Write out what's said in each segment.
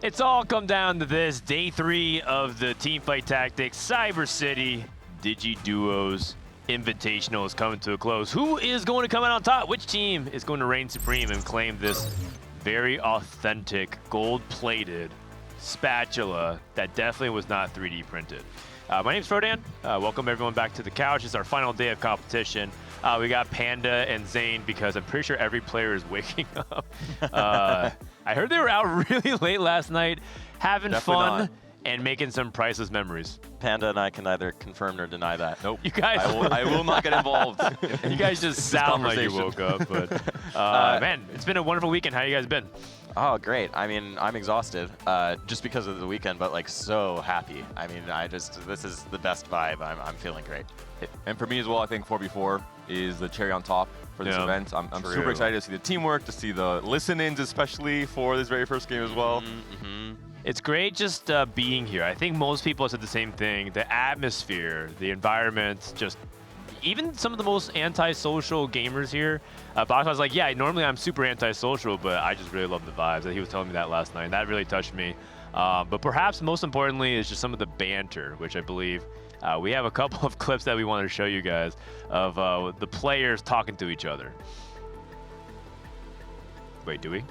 It's all come down to this. Day 3 of the Teamfight Tactics Cyber City Digi Duos Invitational is coming to a close. Who is going to come out on top? Which team is going to reign supreme and claim this very authentic, gold-plated spatula that definitely was not 3D printed? My name's Frodan. Welcome everyone back to the couch. It's our final day of competition. We got Panda and Zane because I'm pretty sure every player is waking up. I heard they were out really late last night, having Definitely fun not. and making some priceless memories. Panda and I can neither confirm nor deny that. Nope. You guys, I will not get involved. you guys just sound like you woke up. But man, it's been a wonderful weekend. How you guys been? Oh, great. I mean, I'm exhausted just because of the weekend, but like so happy. I mean, this is the best vibe. I'm feeling great. And for me as well, I think 4v4 is the cherry on top for this event. I'm super excited to see the teamwork, to see the listen-ins, especially for this very first game as well. It's great just being here. I think most people said the same thing. The atmosphere, the environment, just even some of the most antisocial gamers here. BoxBox was like, yeah, normally I'm super antisocial, but I just really love the vibes. He was telling me that last night, and that really touched me. But perhaps most importantly is just some of the banter, which I believe we have a couple of clips that we wanted to show you guys of the players talking to each other. Wait, do we?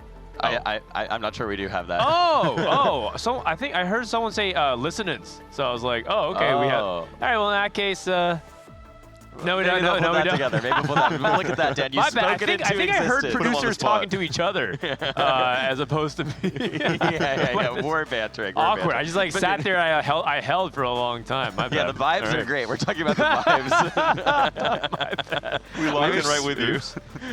I'm not sure we do have that. So I think I heard someone say listen-ins. So I was like, oh, okay, we have. All right, well, in that case, no, we don't. Maybe we'll put that together. Maybe we'll put that. Look at that, Dan. You spoke it into I think I heard existence. producers talking to each other as opposed to me. yeah. We're bantering. Awkward. I just like sat there. I held for a long time. My bad. Yeah, the vibes are great. We're talking about the vibes. My bad. We locked in right with you.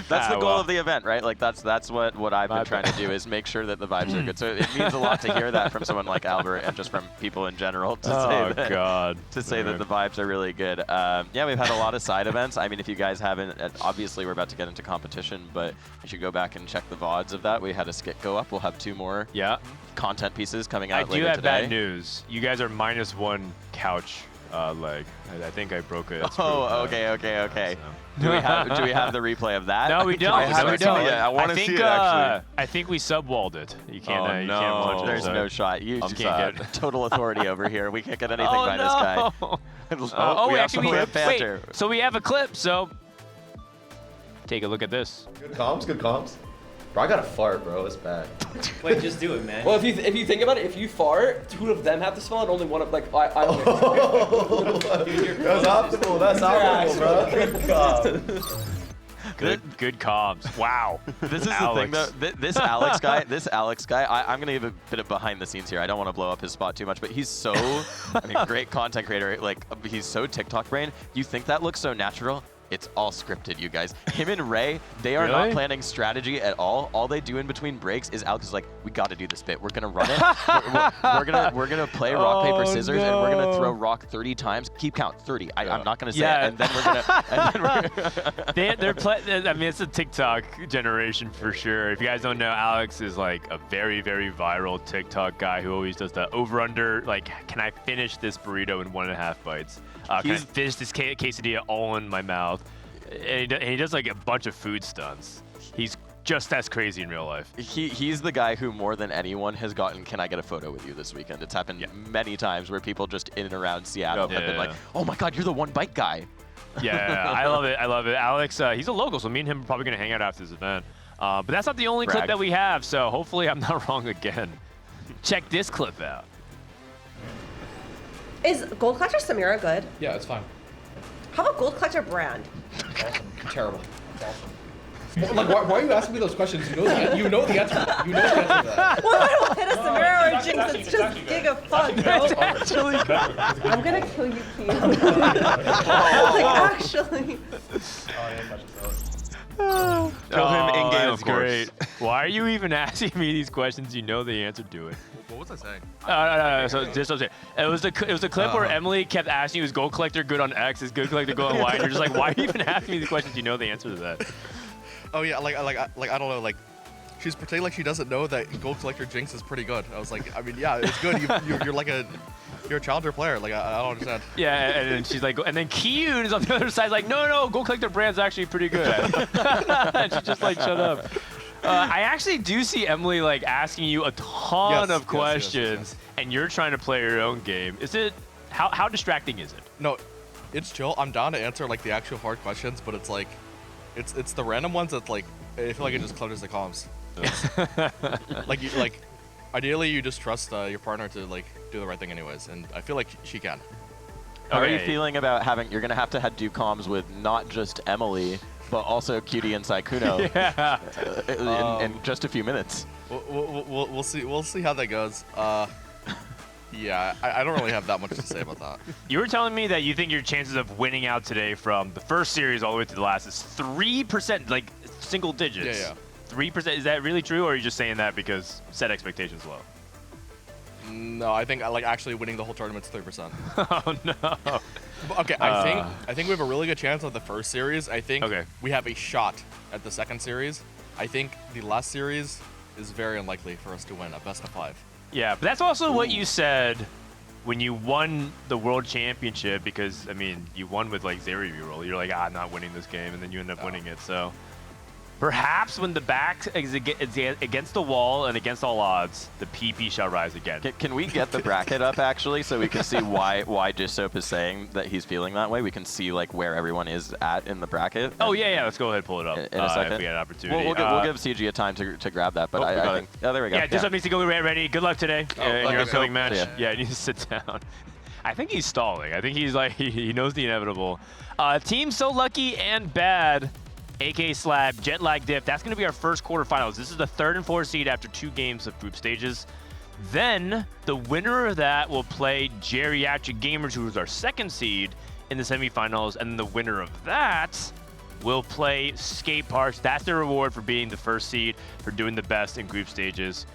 That's the goal of the event, right? Like that's what I've been trying to do is make sure that the vibes are good. So it means a lot to hear that from someone like Albert and just from people in general to say that the vibes are really good. Yeah, we've had a lot of side events. I mean, if you guys haven't, obviously we're about to get into competition, but you should go back and check the VODs of that. We had a skit go up. We'll have 2 more content pieces coming out later today. I do have bad news. You guys are -1 couch leg. I think I broke it. Oh, okay. So. Do we have the replay of that? No, we don't. I haven't seen it yet. I want to see it, actually. I think we sub-walled it. You can't, you no. can't launch it. There's no shot. You can't get total authority over here. We can't get anything by this guy. Wait, so we have a clip, so take a look at this. Good comms. Bro, I got a fart, bro. It's bad. Wait, just do it, man. Well, if you think about it, if you fart, 2 of them have to smell it, only one of That's optimal. That's optimal, bro. Good comms. Wow. This is the thing, though. This Alex guy, I'm going to give a bit of behind the scenes here. I don't want to blow up his spot too much, but he's so, great content creator. Like, he's so TikTok brain. You think that looks so natural? It's all scripted, you guys. Him and Ray, they are not planning strategy at all. All they do in between breaks is Alex is like, we got to do this bit. We're gonna run it. we're gonna play rock paper scissors, and we're gonna throw rock 30 times. Keep count 30. I'm not gonna say it, and then we're gonna. I mean, it's a TikTok generation for sure. If you guys don't know, Alex is like a very, very viral TikTok guy who always does the over/under. Like, can I finish this burrito in 1.5 bites? Can I finish this quesadilla all in my mouth? And he does like a bunch of food stunts. He's just as crazy in real life. He's the guy who more than anyone has gotten, can I get a photo with you this weekend? It's happened many times where people just in and around Seattle have been like, oh my God, you're the one bite guy. Yeah, I love it. Alex, he's a local, so me and him are probably going to hang out after this event. But that's not the only clip that we have, so hopefully I'm not wrong again. Check this clip out. Is Gold Collector Samira good? Yeah, it's fine. How about Gold Collector Brand? Awesome. Terrible. Awesome. Like, why are you asking me those questions? You know the answer. You know the answer to that. Well, I don't hit a Samira or Jinx. It's just giga fun, bro. I'm gonna kill you, Keith. Actually. Kill him in game, of course. Great. Why are you even asking me these questions? You know the answer to it. What was I saying? No. So just it was a clip where Emily kept asking you, "Is Gold Collector good on X? Is Gold Collector good on Y?" And you're just like, "Why are you even asking me these questions? You know the answer to that." Oh yeah, like I don't know, like she's pretending like she doesn't know that Gold Collector Jinx is pretty good. I was like, I mean, yeah, it's good. You're a challenger player. Like I don't understand. Yeah, and then she's like, and then Kyun is on the other side, like, no, Gold Collector Brand's actually pretty good. And she just like, shut up. I actually do see Emily like asking you a ton of questions, yes. and you're trying to play your own game. Is it how distracting is it? No, it's chill. I'm down to answer like the actual hard questions, but it's like, it's the random ones that like I feel like it just clutters the comms. Like ideally you just trust your partner to like do the right thing anyways, and I feel like she can. How are you feeling about you're gonna have to do comms with not just Emily, but also Cutie and Saikuno in just a few minutes? We'll see. We'll see how that goes. Yeah, I don't really have that much to say about that. You were telling me that you think your chances of winning out today from the first series all the way to the last is 3%, like single digits. Yeah. 3%. Is that really true, or are you just saying that because set expectations low? No, I think like actually winning the whole tournament's 3%. Oh no. Okay, I think we have a really good chance of the first series. I think we have a shot at the second series. I think the last series is very unlikely for us to win a best of 5. Yeah, but that's also what you said when you won the world championship, because I mean you won with like 0 reroll. You're like, I'm not winning this game, and then you end up winning it. So perhaps when the back is against the wall and against all odds, the PP shall rise again. Can we get the bracket up actually, so we can see why Dissoap is saying that he's feeling that way? We can see like where everyone is at in the bracket. Oh yeah. Let's go ahead and pull it up in a second. if we had an opportunity. We'll give CG a time to grab that, but I think there we go. Yeah, Dissoap needs to go ready. Good luck today in your upcoming match. Yeah, you need to sit down. I think he's stalling. I think he's like he knows the inevitable. Team So Lucky and Bad. AK Slab, Jet Lag Diff. That's going to be our first quarterfinals. This is the 3rd and 4th seed after 2 games of group stages. Then the winner of that will play Geriatric Gamers, who is our 2nd seed in the semifinals, and the winner of that will play Skate Parks. That's the reward for being the 1st seed, for doing the best in group stages.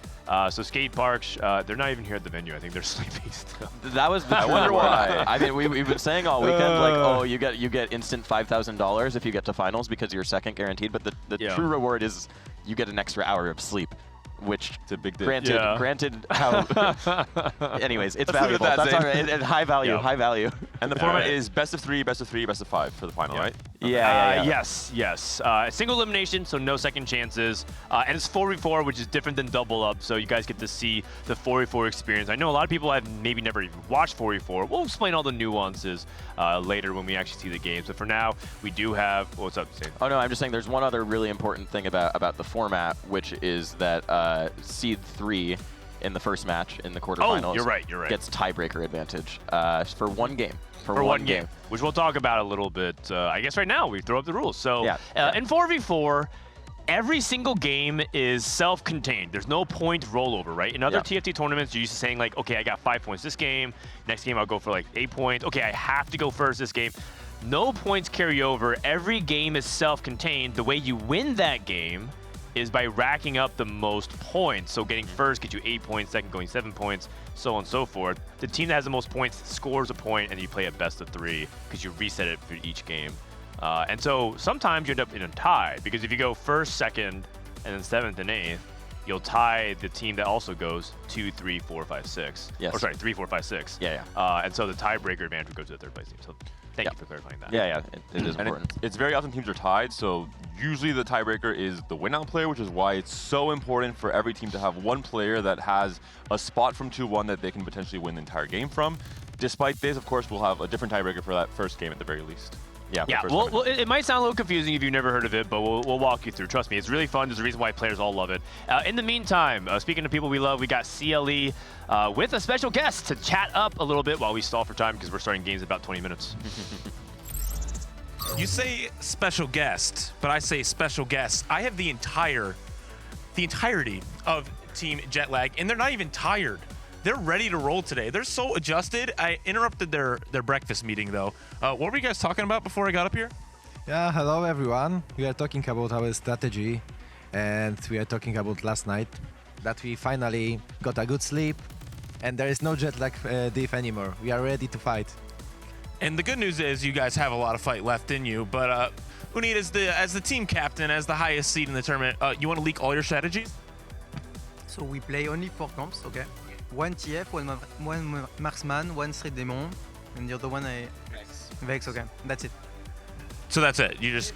So Skate Parks, they're not even here at the venue. I think they're sleeping still. That was the I wonder why. I mean, we've been saying all weekend, like, oh, you get instant $5,000 if you get to finals because you're 2nd guaranteed. But the true reward is you get an extra hour of sleep, which it's a big deal. Granted, how. Anyways, it's valuable. That's all right. High value. High value. And the format is best of 3, best of 3, best of 5 for the final, right? Yeah. Yes. Single elimination, so no second chances. And it's 4v4, which is different than double up, so you guys get to see the 4v4 experience. I know a lot of people have maybe never even watched 4v4. We'll explain all the nuances later when we actually see the games. But for now, we do have... What's up, Sam? Oh, no, I'm just saying there's one other really important thing about the format, which is that seed 3 in the first match in the quarterfinals you're right. gets tiebreaker advantage for one game. For one game, which we'll talk about a little bit. I guess right now we throw up the rules. So in 4v4, every single game is self-contained. There's no point rollover, right? In other TFT tournaments, you're used to saying like, okay, I got 5 points this game. Next game, I'll go for like 8 points. Okay, I have to go first this game. No points carry over. Every game is self-contained. The way you win that game is by racking up the most points. So getting first gets you 8 points, second going 7 points, so on and so forth. The team that has the most points scores a point, and you play a best of 3 because you reset it for each game. And so sometimes you end up in a tie, because if you go first, second, and then 7th and 8th, you'll tie the team that also goes 2, 3, 4, 5, 6. Yes. Or sorry, 3, 4, 5, 6. And so the tiebreaker advantage would go to the 3rd place team. So thank you for clarifying that. It is important. It's very often teams are tied, so usually the tiebreaker is the win-out player, which is why it's so important for every team to have one player that has a spot from 2-1 that they can potentially win the entire game from. Despite this, of course, we'll have a different tiebreaker for that first game at the very least. Well, it might sound a little confusing if you've never heard of it, but we'll walk you through. Trust me, it's really fun. There's a reason why players all love it. In the meantime, speaking of people we love, we got CLE with a special guest to chat up a little bit while we stall for time, because we're starting games in about 20 minutes. You say special guest, but I say special guest. I have the entirety of Team Jetlag, and they're not even tired. They're ready to roll today. They're so adjusted. I interrupted their breakfast meeting, though. What were you guys talking about before I got up here? Yeah, hello, everyone. We are talking about our strategy, and we are talking about last night, that we finally got a good sleep, and there is no jet lag diff anymore. We are ready to fight. And the good news is you guys have a lot of fight left in you, but Unit, as the team captain, as the highest seed in the tournament, you want to leak all your strategies? So we play only 4 comps, okay? 1 TF, one Marksman, 1 Street Demon, and the other one Vex, okay. That's it. So that's it. You just...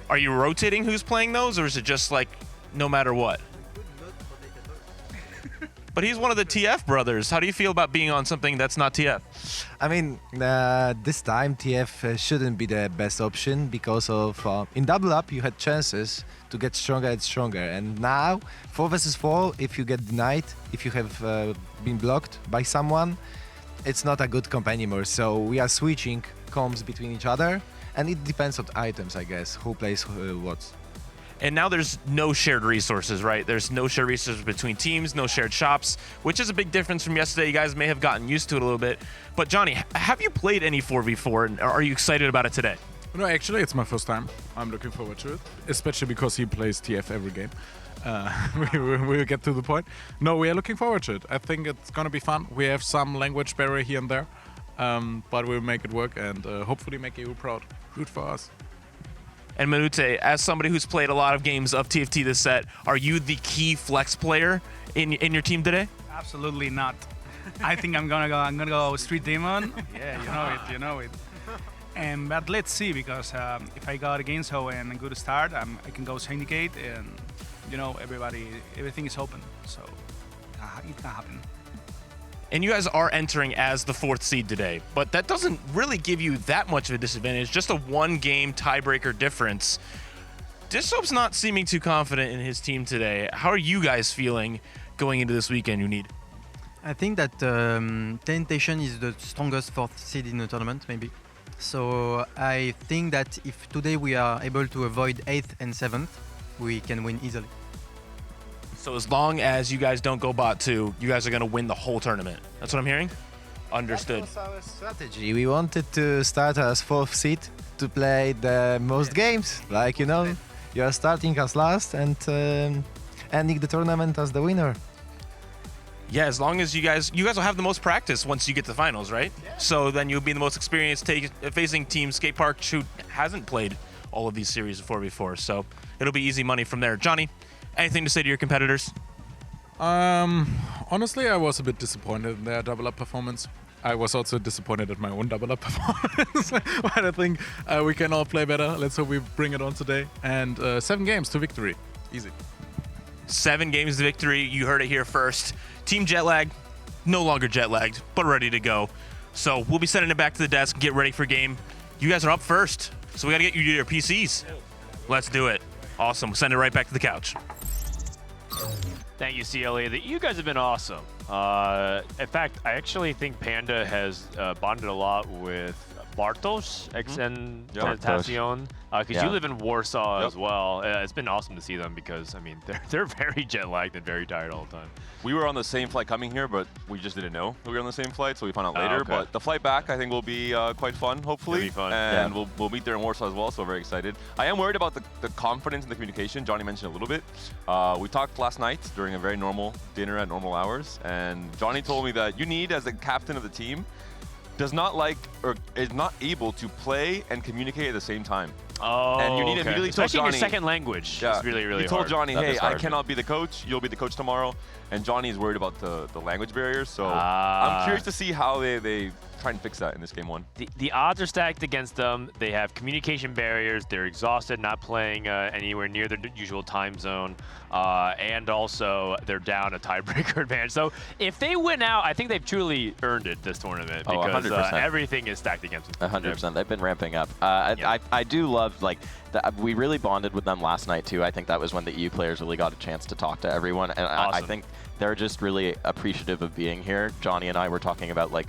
Are you rotating who's playing those, or is it just like no matter what. But he's one of the TF brothers. How do you feel about being on something that's not TF? I mean, this time TF shouldn't be the best option because of in double up you had chances to get stronger and stronger, and now 4 versus 4, if you get denied, if you have been blocked by someone, it's not a good comp anymore. So we are switching comps between each other, and it depends on items, I guess, who plays what. And now there's no shared resources, right? There's no shared resources between teams, no shared shops, which is a big difference from yesterday. You guys may have gotten used to it a little bit. But Johnny, have you played any 4v4, and are you excited about it today? No, actually, it's my first time. I'm looking forward to it, especially because he plays TF every game. We'll get to the point. No, we are looking forward to it. I think it's going to be fun. We have some language barrier here and there, but we'll make it work and hopefully make you proud. Good for us. And Manute, as somebody who's played a lot of games of TFT this set, are you the key flex player in your team today? Absolutely not. I think I'm gonna go Street Demon. Yeah, you know it. But let's see, because if I got against Ho and a good start, I can go Syndicate, and everything is open, so it can happen. And you guys are entering as the 4th seed today, but that doesn't really give you that much of a disadvantage, just a 1-game tiebreaker difference. Dissoap's not seeming too confident in his team today. How are you guys feeling going into this weekend, you need? I think that Temptation is the strongest 4th seed in the tournament, maybe. So I think that if today we are able to avoid 8th and 7th, we can win easily. So as long as you guys don't go bot 2, you guys are going to win the whole tournament. That's what I'm hearing? Understood. That was our strategy. We wanted to start as 4th seed to play the most games. Like, you know, you are starting as last and ending the tournament as the winner. Yeah, as long as you guys will have the most practice once you get to the finals, right? Yeah. So then you'll be the most experienced facing Team Skate Park, who hasn't played all of these series of 4v4. So it'll be easy money from there. Johnny, anything to say to your competitors? Honestly, I was a bit disappointed in their double up performance. I was also disappointed at my own double up performance. But I think we can all play better. Let's hope we bring it on today. And 7 games to victory. Easy. 7 games to victory. You heard it here first. Team Jetlag, no longer jet lagged, but ready to go. So we'll be sending it back to the desk, get ready for game. You guys are up first, so we got to get you to your PCs. Let's do it. Awesome. We'll send it right back to the couch. Thank you, CLA. You guys have been awesome. In fact, I actually think Panda has bonded a lot with Bartosz and Tentacion, because you live in Warsaw as well. It's been awesome to see them because, I mean, they're very jet lagged and very tired all the time. We were on the same flight coming here, but we just didn't know we were on the same flight, so we found out later. Okay. But the flight back, I think, will be quite fun, hopefully. It'll be fun. And we'll meet there in Warsaw as well, so very excited. I am worried about the confidence and the communication. Johnny mentioned a little bit. We talked last night during a very normal dinner at normal hours, and Johnny told me that you need, as the captain of the team, does not like or is not able to play and communicate at the same time. Oh, and you need to immediately tell especially Johnny, in your second language. Yeah, it's really, really he told hard. Johnny, That hey, is hard. I cannot be the coach. You'll be the coach tomorrow. And Johnny is worried about the language barriers. So I'm curious to see how they try and fix that in this game 1. The odds are stacked against them. They have communication barriers. They're exhausted, not playing anywhere near their usual time zone. And also, they're down a tiebreaker advantage. So if they win out, I think they've truly earned it this tournament because 100%. Everything is stacked against them. 100%. They've been ramping up. I do love, like, we really bonded with them last night, too. I think that was when the EU players really got a chance to talk to everyone. And I think they're just really appreciative of being here. Johnny and I were talking about, like,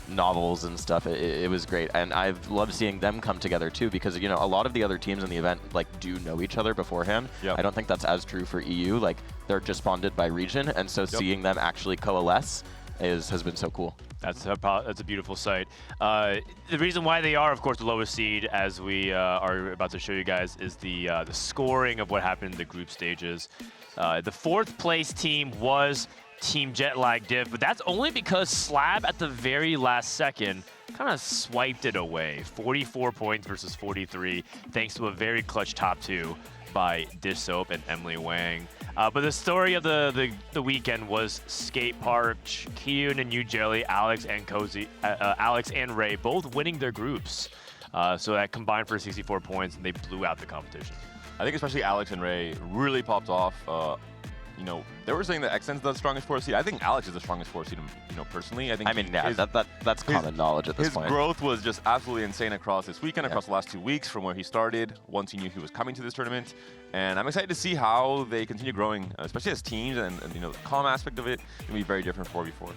novels and stuff. It was great, and I've loved seeing them come together too, because, you know, a lot of the other teams in the event like do know each other beforehand. I don't think that's as true for EU. Like, they're just bonded by region, and so seeing them actually coalesce has been so cool. That's a beautiful sight. The reason why they are, of course, the lowest seed, as we are about to show you guys, is the scoring of what happened in the group stages. The 4th place team was Team Jetlag Div, but that's only because Slab at the very last second kind of swiped it away. 44 points versus 43, thanks to a very clutch top 2 by Dissoap and Emily Wang. But the story of the weekend was Skate Park, Kyun and Jelly, Alex and Ray both winning their groups. So that combined for 64 points, and they blew out the competition. I think especially Alex and Ray really popped off. You know, they were saying that XN's the strongest 4 seed. I think Alex is the strongest 4 seed, you know, personally. I think. I mean, yeah, that's common knowledge at this point. His growth was just absolutely insane across this weekend, across the last 2 weeks, from where he started, once he knew he was coming to this tournament. And I'm excited to see how they continue growing, especially as teams, and you know, the calm aspect of it can be very different 4v4.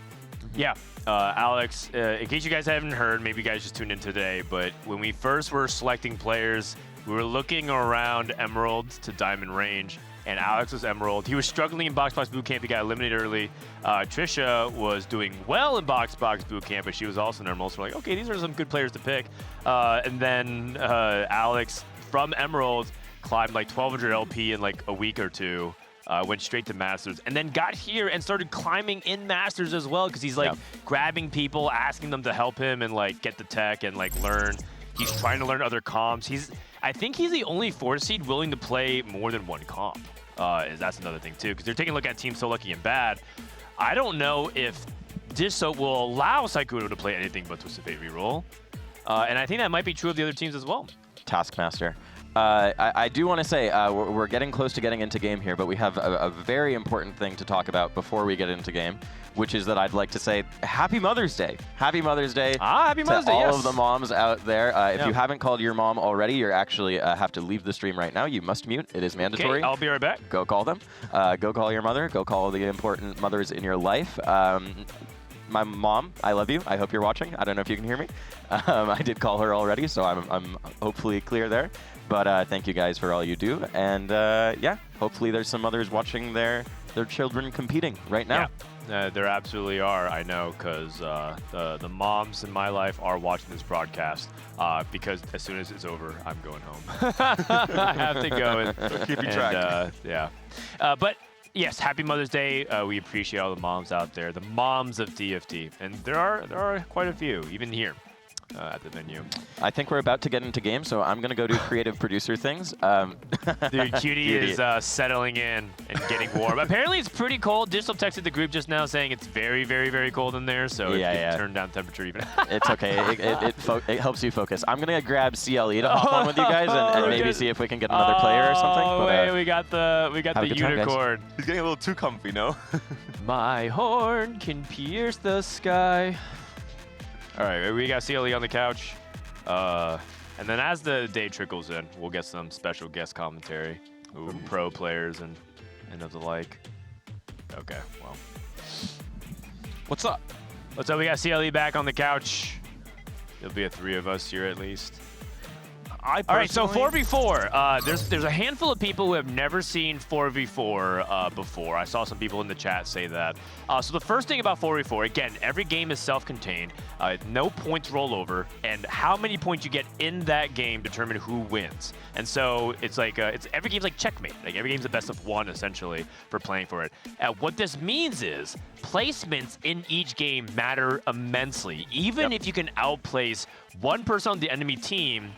Yeah, Alex, in case you guys haven't heard, maybe you guys just tuned in today, but when we first were selecting players, we were looking around Emerald to Diamond range, and Alex was Emerald. He was struggling in BoxBox Bootcamp. He got eliminated early. Trisha was doing well in BoxBox Bootcamp, but she was also an Emerald. So we're like, okay, these are some good players to pick. And then Alex from Emerald climbed like 1200 LP in like a week or two. Went straight to Masters, and then got here and started climbing in Masters as well, because he's like grabbing people, asking them to help him and like get the tech and like learn. He's trying to learn other comps. I think he's the only 4 seed willing to play more than 1 comp. That's another thing too, because they're taking a look at Team So Lucky and Bad. I don't know if Disso will allow Saikudo to play anything but Twisted Fate reroll, and I think that might be true of the other teams as well. Taskmaster. I do want to say we're getting close to getting into game here, but we have a very important thing to talk about before we get into game, which is that I'd like to say Happy Mother's Day. Happy Mother's Day Happy Mother's Day, all of the moms out there. If you haven't called your mom already, you're actually have to leave the stream right now. You must mute. It is mandatory. Okay, I'll be right back. Go call them. Go call your mother. Go call the important mothers in your life. My mom, I love you. I hope you're watching. I don't know if you can hear me. I did call her already, so I'm hopefully clear there. But thank you guys for all you do. And yeah, hopefully there's some mothers watching their children competing right now. Yeah, there absolutely are. I know, because the moms in my life are watching this broadcast, because as soon as it's over, I'm going home. I have to go and keep you track. Yeah. But yes, Happy Mother's Day. We appreciate all the moms out there, the moms of TFT, and there are quite a few, even here. At the venue. I think we're about to get into game, so I'm going to go do creative producer things. Dude, Cutie is settling in and getting warm. Apparently, it's pretty cold. Digital texted the group just now saying it's very, very, very cold in there, so it can turn down temperature even. It's okay. It helps you focus. I'm going to grab CLE to hop on with you guys and maybe see if we can get another player or something. Oh, wait, we got the unicorn. He's getting a little too comfy, no? My horn can pierce the sky. All right, we got CLE on the couch. And then as the day trickles in, we'll get some special guest commentary. Pro players and of the like. Okay, well. What's up? What's up? We got CLE back on the couch. There'll be 3 of us here at least. All right, so 4v4. There's a handful of people who have never seen 4v4 before. I saw some people in the chat say that. So the first thing about 4v4, again, every game is self-contained. No points roll over, and how many points you get in that game determine who wins. And so it's like every game's like checkmate. Like every game's the best of 1 essentially for playing for it. What this means is placements in each game matter immensely. Even if you can outplace one person on the enemy team.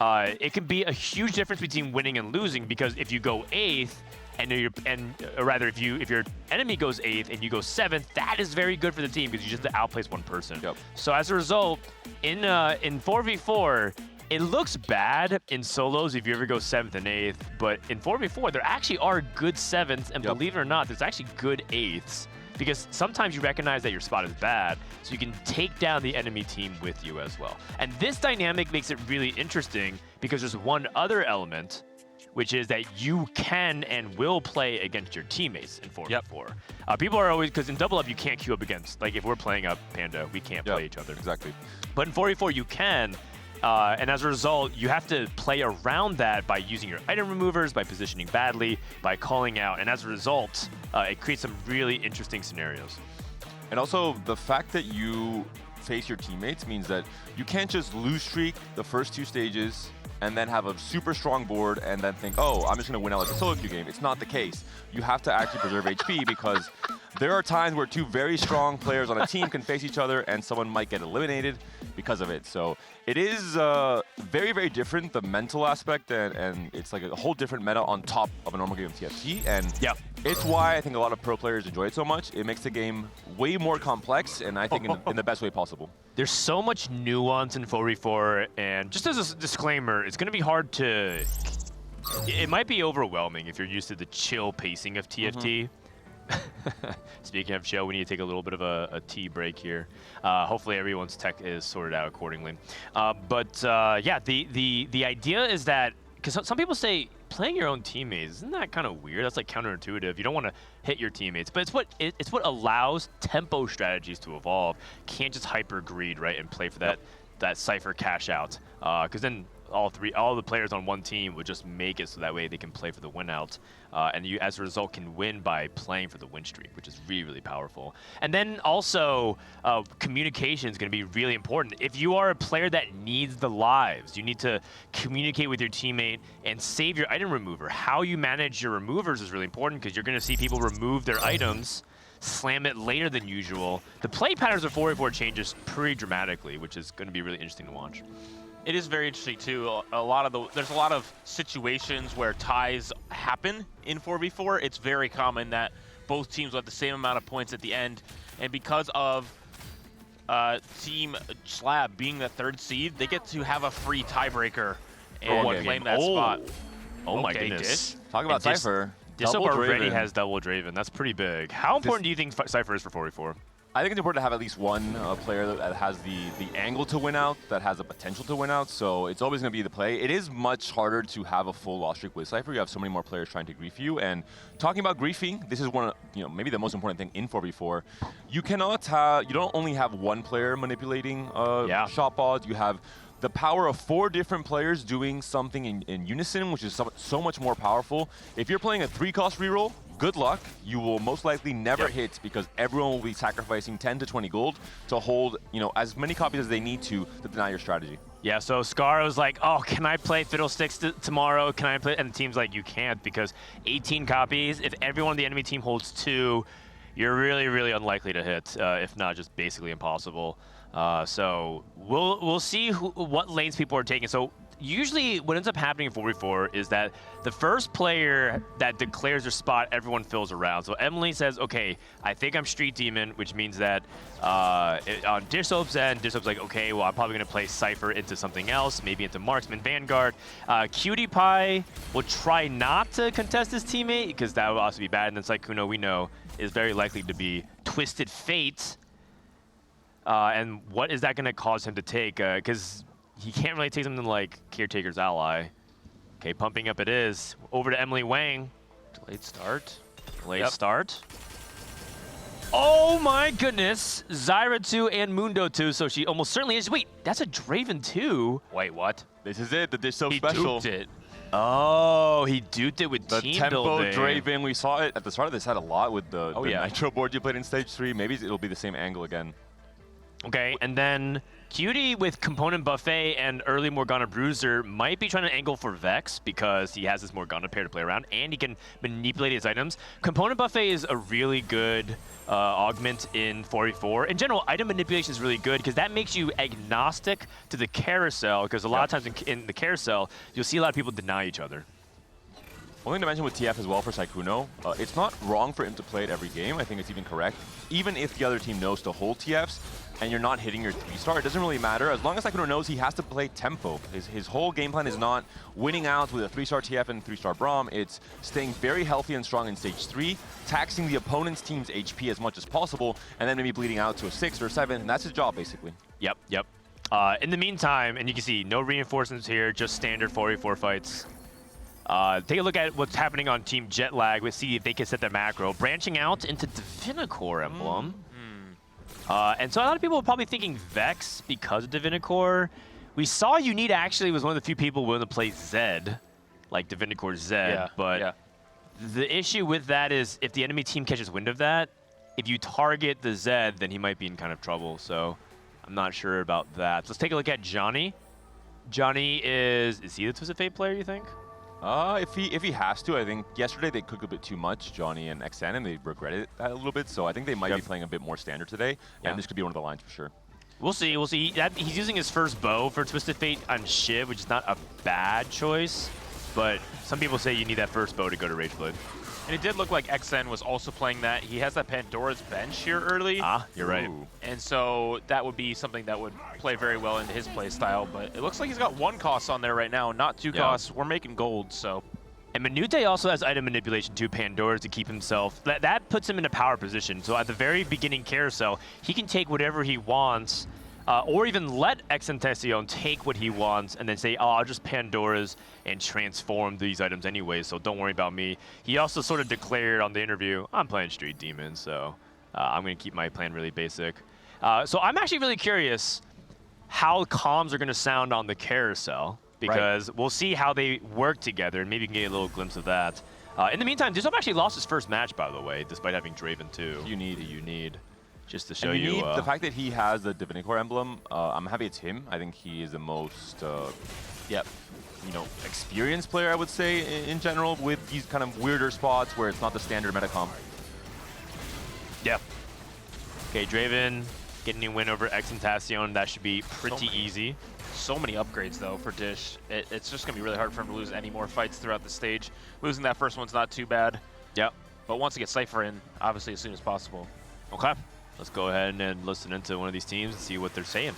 It can be a huge difference between winning and losing, because if you go 8th if your enemy goes 8th and you go 7th, that is very good for the team because you just outplace one person. So as a result, in 4v4, it looks bad in solos if you ever go 7th and 8th, but in 4v4, there actually are good 7ths, and believe it or not, there's actually good 8ths. Because sometimes you recognize that your spot is bad, so you can take down the enemy team with you as well. And this dynamic makes it really interesting because there's one other element, which is that you can and will play against your teammates in 4v4. People are always, because in double up you can't queue up against, like if we're playing up Panda, we can't play each other. Exactly. But in 4v4 you can. And as a result, you have to play around that by using your item removers, by positioning badly, by calling out. And as a result, it creates some really interesting scenarios. And also, the fact that you face your teammates means that you can't just lose streak the first 2 stages and then have a super strong board and then think, oh, I'm just going to win out like a solo queue game. It's not the case. You have to actually preserve HP because there are times where 2 very strong players on a team can face each other and someone might get eliminated because of it. So it is very, very different, the mental aspect, and it's like a whole different meta on top of a normal game of TFT. And it's why I think a lot of pro players enjoy it so much. It makes the game way more complex, and I think in the best way possible. There's so much nuance in 4v4, and just as a disclaimer, it's going to be hard to It might be overwhelming if you're used to the chill pacing of TFT. Speaking of chill, we need to take a little bit of a tea break here. Hopefully everyone's tech is sorted out accordingly. Yeah, the idea is that, because some people say playing your own teammates, isn't that kind of weird? That's like counterintuitive. You don't want to hit your teammates, but it's what allows tempo strategies to evolve. Can't just hyper greed, right, and play for that Cypher cash out, because then all the players on one team would just make it so that way they can play for the win out, and you as a result can win by playing for the win streak, which is really, really powerful. And then also communication is going to be really important. If you are a player that needs the lives, you need to communicate with your teammate and save your item remover. How you manage your removers is really important, because you're going to see people remove their items, slam it later than usual. The play patterns of 4v4 changes pretty dramatically, which is going to be really interesting to watch. It is very interesting too. There's a lot of situations where ties happen in 4v4. It's very common that both teams will have the same amount of points at the end, and because of Team Slab being the 3rd seed, they get to have a free tiebreaker and claim that spot. Oh my goodness! Talk about Cypher. Disop already has double Draven. That's pretty big. How important do you think Cypher is for 4v4? I think it's important to have at least one player that has the angle to win out, that has the potential to win out, so it's always going to be the play. It is much harder to have a full loss streak with Cypher. You have so many more players trying to grief you, and talking about griefing, this is one of, maybe the most important thing in 4v4. You don't only have one player manipulating shot balls, you have the power of 4 different players doing something in unison, which is so much more powerful. If you're playing a 3-cost reroll, good luck. You will most likely never hit, because everyone will be sacrificing 10 to 20 gold to hold, as many copies as they need to deny your strategy. Yeah, so Scar was like, oh, can I play Fiddlesticks tomorrow? Can I play? And the team's like, you can't, because 18 copies, if everyone on the enemy team holds 2, you're really, really unlikely to hit, if not just basically impossible. So we'll see what lanes people are taking. So usually what ends up happening in 4v4 is that the first player that declares their spot, everyone fills around. So Emily says, okay, I think I'm Street Demon, which means that on Disop's end, Disop's like, okay, well, I'm probably going to play Cypher into something else, maybe into Marksman Vanguard. Cutie Pie will try not to contest his teammate, because that would also be bad. And then Sykkuno, we know, is very likely to be Twisted Fate. And what is that going to cause him to take? Because he can't really take something like Caretaker's Ally. Okay, pumping up it is. Over to Emily Wang. Delayed start. Delayed start. Oh my goodness. Zyra 2 and Mundo 2, so she almost certainly is. Wait, that's a Draven 2? Wait, what? This is it, the Dish So Special. He duped it. Oh, he duped it with the team tempo building. Draven. We saw it at the start of this set a lot with the Nitro board you played in Stage 3. Maybe it'll be the same angle again. Okay, and then Cutie with Component Buffet and early Morgana Bruiser might be trying to angle for Vex, because he has this Morgana pair to play around and he can manipulate his items. Component Buffet is a really good augment in 4v4. In general, item manipulation is really good, because that makes you agnostic to the carousel, because a lot of times in the carousel, you'll see a lot of people deny each other. One thing to mention with TF as well for Sykkuno, it's not wrong for him to play it every game. I think it's even correct. Even if the other team knows to hold TFs and you're not hitting your 3-star, it doesn't really matter. As long as Sykkuno knows he has to play tempo. His whole game plan is not winning out with a 3-star TF and 3-star Braum. It's staying very healthy and strong in Stage 3, taxing the opponent's team's HP as much as possible, and then maybe bleeding out to a 6 or 7, and that's his job, basically. Yep. In the meantime, and you can see no reinforcements here, just standard 4v4 fights. Take a look at what's happening on Team Jetlag. We'll see if they can set their macro. Branching out into Divinicore emblem. And so a lot of people are probably thinking Vex because of Divinicore. We saw Unita actually was one of the few people willing to play Zed, like Divinicore Zed. But the issue with that is if the enemy team catches wind of that, if you target the Zed, then he might be in kind of trouble. So I'm not sure about that. Let's take a look at Johnny. Johnny is he the Twisted Fate player, you think? If he has to, I think yesterday they cooked a bit too much, Johnny and XN, and they regretted that a little bit. So I think they might be playing a bit more standard today, and this could be one of the lines for sure. We'll see. He's using his first bow for Twisted Fate on Shiv, which is not a bad choice, but some people say you need that first bow to go to Rageblade. And it did look like XN was also playing that. He has that Pandora's Bench here early. You're right. And so that would be something that would play very well into his play style. But it looks like he's got 1 cost on there right now, not 2 costs. We're making gold, so. And Minute also has item manipulation too, Pandora's, to keep himself. That puts him in a power position. So at the very beginning carousel, he can take whatever he wants, or even let XTentacion take what he wants and then say, oh, I'll just Pandora's and transform these items anyway, so don't worry about me. He also sort of declared on the interview, I'm playing Street Demon, so I'm going to keep my plan really basic. So I'm actually really curious how comms are going to sound on the carousel, because we'll see how they work together, and maybe you can get a little glimpse of that. In the meantime, Dizop actually lost his first match, by the way, despite having Draven too. You need. Just to show you. The fact that he has the Divinity Core emblem, I'm happy it's him. I think he is the most, experienced player, I would say, in general, with these kind of weirder spots where it's not the standard meta comp. Yeah. Okay, Draven getting a win over XTentacion. That should be pretty easy. So many upgrades, though, for Dish. It's just going to be really hard for him to lose any more fights throughout the stage. Losing that first one's not too bad. Yep. But once he gets Cypher in, obviously as soon as possible. Okay. Let's go ahead and listen into one of these teams and see what they're saying.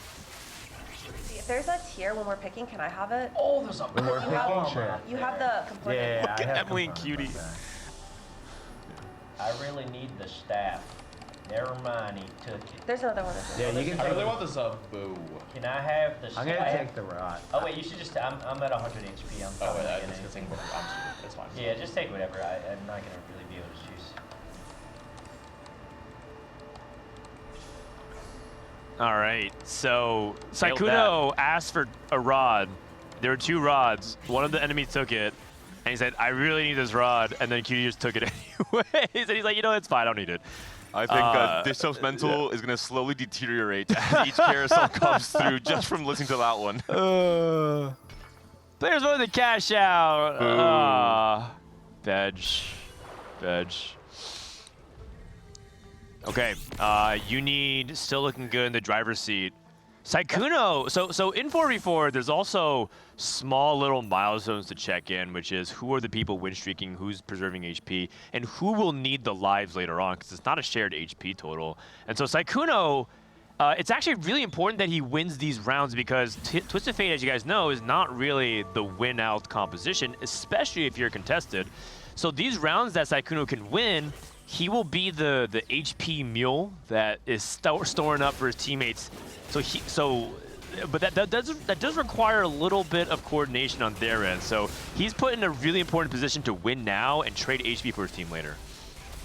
If there's a tier when we're picking, can I have it? Oh, there's a when we're picking, sure. You have the component. Yeah, Look at Emily and Cutie. I really need the staff. Never mind, he took it. There's another one. Yeah, you can. I really want this boo. Can I have the staff? I'm gonna take the rod. Oh wait, you should just. I'm at 100 HP. I'm oh wait, I'm stupid. It's fine. Yeah, just take whatever. I'm not gonna really be able to choose. All right, so Sykkuno asked for a rod. There were 2 rods. One of the enemies took it, and he said, I really need this rod, and then Cutie just took it anyways. And he's like, you know, it's fine, I don't need it. I think Dishop's mental is going to slowly deteriorate as each carousel comes through just from listening to that one. Players want to cash out. Veg. Okay, you need still looking good in the driver's seat. Sykkuno, so in 4v4, there's also small little milestones to check in, which is who are the people win streaking, who's preserving HP, and who will need the lives later on, because it's not a shared HP total. And so Sykkuno, it's actually really important that he wins these rounds, because Twisted Fate, as you guys know, is not really the win-out composition, especially if you're contested. So these rounds that Sykkuno can win, he will be the HP mule that is storing up for his teammates. But that does require a little bit of coordination on their end. So he's put in a really important position to win now and trade HP for his team later.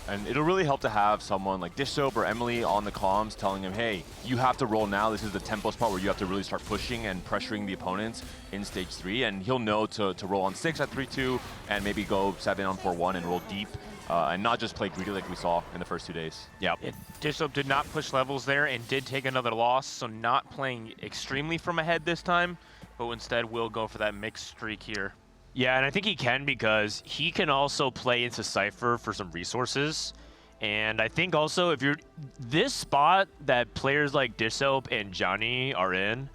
And it'll really help to have someone like Dishop or Emily on the comms telling him, hey, you have to roll now. This is the tempo spot where you have to really start pushing and pressuring the opponents in stage 3. And he'll know to roll on 6 at 3-2 and maybe go 7 on 4-1 and roll deep. And not just play greedy like we saw in the first 2 days. Yeah. Dishop did not push levels there and did take another loss, so not playing extremely from ahead this time, but instead will go for that mixed streak here. Yeah, and I think he can, because he can also play into Cypher for some resources. And I think also if you're this spot that players like Dishop and Johnny are in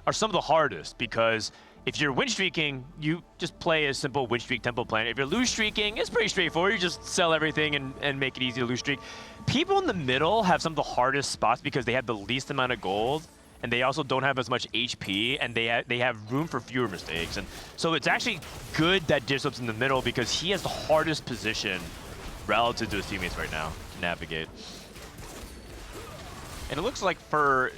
are some of the hardest, because if you're win streaking, you just play a simple win streak tempo plan. If you're lose streaking, it's pretty straightforward. You just sell everything and make it easy to lose streak. People in the middle have some of the hardest spots because they have the least amount of gold, and they also don't have as much HP, and they have room for fewer mistakes. And so it's actually good that Dishop's in the middle, because he has the hardest position relative to his teammates right now to navigate. And it looks like for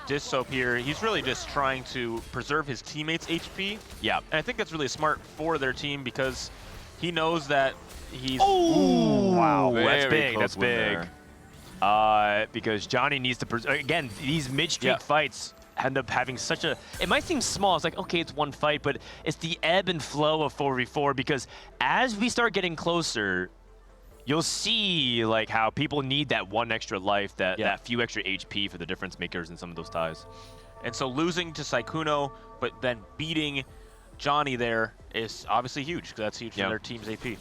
Dishop here, he's really just trying to preserve his teammates' HP. Yeah. And I think that's really smart for their team, because he knows that he's... Oh, wow. Very That's big. close That's win big. there. Because Johnny needs to... Again, these mid-streak fights end up having such a... It might seem small. It's like, okay, it's one fight, but it's the ebb and flow of 4v4, because as we start getting closer, you'll see like how people need that one extra life, that few extra HP for the difference makers in some of those ties. And so losing to Sykkuno, but then beating Johnny there is obviously huge, because that's huge for their team's AP. A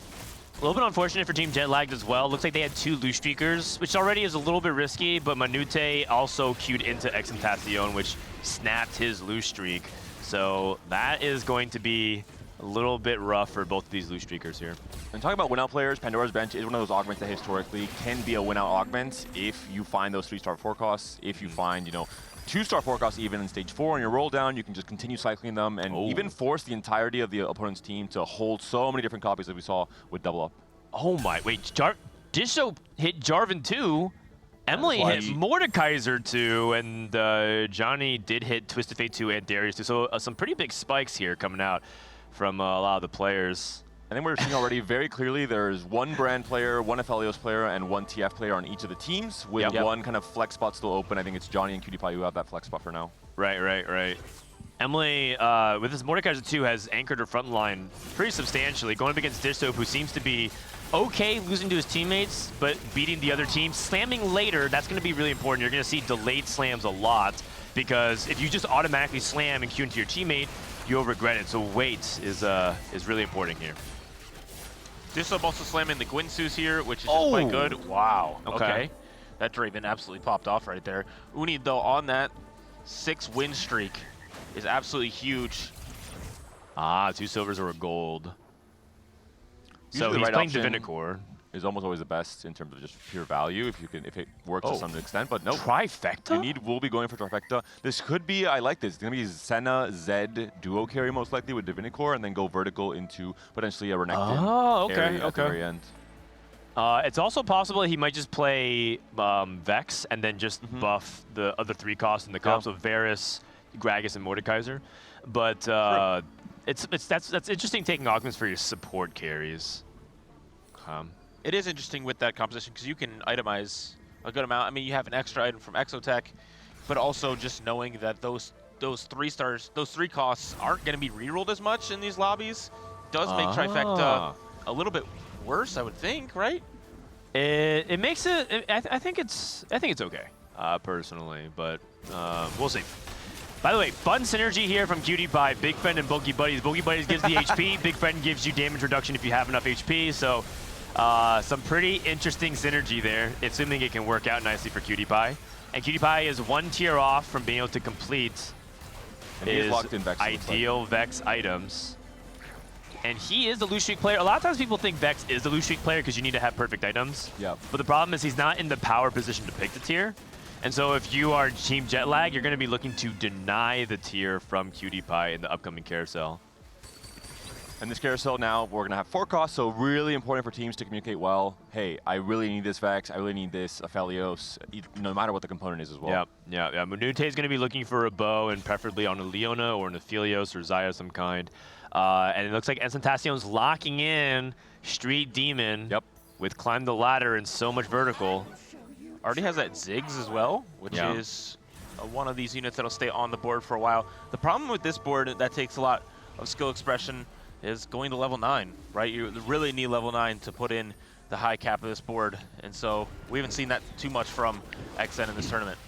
little bit unfortunate for Team Jetlagged as well. Looks like they had 2 loose streakers, which already is a little bit risky, but Minute also queued into XTentacion, which snapped his loose streak. So that is going to be a little bit rough for both of these loose streakers here. And talking about win-out players, Pandora's Bench is one of those augments that historically can be a win-out augment if you find those 3-star forecasts, if you find, 2-star forecast even in stage 4 on your roll down. You can just continue cycling them and even force the entirety of the opponent's team to hold so many different copies that we saw with double up. Oh my, wait, Disho hit Jarvan 2. Emily hit Mordekaiser 2, and Johnny did hit Twisted Fate 2 and Darius 2. So some pretty big spikes here coming out from a lot of the players. I think we're seeing already very clearly there's one brand player, one Aphelios player, and one TF player on each of the teams with one kind of flex spot still open. I think it's Johnny and QtPie who have that flex spot for now. Right. Emily, with this Mordekaiser 2, has anchored her front line pretty substantially, going up against Dishsoap, who seems to be okay losing to his teammates, but beating the other team. Slamming later, that's going to be really important. You're going to see delayed slams a lot, because if you just automatically slam and queue into your teammate, you'll regret it. So wait is really important here. Dishsoap also slamming the Gwynsus here, which is just quite good. Wow. Okay. That Draven absolutely popped off right there. Uni, though, on that 6-win streak is absolutely huge. 2 silvers or a gold. So Usually he's right playing option Divinicor. Is almost always the best in terms of just pure value if it works to some extent, but no. Trifecta? We'll be going for trifecta. This could be, I like this. It's gonna be Senna, Zed duo carry most likely with Divinicor, and then go vertical into potentially a Renekton carry at the very end. It's also possible he might just play Vex and then just buff the other 3 costs in the comp, so Varus, Gragas, and Mordekaiser. But that's interesting taking augments for your support carries. It is interesting with that composition because you can itemize a good amount. I mean, you have an extra item from Exotech, but also just knowing that those 3 stars, those 3 costs aren't going to be rerolled as much in these lobbies does make trifecta a little bit worse, I would think, right? It makes it. I think it's okay, personally, but we'll see. By the way, fun synergy here from QtPie, Big Friend and Bulky Buddies. Bulky Buddies gives the HP, Big Friend gives you damage reduction if you have enough HP. So some pretty interesting synergy there, assuming it can work out nicely for QtPie. And QtPie is 1 tier off from being able to complete his ideal Vex items. And he is the lose streak player. A lot of times people think Vex is the lose streak player because you need to have perfect items. Yep. But the problem is he's not in the power position to pick the tier. And so if you are Team Jetlag, you're going to be looking to deny the tier from QtPie in the upcoming carousel. And this carousel now, we're going to have 4 costs, so really important for teams to communicate well. Hey, I really need this Vex, I really need this Aphelios, no matter what the component is as well. Yeah. Munute is going to be looking for a bow, and preferably on a Leona or an Aphelios or Xayah of some kind. And it looks like Tentacion's locking in Street Demon with Climb the Ladder and so much vertical. Already has that Ziggs as well, which is one of these units that'll stay on the board for a while. The problem with this board that takes a lot of skill expression is going to level 9, right? You really need level 9 to put in the high cap of this board, and so we haven't seen that too much from XN in this tournament.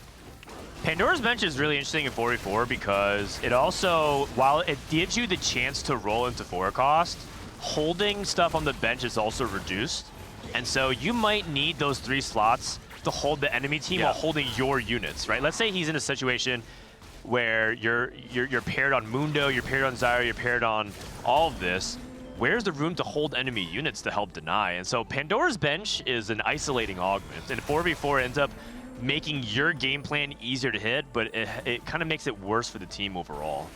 Pandora's Bench is really interesting in 4v4 because it also, while it gives you the chance to roll into 4 cost, holding stuff on the bench is also reduced. And so you might need those 3 slots to hold the enemy team while holding your units, right? Let's say he's in a situation where you're paired on Mundo, you're paired on Xayah, you're paired on all of this. Where's the room to hold enemy units to help deny? And so Pandora's Bench is an isolating augment, and 4v4 ends up making your game plan easier to hit, but it kind of makes it worse for the team overall.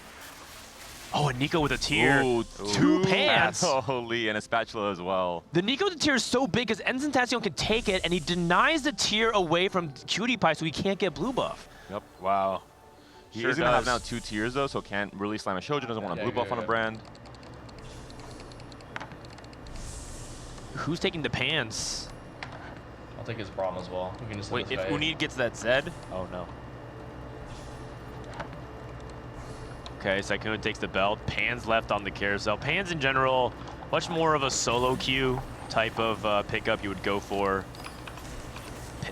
Oh, and Nico with a tier. Ooh, 2 pants. Holy, and a spatula as well. The Nico with the tier is so big because Tentacion can take it, and he denies the tier away from QtPie, so he can't get blue buff. Yep. Wow. He is going to have now 2 tiers, though, so can't really slam a Shojin, doesn't want a blue buff on a brand. Who's taking the pants? I'll take his Braum as well. We can just wait, if Unid gets that Zed? Oh, no. Okay, Sykkuno takes the belt. Pan's left on the carousel. Pan's in general, much more of a solo queue type of pickup you would go for.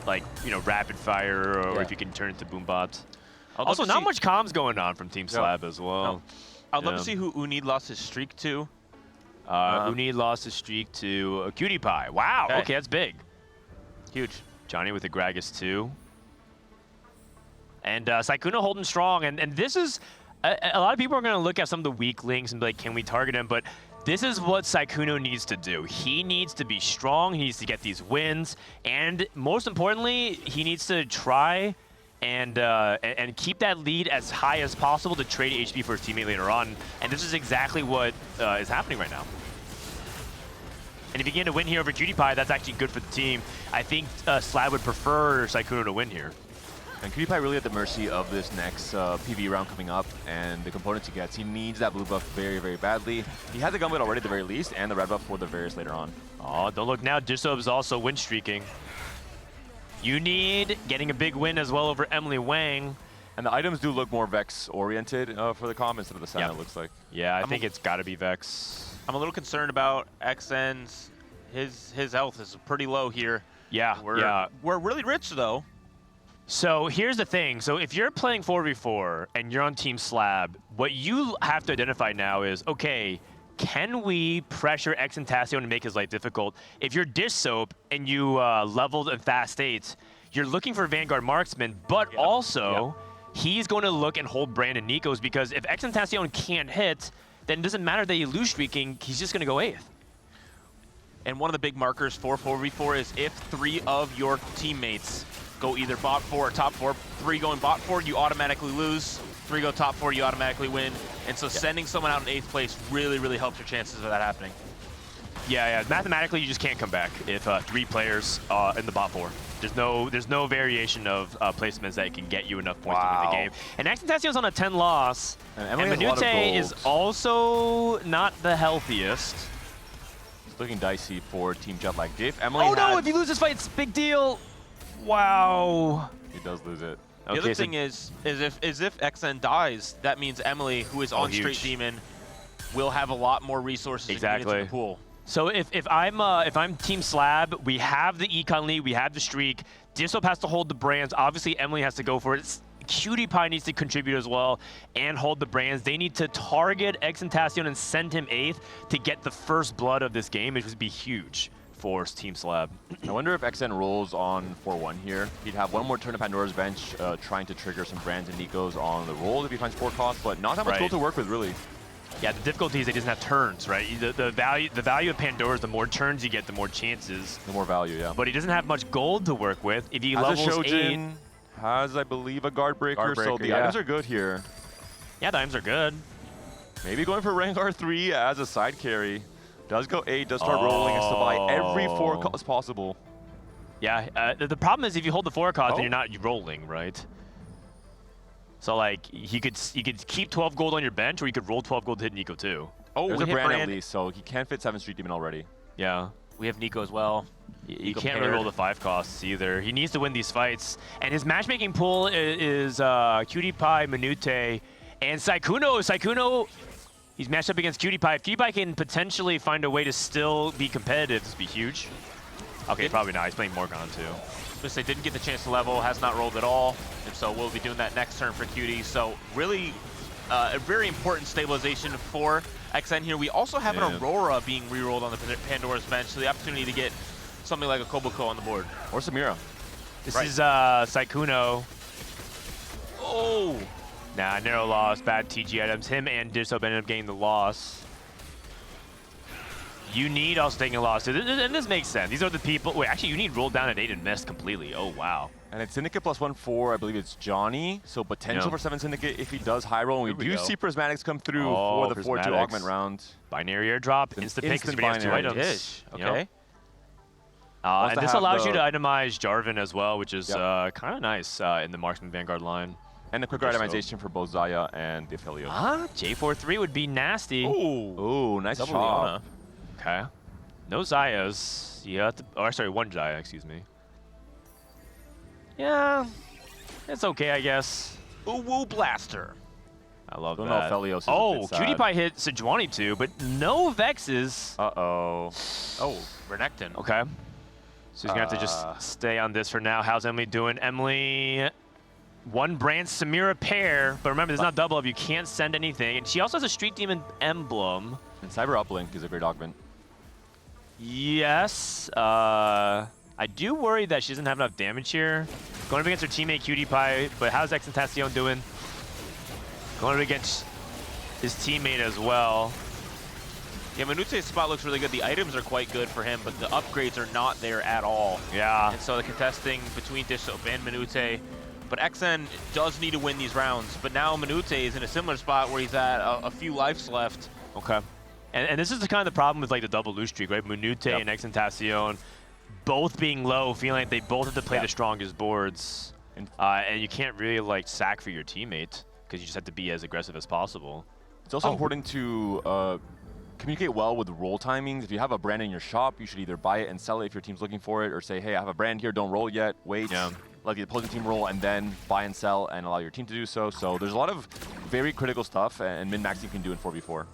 Like, you know, rapid fire, or if you can turn it to Boombot. Also, not much comms going on from Team Slab as well. No. I'd love to see who Unid lost his streak to. Unid lost his streak to QtPie. Wow, okay, that's big. Huge. Johnny with the Gragas too. And Sykkuno holding strong. And this is, a lot of people are going to look at some of the weak links and be like, can we target him? But this is what Sykkuno needs to do. He needs to be strong. He needs to get these wins. And most importantly, he needs to try and keep that lead as high as possible to trade HP for his teammate later on. And this is exactly what is happening right now. And if you get to win here over PewDiePie, that's actually good for the team. I think Slab would prefer Sykkuno to win here. And PewDiePie really at the mercy of this next PV round coming up and the components he gets. He needs that blue buff very, very badly. He has the gun build already at the very least, and the red buff for the various later on. Oh, don't look now. Disob's also win streaking. You need getting a big win as well over Emily Wang. And the items do look more Vex-oriented for the comp instead of the Senna, it looks like. Yeah, I think it's got to be Vex. I'm a little concerned about XN's. His health is pretty low here. Yeah, We're really rich, though. So here's the thing. So if you're playing 4v4 and you're on Team Slab, what you have to identify now is, okay, can we pressure XNtacion and make his life difficult? If you're Dish Soap and you leveled in fast states, you're looking for Vanguard Marksman, but also he's going to look and hold Brand and Nico's, because if XNtacion can't hit, then it doesn't matter that you lose streaking, he's just going to go 8th. And one of the big markers for 4v4 is if 3 of your teammates go either bot 4 or top 4. 3 going bot 4, you automatically lose. 3 go top 4, you automatically win. And so sending someone out in 8th place really, really helps your chances of that happening. Yeah. Mathematically, you just can't come back if 3 players in the bot 4. There's no variation of placements that can get you enough points to win the game. And XNtacion's on a 10 loss. And Minute is also not the healthiest. It's looking dicey for Team Jetlag. If Emily no, if you lose this fight, it's a big deal. Wow. He does lose it. The other thing is if XN dies, that means Emily, who is on Straight Demon, will have a lot more resources in the pool. So if I'm Team Slab, we have the econ lead, we have the streak. Disop has to hold the brands. Obviously, Emily has to go for it. PewDiePie needs to contribute as well and hold the brands. They need to target XNtacion and send him 8th to get the first blood of this game, which would be huge for Team Slab. I wonder if XN rolls on 4-1 here. He'd have one more turn of Pandora's Bench trying to trigger some Brands and Nikos on the roll if he finds 4 costs, but not that much gold to work with, really. Yeah, the difficulty is he doesn't have turns, right? The value of Pandora is the more turns you get, the more chances. The more value, yeah. But he doesn't have much gold to work with. If he levels a Shojin, 8... has, I believe, a guard breaker, so the items are good here. Yeah, the items are good. Maybe going for Rengar 3 as a side carry. Does go 8, does start rolling, and to buy every 4 costs possible. Yeah, the problem is if you hold the 4 cost, then you're not rolling, right? So like, he could keep 12 gold on your bench, or you could roll 12 gold to hit Nico too. Oh, there's a Brand at least, so he can fit 7 Street Demon already. Yeah. We have Nico as well. You can't really roll the 5 costs either. He needs to win these fights. And his matchmaking pool is PewDiePie, Minute, and Sykkuno. Sykkuno, he's matched up against PewDiePie. If PewDiePie can potentially find a way to still be competitive, this would be huge. Okay, probably not. He's playing Morgan too. They didn't get the chance to level, has not rolled at all, and so we'll be doing that next turn for Cutie. So really a very important stabilization for XN here. We also have an Aurora being rerolled on the Pandora's Bench, so the opportunity to get something like a Koboko on the board. Or Samira. This is Sykkuno. Oh! Nah, narrow loss, bad TG items. Him and Dishop ended up getting the loss. You need also taking a loss. And this makes sense. These are the people. Wait, actually, you need roll down at 8 and missed completely. Oh, wow. And it's Syndicate +1 for, I believe it's Johnny. So potential for 7 Syndicate if he does high roll. And we do see Prismatics come through for the 4-2 augment round. Binary airdrop, instant pick because he has 2 items. Okay. And this allows you to itemize Jarvan as well, which is kind of nice in the Marksman Vanguard line. And the quicker itemization for both Zaya and the Affiliate. J43 would be nasty. Ooh, nice chop. Okay. No Zayas. You have to, oh, sorry, 1 Zaya, excuse me. Yeah, it's okay, I guess. Ooh, Blaster. I love that. that. Felios is PewDiePie hit Sejuani too, but no Vexes. Uh-oh. Oh, Renekton. Okay. So he's gonna have to just stay on this for now. How's Emily doing? Emily, 1 Brand Samira pair, but remember, there's not double up. You can't send anything. And she also has a Street Demon emblem. And Cyber Uplink is a great augment. Yes. I do worry that she doesn't have enough damage here. Going up against her teammate PewDiePie, but how's XNtacion doing? Going up against his teammate as well. Yeah, Minute's spot looks really good. The items are quite good for him, but the upgrades are not there at all. Yeah. And so the contesting between Dishop and Minute But XN does need to win these rounds. But now Minute is in a similar spot where he's at a few lives left. Okay. And this is the kind of the problem with like the double lose streak, right? Minute and XN both being low, feeling like they both have to play the strongest boards. And you can't really like sack for your teammate because you just have to be as aggressive as possible. It's also important to communicate well with roll timings. If you have a brand in your shop, you should either buy it and sell it if your team's looking for it, or say, hey, I have a brand here, don't roll yet, wait, let the opposing team roll, and then buy and sell and allow your team to do so. So there's a lot of very critical stuff, and min-max team can do in 4v4.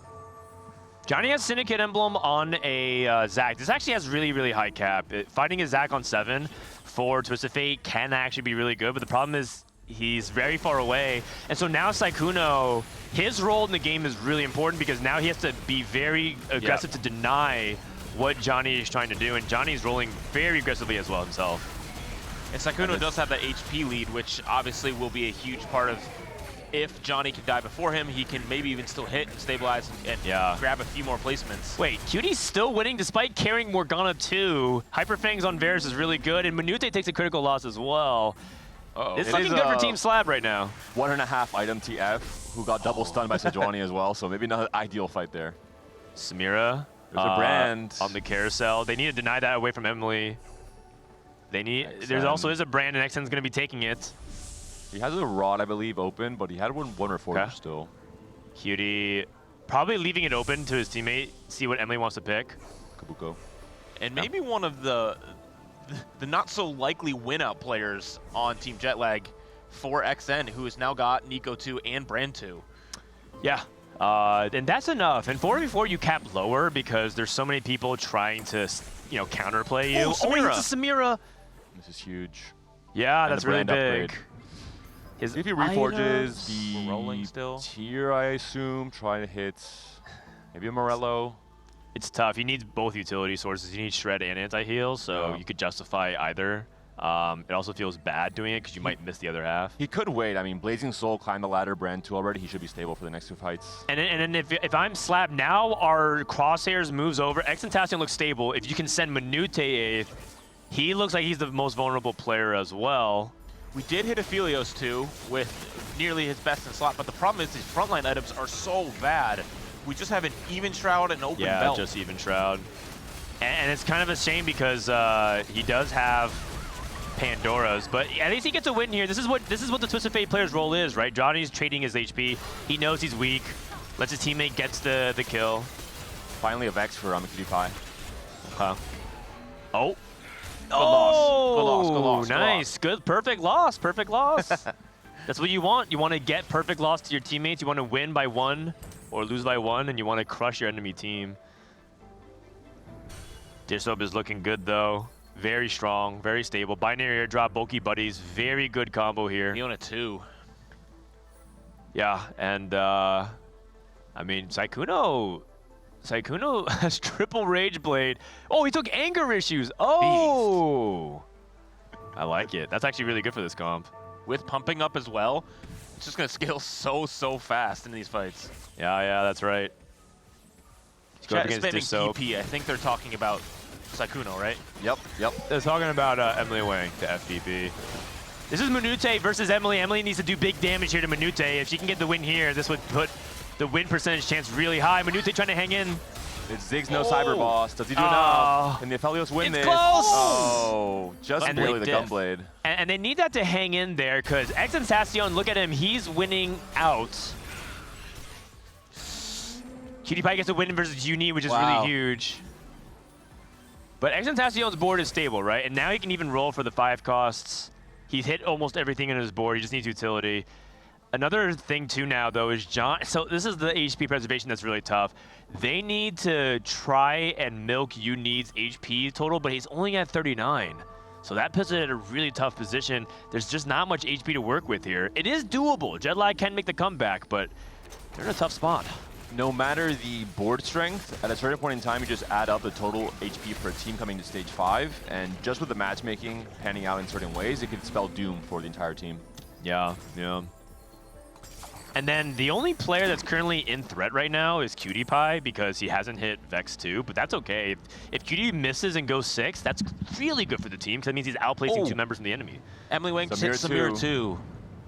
Johnny has Syndicate Emblem on a Zac. This actually has really, really high cap. Fighting a Zac on 7 for Twisted Fate can actually be really good, but the problem is he's very far away. And so now Sykkuno, his role in the game is really important because now he has to be very aggressive to deny what Johnny is trying to do, and Johnny's rolling very aggressively as well himself. And Sykkuno does have that HP lead, which obviously will be a huge part of if Johnny can die before him, he can maybe even still hit and stabilize and grab a few more placements. Wait, Cutie's still winning despite carrying Morgana 2. Hyperfang's on Varus is really good, and Minute takes a critical loss as well. It's looking good for Team Slab right now. 1.5 item TF, who got double stunned by Sejuani as well, so maybe not an ideal fight there. Samira. There's a brand. On the carousel. They need to deny that away from Emily. They need. There also is a brand, and XN's going to be taking it. He has a rod, I believe, open, but he had one reforger still. Cutie probably leaving it open to his teammate, see what Emily wants to pick. Kabuko. And maybe one of the not so likely win-out players on Team Jetlag for XN, who has now got Nico 2 and Brand 2. Yeah, and that's enough. In 4v4, you cap lower because there's so many people trying to, counterplay you. Samira. It's a Samira. This is huge. Yeah, and that's really big. If he reforges the rolling still. tier, I assume, try to hit maybe a Morello. It's tough. He needs both utility sources. He needs Shred and Anti-Heal, so you could justify either. It also feels bad doing it because you might miss the other half. He could wait. I mean, Blazing Soul climbed the ladder, Brand 2 already. He should be stable for the next 2 fights. And then if I'm Slab, now our Crosshairs moves over. XN looks stable. If you can send Minute 8th, he looks like he's the most vulnerable player as well. We did hit Aphelios too with nearly his best in slot, but the problem is these frontline items are so bad. We just have an Even Shroud and Open Belt. Yeah, just Even Shroud. And it's kind of a shame because he does have Pandora's, but at least he gets a win here. This is what the Twisted Fate player's role is, right? Johnny's trading his HP. He knows he's weak. Lets his teammate gets the kill. Finally a Vex for PewDiePie. Oh. Good loss. Good loss. Nice. Good. Perfect loss. Perfect loss. That's what you want. You want to get perfect loss to your teammates. You want to win by 1 or lose by 1, and you want to crush your enemy team. Dissob is looking good, though. Very strong, very stable. Binary airdrop, bulky buddies. Very good combo here. Fiona 2. Yeah, and I mean, Sykkuno has triple Rage Blade. Oh, he took anger issues. Oh, I like it. That's actually really good for this comp. With pumping up as well, it's just going to scale so fast in these fights. Yeah, that's right. Chat is spamming PP. I think they're talking about Sykkuno, right? Yep. They're talking about Emily Wang to FPP. This is Minute versus Emily. Emily needs to do big damage here to Minute. If she can get the win here, this would put the win percentage chance really high. Minute trying to hang in. It's Ziggs no Cyber Boss. Does he do enough? Can the Aphelios win this? Close! Oh, just barely the Gunblade. And they need that to hang in there because XN, look at him. He's winning out. PewDiePie gets a win versus Uni, which is really huge. But XN board is stable, right? And now he can even roll for the 5 costs. He's hit almost everything in his board. He just needs utility. Another thing too now though is so this is the HP preservation that's really tough. They need to try and milk Uni's HP total, but he's only at 39. So that puts it at a really tough position. There's just not much HP to work with here. It is doable. Jetlag can make the comeback, but they're in a tough spot. No matter the board strength, at a certain point in time, you just add up the total HP per team coming to stage 5, and just with the matchmaking panning out in certain ways, it could spell doom for the entire team. Yeah. And then the only player that's currently in threat right now is QtPie because he hasn't hit Vex 2, but that's okay. If QT misses and goes 6, that's really good for the team because that means he's outplacing 2 members from the enemy. Emily Wang hit Samir 2.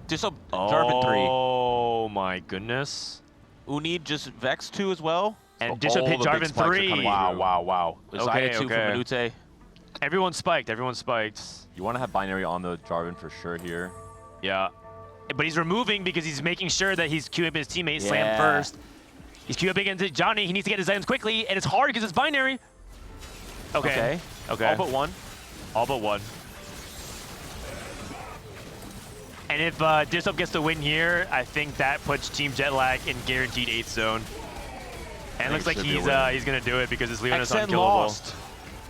Just a Jarvan 3. Oh my goodness. Unid just Vex 2 as well. And Dishop hit Jarvan 3. Wow. Okay, Zaya 2 from Minute. Everyone spiked. Everyone spiked. You want to have binary on the Jarvan for sure here. Yeah. But he's removing because he's making sure that he's queuing up his teammate, Slam first. He's queuing up against Johnny. He needs to get his items quickly, and it's hard because it's binary. Okay. All but one. All but one. And if Dishop gets the win here, I think that puts Team Jetlag in guaranteed 8th zone. And it looks like he's going to do it because his Leon is unkillable. Lost.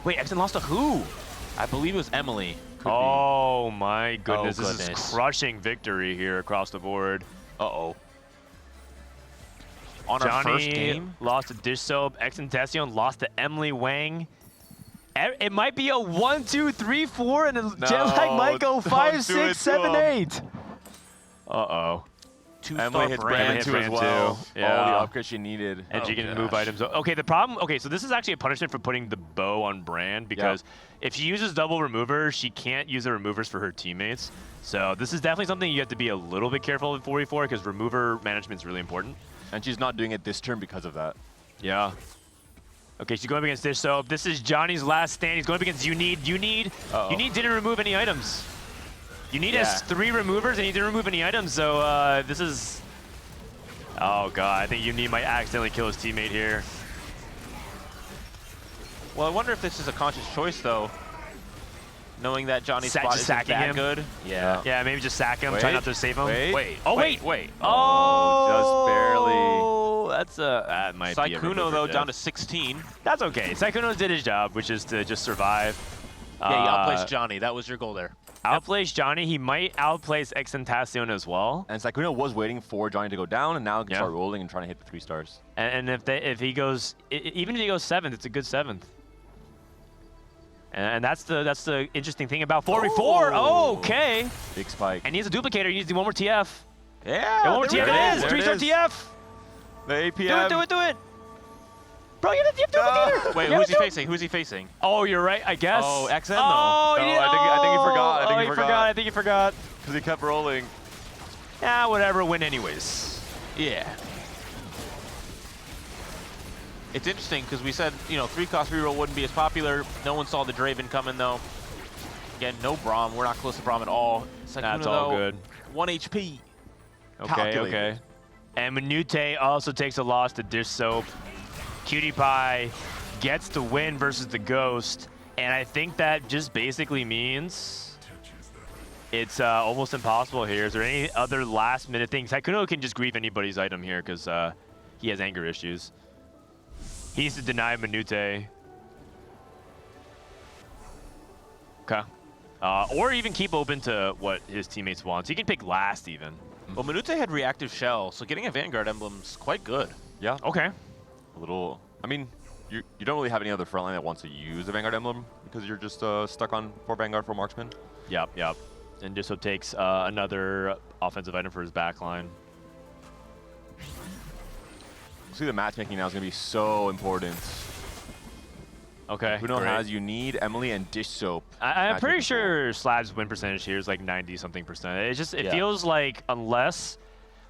Wait, XN lost to who? I believe it was Emily. Oh my goodness, Oh, this goodness. is crushing victory here across the board. Uh-oh. On Johnny our first game? lost to Dish Soap. XNTestion lost to Emily Wang. It might be a 1, 2, 3, 4, and Jetlag might go 5, 6, 7, 8. Uh-oh. Emily hits Brand 2 as well. Yeah. All the upgrades she needed. And she can move items. Okay, the problem, so this is actually a punishment for putting the bow on Brand because if she uses double removers, she can't use the removers for her teammates. So this is definitely something you have to be a little bit careful with 4v4 because remover management is really important. And she's not doing it this turn because of that. Yeah. Okay, she's going up against Dish Soap. This is Johnny's last stand. He's going up against Unid. Unid didn't remove any items. Unid has 3 removers and he didn't remove any items, so this is... Oh god, I think Unid might accidentally kill his teammate here. Well, I wonder if this is a conscious choice, though. Knowing that Johnny's spot isn't that him. good. Yeah. Yeah, maybe just sack him, try not to save him. Wait. Oh, just barely. That's that might be a Sykkuno, though, down to 16. That's okay. Sykkuno did his job, which is to just survive. Yeah, he outplaced Johnny. That was your goal there. Outplace Johnny. He might outplace XNTestion as well. And Sykkuno was waiting for Johnny to go down, and now he can start rolling and trying to hit the 3 stars. And if he goes, even if he goes 7th, it's a good 7th. And that's the interesting thing about 4v4. Oh, okay. Big spike. And he has a duplicator. He needs to do one more TF. Yeah. One more TF it is. 3-star TF. The APM. Do it. Bro, you have duplicator. Wait, who's he facing? Who's he facing? Oh, you're right, I guess. Oh, XN though. Oh, I think he forgot. I think he forgot. Because he kept rolling. Yeah, whatever. Win anyways. Yeah. It's interesting because we said, 3-cost reroll wouldn't be as popular. No one saw the Draven coming though. Again, no Braum. We're not close to Braum at all. That's all good. 1 HP. Okay. And Minute also takes a loss to Dish Soap. QtPie gets the win versus the Ghost, and I think that just basically means it's almost impossible here. Is there any other last-minute things? Sykkuno can just grieve anybody's item here because he has anger issues. He needs to deny Minute. Okay. Or even keep open to what his teammates want. So he can pick last even. Well, Minute had reactive shell, so getting a Vanguard emblem's quite good. Yeah. Okay. A little. I mean, you don't really have any other frontline that wants to use a Vanguard emblem because you're just stuck on 4 Vanguard for Marksman. Yep. And Disso takes another offensive item for his backline. See, the matchmaking now is going to be so important. Okay. Who knows has Unid, Emily, and Dish Soap. I'm pretty sure Slab's win percentage here is like 90-something%. It feels like unless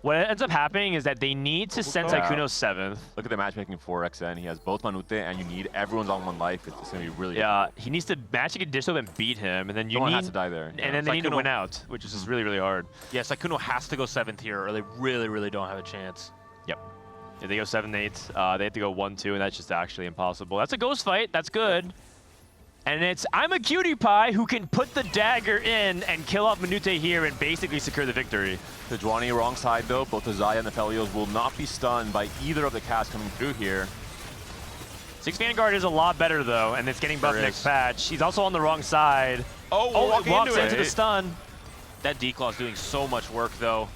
what ends up happening is that they need to send Sykkuno 7th. Look at the matchmaking for XN. He has both Minute and Unid. Everyone's on 1 life. It's going to be really difficult. He needs to match against Dish Soap and beat him, and then Someone has to die there. And then they need to win out, which is just really, really hard. Yeah, Sykkuno has to go 7th here, or they really, really don't have a chance. Yep. If they go 7-8, they have to go 1-2, and that's just actually impossible. That's a ghost fight. That's good. And it's, I'm a QtPie who can put the dagger in and kill off Minute here and basically secure the victory. Sejuani wrong side though. Both the Zaya and the Felios will not be stunned by either of the casts coming through here. 6 Vanguard is a lot better though, and it's getting buffed next patch. He's also on the wrong side. Oh, it walks into the stun. That D-Claw's doing so much work though.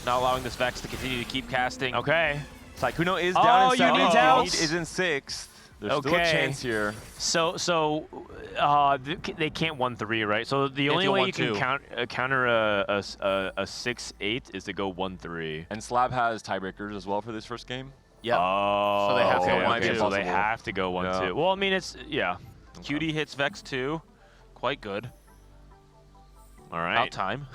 Not allowing this Vex to continue to keep casting. Okay. Sykkuno is down in 7th. Unid's out. Unid is in 6th. There's still a chance here. So they can't 1-3, right? So the only way you can counter a 6-8 is to go 1-3. And Slab has tiebreakers as well for this first game. Yep. Oh, so they have to go okay, 1-2. so they have to go 1-2. Yeah. Well, I mean, it's Cutie hits Vex 2. Quite good. All right. About time.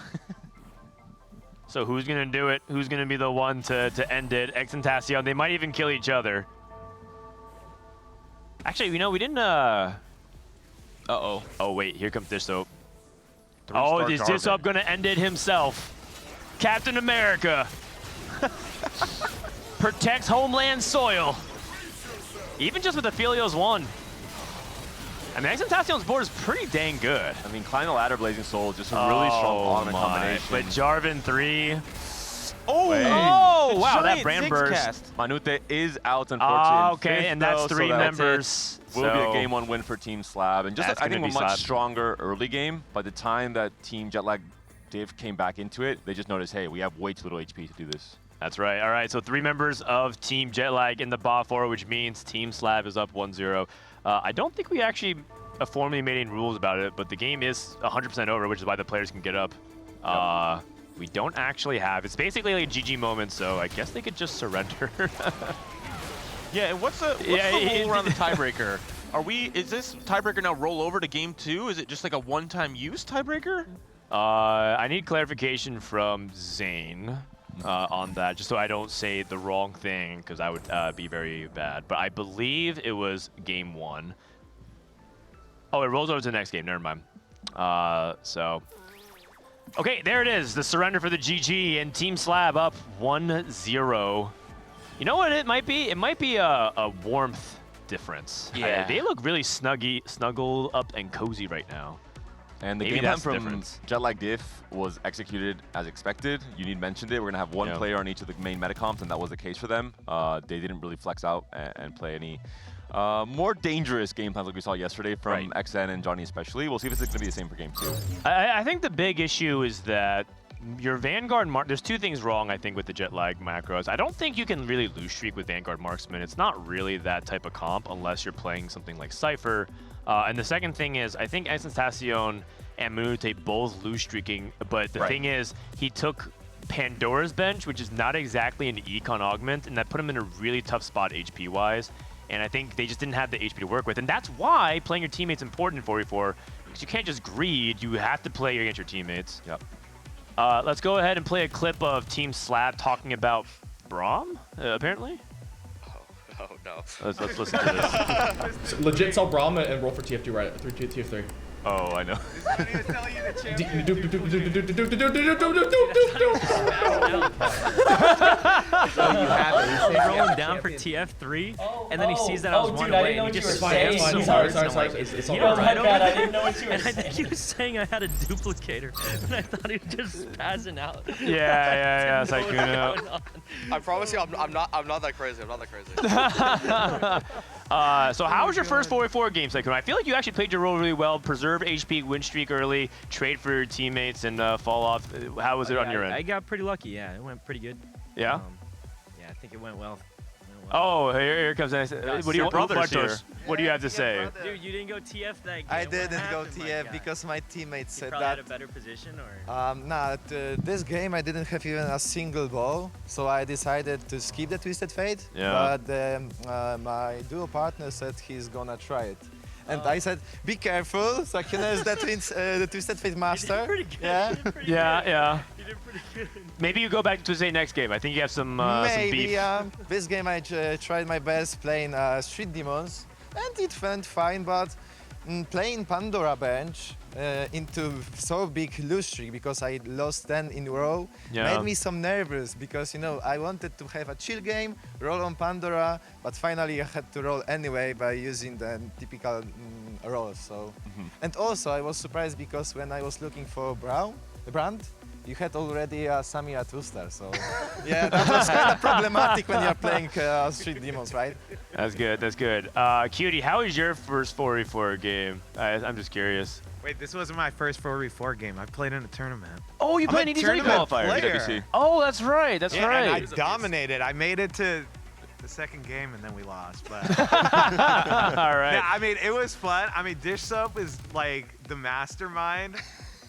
So who's gonna do it? Who's gonna be the one to end it? X and Tassion. They might even kill each other. Actually, we didn't. Uh-oh. Oh wait, here comes Dissoap. Oh, is Dissoap gonna end it himself? Captain America protects homeland soil. Even just with the Filios 1. I mean, X and Tassion's board is pretty dang good. I mean, Climb the Ladder, Blazing Soul, just a really strong Augment combination. But Jarvan 3. Oh, wow, that brand burst. Manute is out, unfortunately. Okay, and that's 3 members. Will be a game 1 win for Team Slab. And just, I think, a much stronger early game. By the time that Team Jetlag Div came back into it, they just noticed, hey, we have way too little HP to do this. That's right. All right, so 3 members of Team Jetlag in the bot 4, which means Team Slab is up 1-0. I don't think we actually formally made any rules about it, but the game is 100% over, which is why the players can get up. We don't actually have. It's basically like a GG moment, so I guess they could just surrender. Yeah, and what's the rule around the tiebreaker? Is this tiebreaker now roll over to game 2? Is it just like a one-time use tiebreaker? I need clarification from Zane on that, just so I don't say the wrong thing, because I would be very bad. But I believe it was game 1. Oh, it rolls over to the next game. Never mind. Okay, there it is. The surrender for the GG, and Team Slab up 1-0. You know what it might be? It might be a warmth difference. Yeah. They look really snuggled up and cozy right now. And the game plan from Jetlag Diff was executed as expected. Unique mentioned it. We're going to have one player on each of the main metacomps, and that was the case for them. They didn't really flex out and play any more dangerous game plans like we saw yesterday from XN and Johnny especially. We'll see if it's going to be the same for game 2. I think the big issue is that your Vanguard Mark, there's 2 things wrong, I think, with the Jetlag macros. I don't think you can really lose streak with Vanguard Marksman. It's not really that type of comp unless you're playing something like Cypher. And the second thing is, I think Tassion and Manute both lose streaking, but the thing is, he took Pandora's bench, which is not exactly an econ augment, and that put him in a really tough spot HP-wise. And I think they just didn't have the HP to work with. And that's why playing your teammates is important in 4v4, because you can't just greed, you have to play against your teammates. Yep. Let's go ahead and play a clip of Team Slab talking about Braum, apparently. Oh no. Let's listen to this. So legit sell Braum and roll for TF2 right through TF3. Oh, I know. He's rolling down for TF3, and then he sees that I was 1 away, and he just spams so hard. Sorry. It's all right over there. I didn't know what you were saying. And I think he was saying I had a duplicator, and I thought he was just spazzing out. Yeah, Saikuno. I promise you, I'm not that crazy. I'm not that crazy. So how was your first 4v4 game, Saikuno? I feel like you actually played your role really well, preserved HP, win streak early, trade for your teammates, and fall off. How was it on your end? I got pretty lucky, yeah. It went pretty good. Yeah? Yeah, I think it went well. Oh, here comes what do you have to say? Dude, you didn't go TF that game. I didn't go TF because my teammates said that. You probably had a better position, or? Nah, this game I didn't have even a single ball, so I decided to skip the Twisted Fate. Yeah. But my duo partner said he's gonna try it. And I said, be careful, Saikuno is the Twisted Fate master. You did pretty good. Yeah. You did pretty Yeah. good. You did pretty good. Maybe you go back to Tuesday next game. I think you have some Maybe, some beef. This game I tried my best playing Street Demons, and it went fine, but playing Pandora bench into so big lose streak because I lost 10 in a row made me some nervous because, you know, I wanted to have a chill game, roll on Pandora, but finally I had to roll anyway by using the typical rolls. So, and also I was surprised because when I was looking for Brand, you had already a Samira 2-star, so yeah, that was kind of problematic when you're playing Street Demons, right? That's good. Cutie, how was your first 4v4 game? I'm just curious. Wait, this wasn't my first 4v4 game. I played in a tournament. Oh, you played an EDW qualifier. Player. Oh, that's right. And I dominated. I made it to the second game, and then we lost. But all right. Yeah, I mean, it was fun. I mean, Dish Soap is like the mastermind,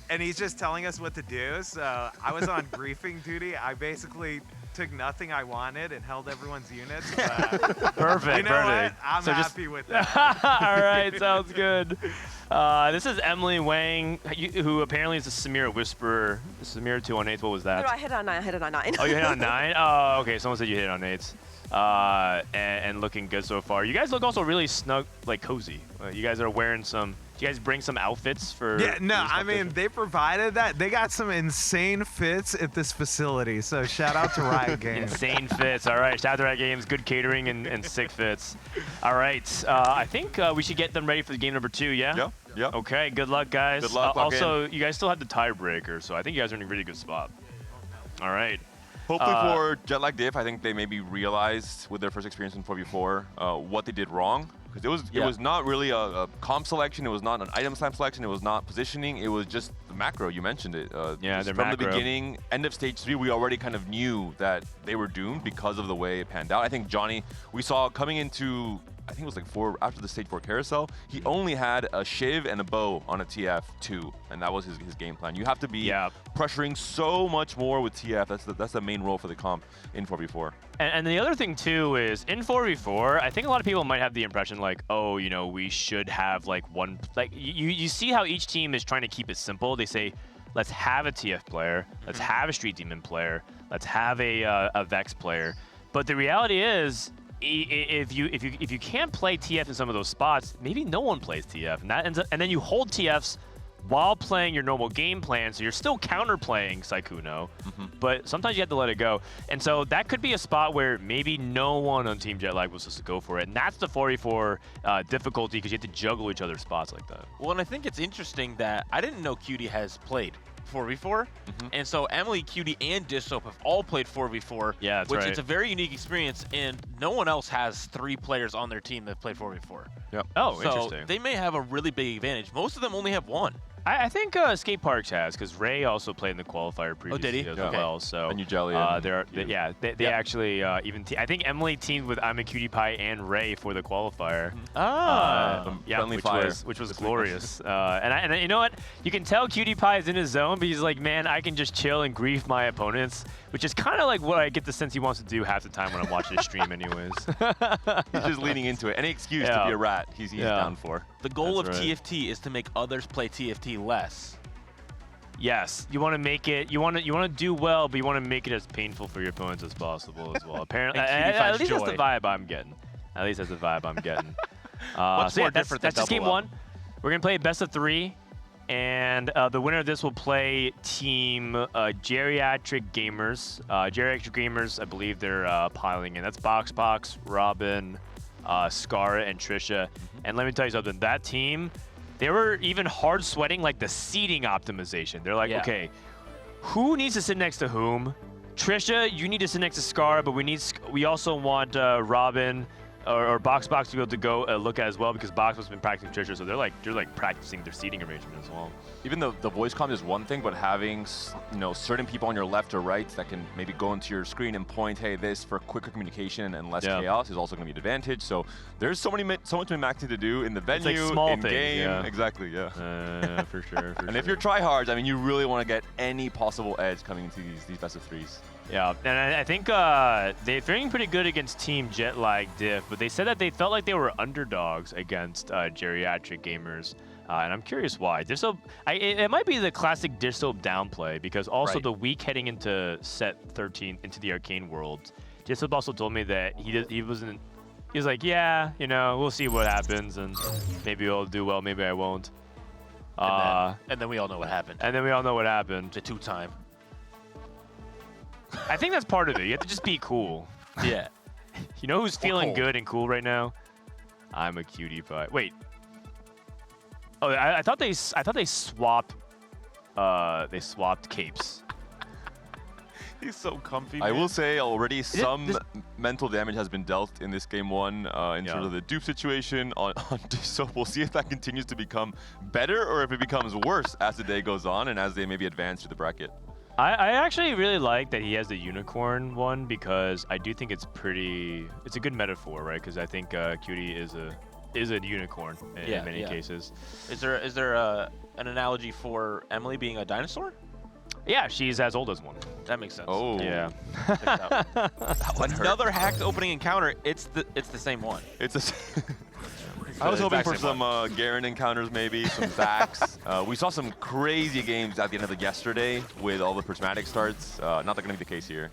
and he's just telling us what to do. So I was on griefing duty. I basically took nothing I wanted and held everyone's units. But Perfect. You know perfect. what? I'm So just- happy with that. All right, sounds good. This is Emily Wang, who apparently is a Samira Whisperer. Samira 2 on 8s. What was that? No, I hit on 9. I hit on 9. Oh, you hit on 9? Oh, okay. Someone said you hit on 8s. And looking good so far. You guys look also really snug, like cozy. You guys are wearing some. Do you guys bring some outfits for? Yeah, no, for this I mean, competition? they provided that. They got some insane fits at this facility, so shout out to Riot Games. Insane fits. All right, shout out to Riot Games. Good catering and sick fits. All right, I think we should get them ready for the game number 2. Yeah. Yeah. Yeah. Okay. Good luck, guys. Good luck. Lock Also, you guys still have the tiebreaker, so I think you guys are in a really good spot. All right. Hopefully for Jetlag Diff, I think they maybe realized with their first experience in 4v4 what they did wrong. Because it was not really a comp selection, it was not an item slam selection, it was not positioning, it was just the macro. You mentioned it. Yeah, just their from macro. the beginning, end of stage 3, we already kind of knew that they were doomed because of the way it panned out. I think Johnny, we saw coming into, I think it was like after the stage 4 carousel, he only had a Shiv and a bow on a TF2, and that was his game plan. You have to be pressuring so much more with TF. That's the main role for the comp in 4v4. And the other thing too is in 4v4, I think a lot of people might have the impression like, oh, you know, we should have like one, like you see how each team is trying to keep it simple. They say, let's have a TF player, let's have a Street Demon player, let's have a Vex player. But the reality is, if you can't play TF in some of those spots, maybe no one plays TF, and that ends up, and then you hold TFs while playing your normal game plan, so you're still counterplaying Saikuno, but sometimes you have to let it go. And so that could be a spot where maybe no one on Team Jetlag was supposed to go for it, and that's the 4v4 difficulty, because you have to juggle each other's spots like that. Well, and I think it's interesting that I didn't know Cutie has played 4v4, and so Emily, Cutie, and Dish Soap have all played 4v4. Yeah, that's which right. it's a very unique experience, and no one else has 3 players on their team that played 4v4. Yep. Oh, so interesting. They may have a really big advantage. Most of them only have 1. I think Skate Parks has, because Ray also played in the qualifier previously did he? as well. So And Jelly. they actually I think Emily teamed with I'm a Cutie Pie and Ray for the qualifier. Friendly Fire. which was glorious. And you know what? You can tell Cutie Pie is in his zone, but he's like, man, I can just chill and grief my opponents, which is kind of like what I get the sense he wants to do half the time when I'm watching his stream, anyways. He's just leaning into it. Any excuse to be a rat, he's down for. The goal That's of right. TFT is to make others play TFT less. Yes, you want to make it. You want to do well, but you want to make it as painful for your opponents as possible as well. Apparently, And Cutie at finds least that's joy. the vibe I'm getting. At least that's the vibe I'm getting. What's so yeah, more different than that's just game double up? 1. We're gonna play best of 3, and the winner of this will play Team Geriatric Gamers. Geriatric Gamers, I believe they're piling in. That's BoxBox, Robin, Scara, and Trisha. And let me tell you something. That team, they were even hard sweating like the seating optimization. They're like, okay, who needs to sit next to whom? Trisha, you need to sit next to Scar, but we also want Robin or BoxBox to be able to go look at as well, because BoxBox has been practicing Trisha, so they're like practicing their seating arrangement as well. Even though the voice comm is one thing, but having certain people on your left or right that can maybe go into your screen and point, hey, this for quicker communication and less chaos is also going to be an advantage. So there's so much maxing to do in the venue, It's like small in things, game. yeah. Exactly, yeah. For sure. And if you're tryhards, I mean, you really want to get any possible edge coming into these best of 3s. Yeah, and I think they're feeling pretty good against Team Jetlag Diff, but they said that they felt like they were underdogs against Geriatric Gamers, and I'm curious why. It might be the classic Dish Soap downplay, because also the week heading into set 13 into the Arcane World, Dish Soap also told me that he was like, yeah, you know, we'll see what happens, and maybe I'll do well, maybe I won't. And then we all know what happened. And then we all know what happened. The 2-time. I think that's part of it. You have to just be cool. Yeah. You know who's feeling cold. good and cool right now? I'm a Cutie Pie. Wait. Oh, I thought they swapped. They swapped capes. He's so comfy. I man. will say already some mental damage has been dealt in this game 1 in terms of the dupe situation on so we'll see if that continues to become better or if it becomes worse as the day goes on and as they maybe advance through the bracket. I actually really like that he has the unicorn one because I do think it's a good metaphor, right? Because I think Cutie is a unicorn in many cases. Is there an analogy for Emily being a dinosaur? Yeah, she's as old as one. That makes sense. Oh. Yeah. Another hacked opening encounter. It's the same one. I was hoping for some Garen encounters, maybe some Zax. We saw some crazy games at the end of yesterday with all the prismatic starts. Not that going to be the case here.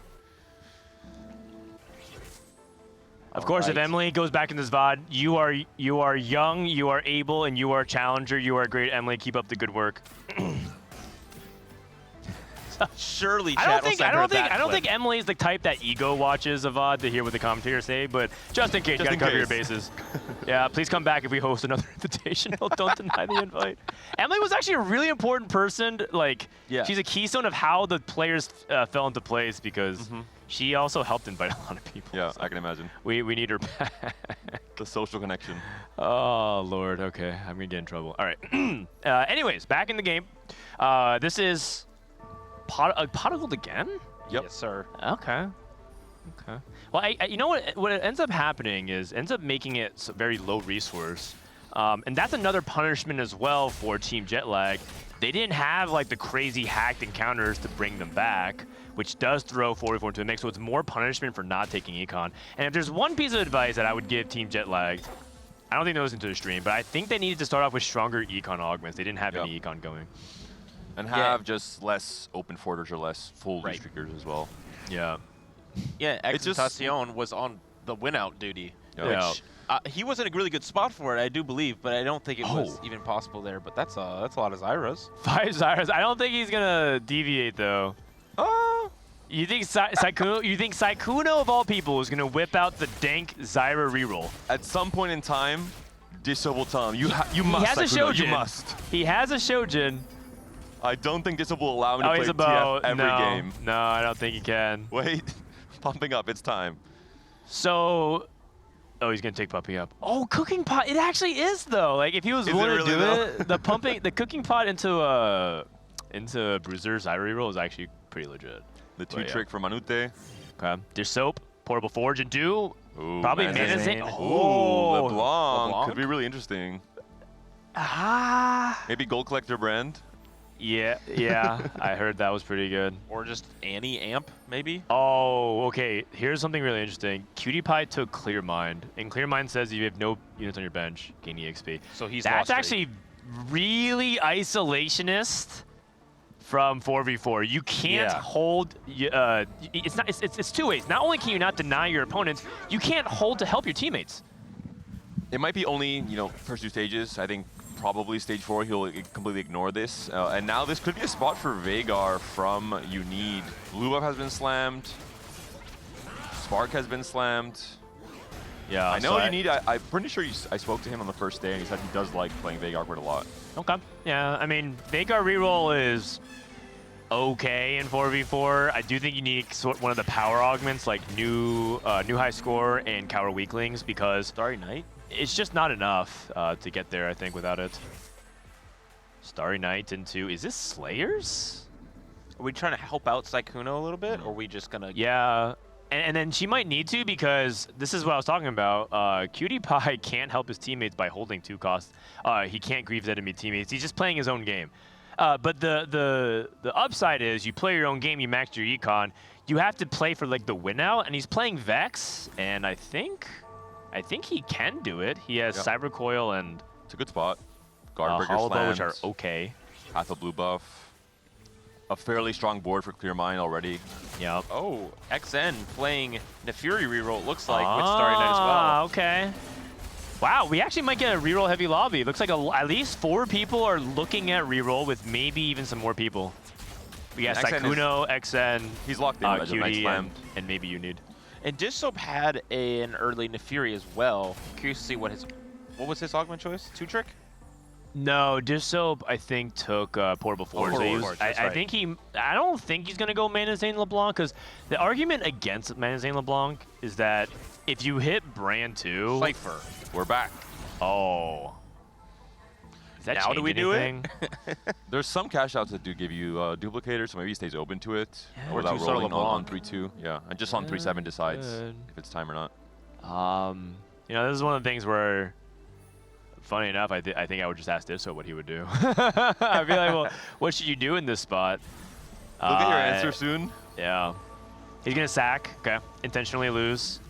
Of course, if Emily goes back in this VOD, you are young, you are able, and you are a challenger. You are great, Emily. Keep up the good work. Surely, I don't think Emily's the type that ego watches a VOD to hear what the commentators say, but just in case, you gotta cover your bases. Yeah, please come back if we host another invitational. Don't deny the invite. Emily was actually a really important person. Like, she's a keystone of how the players fell into place because she also helped invite a lot of people. Yeah, so I can imagine. We need her back. The social connection. Oh, Lord. Okay, I'm gonna get in trouble. All right. Anyways, back in the game. This is pot of gold again? Yep. Yes, sir. Okay. Okay. Well, you know what ends up happening is ends up making it very low resource. And that's another punishment as well for Team Jetlag. They didn't have like the crazy hacked encounters to bring them back, which does throw 44 into the mix, so it's more punishment for not taking Econ. And if there's one piece of advice that I would give Team Jetlag, I don't think they listened to the stream, but I think they needed to start off with stronger Econ augments. They didn't have any Econ going. And have just less open forters or less full restrictors as well. Yeah. Yeah, Exaltacion was on the win-out duty, which he was in a really good spot for it, I do believe, but I don't think it was even possible there. But that's a lot of Zyras. 5 Zyras. I don't think he's gonna deviate though. Oh. You think Saikuno? You think Saikuno of all people is gonna whip out the dank Zyra reroll? At some point in time, Disso will tell him, you must. He has Saikuno, a Shojin. You must. He has a Shojin. I don't think Disso will allow him to play TF every game. No, I don't think he can. Wait, pumping up. It's time. So, he's gonna take puppy up. Oh, cooking pot. It actually is though. Like if he was willing to do it, the cooking pot into Bruiser's Zyra reroll is actually pretty legit. The trick from Manute. Okay. There's soap, portable forge, and do. Ooh, probably Manazane. Oh, LeBlanc could be really interesting. Maybe Gold Collector brand. Yeah, I heard that was pretty good. Or just Annie Amp, maybe? Oh, okay. Here's something really interesting. Cutie Pie took Clear Mind, and Clear Mind says you have no units on your bench, gain EXP. So that's actually really isolationist from 4v4. You can't hold. It's two ways. Not only can you not deny your opponents, you can't hold to help your teammates. It might be only first 2 stages. I think probably stage 4 he'll completely ignore this. And now this could be a spot for Veigar from Unid. Blue buff has been slammed. Spark has been slammed. Yeah, I know Unid. I'm pretty sure I spoke to him on the first day and he said he does like playing Veigar quite a lot. Okay. Yeah, I mean, Veigar reroll is okay in 4v4. I do think you need one of the power augments like new high score and cower weaklings because Starry Night. It's just not enough to get there, I think, without it. Starry Night into... Is this Slayers? Are we trying to help out Saikuno a little bit, or are we just going to... Yeah, and then she might need to because this is what I was talking about. Cutie Pie can't help his teammates by holding 2 costs. He can't grieve his enemy teammates. He's just playing his own game. But the upside is you play your own game, you max your econ. You have to play for like the win out, and he's playing Vex, and I think he can do it. He has Cyber Coil and... It's a good spot. Guardbreaker Hollow slams, which are okay. Path of Blue buff. A fairly strong board for Clear Mind already. Yeah. Oh, XN playing Nefuri reroll, it looks like, with Starry Night as well. Okay. Wow, we actually might get a reroll heavy lobby. It looks like at least 4 people are looking at reroll with maybe even some more people. We got Saikuno, XN, he's locked in, Cutie, and maybe Unid. And Dissoap had an early Nefuri as well. Curious to see what was his augment choice? 2-trick? No, Dissoap I think took portable forge. I don't think he's gonna go Manazane LeBlanc because the argument against Manazane LeBlanc is that if you hit Brand 2, Cypher, we're back. Oh. Does that Now change do we do anything? There's some cash outs that do give you duplicators, so maybe he stays open to it Yeah. without Or two rolling Solar on LeBlanc. 3-2. Yeah, and just on 3-7 decides Good. if it's time or not. You know, this is one of the things where, funny enough, I think I would just ask Disso what he would do. I'd be like, well, what should you do in this spot? We'll get your answer soon. Yeah. He's going to sack. Okay. Intentionally lose.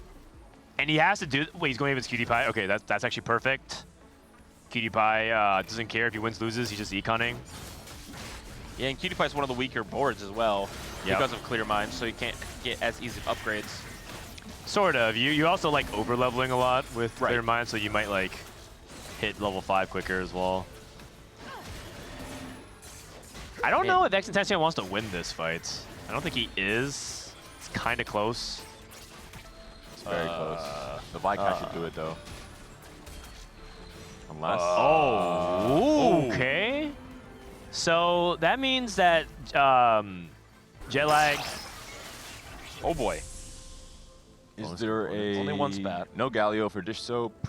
And he has to do... Wait, he's going against Cutie Pie. Okay, that's actually perfect. Cutie Pie doesn't care if he wins, loses. He's just econing. Yeah, and Cutie Pie's one of the weaker boards as well because of Clear Mind, so you can't get as easy upgrades. Sort of. You also like over-leveling a lot with Clear Mind, so you might like hit level 5 quicker as well. I don't know if Xintensity wants to win this fight. I don't think he is. It's kind of close. It's very close. The Vycash should do it though. Unless. Okay. So that means that Jetlag. Oh boy. Is there a only one spat? No Galio for Dish Soap.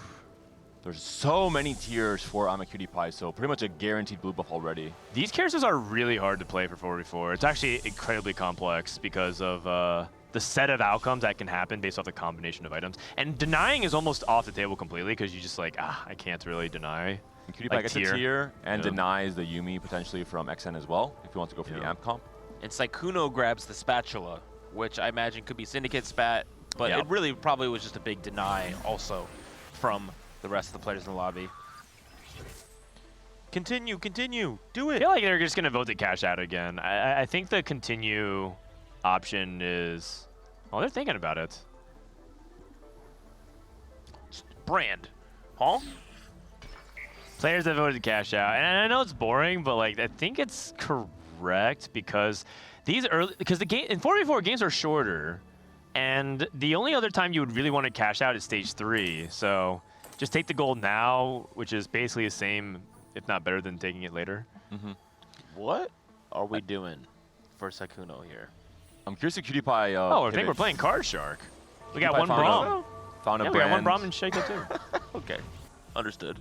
There's so many tiers for I'm a Cutie Pie, so pretty much a guaranteed blue buff already. These characters are really hard to play for 4v4. It's actually incredibly complex because of the set of outcomes that can happen based off the combination of items. And denying is almost off the table completely because you just like, I can't really deny. And Cutie Pie gets a tier and denies the Yuumi potentially from XN as well if he wants to go for the amp comp. And Saikuno grabs the spatula, which I imagine could be Syndicate Spat, but it really probably was just a big deny also from the rest of the players in the lobby. Continue, do it. I feel like they're just going to vote to cash out again. I think the continue option is... Oh, they're thinking about it. Brand. Huh? Players that voted to cash out. And I know it's boring, but like I think it's correct because these early... Because the game in 4v4 games are shorter. And the only other time you would really want to cash out is stage 3. So just take the gold now, which is basically the same, if not better than taking it later. What are we doing for Saikuno here? I'm curious if Cutie Pie. I think we're playing Card Shark. We got one Braum. Found a we got one brand. Braum and Shaco too. Okay, understood.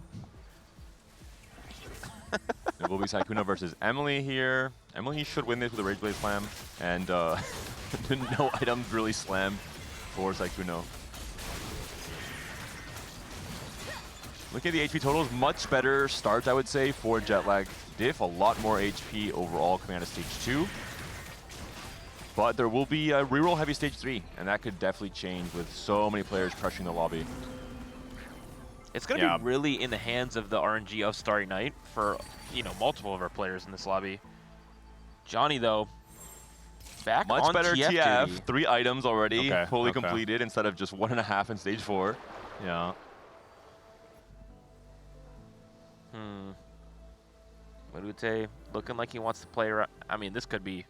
It will be Saikuno versus Emily here. Emily should win this with a Rage Blade Slam, and no items really slammed for Saikuno. Look at the HP totals, much better start, I would say, for Jetlag. Diff, a lot more HP overall coming out of stage 2. But there will be a reroll heavy stage 3, and that could definitely change with so many players pressuring the lobby. It's going to be really in the hands of the RNG of Starry Night for, multiple of our players in this lobby. Johnny, though, back much on better TF. TF. 3 items already, fully completed instead of just 1.5 in stage 4. Yeah. What do we say? Looking like he wants to play around. I mean, this could be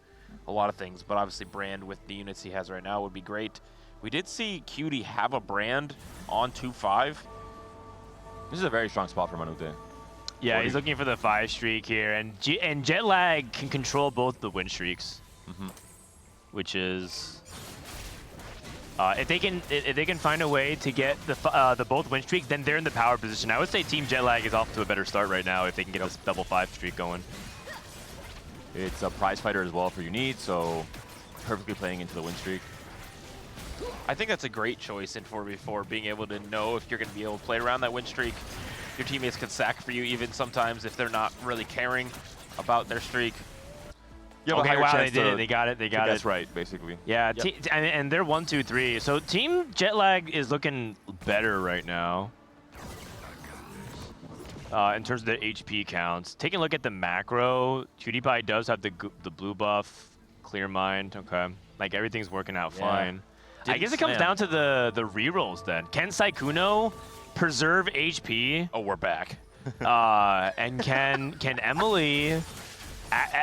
a lot of things, but obviously Brand with the units he has right now would be great. We did see Cutie have a Brand on 2-5. This is a very strong spot for Manute. Yeah, he's looking for the 5 streak here, and Jetlag can control both the win streaks, which is if they can find a way to get the both win streaks, then they're in the power position. I would say Team Jetlag is off to a better start right now if they can get this double 5 streak going. It's a prize fighter as well for Unit, so perfectly playing into the win streak. I think that's a great choice in 4v4, being able to know if you're going to be able to play around that win streak. Your teammates can sack for you even sometimes if they're not really caring about their streak. You have a Okay, higher wow, chance they did to- it. They got it. They to got guess it. right, basically. Yeah, Yep. and they're 1, 2, 3. So Team Jetlag is looking better right now in terms of the HP counts. Taking a look at the macro, Cutie Pie does have the blue buff, Clear Mind. Okay, like everything's working out fine. I guess it comes down to the rerolls then. Can Saikuno preserve HP? Oh, we're back. And can Emily?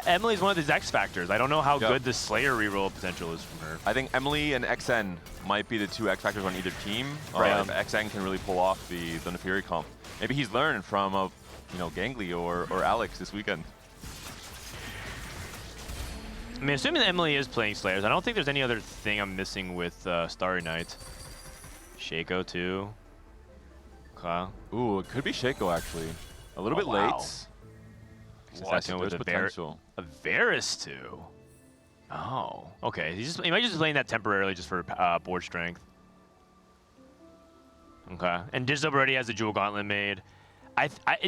Emily's one of these X factors. I don't know how good the Slayer reroll potential is from her. I think Emily and XN might be the 2 X factors on either team. Right. If XN can really pull off the Neferi comp. Maybe he's learned from Gangly or Alex this weekend. I mean, assuming that Emily is playing Slayers, I don't think there's any other thing I'm missing with Starry Night. Shaco too. Okay. Ooh, it could be Shaco actually. A little bit late. Assassin with There's a potential. Varus too. Oh, okay. He might just playing that temporarily just for board strength. Okay, and Dizop already has the Jewel Gauntlet made.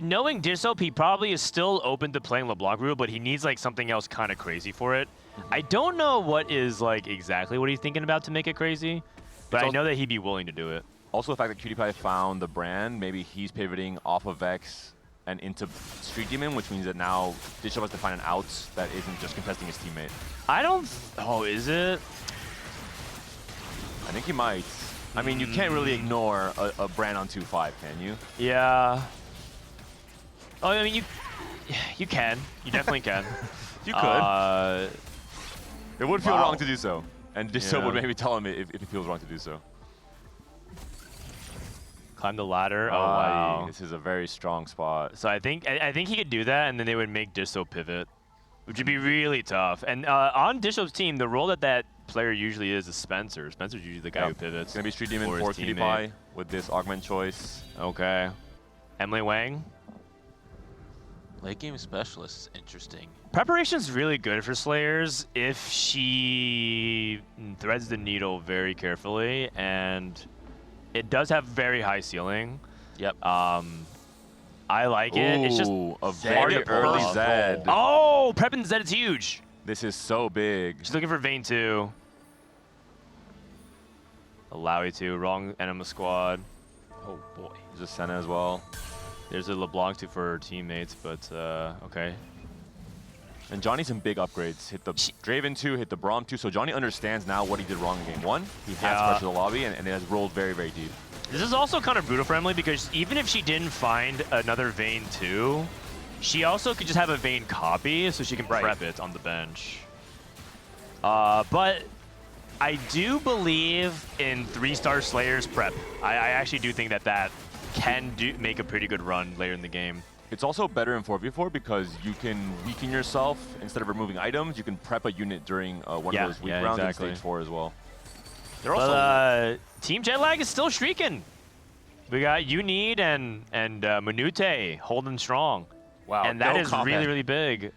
Knowing Dizop, he probably is still open to playing LeBlanc rule, but he needs like something else kind of crazy for it. I don't know what is like exactly what he's thinking about to make it crazy, but I know that he'd be willing to do it. Also, the fact that PewDiePie found the brand, maybe he's pivoting off of Vex and into Street Demon, which means that now Dizop has to find an out that isn't just contesting his teammate. I don't. Oh, is it? I think he might. I mean, you can't really ignore a brand on 2-5, can you? Yeah. Oh, I mean, you can. You definitely can. You could. It would feel wrong to do so. And Dizop would maybe tell him if it feels wrong to do so. Climb the ladder. Oh, wow. This is a very strong spot. So I think he could do that, and then they would make Dizop pivot, which would be really tough. And on Dizop's team, the role that player usually is Spencer. Spencer's usually the guy who pivots. It's going to be Street Demon for PewDiePie with this augment choice. Okay. Emily Wang. Late game specialist is interesting. Preparation's really good for Slayers if she threads the needle very carefully, and it does have very high ceiling. Yep. I like it. It's just a very early Zed. Oh, prepping Zed is huge. This is so big. She's looking for Vayne 2. Alawi 2, wrong Enema squad. Oh boy. There's a Senna as well. There's a LeBlanc 2 for her teammates, but okay. And Johnny some big upgrades. Hit the Draven 2, hit the Braum 2. So Johnny understands now what he did wrong in game 1. He has to pressure the lobby, and it has rolled very, very deep. This is also kind of brutal for Emily because even if she didn't find another Vayne 2, she also could just have a Vayne copy so she can prep it on the bench. But I do believe in 3-star Slayers prep. I actually do think that can make a pretty good run later in the game. It's also better in 4v4 because you can weaken yourself. Instead of removing items, you can prep a unit during one of those weak rounds in stage 4 as well. They're also Team Jetlag is still streaking. We got Unid and Minute holding strong. Wow, and that is really, really big.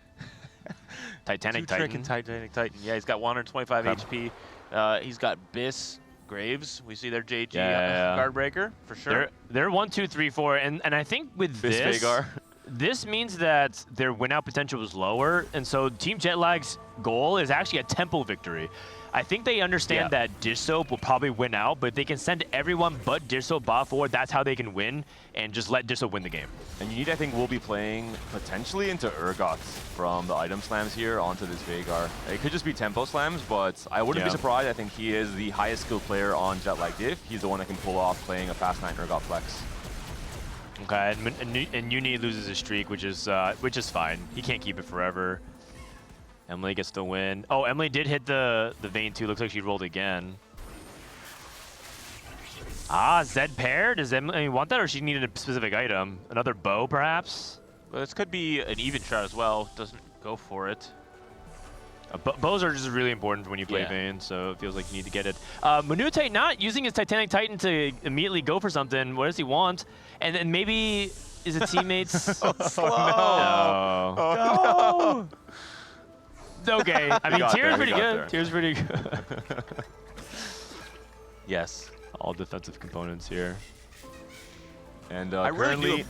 Titanic Titan. Titanic Titan. Yeah, he's got 125 HP. He's got Biss, Graves. We see their JG guard breaker for sure. They're 1, 2, 3, 4, and I think with Biss Vagar. This means that their win-out potential is lower, and so Team Jetlag's goal is actually a tempo victory. I think they understand that Dizop will probably win out, but if they can send everyone but Dizop bot forward, that's how they can win, and just let Dizop win the game. And Unid, I think, will be playing potentially into Urgots from the item slams here onto this Vagar. It could just be tempo slams, but I wouldn't be surprised. I think he is the highest skilled player on Jetlag Div. He's the one that can pull off playing a Fast 9 Urgot flex. Okay, and Unid loses his streak, which is fine. He can't keep it forever. Emily gets the win. Oh, Emily did hit the Vayne 2. Looks like she rolled again. Zed pair? Does Emily want that, or she needed a specific item? Another bow, perhaps? Well, this could be an even shot as well. Doesn't go for it. Bows are just really important when you play Vayne, so it feels like you need to get it. Minute not using his Titanic Titan to immediately go for something. What does he want? And then maybe is it teammates? So slow. No. Okay, I mean, Tyr's pretty good. There. Tyr's pretty good. Yes. All defensive components here. And currently,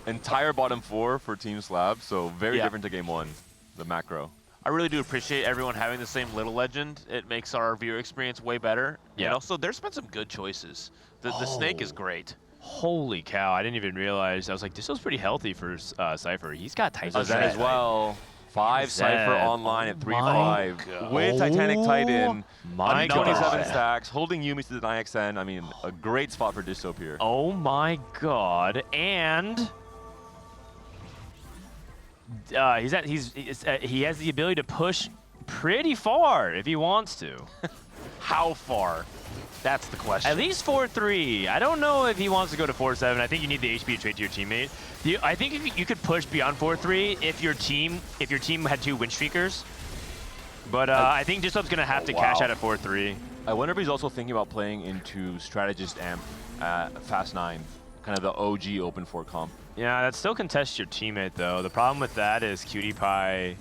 entire bottom 4 for Team Slab, so very different to game 1, the macro. I really do appreciate everyone having the same Little Legend. It makes our viewer experience way better. Yeah. And also, there's been some good choices. The Snake is great. Holy cow, I didn't even realize. I was like, this was pretty healthy for Cypher. He's got Titan. Zed as well. 5 Cypher online at 3-5 with Titanic Titan. My 27 stacks, holding Yumi to the 9xN. I mean, a great spot for Dizop here. Oh my god. And he has the ability to push pretty far if he wants to. How far? That's the question. At least 4-3. I don't know if he wants to go to 4-7. I think you need the HP to trade to your teammate. I think you could push beyond 4-3 if your team had 2 win streakers. But I think Dizop's gonna have to cash out at 4-3. I wonder if he's also thinking about playing into Strategist Amp at Fast 9. kind of the OG open 4 comp. Yeah, that still contests your teammate though. The problem with that is QtPie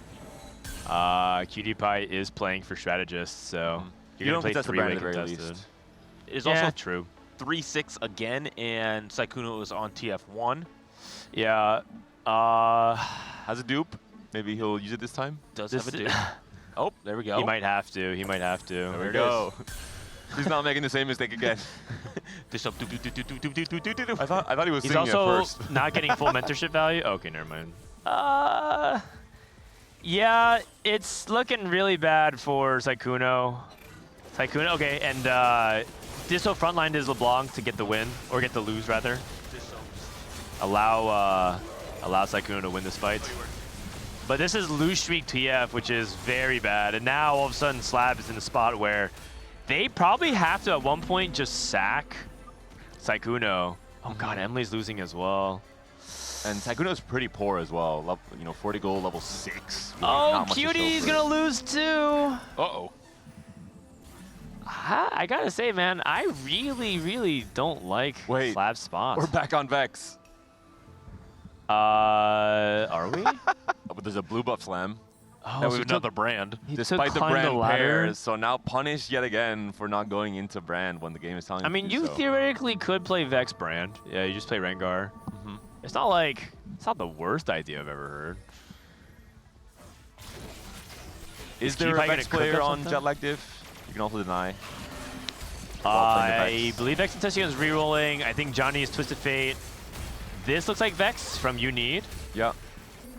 is playing for strategists, so you're gonna play three-way contested. It's Yeah, also true. 3-6 again, and Sykkuno is on TF1. Yeah. Has a dupe. Maybe he'll use it this time. Does have a dupe. Oh, there we go. He might have to. He might have to. There we go. He's not making the same mistake again. I I thought he was He's singing also at first. not getting full mentorship value. Okay, never mind. Yeah, it's looking really bad for Sykkuno. Okay, and Disso frontlined his LeBlanc to get the win, or get the lose rather. Allow Sykkuno to win this fight. But this is lose streak TF, which is very bad. And now all of a sudden Slab is in a spot where they probably have to at one point just sack Sykkuno. Oh god, Emily's losing as well. And Sykkuno's pretty poor as well. 40 gold, level 6. Oh, Cutie's gonna lose too. Uh-oh. I gotta say, man, I really don't like Slab's spots. We're back on Vex. Are we? But there's a blue buff slam. Oh, That so was another brand. Despite the brand pairs, so now punished yet again for not going into brand when the game is telling I you mean, to do you so. theoretically could play Vex brand. Yeah, you just play Rengar. It's not like, it's not the worst idea I've ever heard. Is there a Vex player on Jetlag diff? You can also deny. I believe Vex Intession is rerolling. I think Johnny is Twisted Fate. This looks like Vex from You Need. Yeah.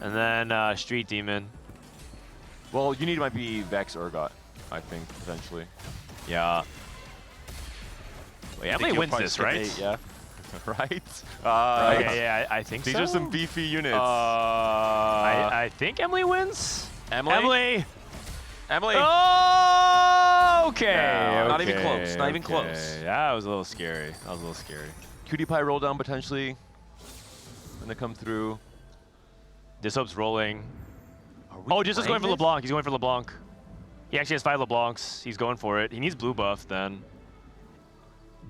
And then Street Demon. Well, You Need might be Vex Urgot, I think, potentially. Yeah. Wait, Emily wins this, right? Yeah. Right? Yeah, I think These so. are some beefy units. I think Emily wins. Emily? Oh, okay. No, not even okay, close. Not even okay. close. That was a little scary. QtPie roll down potentially. Gonna come through. Disso's rolling. Oh, Disso's going for LeBlanc. He's going for LeBlanc. He actually has 5 LeBlancs. He's going for it. He needs blue buff then.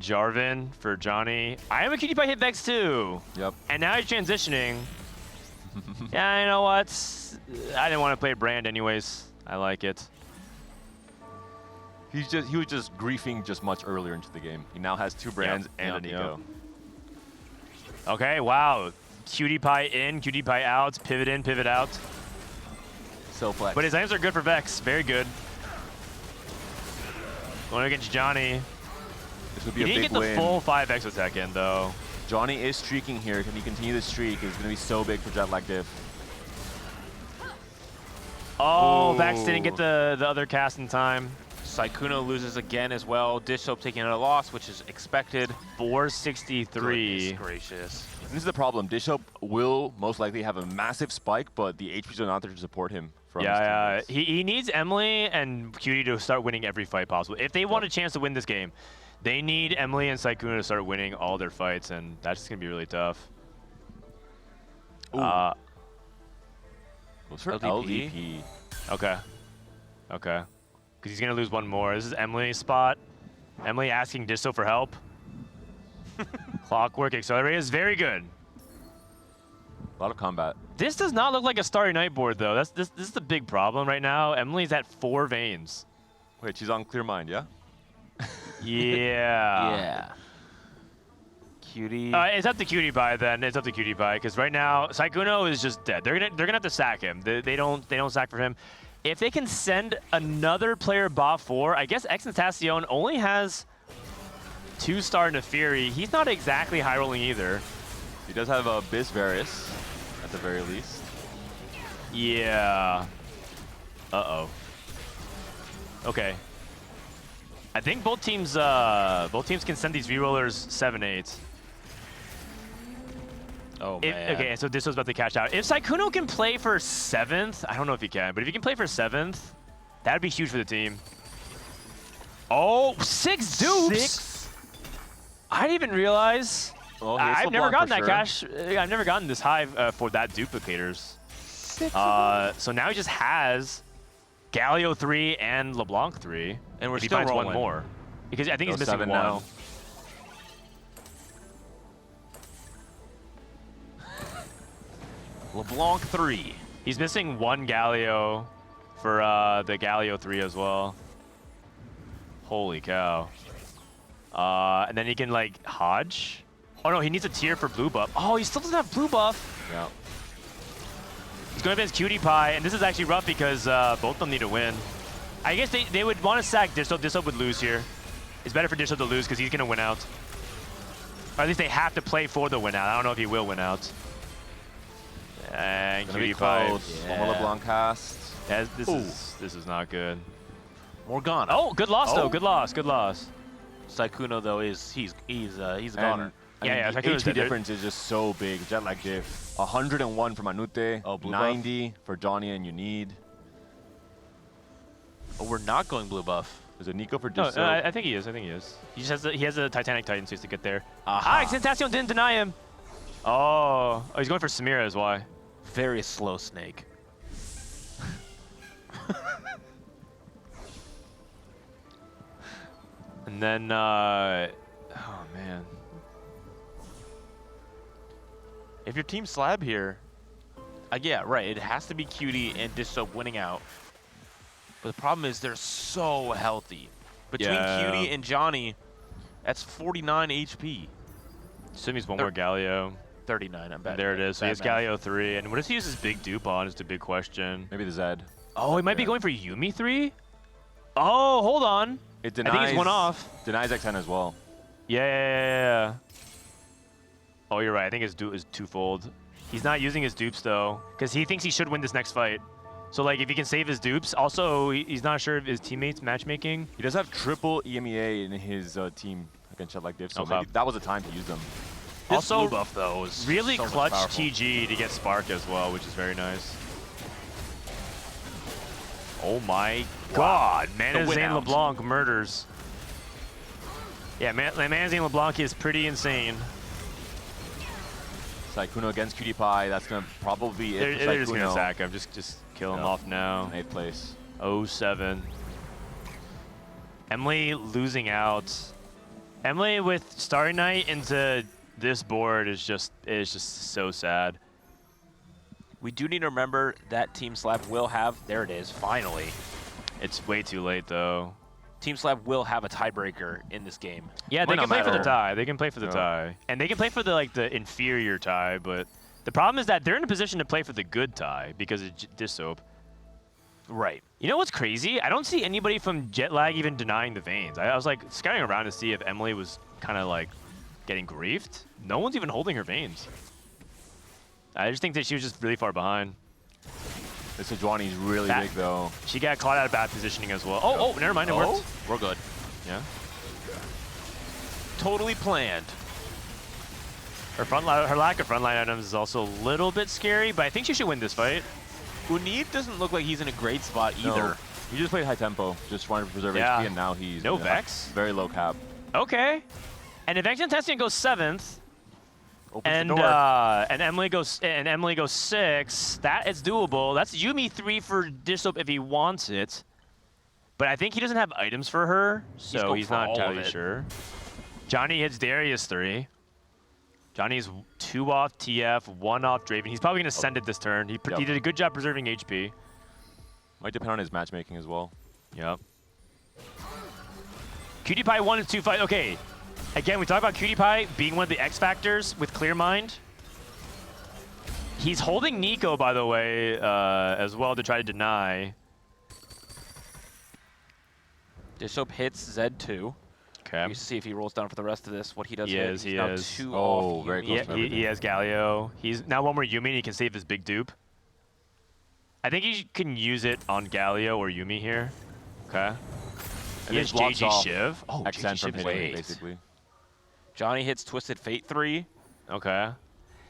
Jarvan for Johnny. I am a QtPie hit Vex too. Yep. And now he's transitioning. Yeah, you know what? I didn't want to play Brand anyways. I like it. He was just griefing just much earlier into the game. He now has 2 brands and an eco. Okay, wow. QtPie in, QtPie out, pivot in, pivot out. So flex. But his items are good for Vex. Very good. Going against Johnny. This would be He a didn't big get the win. full 5 X attack in though. Johnny is streaking here. Can he continue the streak? It's gonna be so big for Jetlag diff. Oh, Vex didn't get the other cast in time. Sykkuno loses again as well. Dishsoap taking a loss, which is expected. 463. Goodness gracious. This is the problem. Dishsoap will most likely have a massive spike, but the HPs are not there to support him. From Yeah, he needs Emily and Cutie to start winning every fight possible. If they want a chance to win this game, they need Emily and Sykkuno to start winning all their fights, and that's just going to be really tough. What's for LDP? LDP? Okay. Okay. Because he's going to lose one more. This is Emily's spot. Emily asking Disso for help. Clockwork Accelerator is very good. A lot of combat. This does not look like a Starry Night board, though. This is the big problem right now. Emily's at 4 veins. Wait, she's on Clear Mind, yeah? Yeah. Yeah. Cutie. It's up to QtPie then. It's up to QtPie because right now Sykkuno is just dead. They're gonna have to sack him. They don't sack for him. If they can send another player bot 4, I guess Exentacion only has 2-star Nefiri. He's not exactly high rolling either. He does have a Biz Varus at the very least. Yeah. Uh-oh. Okay. I think both teams can send these rerollers 7-8. Oh, man. Okay, so this was about to catch out. If Sykkuno can play for 7th, I don't know if he can, but if he can play for 7th, that'd be huge for the team. Oh, 6 dupes! 6? I didn't even realize. Well, I've never gotten that sure. cash. I've never gotten this high for that duplicators. So now he just has Galio 3 and LeBlanc 3. And we're if he still finds rolling. one more. Because I think he's missing 7 one. now. LeBlanc 3. He's missing one Galio for the Galio 3 as well. Holy cow. And then he can like Hodge. Oh no, he needs a tier for blue buff. Oh, he still doesn't have blue buff. Yeah. He's going against Cutie Pie, and this is actually rough because both of them need to win. I guess they would want to sack Dishop. Dishop would lose here. It's better for Dishop to lose because he's going to win out. Or at least they have to play for the win out. I don't know if he will win out. And Cutie Pie. One more LeBlanc cast. Yeah, this is not good. Morgana. Oh, good loss though. Good loss. Good loss. Sykkuno though he's a goner. Yeah, the HP difference is just so big. Jet lag diff. 101 for Manute. Oh, blue 90 for Johnny and Unid. Oh, we're not going blue buff. Is it Nico for No, Disso? I think he is. I think he is. He just has he has a Titanic Titan, so he has to get there. Xantacion didn't deny him. Oh, he's going for Samira is why. Very slow snake. And then, oh man. If your team slab here, yeah, right, it has to be Cutie and Dishop winning out. But the problem is they're so healthy. Between Cutie and Johnny, that's 49 HP. Simi's one more Galio. 39, I'm bad. There it is. So he has math. Galio 3. And what does he use his big dupe on is the big question. Maybe the Zed. Oh, he might be going for Yumi 3? Oh, hold on. It denies, I think he's one off. Denies X10 as well. Yeah. Oh, you're right. I think his dupe is twofold. He's not using his dupes, though, because he thinks he should win this next fight. So, like, if he can save his dupes, also, he's not sure of his teammates' matchmaking. He does have triple EMEA in his team against Jet Like Diff, so maybe that was the time to use them. This Also, blue buff, though, is really so much clutch powerful. TG to get Spark as well, which is very nice. Oh my god, Manazane LeBlanc murders. Yeah, Manazane LeBlanc is pretty insane. Sykkuno against Cutie Pie, that's going to probably be it for They're just Sykkuno. going to sack him, just kill him off now. 8th place. 0-7. Emily losing out. Emily with Starry Night into this board is just so sad. We do need to remember that Team Slab will have, there it is, finally. It's way too late, though. Team Slab will have a tiebreaker in this game. Yeah, they can play for the tie. They can play for the tie. And they can play for the inferior tie, but the problem is that they're in a position to play for the good tie because of Dishop. Right. You know what's crazy? I don't see anybody from Jet Lag even denying the veins. I was like scouting around to see if Emily was kind of like getting griefed. No one's even holding her veins. I just think that she was just really far behind. This Sejuani's really big, though. She got caught out of bad positioning as well. Oh, never mind. It worked. We're good. Yeah. Totally planned. Her lack of frontline items is also a little bit scary, but I think she should win this fight. Unid doesn't look like he's in a great spot either. No. He just played high tempo, just trying to preserve HP, and now he's no Vex. Very low cap. Okay. And if Xantacion goes 7th, and Emily goes 6th, that is doable. That's Yumi 3 for Dishop if he wants it. But I think he doesn't have items for her, so he's not entirely sure. Johnny hits Darius 3. Johnny's 2 off TF, 1 off Draven. He's probably going to send it this turn. He did a good job preserving HP. Might depend on his matchmaking as well. Yep. Cutie Pie 1 and 2 fight. Okay. Again, we talk about Cutie Pie being one of the X factors with Clear Mind. He's holding Nico, by the way, as well to try to deny. Dishop hits Z2. Okay. We see if he rolls down for the rest of this. What he does. He is. Now 2 off. Very close. He has Galio. He's now one more Yumi. And he can save his big dupe. I think he can use it on Galio or Yumi here. Okay. He has JG Shiv. Oh, XN from hitting, basically. Johnny hits Twisted Fate 3. Okay.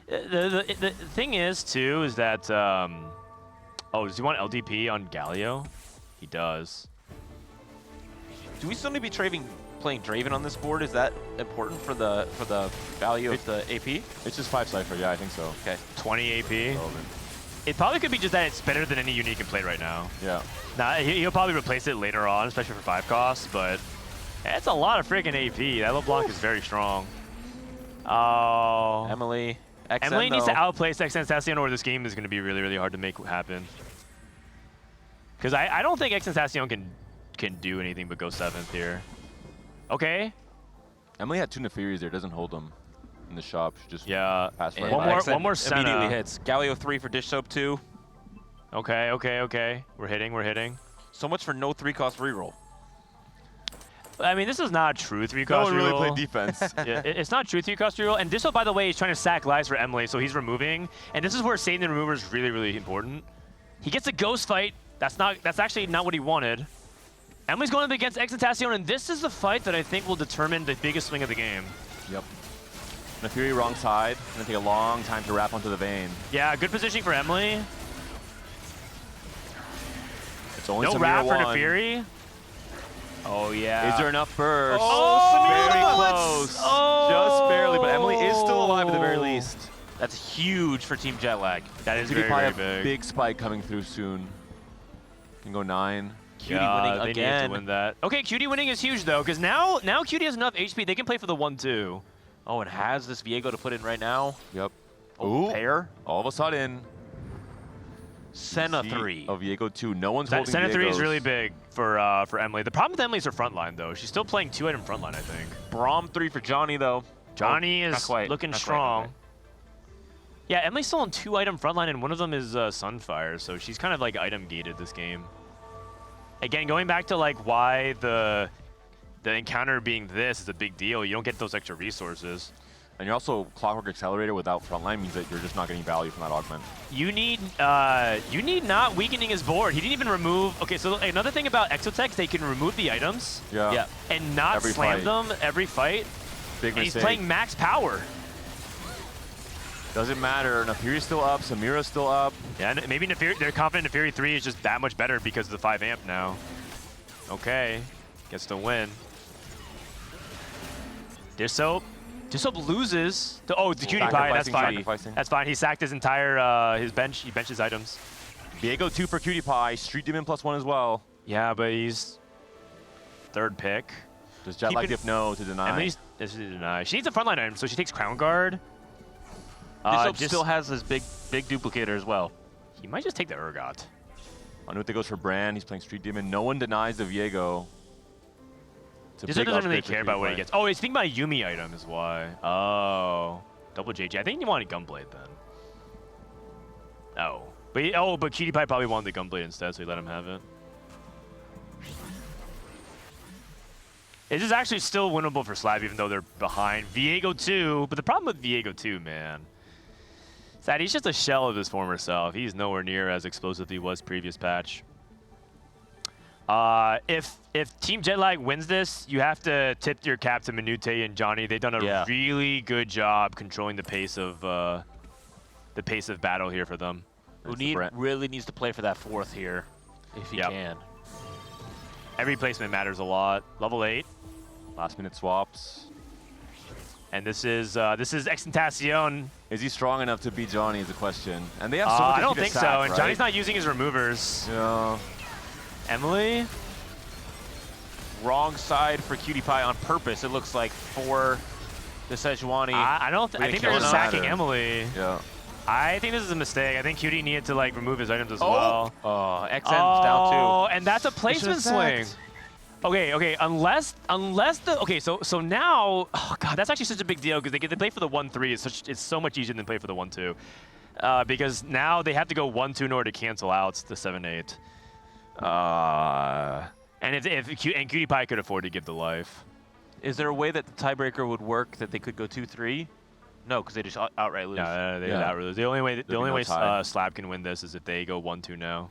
The thing is, too, is that... oh, does he want LDP on Galio? He does. Do we still need to be playing Draven on this board? Is that important for the value of the AP? It's just 5 Cypher, yeah, I think so. Okay. 20 AP. It probably could be just that it's better than any unit can play right now. Yeah. Now, he'll probably replace it later on, especially for 5 costs, but it's a lot of freaking AP. That LeBlanc is very strong. Oh. Emily Emily needs to outplace XXentacion or this game is going to be really, really hard to make happen. Because I don't think XXentacion can do anything but go 7th here. Okay. Emily had 2 Nefiris there, doesn't hold them in the shop. She just pass right One more Senna. Immediately hits. Galio 3 for Dish Soap 2. Okay. We're hitting. So much for no 3-cost reroll. I mean, this is not a true 3-cost reroll. No one really played defense. Yeah, it's not true 3-cost reroll. And Disso, by the way, is trying to sack lives for Emily, so he's removing. And this is where saving the remover is really, really important. He gets a ghost fight. That's actually not what he wanted. Emily's going up against XXentacion, and this is the fight that I think will determine the biggest swing of the game. Yep. Nefiri wrong side. Gonna take a long time to wrap onto the vein. Yeah, good positioning for Emily. It's only no wrap for Nefiri. Oh, yeah. Is there enough burst? Oh, very close. Oh. Just barely, but Emily is still alive at the very least. That's huge for Team Jetlag. That is very big. Big spike coming through soon. Can go 9. Cutie winning they again. Need to win that. Okay, Cutie winning is huge though, because now Cutie has enough HP. They can play for the 1-2. Oh, and has this Viego to put in right now. Yep. Oh, pair. All of a sudden. Senna 3. Of Viego 2. No one's holding Senna 3 is Viegos. really big for Emily. The problem with Emily is her front line though. She's still playing 2-item front line, I think. Braum 3 for Johnny though. Johnny is looking strong. Yeah, Emily's still on 2-item front line, and one of them is Sunfire, so she's kind of like item gated this game. Again, going back to like why the encounter being this is a big deal. You don't get those extra resources. And you're also Clockwork Accelerator without frontline means that you're just not getting value from that augment. You need not weakening his board. He didn't even remove. Okay, so another thing about Exotech, they can remove the items. Yeah. And not slam them every fight. Big and mistake. He's playing max power. Doesn't matter. Nefiri's still up. Samira's still up. Yeah, and maybe they're confident Nefiri 3 is just that much better because of the 5 amp now. Okay, gets the win. Disoap loses. The Cutie Pie, that's fine. That's fine. He sacked his entire his bench. He benched his items. Viego 2 for Cutie Pie. Street Demon +1 as well. Yeah, but he's 3rd pick. Does Jetlag give no to deny? Emily's this is deny. She needs a frontline item, so she takes Crown Guard. Disoap still has this big duplicator as well. He might just take the Urgot. Manute goes for Brand. He's playing Street Demon. No one denies the Viego. Disoap doesn't really care about what he gets. Oh, he's thinking about a Yumi item is why. Oh, double JJ. I think he wanted Gunblade then. Oh, but Cutie Pie probably wanted the Gunblade instead, so he let him have it. This is actually still winnable for Slab, even though they're behind. Viego 2, but the problem with Viego 2, man, is that he's just a shell of his former self. He's nowhere near as explosive as he was previous patch. If Team Jetlag wins this, you have to tip your cap to Manute and Johnny. They've done a really good job controlling the pace of battle here for them. Really needs to play for that 4th here, if he can. Every placement matters a lot. Level 8. Last minute swaps. And this is XXentacion. Is he strong enough to beat Johnny is the question. And they have so much I don't think sack, so. And right? Johnny's not using his removers. Yeah. Emily? Wrong side for Cutie Pie on purpose, it looks like, for the Sejuani. I think they're just sacking Emily. Yeah. I think this is a mistake. I think Cutie needed to like remove his items as well. Oh, XN's down 2. Oh, and that's a placement swing. Okay, unless so now, oh god, that's actually such a big deal because they get to play for the 1-3. It's so much easier than play for the 1-2, because now they have to go 1-2 in order to cancel out the 7-8. And Cutie Pie could afford to give the life. Is there a way that the tiebreaker would work that they could go 2-3? No, because they just outright lose. Yeah, they outright lose. The only way Slab can win this is if they go 1-2 now.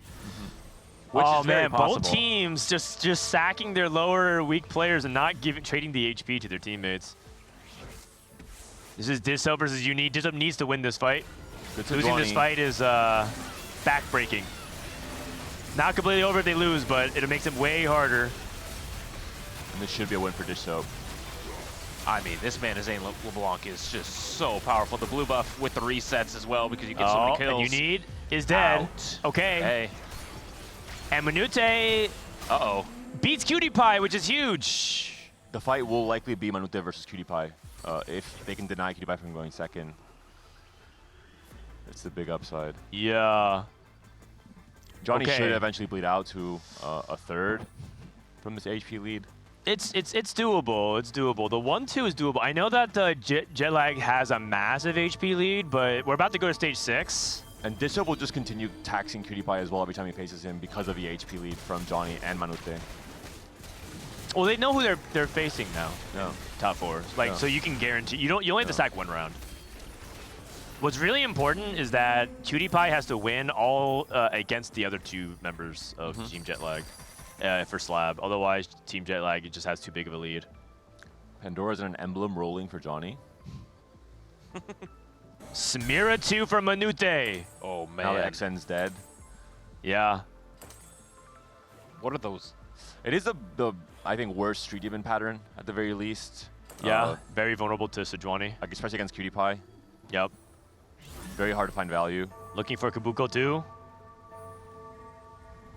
Which is very possible. Both teams just sacking their lower weak players and not trading the HP to their teammates. This is Disoap versus Unique. Disoap needs to win this fight. Losing this fight is backbreaking. Not completely over if they lose, but it makes it way harder. And this should be a win for Disoap. I mean, this man, Zane LeBlanc, is just so powerful. The blue buff with the resets as well because you get so many kills. And Unique is dead. Out. Okay. Hey. And Manute beats Cutie Pie, which is huge. The fight will likely be Manute versus Cutie Pie if they can deny Cutie Pie from going second. It's the big upside. Yeah. Johnny Okay. should eventually bleed out to a third from this HP lead. It's doable. It's doable. The 1-2 is doable. I know that Jetlag has a massive HP lead, but we're about to go to stage 6. And Dishop will just continue taxing PewDiePie as well every time he faces him because of the HP lead from Johnny and Manute. Well, they know who they're facing now. No. Top 4. Like, No. so you can guarantee you only have to stack 1 round. What's really important is that PewDiePie has to win all against the other 2 members of Team Jetlag for Slab. Otherwise, Team Jetlag just has too big of a lead. Pandora's in an emblem rolling for Johnny. Samira 2 for Manute. Oh man. Now that XN's dead. Yeah. What are those? It is the I think worst Street Demon pattern at the very least. Yeah. Very vulnerable to Sejuani. Especially against PewDiePie. Yep. Very hard to find value. Looking for Kabuko too.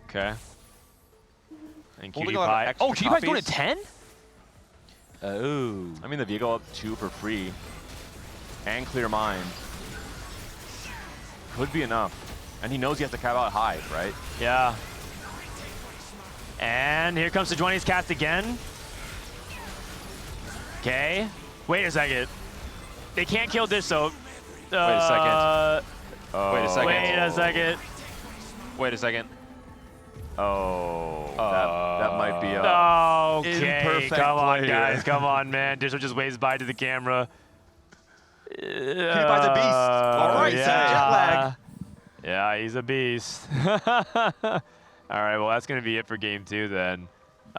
Okay. And Holding a lot of PewDiePie. extra Oh, PewDiePie's going copies. to 10? Oh. I mean, the Viego up 2 for free. And clear mind. Could be enough. And he knows he has to cap out high, right? Yeah. And here comes Sejuani's cast again. Okay. Wait a second. They can't kill this, so... Wait a second. Wait a second. Wait a second. Wait a second. Oh, that might be a Okay, imperfect come on, player. guys. Come on, man. Disho just waves by to the camera. PewDiePie's a beast. All right, yeah. Yeah, he's a beast. All right, well, that's going to be it for game 2 then.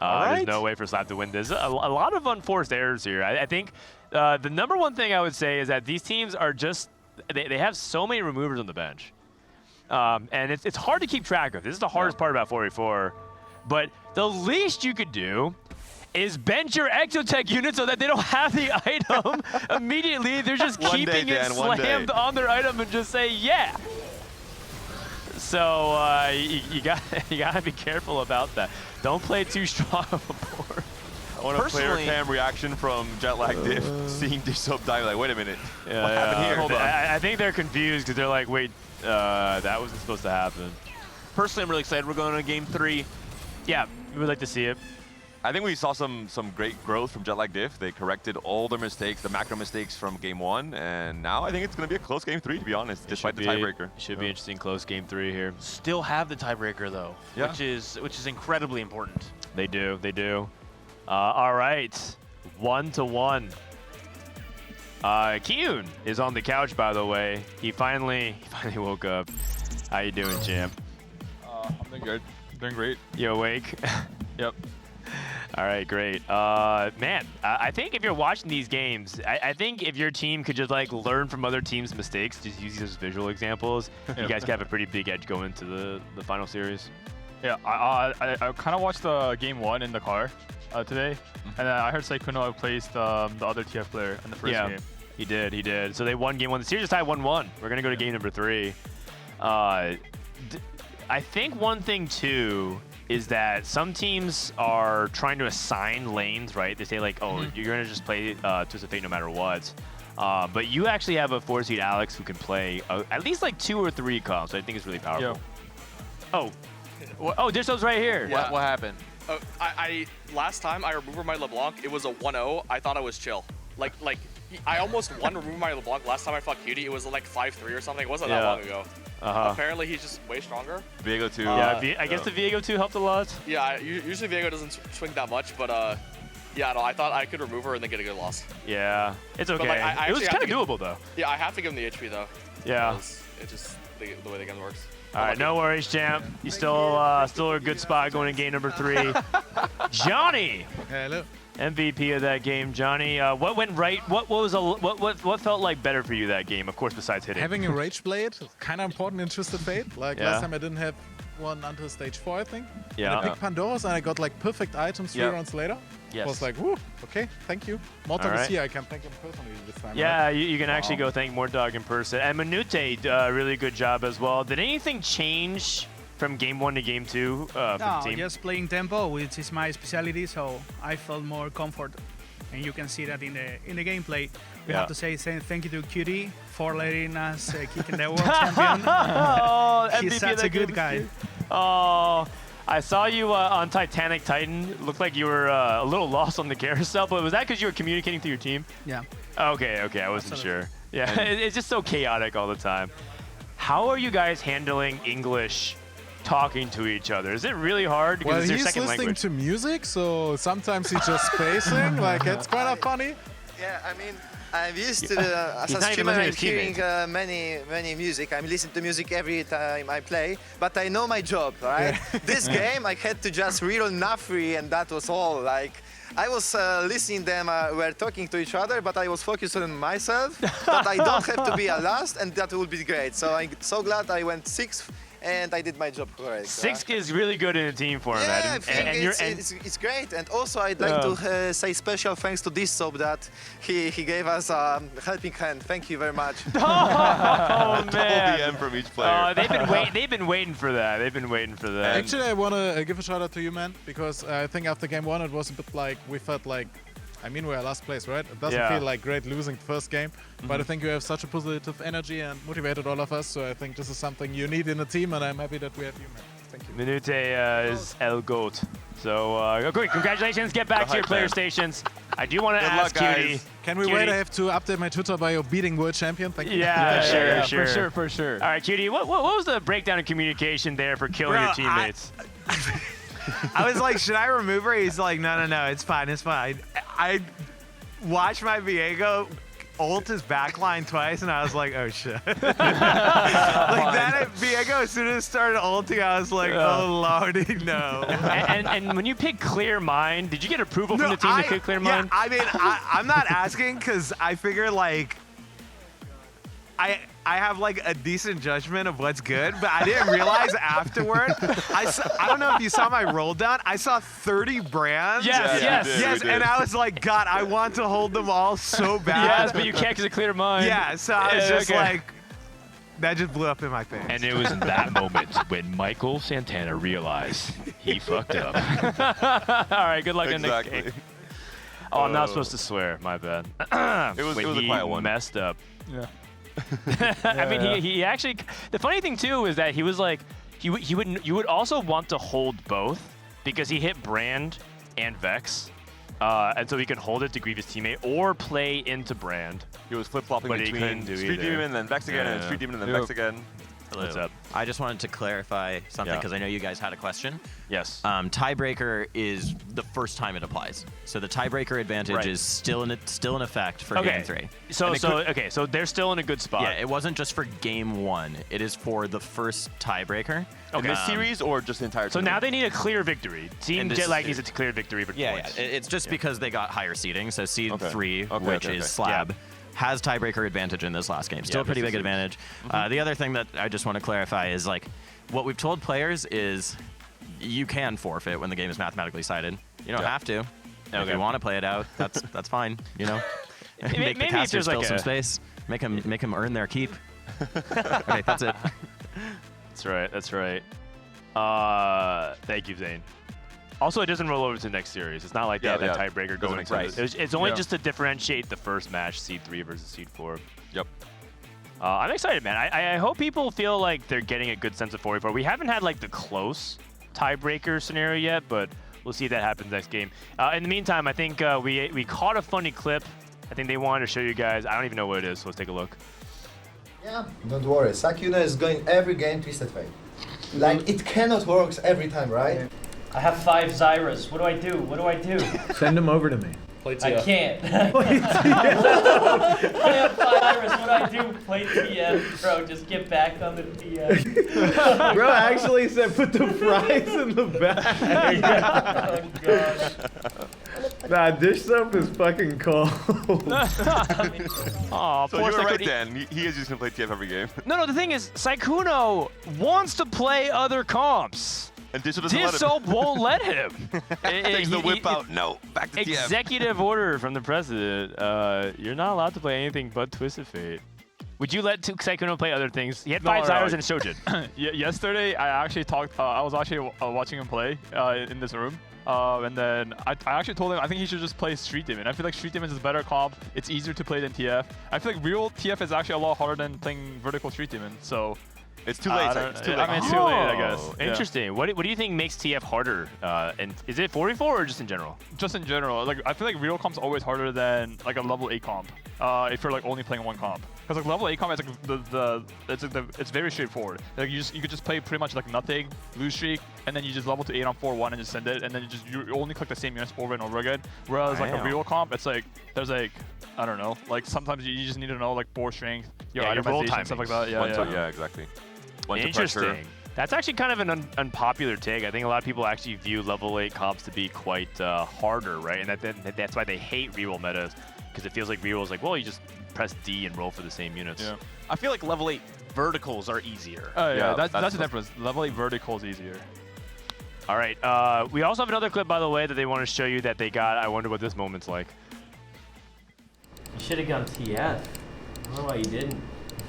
There's no way for Slap to win this. A lot of unforced errors here. I think the number one thing I would say is that these teams are just, they have so many removers on the bench. And it's hard to keep track of. This is the hardest part about 4v4. But the least you could do is bench your Exotech unit so that they don't have the item immediately. They're just One keeping day, it Dan, one slammed day. on their item and just say, yeah. So you gotta be careful about that. Don't play too strong of a board. I want a player cam reaction from Jetlag Diff seeing Dishop die. Like, wait a minute. What happened here? Hold on. I think they're confused because they're like, wait, that wasn't supposed to happen. Personally, I'm really excited we're going to game 3. Yeah, we would like to see it. I think we saw some great growth from Jetlag Diff. They corrected all their mistakes, the macro mistakes from game 1, and now I think it's going to be a close game 3, to be honest, despite the tiebreaker. Should be interesting close game 3 here. Still have the tiebreaker though, Yeah. which is incredibly important. They do, they do. All right, 1-1. Kiyun is on the couch, by the way. He finally woke up. How you doing, champ? I'm doing good. Doing great. You awake? Yep. All right, great. Man, I think if you're watching these games, I think if your team could just like learn from other teams' mistakes, just use these as visual examples, you guys could have a pretty big edge going into the final series. Yeah, I kind of watched the game 1 in the car today, and I heard Saikuno placed the other TF player in the first game. He did. So they won game 1. The series is tied 1-1. We're gonna go to game number 3. I think one thing too is that some teams are trying to assign lanes, right? They say like, oh, you're gonna just play Twisted Fate no matter what. But you actually have a 4-seed Alex who can play at least like 2 or 3 comps. I think it's really powerful. Yeah. Oh, Dishop's right here. What happened? I last time I removed my LeBlanc, it was a 1-0. I thought I was chill. Like I almost won to remove my LeBlanc last time I fought Cutie. It was like 5-3 or something. It wasn't that long ago. Apparently he's just way stronger. Viego 2. I guess the Viego 2 helped a lot. Yeah, usually Viego doesn't swing that much, but yeah, no, I thought I could remove her and then get a good loss. Yeah, it's okay. But, like, It was kind of doable though. Yeah, I have to give him the HP though. Yeah. because It's just the way the game works. All right, no worries, champ. You still a good spot going in game number 3. Johnny. Hello. MVP of that game, Johnny. What went right? What felt like better for you that game? Of course, besides hitting. Having a Rage Blade, kind of important in Twisted Fate. Like last time I didn't have one until stage 4, I think. Yeah. And I picked Pandora's and I got like perfect items 3 rounds later. Yes. I was like, woo, okay, thank you. Mort All is right. here, I can thank him personally this time. Yeah, right? you can actually go thank Mort in person. And Manute, really good job as well. Did anything change from game 1 to game 2 for the No, team? just playing tempo, which is my specialty, so I felt more comfort. and you can see that in the gameplay. We Yeah. have to say thank you to QD for letting us kick in the world champion. Oh, He's MVP such that a good game guy. is good. Oh, I saw you on Titanic Titan. Looked like you were a little lost on the carousel, but was that because you were communicating through your team? Yeah. Okay, I wasn't sure. Yeah, it's just so chaotic all the time. How are you guys handling English talking to each other? Is it really hard? Because Well, it's your he's second listening language. to music, so sometimes he's just spacing. Like, it's kind of funny. Yeah, I mean, I'm used to as He's a not even streamer, listening to I'm his hearing many music. I'm listening to music every time I play, but I know my job, right? This game, I had to just reroll Nafri, and that was all. Like, I was listening them were talking to each other, but I was focused on myself. But I don't have to be a last, and that will be great. So I'm so glad I went 6th. And I did my job correct. 6 is really good in a team format. Yeah, I think it's great. And also I'd like to say special thanks to this soap that he gave us a helping hand. Thank you very much. Oh man! VM from each player. They've been waiting for that. They've been waiting for that. Actually, I want to give a shout out to you, man, because I think after game 1 it was a bit like we felt like, I mean, we're last place, right? It doesn't feel like great losing the first game, but I think you have such a positive energy and motivated all of us. So I think this is something you need in a team, and I'm happy that we have you, man. Thank you. Minute is El Goat. So, okay, congratulations. Get back to your player stations. I do want to ask Cutie. Can we wait? I have to update my Twitter bio beating world champion. Thank you. Yeah, sure. For sure. All right, Cutie, what was the breakdown in communication there for killing your teammates? I was like, should I remove her? He's like, no, it's fine. I watched my Viego ult his backline twice, and I was like, oh shit. Like that at Viego, as soon as it started ulting, I was like, oh lordy, no. and when you pick Clear Mind, did you get approval from the team to pick Clear Mind? Yeah, I mean, I'm not asking because I figure like, I have like a decent judgment of what's good, but I didn't realize afterward. I don't know if you saw my roll down. I saw 30 brands. Yes. And I was like, God, I want to hold them all so bad. Yes, but you can't because of Clear Mind. Yeah, so I was just like, that just blew up in my face. And it was in that moment when Michael Santana realized he fucked up. All right, good luck in the next game. Oh, I'm not supposed to swear. My bad. It was a quiet one. Messed up. Yeah. I mean, he actually. The funny thing too is that he was like, you would also want to hold both because he hit Brand and Vex, and so he could hold it to grieve his teammate or play into Brand. He was flip-flopping between Street Demon, then Vex again, and Street Demon, and then Vex again. Hello. What's up? I just wanted to clarify something because I know you guys had a question. Yes. Tiebreaker is the first time it applies, so the tiebreaker advantage is still in effect for game 3. So they're still in a good spot. Yeah, it wasn't just for game 1. It is for the first tiebreaker. In this series or just the entire So tournament? now they need a clear victory. Team Jetlag needs a clear victory for points. Yeah, it's just because they got higher seeding. So seed 3, which is Slab, has tiebreaker advantage in this last game. Still a pretty big advantage. The other thing that I just want to clarify is like what we've told players is you can forfeit when the game is mathematically sided. You don't have to. If you want to play it out, that's fine. You know, make the casters fill some space. Make them earn their keep. Okay, that's it. That's right. Thank you, Zane. Also, it doesn't roll over to the next series. It's not like they have that tiebreaker going into it. It's only just to differentiate the first match, Seed 3 versus Seed 4. Yep. I'm excited, man. I hope people feel like they're getting a good sense of 4v4. We haven't had like the close tiebreaker scenario yet, but we'll see if that happens next game. In the meantime, I think we caught a funny clip. I think they wanted to show you guys. I don't even know what it is, so let's take a look. Yeah, don't worry. Sakuna is going every game Twisted Fate. Like, it cannot work every time, right? I have 5 Zyras. What do I do? Send them over to me. I can't. I have 5 Zyras. What do I do? Play TF, bro. Just get back on the TF. Bro actually said put the fries in the bag. Oh, gosh. Nah, dish soap is fucking cold. Aw, So poor you were right, Saikuno. Dan. He is just going to play TF every game. No, the thing is, Saikuno wants to play other comps. And Dish doesn't let him. Soap won't let him. Takes the whip out. No, back to TF. Executive order from the president. You're not allowed to play anything but Twisted Fate. Would you let Sykkuno play other things? He had No, 5 no, Zyrus no. and Shojin. Yesterday, I actually talked. I was actually watching him play in this room. And then I actually told him I think he should just play Street Demon. I feel like Street Demon is a better comp. It's easier to play than TF. I feel like real TF is actually a lot harder than playing vertical Street Demon. So it's too late. It's too late. I mean, it's too late, I guess. Yeah. Interesting. What do you think makes TF harder? And is it 4v4 or just in general? Just in general. Like I feel like real comp's always harder than like a level 8 comp. If you're like only playing one comp. Because like level 8 comp is like it's very straightforward. Like you could just play pretty much like nothing, lose streak, and then you just level to 8 on 4-1 and just send it, and then you only click the same units over and over again. Whereas like a real comp, it's like there's like I don't know, like sometimes you just need to know like board strength, your itemization, stuff like that. Yeah, exactly. Interesting. That's actually kind of an unpopular take. I think a lot of people actually view level 8 comps to be quite harder, right? And that's why they hate reroll metas, because it feels like reroll is like, well, you just press D and roll for the same units. Yeah. I feel like level 8 verticals are easier. Oh yeah, that's the difference. Level 8 vertical is easier. All right. We also have another clip, by the way, that they want to show you that they got. I wonder what this moment's like. You should have gone TF. I don't know why you didn't.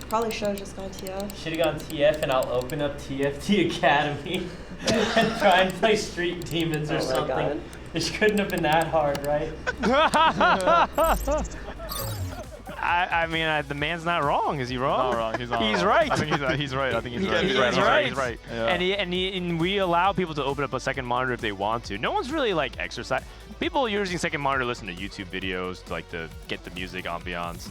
Probably should have just gone TF. Should have gone TF, and I'll open up TFT Academy and try and play Street Demons or something. God. This couldn't have been that hard, right? I mean, the man's not wrong. Is he wrong? Not wrong. He's not. He's wrong. right. I think he's right. I think he's right. He's right. He's right. Yeah. And we allow people to open up a second monitor if they want to. No one's really like exercise. People using second monitor listen to YouTube videos to like to get the music ambiance.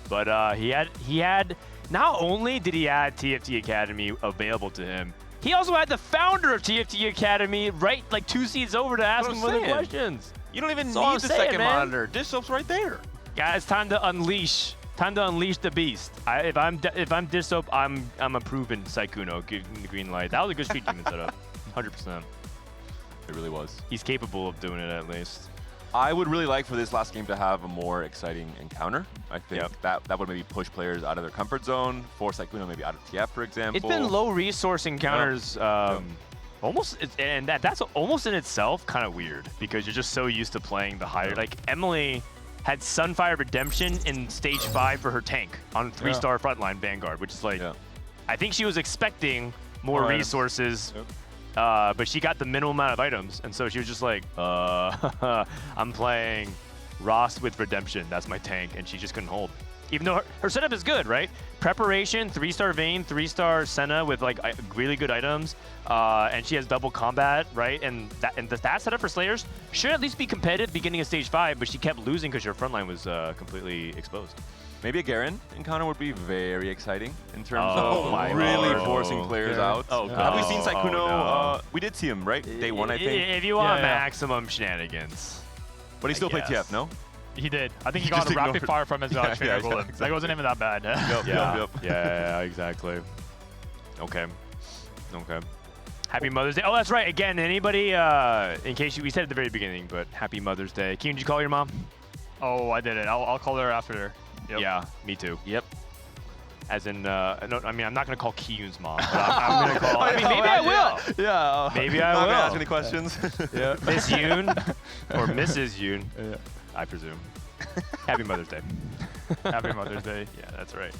But he had. Not only did he add TFT Academy available to him, he also had the founder of TFT Academy right like 2 seats over to ask him other questions. You don't even That's all need the I'm saying, second man. monitor. Dish soap's right there. Guys, time to unleash the beast. If I'm Dish Soap, I'm approving Sykkuno, giving the green light. That was a good Street Demon setup, 100%. It really was. He's capable of doing it at least. I would really like for this last game to have a more exciting encounter. I think that would maybe push players out of their comfort zone, force Sykkuno maybe out of TF, for example. It's been low resource encounters, almost, and that's almost in itself kind of weird because you're just so used to playing the higher. Like Emily had Sunfire Redemption in stage 5 for her tank on 3-star frontline Vanguard, which is like, I think she was expecting more resources. But she got the minimum amount of items, and so she was just like, I'm playing Ross with Redemption. That's my tank, and she just couldn't hold. Even though her setup is good, right? Preparation, 3-star Vayne, 3-star Senna with like really good items, and she has double combat, right? And that setup for Slayers should at least be competitive beginning of stage 5, but she kept losing because her frontline was completely exposed. Maybe a Garen encounter would be very exciting in terms of really forcing players out. Have we seen Sykkuno? No. We did see him, right? Day 1, I think. If you want maximum shenanigans. But he still played TF, no? He did. I think he got a rapid fire from his trainer bullet. Exactly. Like, it wasn't even that bad. Yeah, exactly. Okay. Happy Mother's Day. Oh, that's right. Again, anybody, in case we said at the very beginning, but happy Mother's Day. Keen, did you call your mom? Oh, I didn't. I'll call her after. Yep. Yeah, me too. Yep. As in, no, I mean, I'm not going to call Kiyun's mom, but I'm going to call... I mean, maybe I will. Yeah. Maybe I will. Not going to ask any questions. Yeah. Miss Yoon, or Mrs. Yoon, I presume. Happy Mother's Day. Happy Mother's Day. Yeah, that's right. Is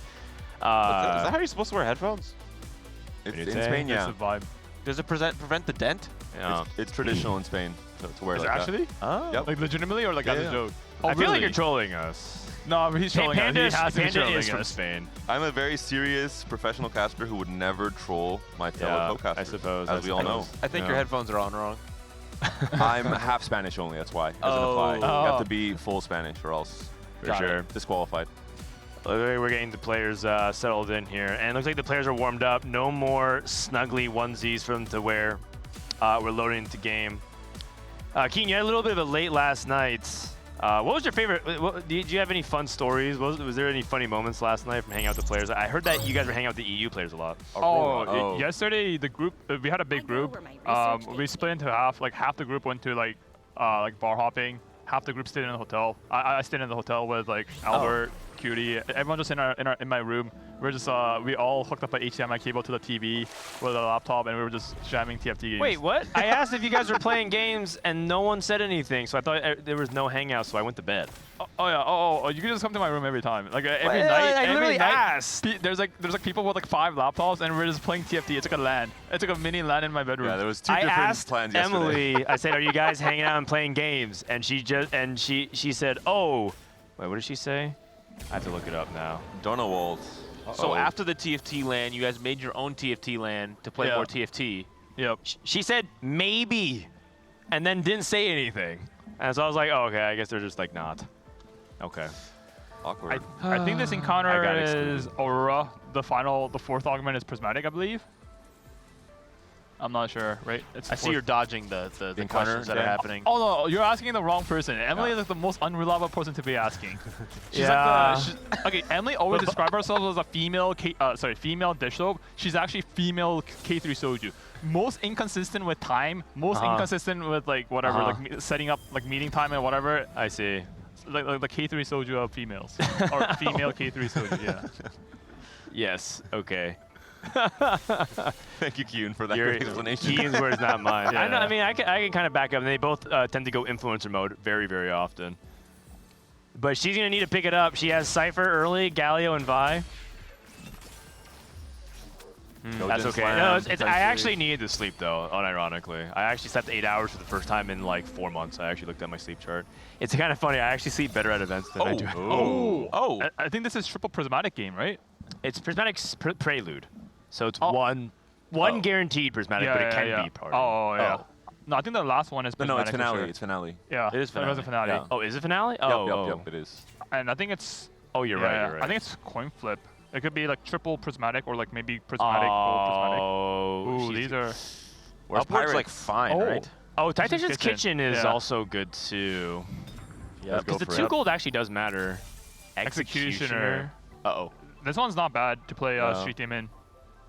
that how you're supposed to wear headphones? It's in Spain, yeah. It's a vibe. Does it prevent the dent? Yeah. It's traditional in Spain to wear Is like it actually? that. Oh. Yep. Like legitimately or like as a joke? I feel like you're trolling us. No, but he's trolling us. He has to be trolling is from us. Spain. I'm a very serious professional caster who would never troll my fellow co-casters, I suppose. as we all know. I think your headphones are on wrong. I'm half Spanish only, that's why. Doesn't apply. You have to be full Spanish or else For sure. disqualified. We're getting the players settled in here. And it looks like the players are warmed up. No more snuggly onesies for them to wear. We're loading into game. Keen, you had a little bit of a late last night. What was your favorite? Did you have any fun stories? Was there any funny moments last night from hanging out with the players? I heard that you guys were hanging out with the EU players a lot. Yesterday the group we had a big group. We split into half. Like half the group went to like bar hopping. Half the group stayed in the hotel. I stayed in the hotel with like Albert, Cutie. Everyone just in my room. We're just we all hooked up an HDMI cable to the TV with a laptop, and we were just jamming TFT games. Wait, what? I asked if you guys were playing games, and no one said anything, so I thought there was no hangout, so I went to bed. Oh yeah. Oh, you can just come to my room every time. Like every night. I literally every night, asked. There's like people with like 5 laptops, and we're just playing TFT. It's like a LAN. It's like a mini LAN in my bedroom. Yeah, there was 2 I different asked plans Emily, yesterday. I said, are you guys hanging out and playing games? And she said, oh. Wait, what did she say? I have to look it up now. Donald. So after the TFT LAN, you guys made your own TFT LAN to play more TFT. Yep. She said, maybe, and then didn't say anything. And so I was like, oh, okay, I guess they're just like not. Okay. Awkward. I think this encounter is Aurora. The 4th augment is prismatic, I believe. I'm not sure, right? I see you're dodging the questions that are happening. Oh no, you're asking the wrong person. Emily is like the most unreliable person to be asking. She's okay, Emily always describes herself as a female female dish soap. She's actually female K3 soju. Most inconsistent with time, most inconsistent with like whatever, like setting up like meeting time and whatever. I see. Like the K3 soju of females. Or female K3 soju, yeah. Yes, okay. Thank you, Kiyun, for that great explanation. Kiyun's words, not mine. Yeah. I know. I mean, I can kind of back up. And they both tend to go influencer mode very, very often. But she's gonna need to pick it up. She has Cypher early, Galio, and Vi. That's okay. No, I actually needed to sleep though. Unironically, I actually slept 8 hours for the first time in like 4 months. I actually looked at my sleep chart. It's kind of funny. I actually sleep better at events than I do. I think this is triple prismatic game, right? It's prismatic prelude. So it's one guaranteed prismatic, but it can be part of it. Yeah. No, I think the last one is prismatic. No, it's finale. Sure. It's finale. Yeah, it is finale. It was a finale. Yeah. Oh, is it finale? Yep, it is. And I think it's. Oh, you're right. You're right. I think it's coin flip. It could be like triple prismatic or like maybe prismatic, gold prismatic. Oh, these are. Whereas Upward's like fine, right? Oh, Tactician's Kitchen is also good too. Yeah, because the 2 gold actually does matter. Executioner. Uh-oh. This one's not bad to play Street Team in.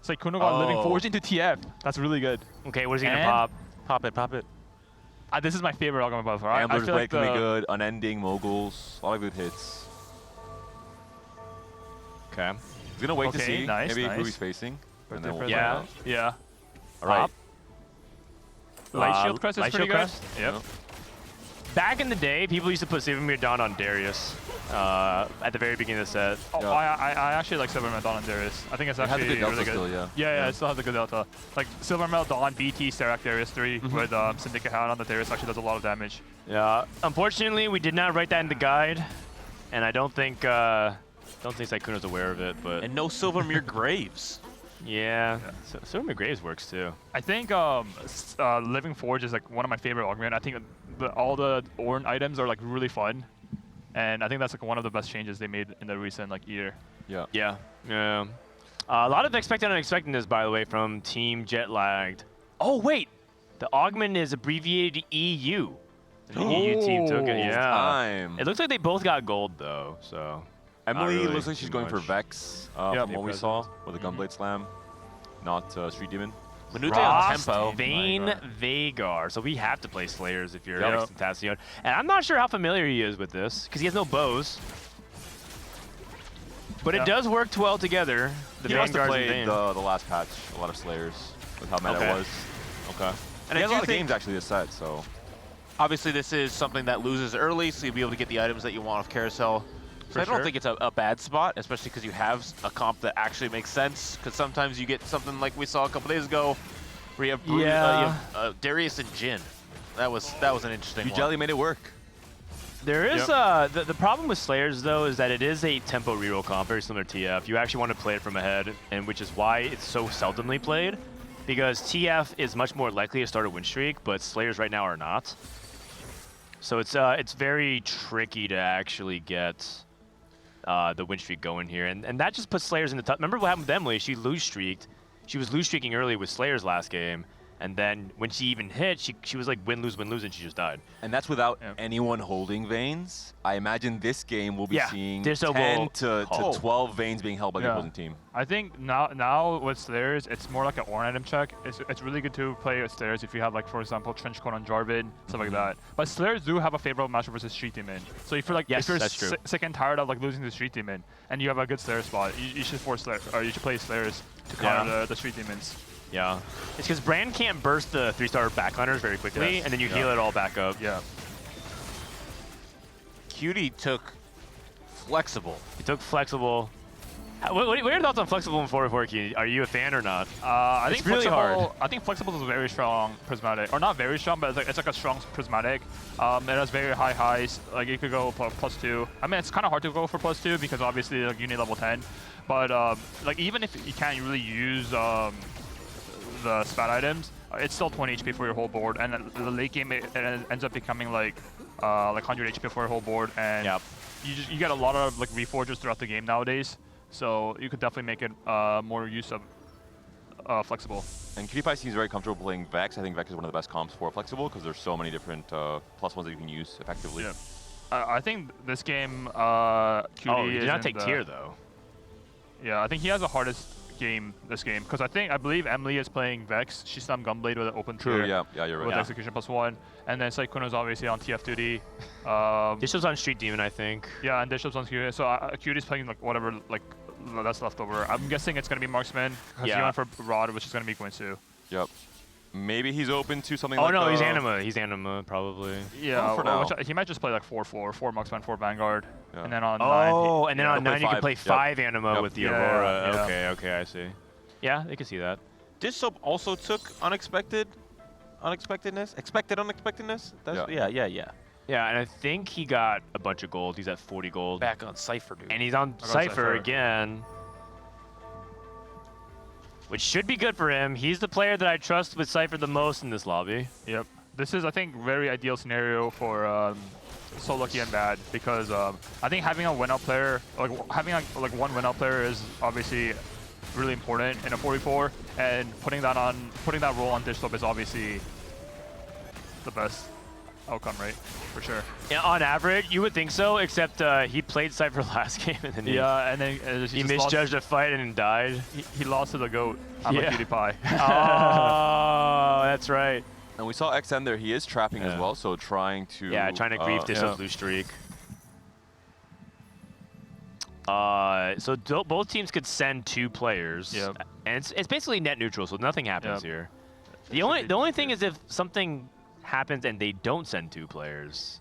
It's like Kunogan Living Forge into TF. That's really good. Okay, what is he gonna pop? Pop it. This is my favorite argument by far. Ambler's Blade can be good. Unending, Moguls, a lot of good hits. Okay. He's gonna wait to see maybe who he's facing. And then we'll yeah. All right. Light Shield Crest is pretty good. Yep. Back in the day, people used to put Silvermere Dawn on Darius at the very beginning of the set. Oh, I actually like Silvermere Dawn on Darius. I think it's actually really good. Still, yeah, it still has a good delta. Like Silvermere Dawn, BT, Sterak Darius 3 with Syndicate Hound on the Darius actually does a lot of damage. Yeah. Unfortunately, we did not write that in the guide, and I don't think Sykkuno's aware of it. But and no Silvermere Graves. Yeah. So Silvermere Graves works too. I think Living Forge is like one of my favorite augment. I think all the Ornn items are like really fun, and I think that's like one of the best changes they made in the recent like year. Yeah. A lot of expected and unexpectedness, by the way, from Team Jetlagged. Oh wait, the augment is abbreviated EU. The EU team took it. Yeah. It looks like they both got gold though. So Emily really looks like she's going for Vex from what we saw with the Gunblade Slam, not Street Demon. Manute on tempo. Vayne Vagar. So we have to play Slayers if you're Alex Tentacion. And I'm not sure how familiar he is with this, because he has no bows. But it does work well together. He must have played the last patch, a lot of Slayers, with how meta it was. Okay. And he has a lot of games actually this set, so. Obviously this is something that loses early, so you'll be able to get the items that you want off Carousel. So I don't think it's a bad spot, especially because you have a comp that actually makes sense. Because sometimes you get something like we saw a couple days ago, where you have, Darius and Jhin. That was an interesting one. Jelly made it work. There is the problem with Slayers though is that it is a tempo reroll comp, very similar to TF. You actually want to play it from ahead, and which is why it's so seldomly played, because TF is much more likely to start a win streak, but Slayers right now are not. So it's very tricky to actually get the win streak going here, and that just puts Slayers in the tough. Remember what happened with Emily? She was lose streaking early with Slayers last game, And then when she even hit, she was like win-lose, and she just died. And that's without anyone holding Vaynes. I imagine this game will be seeing Dissob 10 to 12 Vaynes being held by the opposing team. I think now with Slayers, it's more like an Ornn item check. It's really good to play with Slayers if you have, like, for example, Trenchcoat on Jarvan, stuff like that. But Slayers do have a favorable matchup versus Street Demon. So if you're like, if you're sick and tired of like losing to Street Demon and you have a good Slayer spot, you should force Slayer, or you should play Slayers to counter the Street Demons. Yeah. It's because Brand can't burst the 3-star backliners very quickly, and then you heal it all back up. Yeah. Cutie took Flexible. He took Flexible. What are your thoughts on Flexible in 4-4? Are you a fan or not? I it's think really hard. I think Flexible is a very strong prismatic, or not very strong, but it's like a strong prismatic. It has very high highs. Like you could go +2. I mean, it's kind of hard to go for +2 because obviously like you need level 10. But like even if you can't really use the spat items, it's still 20 HP for your whole board, and the late game it ends up becoming like 100 HP for your whole board, and you get a lot of like reforgers throughout the game nowadays. So you could definitely make it more use of Flexible. And QtPie seems very comfortable playing Vex. I think Vex is one of the best comps for Flexible because there's so many different +1s that you can use effectively. Yeah. I think this game, Cutie he did not take tier though. Yeah, I think he has the hardest game this game because I believe Emily is playing Vex. She's on Gunblade with an open tier. Yeah, you're right. With execution +1, and then Saikuno's obviously on TF duty. Dishab's on Street Demon, I think. Yeah, and Dishab's on Cutie. So Cutie's playing like whatever like that's left over. I'm guessing it's gonna be Marksman because he went for Rod, which is gonna be Guinsu. Yep. Maybe he's open to something like... Oh, no, he's Anima. He's Anima, probably. Yeah, for now. He might just play like 4-4, 4 Marksman, 4 Vanguard. Yeah. And then on 9... Oh, and then on 9 you can play 5 Anima with the Aurora. Yeah. Okay, I see. Yeah, they can see that. Dissob also took Unexpectedness? Expected Unexpectedness? Yeah. Yeah, and I think he got a bunch of gold. He's at 40 gold. Back on Cypher, dude. And he's on Cypher again. Which should be good for him. He's the player that I trust with Cypher the most in this lobby. Yep. This is, I think, very ideal scenario for So Lucky and Bad because I think having a win-out player, like having like one win-out player is obviously really important in a 4v4, and putting that role on Dissob is obviously the best outcome, right? For sure. Yeah, on average, you would think so, except he played Cypher last game and then he misjudged a fight and died. He lost to the GOAT. I'm a PewDiePie. Oh, that's right. And we saw XN there. He is trapping as well, so trying to... Yeah, trying to grief Dissob's blue streak. So both teams could send 2 players. Yep. And it's basically net neutral, so nothing happens here. The only thing is if something happens and they don't send 2 players.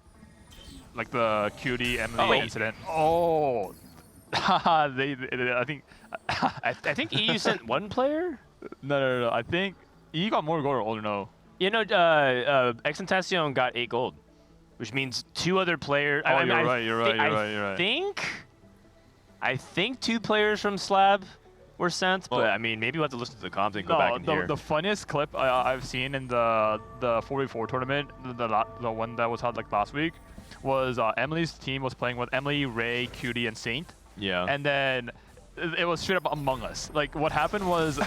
Like the Cutie Emily incident. Oh, I think I think EU sent 1 player. No. I think EU got more gold or no? You know, Exentacion got 8 gold, which means 2 other players. Oh, you're right. I think 2 players from Slab were sent, but I mean, maybe we'll have to listen to the comms and go back and hear. The funniest clip I've seen in the 4v4 tournament, the one that was held like last week, was Emily's team was playing with Emily, Ray, Cutie, and Saint. Yeah. And then it was straight up Among Us. Like what happened was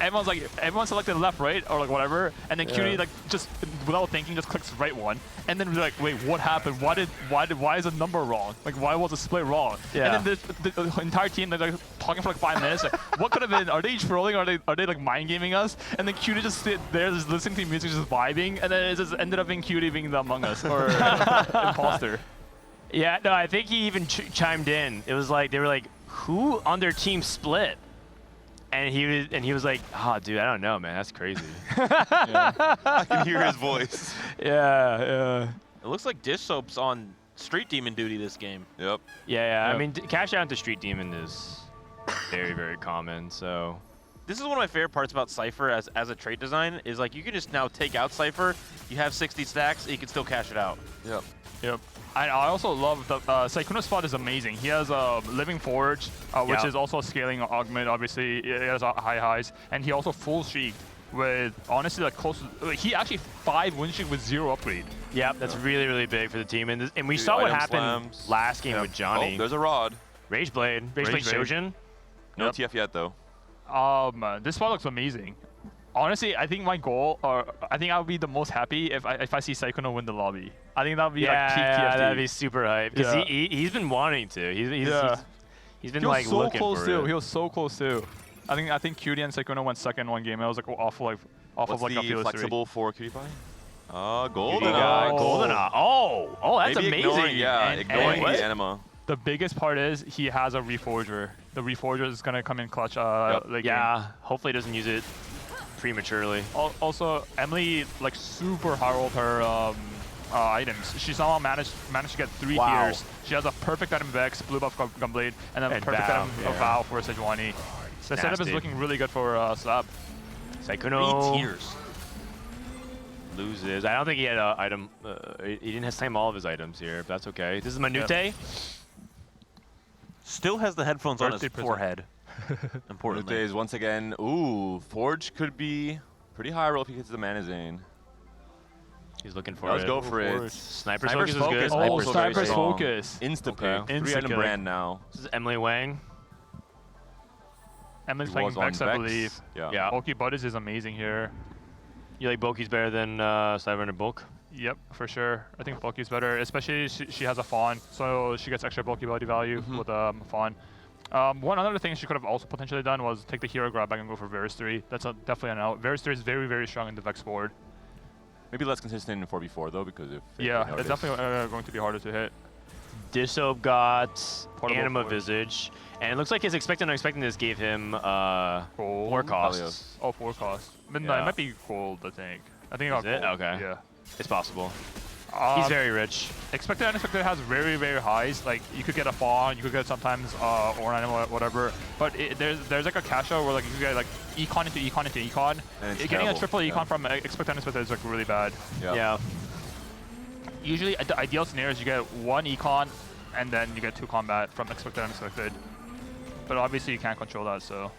everyone selected left, right, or like whatever, and then Cutie like just without thinking just clicks right one, and then we're like, wait, what happened? Why is the number wrong? Like why was the split wrong? Yeah. And then the entire team they're like talking for like 5 minutes. Like, what could have been? Are they trolling? Are they like mind gaming us? And then Cutie just sit there, just listening to music, just vibing, and then it just ended up being Cutie being the Among Us or imposter. Yeah, no, I think he even chimed in. It was like they were like, who on their team split? And he was like, oh, dude, I don't know, man. That's crazy. I can hear his voice. Yeah. It looks like Dissob's on Street Demon duty this game. Yep. Yeah. I mean, cash out into Street Demon is very, very common, so. This is one of my favorite parts about Cypher as a trait design is like you can just now take out Cypher, you have 60 stacks, you can still cash it out. Yep. I also love the Saikuno's spot is amazing. He has a Living Forge, which is also a scaling augment. Obviously, it has high highs, and he also full streaked with honestly like close. He actually 5 win streak with 0 upgrade. Yeah, that's really, really big for the team, and we saw what happened last game with Johnny. Oh, there's a Rod. Rage Blade Shojin. No TF yet though. This spot looks amazing. Honestly, I think my goal, or I think I would be the most happy if I see Sykkuno win the lobby. I think that would be like peak TFT. that'd be super hype. Because he's been wanting to. He's been like so looking close for too. it. He was so close too. I think Cutie and Sykkuno went second one game. It was like off of like a few flexible for Cutie Pie? Golden Golden Eye. Golden Eye. Oh, that's Maybe amazing. Ignoring the anima. The biggest part is he has a Reforger. The Reforger is gonna come in clutch. Late game. Hopefully he doesn't use it prematurely. Also, Emily like super high rolled her items. She somehow managed to get 3 tiers. She has a perfect item Vex, blue buff Gunblade, and then a perfect item of Vow for Sejuani. The setup is looking really good for Slab. Sykkuno 3 tiers. Loses. I don't think he had an item. He didn't claim all of his items here, but that's okay. This is Manute. Still has the headphones on his forehead. Importantly. Manute is once again. Ooh, Forge could be pretty high roll if he gets the Manazane. He's looking for it. Let's go for it. Sniper's Focus is good. Oh, Sniper's Focus. Insta-pick. 3-item brand now. This is Emily Wang. Emily's playing Vex, I believe. Yeah. Bulky Buddies is amazing here. You like Bulky's better than Cyber and Bulk? Yep, for sure. I think Bulky's better, especially she has a Fawn, so she gets extra Bulky Buddy value with Fawn. One other thing she could have also potentially done was take the hero grab back and go for Varus 3. That's definitely an out. Varus 3 is very, very strong in the Vex board. Maybe less consistent in 4v4 though, because if it's definitely going to be harder to hit. Disob got Portable Anima forward. Visage, and it looks like his expected and unexpectedness gave him gold. 4 costs. Oh, 4 costs. But no, it might be gold, I think. I think it got gold. Okay. Yeah. It's possible. He's very rich. Expected and unexpected has very, very highs. Like, you could get a Fawn, you could get sometimes or Anima, whatever. But there's like a cash out where like you could get like Econ into Econ into Econ. Getting a triple Econ from expected and unexpected is like really bad. Yeah. Usually, the ideal scenario is you get 1 Econ, and then you get 2 combat from expected and unexpected. But obviously, you can't control that, so.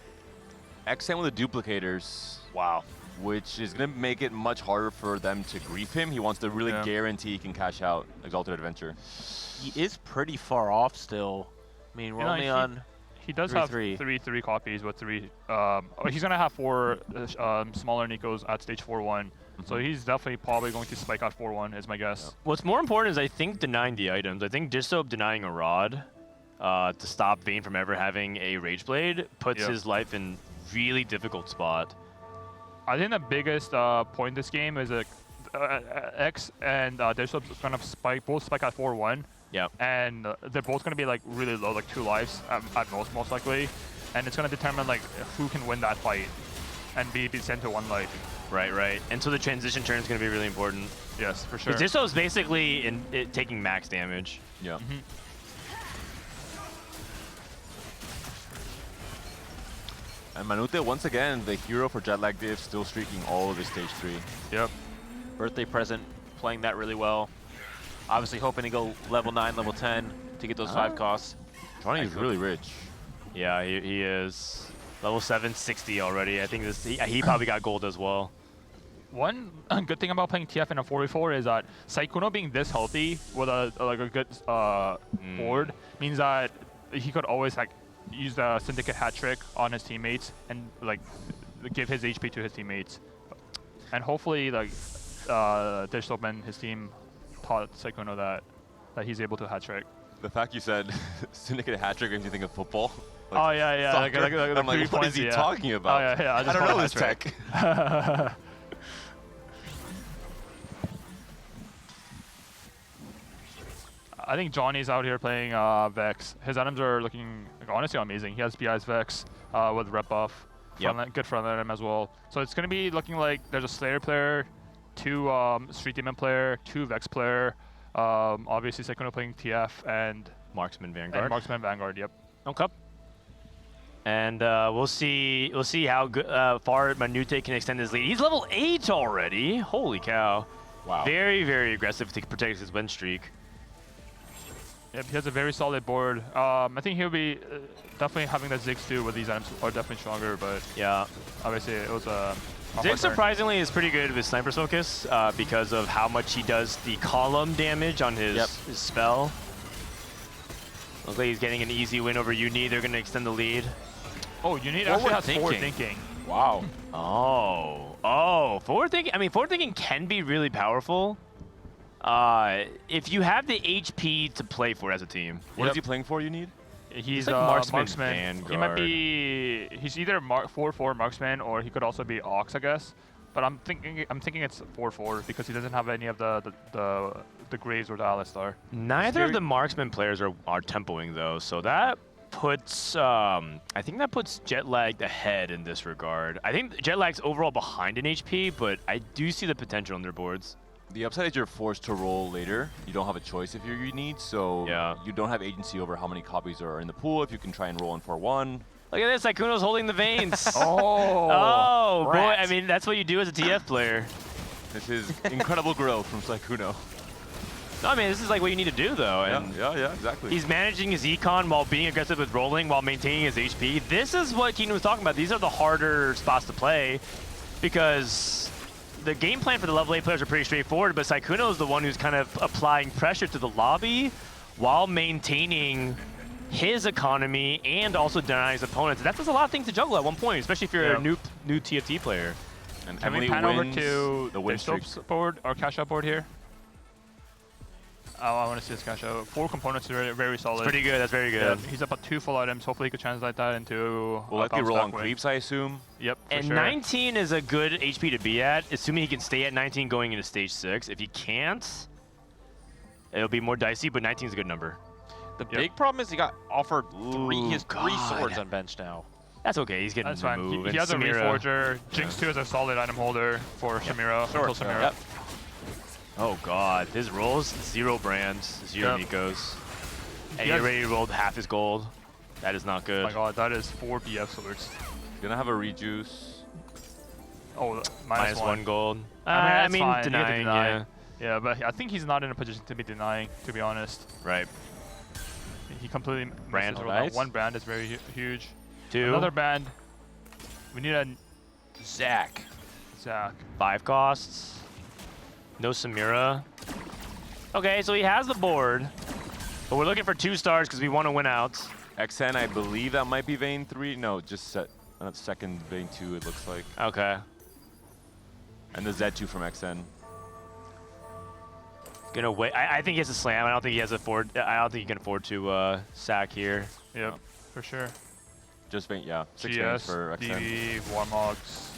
XM with the duplicators. Wow. Which is going to make it much harder for them to grief him. He wants to really guarantee he can cash out Exalted Adventure. He is pretty far off still. I mean, we're only on. He does have three copies with 3. He's gonna have 4 smaller Nikos at stage 4-1. So he's definitely probably going to spike out 4-1 is my guess. What's more important is I think denying the items. I think Disob denying a Rod to stop Vayne from ever having a Rage Blade puts his life in really difficult spot. I think the biggest point in this game is that X and Disob's gonna both spike at 4-1. Yeah. And they're both gonna be like really low, like 2 lives at most likely. And it's gonna determine like who can win that fight and be sent to 1 life. Right. And so the transition turn is going to be really important. Yes, for sure. Because Diso's basically taking max damage. Yeah. And Manute, once again, the hero for Jetlag Div, still streaking all of his stage 3. Yep. Birthday present, playing that really well. Obviously hoping to go level 9, level 10 to get those 5 costs. Johnny is really rich. Yeah, he is. Level 760 already. I think he probably got gold as well. One good thing about playing TF in a 4v4 is that Sykkuno being this healthy with a good board means that he could always like use the Syndicate hat trick on his teammates and like give his HP to his teammates. And hopefully like Digital and his team taught Sykkuno that he's able to hat trick. The fact you said Syndicate hat trick makes me think of football. Like oh yeah. I'm like, what is he talking about? Oh yeah. I don't know this tech. I think Johnny's out here playing Vex. His items are looking honestly amazing. He has BI's Vex with Rep Buff. Good front item as well. So it's going to be looking like there's a Slayer player, 2 Street Demon player, 2 Vex player. Obviously Sykkuno playing TF and Marksman Vanguard. Yep. Okay. And we'll see how far Manute can extend his lead. He's level 8 already. Holy cow. Wow. Very, very aggressive to protect his win streak. Yep, he has a very solid board. I think he'll be definitely having the Ziggs too, where these items are definitely stronger, but yeah, obviously it was a Ziggs surprisingly is pretty good with Sniper's Focus because of how much he does the column damage on his spell. Looks like he's getting an easy win over Uni. They're going to extend the lead. Oh, Uni actually has forward thinking. Wow. Oh, forward thinking. I mean, forward thinking can be really powerful. If you have the HP to play for as a team. What is he playing for? You need. He's like marksman. Vanguard. He might be. He's either 4/4 marksman or he could also be Ox, I guess. But I'm thinking it's 4/4 because he doesn't have any of the Graves or the Alistar. Neither of the marksman players are tempoing though, so that puts I think that puts Jetlag ahead in this regard. I think Jetlag's overall behind in HP, but I do see the potential on their boards. The upside is you're forced to roll later. You don't have a choice if you need, so you don't have agency over how many copies are in the pool. If you can try and roll in 4-1. Look at this, Sykkuno's holding the veins. Oh, boy, I mean, that's what you do as a TF player. This is incredible growth from Sykkuno. No, I mean, this is like what you need to do, though. And yeah, exactly. He's managing his econ while being aggressive with rolling, while maintaining his HP. This is what Keenan was talking about. These are the harder spots to play because the game plan for the level 8 players are pretty straightforward, but Sykkuno is the one who's kind of applying pressure to the lobby while maintaining his economy and also denying his opponents. That does a lot of things to juggle at one point, especially if you're a new TFT player. And can we pan over to the Soap's board or cash out board here? Oh, I want to see his cash out. 4 components are very solid. It's pretty good. That's very good. Yeah, he's up at 2 full items. Hopefully he could translate that into Will likely roll on creeps, I assume. Yep, and sure. 19 is a good HP to be at, assuming he can stay at 19 going into stage 6. If he can't, it'll be more dicey, but 19 is a good number. The big problem is he got offered three swords on bench now. That's okay. He's getting removed. Fine. He has a Reforger. Jinx 2 is a solid item holder for Shamira. Sure. Shamira. Yep. Oh god, his rolls 0 brands, 0 Nikos. And he already rolled half his gold. That is not good. Oh my god, that is 4 BF swords. He's gonna have a rejuice. Oh, minus 1 gold. I mean, I mean denying, yeah. Yeah, but I think he's not in a position to be denying, to be honest. Right. He completely brand. Nice. 1 brand is very huge. 2. Another brand. We need a Zac. 5 costs. No Samira. Okay, so he has the board, but we're looking for 2 stars because we want to win out. XN, I believe that might be Vein 3. No, just second Vein 2, it looks like. Okay. And the Z2 from XN. Gonna wait. I think he has a slam. I don't think he has a afford. I don't think he can afford to sack here. Yep, for sure. Just Vein, yeah. 6 GS, veins for XN. DV, Warmogs.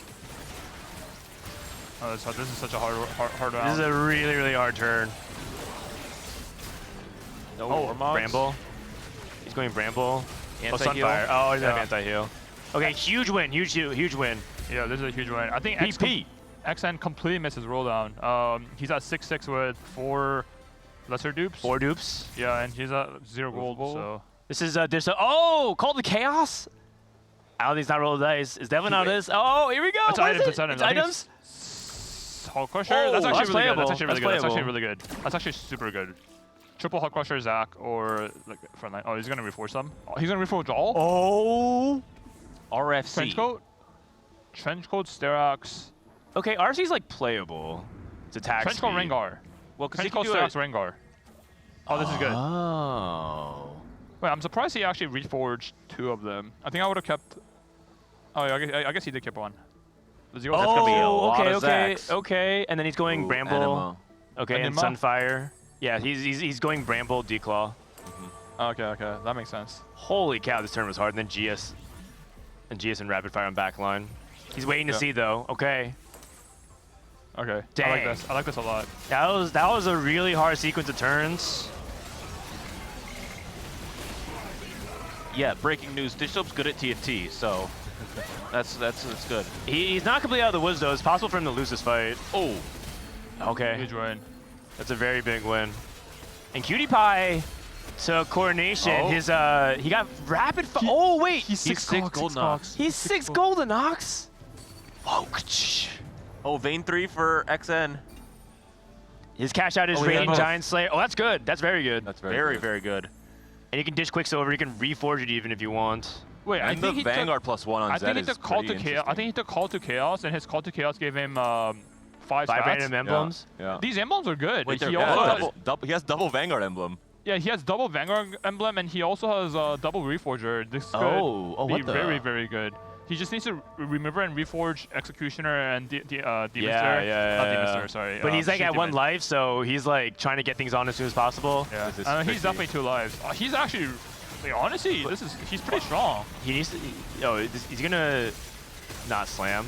Oh, this is such a hard round. This is a really, really hard turn. No Warmogs. Bramble. He's going Bramble. Anti-heal. Sunfire. Oh, he doesn't have anti-heal. Okay, huge win. Huge win. Yeah, this is a huge win. I think XN completely missed his roll down. He's at 6-6 with 4 lesser dupes. 4 dupes. Yeah, and he's at 0 gold. So this is there's a Call to Chaos. I don't think he's not rolling dice. Is Devlin out of this? Oh, here we go. It's items. It's items. Hulk Crusher. Oh, that's actually really good. That's actually really good. That's actually super good. Triple Hulk Crusher, Zac, or like frontline. Oh, he's gonna reforge some. Oh, he's gonna reforge all. Oh. RFC. Trenchcoat, Sterox. Okay, RC's like playable. It's attack Trenchcoat, speed. Rengar. Well, because Trenchcoat, Sterox, Rengar. Oh, this is good. Oh. Wait, I'm surprised he actually reforged 2 of them. I think I would have kept. Oh, yeah, I guess he did keep 1. Okay. And then he's going Bramble. Anima. Okay, Anima? and Sunfire. Yeah, he's going Bramble, Declaw. Okay, that makes sense. Holy cow, this turn was hard. And then GS and Rapid Fire on backline. He's waiting to see though. Okay. Okay. Dang. I like this a lot. That was a really hard sequence of turns. Yeah, breaking news. Dishop's good at TFT, so that's good. He's not completely out of the woods though. It's possible for him to lose this fight. Oh. Okay. Huge win. That's a very big win. And Cutie Pie to Coronation. Oh. His he got rapid fire. Oh wait, He's 6 gold knocks. He's 6 golden knocks. Oh, Vein 3 for XN. His cash out is Radiant Giant Slayer. Oh, that's good. That's very good. That's very good. And you can dish Quicksilver. You can reforge it even if you want. Wait, and I think the Vanguard +1 on Zed is Call to pretty Chaos. I think he took Call to Chaos, and his Call to Chaos gave him 5 random emblems. Yeah. These emblems are good. Wait, he he has double Vanguard emblem. Yeah, he has double Vanguard emblem, and he also has double Reforger. This could be very, very good. He just needs to remember and reforge Executioner and Demon Slayer. Yeah. Not Demon Slayer, sorry. But he's like at 1 Demon. life, so he's like trying to get things on as soon as possible. Yeah, he's definitely 2 lives. He's actually, like, honestly, he's pretty strong. He needs to, he's gonna not slam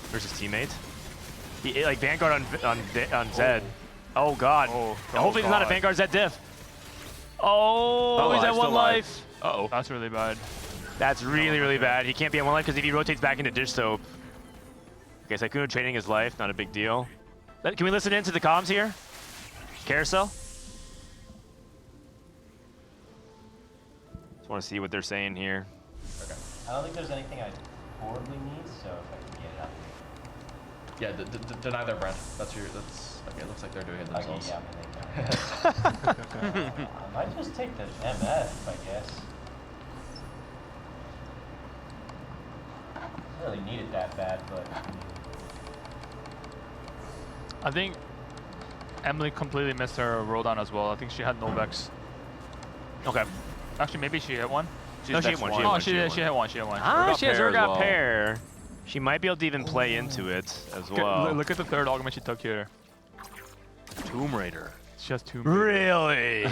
versus teammate. He like Vanguard on Zed. Oh god. Hopefully it's not a Vanguard Zed diff. Oh, he's at 1 life. Uh-oh. That's really bad. That's really bad. He can't be at 1 life because if he rotates back into dish soap. Okay, Sykkuno trading his life, not a big deal. Can we listen into the comms here? Carousel? Just want to see what they're saying here. Okay. I don't think there's anything I horribly need, so if I can get it up. Yeah, deny their brand. That's okay, it looks like they're doing it themselves. Okay, yeah, I might just take the MF, I guess. I really need it that bad, but... I think Emily completely missed her Frodan as well. I think she had no Vex. Okay. Actually, maybe she hit one. No, she hit one. She hit one. Ah, she has Urgot pair. She might be able to even play into it as well. Look at the 3rd augment she took here. Tomb Raider. She has Tomb Raider. Really?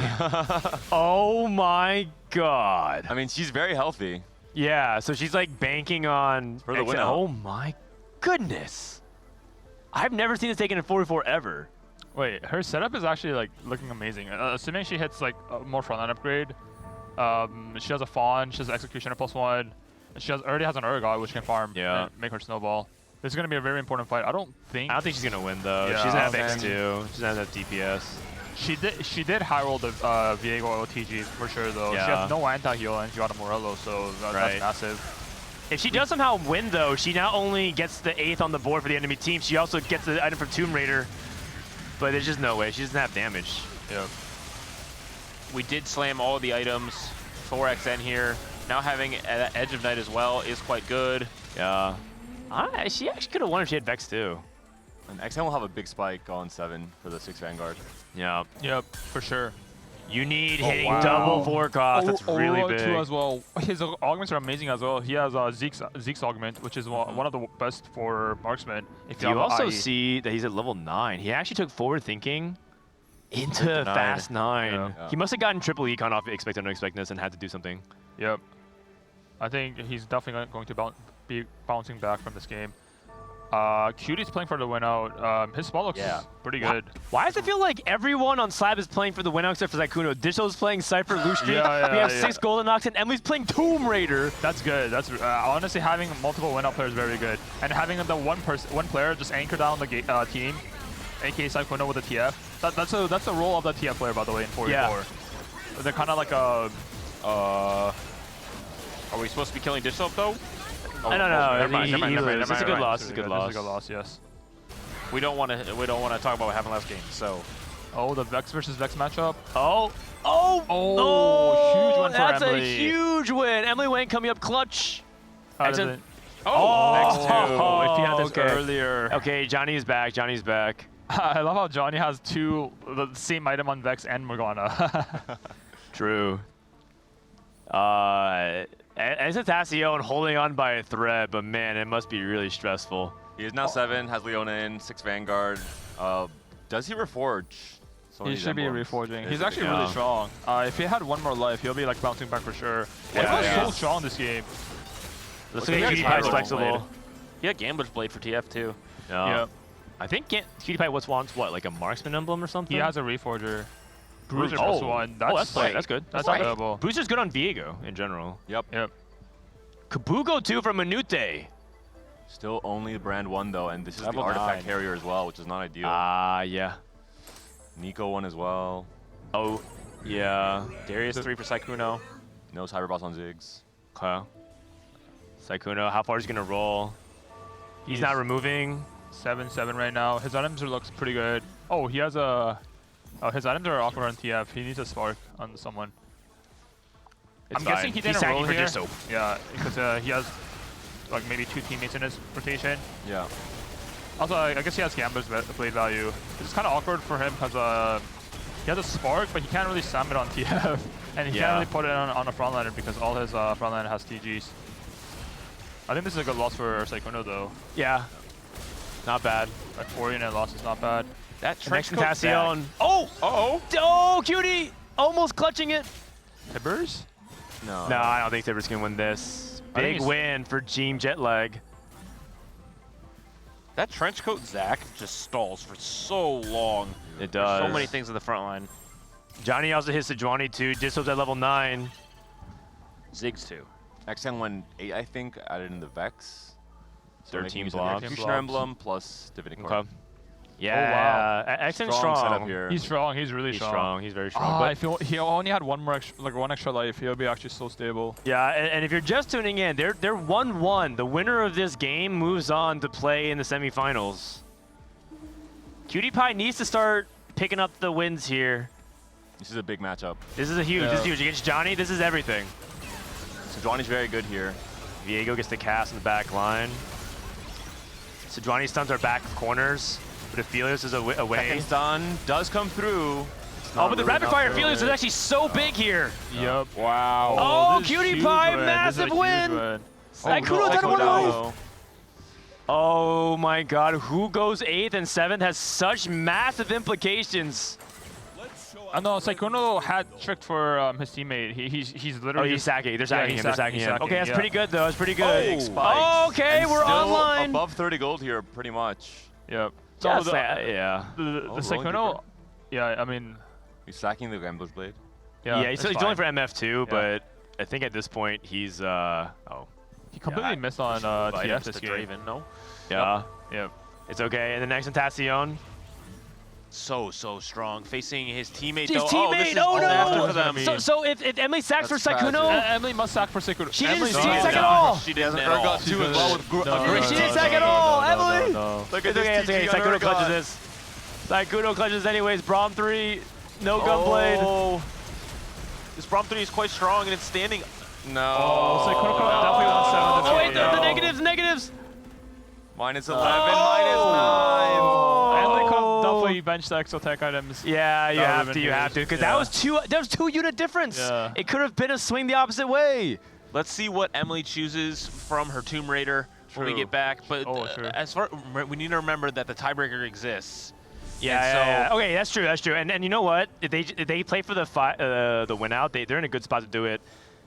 Oh my god. I mean, she's very healthy. Yeah, so she's like banking on... For the win out. Oh my goodness. I've never seen this taken in 4v4 ever. Wait, her setup is actually like looking amazing. Assuming she hits like a more frontline upgrade. She has a Fawn, she has Executioner +1. And she already has an Urgot, which can farm and make her snowball. This is going to be a very important fight. I don't think she's going to win though. Yeah, she doesn't have X2. She doesn't have DPS. She did high roll the Viego OTG for sure though. Yeah. She has no anti-heal and she got a Morello, so that's massive. If she does somehow win though, she not only gets the 8th on the board for the enemy team, she also gets the item from Tomb Raider. But there's just no way. She doesn't have damage. Yeah. We did slam all of the items. 4xN here. Now having Edge of Night as well is quite good. Yeah. She actually could have won if she had Vex too. And XN will have a big spike on 7 for the 6 Vanguard. Yeah. Yep, for sure. You need hitting double 4 cost. That's really big. Too as well. His augments are amazing as well. He has Zeke's augment, which is one of the best for marksman. If you also see that he's at level 9, he actually took forward thinking into fast 9. Yeah. He must have gotten triple econ off expect and unexpectedness and had to do something. Yep. I think he's definitely going to be bouncing back from this game. Cutie's playing for the win out. His spot looks pretty good. Why does it feel like everyone on Slab is playing for the win out except for Sykkuno? Disho's playing Cypher, Lustri. We have 6 Golden Ox, and Emily's playing Tomb Raider. That's good. That's honestly, having multiple win out players is very good. And having the one player just anchor down the team, aka Sykkuno with the TF. That's the role of the TF player, by the way, in 4v4. Yeah. They're kind of like a... Are we supposed to be killing Dish Soap though? I don't know. Never mind. It's a good loss. It's a good loss. It's a good loss. Yes. We don't want to talk about what happened last game. So. Oh, the Vex versus Vex matchup. Oh, huge win for that's Emily. a huge win. Emily Wayne coming up clutch. X2. If he had this earlier. Okay, Johnny's back. Johnny's back. I love how Johnny has the same item on Vex and Morgana. True. Ezetacion holding on by a thread, but man, it must be really stressful. He is now 7, has Leona in, 6 Vanguard. Does he reforge? He should be reforging. He's actually really strong. If he had one more life, he'll be like bouncing back for sure. He's so strong this game. Let's look at PewDiePie's flexible. He had Gambler's Blade for TF too. Yeah. I think PewDiePie wants what, like a marksman emblem or something? He has a reforger. Bruiser Oh. +1. That's good. That's terrible. Bruiser's good on Viego in general. Yep. Kabugo 2 from Minute. Still only brand 1 though, and this is Level the artifact 9. carrier as well, which is not ideal. Yeah. Nico 1 as well. Oh, yeah. Darius 3 for Sykkuno. No Cyberboss on Ziggs. Okay. Sykkuno, how far is he gonna roll? He's not removing. 7-7 right now. His items looks pretty good. Oh, he has a... Oh, his items are awkward on TF. He needs a spark on someone. It's I'm fine. guessing he He's didn't roll sacking for here. Disto. Yeah, because he has like maybe 2 teammates in his rotation. Yeah. Also, I guess he has Gambler's blade value. It's kind of awkward for him because he has a spark, but he can't really slam it on TF. And he can't really put it on a frontliner because all his frontliner has TGs. I think this is a good loss for Sykkuno though. Yeah. Not bad. Like 4-unit loss is not bad. That trench coat Tentacion. Oh! Uh-oh. Oh, Cutie! Almost clutching it. Tibbers? No, I don't think Tibbers can win this. Big win for Team Jetlag. That trench coat Zach just stalls for so long. It does. There's so many things in the front line. Johnny also hits Sejuani too. Disso's at level 9. Ziggs too. XN went 8, I think, added in the Vex. So 13 blobs. blobs. Executioner Emblem plus Divinity Core. Okay. Yeah, Oh, wow. XN's strong. setup here. He's strong. He's really strong. He's very strong. I feel he only had one extra life. He'll be actually so stable. Yeah, and if you're just tuning in, they're 1-1. The winner of this game moves on to play in the semifinals. Cutie Pie needs to start picking up the wins here. This is a big matchup. This is huge. This is huge. Against Johnny, this is everything. Sejuani's very good here. Viego gets the cast in the back line. Sejuani stuns our back corners, but Aphelios is away. Second stun does come through. Oh, but the rapid fire Aphelios is actually so big here. Yep. Wow. Oh, Cutie Pie, massive win. Sykkuno down to 1 life. Oh my God, who goes 8th and 7th has such massive implications. I know Sykkuno had tricked for his teammate. He's literally. Oh, he's sacking. They're sacking him. They're sacking him. Okay, that's yeah. pretty good though. That's pretty good. Oh, okay, and we're still online. Above 30 gold here, pretty much. Yep. So So yeah. The Sykkuno. Yeah, I mean. He's sacking the Gambler's Blade. Yeah, he's going for MF too, Yeah. but I think at this point he's He completely missed on TF this game. Draven, no? Yeah. Yep. It's okay. And the next Tentacion. So strong. Facing his teammate His though. teammate! Oh, Oh, no! no! For them. So if Emily sacks for Sykkuno, Emily must sack for Sykkuno. she didn't Emily sack at all. She didn't at Or all. got 2 as well with She didn't sack at all. Emily. Look at It's this okay. It's okay. TG on Sykkuno clutches Urgot. this. Sykkuno clutches anyways. Braum 3. No gunblade. Oh. This Braum 3 is quite strong and it's standing. No. Oh, Sykkuno definitely wants 7. Oh wait, the negatives. Minus 11, minus 9. Emily could have definitely benched the exotech items. Yeah, you That have would've to. been You have to. huge. Because Yeah. that was 2 unit difference. Yeah. It could have been a swing the opposite way. Let's see what Emily chooses from her Tomb Raider when we True. get back. But True. as far we need to remember that the tiebreaker exists. Yeah. Okay, that's true. That's true. And you know what? If they play for the win out, they're in a good spot to do it.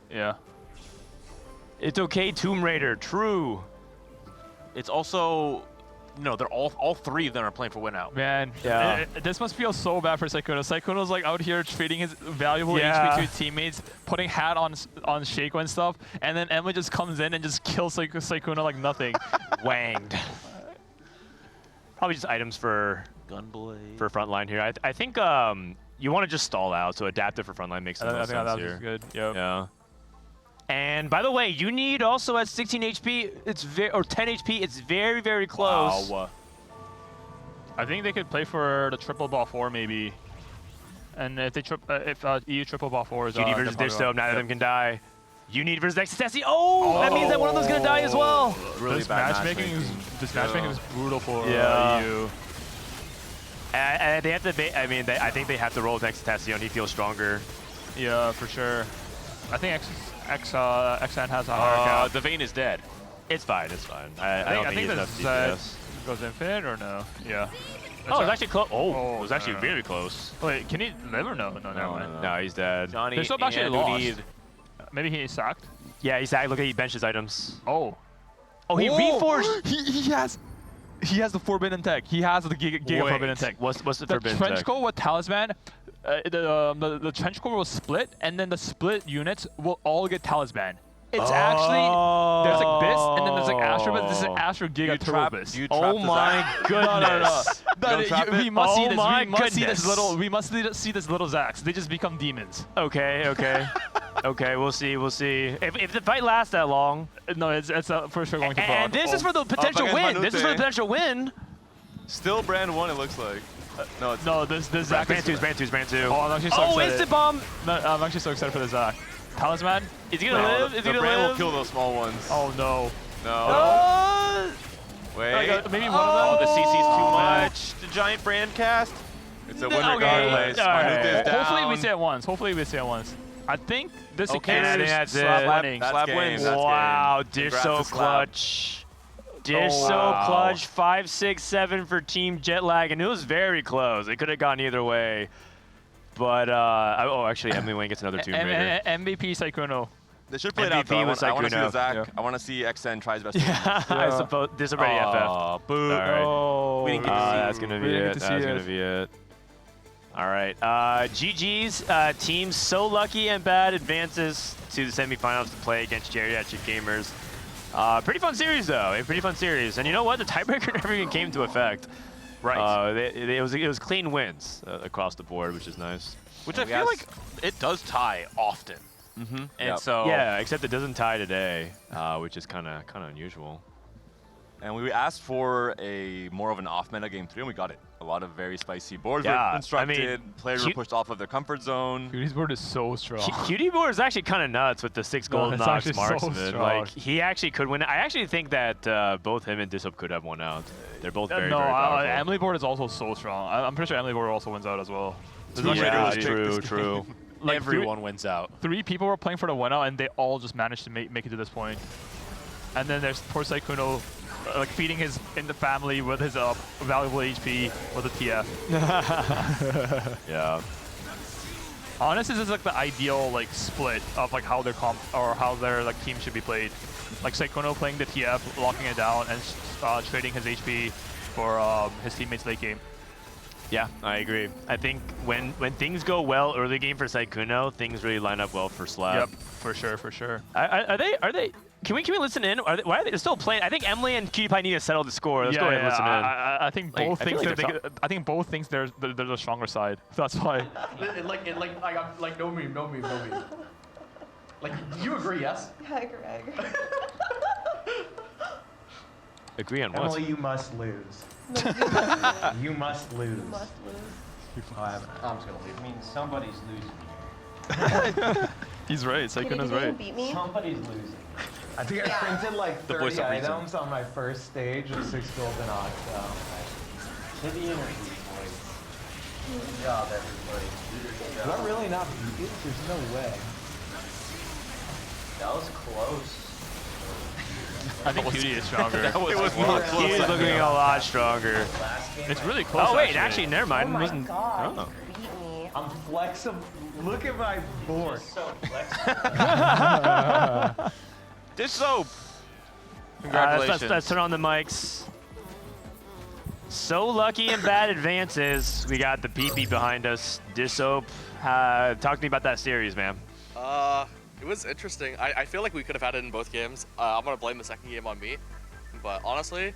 Yeah. It's okay, Tomb Raider. True. It's also, they're all 3 of them are playing for win out. Man, Yeah. this must feel so bad for Sykkuno. Sykkuno's like out here trading his valuable Yeah. HP to his teammates, putting hat on Shaco and stuff, and then Emily just comes in and just kills Sykkuno like nothing. Wanged. Probably just items for Gunblade. frontline here. I think you want to just stall out, so adaptive for frontline makes the I most think sense that here. was good. Yep. Yeah. And by the way, you need also at 16 HP, or 10 HP, it's very, very close. Wow. I think they could play for the triple ball 4 maybe. And if they EU triple ball 4 is GD versus they're Dish probably though, neither of yep. them can die. You need versus Ecstasy. Oh, that means that one of them's gonna die as well. Really This bad matchmaking is brutal for Yeah. EU. And they have to. I think they have to roll with Tentacion. He feels stronger. Yeah, for sure. I think XN has a higher count. The Vayne is dead. It's fine. It's fine. I don't think he's enough DPS. Goes infinite or no? Yeah. Oh, it's actually close. Oh, it was no, actually no. very close. Wait, can he live or no? No, never mind. No, he's dead. Johnny They're still actually and lost. Udid. Maybe he sacked. Yeah, he's look at he benched his items. Oh. Oh, he reforged. He has the forbidden tech. He has the giga forbidden tech. What's the forbidden trench tech? coat with talisman? The trench coat will split, and then the split units will all get talisman. It's actually there's like this, and then there's like Astro, but this is Astro Giga Turbis. Oh my goodness! We must see this. my We must see this goodness. little. We must see this little Zax. They just become demons. Okay. Okay, we'll see. We'll see. If the fight lasts that long. No, it's for sure going to block. And this is for the potential against win. This is for the potential win. Still brand 1, it looks like. No, it's this Zac is Bantu. Oh, I'm actually so excited. Instant bomb. No, I'm actually so excited for the Zac. Talisman? Is he gonna live? Is he the gonna brand live? will kill those small ones. Oh no. No. Wait. Maybe one of them. The CC's too much. The giant brand cast. It's a win Okay. regardless. All right. Manute is down. Hopefully we see it once. I think this Okay, is that's it. Slab winning. Slab wins. That's Wow, game. Dish Congrats so to Slab. clutch. Dish so clutch. 5, 6, 7 for Team Jetlag, and it was very close. It could have gone either way. But actually, Emily Wayne gets another Tomb Raider. MVP Saikuno. They should play it out though. MVP was I want to see Saikuno. the Zach. Yeah. I want to see XN try his best. Yeah, I suppose this is already FF. Boo. All right. Oh, We didn't get to see That's gonna be it. That's gonna be it. All right. GG's team So Lucky and Bad advances to the semifinals to play against Geriatric Gamers. Pretty fun series though. A pretty fun series. And you know what? The tiebreaker never even came into effect. Right. It was clean wins across the board, which is nice. Which I feel like it does tie often. Mm-hmm. And so yeah, except it doesn't tie today, which is kind of unusual. And we asked for a more of an off meta game 3, and we got it. A lot of very spicy boards Yeah, were constructed. I mean, players were pushed off of their comfort zone. Cuties board is so strong. QD board is actually kind of nuts with the 6 golden it's knocks actually so marksman. strong. Like he actually could win. I actually think that both him and Dishop could have won out. They're both very powerful. Emily board is also so strong. I'm pretty sure Emily board also wins out as well. Yeah, true. Like everyone wins out. 3 people were playing for the win out, and they all just managed to make it to this point. And then there's poor Saikuno, like feeding his in the family with his valuable HP with a TF. Yeah. Honestly, this is like the ideal like split of like how their how their like team should be played. Like Saikuno playing the TF, locking it down, and trading his HP for his teammates late game. Yeah, I agree. I think when things go well early game for Saikuno, things really line up well for Slab. Yep, for sure, for sure. Are they? Can we listen in? Why are they still playing? I think Emily and QTPie need to settle the score. Let's go ahead and listen in. I think both I think both think they're the stronger side. That's why. like no meme. Like, do you agree? Yes. Yeah, I agree. Agree on what? Emily, you must lose. No, You must lose. You must lose. I'm just gonna leave. I mean, somebody's losing. He's right. Saikuno's right. Beat me? Somebody's losing. I think I printed like 30 items on my first stage with 6 golden ox. To the interview, boys. Good job, everybody. Do I really not beat you? There's no way. That was close. I think QD is stronger. It was not close. He is looking a lot stronger. It's really close. Oh wait, actually, never mind. Oh my Wasn't. God. Oh. Beat me. I'm flexible. Look at my board. So flexible. Dish soap. Congratulations. Let's turn on the mics. So Lucky and Bad advances. We got the PP behind us. Dish Soap. Talk to me about that series, man. It was interesting. I feel like we could have had it in both games. I'm gonna blame the second game on me, but honestly,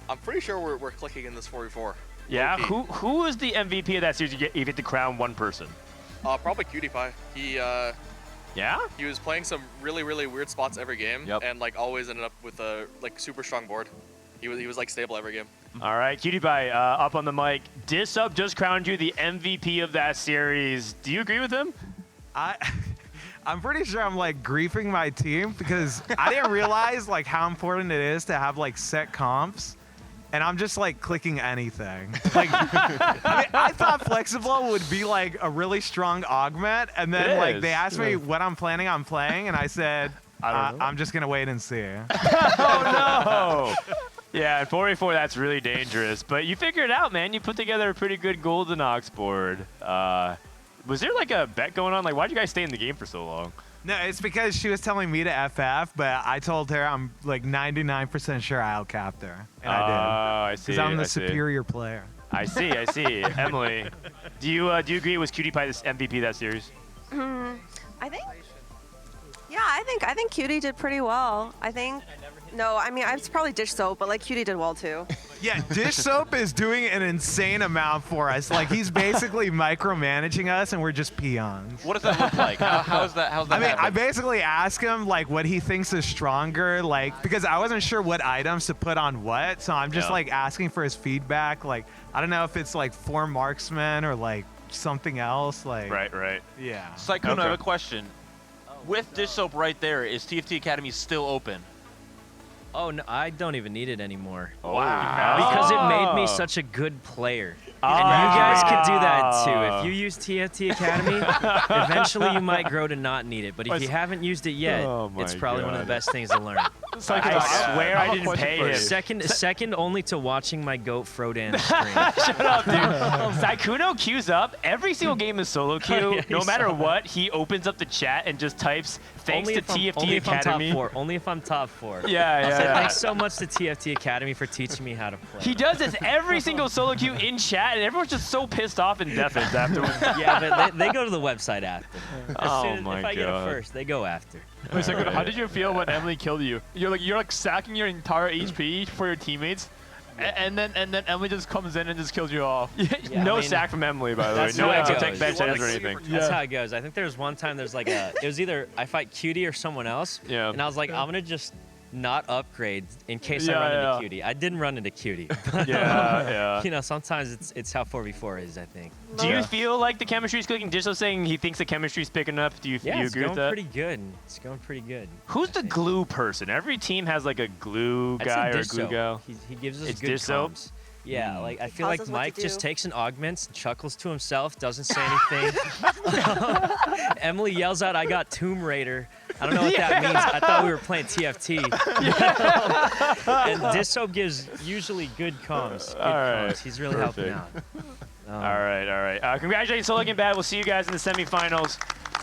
I'm pretty sure we're clicking in this 4v4. Yeah. Who is the MVP of that series? You get to crown one person. Probably QTPie. Yeah? He was playing some really weird spots every game, and like always ended up with a like super strong board. He was like stable every game. All right, QTPie, up on the mic. Disup just crowned you the MVP of that series. Do you agree with him? I'm pretty sure I'm like griefing my team because I didn't realize like how important it is to have like set comps. And I'm just like clicking anything. Like, I thought flexible would be like a really strong augment, and then like they asked me what I'm planning on playing, and I said I'm just gonna wait and see. Oh no! Yeah, in 4v4 that's really dangerous. But you figured it out, man. You put together a pretty good Golden Ox board. Was there like a bet going on? Like, why'd you guys stay in the game for so long? No, it's because she was telling me to FF, but I told her I'm like 99% sure I outcapped her, and I did. Oh, I see. Because I'm the I see. superior player. I see. Emily, do you agree with QTPie this MVP of that series? I think. Yeah, I think Cutie did pretty well. I think. No, I mean it's probably Dish Soap, but like Cutie did well too. Yeah, Dish Soap is doing an insane amount for us. Like he's basically micromanaging us, and we're just peons. What does that look like? How's that? I mean, I basically ask him like what he thinks is stronger, like because I wasn't sure what items to put on what, so I'm just like asking for his feedback. Like I don't know if it's like 4 marksmen or like something else. Like right. Yeah. Saikuno, I have a question. With Dish Soap right there, is TFT Academy still open? Oh, no, I don't even need it anymore. Wow. Because it made me such a good player. And you guys can do that too. If you use TFT Academy, eventually you might grow to not need it. But if you haven't used it yet, it's probably one of the best things to learn. I swear I didn't pay him. Second only to watching my goat Frodan stream. Shut up, dude. Sykkuno queues up. Every single game is solo queue. Yeah, no matter what, he opens up the chat and just types, thanks to TFT Academy. Only if I'm top 4. Yeah. Thanks so much to TFT Academy for teaching me how to play. He does this every single solo queue in chat, and everyone's just so pissed off and deafened afterwards. Yeah, but they go to the website after. If I get it God. first, they go after. Wait a second, how did you feel when Emily killed you? You're like stacking your entire HP for your teammates, and then Emily just comes in and just kills you off. No sack from Emily, by the way. No extra tech bench or anything. That's how it goes. I think there was one time there's like it was either I fight Cutie or someone else, and I was like, I'm gonna just not upgrade in case I run into Cutie. I didn't run into Cutie. But, you know, sometimes it's how 4v4 is, I think. Do you feel like the chemistry's clicking? Disho saying he thinks the chemistry's picking up. Do you agree with that? It's going pretty good. It's going pretty good. Who's the glue person? Every team has like a glue guy or a glue gal. He gives us it's good Disho? comms. Yeah, like I feel Tells like us what Mike to just do. takes and augments, chuckles to himself, doesn't say anything. Emily yells out, "I got Tomb Raider." I don't know what that means. I thought we were playing TFT. And Disho gives usually good comms. Comms. He's really helping out. All right. Congratulations, Solo Game Bad. We'll see you guys in the semifinals.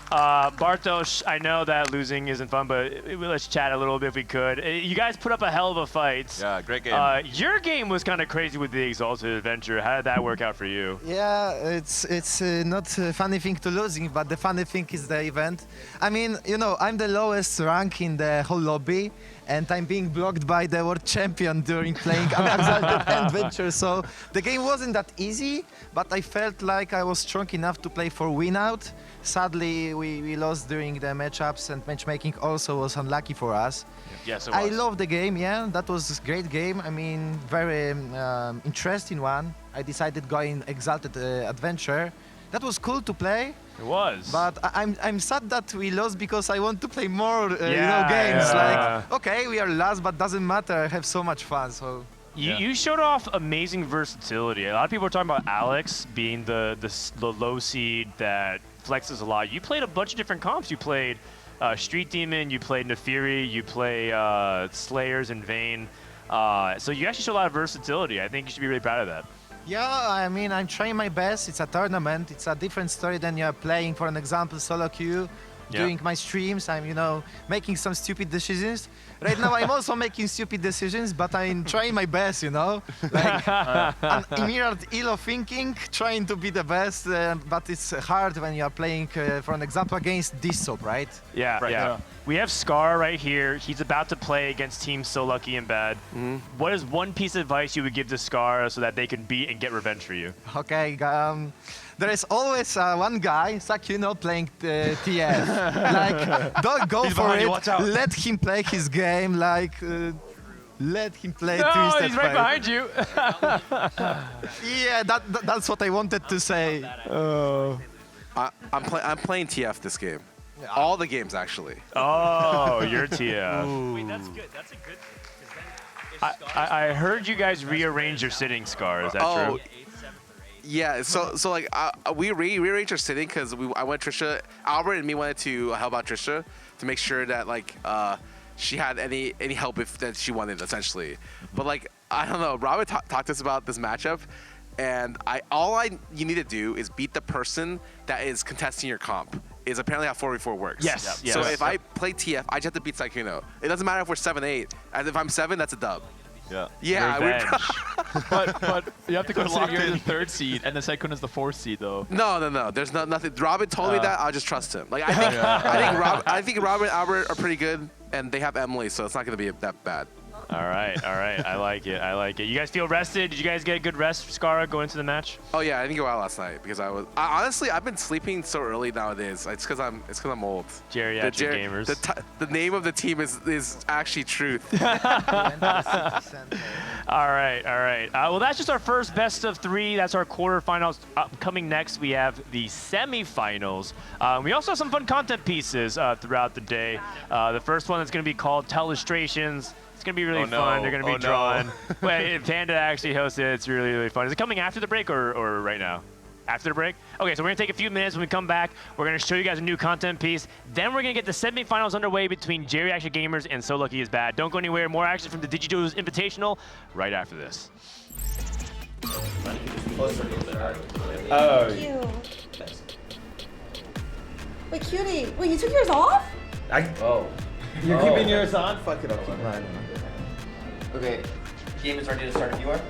Bartosz, I know that losing isn't fun, but let's chat a little bit if we could. You guys put up a hell of a fight. Yeah, great game. Your game was kind of crazy with the Exalted Adventure. How did that work out for you? Yeah, it's not a funny thing to losing, but the funny thing is the event. I mean, you know, I'm the lowest rank in the whole lobby, and I'm being blocked by the world champion during playing an Exalted Adventure, so the game wasn't that easy, but I felt like I was strong enough to play for win out. Sadly, we lost during the matchups, and matchmaking also was unlucky for us. Yes, it was. I love the game, yeah, that was a great game. I mean, very interesting one. I decided going Exalted Adventure. That was cool to play. It was. But I'm sad that we lost because I want to play more games. Like, okay, we are last, but doesn't matter. I have so much fun, so... You showed off amazing versatility. A lot of people are talking about Alex being the low seed that flexes a lot. You played a bunch of different comps. You played Street Demon, you played Nefiri, you play Slayers and Vayne. So you actually showed a lot of versatility. I think you should be really proud of that. Yeah, I mean, I'm trying my best. It's a tournament. It's a different story than you're playing, for an example, solo queue. Doing my streams, I'm, you know, making some stupid decisions. Right now, I'm also making stupid decisions, but I'm trying my best, you know? Like, an immediate ill of thinking, trying to be the best, but it's hard when you're playing, for an example, against Dissop, right? Yeah. We have Scar right here. He's about to play against teams So Lucky and Bad. What is one piece of advice you would give to Scar so that they can beat and get revenge for you? Okay, there is always one guy, Sykkuno, playing TF. Like, don't go for it. Let him play his game. Like, let him play Twisted He's right behind you. Yeah, that's what I wanted to say. I'm playing TF this game. All the games, actually. Oh, you're TF. Wait, that's good. That's a good... I heard you guys rearrange your sitting, Scar. Is that true? Yeah, so like we rearranged our sitting because I went Trisha. Albert and me wanted to help out Trisha to make sure that like she had any help that she wanted, essentially. But like, I don't know, Robert talked to us about this matchup, and you need to do is beat the person that is contesting your comp. Is apparently how 4v4 works. Yes. So if I play TF, I just have to beat Sykkuno. It doesn't matter if we're 7-8. As if I'm 7, that's a dub. Yeah. but you have to consider you're the 3rd seed, and the Sykkuno is the 4th seed, though. No. There's nothing. Robin told me that. I'll just trust him. Like I think Robin and Albert are pretty good, and they have Emily, so it's not going to be that bad. All right. I like it. You guys feel rested? Did you guys get a good rest, Scara, going into the match? Oh yeah, I didn't go out last night because honestly I've been sleeping so early nowadays. It's because I'm old. Geriatric gamers. The name of the team is actually Truth. All right, all right. Well, that's just our first best of 3. That's our quarterfinals. Coming next, we have the semifinals. We also have some fun content pieces throughout the day. The first one is going to be called Telestrations. It's going to be really fun. They're going to be drawn. Wait, Panda actually hosted it. It's really, really fun. Is it coming after the break or right now? After the break? Okay, so we're going to take a few minutes. When we come back, we're going to show you guys a new content piece. Then we're going to get the semifinals underway between Jerry Action Gamers and So Lucky Is Bad. Don't go anywhere. More action from the Digi Duos Invitational right after this. Oh. Wait, Cutie. Wait, you took yours off? You're keeping yours on? Fuck it, I'll keep mine on. Okay, game is ready to start if you are.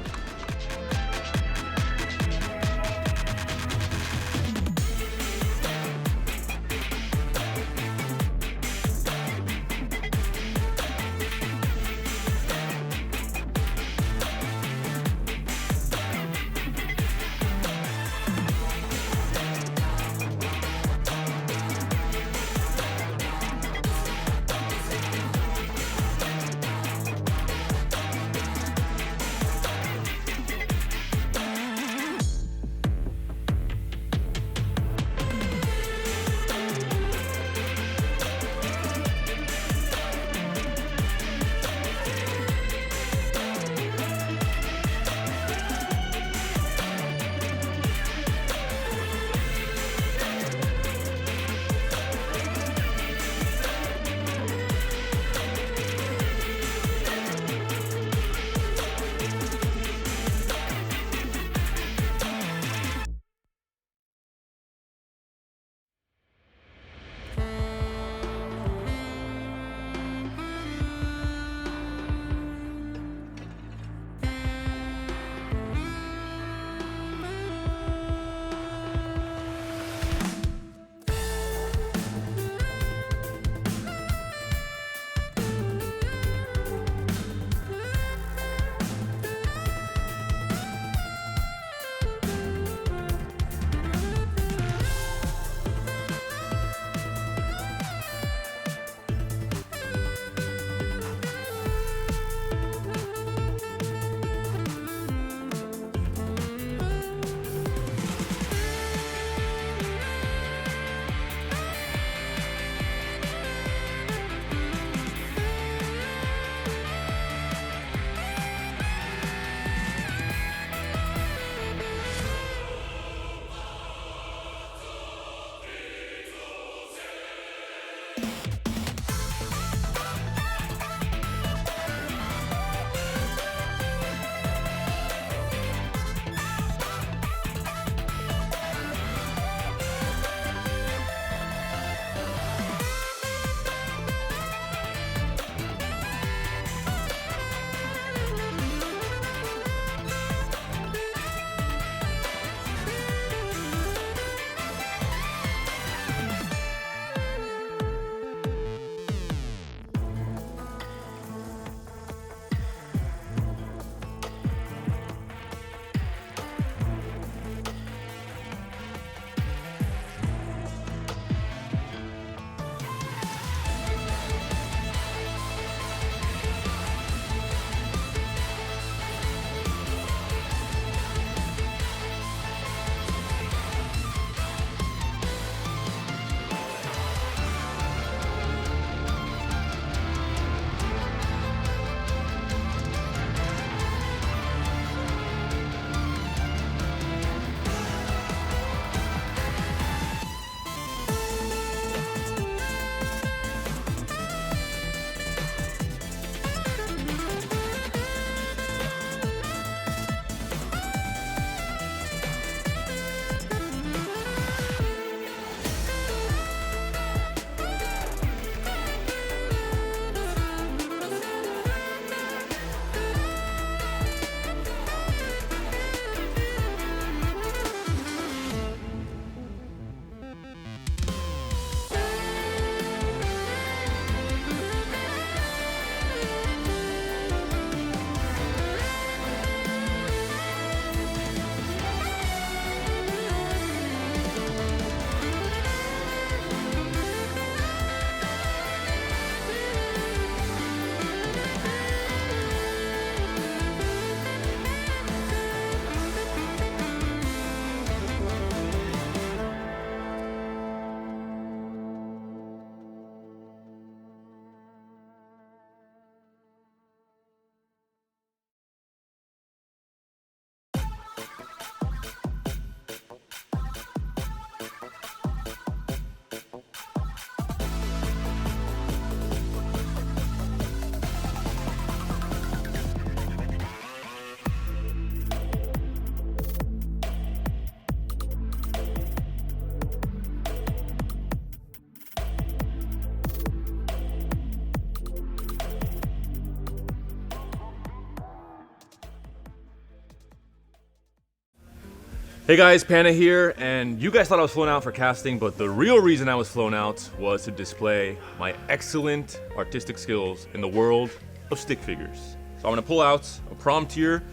Hey guys, Panda here, and you guys thought I was flown out for casting, but the real reason I was flown out was to display my excellent artistic skills in the world of stick figures. So I'm gonna pull out a prompt here,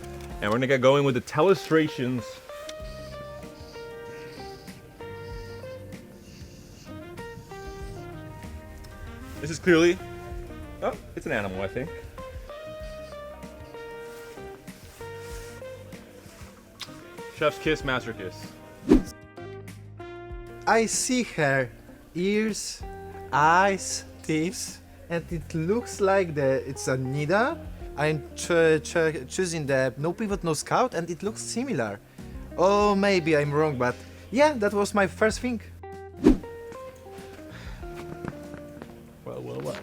and we're gonna get going with the telestrations. This is clearly, oh, it's an animal, I think. Chef's kiss, master kiss. I see her ears, eyes, teeth, and it looks like it's a Nida. I'm choosing the no pivot, no scout, and it looks similar. Oh, maybe I'm wrong, but yeah, that was my first thing. Well.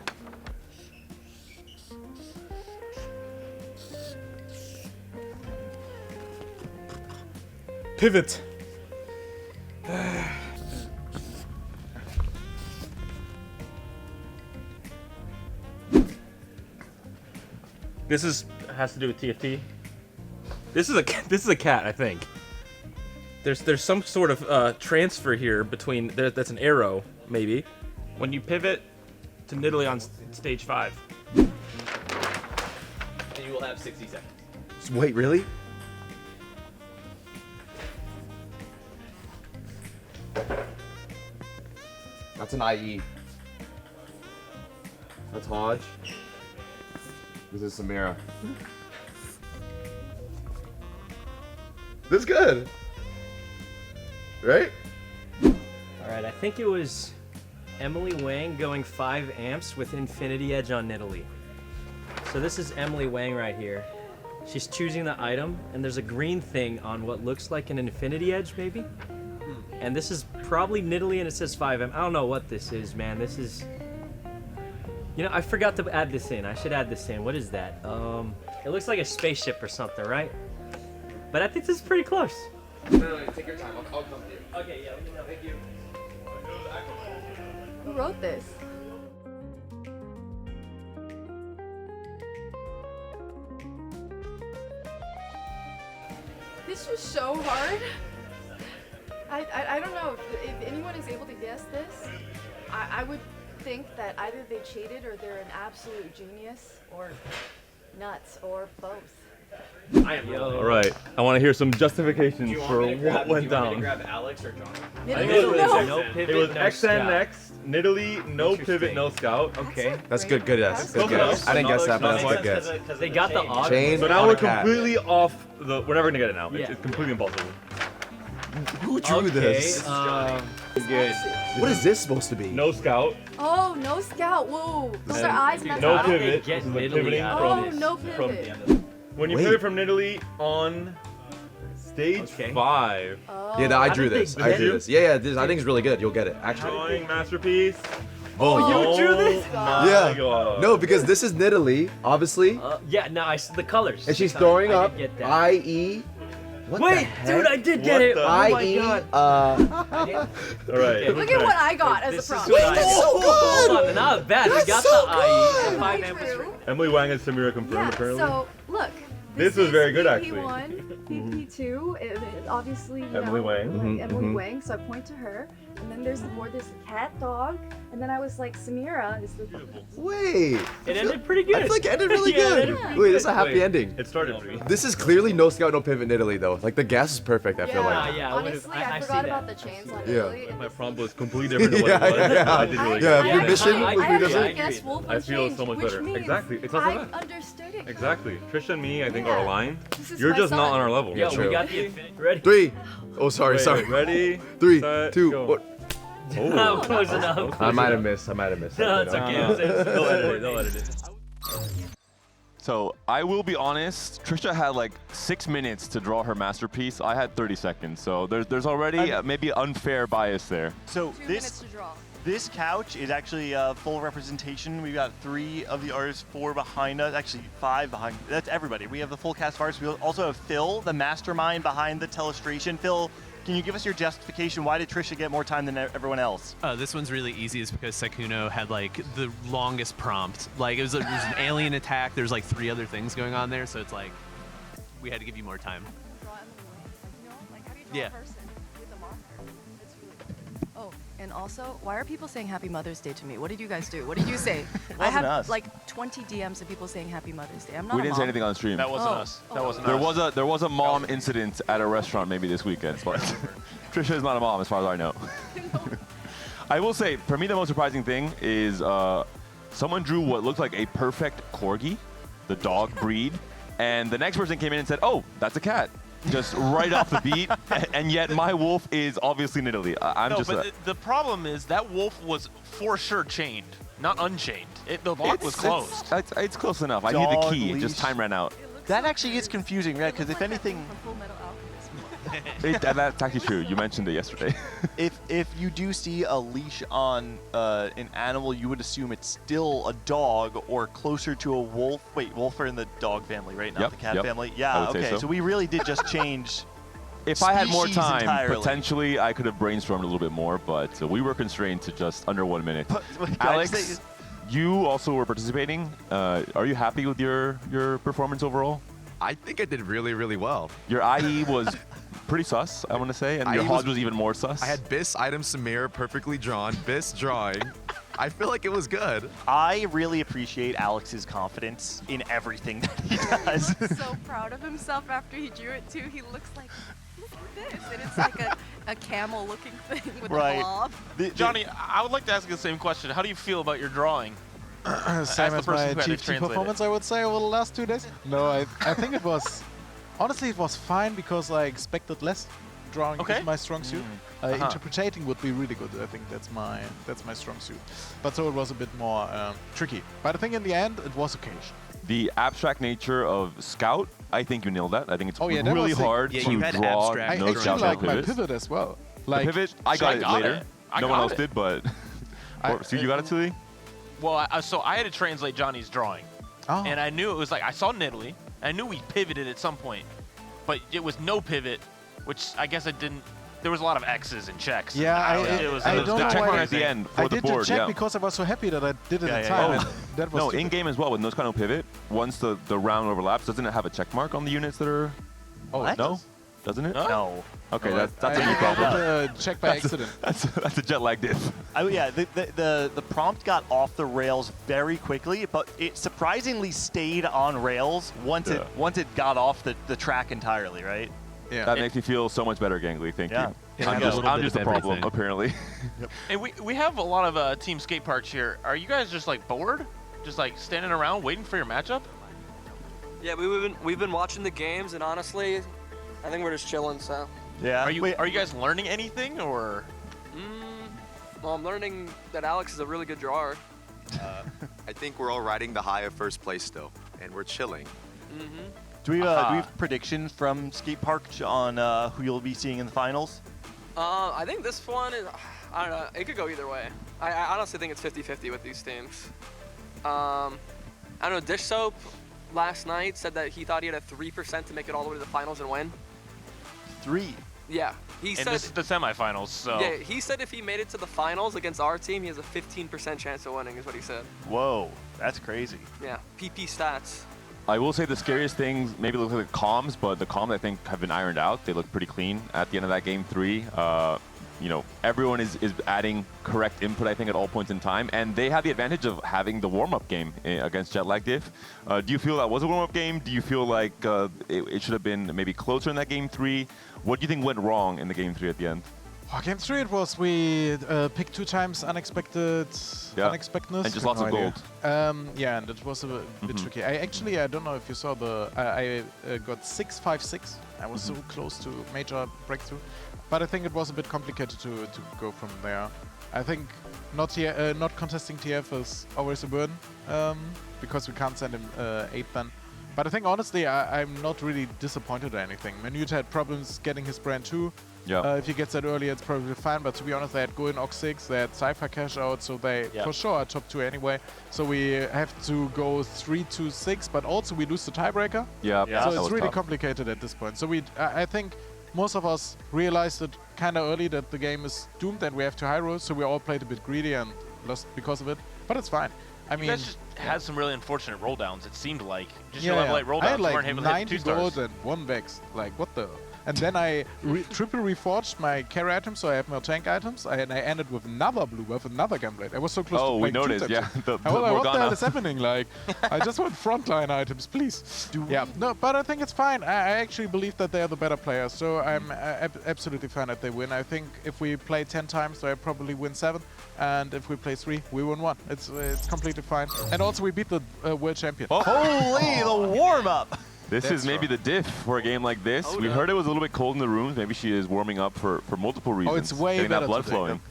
Pivot. This has to do with TFT. This is a cat, I think. There's some sort of transfer here between that's an arrow maybe. When you pivot to Nidalee on stage 5. And you will have 60 seconds. Wait, really? That's an IE. That's Hodge. This is Samira. This is good. Right? Alright, I think it was Emily Wang going 5 amps with Infinity Edge on Nidalee. So this is Emily Wang right here. She's choosing the item, and there's a green thing on what looks like an Infinity Edge, maybe? And this is probably Nidalee, and it says 5 amp. I don't know what this is, man. This is... You know, I forgot to add this in. I should add this in. What is that? It looks like a spaceship or something, right? But I think this is pretty close. No, take your time. I'll come to you. Okay, yeah, let me know. Thank you. Who wrote this? This was so hard. I don't know if anyone is able to guess this. I would think that either they cheated or they're an absolute genius or nuts or both. I am all right. I want to hear some justifications for what went down. Do you want me to grab Alex or John? No pivot, It was no XN scout. next, Nidalee, no pivot, no scout. Okay. That's good guess. Good guess. I didn't guess that, but that's good guess. They got the odd. Chain So now on we're a cat. completely off the. We're never gonna get it now. Yeah. It's completely impossible. Who drew this? Good. What is this supposed to be? No scout. Oh, no scout. Whoa. Those are eyes. And that's No not- pivot. get This is the Nidalee pivoting out Oh, of no from pivot. when you Wait. pivot from Nidalee on stage 5. Yeah, I How drew did they this. I get drew it? this. Yeah, this I think it's really good. You'll get it. Actually. Drawing masterpiece. Oh, you drew this? My Yeah. God. No, because this is Nidalee, obviously, Yeah, no, I see the colors. and she's throwing I up did get that. IE. What the Wait, heck? dude, I did get What it. the- Oh my IE. god. All right. Look at what I got as This a is prompt. what I- so good! Hold on, not bad. We That's got so the IE. good! 5 amp was True. Emily Wang and Samira confirmed Yeah, apparently. so look. This was is very good, actually. PP1, PP2, it obviously, you Emily know, Wang. like Mhm, Emily mhm. Wang, so I point to her. And then there's a cat dog. And then I was like, Samira is the... Wait. It ended pretty good. I feel like it ended really Yeah, it good. ended pretty Wait, good. this is a happy Wait, ending. It started for me. This is clearly no scout, no pivot Nidalee though. Like the gas is perfect. I feel Yeah, like. yeah, I would've- honestly, I I see forgot that. about the chains on Yeah. Nidalee. My prompt was completely different than what Yeah, it was. yeah. I did really Yeah, good. your mission I was actually really guessed wolf I and feel chains, so much which better. means Exactly. It's not so I bad. understood it. Exactly. Trisha and me, I think, are Yeah. aligned. This is You're my just not son. on our level. Yo, true. we got the Infinity. Ready? 3. Oh, sorry, Wait, sorry. Ready? 3, set, 2, go. 1. Not close enough. I might have missed. No, it's okay. They'll edit it. They'll edit it. So I will be honest, Trisha had like 6 minutes to draw her masterpiece. I had 30 seconds, so there's already maybe unfair bias there. So 2 minutes to draw. this couch is actually full representation. We've got 3 of the artists, 4 behind us, actually 5 behind. That's everybody. We have the full cast of artists. We also have Phil, the mastermind behind the telestration. Phil, can you give us your justification? Why did Trisha get more time than everyone else? This one's really easy is because Sekuno had like the longest prompt. Like it was an alien attack. There's like 3 other things going on there, so it's like we had to give you more time. Yeah. Oh, and also, why are people saying Happy Mother's Day to me? What did you guys do? What did you say? I Wasn't have us. like 20 DMs of people saying Happy Mother's Day. I'm not We a didn't say mom. anything on stream. That wasn't us. That wasn't us. There was a mom incident at a restaurant maybe this weekend, but Trisha is not a mom as far as I know. I will say, for me, the most surprising thing is someone drew what looked like a perfect corgi, the dog breed, and the next person came in and said, "Oh, that's a cat." Just right off the beat, and yet my wolf is obviously in Italy. The problem is that wolf was for sure chained, not unchained. The lock was closed. It's close enough. I need the key. Just time ran out. That actually is confusing, right? Because if anything, That's actually true. You mentioned it yesterday. if you do see a leash on an animal, you would assume it's still a dog or closer to a wolf. Wait, wolf are in the dog family, right? Not the cat family. Yeah. Okay. So we really did just change. If I had more species time, entirely. potentially I could have brainstormed a little bit more, but we were constrained to just under 1 minute. Alex, you also were participating. Are you happy with your performance overall? I think I did really, really well. Your IE was pretty sus, I want to say, and your HODs was even more sus. I had Biss, item, Samir perfectly drawn, Biss drawing. I feel like it was good. I really appreciate Alex's confidence in everything that he does. He's so proud of himself after he drew it too. He looks like, look at this, and it's like a camel-looking thing with a blob. Johnny, I would like to ask you the same question. How do you feel about your drawing? Same as my TFT performance, I would say, over the last 2 days. No, I think it was, honestly, it was fine because I expected less. Drawing is my strong suit. Interpreting would be really good. I think that's my strong suit. But so it was a bit more tricky. But I think in the end, it was okay. The abstract nature of Scout, I think you nailed that. I think it's that really was hard to draw I no actually Scout like my pivots. pivot as well. The pivot, I got it later. No one else did, but so you got it, Tuli? Well, so I had to translate Johnny's drawing. Oh. And I knew it was like, I saw Nidalee. I knew we pivoted at some point. But it was no pivot, which I guess it didn't. There was a lot of X's and checks. Yeah, I don't know why. At the end for I the did board, the check because I was so happy that I did it in time. And that was no, stupid. in game as well with no kind of pivot. Once the round overlaps, doesn't it have a check mark on the units that are? Oh, no, doesn't it? No. Okay, No, that's a new problem. Check by accident. That's a jet lag diff. Oh yeah, the prompt got off the rails very quickly, but it surprisingly stayed on rails once it got off the track entirely, right? Yeah. That makes me feel so much better, Gangly. Thank you. It I'm has a just, little I'm bit just of a problem, everything. apparently. And we have a lot of Team Skate Parks here. Are you guys just like bored? Just like standing around waiting for your matchup? Yeah, we've been watching the games, and honestly, I think we're just chilling. So. Yeah. Are you guys learning anything or? Well, I'm learning that Alex is a really good drawer. I think we're all riding the high of first place still, and we're chilling. Do we have predictions from Skate Park on who you'll be seeing in the finals? I think this one is, I don't know, it could go either way. I honestly think it's 50-50 with these teams. I don't know, Dish Soap last night said that he thought he had a 3% to make it all the way to the finals and win. 3? Yeah. He And said this is the semifinals, so. Yeah, he said if he made it to the finals against our team, he has a 15% chance of winning, is what he said. Whoa, that's crazy. Yeah, PP stats. I will say the scariest things maybe look like the comms, but the comms I think have been ironed out. They look pretty clean at the end of that game 3. You know, everyone is adding correct input, I think, at all points in time, and they have the advantage of having the warm-up game against Jet Lag Diff. Do you feel that was a warm-up game? Do you feel like it should have been maybe closer in that game 3? What do you think went wrong in the game 3 at the end? Oh, game 3 it was we picked 2 times unexpectedness. And just lots of gold. Yeah, and it was a bit tricky. I don't know if you saw I got 6-5-6. I was so close to major breakthrough. But I think it was a bit complicated to go from there. I think not contesting TF is always a burden because we can't send him 8 then. But I think honestly, I'm not really disappointed or anything. Manute had problems getting his brand too. Yeah. If he gets that early, it's probably fine. But to be honest, they had Go in Ox 6, they had Cypher cash out, so they for sure are top 2 anyway. So we have to go 3-2-6, but also we lose the tiebreaker. Yeah. So it's really complicated at this point. So I think most of us realized it kind of early that the game is doomed and we have to high roll. So we all played a bit greedy and lost because of it. But it's fine. I mean, you guys just had some really unfortunate roll downs. It seemed like just your level 8 roll I downs. had Weren't like able to hit 90 2 stars. gold and 1 vex. Like what the? And then I triple reforged my carry items, so I have more tank items, and I ended with another blue buff, another Gunblade. I was so close to we playing 2 noticed, times. yeah. The What the hell Morgana. is happening? Like, I just want frontline items, please. Yeah, no, but I think it's fine. I actually believe that they are the better players, so I'm absolutely fine that they win. I think if we play 10 times, they probably win 7, and if we play 3, we win 1. It's completely fine. And also, we beat the world champion. Holy, the warm-up! This is maybe the diff for a game like this. We heard it was a little bit cold in the rooms. Maybe she is warming up for multiple reasons. Oh, it's way getting better that blood today. flowing.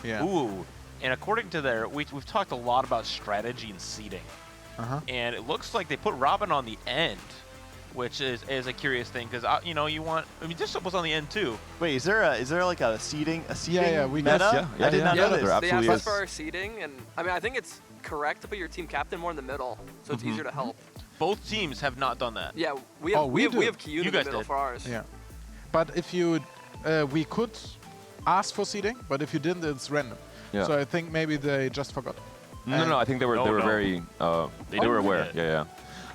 Yeah. Ooh, and according to their, we've talked a lot about strategy and seeding. And it looks like they put Robin on the end, which is a curious thing because you know, you want. I mean, this was on the end too. Wait, is there like a seeding we meta? I did not know this. They absolutely have is. for our seeding, and I mean, I think it's correct to put your team captain more in the middle, so it's easier to help. Both teams have not done that. Yeah, we have we have Kyun You in the guys middle did. for ours. Yeah. But if you, we could ask for seeding, but if you didn't, it's random. Yeah. So I think maybe they just forgot. No, I think they were very they were aware. Yeah.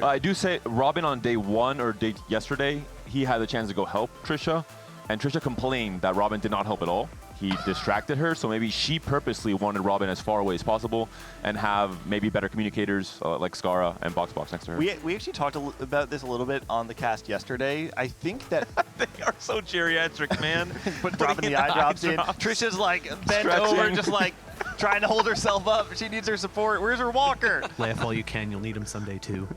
I do say Robin on day 1 or yesterday, he had the chance to go help Trisha, and Trisha complained that Robin did not help at all. He distracted her, so maybe she purposely wanted Robin as far away as possible and have maybe better communicators like Skara and BoxBox next to her. We actually talked about this a little bit on the cast yesterday. I think that They are so geriatric, man. dropping the eye drops in. Trisha's like bent over, just like trying to hold herself up. She needs her support. Where's her walker? Laugh all you can. You'll need him someday too.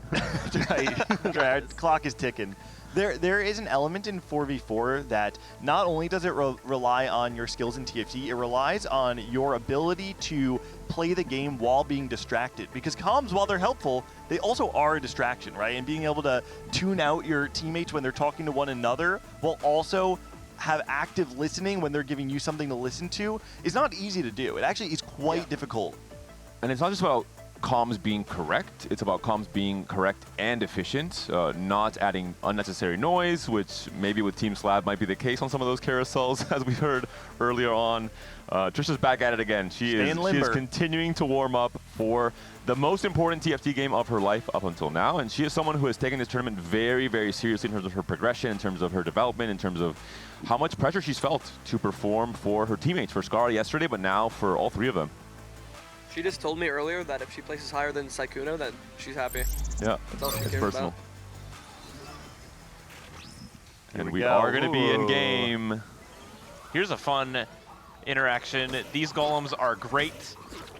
Right. Clock is ticking. There is an element in 4v4 that not only does it rely on your skills in TFT, it relies on your ability to play the game while being distracted. Because comms, while they're helpful, they also are a distraction, right? And being able to tune out your teammates when they're talking to one another while also have active listening when they're giving you something to listen to is not easy to do. It actually is quite difficult. And it's not just about comms being correct, it's about comms being correct and efficient, not adding unnecessary noise, which maybe with Team Slab might be the case on some of those carousels, as we heard earlier on. Trisha's back at it again. She is continuing to warm up for the most important TFT game of her life up until now, and she is someone who has taken this tournament very, very seriously in terms of her progression, in terms of her development, in terms of how much pressure she's felt to perform for her teammates, for Skara yesterday, but now for all 3 of them. She just told me earlier that if she places higher than Sykkuno, then she's happy. Yeah, That's all she it's cares personal. about. And we are going to be in game. Here's a fun interaction. These golems are great,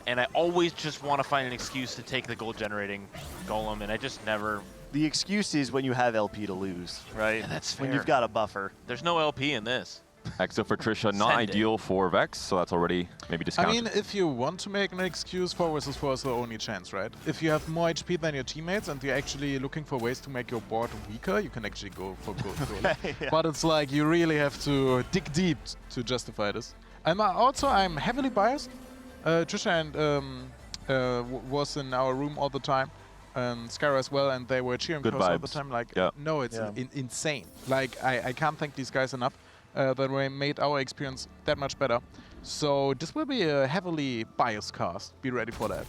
and I always just want to find an excuse to take the gold generating golem, and I just never. The excuse is when you have LP to lose, right? Yeah, that's when fair. you've got a buffer. There's no LP in this. Exo for Trisha, not Send it. ideal for Vex, so that's already maybe discounted. I mean, if you want to make an excuse, 4 versus 4 is the only chance, right? If you have more HP than your teammates and you're actually looking for ways to make your board weaker, you can actually go for gold. Yeah. But it's like you really have to dig deep to justify this. I'm heavily biased. Trisha and was in our room all the time, and Skara as well, and they were cheering Good for us all vibes. the time. Like, Yeah. no, it's insane. Like, I can't thank these guys enough. That they made our experience that much better. So this will be a heavily biased cast. Be ready for that.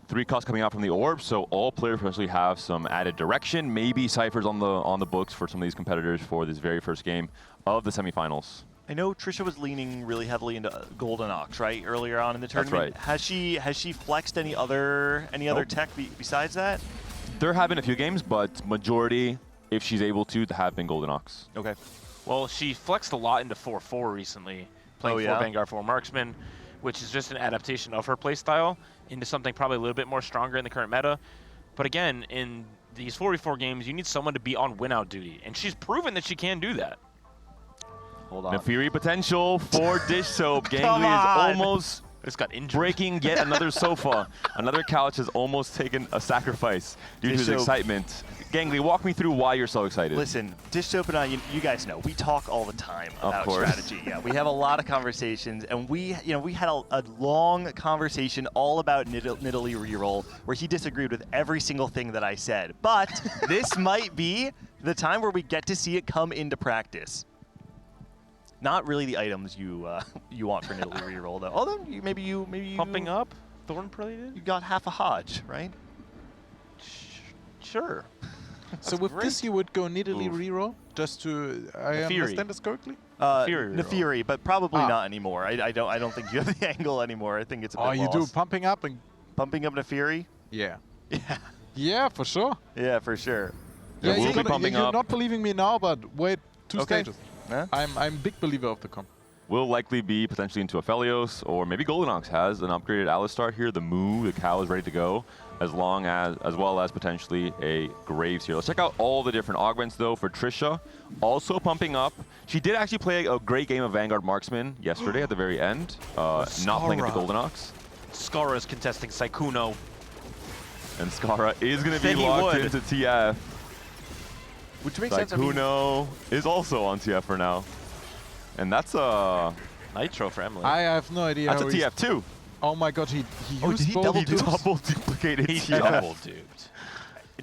3 costs coming out from the orb, so all players potentially have some added direction. Maybe Cypher's on the books for some of these competitors for this very first game of the semifinals. I know Trisha was leaning really heavily into Golden Ox, right, earlier on in the tournament. That's right. Has she flexed any other tech besides that? There have been a few games, but majority, if she's able to, have been Golden Ox. Okay. Well, she flexed a lot into 4-4 recently, playing 4 Vanguard, 4 Marksman, which is just an adaptation of her playstyle into something probably a little bit more stronger in the current meta. But again, in these 4v4 games, you need someone to be on win-out duty, and she's proven that she can do that. Hold on. Nefiri potential for Dish Soap. Come Gangly is on. almost Just got injured. breaking yet another sofa. Another couch has almost taken a sacrifice due to Dish his Soap. excitement. Gangly, walk me through why you're so excited. Listen, Dish Soap and I, you guys know, we talk all the time about course. strategy. Yeah, we have a lot of conversations, and we had a long conversation all about Nidalee reroll, where he disagreed with every single thing that I said. But this might be the time where we get to see it come into practice. Not really the items you want for Nidalee reroll though. Although maybe you Pumping up, Thorn Prelude. You got half a Hodge, right? Sure. So with this, you would go Nidalee reroll just to I understand this correctly. Nefiri, but probably not anymore. I don't think you have the angle anymore. I think it's a bit Oh, you do lost. pumping up and Pumping up Nefiri? yeah. Yeah, for sure. Yeah, for sure. Yeah, we'll be you're pumping up. not believing me now, but wait 2 Okay. stages. Huh? I'm a big believer of the comp. Will likely be potentially into Aphelios, or maybe Goldenox has an upgraded Alistar here. The Moo, the cow is ready to go, as well as potentially a Graves here. Let's check out all the different augments though for Trisha. Also pumping up. She did actually play a great game of Vanguard Marksman yesterday at the very end. Not playing at the Goldenox. Skara is contesting Sykkuno. And Skara is going to be locked into TF. Which makes sense. Sykkuno is also on TF for now. And that's a Nitro for Emily. I have no idea. That's how a he's- TF2. Oh my god, he Oh, used did he both double dupes? dupe? Double duplicated He TF. double duped.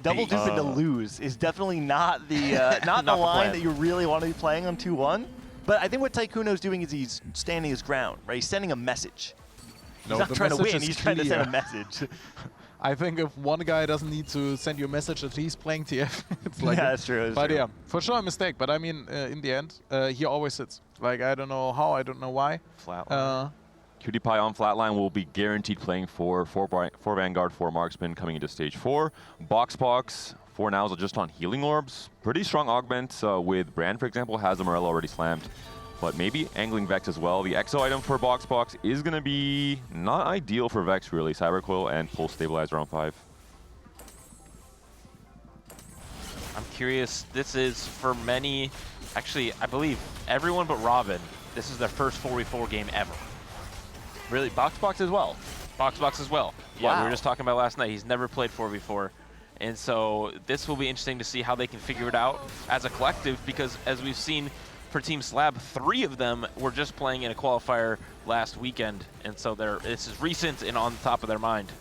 Double duping to lose is definitely not the not the the line plan. that you really want to be playing on 2-1. But I think what Tykuno's doing is he's standing his ground, right? He's sending a message. He's No, not the trying to message win. is He's trying to send a clear. message. I think if one guy doesn't need to send you a message that he's playing TF, it's like Yeah, that's true, that's but true. yeah, for sure a mistake. But I mean, in the end, he always sits. Like I don't know how, I don't know why. Flatline. Cutie Pie on Flatline will be guaranteed playing for Vanguard, 4 Marksman coming into stage 4. BoxBox for now is just on Healing Orbs. Pretty strong augment with Brand, for example, has the Morello already slammed. But maybe Angling Vex as well. The exo item for BoxBox is going to be not ideal for Vex, really. Cybercoil and Pulse Stabilizer on 5. I'm curious, this is for many, actually, I believe everyone but Robin, this is their first 4v4 game ever. Really, BoxBox as well. BoxBox as well. Yeah, we Wow. were just talking about last night. He's never played 4v4. And so this will be interesting to see how they can figure it out as a collective, because as we've seen for Team Slab, 3 of them were just playing in a qualifier last weekend. And so this is recent and on top of their mind.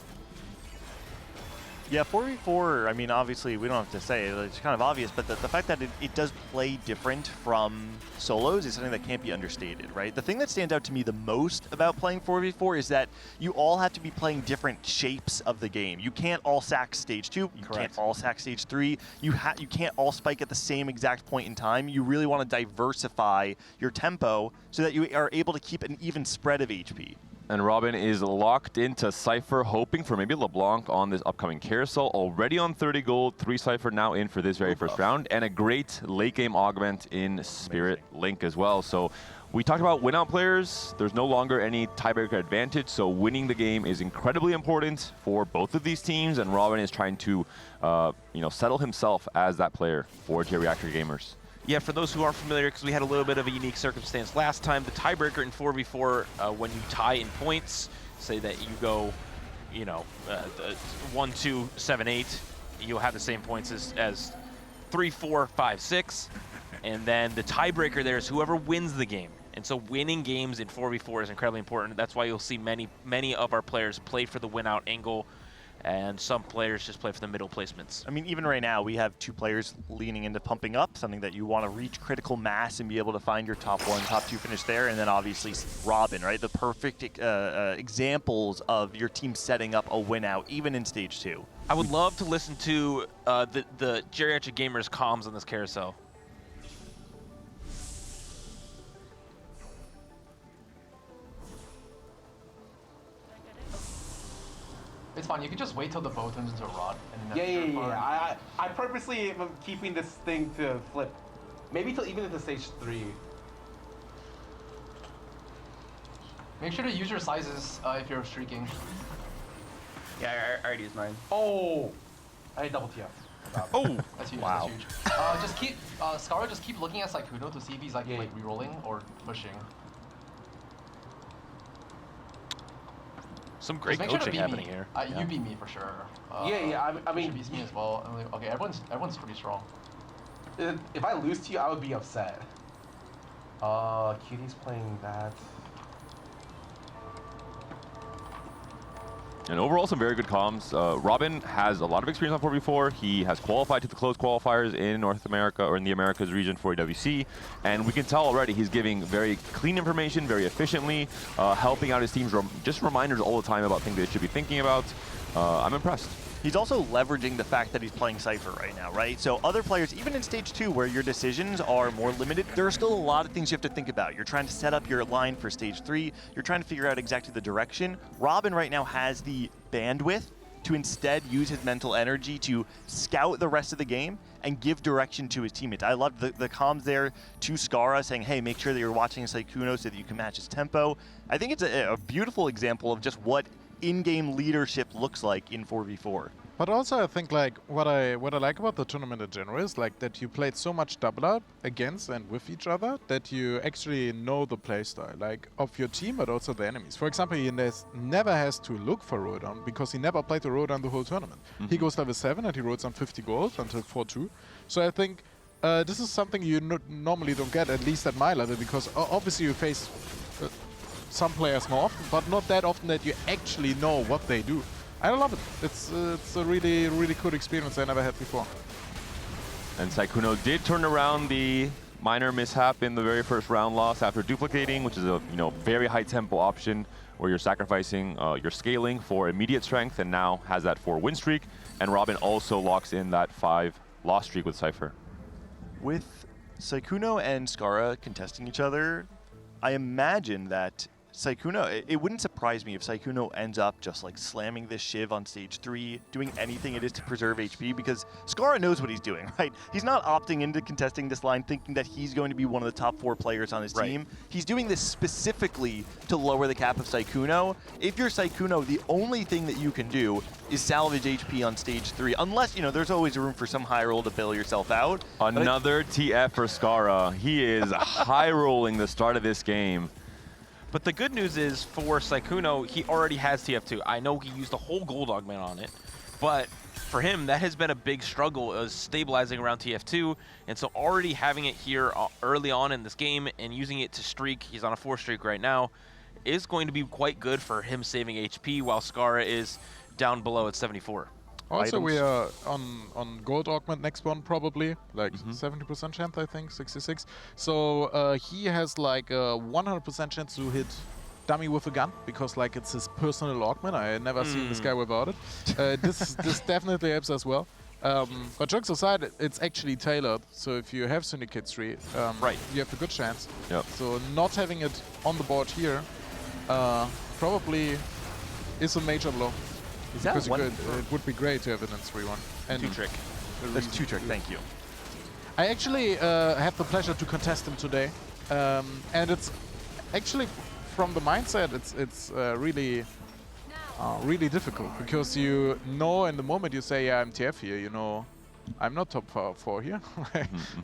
Yeah, 4v4, I mean, obviously, we don't have to say it. It's kind of obvious, but the fact that it does play different from solos is something that can't be understated, right? The thing that stands out to me the most about playing 4v4 is that you all have to be playing different shapes of the game. You can't all sack stage 2. You can't all sack stage 3. You can't all spike at the same exact point in time. You really want to diversify your tempo so that you are able to keep an even spread of HP. And Robin is locked into Cypher, hoping for maybe LeBlanc on this upcoming carousel. Already on 30 gold, 3 Cypher now in for this very first round, and a great late game augment in Spirit Link as well. So we talked about win out players. There's no longer any tiebreaker advantage, so winning the game is incredibly important for both of these teams, and Robin is trying to settle himself as that player for J-Reactor Gamers. Yeah, for those who aren't familiar, because we had a little bit of a unique circumstance last time, the tiebreaker in 4v4, when you tie in points, say that you go, 1, 2, 7, 8, you'll have the same points as 3, 4, 5, 6, and then the tiebreaker there is whoever wins the game. And so winning games in 4v4 is incredibly important. That's why you'll see many of our players play for the win-out angle, and some players just play for the middle placements. I mean, even right now, we have 2 players leaning into pumping up, something that you want to reach critical mass and be able to find your top 1, top 2 finish there. And then obviously Robin, right? The perfect examples of your team setting up a win out, even in stage 2. I would love to listen to the Geriatric Gamers comms on this carousel. It's fine. You can just wait till the bow turns into a rod. And then Yeah. I purposely am keeping this thing to flip. Maybe till even into stage 3. Make sure to use your sizes if you're streaking. Yeah, I already used mine. Oh! I had double TF. Oh! That's huge. Wow. That's huge. Just keep Skara. Just keep looking at Sykkuno to see if he's like rerolling or pushing. Some great Just make coaching sure to beat happening me. here. You beat me for sure. I mean, beats me as well. And like, okay, everyone's pretty strong. If I lose to you, I would be upset. Cutie's playing that. And overall, some very good comms. Robin has a lot of experience on 4v4. He has qualified to the closed qualifiers in North America, or in the Americas region for AWC. And we can tell already he's giving very clean information, very efficiently, helping out his teams. Just reminders all the time about things they should be thinking about. I'm impressed. He's also leveraging the fact that he's playing Cypher right now, right? So other players, even in stage 2 where your decisions are more limited, there are still a lot of things you have to think about. You're trying to set up your line for stage 3. You're trying to figure out exactly the direction. Robin right now has the bandwidth to instead use his mental energy to scout the rest of the game and give direction to his teammates. I loved the comms there to Skara saying, hey, make sure that you're watching Sykkuno so that you can match his tempo. I think it's a beautiful example of just what in-game leadership looks like in 4v4. But also, I think like what I like about the tournament in general is like that you played so much double up against and with each other that you actually know the playstyle like of your team, but also the enemies. For example, he never has to look for Frodan because he never played the Frodan the whole tournament. He goes level 7 and he rolls on 50 gold until 4-2. So I think this is something you normally don't get, at least at my level, because obviously you face some players more often, but not that often that you actually know what they do. I love it. It's a really, really cool experience I never had before. And Sykkuno did turn around the minor mishap in the very first round loss after duplicating, which is a very high tempo option where you're sacrificing your scaling for immediate strength, and now has that 4 win streak. And Robin also locks in that 5 loss streak with Cypher. With Sykkuno and Skara contesting each other, I imagine that Sykkuno, it wouldn't surprise me if Sykkuno ends up just like slamming this Shiv on stage 3, doing anything it is to preserve HP, because Skara knows what he's doing, right? He's not opting into contesting this line thinking that he's going to be one of the top 4 players on his team. He's doing this specifically to lower the cap of Sykkuno. If you're Sykkuno, the only thing that you can do is salvage HP on stage 3, unless, there's always room for some high roll to bail yourself out. Another TF for Skara. He is high rolling the start of this game. But the good news is for Sykkuno, he already has TF2. I know he used a whole gold augment on it, but for him, that has been a big struggle, is stabilizing around TF2. And so already having it here early on in this game and using it to streak, he's on a 4 streak right now, is going to be quite good for him saving HP while Skara is down below at 74. Also, we are on gold augment next one probably, like 70% chance, I think, 66. So he has like a 100% chance to hit dummy with a gun, because like it's his personal augment. I never seen this guy without it. This definitely helps as well. But jokes aside, it's actually tailored. So if you have Syndicate 3, you have a good chance. So not having it on the board here probably is a major blow. Is that because it would be great to have it in 3-1. And 2-trick. That's 2-trick, thank you. I actually have the pleasure to contest him today. And it's actually, from the mindset, it's really really difficult. Because in the moment you say, yeah, I'm TF here, I'm not top 4 here.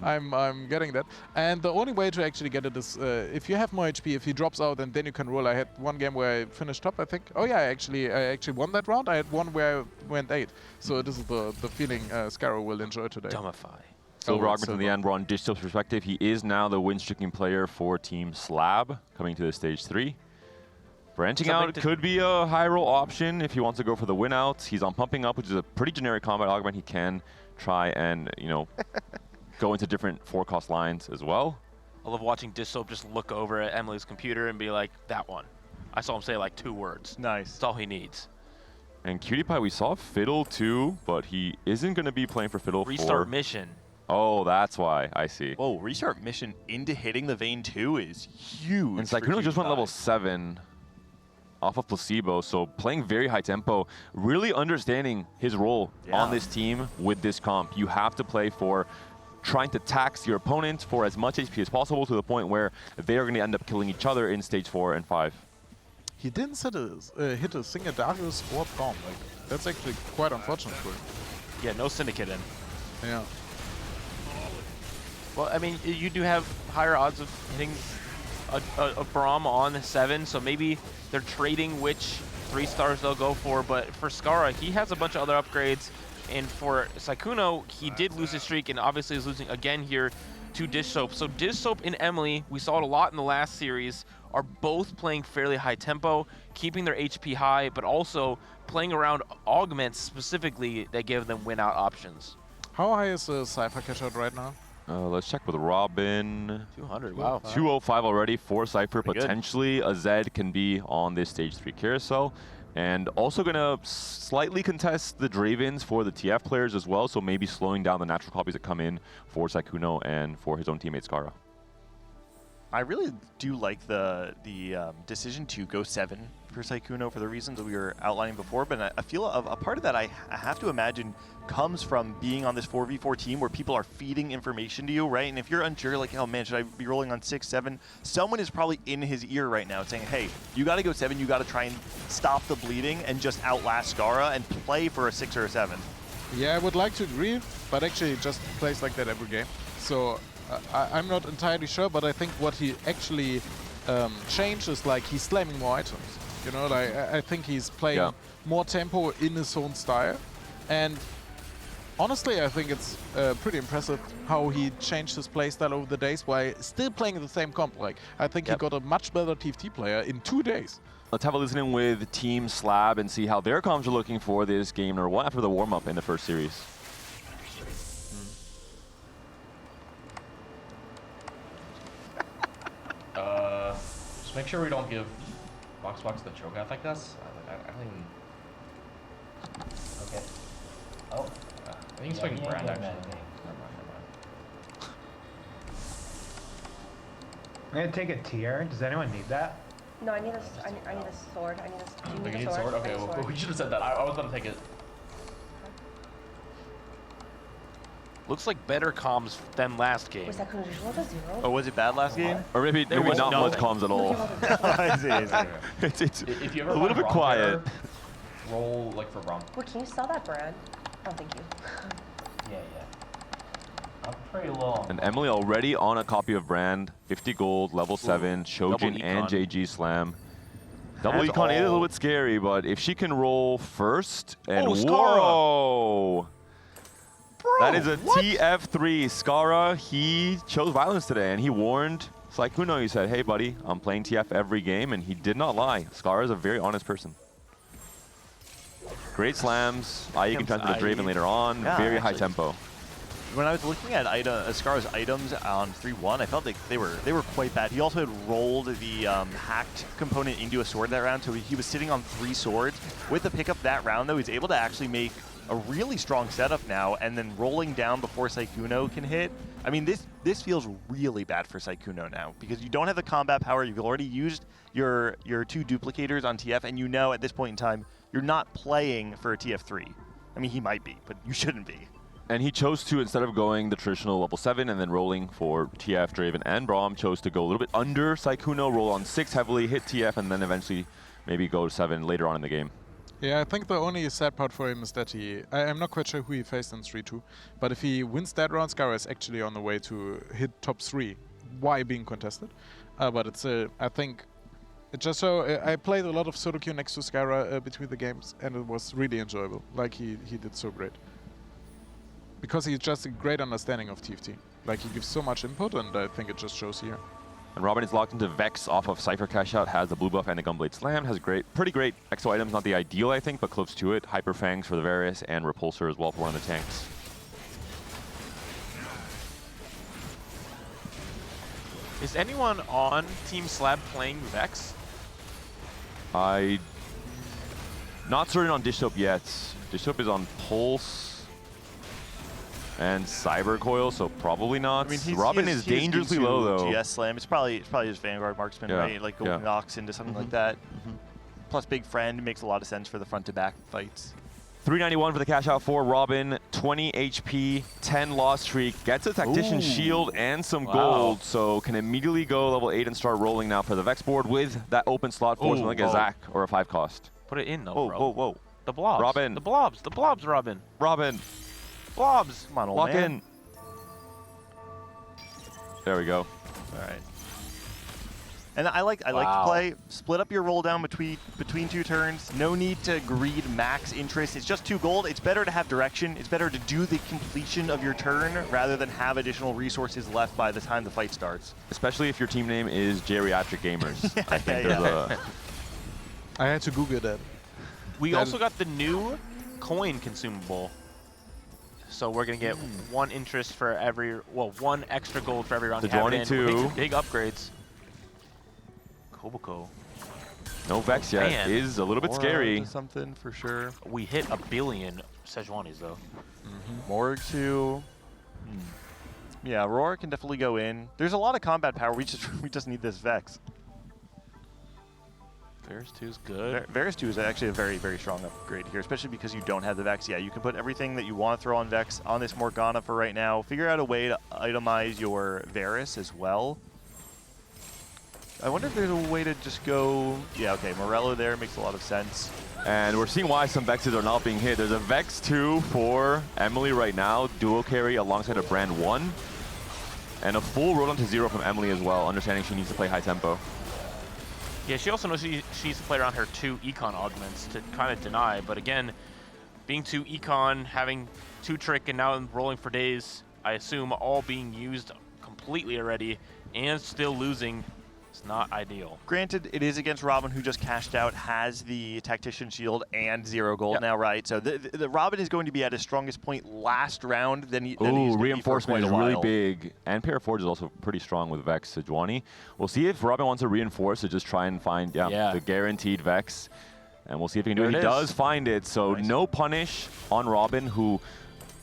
I'm getting that. And the only way to actually get it is if you have more HP, if he drops out, and then you can roll. I had one game where I finished top, I think. Oh yeah, I actually won that round. I had one where I went 8. So this is the feeling Skara will enjoy today. Dumbify. Silver augment in the end, we're on Digital's perspective. He is now the win-streaking player for Team Slab, coming to the stage 3. Branching out could be a high roll option if he wants to go for the win out. He's on pumping up, which is a pretty generic combat augment. He can try and, go into different 4-cost lines as well. I love watching Dissoap just look over at Emily's computer and be like, that one. I saw him say like 2 words. Nice. That's all he needs. And Cutie Pie, we saw Fiddle too, but he isn't going to be playing for Fiddle. Restart mission. Oh, that's why. I see. Whoa, restart mission into hitting the Vayne 2 is huge. And Sykkuno just went level 7 off of Placebo, so playing very high tempo, really understanding his role on this team with this comp. You have to play for trying to tax your opponent for as much HP as possible to the point where they are going to end up killing each other in stage 4 and 5. He didn't hit a single Darius or Prom. Like, that's actually quite unfortunate for him. Yeah, no Syndicate in. Yeah. Well, I mean, you do have higher odds of hitting a Braum on 7, so maybe they're trading which 3 stars they'll go for. But for Skara, he has a bunch of other upgrades. And for Sykkuno, he did lose his streak and obviously is losing again here to Dish Soap. So Dish Soap and Emily, we saw it a lot in the last series, are both playing fairly high tempo, keeping their HP high, but also playing around augments specifically that give them win-out options. How high is the Cypher cash out right now? Let's check with Robin. 200, wow. 205 already for Cypher. Pretty good. Potentially a Zed can be on this stage 3 carousel. And also going to slightly contest the Dravens for the TF players as well, so maybe slowing down the natural copies that come in for Sykkuno and for his own teammate Skara. I really do like the decision to go 7 for Sykkuno for the reasons that we were outlining before, but I feel a part of that I have to imagine comes from being on this 4v4 team where people are feeding information to you, right? And if you're unsure, like, oh man, should I be rolling on 6, 7? Someone is probably in his ear right now saying, hey, you got to go 7, you got to try and stop the bleeding and just outlast Skara and play for a 6 or a 7. Yeah, I would like to agree, but actually it just plays like that every game. So I'm not entirely sure, but I think what he actually changed is like he's slamming more items. You know, like I think he's playing more tempo in his own style. And honestly, I think it's pretty impressive how he changed his playstyle over the days while still playing the same comp. Like, I think he got a much better TFT player in 2 days. Let's have a listen in with Team Slab and see how their comms are looking for this game number 1 after the warm-up in the first series. Just make sure we don't give BoxBox the choke out like this. I don't even... Okay. Oh. I think he's picking Brand, actually. Never mind. I'm gonna take a tier. Does anyone need that? No, I need a sword. I need a. Do you need a sword? Okay, well, we should have said that. I was gonna take it. Looks like better comms than last game. Was that because you rolled a 0? Oh, was it bad last game? Or maybe not much comms at all. It's if you ever a little bit quiet. Roll like for Brom. Wait, can you sell that brand? Oh, thank you. Yeah. I'm pretty low. And Emily already on a copy of Brand, 50 gold, level 7, Shojin and JG Slam. Double Econ is a little bit scary, but if she can roll first, and whoa! That is a TF3. Skara, he chose violence today, and he warned Sykkuno. He said, hey, buddy, I'm playing TF every game, and he did not lie. Skara is a very honest person. Great slams. You can transfer the Draven later on. Yeah, very high tempo. When I was looking at Skara's items on 3-1, I felt like they were quite bad. He also had rolled the hacked component into a sword that round, so he was sitting on 3 swords. With the pickup that round, though, he's able to actually make a really strong setup now, and then rolling down before Sykkuno can hit. I mean, this feels really bad for Sykkuno now, because you don't have the combat power. You've already used your 2 duplicators on TF, and you know at this point in time, you're not playing for a TF3. I mean, he might be, but you shouldn't be. And he chose to, instead of going the traditional level 7 and then rolling for TF, Draven, and Braum, chose to go a little bit under Sykkuno, roll on 6 heavily, hit TF, and then eventually maybe go 7 later on in the game. Yeah, I think the only sad part for him is that I'm not quite sure who he faced in 3-2, but if he wins that round, Skara is actually on the way to hit top 3, why being contested. But it's, I think, it's just so, I played a lot of solo queue next to Skara between the games, and it was really enjoyable. Like, he did so great. Because he's just a great understanding of TFT. Like, he gives so much input, and I think it just shows here. And Robin is locked into Vex off of Cypher Cash Out, has the blue buff and the Gunblade Slam, has pretty great exo items, not the ideal I think, but close to it. Hyper Fangs for the Varus and Repulsor as well for one of the tanks. Is anyone on Team Slab playing Vex? Not certain on Dish Soap yet. Dish Soap is on Pulse and Cyber Coil, so probably not. I mean, Robin is dangerously low though. GS Slam. It's probably his Vanguard Marksman, right? Like going Nox into something like that. Plus Big Friend makes a lot of sense for the front-to-back fights. 391 for the cash out for Robin, 20 HP, 10 loss streak, gets a Tactician's Shield and some gold, so can immediately go level 8 and start rolling now for the Vex board with that open slot for something like a Zac or a 5 cost. Put it in though, bro. Whoa. The blobs. Robin. The blobs, Robin. Blobs. Come on, old Lock man. in. There we go. All right. And I like to play, split up your roll down between 2 turns. No need to greed max interest. It's just 2 gold. It's better to have direction. It's better to do the completion of your turn rather than have additional resources left by the time the fight starts. Especially if your team name is Geriatric Gamers. I think there's a... I had to Google that. We also got the new coin consumable. So we're going to get 1 interest for every, 1 extra gold for every round. The 22. Big upgrades. Koboko. No Vex yet Man. is a little bit Aura scary. to something for sure. We hit 1 billion Sejuanis though. Morg too. Yeah, Aurora can definitely go in. There's a lot of combat power. We just need this Vex. Varus 2 is good. Varus 2 is actually a very, very strong upgrade here, especially because you don't have the Vex. Yeah, you can put everything that you want to throw on Vex on this Morgana for right now. Figure out a way to itemize your Varus as well. I wonder if there's a way to just go... Yeah, okay, Morello there makes a lot of sense. And we're seeing why some Vexes are not being hit. There's a Vex 2 for Emily right now, duo carry alongside a Brand 1. And a full Rodan to 0 from Emily as well, understanding she needs to play high tempo. Yeah, she also knows she needs to play around her 2 econ augments to kind of deny. But again, being 2 econ, having 2 trick, and now rolling for days, I assume all being used completely already and still losing. It's not ideal. Granted, it is against Robin, who just cashed out, has the Tactician Shield and 0 gold now, right? So the Robin is going to be at his strongest point last round than he's reinforcement is quite a really while. big. And Pair Forge is also pretty strong with Vex Sejuani. We'll see if Robin wants to reinforce to just try and find the guaranteed Vex. And we'll see if he can do it. He does find it, so no punish on Robin, who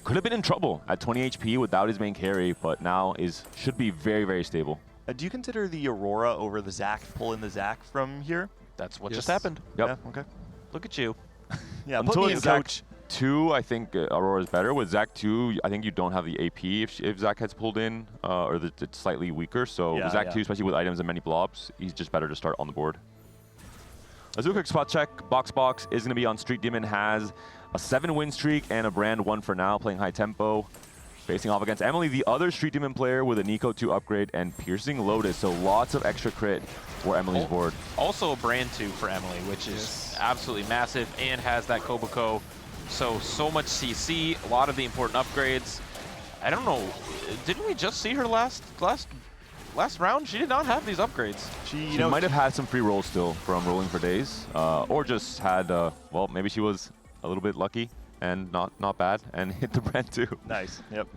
could have been in trouble at 20 HP without his main carry, but now should be very, very stable. Do you consider the Aurora over the Zac, pull in the Zac from here? That's what just happened. Yep. Yeah, okay. Look at you. Yeah, Until put me in, Zac coach. 2, I think Aurora is better. With Zac 2, I think you don't have the AP if Zac has pulled in, or it's slightly weaker. So with Zac 2, especially with items and many blobs, he's just better to start on the board. Let's do a quick spot check. BoxBox is going to be on Street Demon, has a 7-win streak and a Brand 1 for now, playing high tempo. Facing off against Emily, the other Street Demon player with a Nico 2 upgrade and Piercing Lotus, so lots of extra crit for Emily's board. Also a Brand 2 for Emily, which is absolutely massive and has that Kobako. So much CC, a lot of the important upgrades. I don't know, didn't we just see her last round? She did not have these upgrades. She might have had some free rolls still from rolling for days, or just had, well, maybe she was a little bit lucky and not bad, and hit the Brand 2. Nice, yep.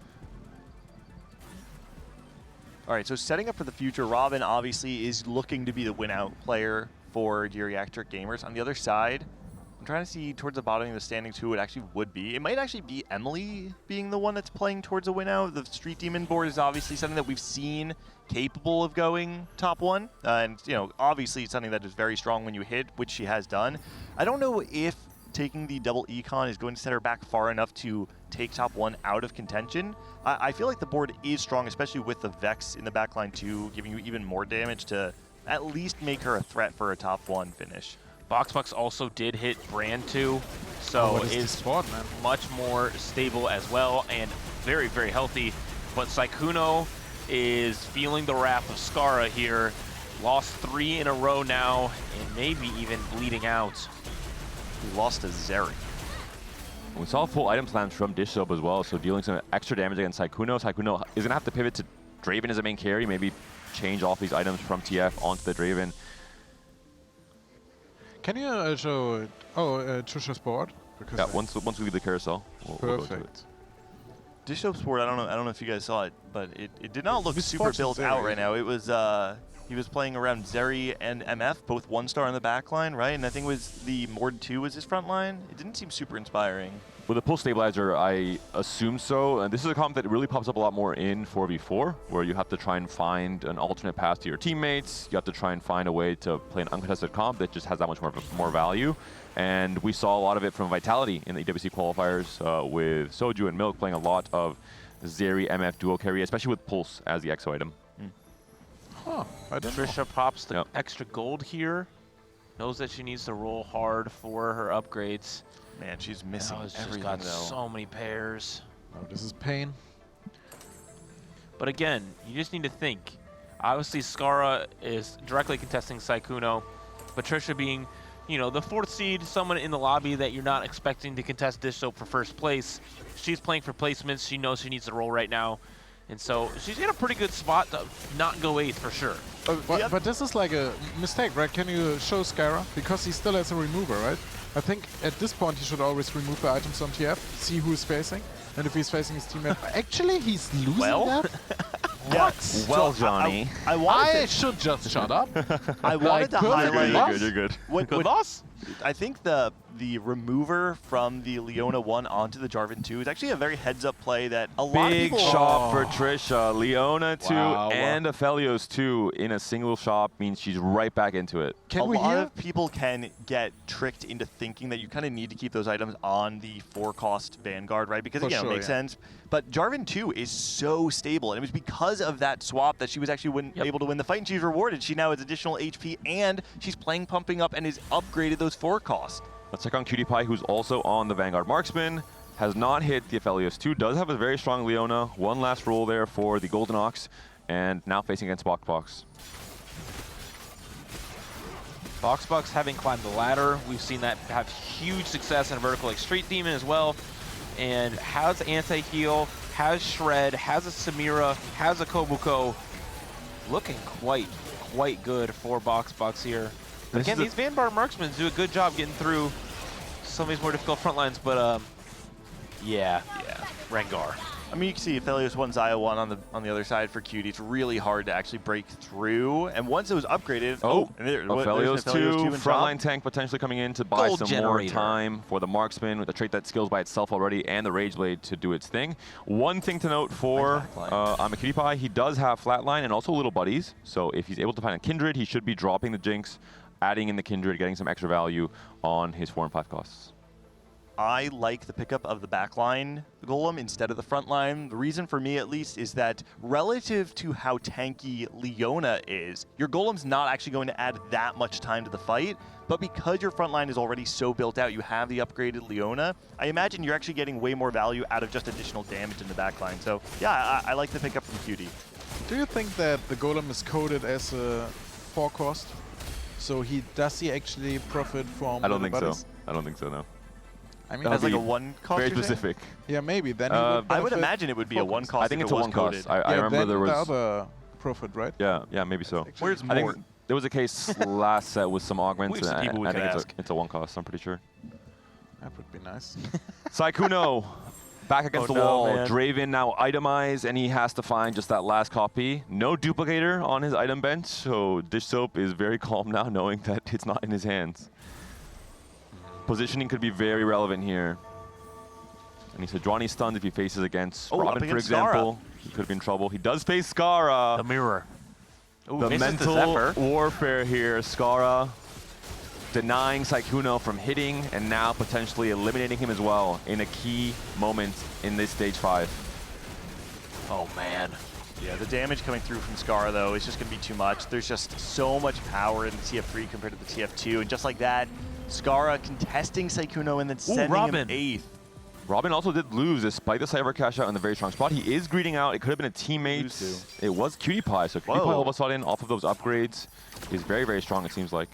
All right, so setting up for the future, Robin obviously is looking to be the win-out player for Geriatric Gamers. On the other side, I'm trying to see towards the bottom of the standings who it actually would be. It might actually be Emily being the one that's playing towards a win-out. The Street Demon board is obviously something that we've seen capable of going top 1. And, you know, obviously it's something that is very strong when you hit, which she has done. I don't know if taking the double econ is going to set her back far enough to take top 1 out of contention. I feel like the board is strong, especially with the Vex in the backline too, giving you even more damage to at least make her a threat for a top 1 finish. BoxBox also did hit Brand 2, so is much more stable as well and very, very healthy. But Sykkuno is feeling the wrath of Skara here. Lost 3 in a row now and maybe even bleeding out. He lost to Zeri. We saw full item slams from Dish Soap as well, so dealing some extra damage against Sykkuno. Sykkuno is going to have to pivot to Draven as a main carry, maybe change off these items from TF onto the Draven. Can you show Chusha's board? Because yeah, once we leave the carousel, we'll go to it. Dish Soap's board, I don't know if you guys saw it, but it did not look This super Fort's built Zeri, out right now. It was he was playing around Zeri and MF, both 1-star on the back line, right? And I think it was the Mord 2 was his front line. It didn't seem super inspiring. With a pull stabilizer, I assume so. And this is a comp that really pops up a lot more in 4v4, where you have to try and find an alternate path to your teammates. You have to try and find a way to play an uncontested comp that just has that much more value. And we saw a lot of it from Vitality in the EWC qualifiers with Soju and Milk playing a lot of Zeri MF duo carry, especially with Pulse as the EXO item. Huh, I didn't know. Trisha pops the extra gold here. Knows that she needs to roll hard for her upgrades. Man, she's missing everything, She's got though. so many pairs. Oh, this is pain. But again, you just need to think. Obviously, Skara is directly contesting Sykkuno. Patricia being, you know, the 4th seed, someone in the lobby that you're not expecting to contest Dish Soap for first place. She's playing for placements. She knows she needs to roll right now. And so she's in a pretty good spot to not go 8th for sure. But this is like a mistake, right? Can you show Skara? Because he still has a remover, right? I think at this point he should always remove the items on TF, see who is facing, and if he's facing his teammate. Actually, he's losing that? What? Well, Johnny. I should just shut up. I wanted to highlight. You're good. Good loss. I think the remover from the Leona 1 onto the Jarvan 2 is actually a very heads-up play that a lot of Big people... shop for Trisha. Leona 2 and Aphelios 2 in a single shop means she's right back into it. A lot of people can get tricked into thinking that you kind of need to keep those items on the 4-cost Vanguard, right? Because, again, it makes sense. But Jarvan 2 is so stable, and it was because of that swap that she was actually able to win the fight, and she's rewarded. She now has additional HP, and she's playing pumping up and has upgraded those 4-cost. Let's check on Cutie who's also on the Vanguard Marksman. Has not hit the Aphelios 2. Does have a very strong Leona. One last roll there for the Golden Ox, and now facing against BoxBox. BoxBox having climbed the ladder. We've seen that have huge success in a vertical like Street Demon as well. And has anti-heal, has Shred, has a Samira, has a Kobuko. Looking quite good for BoxBox here. But again, these Vanguard Marksmen do a good job getting through some of these more difficult front lines, but yeah, Rengar. I mean, you can see Aphelios 1, Xayah 1 on the other side for Cutie. It's really hard to actually break through. And once it was upgraded, Aphelios 2, frontline tank potentially coming in to buy some more time for the Marksman with a trait that skills by itself already and the Rage Blade to do its thing. One thing to note for Cutie, he does have Flatline and also Little Buddies. So if he's able to find a Kindred, he should be dropping the Jinx, adding in the Kindred, getting some extra value on his 4 and 5 costs. I like the pickup of the backline Golem instead of the front line. The reason for me, at least, is that relative to how tanky Leona is, your Golem's not actually going to add that much time to the fight, but because your front line is already so built out, you have the upgraded Leona, I imagine you're actually getting way more value out of just additional damage in the backline. So yeah, I like the pickup from Cutie. Do you think that the Golem is coded as a 4-cost? So does he actually profit from I don't think buddies? so. I don't think so, no. I mean, as like a 1-cost. Very specific. Yeah, maybe. Then I would imagine it would be a 1-cost. I think it's a 1-cost. I remember there was the other profit, right? Yeah, maybe so. Where's I Mort? think there was a case last set with some augments, We've seen and people I we think could it's a 1-cost. I'm pretty sure. That would be nice. Saikuno back against the no, wall. man. Draven now itemized, and he has to find just that last copy. No duplicator on his item bench, so Dish Soap is very calm now, knowing that it's not in his hands. Positioning could be very relevant here. And he said Johnny stunned if he faces against Robin, for example. He could be in trouble. He does face Skara. The mirror. Ooh, the mental warfare here. Skara denying Saikuno from hitting and now potentially eliminating him as well in a key moment in this stage 5. Oh, man. Yeah, the damage coming through from Skara, though, is just going to be too much. There's just so much power in the TF3 compared to the TF2. And just like that, Skara contesting Saikuno and then sending him 8th. Robin also did lose despite the cyber cash out in the very strong spot. He is greeting out. It could have been a teammate. It was Cutie Pie. So Cutie Pie all of a sudden, off of those upgrades, is very, very strong, it seems like.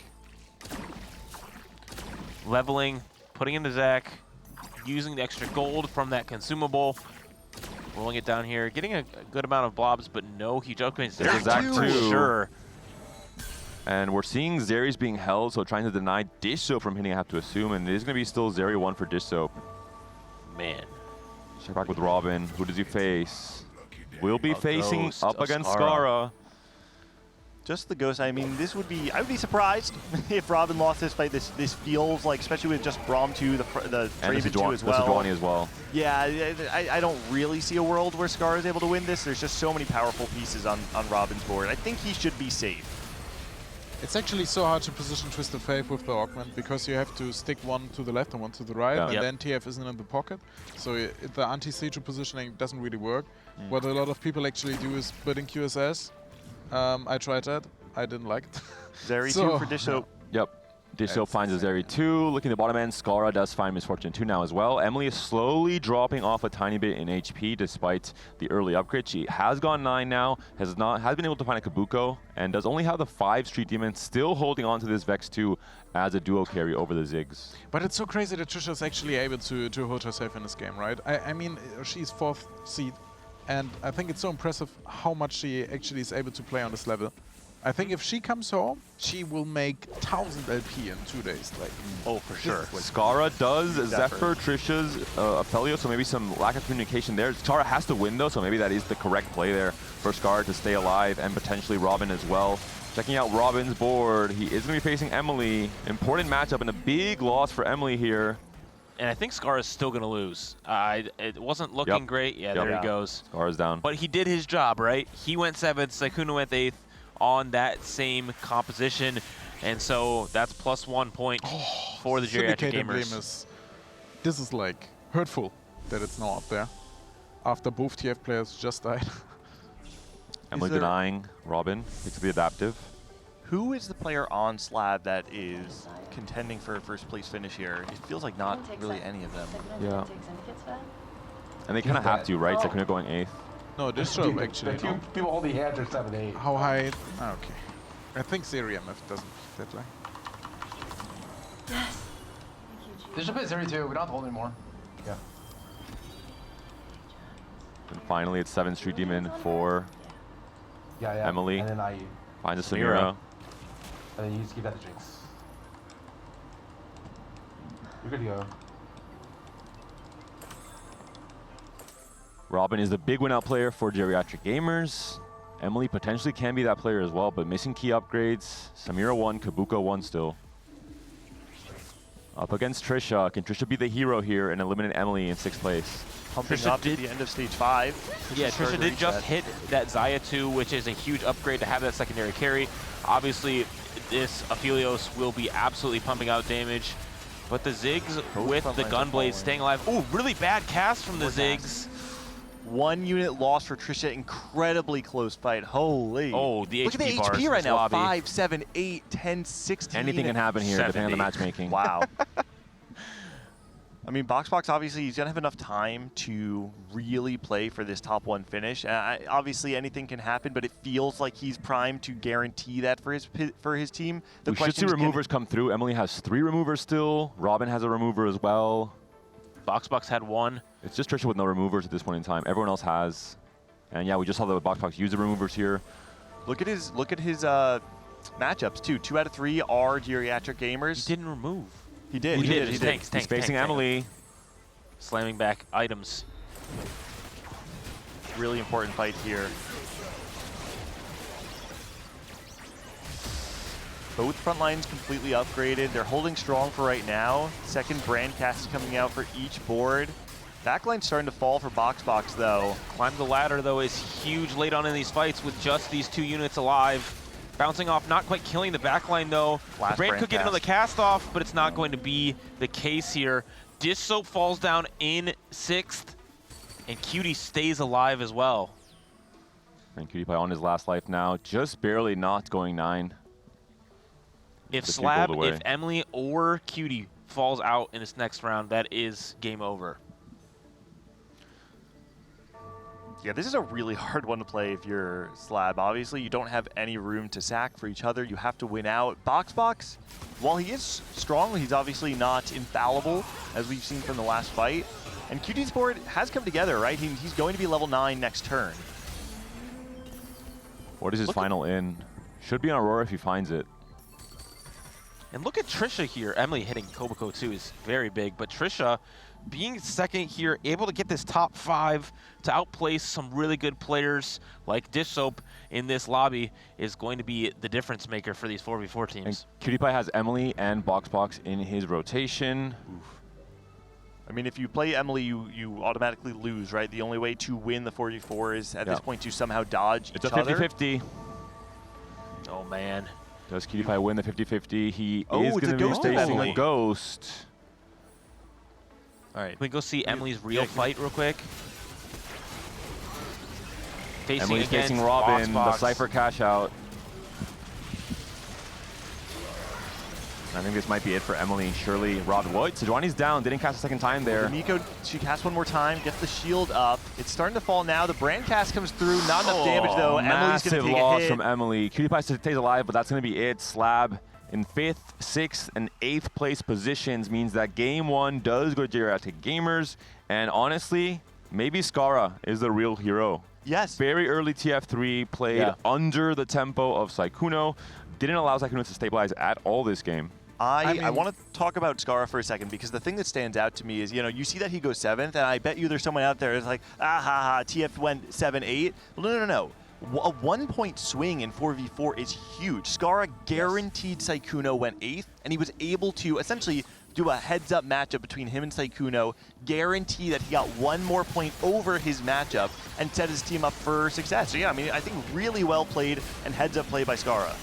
Leveling, putting in the Zac, using the extra gold from that consumable, rolling it down here, getting a good amount of blobs, but no huge upgrades. There's a Zac for sure. And we're seeing Zeri's being held, so trying to deny Dish Soap from hitting, I have to assume. And it is going to be still Zeri 1 for Dish Soap. Man. Check back with Robin. Who does he face? Will be facing Ghost up of against Skara. Skara. Just the Ghost. I mean, this would be. I would be surprised if Robin lost this fight. This feels like, especially with just Braum 2, the Draven 2 as well. Sejuani as well. Yeah, I don't really see a world where Skara is able to win this. There's just so many powerful pieces on Robin's board. I think he should be safe. It's actually so hard to position Twisted Fate with the augment because you have to stick one to the left and one to the right, and then TF isn't in the pocket. So the anti-siege positioning doesn't really work. What a lot of people actually do is building QSS. I tried that. I didn't like it. Zeri 2 for Dish Soap. Yep. Dish Soap finds a Zeri 2. Looking at the bottom end, Skara does find Misfortune 2 now as well. Emily is slowly dropping off a tiny bit in HP despite the early upgrade. She has gone 9 now, has been able to find a Kabuko, and does only have the 5 Street Demons, still holding on to this Vex 2 as a duo carry over the Ziggs. But it's so crazy that Trisha is actually able to hold herself in this game, right? I mean, she's 4th seed, and I think it's so impressive how much she actually is able to play on this level. I think if she comes home, she will make 1000 LP in 2 days. Like, oh, for sure. Skara does, Zephyr, Trisha's, Aphelio, so maybe some lack of communication there. Skara has to win though, so maybe that is the correct play there for Skara to stay alive, and potentially Robin as well. Checking out Robin's board, he is going to be facing Emily. Important matchup and a big loss for Emily here. And I think Scar is still going to lose. It wasn't looking great. Yeah, there he goes. Scar is down. But he did his job, right? He went 7th, Sykkuno went 8th on that same composition. And so that's +1 point for the Geriatric Gamers. This is like hurtful that it's not up there after both TF players just died. Emily denying Robin, picks up the adaptive. Who is the player on Slab that is contending for a first place finish here? It feels like not really any of them. Yeah. And they kind of have to, right? Sykkuno going 8th. No, this show actually. People holding hands are 7-8. How high? Oh, okay. I think ZeroMF doesn't that way. Yes. They should put 0-2. We don't have to hold anymore. Yeah. And finally, it's 7th Street Demon for Emily. And then finds a Samira. And then you just give that to Jinx. You're good to go. Robin is the big win-out player for Geriatric Gamers. Emily potentially can be that player as well, but missing key upgrades. Samira 1, Kabuko 1 still. Up against Trisha. Can Trisha be the hero here and eliminate Emily in 6th place? Pumping up at the end of stage 5. Yeah, Trisha did just hit that Xayah 2, which is a huge upgrade to have that secondary carry. Obviously, this Aphelios will be absolutely pumping out damage. But the Ziggs with the Gunblade staying alive. Ooh, really bad cast from the Ziggs. 1 unit loss for Trisha. Incredibly close fight. Holy. Oh, the Look HP at the bars HP right now. lobby. 5, 7, 8, 10, 16. Anything can happen here, 70. depending on the matchmaking. Wow. I mean, BoxBox, obviously, he's going to have enough time to really play for this top 1 finish. Obviously, anything can happen, but it feels like he's primed to guarantee that for his team. We should see removers come through. Emily has 3 removers still. Robin has a remover as well. BoxBox had 1. It's just Trisha with no removers at this point in time. Everyone else has. And yeah, we just saw the BoxBox use the removers here. Look at his matchups, too. 2 out of 3 are Geriatric Gamers. He didn't remove. He did. He did. He's He's facing Emily. Slamming back items. Really important fight here. Both front lines completely upgraded. They're holding strong for right now. Second brand cast coming out for each board. Backline's starting to fall for BoxBox, though. Climb the ladder, though, is huge late on in these fights with just these 2 units alive. Bouncing off, not quite killing the backline, though. The Brand could get another cast off, but it's not going to be the case here. Dish Soap falls down in 6th, and Cutie stays alive as well. And Cutie Pie on his last life now, just barely not going 9. If Slab, if Emily or Cutie falls out in this next round, that is game over. Yeah, this is a really hard one to play if you're Slab. Obviously, you don't have any room to sack for each other. You have to win out. BoxBox, while he is strong, he's obviously not infallible, as we've seen from the last fight. And Cutie's board has come together, right? He's going to be level 9 next turn. What is his final in? Should be on Aurora if he finds it. And look at Trisha here. Emily hitting Koboko 2 is very big, but Trisha being second here, able to get this top 5 to outplace some really good players like Dish Soap in this lobby is going to be the difference maker for these 4v4 teams. And Cutie Pie has Emily and BoxBox in his rotation. Oof. I mean, if you play Emily, you automatically lose, right? The only way to win the 4v4 is at this point to somehow dodge it's each a other. 50-50. Oh, man. Does Cutie Pie win the 50-50? He is going to be facing a ghost. All right, can we go see Emily's real fight real quick? Emily's facing Robin, the Cypher cash out. I think this might be it for Emily. Surely Rod Wood. Sejuani's down, didn't cast a second time there. Miko, she casts one more time, gets the shield up. It's starting to fall now. The brand cast comes through, not enough damage though. Emily's going to take loss a hit. from Emily. Cutie Pie stays alive, but that's going to be it. Slab in 5th, 6th, and 8th place positions means that game 1 does go to Geriatric Gamers. And honestly, maybe Skara is the real hero. Yes. Very early TF3, played under the tempo of Sykkuno, didn't allow Sykkuno to stabilize at all this game. I want to talk about Skara for a second because the thing that stands out to me is, you see that he goes 7th, and I bet you there's someone out there that's like, TF went 7-8. Well, no. A 1-point swing in 4v4 is huge. Skara guaranteed Sykkuno went 8th, and he was able to essentially do a heads-up matchup between him and Sykkuno, guarantee that he got 1 more point over his matchup, and set his team up for success. So yeah, I mean, I think really well played and heads-up play by Skara.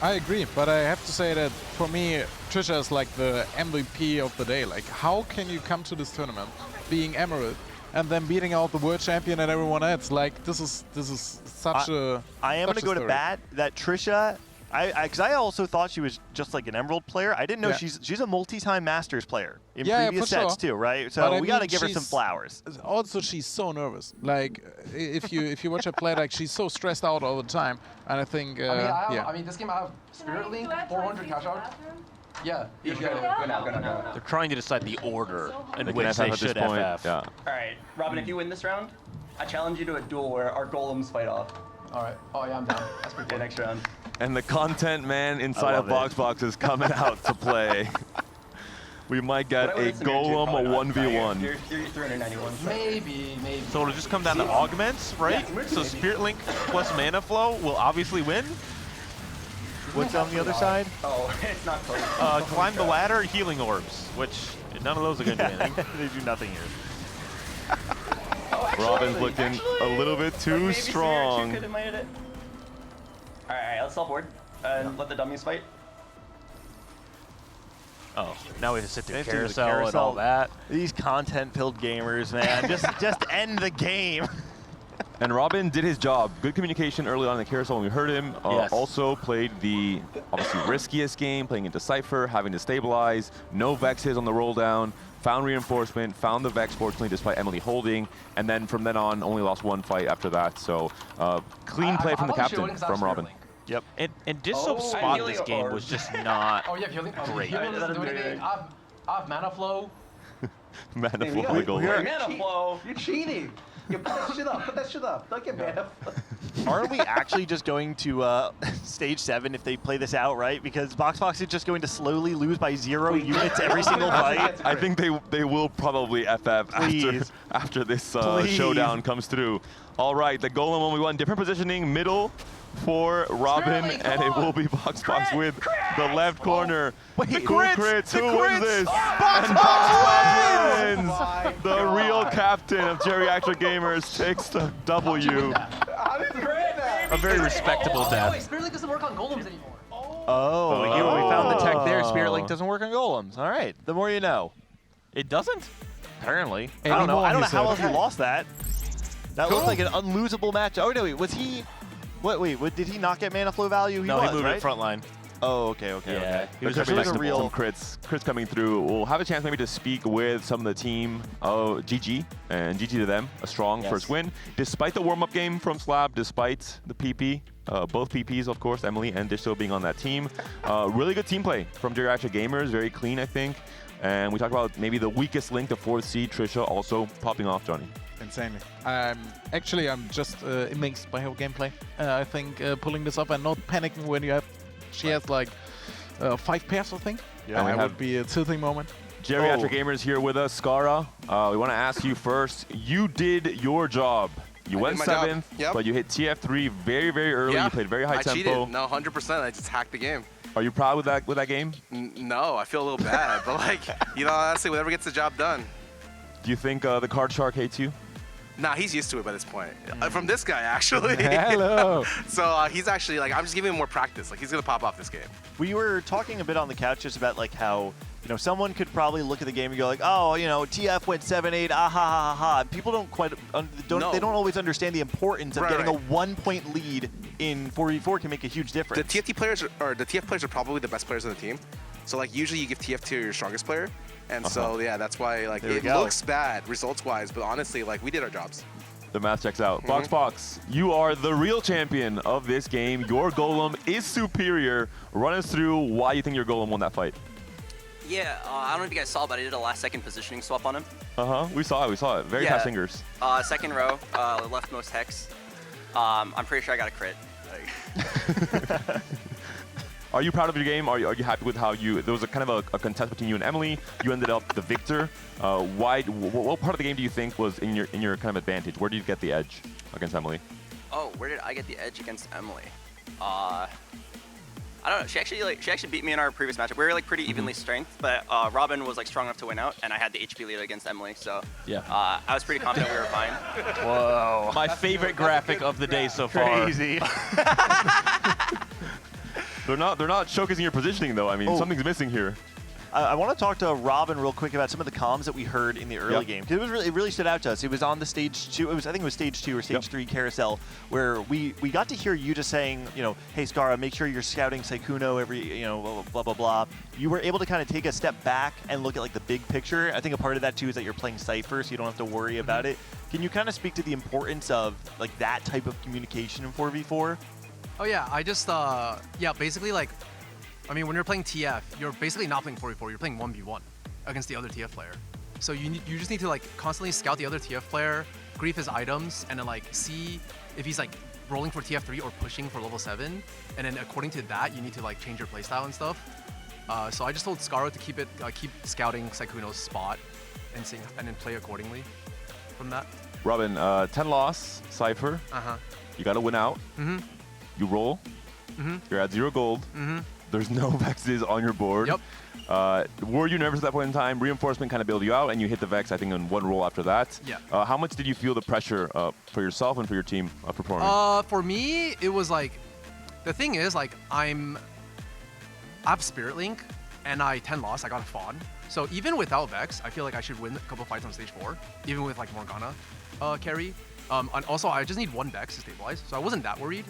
I agree, but I have to say that for me, Trisha is like the MVP of the day. Like, how can you come to this tournament being Emerald and then beating out the world champion and everyone else? Like, this is such a. I am going to go to bat that Trisha. Because I also thought she was just like an Emerald player. I didn't know she's a multi-time Masters player in previous sets too, right? So we got to give her some flowers. Also, she's so nervous. Like, if you watch her play, like she's so stressed out all the time. And I think, I mean, this game I have Spirit Link, 400 cash out. Yeah. Go now. They're trying to decide the order in They which can they FF at should this point, FF. yeah. All right, Robin, if you win this round, I challenge you to a duel where our golems fight off. All right. Oh yeah, I'm down. That's pretty good. Next round. And the content man inside of BoxBox is coming out to play. We might get a golem 1v1. You're 391. Maybe. So it'll just come down to augments, right? So Spirit Link plus Mana Flow will obviously win. What's on the other side? Oh, it's not close. Climb the ladder, healing orbs, which none of those are going to do anything. They do nothing here. Robin's looking a little bit too strong. All right, let's self board and let the dummies fight. Oh, now we have to sit through They have to do the carousel and all that. These content-filled gamers, man. just end the game. And Robin did his job. Good communication early on in the carousel when we heard him. Yes. Also played the obviously riskiest game, playing into Cypher, having to stabilize, no Vexes on the roll down, found reinforcement, found the Vex fortunately despite Emily holding, and then from then on only lost 1 fight after that. So clean play from the captain, from Robin. Yep. And Disso's spot in this game was just not great. I have Mana Flow. Mana Flow on the goal. Mana Flow. You're cheating. You put that shit up. Put that shit up. Don't get Mana Flow. Aren't we actually just going to stage 7 if they play this out, right? Because BoxBox is just going to slowly lose by 0 units every single fight. I think they will probably FF after this showdown comes through. All right, the golem 1v1, different positioning, middle for Robin, and it will be BoxBox with the left corner. Wait, Who crits? Who wins this? And BoxBox wins! The real captain of Geriatric Gamers takes the W. A very respectable death. Spirit Link doesn't work on golems anymore. Oh, we found the tech there. Spirit Link doesn't work on golems. All right, the more you know. It doesn't? Apparently. I don't know how else you lost that. That looked like an unlosable match. Oh, no, wait, was he... Wait, did he not get Mana Flow value? He moved it front line. Oh, okay. He was There's some crits coming through. We'll have a chance maybe to speak with some of the team. Oh, GG, and GG to them. A strong first win. Despite the warm-up game from Slab, despite the PP, both PPs, of course, Emily and Disto being on that team. Really good team play from Geriatric Gamers. Very clean, I think. And we talked about maybe the weakest link, the 4th seed, Trisha, also popping off, Johnny. Insanely. Actually, I'm just amazed by her gameplay. I think pulling this off and not panicking when you have... She has like 5 pairs, I think. Yeah, that would be a tilting moment. Geriatric Gamers here with us. Skara, we want to ask you first. You did your job. You went 7th, but you hit TF3 very, very early. You played very high tempo. I cheated. No, 100%. I just hacked the game. Are you proud with that game? No, I feel a little bad. But like, honestly, whatever gets the job done. Do you think the card shark hates you? Nah, he's used to it by this point. From this guy, actually. Hello. So he's actually, like, I'm just giving him more practice. Like, he's going to pop off this game. We were talking a bit on the couch just about, like, how, someone could probably look at the game and go, like, oh, TF went 7-8, ah, ha, ha, ha. People don't quite, they don't always understand the importance of getting a 1-point lead in 4v4 can make a huge difference. The TF players are probably the best players on the team. So, like, usually you give TF to your strongest player. And so, yeah, that's why, like, it looks bad results-wise, but honestly, like, we did our jobs. The math checks out. BoxBox, you are the real champion of this game. Your golem is superior. Run us through why you think your golem won that fight. Yeah, I don't know if you guys saw, but I did a last-second positioning swap on him. We saw it. Very fast fingers. Second row, leftmost hex. I'm pretty sure I got a crit. Are you proud of your game? Are you happy with how there was a kind of a contest between you and Emily. You ended up the victor. What part of the game do you think was in your kind of advantage? Where did you get the edge against Emily? Oh, where did I get the edge against Emily? I don't know. She actually beat me in our previous matchup. We were like pretty evenly strength, but Robin was like strong enough to win out, and I had the HP lead against Emily, so I was pretty confident we were fine. Whoa! My favorite graphic of the day so far. Crazy. They're not showcasing your positioning though. I mean, something's missing here. I want to talk to Robin real quick about some of the comms that we heard in the early game, because it really stood out to us. It was on the stage 2. I think it was stage 2 or stage 3 carousel, where we got to hear you just saying, hey Scara, make sure you're scouting Sykkuno every, blah blah blah. You were able to kind of take a step back and look at like the big picture. I think a part of that too is that you're playing Cypher, so you don't have to worry about it. Can you kind of speak to the importance of like that type of communication in 4v4? Oh yeah, I just basically like. I mean, when you're playing TF, you're basically not playing 4v4, you're playing 1v1 against the other TF player. So you just need to like constantly scout the other TF player, grief his items, and then like see if he's like rolling for TF3 or pushing for level 7. And then according to that, you need to like change your playstyle and stuff. So I just told Scara to keep scouting Sykkuno's spot and then play accordingly from that. Robin, 10 loss, Cypher. You got to win out. You roll. You're at 0 gold. There's no Vexes on your board. Were you nervous at that point in time? Reinforcement kind of bailed you out, and you hit the Vex, I think, in 1 roll after that. How much did you feel the pressure for yourself and for your team performing? For me, it was like, the thing is, like, I have Spirit Link, and I 10 loss, I got a Fawn. So even without Vex, I feel like I should win a couple fights on stage 4, even with like Morgana carry. And also, I just need 1 Vex to stabilize, so I wasn't that worried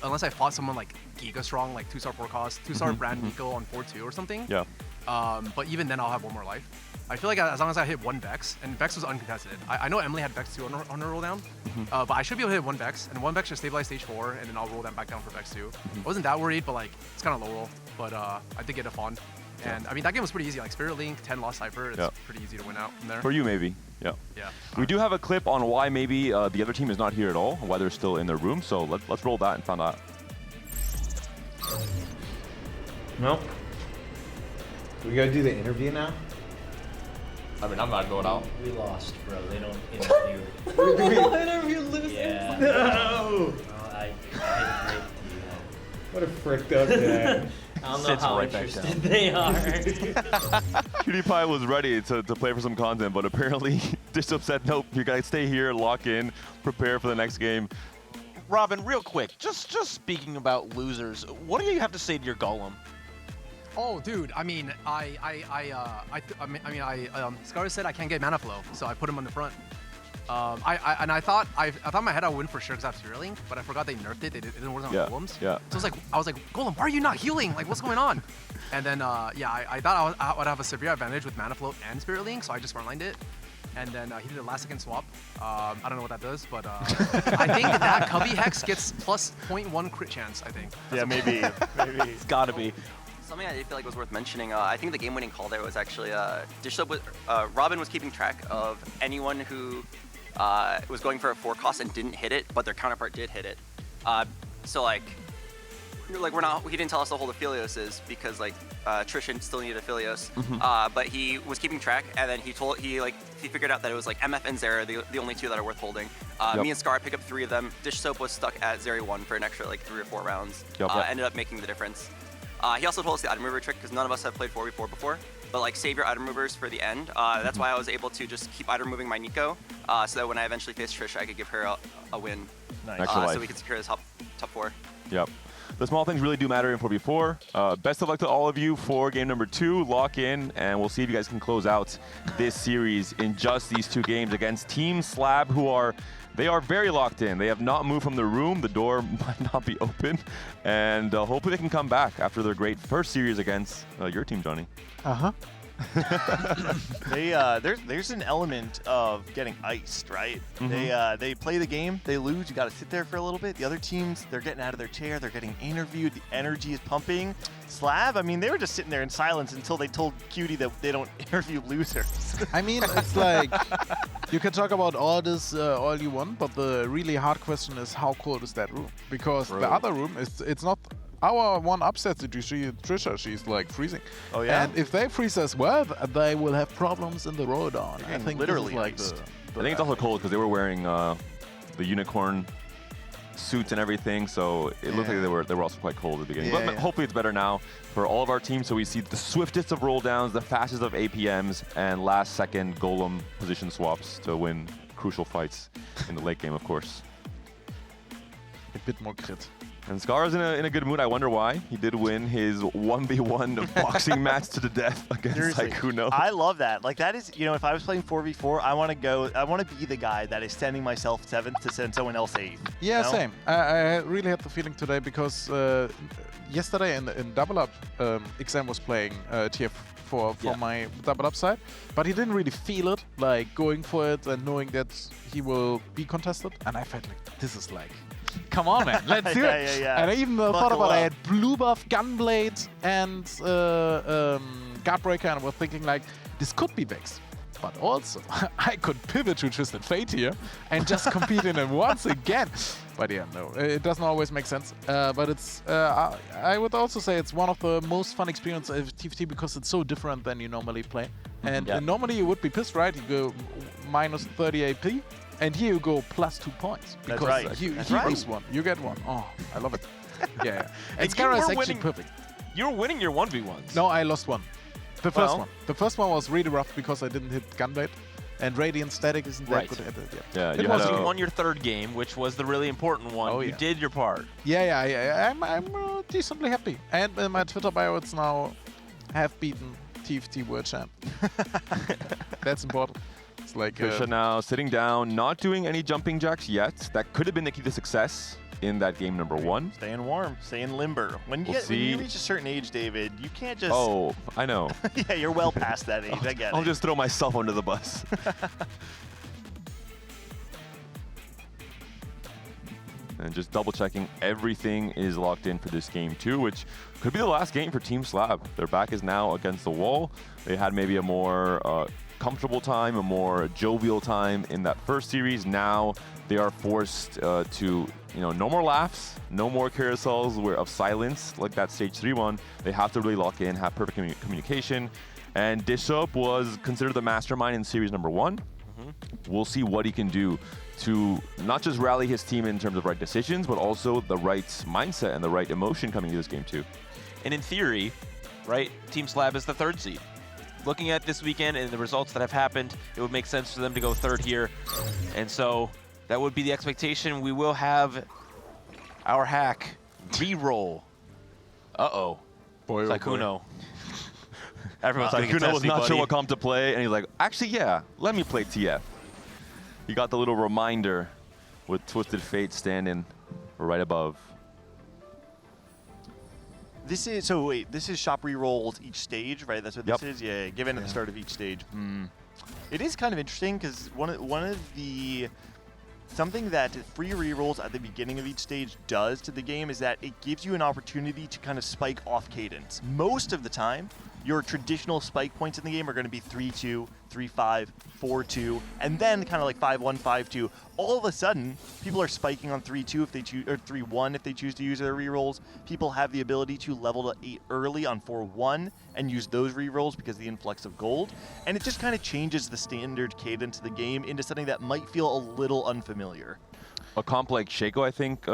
unless I fought someone like Giga Strong, like 2-star 4 cost, 2-star Brand Nico on 4-2 or something. But even then, I'll have 1 more life. I feel like as long as I hit 1 Vex, and Vex was uncontested. I know Emily had Vex 2 on her roll down, but I should be able to hit 1 Vex, and 1 Vex should stabilize stage 4, and then I'll roll that back down for Vex 2. I wasn't that worried, but like, it's kind of low roll, but I did get a Fawn. And I mean, that game was pretty easy. Like Spirit Link, 10 lost Cypher, it's pretty easy to win out from there. For you, maybe. We do have a clip on why maybe the other team is not here at all, why they're still in their room. So let's roll that and find out. Nope. We gotta do the interview now? I mean, I'm not going out. We lost, bro. They don't interview. They don't interview losers. Yeah. No. I hate to do that. What a fricked up guy. I don't know how interested they are. PewDiePie was ready to play for some content, but apparently Dishop said, nope, you gotta stay here, lock in, prepare for the next game. Robin, real quick, just speaking about losers, what do you have to say to your Golem? Oh, dude, I mean, Scara said I can't get mana flow, so I put him on the front. I thought in my head I would win for sure because I have Spirit Link, but I forgot they nerfed it. It didn't work on Golems. So I was like, Golem, why are you not healing? Like, what's going on? And then I thought I would have a severe advantage with mana float and Spirit Link, so I just frontlined it. And then he did a last second swap. I don't know what that does, but I think that Cubby Hex gets plus 0.1 crit chance, I think. Yeah, maybe. It's gotta be. Something I feel like was worth mentioning, I think the game-winning call there was actually Robin was keeping track of anyone who was going for a 4 cost and didn't hit it, but their counterpart did hit it. So like he didn't tell us to hold Aphelios because like Trishan still needed Aphelios, but he was keeping track, and then he figured out that it was like MF and Zera, the only 2 that are worth holding. Me and Scar picked up 3 of them. Dish Soap was stuck at Zeri 1 for an extra like 3 or 4 rounds. Ended up making the difference. He also told us the item remover trick because none of us have played 4v4 before, but like save your item removers for the end. That's why I was able to just keep item removing my Nico, so that when I eventually face Trish, I could give her a win. So we could secure the top 4. The small things really do matter in 4v4. Best of luck to all of you for game number 2. Lock in, and we'll see if you guys can close out this series in just these 2 games against Team Slab, they are very locked in. They have not moved from the room. The door might not be open. And hopefully they can come back after their great first series against your team, Johnny. There's an element of getting iced, right? They play the game, they lose, you got to sit there for a little bit. The other teams, they're getting out of their chair, they're getting interviewed, the energy is pumping. Slab, I mean, they were just sitting there in silence until they told Cutie that they don't interview losers. I mean, it's like, you can talk about all this all you want, but the really hard question is how cold is that room? Because the other room, it's not our one upset that you see Trisha, she's like freezing. Oh yeah? And if they freeze as well, they will have problems in the Rodan. I think literally this is like I think it's also cold because they were wearing the unicorn suits and everything, so it looked like they were also quite cold at the beginning. But hopefully it's better now for all of our teams. So we see the swiftest of roll downs, the fastest of APMs, and last second golem position swaps to win crucial fights in the late game, of course. A bit more crit. And Scar's in a good mood. I wonder why. He did win his 1v1 boxing match to the death against Saikuno. I love that. Like that is, you know, if I was playing 4v4, I want to be the guy that is sending myself 7th to send someone else 8th. Yeah, you know? same. I really had the feeling today because yesterday in Double Up, Exam was playing TF for my Double Up side, but he didn't really feel it, like going for it and knowing that he will be contested. And I felt like, this is like, come on, man, let's do it. And I even thought about I had blue buff, gunblade, and guardbreaker, and I was thinking like, this could be Vex. But also, I could pivot to Twisted Fate here and just compete in it once again. But yeah, no, it doesn't always make sense. But it's, I would also say it's one of the most fun experiences of TFT because it's so different than you normally play. And normally you would be pissed, right? You go minus 30 AP. And here you go plus 2 points. Because he lose one, you get one. Oh, I love it. Yeah. And Scara is actually perfect. You were winning your 1v1s. No, I lost one. The first one. The first one was really rough because I didn't hit Gunblade. And Radiant Static isn't that good at it. Yeah, you won your 3rd game, which was the really important one. Oh, you did your part. Yeah. I'm decently happy. And in my Twitter bio, it's now have beaten TFT World Champ. That's important. It's like Trisha now sitting down, not doing any jumping jacks yet. That could have been the key to success in that game number 1. Staying warm, staying limber. When you reach a certain age, David, you can't just... Oh, I know. Yeah, you're well past that age. I get it. I'll just throw myself under the bus. And just double checking, everything is locked in for this game too, which could be the last game for Team Slab. Their back is now against the wall. They had maybe a more comfortable time, a more jovial time in that first series. Now they are forced to, no more laughs, no more carousels of silence like that stage 3 one. They have to really lock in, have perfect communication. And Dishop was considered the mastermind in series number 1. We'll see what he can do to not just rally his team in terms of right decisions, but also the right mindset and the right emotion coming to this game too. And in theory, right, Team Slab is the 3rd seed. Looking at this weekend and the results that have happened, it would make sense for them to go 3rd here. And so that would be the expectation. We will have our hack re-roll. Uh-oh. Boy, Saikuno. Everyone's getting Saikuno was testy, not buddy. sure what come to play, and he's like, actually, yeah, let me play TF. You got the little reminder with Twisted Fate standing right above. This is, this is shop re-rolls each stage, right? That's what this is? Yeah, given at the start of each stage. It is kind of interesting because one of the... Something that free rerolls at the beginning of each stage does to the game is that it gives you an opportunity to kind of spike off cadence. Most of the time, your traditional spike points in the game are going to be 3-2, 3-5, 4-2, and then kind of like 5-1, 5-2. All of a sudden, people are spiking on 3-2 if they choose, or 3-1 if they choose to use their rerolls. People have the ability to level to 8 early on 4-1 and use those rerolls because of the influx of gold. And it just kind of changes the standard cadence of the game into something that might feel a little unfamiliar. A comp like Shaco, I think,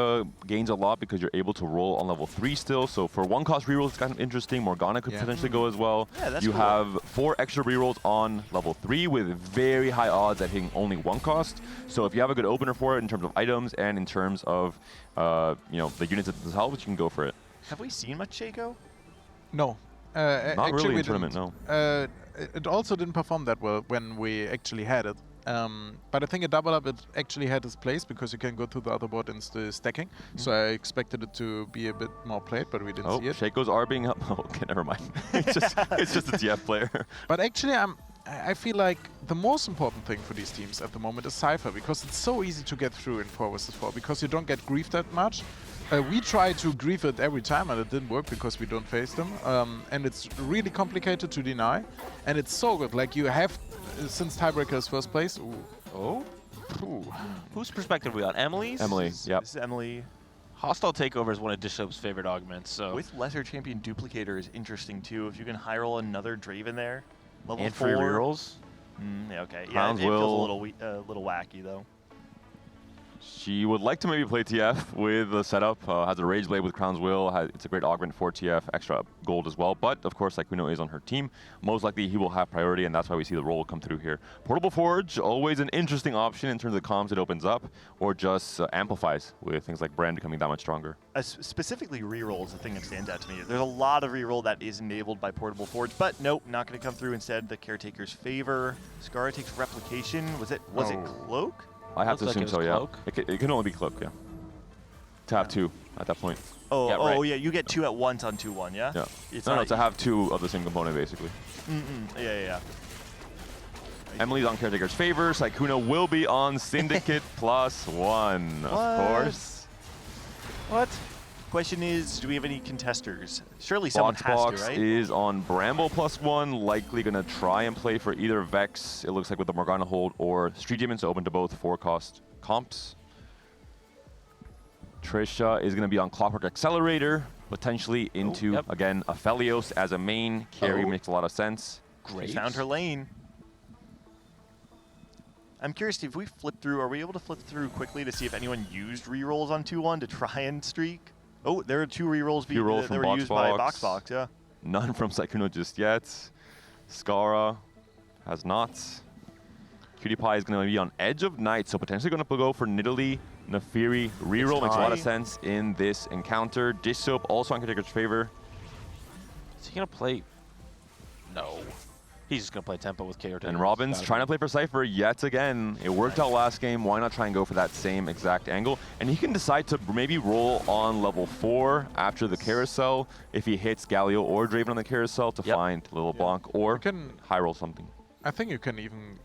gains a lot because you're able to roll on level 3 still. So for 1-cost rerolls, it's kind of interesting. Morgana could potentially go as well. Yeah, that's you cool. have 4 extra rerolls on level 3 with very high odds at hitting only 1 cost. So if you have a good opener for it in terms of items and in terms of, the units themselves, you can go for it. Have we seen much Shaco? No. Not actually really we in tournament, didn't. no. It also didn't perform that well when we actually had it. But I think a double up, it actually had its place because you can go to the other board and stacking. So I expected it to be a bit more played, but we didn't see it. Shaco's are being up. Oh, okay, never mind. it's just a TF player. But actually, I feel like the most important thing for these teams at the moment is Cypher, because it's so easy to get through in 4 vs 4 because you don't get griefed that much. We try to grief it every time and it didn't work because we don't face them. And it's really complicated to deny. And it's so good. Like you have, since tiebreaker is first place. Oh? Ooh. Whose perspective are we on? Emily's? Emily, yep. This is Emily. Hostile Takeover is one of Dishsoap's favorite augments. So with Lesser Champion Duplicator is interesting too. If you can high roll another Draven there, level and 4. free rerolls? Yeah, okay. Crowns it feels will. a little wacky though. She would like to maybe play TF with the setup. Has a Rage Blade with Crown's Will. It's a great augment for TF, extra gold as well. But of course, like Kuno is on her team, most likely he will have priority, and that's why we see the roll come through here. Portable Forge, always an interesting option in terms of comms it opens up, or just amplifies with things like Brand becoming that much stronger. Specifically, reroll is the thing that stands out to me. There's a lot of reroll that is enabled by Portable Forge, but nope, not going to come through. Instead, the Caretaker's Favor. Scara takes Replication. Was it Cloak? I have to Looks assume like so, it yeah. was It can only be Cloak, yeah. To have 2 at that point. Oh, yeah, you get 2 at once on 2-1, yeah? Yeah. It's No, not to have 2 of the same component, basically. Yeah. Emily's on Caretaker's Favor. Sykkuno will be on Syndicate +1, of course. What? Question is, do we have any contesters? Surely someone has to, BoxBox right? is on Bramble +1, likely going to try and play for either Vex, it looks like with the Morgana hold, or Street Demons, open to both 4-cost comps. Trisha is going to be on Clockwork Accelerator, potentially into, again, Aphelios as a main. Carry makes a lot of sense. She found her lane. I'm curious, if we flip through, are we able to flip through quickly to see if anyone used rerolls on 2-1 to try and streak? Oh, there are 2 rerolls that were used by BoxBox, yeah. None from Sykkuno just yet. Scara has not. Cutie Pie is going to be on Edge of Night, so potentially going to go for Nidalee. Nefiri reroll makes a lot of sense in this encounter. Dish Soap also on Caretaker's Favor. Is he going to play? No. He's just going to play tempo with Caretaker. And Robin's trying to play for Cypher yet again. It worked out last game. Why not try and go for that same exact angle? And he can decide to maybe roll on level 4 after the carousel if he hits Galio or Draven on the carousel to find Little Blanc or high roll something. I think you can even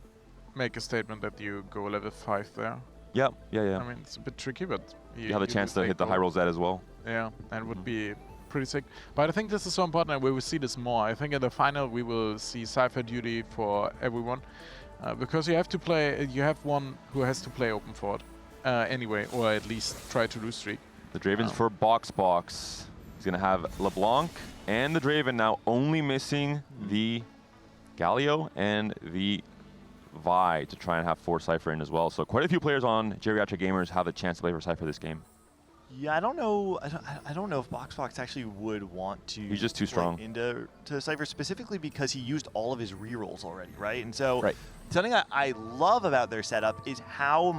make a statement that you go level 5 there. Yeah. I mean, it's a bit tricky, but you have a chance to hit the high roll Z as well. Yeah, and it would be pretty sick. But I think this is so important, and we will see this more. I think in the final we will see Cypher duty for everyone, because you have to play. You have one who has to play open forward anyway, or at least try to lose streak. The Draven's for BoxBox. He's gonna have LeBlanc and the Draven now only missing the Galio and the Vi to try and have 4 Cypher in as well. So quite a few players on Geriatric Gamers have the chance to play for Cypher this game. Yeah, I don't know. I don't know if BoxBox actually would want to. He's just too strong into Cypher, specifically because he used all of his rerolls already, right? And so something I love about their setup is how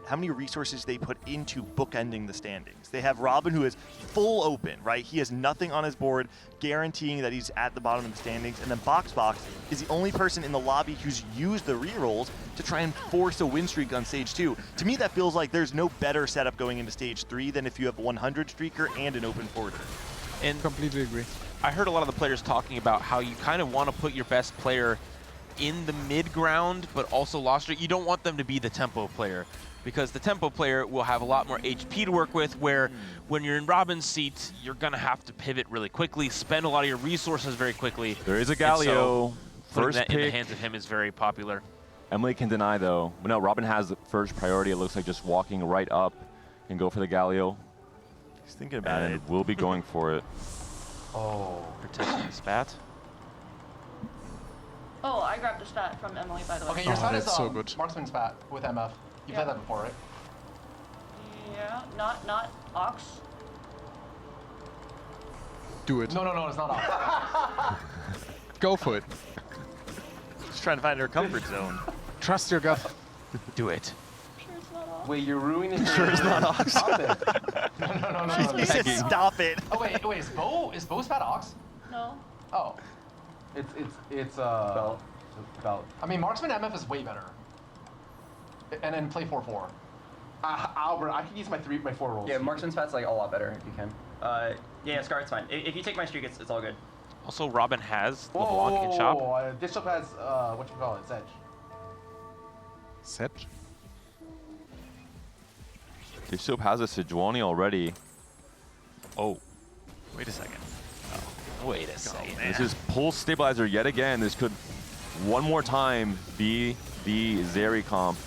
many resources they put into bookending the standings. They have Robin, who is full open, right? He has nothing on his board, guaranteeing that he's at the bottom of the standings. And then BoxBox is the only person in the lobby who's used the rerolls to try and force a win streak on stage 2. To me, that feels like there's no better setup going into stage 3 than if you have a 100 streaker and an open forwarder. And completely agree. I heard a lot of the players talking about how you kind of want to put your best player in the mid ground, but also lost streak. You don't want them to be the tempo player, because the tempo player will have a lot more HP to work with, where when you're in Robin's seat, you're going to have to pivot really quickly, spend a lot of your resources very quickly. There is a Galio. So first that pick. in the hands of him is very popular. Emily can deny, though. No, Robin has the first priority. It looks like just walking right up and go for the Galio. He's thinking about and it. We'll be going for it. Oh, protecting the spat. Oh, I grabbed a stat from Emily, by the way. Okay, your stat is Marksman spat with MF. You played that before, right? Yeah, not Ox. Do it. No, it's not Ox. Go for it. Just trying to find her comfort zone. Trust your gut. Do it. Wait, you're ruining. Sure, it's not Ox. Stop it. No. She said stop it. Oh wait, is Bo spat Ox? No. Oh. It's belt. I mean, Marksman MF is way better. and then play 4-4. Albert, I could use my 4 rolls. Yeah, marksman's path's like a lot better if you can. Yeah, Scar, it's fine. If you take my streak, it's all good. Also, Robin has LeBlanc and Chop. Dishop has, whatchamacallit, Sedge. Sedge? Dishop has a Sejuani already. Oh, wait a second. Oh, wait a second. This is Pulse Stabilizer yet again. This could, one more time, be the Zeri comp.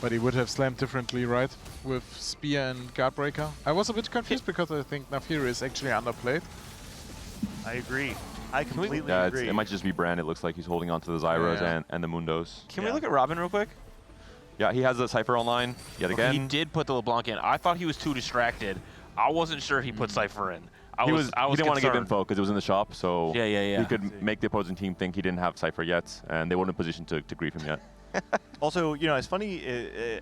But he would have slammed differently, right? With Spear and Guardbreaker. I was a bit confused because I think Naafiri is actually underplayed. I agree. I completely Yeah, agree. it might just be Brand. It looks like he's holding on to the Zyros and the Mundos. Can we look at Robin real quick? Yeah, he has the Cypher online yet again. He did put the LeBlanc in. I thought he was too distracted. I wasn't sure he put Cypher in. I He was didn't want to give concerned. info because it was in the shop, so Yeah. he could make the opposing team think he didn't have Cypher yet, and they weren't in a position to grief him yet. Also, you know, as funny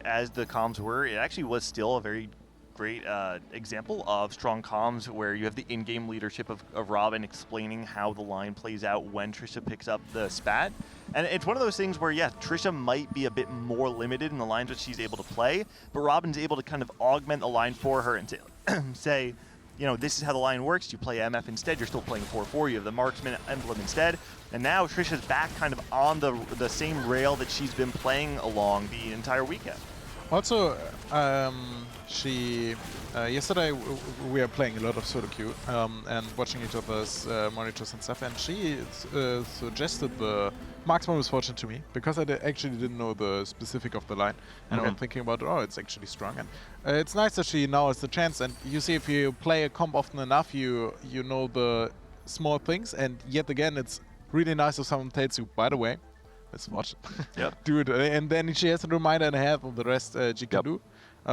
as the comms were, it actually was still a very great example of strong comms where you have the in-game leadership of Robin explaining how the line plays out when Trisha picks up the spat. And it's one of those things where, yeah, Trisha might be a bit more limited in the lines that she's able to play, but Robin's able to kind of augment the line for her and say, you know, this is how the line works. You play MF instead. You're still playing 4-4. You have the marksman emblem instead. And now Trisha's back kind of on the same rail that she's been playing along the entire weekend. Also, she yesterday we were playing a lot of solo queue and watching each other's monitors and stuff, and she suggested the marksman was fortunate to me because I actually didn't know the specific of the line, and I'm thinking about, oh, it's actually strong, and it's nice that she now has the chance. And you see, if you play a comp often enough, you know the small things, and yet again, it's really nice if someone tells you, by the way, let's watch it. Yep. Do it. And then she has a reminder and a half of the rest she can do.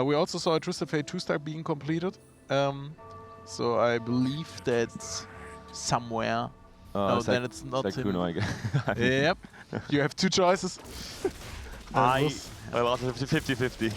We also saw a Twisted Fate 2-star being completed. So I believe that's somewhere. No, then it's not him. I guess. Yep. You have two choices. I lost 50-50.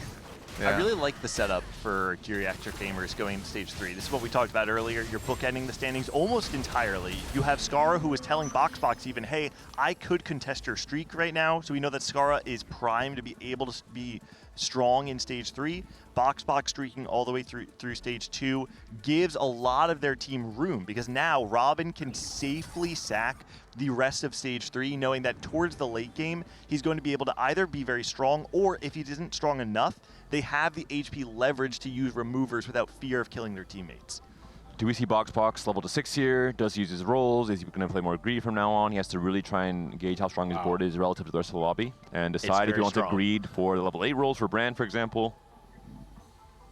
I really like the setup for Geriatric Gamers going into stage 3. This is what we talked about earlier. You're bookending the standings almost entirely. You have Skara, who was telling BoxBox even, hey, I could contest your streak right now. So we know that Skara is primed to be able to be strong in stage 3. BoxBox streaking all the way through stage 2 gives a lot of their team room, because now Robin can safely sack the rest of stage 3, knowing that towards the late game, he's going to be able to either be very strong, or if he isn't strong enough, they have the HP leverage to use removers without fear of killing their teammates. Do we see BoxBox level to 6 here? Does he use his rolls? Is he going to play more greed from now on? He has to really try and gauge how strong his board is relative to the rest of the lobby, and decide if he wants to greed for the level 8 rolls for Brand, for example.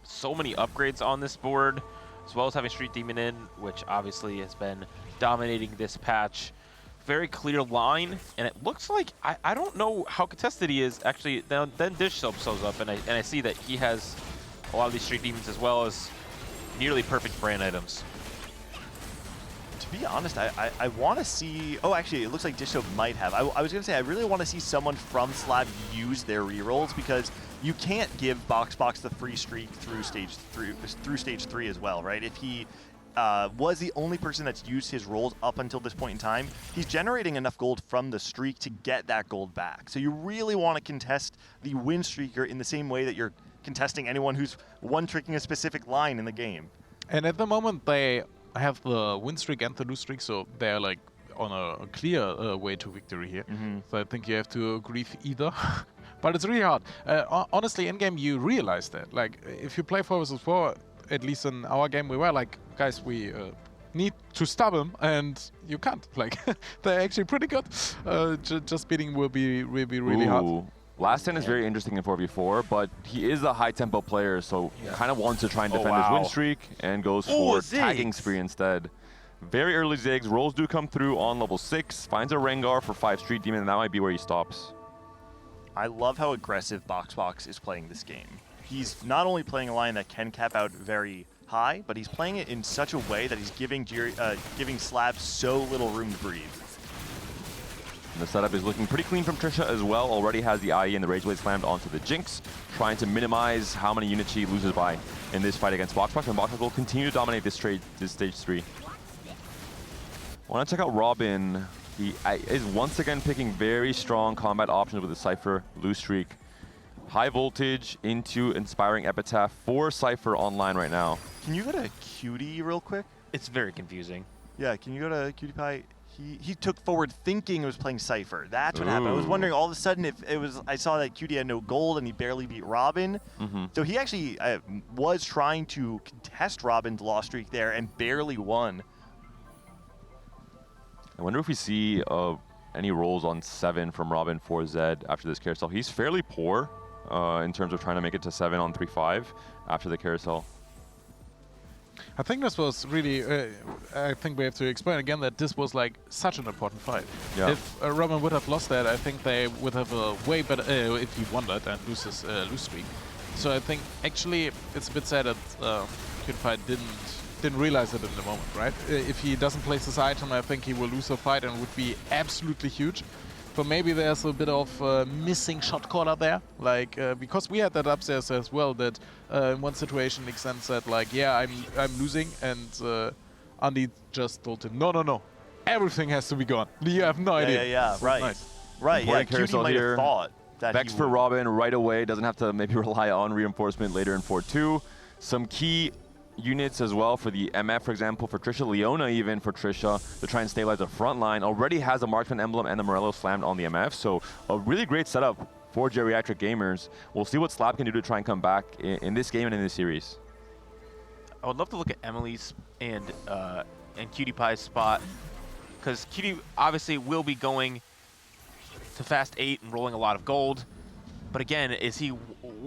So many upgrades on this board, as well as having Street Demon in, which obviously has been dominating this patch. Very clear line, and it looks like, I don't know how contested he is. Actually, then Dish Soap shows up, and I see that he has a lot of these Street Demons as well as nearly perfect Brand items. To be honest, I want to see... Oh, actually, it looks like Dish Soap might have. I was going to say, I really want to see someone from Slab use their rerolls, because you can't give BoxBox the free streak through stage 3 as well, right? If he was the only person that's used his rolls up until this point in time, he's generating enough gold from the streak to get that gold back. So you really want to contest the win streaker in the same way that you're contesting anyone who's one-tricking a specific line in the game. And at the moment, they have the win streak and the lose streak, so they're like on a clear way to victory here. So I think you have to grieve either. But it's really hard. Honestly, in-game, you realize that. Like, if you play 4 vs 4, at least in our game, we were like, guys, we need to stop them, and you can't. Like, they're actually pretty good. Just beating will be really hard. Last 10 is very interesting in 4v4, but he is a high-tempo player, so kind of wants to try and defend his win streak and goes for tagging spree instead. Very early Ziggs. Rolls do come through on level 6. Finds a Rengar for 5 Street Demon, and that might be where he stops. I love how aggressive BoxBox is playing this game. He's not only playing a line that can cap out very high, but he's playing it in such a way that he's giving Slab so little room to breathe. And the setup is looking pretty clean from Trisha as well. Already has the IE and the Rage Blade slammed onto the Jinx, trying to minimize how many units she loses by in this fight against BoxBox, and BoxBox will continue to dominate this stage 3. I want to check out Robin. He is once again picking very strong combat options with the Cypher, loose streak. High voltage into Inspiring Epitaph for Cypher online right now. Can you go to Cutie real quick? It's very confusing. Yeah, can you go to Cutie Pie? He took forward thinking he was playing Cypher. That's what happened. I was wondering all of a sudden if it was, I saw that Cutie had no gold and he barely beat Robin. So he actually was trying to contest Robin's loss streak there and barely won. I wonder if we see any rolls on 7 from Robin for Zed after this carousel. He's fairly poor in terms of trying to make it to 7 on 3-5 after the carousel. I think this was really, I think we have to explain again that this was like such an important fight. Yeah. If Robin would have lost that, I think they would have a way better, if he won that and loses loose streak. So I think actually it's a bit sad that PewDiePie didn't realize it in the moment, right? If he doesn't place his item, I think he will lose the fight and would be absolutely huge. But maybe there's a bit of missing shot caller there, like because we had that upstairs as well. That in one situation, Xen said like, "Yeah, I'm losing," and Andy just told him, "No, everything has to be gone. You have no idea." Yeah, right, Nice. right. Yeah, Cutie might have thought that Vex for Robin right away. Doesn't have to maybe rely on reinforcement later in 4-2. Some key units as well for the MF, for example, for Trisha, Leona even for Trisha to try and stabilize the front line. Already has a Marksman emblem and the Morello slammed on the MF, so a really great setup for Geriatric Gamers. We'll see what Slab can do to try and come back in this game and in this series. I would love to look at Emily's and Cutie Pie's spot, because Cutie obviously will be going to Fast 8 and rolling a lot of gold. But again,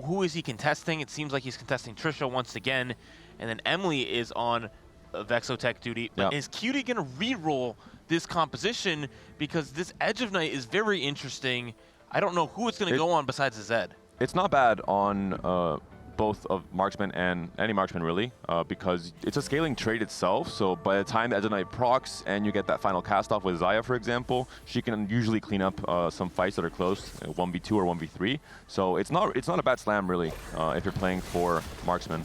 who is he contesting? It seems like he's contesting Trisha once again. And then Emily is on Vexotech duty. But is Cutie going to re-roll this composition? Because this Edge of Night is very interesting. I don't know who it's going to go on besides the Zed. It's not bad on both of Marksman and any Marksman really, because it's a scaling trait itself. So by the time the Edge of Night procs and you get that final cast off with Xayah, for example, she can usually clean up some fights that are close, 1v2 or 1v3. So it's not a bad slam really if you're playing for Marksman.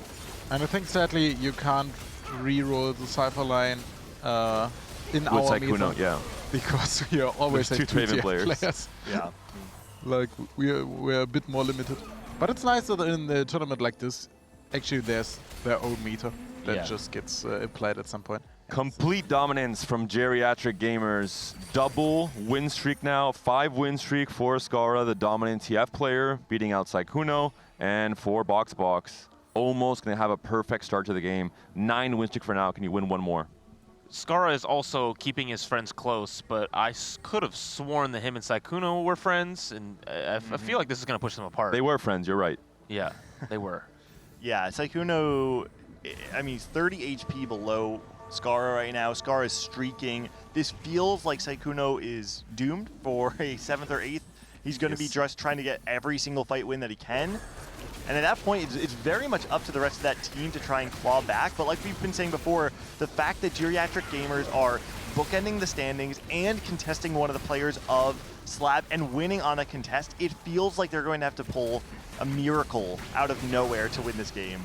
And I think sadly you can't re-roll the Cypher line in with our Sykkuno, meta, yeah, because we are always There's at two 2 Traven players. Yeah, like we're a bit more limited. But it's nice that in a tournament like this, actually there's their own meter that just gets applied at some point. Complete dominance from Geriatric Gamers. Double win streak now. 5 win streak for Scara, the dominant TF player, beating out Sykkuno, and for BoxBox. Almost going to have a perfect start to the game. 9 win streak for now. Can you win one more? Scara is also keeping his friends close, but I could have sworn that him and Sykkuno were friends, and I feel like this is going to push them apart. They were friends, you're right. Yeah, they were. Yeah, Sykkuno, I mean, he's 30 HP below Scara right now. Scara is streaking. This feels like Sykkuno is doomed for a 7th or 8th. He's going to be just trying to get every single fight win that he can. And at that point, it's very much up to the rest of that team to try and claw back. But like we've been saying before, the fact that Geriatric Gamers are bookending the standings and contesting one of the players of Slab and winning on a contest, it feels like they're going to have to pull a miracle out of nowhere to win this game.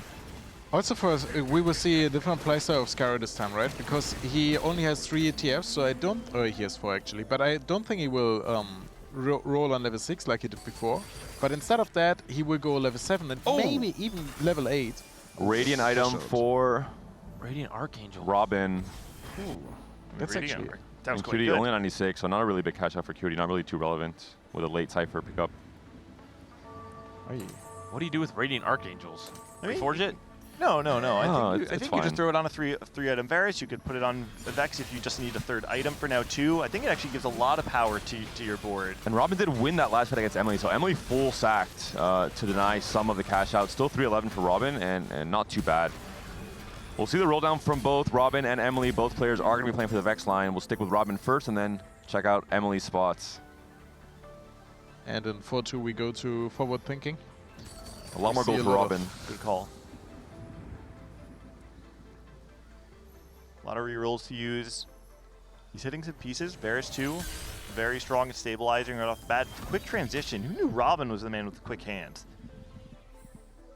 Also for us, we will see a different playstyle of Scara this time, right? Because he only has 3 TFs, so I don't... Oh, he has 4 actually, but I don't think he will roll on level 6 like he did before. But instead of that, he will go level 7 and maybe even level 8. Radiant item for Radiant Archangel. Robin. Ooh, that's Radiant actually... That was and quite Cutie good. only 96, so not a really big catch up for Cutie. Not really too relevant with a late Cypher pickup. What do you do with Radiant Archangels? Reforge it? No. I think it's you fine. just throw it on a 3-item Varus. You could put it on the Vex if you just need a 3rd item for now too. I think it actually gives a lot of power to your board. And Robin did win that last fight against Emily, so Emily full sacked to deny some of the cash out. Still 311 for Robin, and not too bad. We'll see the roll down from both Robin and Emily. Both players are going to be playing for the Vex line. We'll stick with Robin first and then check out Emily's spots. And in 4-2 we go to forward thinking. A lot more gold for Robin. Good call. A lot of rerolls to use. He's hitting some pieces. Varus too. Very strong at stabilizing right off the bat. Quick transition. Who knew Robin was the man with the quick hands?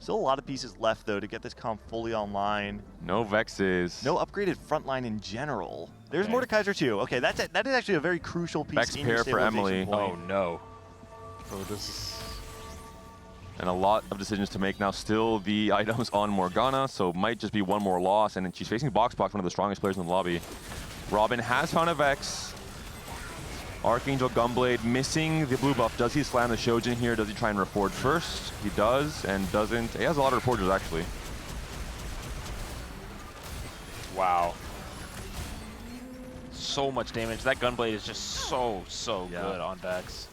Still a lot of pieces left, though, to get this comp fully online. No Vexes. No upgraded frontline in general. There's Mordekaiser too. Okay, that is actually a very crucial piece Vex in your pair for stabilization Emily. point. Oh no. So this is... And a lot of decisions to make now. Still the items on Morgana, so might just be one more loss. And then she's facing BoxBox, one of the strongest players in the lobby. Robin has found a Vex. Archangel Gunblade missing the blue buff. Does he slam the Shojin here? Does he try and reforge first? He does and doesn't. He has a lot of reforgers actually. Wow. So much damage. That Gunblade is just so good on Vex.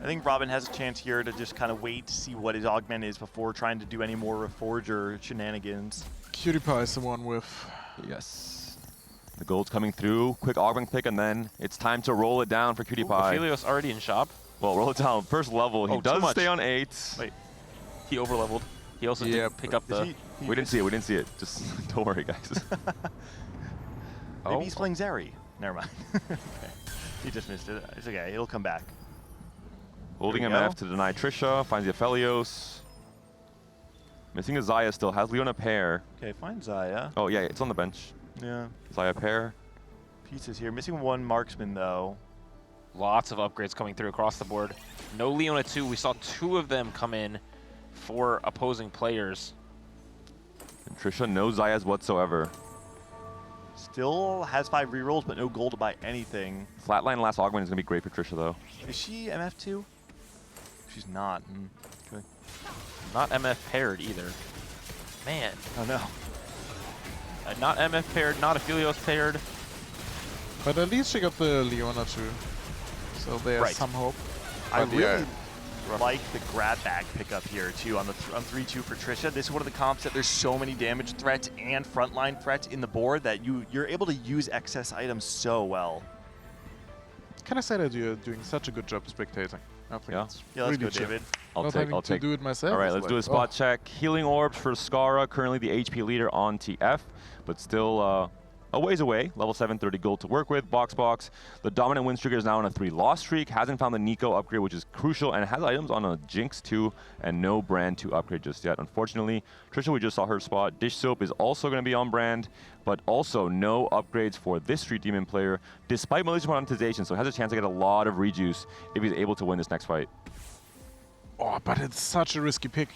I think Robin has a chance here to just kind of wait to see what his augment is before trying to do any more reforger shenanigans. Cutie Pie is the one with... Yes. The gold's coming through. Quick augment pick, and then it's time to roll it down for Cutie Pie. Aphelios already in shop. Well, roll it down. First level. He does stay on 8. Wait. He overleveled. He also did pick up the... We didn't see it. We didn't see it. Just don't worry, guys. Maybe he's playing Zeri. Never mind. Okay. He just missed it. It's okay. It'll come back. Holding MF to deny Trisha. Finds the Aphelios. Missing a Xayah still. Has Leona pair. Okay, fine Xayah. Oh, yeah. It's on the bench. Yeah. Xayah pair. Pieces here. Missing one marksman, though. Lots of upgrades coming through across the board. No Leona 2. We saw 2 of them come in for opposing players. And Trisha, no Xayahs whatsoever. Still has 5 rerolls, but no gold to buy anything. Flatline last augment is going to be great for Trisha, though. Is she MF2? She's not. Okay. Not MF paired either. Man. Oh, no. Not MF paired, not Aphelios paired. But at least she got the Leona too. So there's some hope. I really like the grab bag pickup here too on the on 3-2 for Trisha. This is one of the comps that there's so many damage threats and frontline threats in the board that you're able to use excess items so well. Can I say that you're doing such a good job spectating? I think it's let's really go, chill. David. I'll take. do it myself. All right, is let's like, do a spot check. Healing orbs for Skara, currently the HP leader on TF, but still a ways away. Level 7, 30 gold to work with. BoxBox, the dominant win streak is now on a 3-loss streak. Hasn't found the Nico upgrade, which is crucial, and has items on a Jinx 2 and no brand 2 upgrade just yet. Unfortunately, Trisha, we just saw her spot. Dish Soap is also going to be on brand, but also no upgrades for this Street Demon player, despite malicious monetization, so has a chance to get a lot of rejuice if he's able to win this next fight. Oh, but it's such a risky pick.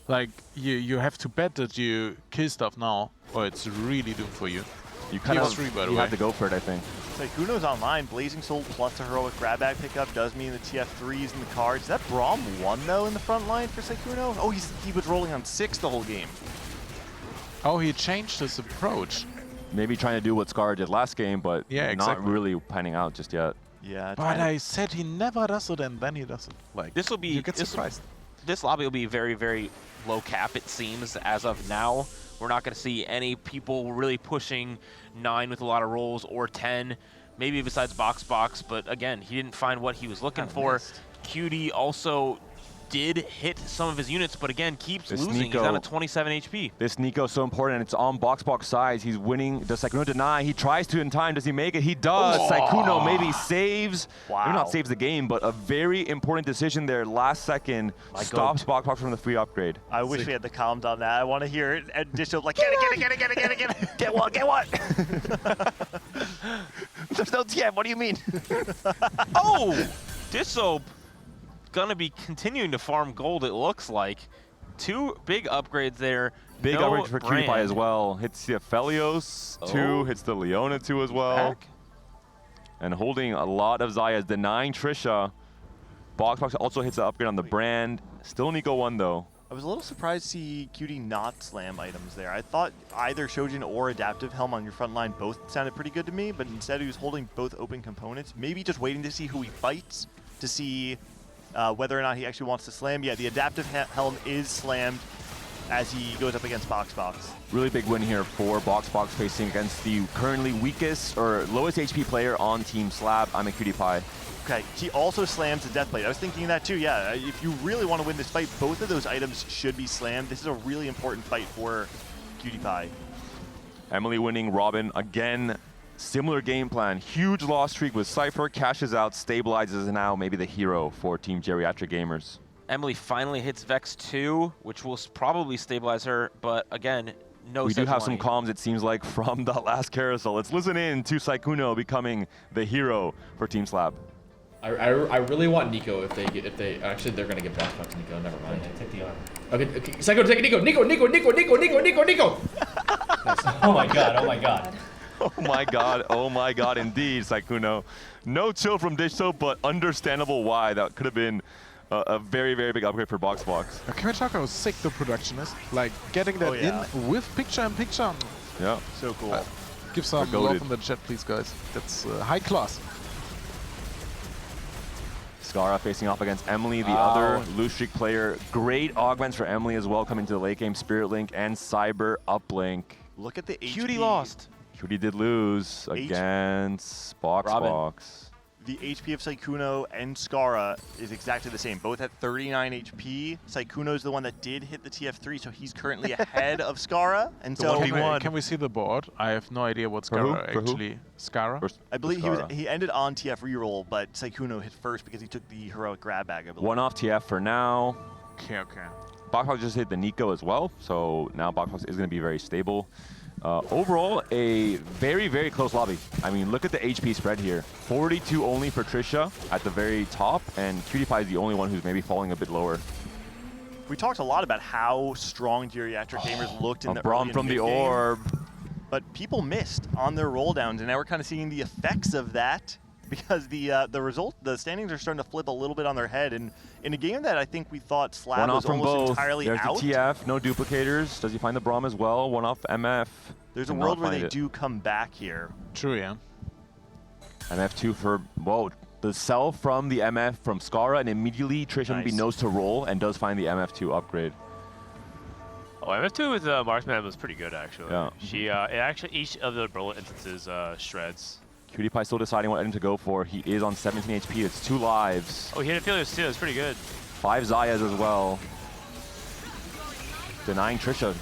Like, you have to bet that you kill stuff now, or it's really doomed for you. You kind of have to go for it, I think. Sykkuno's online. Blazing Soul plus the heroic grab bag pickup does mean the TF3 is in the cards. Is that Braum 1 though in the front line for Sykkuno? Oh, he was rolling on 6 the whole game. Oh, he changed his approach. Maybe trying to do what Scar did last game, but not really panning out just yet. Yeah. But I said he never does it, and then he does it. Like, this will be. You get surprised. This lobby will be very, very low cap, it seems, as of now. We're not going to see any people really pushing 9 with a lot of rolls or 10, maybe besides BoxBox. But again, he didn't find what he was looking for. Cutie also did hit some of his units, but again, keeps losing. He's down at 27 HP. This Nico is so important. It's on BoxBox sides. He's winning. Does Sykkuno deny? He tries to in time. Does he make it? He does. Sykkuno maybe saves. Maybe not saves the game, but a very important decision there. Last second stops BoxBox from the free upgrade. I wish we had the comms on that. I want to hear it. And Dish Soap like, get it. Get one. There's no TM. What do you mean? Oh! Dish Soap gonna be continuing to farm gold, it looks like. 2 big upgrades there. Big upgrade for Cutie Pie as well. Hits the Aphelios 2, hits the Leona 2 as well. And holding a lot of Xayahs, denying Trisha. BoxBox also hits the upgrade on the brand. Still Nico 1 though. I was a little surprised to see Cutie not slam items there. I thought either Shojin or Adaptive Helm on your front line both sounded pretty good to me, but instead he was holding both open components. Maybe just waiting to see who he fights, to see whether or not he actually wants to slam. Yeah, the Adaptive Helm is slammed as he goes up against BoxBox. Really big win here for BoxBox facing against the currently weakest or lowest HP player on Team Slab. I'm a Cutie Pie. Okay, he also slams the Deathblade. I was thinking that too, yeah. If you really want to win this fight, both of those items should be slammed. This is a really important fight for Cutie Pie. Emily winning, Robin again. Similar game plan. Huge loss streak with Cypher, cashes out, stabilizes, and now maybe the hero for Team Geriatric Gamers. Emily finally hits Vex 2, which will probably stabilize her, but again, no We do have some Sejuani. comms, it seems like, from the last carousel. Let's listen in to Sykkuno becoming the hero for Team Slab. I really want Nico if they actually they're gonna get BoxBox Nico. Never mind. Take the arm. Okay, Psycho, take Nico. Nico. Nice. Oh my god. Oh my god. Oh my god, oh my god, indeed, Sykkuno. No chill from Dish Soap, but understandable why. That could have been a very, very big upgrade for BoxBox. Can we talk how sick the production is? Like, getting that in with picture-in-picture. Yeah. So cool. Give some love in the chat, please, guys. That's high class. Skara facing off against Emily, the other Loose Streak player. Great augments for Emily as well, coming to the late game. Spirit Link and Cyber uplink. Look at the HP. Cutie lost. Cutie did lose against BoxBox. The HP of Sykkuno and Skara is exactly the same, both at 39 HP. Sykkuno is the one that did hit the TF3, so he's currently ahead of Skara. And so can we see the board? I have no idea what Skara actually. Skara? I believe he ended on TF reroll, but Sykkuno hit first because he took the heroic grab bag, I believe. One off TF for now. Okay. BoxBox just hit the Nico as well, so now BoxBox is going to be very stable. Overall, a very, very close lobby. I mean, look at the HP spread here. 42 only for Trisha at the very top, and Cutie Pie is the only one who's maybe falling a bit lower. We talked a lot about how strong Geriatric gamers looked in the Braum early from the and mid-game, orb. but people missed on their roll downs, and now we're kind of seeing the effects of that because the standings are starting to flip a little bit on their head, and in a game that I think we thought Slab One off was from almost both. entirely There's out. the TF, no duplicators. Does he find the Braum as well? One off MF. There's a Did world not where find they it. do come back here. True, yeah. MF2 for, whoa, the sell from the MF from Skara, and immediately Trisha knows to roll and does find the MF2 upgrade. Oh, MF2 with Marksman was pretty good, actually. Yeah. She actually, each of the bullet instances shreds. Cutie Pie still deciding what item to go for. He is on 17 HP. It's 2 lives. Oh, he had a Philios too. That's pretty good. 5 Zayas as well. Denying Trisha.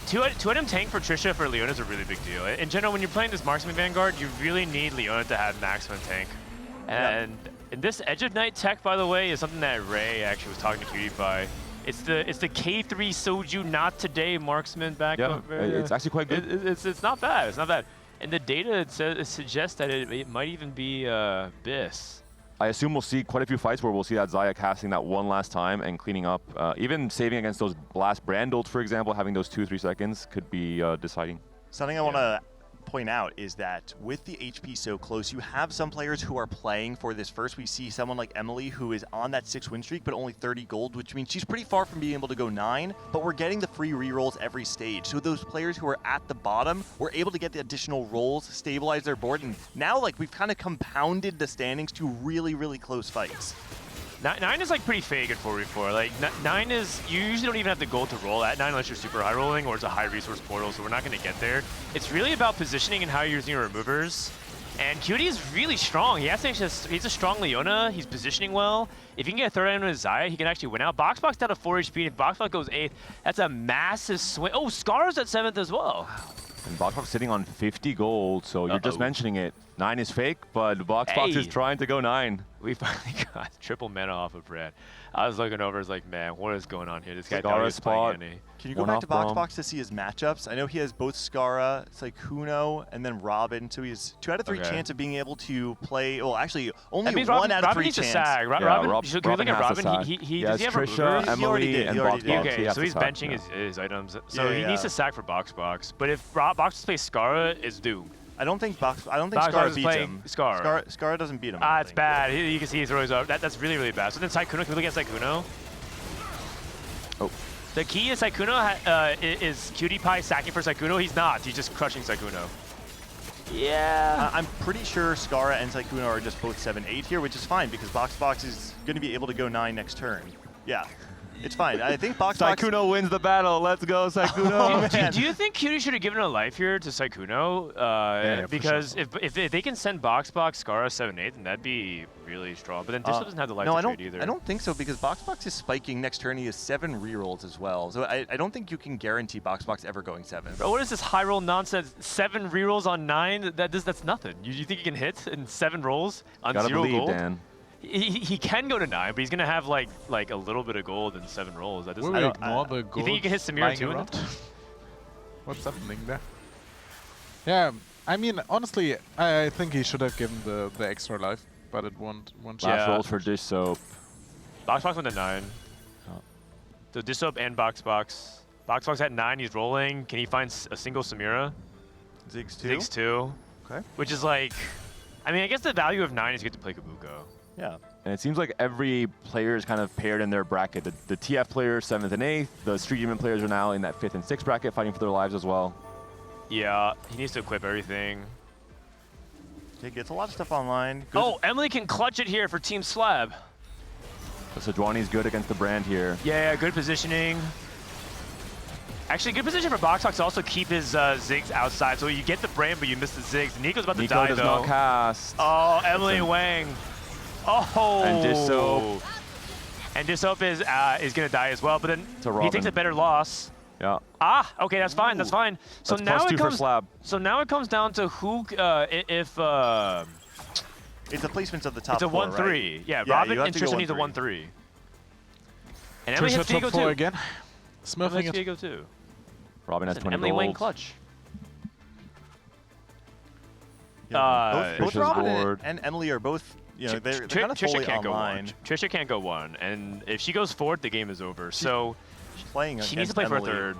Two item tank for Trisha for Leona is a really big deal. In general, when you're playing this Marksman Vanguard, you really need Leona to have maximum tank. And this Edge of Night tech, by the way, is something that Ray actually was talking to Cutie Pie. It's the K3 Soju Not Today Marksman backup. Yeah, it's actually quite good. It's not bad. It's not bad. And the data it suggests that it might even be BIS. I assume we'll see quite a few fights where we'll see that Zaya casting that one last time and cleaning up. Even saving against those blast brand ults, for example, having those 2-3 seconds could be deciding. Something I want to point out is that with the HP so close, you have some players who are playing for this first. We see someone like Emily who is on that 6 win streak, but only 30 gold, which means she's pretty far from being able to go 9, but we're getting the free rerolls every stage. So those players who are at the bottom were able to get the additional rolls, stabilize their board, and now like we've kind of compounded the standings to really, really close fights. 9 is like pretty fake at 4v4. Like 9 is, you usually don't even have the gold to roll at 9 unless you're super high rolling or it's a high resource portal, so we're not going to get there. It's really about positioning and how you're using your removers. And Cutie is really strong. He's a strong Leona. He's positioning well. If he can get a third item with Zaya, he can actually win out. BoxBox down to 4 HP. If BoxBox goes 8th, that's a massive swing. Oh, Scar's at 7th as well. And BoxBox sitting on 50 gold, so you're just mentioning it. 9 is fake, but BoxBox is trying to go 9. We finally got triple mana off of Brad. I was looking over, I was like, man, what is going on here? This guy Skara spot. Can you go back to BoxBox to see his matchups? I know he has both Skara, Sykkuno, and then Robin, so he has 2 out of 3 chance of being able to play. Well, actually, only 1 out of 3 chance. Robin, so can we look at Robin? He does he have Trisha, removers? Emily, and BoxBox. Okay, so he's benching his items. So he needs to sack for BoxBox. But if BoxBox plays Skara, it's doomed. I don't think Skara beats him. Skara doesn't beat him. It's bad. You can see he throws up. That's really, really bad. So then Sykkuno, can we look at Sykkuno? Oh. The key is Sykkuno is Cutie Pie sacking for Sykkuno. He's not. He's just crushing Sykkuno. Yeah. I'm pretty sure Skara and Sykkuno are just both 7-8 here, which is fine because BoxBox is going to be able to go 9 next turn. Yeah. It's fine. I think BoxBox... Sykkuno wins the battle. Let's go, Sykkuno. Do you think Cutie should have given a life here to Sykkuno? Because if they can send BoxBox Skara 7-8, then that'd be really strong. But then Dish doesn't have the life to trade either. I don't think so because BoxBox is spiking next turn. He has 7 rerolls as well. So I don't think you can guarantee BoxBox ever going 7. Bro, what is this high roll nonsense? 7 rerolls on 9? That's nothing. You think you can hit in 7 rolls on 0 gold? Dan. He can go to 9, but he's gonna have like a little bit of gold and 7 rolls. That doesn't. Will we ignore the gold? You think you can hit Samira flying too? around? What's happening there? Yeah, I mean, honestly, I think he should have given the extra life, but it won't. Last rolls for Dish Soap. BoxBox went to 9. So Dish Soap and BoxBox. BoxBox at 9. He's rolling. Can he find a single Samira? Ziggs 2. Ziggs 2. Okay. Which is like, I mean, I guess the value of 9 is you get to play Kabuko. Yeah. And it seems like every player is kind of paired in their bracket. The TF players, 7th and 8th. The Street Demon players are now in that 5th and 6th bracket, fighting for their lives as well. Yeah, he needs to equip everything. He gets a lot of stuff online. Good. Oh, Emily can clutch it here for Team Slab. So Sejuani's good against the brand here. Yeah, good positioning. Actually, good position for BoxBox to also keep his Ziggs outside. So you get the brand, but you miss the Ziggs. Nico's about to die, though. Nico does not cast. Oh, Emily Wang. Oh. And Dish Soap. And Dish Soap is going to die as well, but then he takes a better loss. Yeah. Ah, okay, that's fine. That's fine. So that's now +2 it comes. for Slab. So now it comes down to who, if. It's the placements of the top it's a 4, 1-3. right? Yeah, Robin and Trisha needs a 1-3. And Emily hits Diego too. Again. Smurfing it. Diego too. Robin has 20 Emily gold. Wayne clutch. Both Robin and Emily are both, you know, they're kind of fully can't online. Go 1. Trisha can't go 1, and if she goes 4th, the game is over. So she's playing. She needs to play Emily. for a 3rd.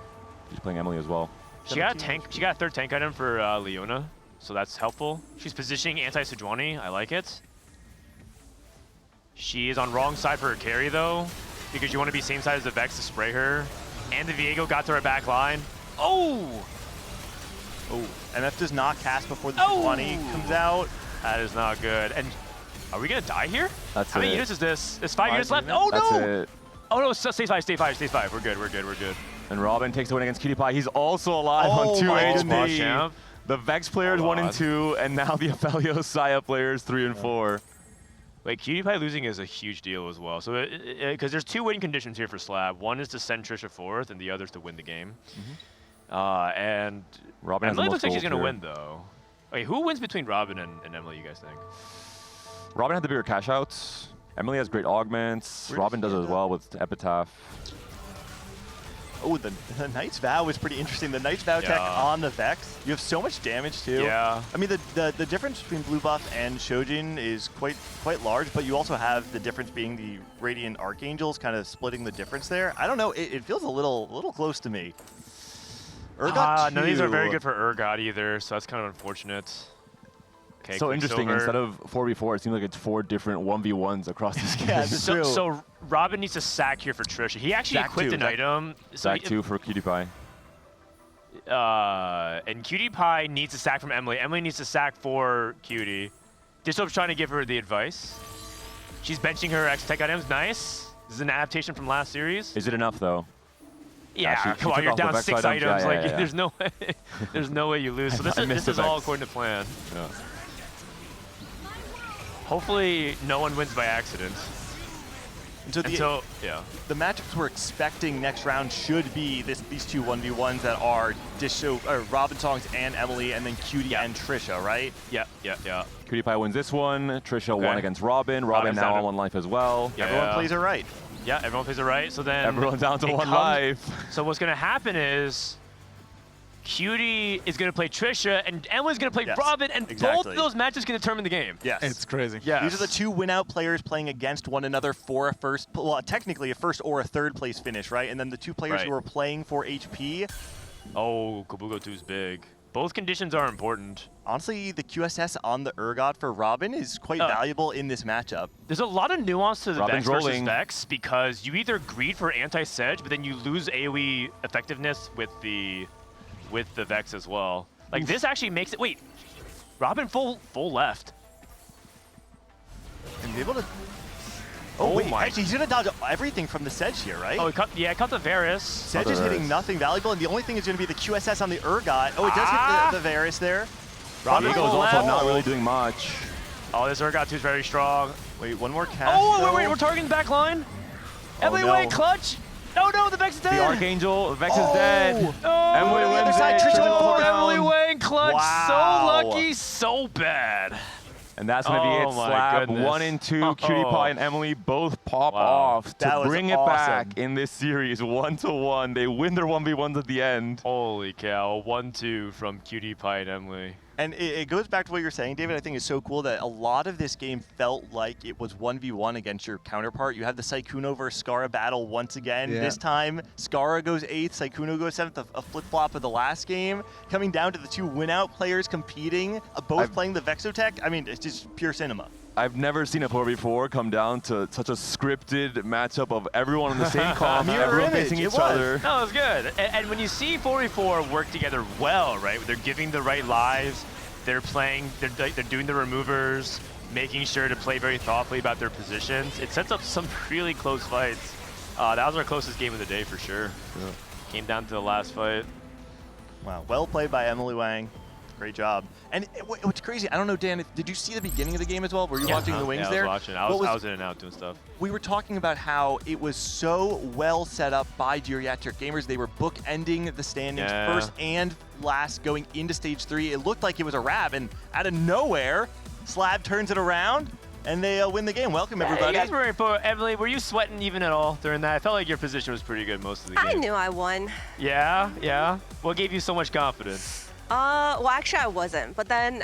She's playing Emily as well. She got a tank. She got a 3rd tank item for Leona, so that's helpful. She's positioning anti-Sejuani. I like it. She is on wrong side for her carry though, because you want to be same side as the Vex to spray her. And the Viego got to her back line. Oh! Oh, MF does not cast before the Sejuani comes out. That is not good. And are we gonna die here? That's How many it. units is this? There's 5 units left. Oh That's no! it. Oh no, stay 5, stay 5, stay 5. We're good, we're good, we're good. And Robin takes the win against Cutie Pie. He's also alive on 2 HP. The Vex players 1 and 2, and now the Aphelios Saya players 3 and 4. Wait, Cutie Pie losing is a huge deal as well. So, because there's 2 win conditions here for Slab. One is to send Trisha 4th, and the other is to win the game. And Robin has the Emily most looks like she's gold gonna here. win though. Okay, who wins between Robin and Emily? You guys think? Robin had the bigger cash outs. Emily has great augments. Robin does it as well with Epitaph. Oh, the Knight's Vow is pretty interesting. The Knight's Vow tech on the Vex. You have so much damage too. Yeah. I mean, the difference between Blue Buff and Shojin is quite large, but you also have the difference being the Radiant Archangels kind of splitting the difference there. I don't know. It feels a little close to me. Urgot None of these are very 2. good for Urgot either, so that's kind of unfortunate. Okay, So interesting. Quicksilver. Instead of 4v4, it seems like it's 4 different 1v1s across this game. Yeah, that's true. So Robin needs to sack here for Trisha. He actually Sack equipped 2, an item. So Sack 2 for Cutie Pie. And Cutie Pie needs a sack from Emily. Emily needs to sack for Cutie. Dishop's trying to give her the advice. She's benching her X-Tech items. Nice. This is an adaptation from last series. Is it enough though? Yeah, she come on, took you're off the down Vex 6 items. items. Yeah, Like, yeah. there's no way, there's no way you lose. So I missed this the is all Vex. according to plan. Yeah. Hopefully, no one wins by accident. And so the matchups we're expecting next round should be these 2 1v1s that are Robin Songs and Emily, and then Cutie and Trisha, right? Yeah. Cutie Pie wins this one. Trisha won against Robin. Robin now on 1 life as well. Yeah. Everyone plays it right. Yeah, everyone plays it right. So then Everyone's down to it 1 comes- life. So what's gonna happen is Cutie is gonna play Trisha, and Emily's gonna play Robin, and both of those matches can determine the game. Yes. It's crazy. Yeah. These are the 2 win-out players playing against one another for a first, well, technically a first or a 3rd place finish, right? And then the 2 players who are playing for HP. Oh, Kabugo 2's big. Both conditions are important. Honestly, the QSS on the Urgot for Robin is quite valuable in this matchup. There's a lot of nuance to the Robin's Vex versus rolling. Vex because you either greed for anti-Sedge, but then you lose AoE effectiveness with the Vex as well. Like this actually makes it. Wait, Robin full left. And be able to. Oh wait, my. actually, he's gonna dodge everything from the Sedge here, right? Oh, he cut the Varus. Sedge is hitting nothing valuable, and the only thing is gonna be the QSS on the Urgot. Oh, it does hit the Varus there. Robin Diego's also not really doing much. Oh, this Urgot 2 is very strong. Wait, one more cast. Oh, wait, we're targeting the back line. Emily no. Wayne clutch. No, the Vex is dead. The Archangel, Vex is dead. Oh, Emily wins it. Trisha Trisha for down. Emily Wayne clutch. Wow. So lucky, so bad. And that's going to be it. Slab 1 and 2. QtPie and Emily both pop off to bring it back in this series 1-1. They win their 1v1s at the end. Holy cow. 1-2 from QtPie and Emily. And it goes back to what you're saying, David. I think it's so cool that a lot of this game felt like it was 1v1 against your counterpart. You have the Sykkuno versus Scarra battle once again. Yeah. This time, Scarra goes 8th, Sykkuno goes 7th, a flip-flop of the last game. Coming down to the 2 win-out players competing, both playing the Vexotech. I mean, it's just pure cinema. I've never seen a 4v4 come down to such a scripted matchup of everyone on the same comp, everyone facing each other. No, it was good. And when you see 4v4 work together well, right? They're giving the right lives. They're playing, they're doing the removers, making sure to play very thoughtfully about their positions. It sets up some really close fights. That was our closest game of the day for sure. Yeah. Came down to the last fight. Wow, well played by Emily Wang. Great job. And what's crazy, I don't know, Dan, did you see the beginning of the game as well? Were you watching the wings there? I was watching. I was in and out doing stuff. We were talking about how it was so well set up by Geriatric Gamers. They were bookending the standings first and last going into stage 3. It looked like it was a wrap, and out of nowhere, Slab turns it around, and they win the game. Welcome, everybody. You guys were Emily, were you sweating even at all during that? I felt like your position was pretty good most of the game. I knew I won. Yeah? What gave you so much confidence? Well, actually, I wasn't. But then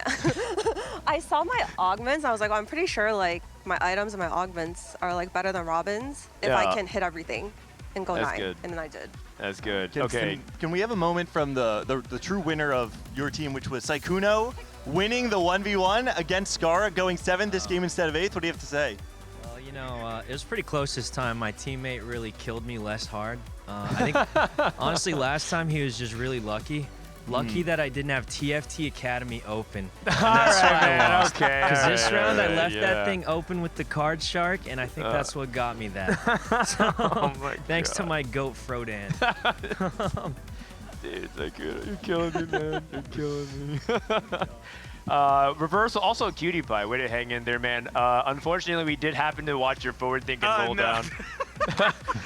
I saw my augments. I was like, I'm pretty sure like my items and my augments are like better than Robin's if I can hit everything and go 9. Good. And then I did. That's good. Can we have a moment from the true winner of your team, which was Sykkuno, winning the 1v1 against Scarra, going 7th this game instead of 8th? What do you have to say? Well, you know, it was pretty close this time. My teammate really killed me less hard. I think, honestly, last time he was just really lucky. Lucky that I didn't have TFT Academy open. That's why I lost. Because this round I left that thing open with the card shark, and I think that's what got me that. So, thanks to my goat Frodan. Dude, it's like good. You're killing me, man. You're killing me. Reversal, also QtPie. Way to hang in there, man. Unfortunately, we did happen to watch your forward thinking roll down.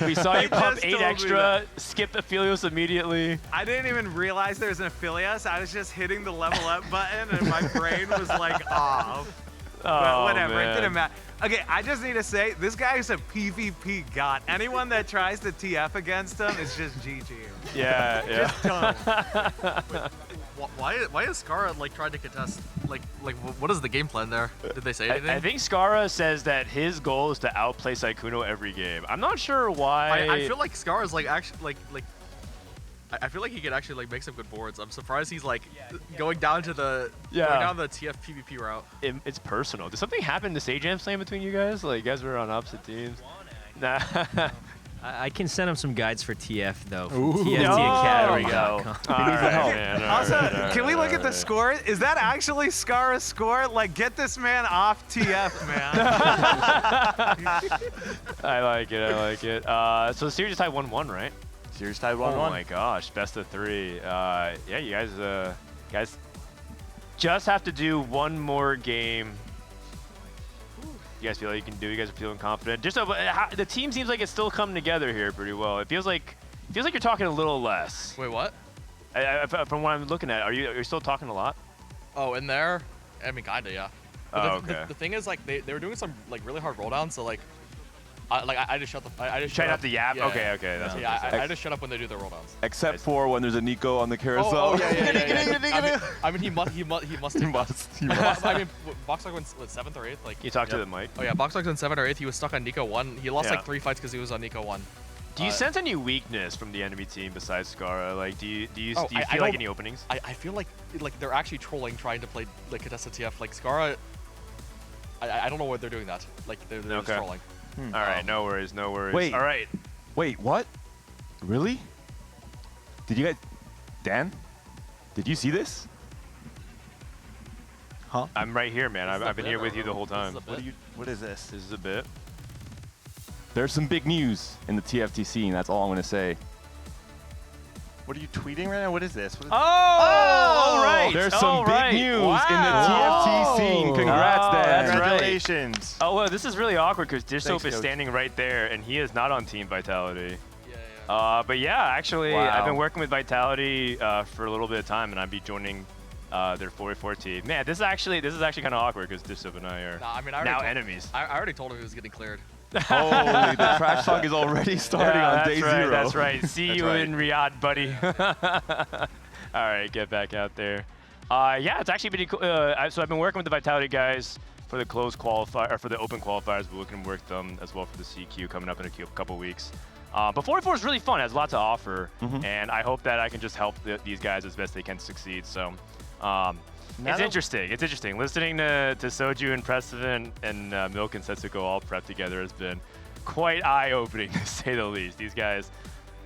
We saw you pump 8 extra, skip Aphelios immediately. I didn't even realize there was an Aphelios. I was just hitting the level up button, and my brain was like off. But whatever, man. It didn't matter. Okay, I just need to say, this guy is a PvP god. Anyone that tries to TF against him is just GG. Yeah. Just don't. Why is Scarra like trying to contest? Like what is the game plan there? Did they say anything? I think Scarra says that his goal is to outplay Sykkuno every game. I'm not sure why. I feel like Scarra's like actually like I feel like he could actually like make some good boards. I'm surprised he's like going down to the going down the TF PvP route. It's personal. Did something happen to Sage Jam Slam between you guys? Like you guys were on opposite teams. Nah. I can send him some guides for TF though. There we go. Can we look at the score? Is that actually Scarra's score? Like, get this man off TF, man. I like it. So the series is tied 1-1, right? Series tied 1-1. Oh my gosh, best of 3. Yeah, you guys just have to do one more game. You guys feel like you can do? You guys are feeling confident? Just the team seems like it's still coming together here pretty well. It feels like you're talking a little less. Wait, what? From what I'm looking at, are you still talking a lot? Oh, in there? I mean, kinda, yeah. But the thing is, like, they were doing some like really hard rolldowns, so like, I just shut the. I just try shut not up. to yap. Yeah, Okay. That's I just shut up when they do their rolldowns. Except for when there's a Nico on the carousel. Oh yeah. I mean, he must. I mean, BoxBox went 7th or 8th. Like you talked to the mic. Oh yeah, BoxBox went 7th or 8th. He was stuck on Nico 1. He lost like 3 fights because he was on Nico 1. Do you sense any weakness from the enemy team besides Scarra? Like, do you feel like any openings? I feel like they're actually trolling, trying to play like contested TF. Like Scarra, I don't know why they're doing that. Like they're just trolling. All right, no worries. Wait. All right. Wait, what? Really? Did you guys... Dan? Did you see this? Huh? I'm right here, man. I've been here with you the whole time. What is this? This is a bit. There's some big news in the TFT scene. That's all I'm going to say. What are you tweeting right now? What is this? All right. There's some big news in the TFT scene. Congrats, Dan. Congratulations. Oh, well, this is really awkward because Dishsoap is standing right there, and he is not on Team Vitality. But yeah, actually, I've been working with Vitality for a little bit of time, and I'd be joining their 4v4 team. Man, this is actually kind of awkward because Dishsoap and I are now enemies. I already told him he was getting cleared. Holy, the trash talk is already starting on day zero. That's right. See you in Riyadh, buddy. All right, get back out there. Yeah, it's actually pretty cool. So I've been working with the Vitality guys for the closed qualifier, or for the open qualifiers. We're looking to work them as well for the CQ coming up in a couple weeks. But 4v4 is really fun. It has a lot to offer, and I hope that I can just help these guys as best they can succeed. So it's interesting. It's interesting. Listening to Soju and Preston and Milk and Setsuko all prep together has been quite eye-opening, to say the least. These guys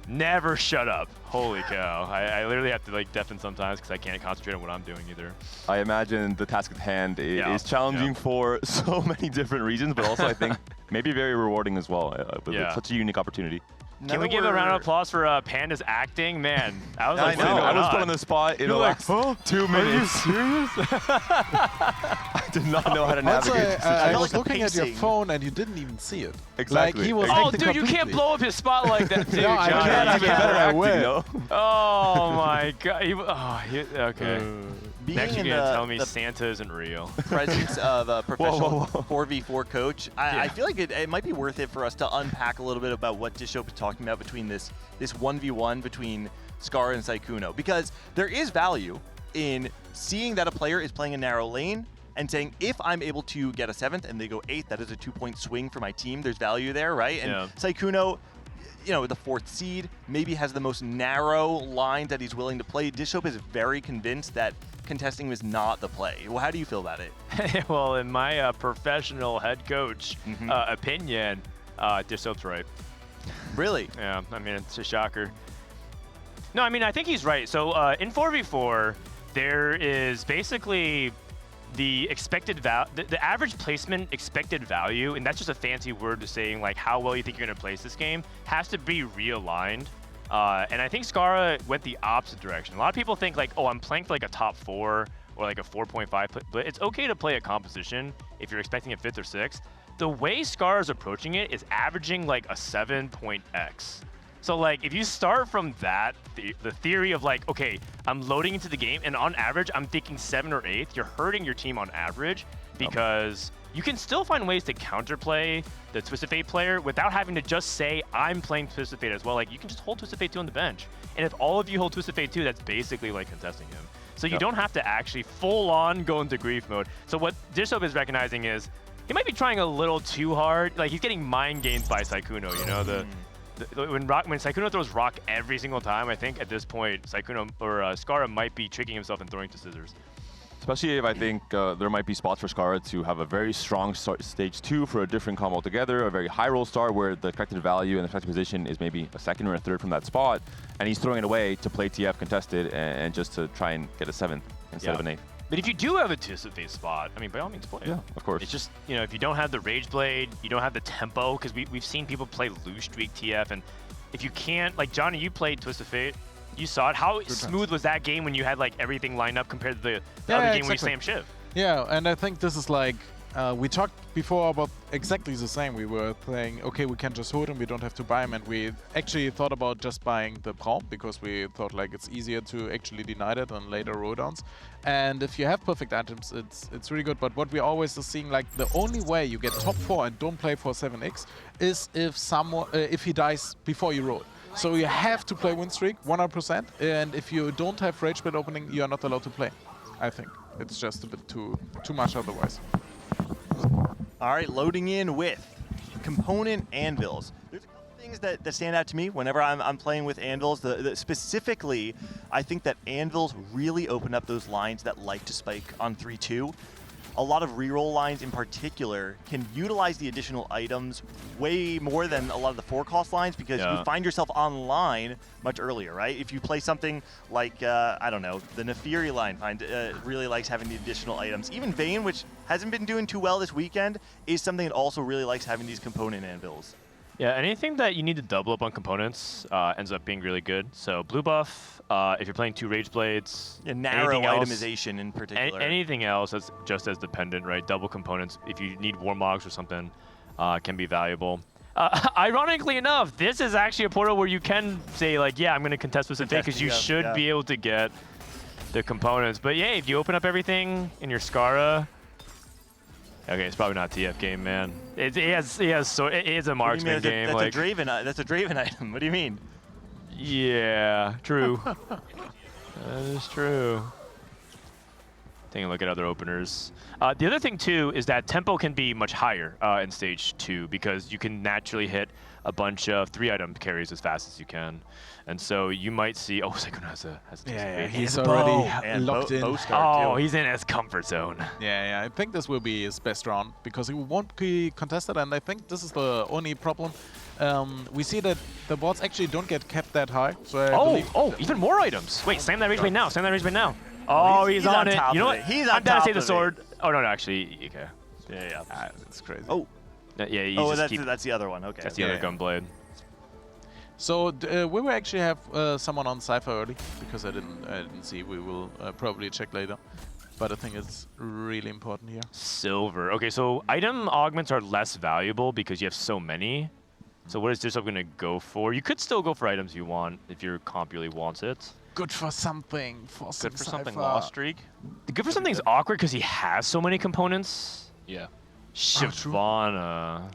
never shut up. Holy cow. I literally have to like deafen sometimes because I can't concentrate on what I'm doing either. I imagine the task at hand is challenging for so many different reasons, but also I think maybe very rewarding as well. With such a unique opportunity. Can we give a round of applause for Panda's acting? Man, I was like, I was put on the spot in the last 2 minutes. Are you serious? I did not know how to navigate. I was looking at your phone and you didn't even see it. Exactly. Like, he was oh, dude, you can't blow up his spot like that, dude. No, I can't. Even better acting, no? Oh my god. Okay. Being Next, you're in gonna tell me Santa isn't real. Presence of a professional 4v4 coach, I feel like it might be worth it for us to unpack a little bit about what Dishsoap is talking about between this 1v1 between Scar and Sykkuno, because there is value in seeing that a player is playing a narrow lane and saying, if I'm able to get a 7th and they go 8th, that is a 2-point swing for my team. There's value there, right? And Sykkuno, you know, the 4th seed, maybe has the most narrow line that he's willing to play. Dishsoap is very convinced that contesting is not the play. Well, how do you feel about it? Well, in my professional head coach opinion, Dishsoap's right. Really? Yeah, I mean, it's a shocker. No, I mean, I think he's right. So in 4v4, there is basically the expected value, the average placement expected value, and that's just a fancy word to saying like how well you think you're going to place this game, has to be realigned. And I think Skara went the opposite direction. A lot of people think like, oh, I'm playing for like a top 4 or like a 4.5, but it's okay to play a composition if you're expecting a 5th or 6th. The way Skara is approaching it is averaging like a 7.x. So like if you start from that, the theory of like, okay, I'm loading into the game and on average, I'm thinking 7th or 8th, you're hurting your team on average because you can still find ways to counterplay the Twisted Fate player without having to just say, I'm playing Twisted Fate as well. Like you can just hold Twisted Fate 2 on the bench. And if all of you hold Twisted Fate 2, that's basically like contesting him. So you don't have to actually full on go into grief mode. So what Dishsoap is recognizing is he might be trying a little too hard. Like he's getting mind games by Sykkuno, you know, when Sykkuno throws rock every single time, I think at this point, Sykkuno or Skara might be tricking himself and throwing to scissors. Especially if I think there might be spots for Skara to have a very strong stage 2 for a different combo altogether, a very high roll start where the expected value and the expected position is maybe a 2nd or a 3rd from that spot, and he's throwing it away to play TF contested and just to try and get a 7th instead of an 8th. But if you do have a Twisted Fate spot, I mean, by all means play it. Yeah, of course. It's just, you know, if you don't have the Rage Blade, you don't have the tempo, because we've seen people play Loose Streak TF, and if you can't, like Johnny, you played Twisted Fate, you saw it. How smooth was that game when you had like everything lined up compared to the other game where you slam Shiv? Yeah, and I think this is like, we talked before about exactly the same. We were saying, okay, we can just hold him, we don't have to buy him, and we actually thought about just buying the Braum because we thought like it's easier to actually deny that than later rolldowns. And if you have perfect items, it's really good. But what we always are seeing, like the only way you get top 4 and don't play for 7x is if he dies before you roll. So you have to play win streak 100%, and if you don't have Rage Blade opening, you are not allowed to play. I think it's just a bit too much otherwise. All right, loading in with component anvils. There's a couple things that stand out to me whenever I'm playing with anvils. Specifically, I think that anvils really open up those lines that like to spike on 3-2. A lot of reroll lines in particular can utilize the additional items way more than a lot of the 4-cost lines because you find yourself online much earlier, right? If you play something like, I don't know, the Nefiri line really likes having the additional items. Even Vayne, which hasn't been doing too well this weekend, is something that also really likes having these component anvils. Yeah, anything that you need to double up on components ends up being really good. So blue buff, if you're playing 2 Rage Blades, narrow itemization in particular. Anything else that's just as dependent, right? Double components, if you need Warmogs or something, can be valuable. Ironically enough, this is actually a portal where you can say like, yeah, I'm going to contest with Fate because you should be able to get the components. But yeah, if you open up everything in your Skara, okay, it's probably not a TF game, man. It is a marksman game. That's like, a Draven. That's a Draven item. What do you mean? Yeah, true. That is true. Taking a look at other openers. The other thing too is that tempo can be much higher in stage 2 because you can naturally hit a bunch of 3-item carries as fast as you can, and so you might see. Oh, Sykkuno has a yeah, he's already locked in. Oh, he's in his comfort zone. Yeah, I think this will be his best round because he won't be contested, and I think this is the only problem. We see that the boards actually don't get kept that high. So even more items. Wait, slam that rage bait now. Slam that rage bait now. Oh, he's on it. You know what? I'm down to save the sword. Oh no, actually, okay. Yeah. That's crazy. Oh. Yeah. Oh, that's the other one. Okay. That's the other gunblade. So we will actually have someone on Cypher early because I didn't see. We will probably check later. But I think it's really important here. Silver. Okay, so item augments are less valuable because you have so many. So what is this going to go for? You could still go for items you want if your comp really wants it. Good for something. Good for something lost streak. Good for something's awkward because he has so many components. Yeah. Shyvana.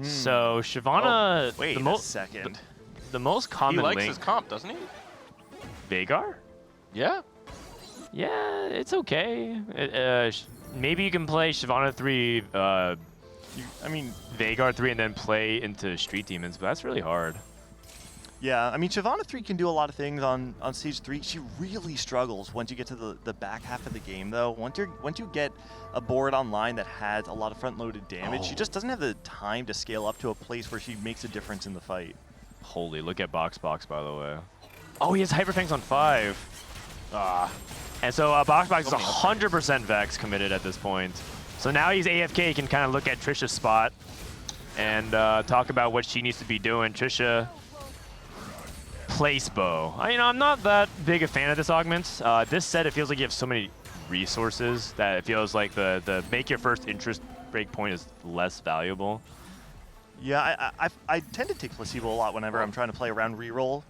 So Shyvana. Wait a second. The most common link. He likes link. his comp, doesn't he? Veigar? Yeah. Yeah, it's okay. Maybe you can play Shyvana 3. I mean Veigar 3 and then play into Street Demons, but that's really hard. Yeah, I mean, Shyvana 3 can do a lot of things on stage 3. She really struggles once you get to the back half of the game, though. Once you get a board online that has a lot of front-loaded damage, she just doesn't have the time to scale up to a place where she makes a difference in the fight. Holy, look at BoxBox, by the way. Oh, he has Hyperfangs on 5. And so BoxBox is 100% Vex committed at this point. So now he's AFK, he can kind of look at Trisha's spot and talk about what she needs to be doing. Trisha... Place bow. I'm not that big a fan of this augment. This set, it feels like you have so many resources that it feels like the make your first interest break point is less valuable. Yeah, I tend to take placebo a lot whenever I'm trying to play around reroll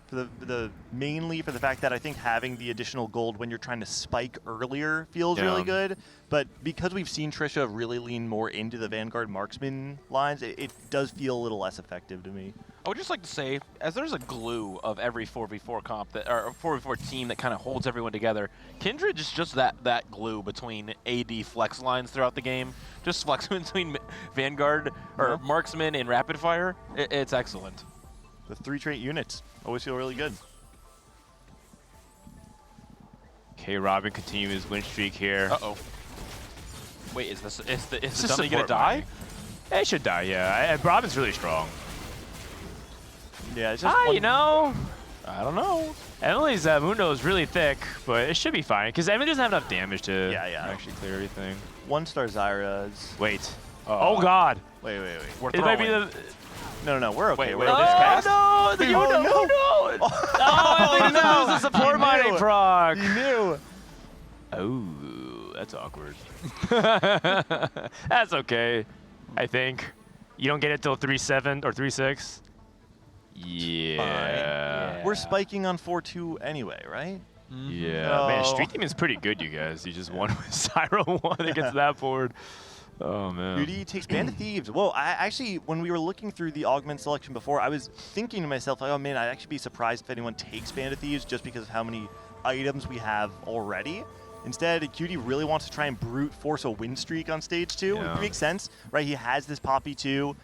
mainly for the fact that I think having the additional gold when you're trying to spike earlier feels really good. But because we've seen Trisha really lean more into the Vanguard marksman lines, it does feel a little less effective to me. I would just like to say, as there's a glue of every 4v4 comp or 4v4 team that kind of holds everyone together, Kindred is just that glue between AD flex lines throughout the game. Just flex between Vanguard or Marksman and Rapid Fire. It's excellent. The 3 trait units always feel really good. Okay, Robin continue his win streak here. Uh-oh. Wait, is the dummy gonna die? It should die, yeah. Robin's really strong. Yeah, it's just you know. I don't know. Emily's Mundo is really thick, but it should be fine because Emily doesn't have enough damage to actually clear everything. 1-star Zyra's. Wait. Oh God. Wait. It might be the. No, we're okay. Wait, no, the Mundo. Oh, no. I think this was a support mining proc. You knew. Oh, that's awkward. That's okay. I think you don't get it till 3-7 or 3-6. Yeah. We're spiking on 4-2 anyway, right? Yeah. Man, Street Team is pretty good, you guys. You just won with Cyro 1 against that board. Oh, man. Beauty takes Band of Thieves. Whoa, I actually, when we were looking through the augment selection before, I was thinking to myself, like, oh, man, I'd actually be surprised if anyone takes Band of Thieves just because of how many items we have already. Instead, Cutie really wants to try and brute force a win streak on stage 2. Yeah. It makes sense, right? He has this Poppy 2.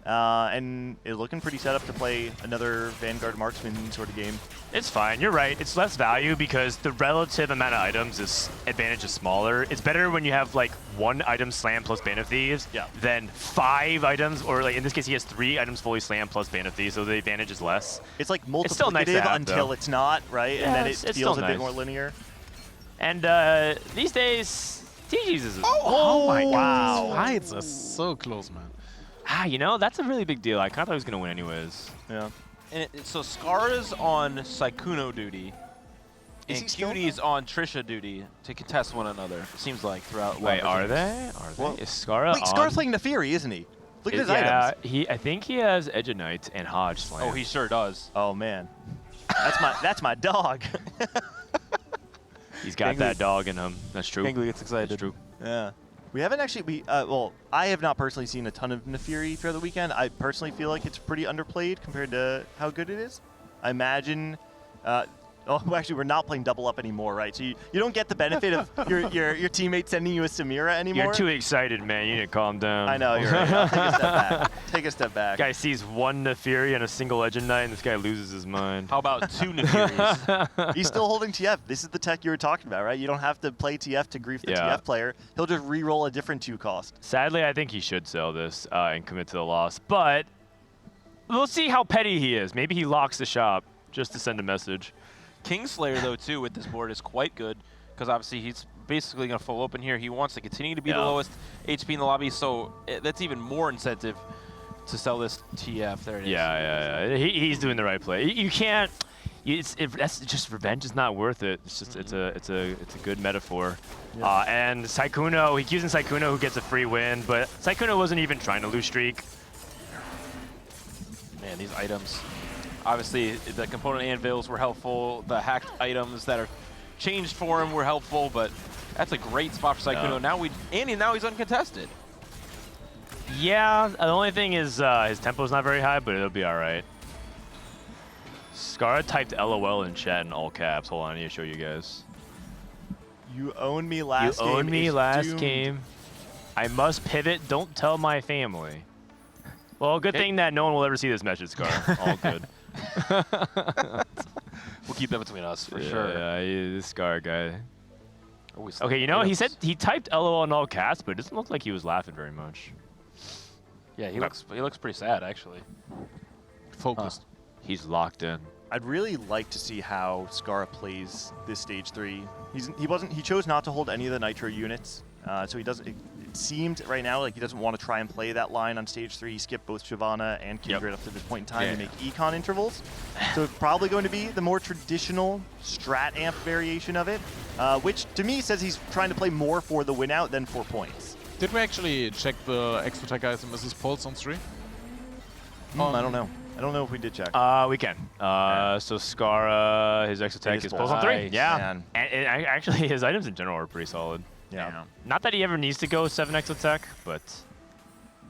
And is looking pretty set up to play another Vanguard Marksman sort of game. It's fine. You're right. It's less value because the relative amount of items advantage is smaller. It's better when you have like 1 item slam plus Band of Thieves than 5 items, or like in this case he has 3 items fully slam plus Band of Thieves, so the advantage is less. It's like multiplicative still nice to have, until though. It's not, right? Yeah, and then it feels a bit nice. more linear. And these days, Digi's is. Oh my wow. God! These fights are so close, man. You know, that's a really big deal. I kind of thought he was going to win anyways. Yeah. And so Skara's on Sykkuno duty, and Cutie's on Trisha duty to contest one another. Seems like throughout. Wait, are they? Is Skara Wait, Skara's playing Neferi, isn't he? Look at his items. I think he has Edge of Knight and Hodge Slam. Oh, he sure does. Oh man, that's my dog. He's got that dog in him. That's true. Gangly gets excited. That's true. Yeah. We haven't actually, well, I have not personally seen a ton of Nefiri throughout the weekend. I personally feel like it's pretty underplayed compared to how good it is. I imagine, actually, we're not playing double up anymore, right? So you don't get the benefit of your teammate sending you a Samira anymore. You're too excited, man. You need to calm down. I know, you're right. I'll take a step back. Take a step back. Guy sees one Nefiri and a single Legend Knight, and this guy loses his mind. How about 2 Nefiris? He's still holding TF. This is the tech you were talking about, right? You don't have to play TF to grief the TF player. He'll just re-roll a different 2 cost. Sadly, I think he should sell this and commit to the loss, but we'll see how petty he is. Maybe he locks the shop just to send a message. Kingslayer, though, too, with this board is quite good because obviously he's basically going to full open here. He wants to continue to be the lowest HP in the lobby, so that's even more incentive to sell this TF. There it is. Yeah. He's doing the right play. You can't. That's just revenge is not worth it. It's just it's a good metaphor. Yeah. And Sykkuno, he using Sykkuno who gets a free win, but Sykkuno wasn't even trying to lose streak. Man, these items. Obviously, the component anvils were helpful. The hacked items that are changed for him were helpful, but that's a great spot for Sykkuno. Now he's uncontested. Yeah, the only thing is his tempo's not very high, but it'll be all right. Scara typed LOL in chat in all caps. Hold on, I need to show you guys. You owned me last game. You owned me last doomed. game. I must pivot. Don't tell my family. Well, good thing that no one will ever see this message, Scar. All good. We'll keep that between us for sure. Yeah, this Scar guy. Always Okay, you know, he said he typed LOL in all caps, but it doesn't look like he was laughing very much. Yeah, he looks pretty sad actually. Focused. He's locked in. I'd really like to see how Scara plays this stage 3. He chose not to hold any of the Nitro units, so he doesn't. It seemed right now like he doesn't want to try and play that line on stage 3. He skipped both Shyvana and Kindred up to this point in time to make econ intervals. So it's probably going to be the more traditional strat amp variation of it, which to me says he's trying to play more for the win out than for points. Did we actually check the extra tech item as his pulse on 3? I don't know. I don't know if we did check. We can. So Scara, his extra tech is pulse on 3. Yeah. And actually, his items in general are pretty solid. Yeah. Not that he ever needs to go 7x attack, but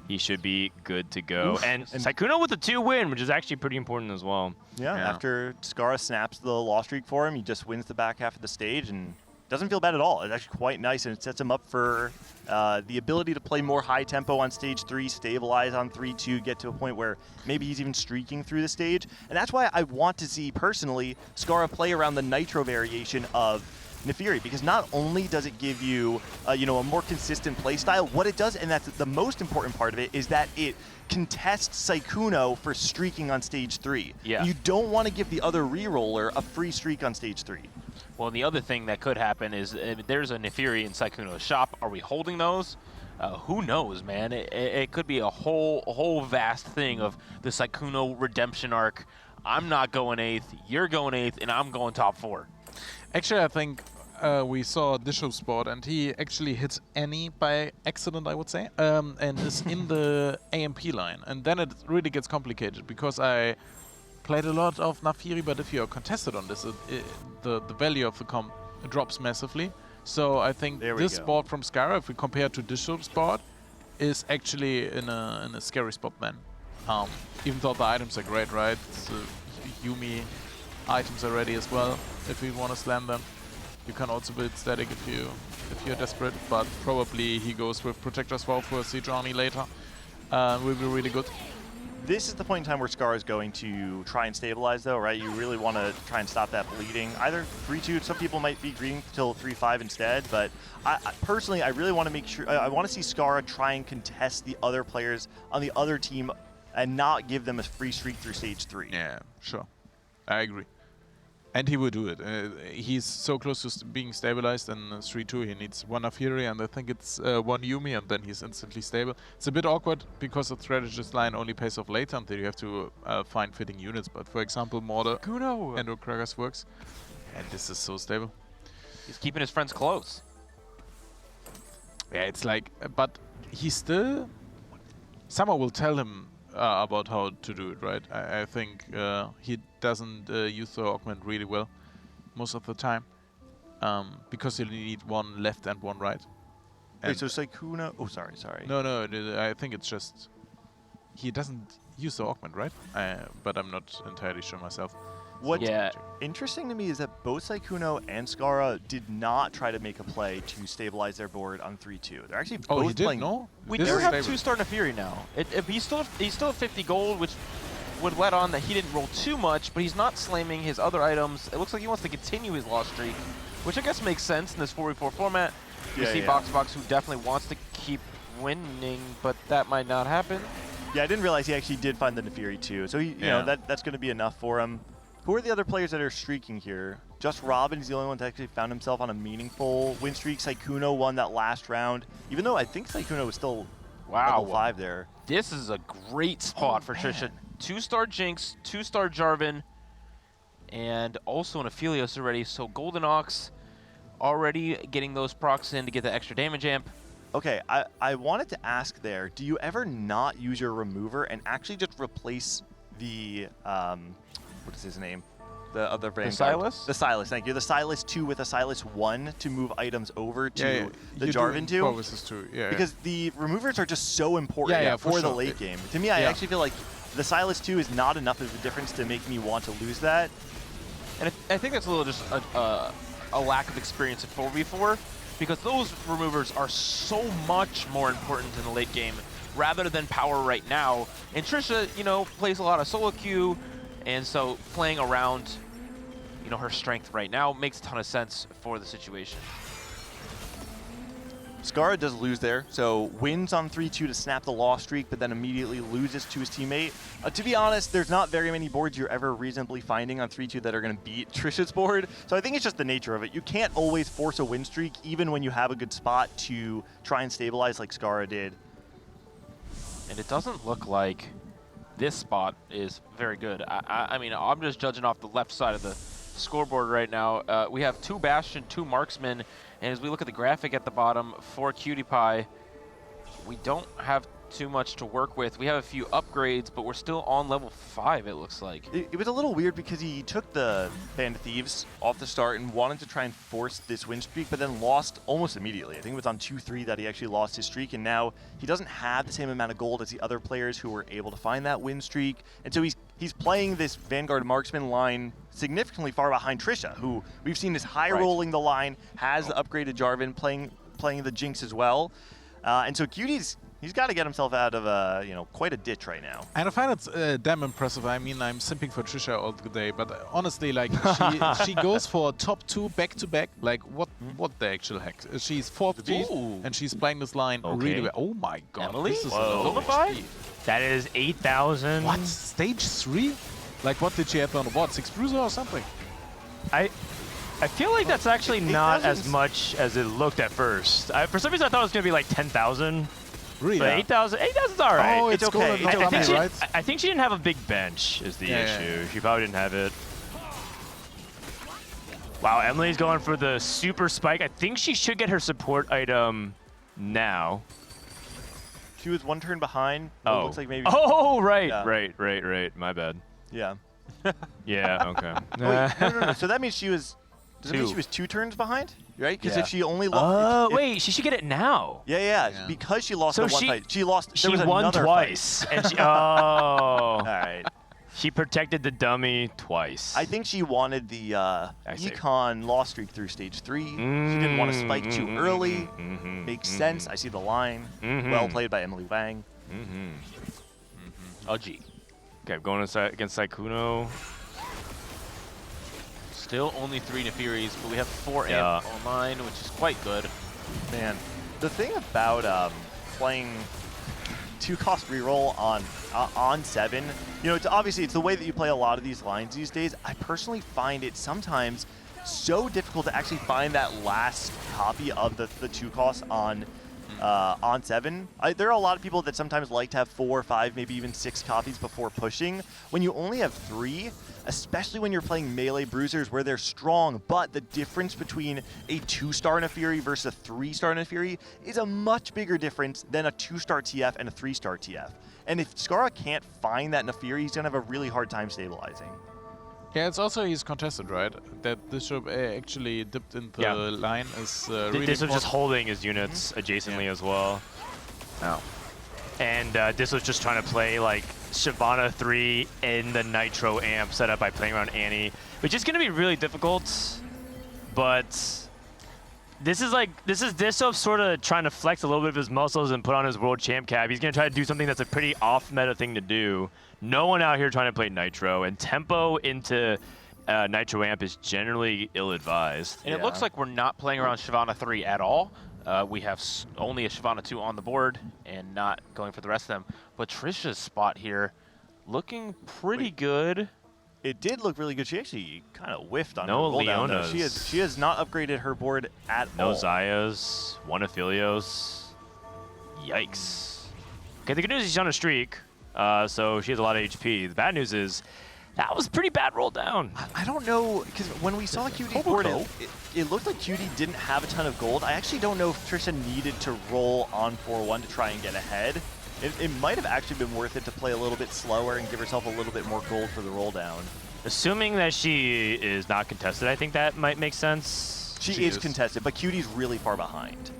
he should be good to go. Oof. And Sykkuno with a 2 win, which is actually pretty important as well. Yeah, after Scara snaps the loss streak for him, he just wins the back half of the stage and doesn't feel bad at all. It's actually quite nice, and it sets him up for the ability to play more high tempo on stage 3, stabilize on 3-2, get to a point where maybe he's even streaking through the stage. And that's why I want to see, personally, Scara play around the Nitro variation of Nefiri, because not only does it give you, a more consistent play style, what it does, and that's the most important part of it, is that it contests Sykkuno for streaking on stage 3. Yeah. You don't want to give the other reroller a free streak on stage 3. Well, the other thing that could happen is there's a Nefiri in Sykkuno's shop. Are we holding those? Who knows, man? It could be a whole vast thing of the Sykkuno redemption arc. I'm not going 8th, you're going 8th, and I'm going top 4. Actually, I think we saw Disho's spot, and he actually hits Annie by accident, I would say, and is in the AMP line. And then it really gets complicated, because I played a lot of Nefiri, but if you're contested on this, the value of the comp drops massively. So I think this spot from Scara, if we compare to Disho's spot, is actually in a scary spot then. Even though the items are great, right? It's, Yumi items are ready as well, if we want to slam them. You can also build static if you're desperate, but probably he goes with Protector's Vow for Siege Army later. Will be really good. This is the point in time where Scar is going to try and stabilize, though, right? You really want to try and stop that bleeding. Either 3-2, some people might be greeting till 3-5 instead, but personally, I really want to make sure, I want to see Scara try and contest the other players on the other team and not give them a free streak through stage 3. Yeah, sure. I agree. And he will do it. He's so close to being stabilized in 3-2. He needs one Nefiri, and I think it's one Yumi, and then he's instantly stable. It's a bit awkward because the strategist line only pays off later until you have to find fitting units. But for example, Mort and Kragas works. And this is so stable. He's keeping his friends close. Yeah, it's like, but he still... Someone will tell him about how to do it, right? I think he doesn't use the augment really well most of the time. because you need one left and one right. Wait, so Sykkuno... Oh, sorry. No, I think it's just... He doesn't use the augment, right? But I'm not entirely sure myself. What's interesting to me is that both Sykkuno and Skara did not try to make a play to stabilize their board on 3-2. They're actually both playing... No? We do have 2-star Nefiri now. He's still at 50 gold, which would let on that he didn't roll too much, but he's not slamming his other items. It looks like he wants to continue his loss streak, which I guess makes sense in this 4v4 format. You see BoxBox, who definitely wants to keep winning, but that might not happen. Yeah, I didn't realize he actually did find the Nefiri too. So, you know, that's going to be enough for him. Who are the other players that are streaking here? Just Robin is the only one that actually found himself on a meaningful win streak. Sykkuno won that last round, even though I think Sykkuno was still level 5 there. This is a great spot for Trisha. 2-star Jinx, 2-star Jarvan, and also an Aphelios already. So Golden Ox already getting those procs in to get the extra damage amp. Okay, I wanted to ask there, do you ever not use your remover and actually just replace the, what is his name? The other Vanguard. The Sylas? The Sylas, thank you. The Sylas 2 with a Sylas 1 to move items over to the Jarvan 2. Because the removers are just so important for the late game. To me, I actually feel like the Sylas 2 is not enough of a difference to make me want to lose that. And I think that's a little just a lack of experience at 4v4, because those removers are so much more important in the late game rather than power right now. And Trisha, you know, plays a lot of solo queue, and so playing around, you know, her strength right now makes a ton of sense for the situation. Skara does lose there, so wins on 3-2 to snap the loss streak, but then immediately loses to his teammate. To be honest, there's not very many boards you're ever reasonably finding on 3-2 that are going to beat Trisha's board, so I think it's just the nature of it. You can't always force a win streak, even when you have a good spot to try and stabilize like Skara did. And it doesn't look like this spot is very good. I mean, I'm just judging off the left side of the scoreboard right now. We have 2 Bastion, 2 Marksman, and as we look at the graphic at the bottom for Cutie Pie, we don't have too much to work with. We have a few upgrades, but we're still on level 5, it looks like. It was a little weird because he took the Band of Thieves off the start and wanted to try and force this win streak, but then lost almost immediately. I think it was on 2-3 that he actually lost his streak, and now he doesn't have the same amount of gold as the other players who were able to find that win streak. And so he's playing this Vanguard Marksman line significantly far behind Trisha, who we've seen is high rolling the line, has the upgraded Jarvan, playing the Jinx as well. And so Cutie's he's got to get himself out of you know, quite a ditch right now. And I find it damn impressive. I mean, I'm simping for Trisha all the day, but honestly, like she goes for top 2 back-to-back. Like what the actual heck? She's 4th G, and she's playing this line really well. Oh my god, Emily? this is That is 8,000. What? Stage 3? Like what did she have on the board? 6 bruiser or something? I feel like that's actually not as much as it looked at first. For some reason, I thought it was going to be like 10,000. Really? But 8,000's all right. Oh, it's okay. I think she didn't have a big bench is the issue. She probably didn't have it. Wow, Emily's going for the super spike. I think she should get her support item now. She was 1 turn behind. Oh, it looks like maybe. Oh, right. My bad. Yeah. Yeah. Okay. Wait, no. So that means she was. Does it mean she was 2 turns behind? Right? Because if she only lost. Oh, wait, she should get it now. Yeah. Because she lost the one fight. She lost. She won twice. And she, all right. She protected the dummy twice. I think she wanted the econ loss streak through stage 3. She didn't want to spike too early. Makes sense. I see the line. Well played by Emily Wang. Oh, gee. Okay, going against Sykkuno. Still only 3 Nefiris, but we have 4 amp online, which is quite good. Man, the thing about playing 2-cost reroll on 7, you know, it's the way that you play a lot of these lines these days. I personally find it sometimes so difficult to actually find that last copy of the 2-cost on 7. There are a lot of people that sometimes like to have 4, 5, maybe even 6 copies before pushing. When you only have 3, especially when you're playing melee bruisers where they're strong, but the difference between a 2-star Nefiri versus a 3-star Nefiri is a much bigger difference than a 2-star TF and a 3-star TF. And if Skara can't find that Nefiri, he's going to have a really hard time stabilizing. Yeah, it's also he's contested, right? That this should actually dipped into the line is really This was just important. holding his units adjacently as well. Oh. And this was just trying to play like Shyvana 3 in the Nitro amp setup by playing around Annie, which is going to be really difficult. But this is Dishop sort of trying to flex a little bit of his muscles and put on his world champ cap. He's going to try to do something that's a pretty off-meta thing to do. No one out here trying to play Nitro, and tempo into Nitro amp is generally ill-advised. And it looks like we're not playing around Shyvana 3 at all. We have only a Shyvana 2 on the board and not going for the rest of them. But Trisha's spot here looking pretty good. It did look really good. She actually kind of whiffed on No her roll down, though. Leonas. She has not upgraded her board at No all. Zayas, one Aphelios. Yikes. Okay, the good news is she's on a streak, so she has a lot of HP. The bad news is that was a pretty bad roll down. I don't know, because when we saw QD's board, it looked like QD didn't have a ton of gold. I actually don't know if Trisha needed to roll on 4-1 to try and get ahead. It might have actually been worth it to play a little bit slower and give herself a little bit more gold for the roll down. Assuming that she is not contested, I think that might make sense. She is contested, but QD's really far behind.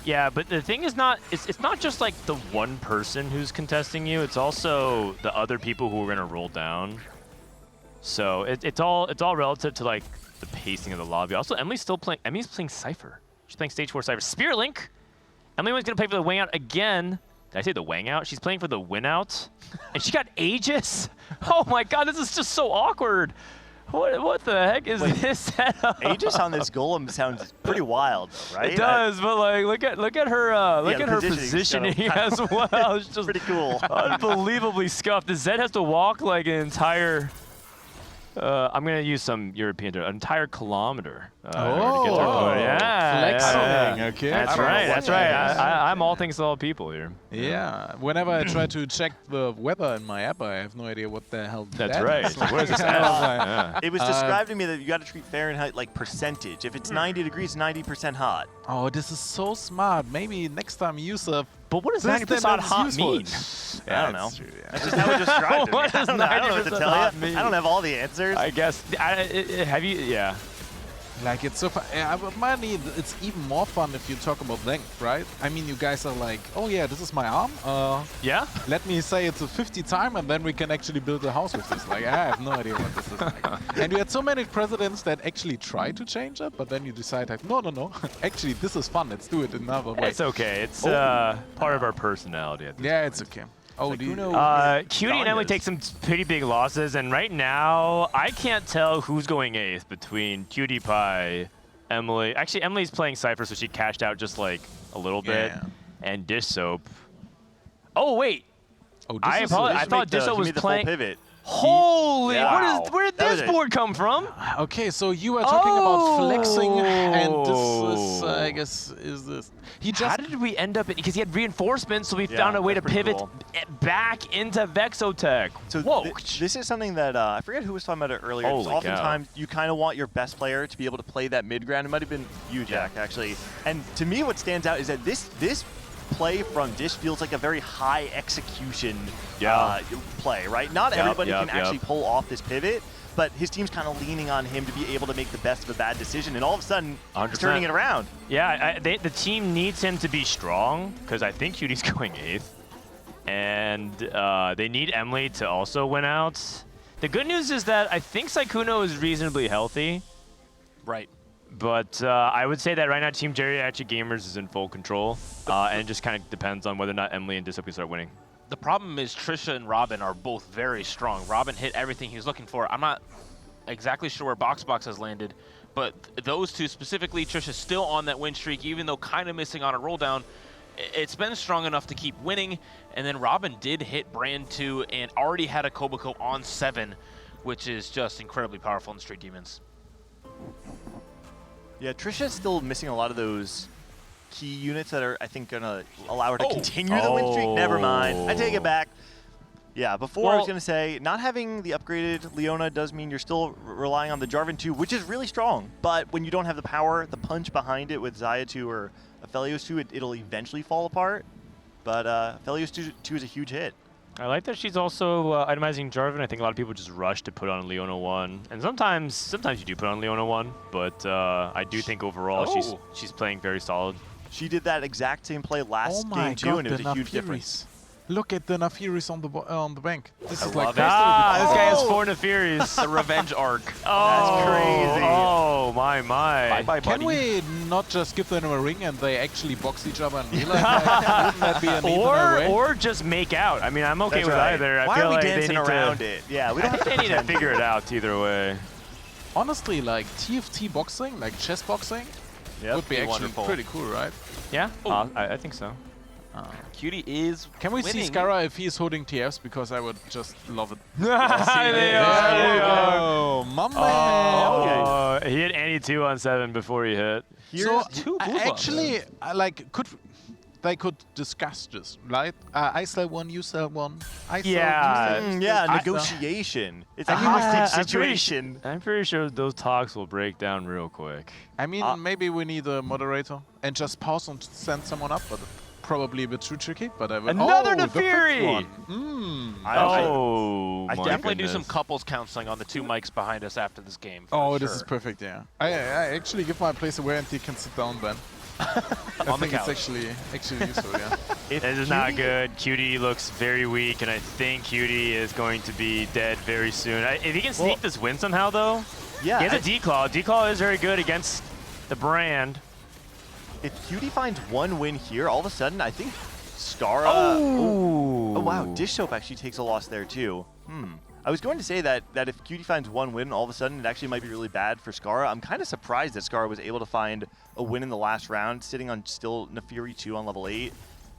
Yeah, but the thing is it's not just like the one person who's contesting you, it's also the other people who are gonna roll down. So it's all relative to like the pacing of the lobby. Also, Emily's playing Cypher. She's playing Stage 4 Cypher. Spirit Link! Emily's gonna play for the Wang Out again. Did I say the Wang Out? She's playing for the Win Out. And she got Aegis? Oh my god, this is just so awkward. What the heck is this setup? Aegis on this golem sounds pretty wild, though, right? It does, but like look at her positioning as well. It's just pretty cool. Unbelievably scuffed. The Zed has to walk like an entire I'm gonna use some European term, an entire kilometer. To get to her point. Flexing, okay. That's right, that's right. I'm all things to all people here. Yeah, whenever I try to check the weather in my app, I have no idea what the hell That's that right. is. Where's this at? It was described to me that you got to treat Fahrenheit like percentage. If it's 90 degrees, 90% hot. Oh, this is so smart. Maybe next time use a. But what does 90% hot mean? I don't know. True, yeah. That's just how it described it. What does I don't know what to 90% tell hot you. mean? I don't have all the answers. I guess. Have you? Yeah. Like, it's so fun. Money, it's even more fun if you talk about length, right? I mean, you guys are like, oh yeah, this is my arm. Yeah? Let me say it's a 50 time and then we can actually build a house with this. Like, I have no idea what this is like. And you had so many presidents that actually try to change it, but then you decide, like, no. Actually, this is fun. Let's do it another way. It's okay. It's part of our personality. At this yeah, point. it's okay. Oh, do you know? Cutie and Emily take some pretty big losses, and right now, I can't tell who's going 8th between Cutie Pie, Emily. Actually, Emily's playing Cypher, so she cashed out just like a little bit. And Dish Soap. Oh, wait. Oh, I apologize. I thought Dish Soap was playing. Pivot. Holy! Wow. Where did this board come from? Okay, so you were talking about flexing, and this is, I guess, is this. He just. How did we end up? Because he had reinforcements, so we found a way to pivot back into Vexotech. So this is something that I forget who was talking about it earlier. Oftentimes, you kind of want your best player to be able to play that mid ground. It might have been you, Jack, actually. And to me, what stands out is that this play from Dish feels like a very high execution play, right? Not everybody can actually pull off this pivot, but his team's kind of leaning on him to be able to make the best of a bad decision, and all of a sudden, he's turning it around. Yeah, the team needs him to be strong, because I think Cutie's going 8th. And they need Emily to also win out. The good news is that I think Saikuno is reasonably healthy. Right. But I would say that right now Team Geriatric Gamers is in full control, and it just kind of depends on whether or not Emily and Dishop can start winning. The problem is Trisha and Robin are both very strong. Robin hit everything he was looking for. I'm not exactly sure where BoxBox has landed, but those two specifically, Trisha's still on that win streak, even though kind of missing on a roll down. It's been strong enough to keep winning, and then Robin did hit Brand 2 and already had a Koboko on 7, which is just incredibly powerful in Street Demons. Yeah, Trisha's still missing a lot of those key units that are, I think, going to allow her to continue the win streak. Never mind. I take it back. Yeah, before I was going to say, not having the upgraded Leona does mean you're still relying on the Jarvan 2, which is really strong. But when you don't have the power, the punch behind it with Xayah 2 or Aphelios 2, it'll eventually fall apart. But Aphelios 2 is a huge hit. I like that she's also itemizing Jarvan. I think a lot of people just rush to put on Leona 1. And sometimes you do put on Leona 1, but I do think overall she's playing very solid. She did that exact same play last game too, and it was a huge difference. Look at the Nafiris on the bank. This is love like it. This guy has 4 Nafiris. The revenge arc. Oh, that's crazy. Oh my. Can Bye, buddy. we not just give them a ring and they actually box each other in real life? Wouldn't that be an easier way? Or just make out. I mean, I'm okay That's with right. either. I Why feel are we like dancing they need around to, it? Yeah, we I don't think they need to figure it out either way. Honestly, like TFT boxing, like chess boxing, would be actually wonderful. pretty cool, right? Yeah, I think so. Cutie is Can we see winning. Skara if he's holding TFs? Because I would just love it. They are. Oh, my man. Oh, he hit any 2 on 7 before he hit. So actually, they could discuss this, right? I sell one, you sell one. I sell, you sell. Negotiation. It's a hostage situation. I'm pretty sure those talks will break down real quick. I mean, maybe we need a moderator and just pause and send someone up, but probably a bit too tricky. But I would. Another the fifth Nefiri! one. I my definitely do goodness. some couples counseling on the 2 mics behind us after this game. Oh, this is perfect, yeah. I actually give my place away and he can sit down then. I think it's actually useful, yeah. This is not good. Cutie looks very weak, and I think Cutie is going to be dead very soon. If he can sneak this win somehow, though, yeah, he has a D-Claw. D-Claw is very good against the brand. If Cutie finds one win here, all of a sudden, I think Skara... Oh, wow, Dish Soap actually takes a loss there, too. I was going to say that if Cutie finds one win, all of a sudden it actually might be really bad for Skara. I'm kind of surprised that Skara was able to find a win in the last round, sitting on still Nefiri 2 on level 8.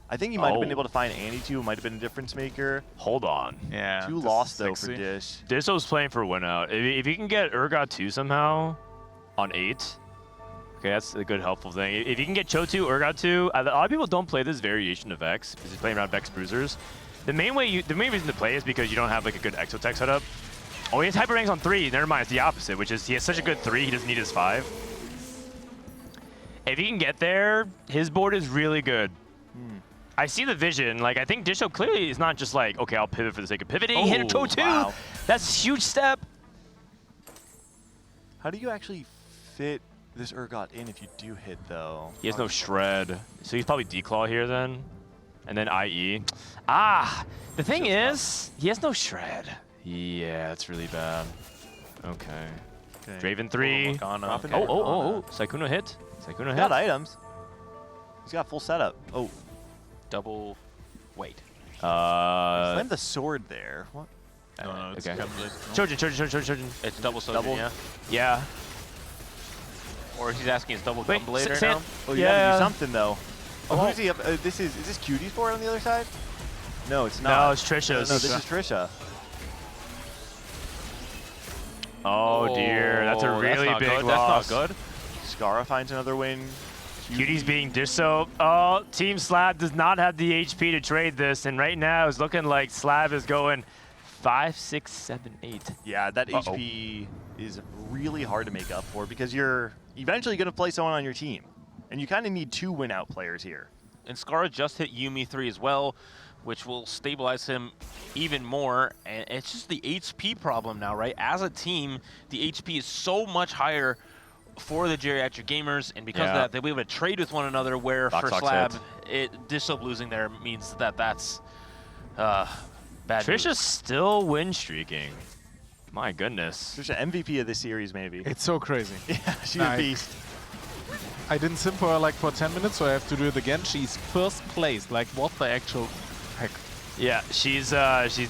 I think he might have been able to find Annie 2, might have been a difference maker. Hold on. Yeah. 2 lost, though, for Dish. Disso's playing for win out. If he can get Urgot 2 somehow on 8, okay, that's a good helpful thing. If you can get Cho 2, Urgot 2, a lot of people don't play this variation of Vex because he's playing around Vex Bruisers. The main reason to play is because you don't have like a good Exotech setup. Oh, he has Hyper Ranks on 3. Never mind, it's the opposite, which is he has such a good 3, he doesn't need his 5. If he can get there, his board is really good. I see the vision. Like, I think Disho clearly is not just like, okay, I'll pivot for the sake of pivoting. Hit a Cho 2. Wow. That's a huge step. How do you actually fit this Urgot in if you do hit, though? He has no Shred. So he's probably D-Claw here then. And then IE. The thing is, he has no Shred. Yeah, that's really bad. Okay. Draven 3. Sykkuno hit. Sykkuno hit. Got items. He's got full setup. Oh. Double wait. Slam the sword there. What? No, it's okay. Trojan. It's double sword, yeah. Yeah. Or he's asking his double blade right now. Oh, you gotta do something though. Oh, who's he up? Is this Cutie's board on the other side? No, it's not. No, it's Trisha's. No, this is Trisha. Oh dear, that's a really big loss. That's not good. Skara finds another win. Cutie's being Dish Soap. Oh, Team Slab does not have the HP to trade this, and right now it's looking like Slab is going 5, 6, 7, 8. Yeah, that HP is really hard to make up for because you're eventually going to play someone on your team. And you kind of need 2 win-out players here. And Skara just hit Yuumi 3 as well, which will stabilize him even more. And it's just the HP problem now, right? As a team, the HP is so much higher for the geriatric gamers, and because of that, they'll be able to trade with one another, where for Slab, Dish Soap losing there means that that's bad Trisha's news. still win streaking. My goodness. Trisha, MVP of this series, maybe. It's so crazy. Yeah, she's a beast. I didn't sim for her like for 10 minutes, so I have to do it again. She's first place. Like, what the actual heck? Yeah, she's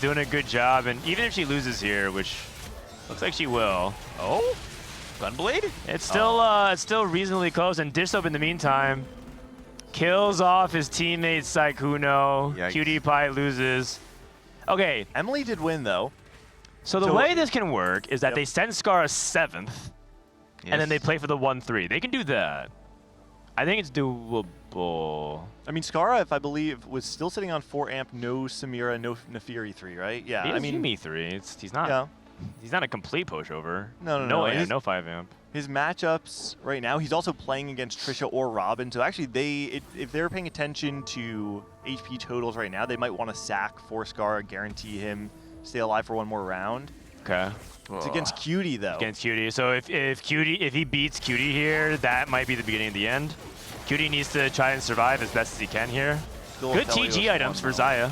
doing a good job, and even if she loses here, which looks like she will. Oh, Gunblade? It's still reasonably close, and Dish Soap in the meantime kills off his teammate Sykkuno. Cutie Pie loses. Okay. Emily did win though. So the way this can work is that they send Skara 7th, and then they play for the 1-3. They can do that. I think it's doable. I mean, Skara, if I believe, was still sitting on 4 amp, no Samira, no Nefiri 3, right? Yeah, He I mean, Yuumi 3. He's not. Yeah. He's not a complete pushover. No. Yeah, no 5 amp. His matchups right now, he's also playing against Trisha or Robin. So actually, if they're paying attention to HP totals right now, they might want to sack for Scar, guarantee him stay alive for one more round. Okay. It's against Cutie though. Against Cutie. So if he beats Cutie here, that might be the beginning of the end. Cutie needs to try and survive as best as he can here. Good TG items for Xayah.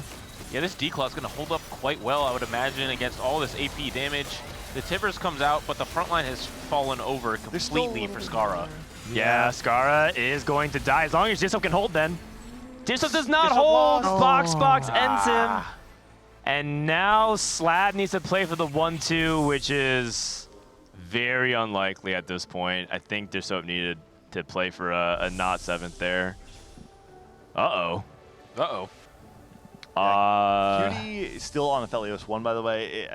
Yeah, this D-Claw is going to hold up quite well, I would imagine, against all this AP damage. The Tibbers comes out, but the front line has fallen over completely for Skara. Yeah, Skara is going to die as long as Jisoo can hold then. Jisoo does not hold. BoxBox ends him. And now Slab needs to play for the 1-2, which is very unlikely at this point. I think Jisoo needed to play for a not 7th there. Uh-oh. Uh-oh. Cutie is still on Aphelios 1, by the way.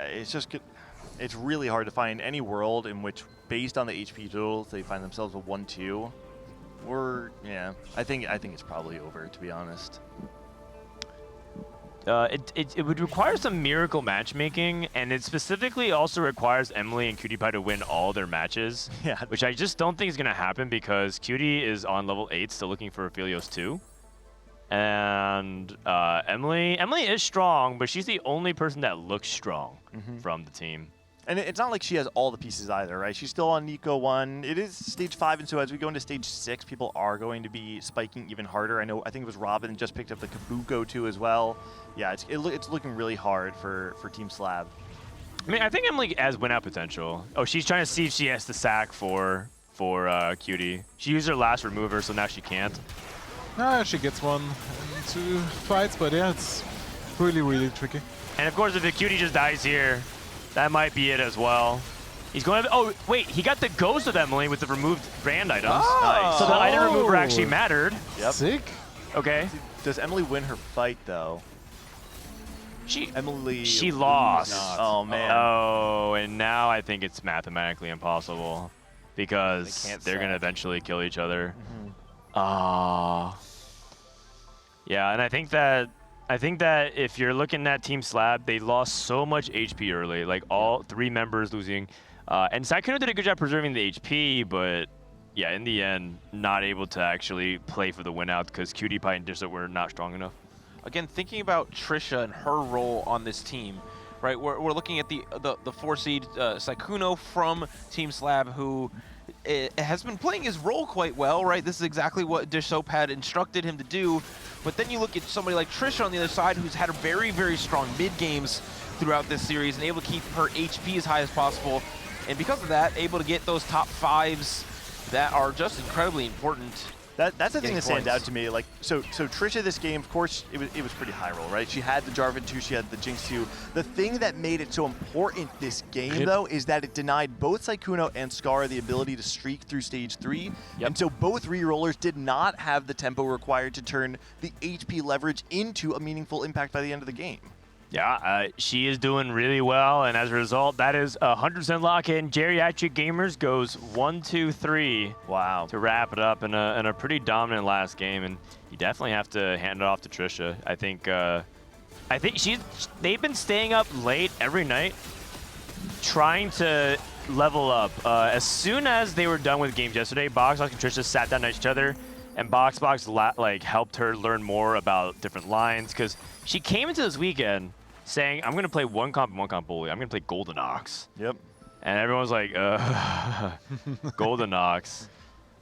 It's really hard to find any world in which, based on the HP totals, they find themselves a 1-2. Yeah, I think it's probably over, to be honest. It would require some miracle matchmaking, and it specifically also requires Emily and Cutie Pie to win all their matches, which I just don't think is going to happen because Cutie is on level 8 still looking for Aphelios 2. And Emily is strong, but she's the only person that looks strong from the team. And it's not like she has all the pieces either, right? She's still on Nico 1. It is stage 5, and so as we go into stage 6, people are going to be spiking even harder. I think it was Robin just picked up the Kabuko 2 as well. Yeah, it's looking really hard for Team Slab. I mean, I think Emily has win-out potential. Oh, she's trying to see if she has to sack for Cutie. She used her last remover, so now she can't. She gets one in 2 fights, but yeah, it's really, really tricky. And of course, if the Cutie just dies here, that might be it as well. He's going to... Oh, wait, he got the ghost of Emily with the removed brand items. Nice. So the item remover actually mattered. Yep. Sick. Okay. Does Emily win her fight, though? She lost. Oh, man. Oh, and now I think it's mathematically impossible because they're going to eventually kill each other. Yeah, and I think that if you're looking at Team Slab, they lost so much HP early, like all 3 members losing. And Sykkuno did a good job preserving the HP, but yeah, in the end, not able to actually play for the win out because Cutie Pie and Dishlet were not strong enough. Again, thinking about Trisha and her role on this team, right? We're looking at the 4-seed Sykkuno from Team Slab, who has been playing his role quite well, right? This is exactly what Dish Soap had instructed him to do. But then you look at somebody like Trisha on the other side, who's had very, very strong mid games throughout this series and able to keep her HP as high as possible. And because of that, able to get those top 5s that are just incredibly important. That's the thing that stands out to me. Like, so Trisha, this game, of course, it was pretty high roll, right? She had the Jarvan 2, she had the Jinx 2. The thing that made it so important this game, though, is that it denied both Sykkuno and Skara the ability to streak through stage 3. And so both re-rollers did not have the tempo required to turn the HP leverage into a meaningful impact by the end of the game. Yeah, she is doing really well, and as a result, that is 100% lock-in. Geriatric Gamers goes 1-2-3. Wow. To wrap it up in a pretty dominant last game, and you definitely have to hand it off to Trisha. I think they've been staying up late every night, trying to level up. As soon as they were done with games yesterday, BoxBox and Trisha sat down next to each other, and BoxBox helped her learn more about different lines, because she came into this weekend saying, I'm going to play one comp bully. I'm going to play Golden Ox. Yep. And everyone was like, Golden Ox.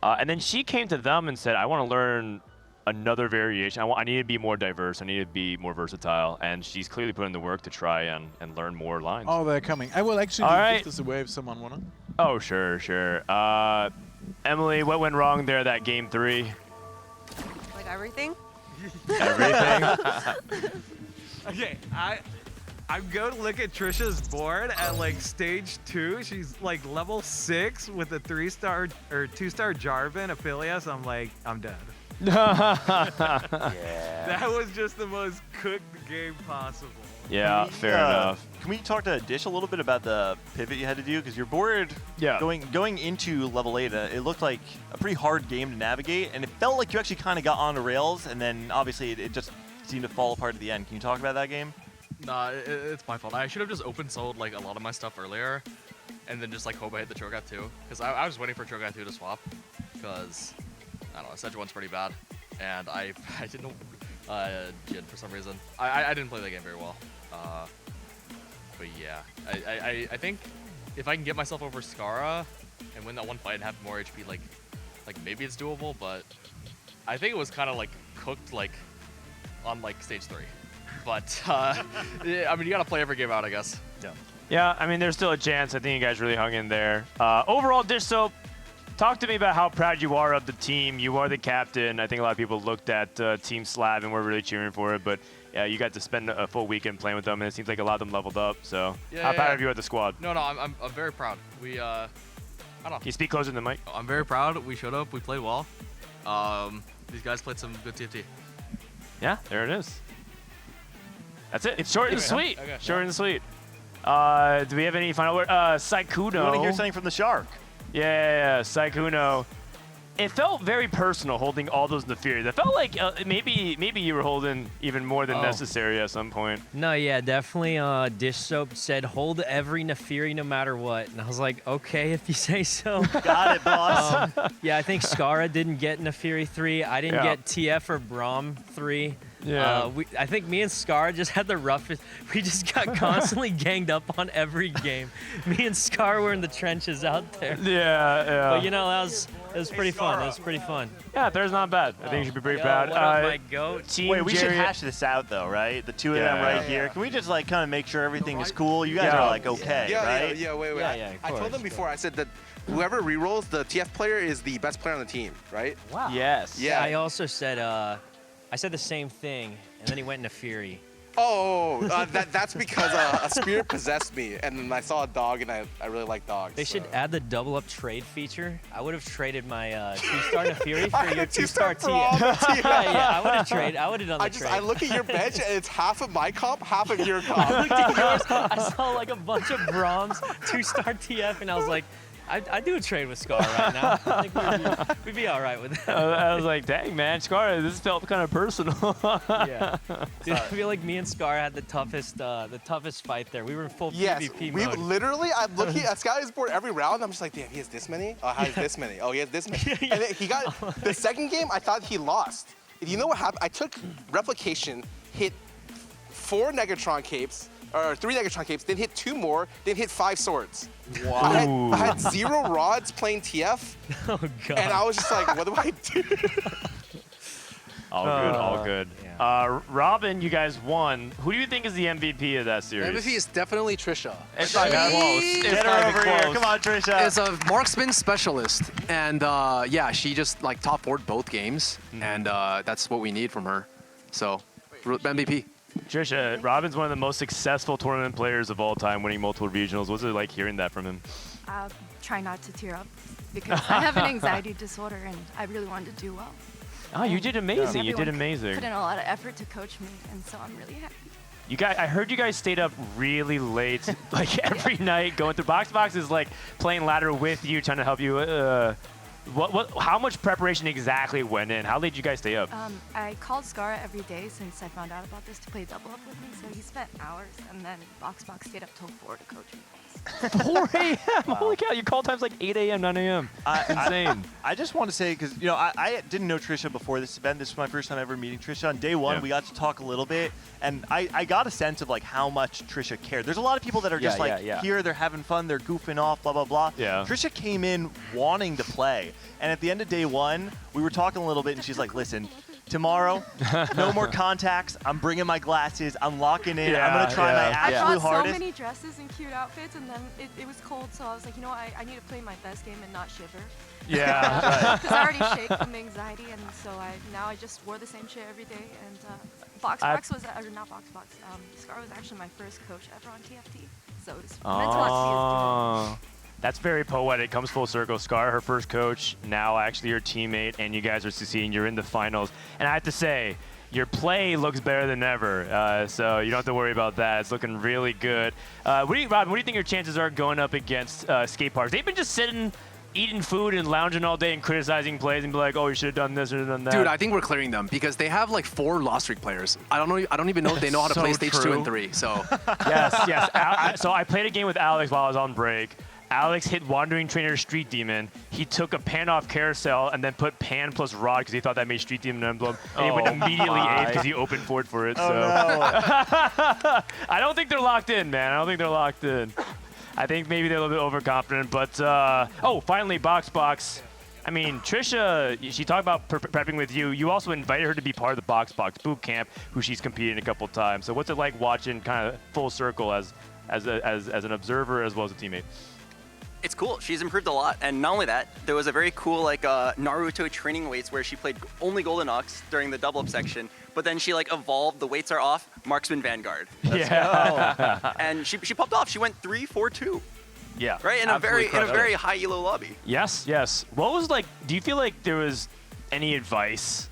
And then she came to them and said, I want to learn another variation. I need to be more diverse. I need to be more versatile. And she's clearly putting the work to try and learn more lines. Oh, they're coming. I will actually give this away if someone want to. Oh, sure. Emily, what went wrong there that game 3? Like everything? Everything? Okay, I'm going to look at Trisha's board at like stage 2. She's like level 6 with a 3-star or 2-star Jarvan Aphelios. I'm like, I'm dead. That was just the most cooked game possible. Yeah, fair enough. Can we talk to Dish a little bit about the pivot you had to do? Because your board, going into level 8, it looked like a pretty hard game to navigate, and it felt like you actually kind of got onto rails, and then obviously it just seemed to fall apart at the end. Can you talk about that game? Nah, it's my fault. I should have just open sold like a lot of my stuff earlier, and then just like hope I hit the Cho'Gath 2. Because I was waiting for Cho'Gath 2 to swap, because I don't know, Sedge 1's pretty bad, and I didn't Jin for some reason. I didn't play the game very well. But yeah, I think if I can get myself over Skara and win that one fight and have more HP, like maybe it's doable. But I think it was kind of like cooked like on like stage 3. But yeah, I mean, you gotta play every game out, I guess. Yeah. Yeah, I mean, there's still a chance. I think you guys really hung in there. Overall, Dish Soap, talk to me about how proud you are of the team. You are the captain. I think a lot of people looked at Team Slav and were really cheering for it. But you got to spend a full weekend playing with them, and it seems like a lot of them leveled up. So how proud of you are the squad? No, I'm very proud. We I don't know. Can you speak closer to the mic? I'm very proud. We showed up. We played well. These guys played some good TFT. Yeah, there it is. That's it. It's short and sweet. Okay. Short and sweet. Do we have any final word? Saikuno. You want to hear something from the Shark? Yeah, Saikuno. It felt very personal holding all those Nefiris. It felt like maybe you were holding even more than necessary at some point. No, yeah, definitely. Dish Soap said hold every Nefiri no matter what, and I was like, okay, if you say so. Got it, boss. Yeah, I think Skara didn't get Nefiri 3. I didn't get TF or Braum 3. Yeah. I think me and Scar just had the roughest. We just got constantly ganged up on every game. Me and Scar were in the trenches out there. Yeah. But you know, it was pretty fun. It was pretty fun. Yeah, there's not bad. I think you should be pretty proud. What up, my goat? Team Wait, we should Jerry- hash this out though, right? The two of them right here. Can we just like kind of make sure everything is cool? You guys are like okay, right? Yeah, wait. I told them before. I said that whoever rerolls the TF player is the best player on the team, right? Wow. Yes. Yeah. I also said I said the same thing, and then he went into Fury. That's because a spirit possessed me, and then I saw a dog, and I really like dogs. They should add the double up trade feature. I would have traded my 2-star Nefiri I for your had 2-star 2-star TF. Braum. yeah, I would have traded. I would have done the trade. I look at your bench, and it's half of my comp, half of your comp. I looked at yours. I saw like a bunch of Braums, 2-star TF, and I was like, I'd do a trade with Scar right now. I think we'd be all right with that. I was like, dang, man, Scar, this felt kind of personal. Yeah. Dude, I feel like me and Scar had the toughest fight there. We were in full PvP we mode. literally, I'm looking at Sky's board every round. I'm just like, damn, he has this many? Oh, he has this many? Oh, he has this many? And then he got, the second game, I thought he lost. You know what happened? I took Replication, hit 4 Negatron capes, or 3 Negatron capes, then hit 2 more, then hit 5 swords. Wow. I had 0 rods playing TF, oh, God. and I was just like, what do I do? All good. Yeah. Robin, you guys won. Who do you think is the MVP of that series? MVP is definitely Trisha. It's not even close. Get her over here. Come on, Trisha. Is a marksman specialist, and yeah, she just like top 4'd both games, and that's what we need from her. So, MVP. Trisha, Robin's one of the most successful tournament players of all time, winning multiple regionals. What's it like hearing that from him? Try not to tear up because I have an anxiety disorder and I really wanted to do well. Oh, you did amazing. You did Everyone amazing. Put in a lot of effort to coach me, and so I'm really happy. You guys, I heard you guys stayed up really late, like every night, going through BoxBox is like playing ladder with you, trying to help you. How much preparation exactly went in? How late did you guys stay up? I called Skara every day since I found out about this to play double up with me, so he spent hours, and then BoxBox stayed up till 4 to coach me. 4 a.m. Holy cow! You call times like 8 a.m., 9 a.m. Insane. I just want to say, because you know, I didn't know Trisha before this event. This was my first time ever meeting Trisha. On day one, we got to talk a little bit, and I got a sense of like how much Trisha cared. There's a lot of people that are just here, they're having fun, they're goofing off, blah blah blah. Yeah. Trisha came in wanting to play, and at the end of day one, we were talking a little bit, and she's like, "Listen, tomorrow, no more contacts. I'm bringing my glasses. I'm locking in. I'm gonna try my absolute I brought hardest." so many dresses and cute outfits, and then it was cold, so I was like, you know what, I need to play my best game and not shiver. Yeah. Because I already shake from anxiety, and so now I just wore the same shit every day. And BoxBox was, or not BoxBox, Scar was actually my first coach ever on TFT, so it was meant to watch me. That's very poetic. Comes full circle. Scar, her first coach, now actually your teammate, and you guys are succeeding. You're in the finals. And I have to say, your play looks better than ever, so you don't have to worry about that. It's looking really good. Robin, what do you think your chances are going up against skate parks? They've been just sitting eating food and lounging all day and criticizing plays and be like, oh, you should have done this or done that. Dude, I think we're clearing them because they have like 4 loss streak players. I don't even know if they know how to So play stage 2 true. and 3. So yes. So I played a game with Alex while I was on break. Alex hit Wandering Trainer Street Demon. He took a Pan off Carousel and then put Pan plus Rod because he thought that made Street Demon an emblem. And he went immediately 8th because he opened forward for it. Oh, so no. I don't think they're locked in, man. I don't think they're locked in. I think maybe they're a little bit overconfident. But, oh, finally, BoxBox. I mean, Trisha, she talked about prepping with you. You also invited her to be part of the BoxBox boot camp, who she's competed a couple times. So what's it like watching kind of full circle as an observer as well as a teammate? It's cool. She's improved a lot, and not only that, there was a very cool Naruto training weights where she played only Golden Ox during the double up section, but then she evolved. The weights are off. Marksman Vanguard. Yeah. And she popped off. She went 3-4-2. Yeah. Right in a very high elo lobby. Yes. What was do you feel like there was any advice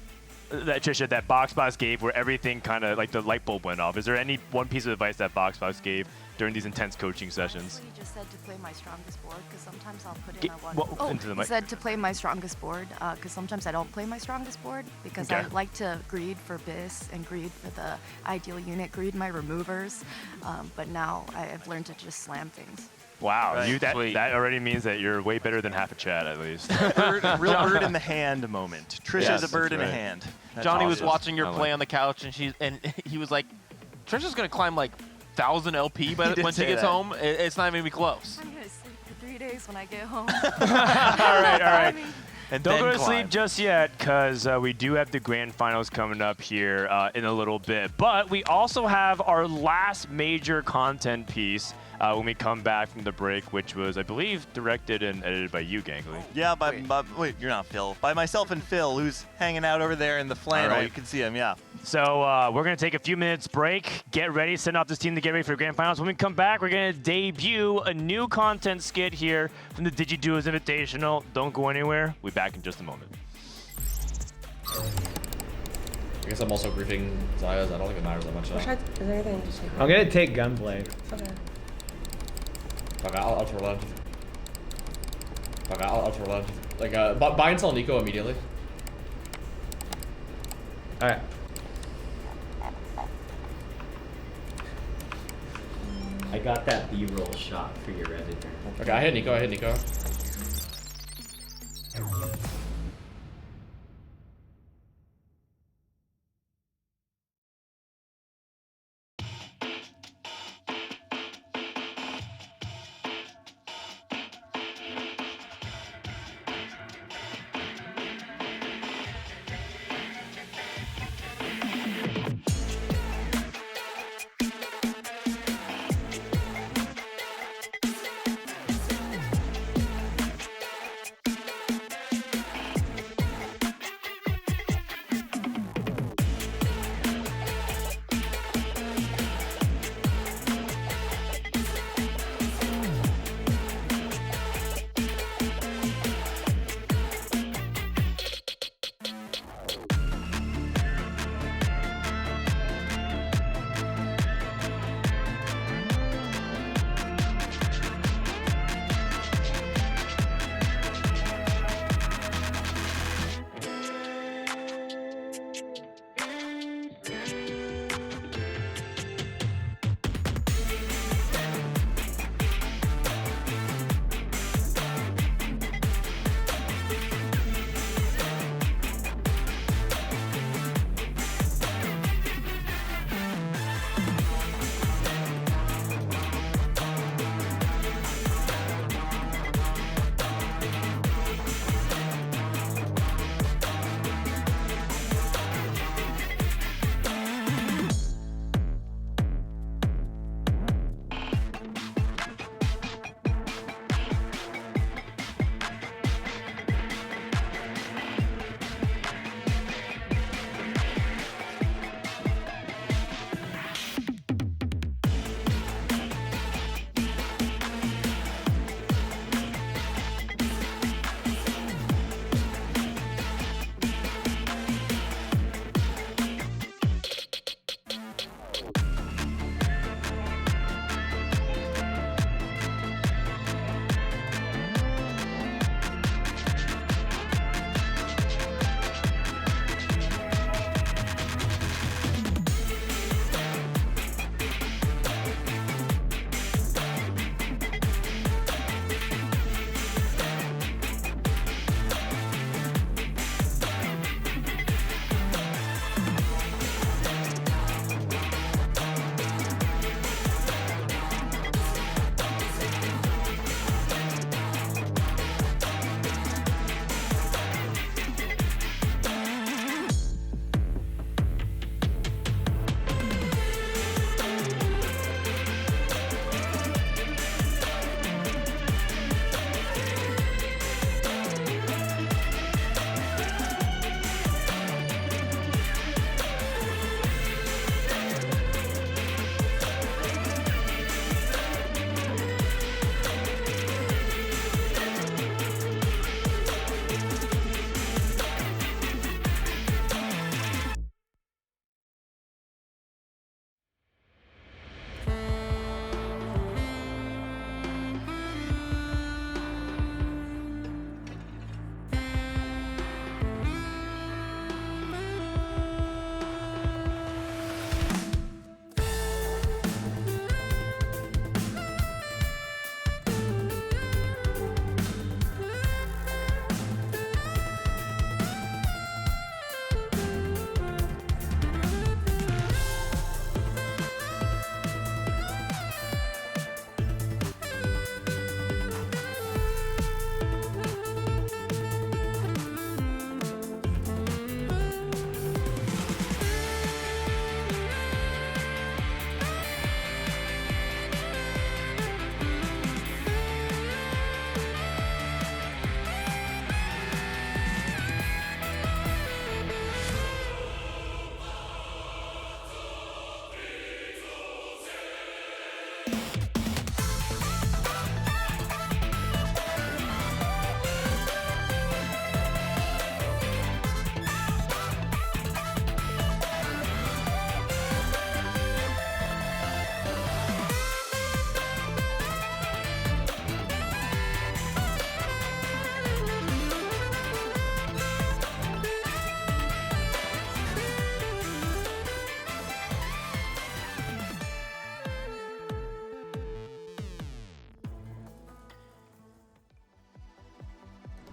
that Trisha that BoxBox gave where everything kind of the light bulb went off? Is there any one piece of advice that BoxBox gave during these intense coaching sessions? He just said to play my strongest board because sometimes I'll put in Get- a one. well, into the He mic. said to play my strongest board because sometimes I don't play my strongest board because I Okay. like to greed for Biss and greed for the ideal unit, greed my removers. But now I've learned to just slam things. Wow, Right. that already means that you're way better than half a chat at least. Real bird in the hand moment. Trisha's Yes, a bird that's in a right. hand. That's Johnny awesome. was watching her I like play on the couch, and he was like, "Trisha's gonna climb 1,000 LP He when did she say gets that. home. It's not even gonna be close." I'm gonna sleep for 3 days when I get home. all right. And Don't then go to climb. sleep just yet, because we do have the grand finals coming up here in a little bit. But we also have our last major content piece when we come back from the break, which was, I believe, directed and edited by you, Gangly. Yeah, wait, you're not Phil. By myself and Phil, who's hanging out over there in the flannel. All right. You can see him, yeah. So we're going to take a few minutes break, get ready, send off this team to get ready for the grand finals. When we come back, we're going to debut a new content skit here from the Digi Duos Invitational. Don't go anywhere. We'll be back in just a moment. I guess I'm also griefing Zaya's. I don't think it matters that much. Is there anything to take? I'm gonna take gunplay. Okay. Fuck, I'll throw lunge. Fuck, I'll throw lunge. Buy and sell Nico immediately. Alright. I got that B-roll shot for your editor. Okay, I hit Nico.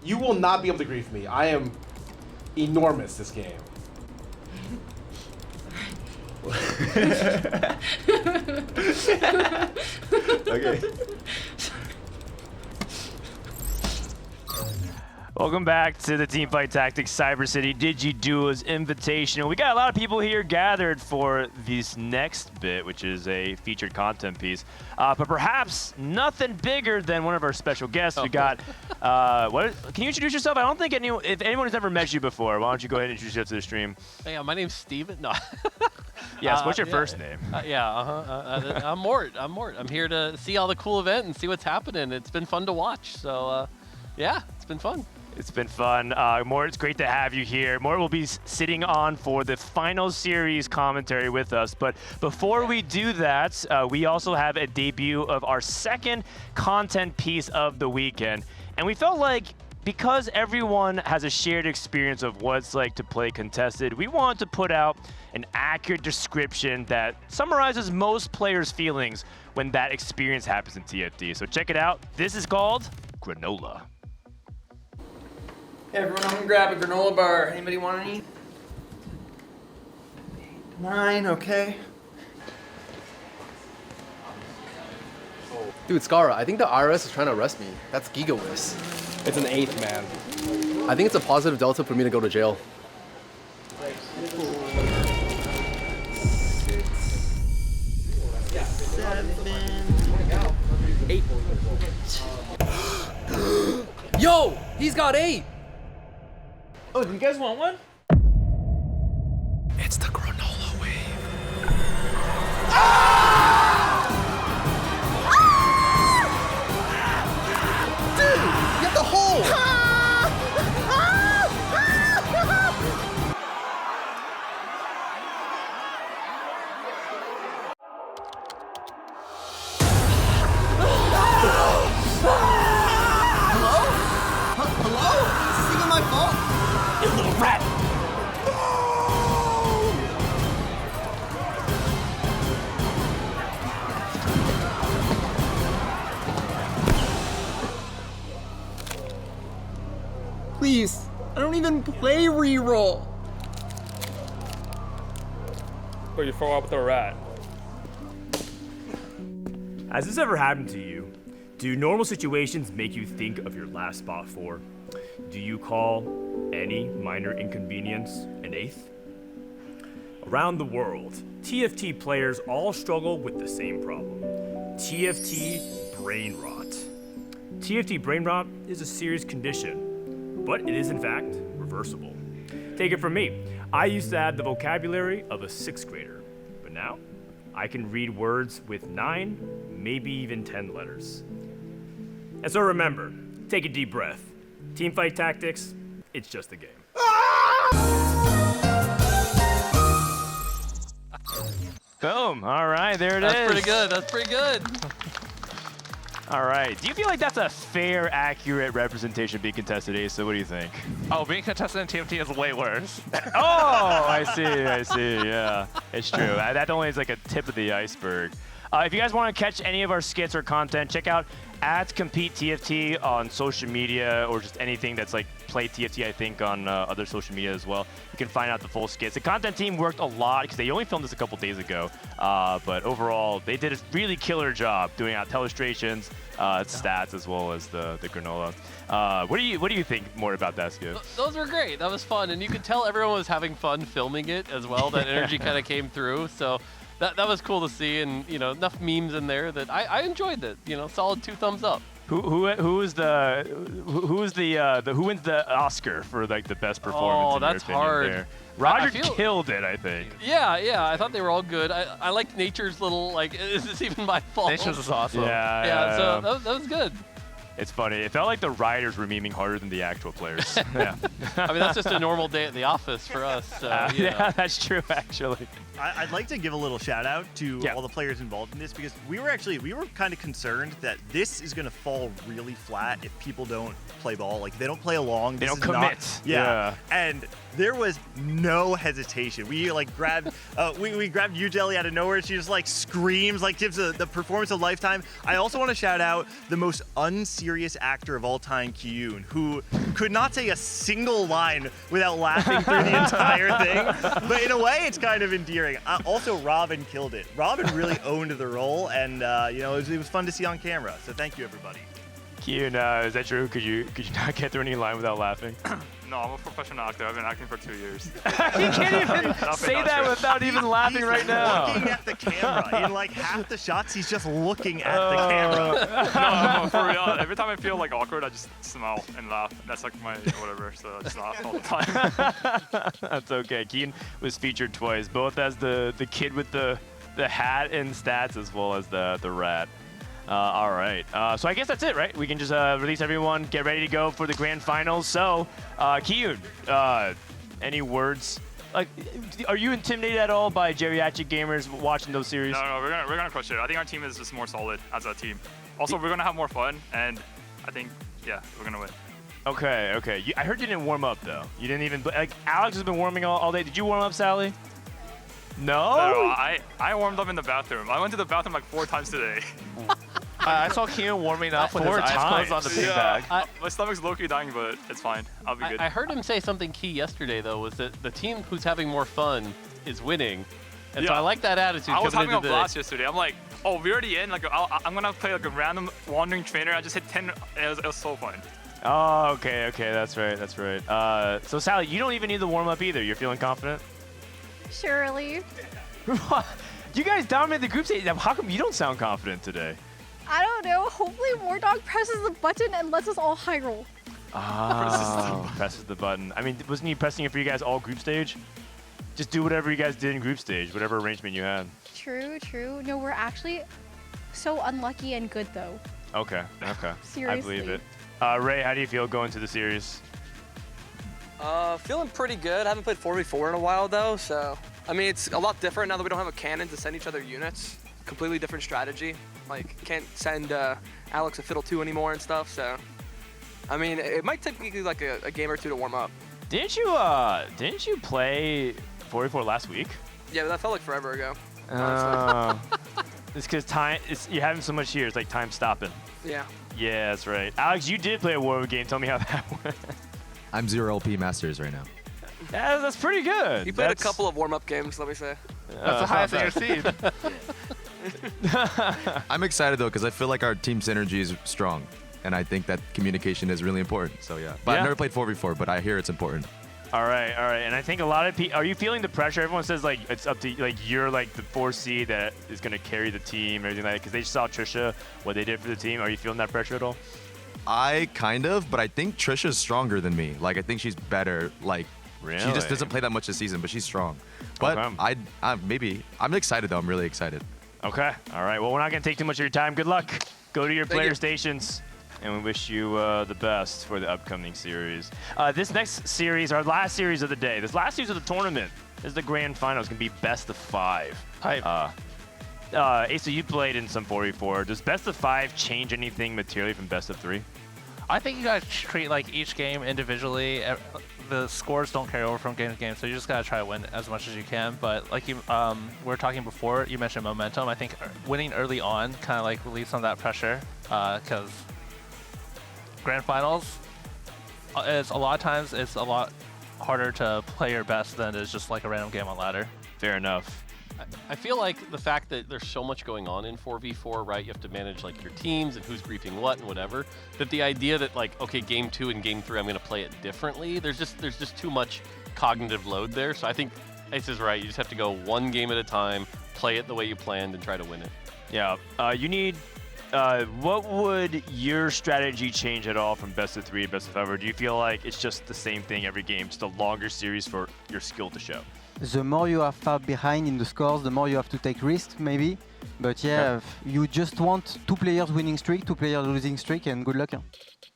You will not be able to grief me. I am enormous this game. Okay. Welcome back to the Teamfight Tactics Cyber City Digi Duos Invitational. We got a lot of people here gathered for this next bit, which is a featured content piece. But perhaps nothing bigger than one of our special guests. We got, can you introduce yourself? I don't think if anyone has ever met you before, why don't you go ahead and introduce yourself to the stream? Hey, my name's Steven. No. Yes, what's your first name? I'm Mort. I'm here to see all the cool event and see what's happening. It's been fun to watch. So, yeah, it's been fun. It's been fun. Mort, it's great to have you here. Mort will be sitting on for the final series commentary with us. But before we do that, we also have a debut of our second content piece of the weekend. And we felt like because everyone has a shared experience of what it's like to play contested, we want to put out an accurate description that summarizes most players' feelings when that experience happens in TFT. So check it out. This is called Granola. Hey everyone, I'm gonna grab a granola bar. Anybody want any? 9, okay. Dude, Scara, I think the IRS is trying to arrest me. That's GigaWiz. It's an 8, man. I think it's a positive delta for me to go to jail. 6, 7, 8. Yo, he's got 8. Oh, do you guys want one? It's the granola wave. Dude, get the hole! Hello? Is this even my fault? You little rat! Please, I don't even play reroll. But you fall out with a rat. Has this ever happened to you? Do normal situations make you think of your last spot 4? Do you call any minor inconvenience an 8th? Around the world, TFT players all struggle with the same problem. TFT brain rot. TFT brain rot is a serious condition, but it is in fact reversible. Take it from me, I used to have the vocabulary of a 6th grader, but now I can read words with 9, maybe even 10 letters. And so remember, take a deep breath. Teamfight Tactics, it's just a game. Boom. All right, there it is. That's pretty good. That's pretty good. All right. Do you feel like that's a fair, accurate representation of being contested, Ace? So what do you think? Oh, being contested in TFT is way worse. Oh, I see, yeah. It's true. That only is like a tip of the iceberg. If you guys want to catch any of our skits or content, check out @CompeteTFT on social media or just anything that's like Play TFT, I think, on other social media as well. You can find out the full skits. The content team worked a lot because they only filmed this a couple days ago. But overall, they did a really killer job doing out illustrations, stats, as well as the granola. What do you think more about that, Skip? Those were great. That was fun. And you could tell everyone was having fun filming it as well. That energy kind of came through. So that was cool to see, and enough memes in there that I enjoyed it. Solid 2 thumbs up. Who wins the Oscar for like the best performance? Oh, that's hard. There? Roger killed it, I think. Yeah. I thought they were all good. I liked Nature's little is this even my fault? Nature's is awesome. Yeah. So that was good. It's funny. It felt like the writers were memeing harder than the actual players. Yeah. I mean, that's just a normal day at the office for us. So, yeah, that's true, actually. I'd like to give a little shout out to all the players involved in this, because we were kind of concerned that this is going to fall really flat if people don't play ball. Like, they don't play along. They don't commit. Yeah. And there was no hesitation. We grabbed we grabbed U-Jelly out of nowhere. She just screams, gives the performance of lifetime. I also want to shout out the most unseen serious actor of all time, Kyun, who could not say a single line without laughing through the entire thing. But in a way, it's kind of endearing. Also, Robin killed it. Robin really owned the role, and it was fun to see on camera. So thank you, everybody. Kyun, is that true? Could you not get through any line without laughing? No, I'm a professional actor. I've been acting for 2 years. You can't even say that without even laughing right now. Looking at the camera. In like half the shots, he's just looking at the camera. No, for real. Every time I feel like awkward, I just smile and laugh. That's like my whatever. So I just laugh all the time. That's okay. Kyun was featured twice, both as the kid with the hat and stats, as well as the rat. All right, so I guess that's it, right? We can just release everyone, get ready to go for the grand finals. So, Kyun, any words? Like, are you intimidated at all by geriatric gamers watching those series? No, we're gonna crush it. I think our team is just more solid as a team. Also, we're gonna have more fun, and I think, yeah, we're gonna win. Okay. I heard you didn't warm up though. You didn't even like. Alex has been warming all day. Did you warm up, Sally? No. No, I warmed up in the bathroom. I went to the bathroom like 4 times today. I saw Kyun warming up with his eyes closed on the ping bag. My stomach's low-key dying, but it's fine. I'll be good. I heard him say something key yesterday, though, was that the team who's having more fun is winning. And so I like that attitude. I was having a today. blast yesterday. I'm like, oh, we're already in. Like, I'm going to play like a random wandering trainer. I just hit 10. It was so fun. Oh, okay. That's right. So, Sally, you don't even need the warm-up either. You're feeling confident? Surely. You guys dominated the group stage. How come you don't sound confident today? I don't know. Hopefully Mordog presses the button and lets us all high roll. Presses the button. I mean, wasn't he pressing it for you guys all group stage? Just do whatever you guys did in group stage, whatever arrangement you had. True. No, we're actually so unlucky and good, though. Okay. Seriously. I believe it. Ray, how do you feel going to the series? Feeling pretty good. I haven't played 4v4 in a while, though, so... I mean, it's a lot different now that we don't have a cannon to send each other units. Completely different strategy. Like, can't send Alex a Fiddle 2 anymore and stuff, so... I mean, it might take me like a game or two to warm up. Didn't you play 4v4 last week? Yeah, but that felt like forever ago. It's because you're having so much here, it's like time stopping. Yeah. Yeah, that's right. Alex, you did play a Warhammer game. Tell me how that went. I'm 0 LP Masters right now. Yeah, that's pretty good. You played a couple of warm-up games, let me say. That's the highest in your seed. I'm excited though because I feel like our team synergy is strong, and I think that communication is really important. So yeah, but I've never played 4v4, but I hear it's important. All right, and I think a lot of people. Are you feeling the pressure? Everyone says like it's up to like you're like the 4C that is gonna carry the team, or anything like that. Because they saw Trisha what they did for the team. Are you feeling that pressure at all? I kind of, but I think Trisha's stronger than me. Like I think she's better. Like really? She just doesn't play that much this season, but she's strong. But I'm excited though. I'm really excited. Okay. All right. Well, we're not going to take too much of your time. Good luck. Go to your player stations. And we wish you the best for the upcoming series. This next series, our last series of the day, this last series of the tournament is the grand final. It's going to be best of 5. Hype. Asa, you played in some 4v4. Does best of 5 change anything materially from best of 3? I think you guys treat like each game individually. The scores don't carry over from game to game, so you just gotta try to win as much as you can. But like you, we were talking before, you mentioned momentum. I think winning early on kind of like relieves some of that pressure, because grand finals is a lot of times it's a lot harder to play your best than it is just like a random game on ladder. Fair enough. I feel like the fact that there's so much going on in 4v4, right? You have to manage like your teams and who's griefing what and whatever. That the idea that like, okay, game 2 and game 3, I'm going to play it differently. There's just too much cognitive load there. So I think Ace is right. You just have to go one game at a time, play it the way you planned, and try to win it. Yeah. You need. What would your strategy change at all from best of 3 to best of 5? Or do you feel like it's just the same thing every game, just a longer series for your skill to show? The more you are far behind in the scores, the more you have to take risks, maybe. But yeah, you just want 2 players winning streak, 2 players losing streak, and good luck.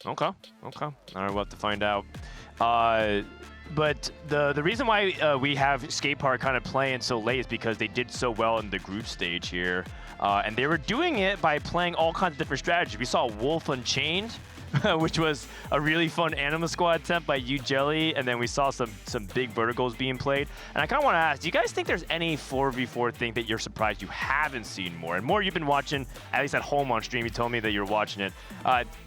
Okay. All right, we'll have to find out. But the reason why we have Skate Park kind of playing so late is because they did so well in the group stage here. And they were doing it by playing all kinds of different strategies. We saw Wolf Unchained which was a really fun Anima Squad attempt by Jelly, and then we saw some big verticals being played. And I kind of want to ask, do you guys think there's any 4v4 thing that you're surprised you haven't seen more? And more, you've been watching, at least at home on stream, you told me that you're watching it.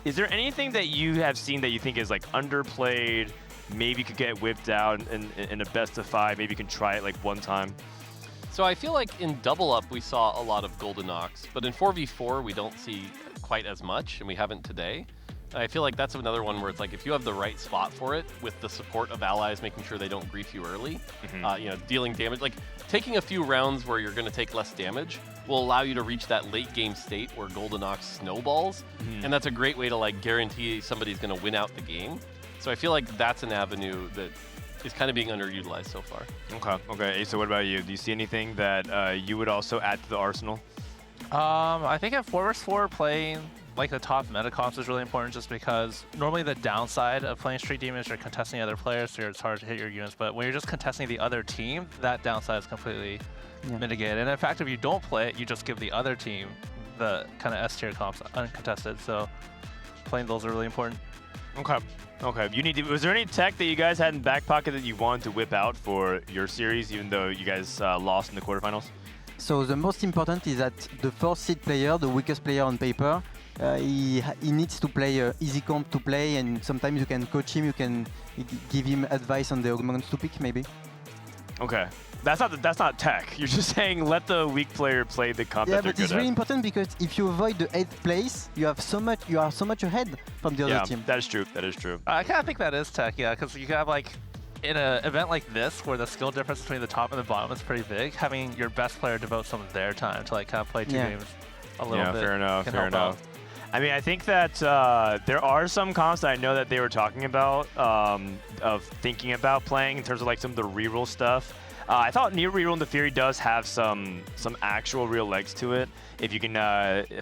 Is there anything that you have seen that you think is like underplayed, maybe could get whipped out in a best of 5, maybe you can try it like one time? So I feel like in Double Up we saw a lot of Golden Ox, but in 4v4 we don't see quite as much, and we haven't today. I feel like that's another one where it's like if you have the right spot for it, with the support of allies making sure they don't grief you early, you know, dealing damage, like taking a few rounds where you're going to take less damage will allow you to reach that late game state where Golden Ox snowballs, and that's a great way to like guarantee somebody's going to win out the game. So I feel like that's an avenue that is kind of being underutilized so far. Okay. So what about you? Do you see anything that you would also add to the arsenal? I think at 4vs4 playing like the top meta comps is really important, just because normally the downside of playing Street Demon is you're contesting other players, so it's hard to hit your units. But when you're just contesting the other team, that downside is completely mitigated. And in fact, if you don't play it, you just give the other team the kind of S tier comps uncontested. So playing those are really important. Okay. Was there any tech that you guys had in back pocket that you wanted to whip out for your series, even though you guys lost in the quarterfinals? So the most important is that the 4th seed player, the weakest player on paper, he needs to play easy comp to play, and sometimes you can coach him, you can give him advice on the augments to pick, maybe. Okay. That's not tech. You're just saying let the weak player play the comp that they're good at. Yeah, but it's really important because if you avoid the 8th place, you are so much ahead from the other team. Yeah, that is true. I kind of think that is tech, yeah, because you have like in an event like this where the skill difference between the top and the bottom is pretty big, having your best player devote some of their time to like kind of play two games a little bit. Yeah, fair enough. I mean, I think that there are some comps that I know that they were talking about of thinking about playing in terms of like some of the reroll stuff. I thought Near Reroll in the Fury does have some actual real legs to it if you can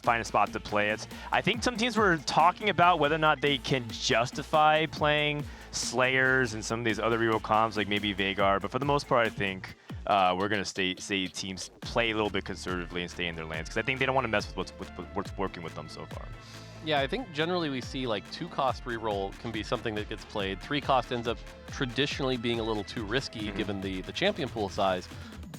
find a spot to play it. I think some teams were talking about whether or not they can justify playing Slayers and some of these other reroll comps like maybe Vagar, but for the most part I think we're going to say teams play a little bit conservatively and stay in their lanes, because I think they don't want to mess with what's working with them so far. Yeah, I think generally we see like 2-cost reroll can be something that gets played. 3-cost ends up traditionally being a little too risky given the champion pool size.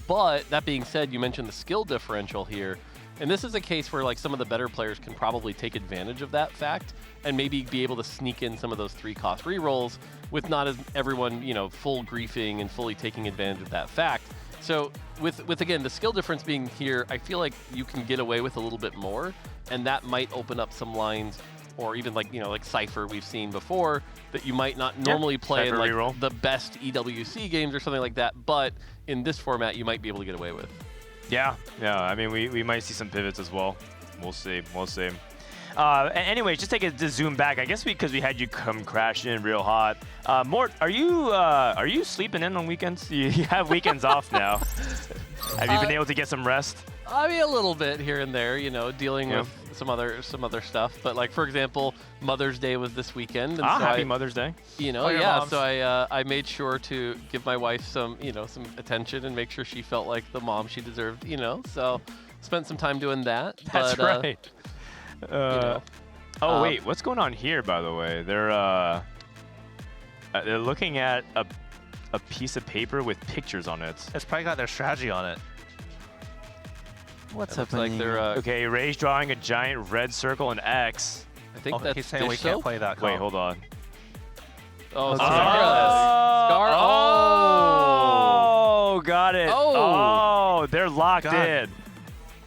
But that being said, you mentioned the skill differential here. And this is a case where like some of the better players can probably take advantage of that fact and maybe be able to sneak in some of those 3-cost rerolls with not as everyone, you know, full griefing and fully taking advantage of that fact. So with again, the skill difference being here, I feel like you can get away with a little bit more, and that might open up some lines, or even like, you know, like Cypher we've seen before, that you might not normally play in like the best EWC games or something like that, but in this format you might be able to get away with. Yeah, I mean, we might see some pivots as well. We'll see. Anyway, just take a zoom back. I guess because we had you come crashing in real hot. Mort, are you sleeping in on weekends? You have weekends off now. Have you been able to get some rest? I mean, a little bit here and there, you know, dealing with some other stuff. But like, for example, Mother's Day was this weekend. And so happy Mother's Day. You know, moms. so I made sure to give my wife some attention and make sure she felt like the mom she deserved, you know. So spent some time doing that. That's right. You know, wait, what's going on here, by the way? They're looking at a piece of paper with pictures on it. It's probably got their strategy on it. What's Like happening? they're okay, Ray's drawing a giant red circle and X. I think that's he's saying we can't play that. Wait, hold on. Oh, Okay. Scar. Oh, got it. Oh, they're locked in.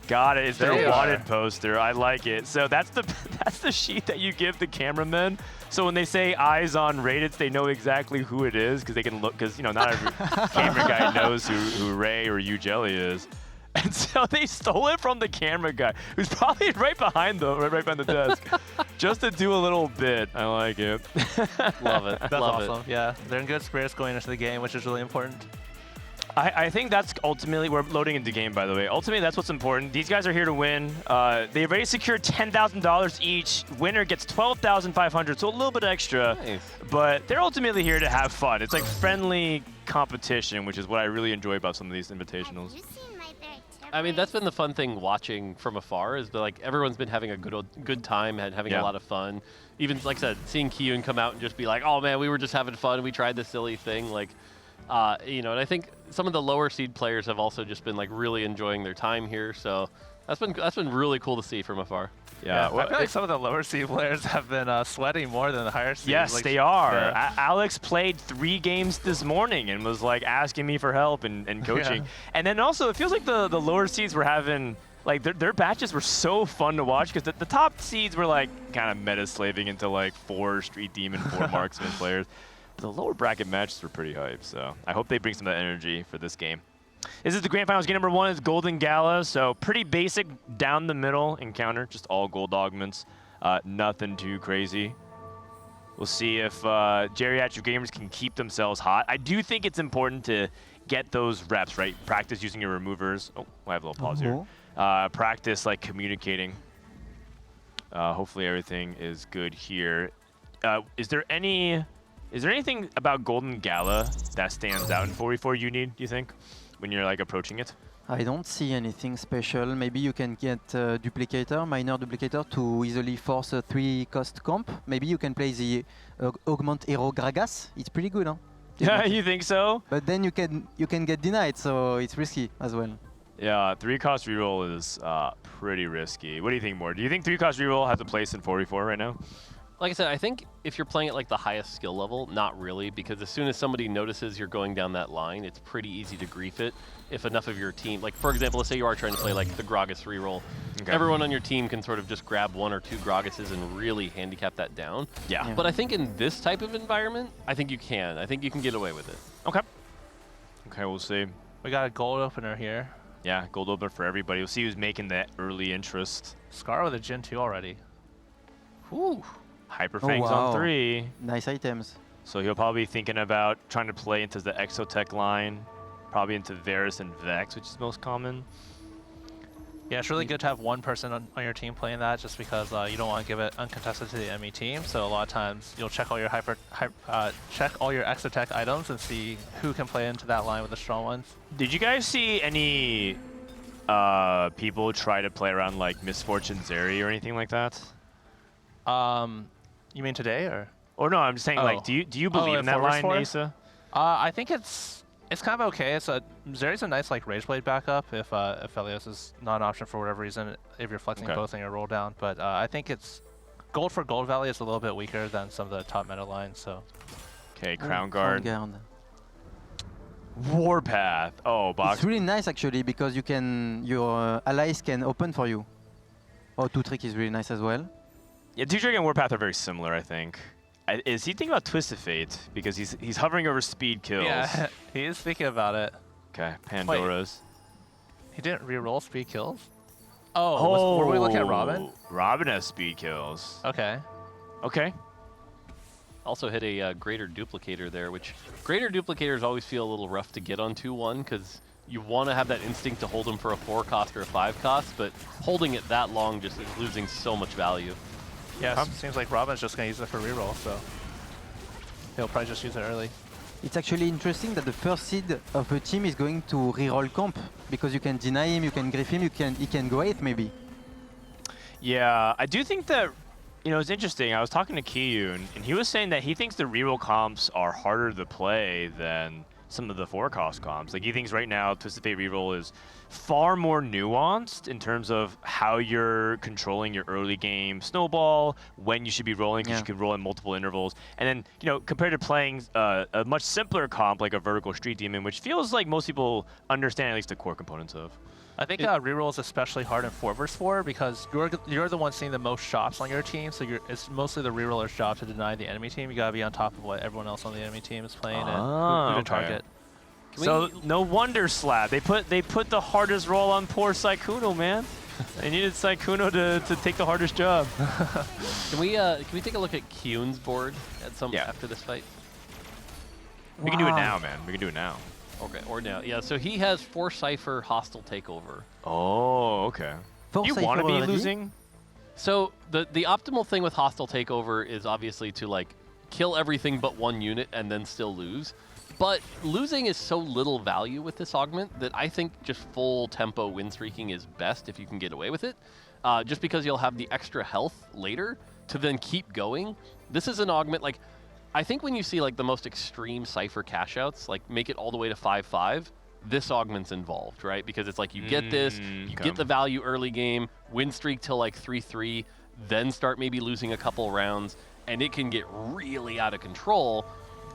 Got it. It's their wanted poster. I like it. So that's the sheet that you give the cameramen. So when they say eyes on Rated, they know exactly who it is, because they can look. Because, you know, not every camera guy knows who Ray or Jelly is. And so they stole it from the camera guy, who's probably right behind them, right behind the desk, just to do a little bit. I like it. Love it. That's awesome. Yeah, they're in good spirits going into the game, which is really important. I think that's ultimately, we're loading into the game, by the way. Ultimately, that's what's important. These guys are here to win. They've already secured $10,000 each. Winner gets $12,500, so a little bit extra. Nice. But they're ultimately here to have fun. It's like friendly competition, which is what I really enjoy about some of these invitationals. I mean, that's been the fun thing watching from afar is that, like, everyone's been having a good time and having a lot of fun. Even, like I said, seeing Kyun come out and just be like, oh, man, we were just having fun. We tried this silly thing. Like, you know, and I think some of the lower seed players have also just been, like, really enjoying their time here. So that's been really cool to see from afar. Yeah, I feel like some of the lower seed players have been sweating more than the higher seeds. Yes, like, they are. Yeah. Alex played 3 games this morning and was like asking me for help and coaching. And then also, it feels like the lower seeds were having, like, their batches were so fun to watch because the top seeds were like kind of meta slaving into like 4 Street Demon, 4 Marksman players. But the lower bracket matches were pretty hype. So I hope they bring some of that energy for this game. This is the Grand Finals. Game number 1 is Golden Gala, so pretty basic down the middle encounter, just all gold augments, nothing too crazy. We'll see if geriatric gamers can keep themselves hot. I do think it's important to get those reps, right? Practice using your removers. Oh, I have a little pause here. Practice like communicating. Hopefully everything is good here. Is there anything about Golden Gala that stands out in 4v4 you need, do you think? When you're like approaching it? I don't see anything special. Maybe you can get duplicator, minor duplicator to easily force a 3-cost comp. Maybe you can play the augment hero Gragas. It's pretty good, huh? Yeah, you think so? But then you can get denied, so it's risky as well. Yeah, 3-cost reroll is pretty risky. What do you think, Mort? Do you think 3-cost reroll has a place in 4v4 right now? Like I said, I think if you're playing at like the highest skill level, not really, because as soon as somebody notices you're going down that line, it's pretty easy to grief it. If enough of your team, like for example, let's say you are trying to play like the Gragas reroll, everyone on your team can sort of just grab 1 or 2 Gragases and really handicap that down. Yeah. But I think in this type of environment, I think you can. I think you can get away with it. Okay. Okay, we'll see. We got a gold opener here. Yeah, gold opener for everybody. We'll see who's making that early interest. Scar with a Gen 2 already. Whew. Hyperfangs on 3. Nice items. So he'll probably be thinking about trying to play into the Exotech line, probably into Varus and Vex, which is most common. Yeah, it's really good to have one person on your team playing that just because you don't want to give it uncontested to the enemy team. So a lot of times you'll check all your check all your Exotech items and see who can play into that line with the strong ones. Did you guys see any people try to play around like Misfortune Zeri or anything like that? You mean today or? Or no, I'm just saying like, do you believe in that line, Asa? I think it's kind of okay. Zeri's a nice like Rageblade backup if Helios is not an option for whatever reason, if you're flexing both in your roll down. But I think it's gold for Gold Valley is a little bit weaker than some of the top meta lines. So. Okay, Crown Guard. Warpath. Oh, Box. It's really nice actually because you can your allies can open for you. Oh, 2-trick is really nice as well. Yeah, 2-trick and Warpath are very similar, I think. Is he thinking about Twisted Fate? Because he's hovering over speed kills. Yeah, he is thinking about it. Okay, Pandora's. Wait, he didn't reroll speed kills? Oh, were we looking at Robin? Robin has speed kills. Okay. Okay. Also hit a Greater Duplicator there, which Greater Duplicators always feel a little rough to get on 2-1 because you want to have that instinct to hold them for a 4-cost or a 5-cost, but holding it that long just is losing so much value. Yeah, it seems like Robin's just going to use it for reroll, so he'll probably just use it early. It's actually interesting that the first seed of a team is going to reroll comp because you can deny him, you can grief him, he can go 8th maybe. Yeah, I do think that, you know, it's interesting. I was talking to Kiyun, and he was saying that he thinks the reroll comps are harder to play than some of the 4-cost comps. Like, he thinks right now Twisted Fate reroll is far more nuanced in terms of how you're controlling your early game snowball, when you should be rolling, because you can roll in multiple intervals. And then, you know, compared to playing a much simpler comp like a Vertical Street Demon, which feels like most people understand at least the core components of. I think reroll is especially hard in 4v4 because you're the one seeing the most shots on your team, so it's mostly the reroller's job to deny the enemy team. You gotta be on top of what everyone else on the enemy team is playing and who to target. So no wonder Slab. They put the hardest roll on poor Saikuno, man. They needed Saikuno to take the hardest job. Can we take a look at Kyun's board after this fight? We can do it now, man. We can do it now. Okay, or now. Yeah, so he has 4 Cypher Hostile Takeover. Oh, okay. You want to be losing? So the optimal thing with Hostile Takeover is obviously to like kill everything but 1 unit and then still lose. But losing is so little value with this augment that I think just full tempo win streaking is best if you can get away with it. Just because you'll have the extra health later to then keep going. This is an augment, like, I think when you see like the most extreme Cypher cash outs, like make it all the way to 5-5, this augment's involved, right? Because it's like you get this, you get the value early game, win streak till like 3-3, then start maybe losing a couple rounds, and it can get really out of control.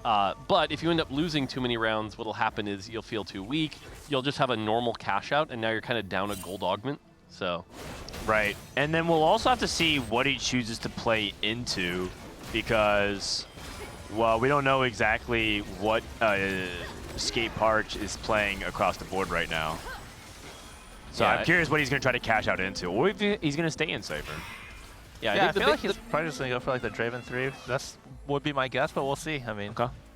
But if you end up losing too many rounds, what'll happen is you'll feel too weak, you'll just have a normal cash out, and now you're kind of down a gold augment. So, right. And then we'll also have to see what he chooses to play into, because, well, we don't know exactly what Skate Parch is playing across the board right now. So Yeah, I'm curious what he's going to try to cash out into, or if he's going to stay in Cypher. Yeah, I feel like he's probably just going to go for like the Draven 3. That's would be my guess, but we'll see. I mean,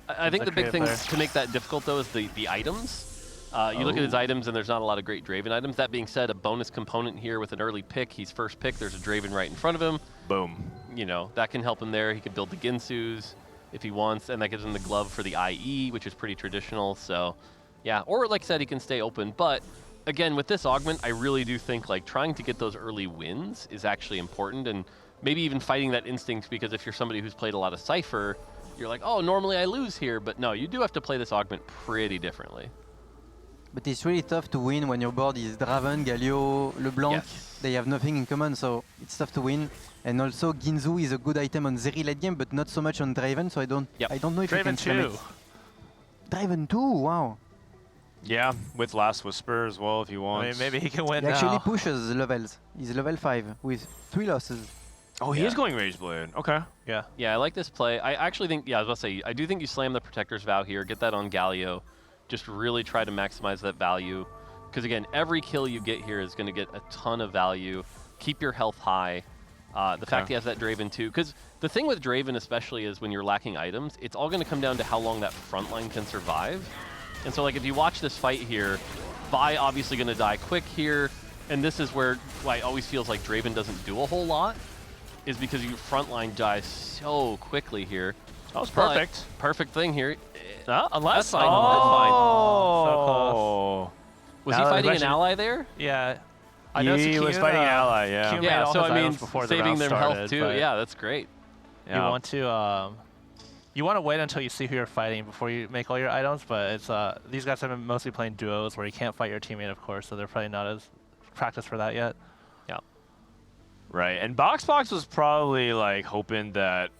I think the big thing to make that difficult, though, is the items. You look at his items, and there's not a lot of great Draven items. That being said, a bonus component here with an early pick. He's first pick. There's a Draven right in front of him. Boom. You know, that can help him there. He could build the Ginsus if he wants, and that gives him the glove for the IE, which is pretty traditional. So, yeah. Or, like I said, he can stay open. But, again, with this augment, I really do think, like, trying to get those early wins is actually important, and maybe even fighting that instinct, because if you're somebody who's played a lot of Cypher, you're like, oh, normally I lose here. But, no, you do have to play this augment pretty differently. But it's really tough to win when your board is Draven, Galio, LeBlanc. Yes. They have nothing in common, so it's tough to win. And also, Ginzu is a good item on Zeri late game, but not so much on Draven, so I don't know if you can slam it. Draven 2, wow. Yeah, with Last Whisper as well if he wants. I mean, maybe he can win He now. actually pushes levels. He's level 5 with 3 losses. Oh, he is going Rageblade. Okay. Yeah. Yeah, I like this play. I actually think, I was about to say, I do think you slam the Protector's Vow here, get that on Galio. Just really try to maximize that value. Because again, every kill you get here is going to get a ton of value. Keep your health high. The fact he has that Draven too. Because the thing with Draven especially is when you're lacking items, it's all going to come down to how long that front line can survive. And so like if you watch this fight here, Vi obviously going to die quick here. And this is where it always feels like Draven doesn't do a whole lot. Is because your front line dies so quickly here. That was perfect. But perfect thing here. Unless that's fine. That's fine. So close. Was he fighting an ally there? Yeah. I know he was fighting an ally, yeah. Yeah, so I mean, before saving the their started, health too. Yeah, that's great. Yeah. You want to wait until you see who you're fighting before you make all your items, but it's these guys have been mostly playing duos where you can't fight your teammate, of course, so they're probably not as practiced for that yet. Yeah. Right, and BoxBox was probably like hoping that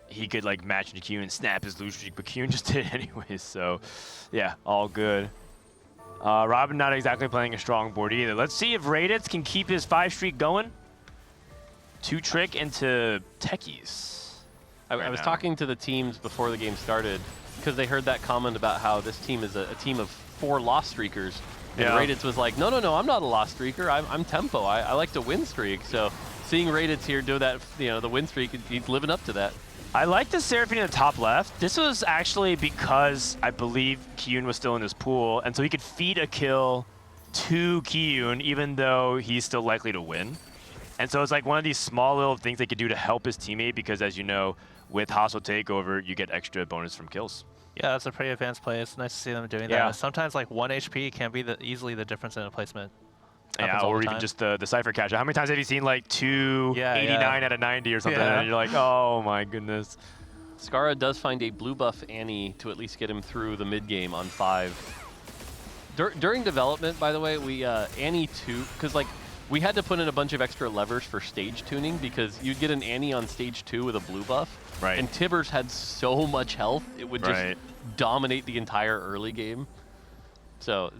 he could like match into Q and snap his lose streak, but Q just did anyways, so yeah, all good. Robin not exactly playing a strong board either. Let's see if Raditz can keep his 5 streak going. 2 trick into techies. I was talking to the teams before the game started because they heard that comment about how this team is a team of 4 loss streakers. And Raditz was like, no, I'm not a loss streaker. I'm tempo. I like to win streak. So seeing Raditz here do that, the win streak, he's living up to that. I like the Seraphine in the top left. This was actually because I believe Kiyun was still in his pool, and so he could feed a kill to Kiyun even though he's still likely to win. And so it's like one of these small little things they could do to help his teammate because, as you know, with Hostile Takeover, you get extra bonus from kills. Yeah, that's a pretty advanced play. It's nice to see them doing that. Sometimes like 1 HP can be easily the difference in a placement. Yeah, or even just the Cypher catch. How many times have you seen like 289 out of 90 or something, and you're like, oh my goodness. Skara does find a blue buff Annie to at least get him through the mid game on 5. During development, by the way, we Annie 2, because like we had to put in a bunch of extra levers for stage tuning because you'd get an Annie on stage 2 with a blue buff, and Tibbers had so much health it would just dominate the entire early game. So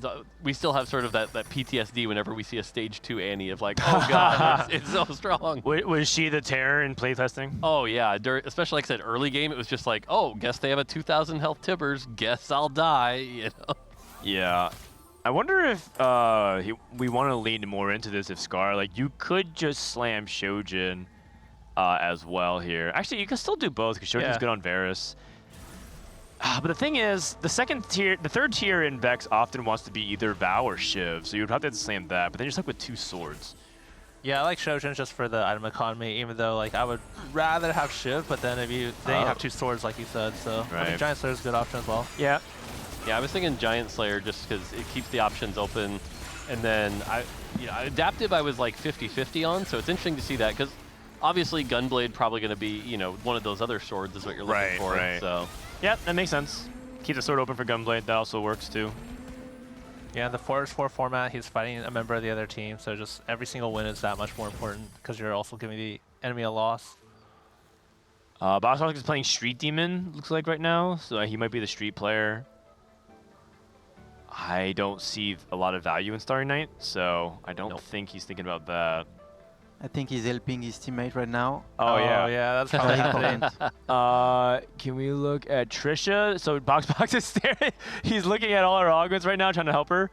we still have sort of that PTSD whenever we see a stage 2 Annie of like, oh god, it's so strong. Was she the terror in playtesting? Oh yeah, especially like I said, early game, it was just like, oh, guess they have a 2,000 health Tibbers, guess I'll die, you know? Yeah. I wonder if we want to lean more into this if Scar, like you could just slam Shojin as well here. Actually, you can still do both because Shojin's good on Varus. But the thing is, the third tier in Vex often wants to be either Vow or Shiv, so you would have to slam that, but then you're stuck with 2 swords. Yeah, I like Shojin just for the item economy, even though like I would rather have Shiv, but then you have 2 swords like you said, so I mean, Giant Sword is a good option as well. Yeah. Yeah, I was thinking Giant Slayer just because it keeps the options open. And then, Adaptive I was like 50-50 on, so it's interesting to see that because obviously Gunblade probably going to be, one of those other swords is what you're looking for. Right. So. Yeah, that makes sense. Keep the sword open for Gunblade. That also works too. Yeah, in the 4-4 format, he's fighting a member of the other team, so just every single win is that much more important because you're also giving the enemy a loss. BoxBox is playing Street Demon, looks like right now, so he might be the Street player. I don't see a lot of value in Starry Night, so I don't think he's thinking about that. I think he's helping his teammate right now. Oh yeah, that's probably happening. Can we look at Trisha? So BoxBox is staring. He's looking at all her augments right now, trying to help her.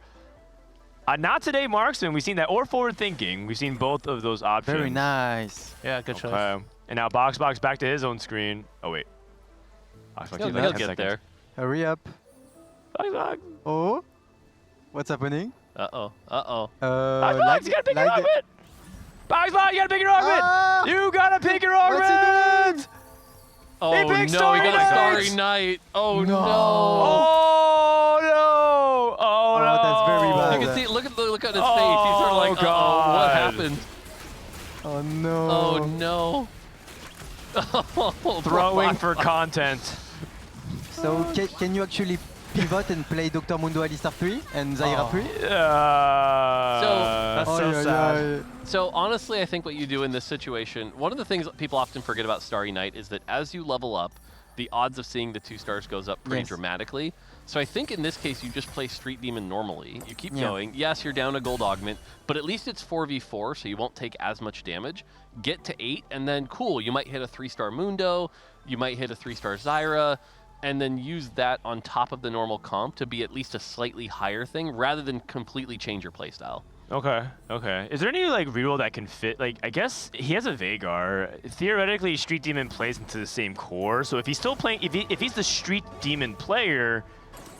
Not today, Marksman. We've seen that, or forward thinking. We've seen both of those options. Very nice. Yeah, good choice. And now BoxBox back to his own screen. Oh wait. He'll get there. Hurry up. BoxBox. Oh, what's happening? Uh-oh. BoxBox, you gotta pick your augment. BoxBox, you gotta pick your augment. You gotta pick your augment. Oh no, he got a Starry Night. Oh no. Oh no. Oh no. That's very bad. You can see, look at his face. He's sort of like, oh, what happened? Oh no. Oh no. Throwing for content. So can you actually pivot and play Dr. Mundo Alistar 3 and Zyra 3? That's so sad. So honestly, I think what you do in this situation, one of the things that people often forget about Starry Night is that as you level up, the odds of seeing the 2 stars goes up pretty dramatically. So I think in this case, you just play Street Demon normally. You keep going. Yes, you're down a gold augment, but at least it's 4v4, so you won't take as much damage. Get to 8, and then cool, you might hit a 3-star Mundo, you might hit a 3-star Zyra, and then use that on top of the normal comp to be at least a slightly higher thing, rather than completely change your playstyle. Okay. Is there any reroll that can fit? I guess he has a Veigar. Theoretically, Street Demon plays into the same core. So if he's still playing, if he's the Street Demon player,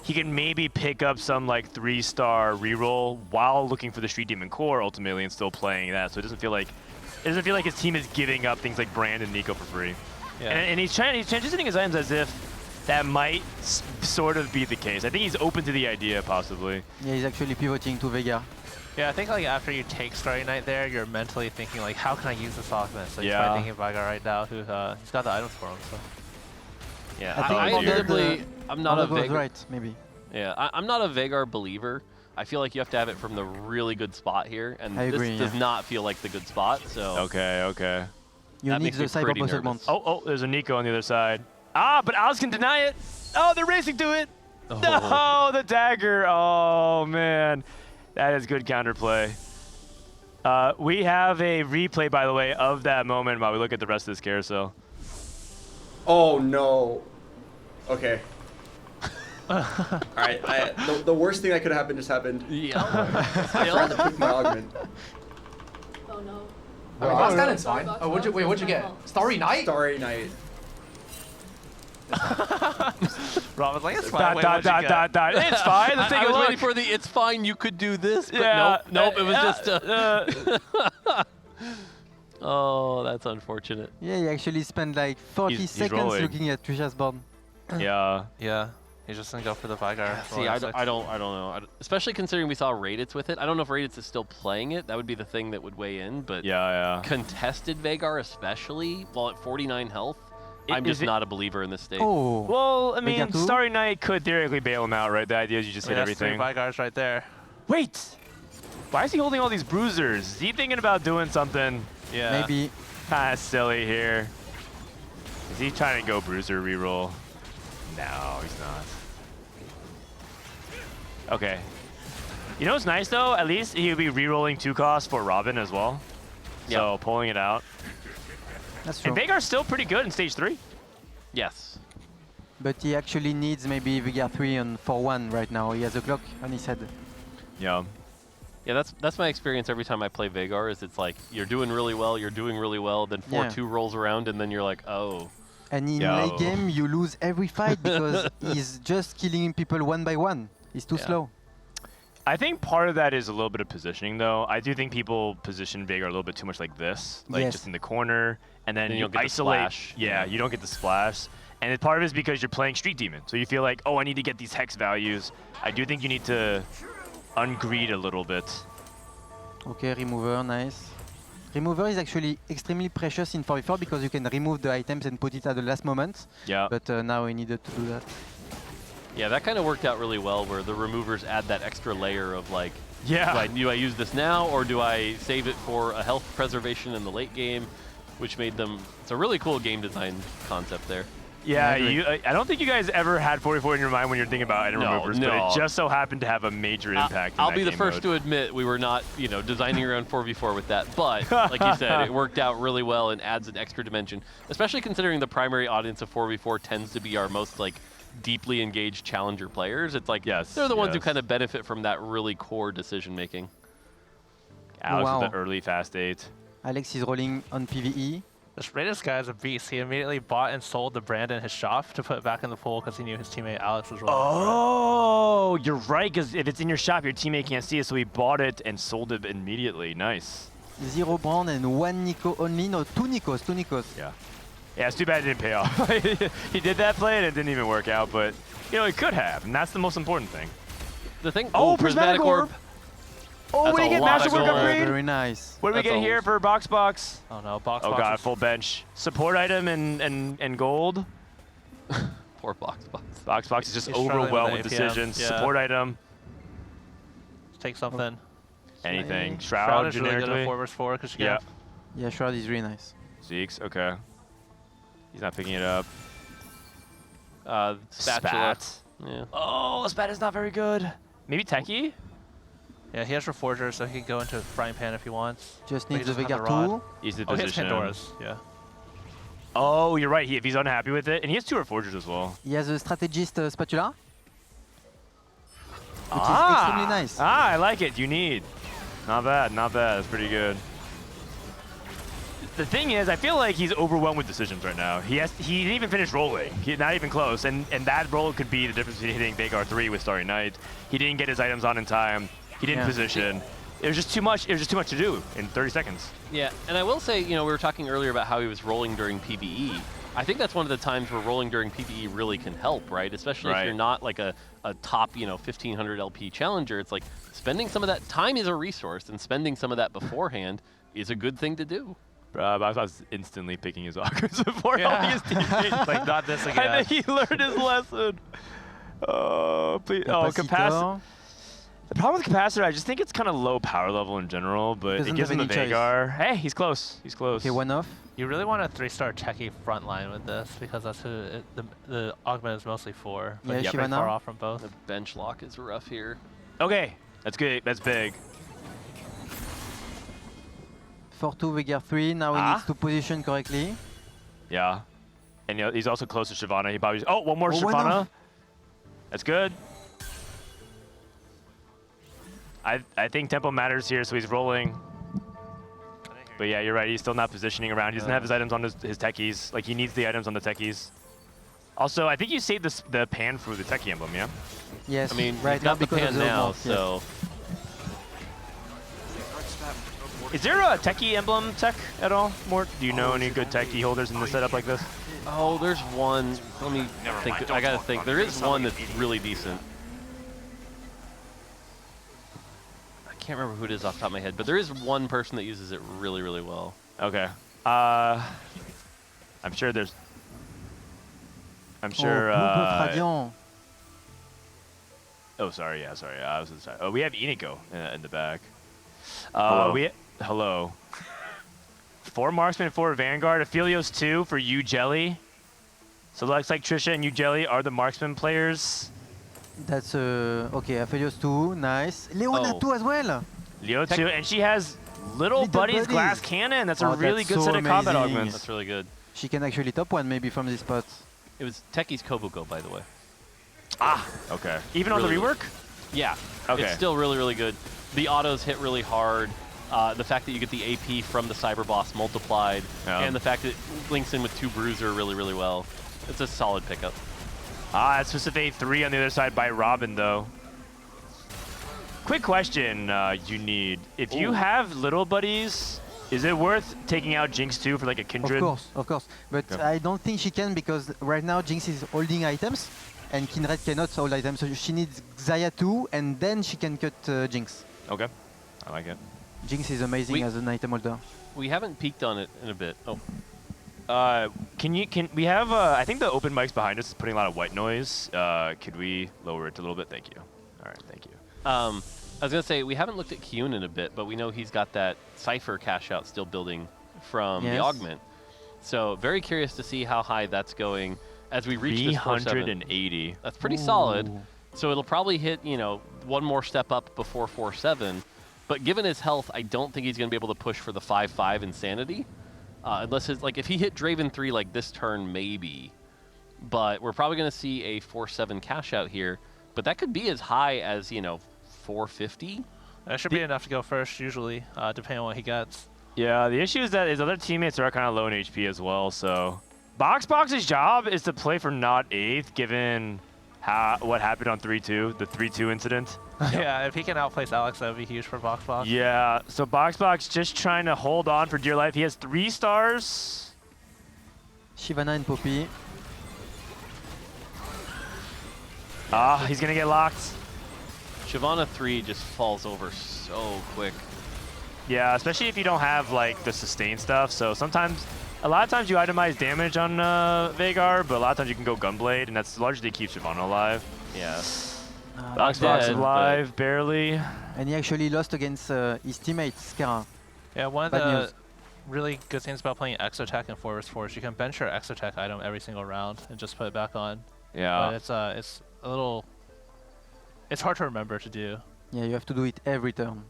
he can maybe pick up some 3-star reroll while looking for the Street Demon core ultimately and still playing that. So it doesn't feel like his team is giving up things like Brand and Nico for free. Yeah. And he's transitioning his items as if that might sort of be the case. I think he's open to the idea possibly. Yeah, he's actually pivoting to Veigar. Yeah, I think after you take Starry Night there, you're mentally thinking how can I use this augment? So you're probably thinking Veigar right now, who he's got the items for him. So. Yeah, I'm not a Veigar. Right, maybe. Yeah, I'm not a Veigar believer. I feel like you have to have it from the really good spot here, and this does not feel like the good spot. So. Okay. You need the cyber settlement. Oh, there's a Nico on the other side. But Oz can deny it. Oh, they're racing to it. Oh. No, the dagger. Oh man. That is good counterplay. We have a replay, by the way, of that moment while we look at the rest of this carousel. Oh, no. Okay. All right. The worst thing that could have happened just happened. Yeah. I forgot to pick my augment. Oh, no. I mean, that's kind of fine. Oh, what'd you get? Starry Night? Starry Night. Rob was like, it's fine. It's fine. Let's take a look. I was look. waiting for the it's fine, you could do this, but nope, it was just oh, that's unfortunate. Yeah, he actually spent 40 seconds looking at Trisha's board. Yeah. He's just gonna go for the Veigar. See, I don't know. Especially considering we saw Raditz with it. I don't know if Raditz is still playing it. That would be the thing that would weigh in, but contested Veigar especially, while at 49 health, I'm just not a believer in this state. Oh. Well, I mean, Starry Night could theoretically bail him out, right? The idea is you just hit everything. 3 Veigars right there. Wait! Why is he holding all these bruisers? Is he thinking about doing something? Yeah. Maybe. Kind of silly here. Is he trying to go bruiser reroll? No, he's not. Okay. You know what's nice, though? At least he would be rerolling 2 costs for Robin as well. So pulling it out. That's true. And Veigar's still pretty good in stage 3. Yes. But he actually needs maybe Veigar 3 on 4-1 right now. He has a clock on his head. Yeah. Yeah, that's my experience every time I play Veigar, is it's like, you're doing really well, then 4-2 rolls around, and then you're like, oh. And in late game, you lose every fight because he's just killing people one by one. He's too slow. I think part of that is a little bit of positioning, though. I do think people position Veigar a little bit too much like this, just in the corner, and then you isolate. Yeah, you don't get the splash. And part of it is because you're playing Street Demon. So you feel like, oh, I need to get these hex values. I do think you need to ungreed a little bit. Okay, remover, nice. Remover is actually extremely precious in 4v4 because you can remove the items and put it at the last moment. Yeah. But now we needed to do that. Yeah, that kind of worked out really well where the removers add that extra layer of like, yeah, do I use this now or do I save it for a health preservation in the late game, which made them, it's a really cool game design concept there. Yeah, I don't think you guys ever had 44 in your mind when you're thinking about item removers, but it just so happened to have a major impact. I'll be the first to admit we were not, designing around 4v4 with that, but like you said, it worked out really well and adds an extra dimension, especially considering the primary audience of 4v4 tends to be our most like deeply engaged challenger players. It's like they're the ones who kind of benefit from that really core decision making. Alex with the early fast 8. Alex is rolling on PvE. This guy is a beast. He immediately bought and sold the brand in his shop to put it back in the pool because he knew his teammate Alex was rolling. Oh, you're right, because if it's in your shop, your teammate can't see it, so he bought it and sold it immediately. Nice. 0 brand and 1 Nico only. No, 2 Nikos, 2 Nikos. Yeah. Yeah, it's too bad it didn't pay off. He did that play and it didn't even work out, but it could have, and that's the most important thing. The thing. Oh, Prismatic Orb. Oh, That's what do you get? Masterwork upgrade? Very nice. What do we get here for BoxBox? Oh no, BoxBox. Oh god, full bench. Support item and gold. Poor BoxBox. BoxBox is just overwhelmed with decisions. Yeah. Support item. Let's take something. Anything. Shroud is really generically. good at 4vs4 because you get. Yeah, Shroud is really nice. Zeke's okay. He's not picking it up. Spatula. Spat. Yeah. Oh, Spat is not very good. Maybe Techie? Yeah, he has Reforger, so he can go into Frying Pan if he wants. Just But needs he the doesn't have Vigor the 2. rod. He's the He has position. Pandora's, yeah. Oh, you're right. If he's unhappy with it, and he has 2 Reforgers as well. He has a Strategist spatula. Which is extremely nice. I like it. Unique. Not bad, not bad. That's pretty good. The thing is, I feel like he's overwhelmed with decisions right now. He didn't even finish rolling. Not even close. And that roll could be the difference between hitting Vagar 3 with Starry Night. He didn't get his items on in time. He didn't position. It was just too much. It was just too much to do in 30 seconds. Yeah, and I will say, we were talking earlier about how he was rolling during PvE. I think that's one of the times where rolling during PvE really can help, right? Especially if you're not like a top, 1500 LP challenger. It's like spending some of that time is a resource, and spending some of that beforehand is a good thing to do. I was instantly picking his Augurs before helping his teammates. Like, not this again. I think he learned his lesson. Oh, please. Oh, Capacitor. The problem with Capacitor, I just think it's kind of low power level in general, but it gives him the Vagar. Hey, he's close. He's close. Okay, 1 off. You really want a 3-star techie front line with this because that's who the augment is mostly for. But Yeah, pretty far off from both. The bench lock is rough here. Okay, that's good. That's big. 4-2 Vigor 3. Now he needs to position correctly. Yeah. And he's also close to Shyvana. He probably. Oh, one more one Shyvana. off. That's good. I think tempo matters here, so he's rolling. But yeah, you're right. He's still not positioning around. He doesn't have his items on his techies. Like, he needs the items on the techies. Also, I think you saved the pan for the techie emblem, yeah? Yes. I mean, right he's got now the because of pan the now, Mort, so. Is there a techie emblem tech at all, Mort? Do you know any good techie holders in the setup like this? Oh, there's one. Let me think. I gotta think. There is one that's really decent. I can't remember who it is off the top of my head, but there is one person that uses it really, really well. Okay. I'm sure there's. I'm sure. Oh, sorry. Yeah, sorry. I was inside. Oh, we have Iniko in the back. Hello. Hello. 4 Marksman, 4 Vanguard. Aphelios 2 for you, Jelly. So it looks like Trisha and you, Jelly, are the Marksman players. That's okay. Aphelios 2, nice. Leona 2 as well. Leo 2, and she has Little Buddy's Glass Cannon. That's a really good set of combat augments. That's really good. She can actually top 1 maybe from this spot. It was Techie's Kobuko, by the way. Ah, okay. Even on the rework? Yeah. Okay. It's still really, really good. The autos hit really hard. The fact that you get the AP from the Cyber Boss multiplied, and the fact that it links in with 2 Bruiser really, really well. It's a solid pickup. That's specific 3 on the other side by Robin, though. Quick question you need. If you have Little Buddies Is it worth taking out Jinx too for like a Kindred? Of course. But I don't think she can because right now Jinx is holding items and Kindred cannot hold items. So she needs Xayah too, and then she can cut Jinx. Okay, I like it. Jinx is amazing as an item holder. We haven't peeked on it in a bit. Oh. Can we have? I think the open mic's behind us is putting a lot of white noise. Could we lower it a little bit? Thank you. All right, thank you. I was gonna say we haven't looked at Kyun in a bit, but we know he's got that Cypher cash out still building from the augment. So very curious to see how high that's going as we reach this 380. That's pretty solid. So it'll probably hit, you know, one more step up before 4-7. But given his health, I don't think he's gonna be able to push for the 5-5 insanity. Unless his, like if he hit Draven 3 like this turn, maybe. But we're probably gonna see a 4-7 cash out here. But that could be as high as, you know, 450. That should be enough to go first, usually, depending on what he gets. Yeah, the issue is that his other teammates are kind of low in HP as well, so... BoxBox's job is to play for not 8th, given what happened on 3-2, the 3-2 incident. Yeah, if he can outplace Alex, that would be huge for BoxBox. Yeah, so BoxBox just trying to hold on for dear life. He has 3 stars. Shyvana and Poppy. Ah, he's gonna get locked. Shyvana 3 just falls over so quick. Yeah, especially if you don't have like the sustain stuff. So sometimes, a lot of times you itemize damage on Veigar, but a lot of times you can go Gunblade, and that's largely keeps Shyvana alive. Yeah. BoxBox alive, barely. And he actually lost against his teammate, Skara. Yeah, one of the really good things about playing Exotech in 4vs4 is you can bench your Exotech item every single round and just put it back on. Yeah. But it's a little... It's hard to remember to do. Yeah, you have to do it every turn.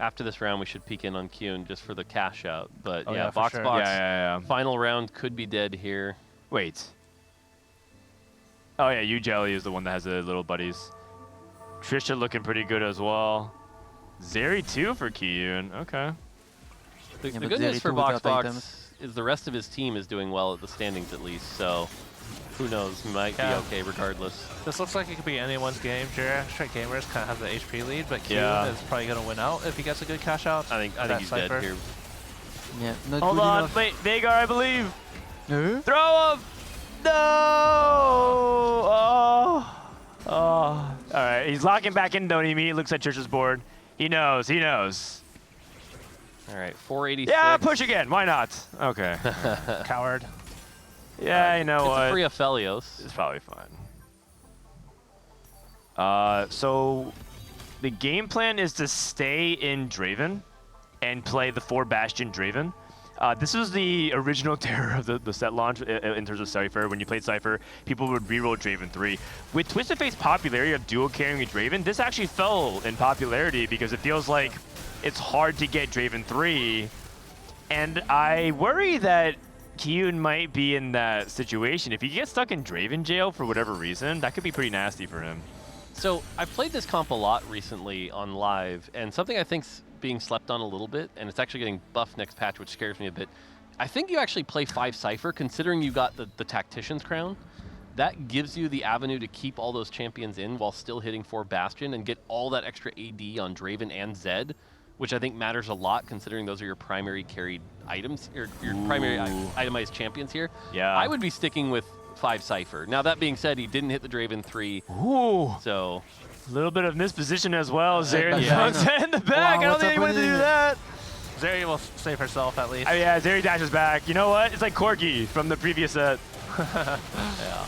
After this round, we should peek in on Kyun just for the cash out. But Oh, yeah, yeah, for sure. BoxBox, final round could be dead here. Wait. Oh yeah, U-Jelly is the one that has the little buddies. Trisha looking pretty good as well. Zeri 2 for Kyun, okay. The good news for BoxBox is the rest of his team is doing well at the standings at least, so who knows, he might be okay regardless. This looks like it could be anyone's game. Straight Gamers kind of has the HP lead, but Kyun is probably going to win out if he gets a good cash out. I think he's dead here. Yeah, not Hold good on, enough. wait, Veigar, I believe. Throw him! No! Oh! Oh. All right, he's locking back in, don't he? Looks at Trisha's board. He knows, he knows. All right, 486. Yeah, push again, why not? Okay. Coward. Yeah, you know what? It's a free Aphelios. It's probably fine. So the game plan is to stay in Draven and play the 4 Bastion Draven. This was the original terror of the set launch in terms of Cypher. When you played Cypher, people would reroll Draven 3. With Twisted Fate's popularity of dual carrying a Draven, this actually fell in popularity because it feels like it's hard to get Draven 3. And I worry that Kyun might be in that situation. If he gets stuck in Draven jail for whatever reason, that could be pretty nasty for him. So I've played this comp a lot recently on live, and something I think's being slept on a little bit, and it's actually getting buffed next patch, which scares me a bit. I think you actually play 5 Cypher, considering you got the Tactician's Crown. That gives you the avenue to keep all those champions in while still hitting 4 Bastion and get all that extra AD on Draven and Zed, which I think matters a lot considering those are your primary carried items, or your primary itemized champions here. Yeah. I would be sticking with 5 Cypher. Now that being said, he didn't hit the Draven 3. Ooh. So a little bit of misposition as well. Zeri yeah. in the back. Wow, I don't think he wanted to do that. Zeri will save herself at least. Oh, yeah, Zeri dashes back. You know what? It's like Corgi from the previous set. Yeah.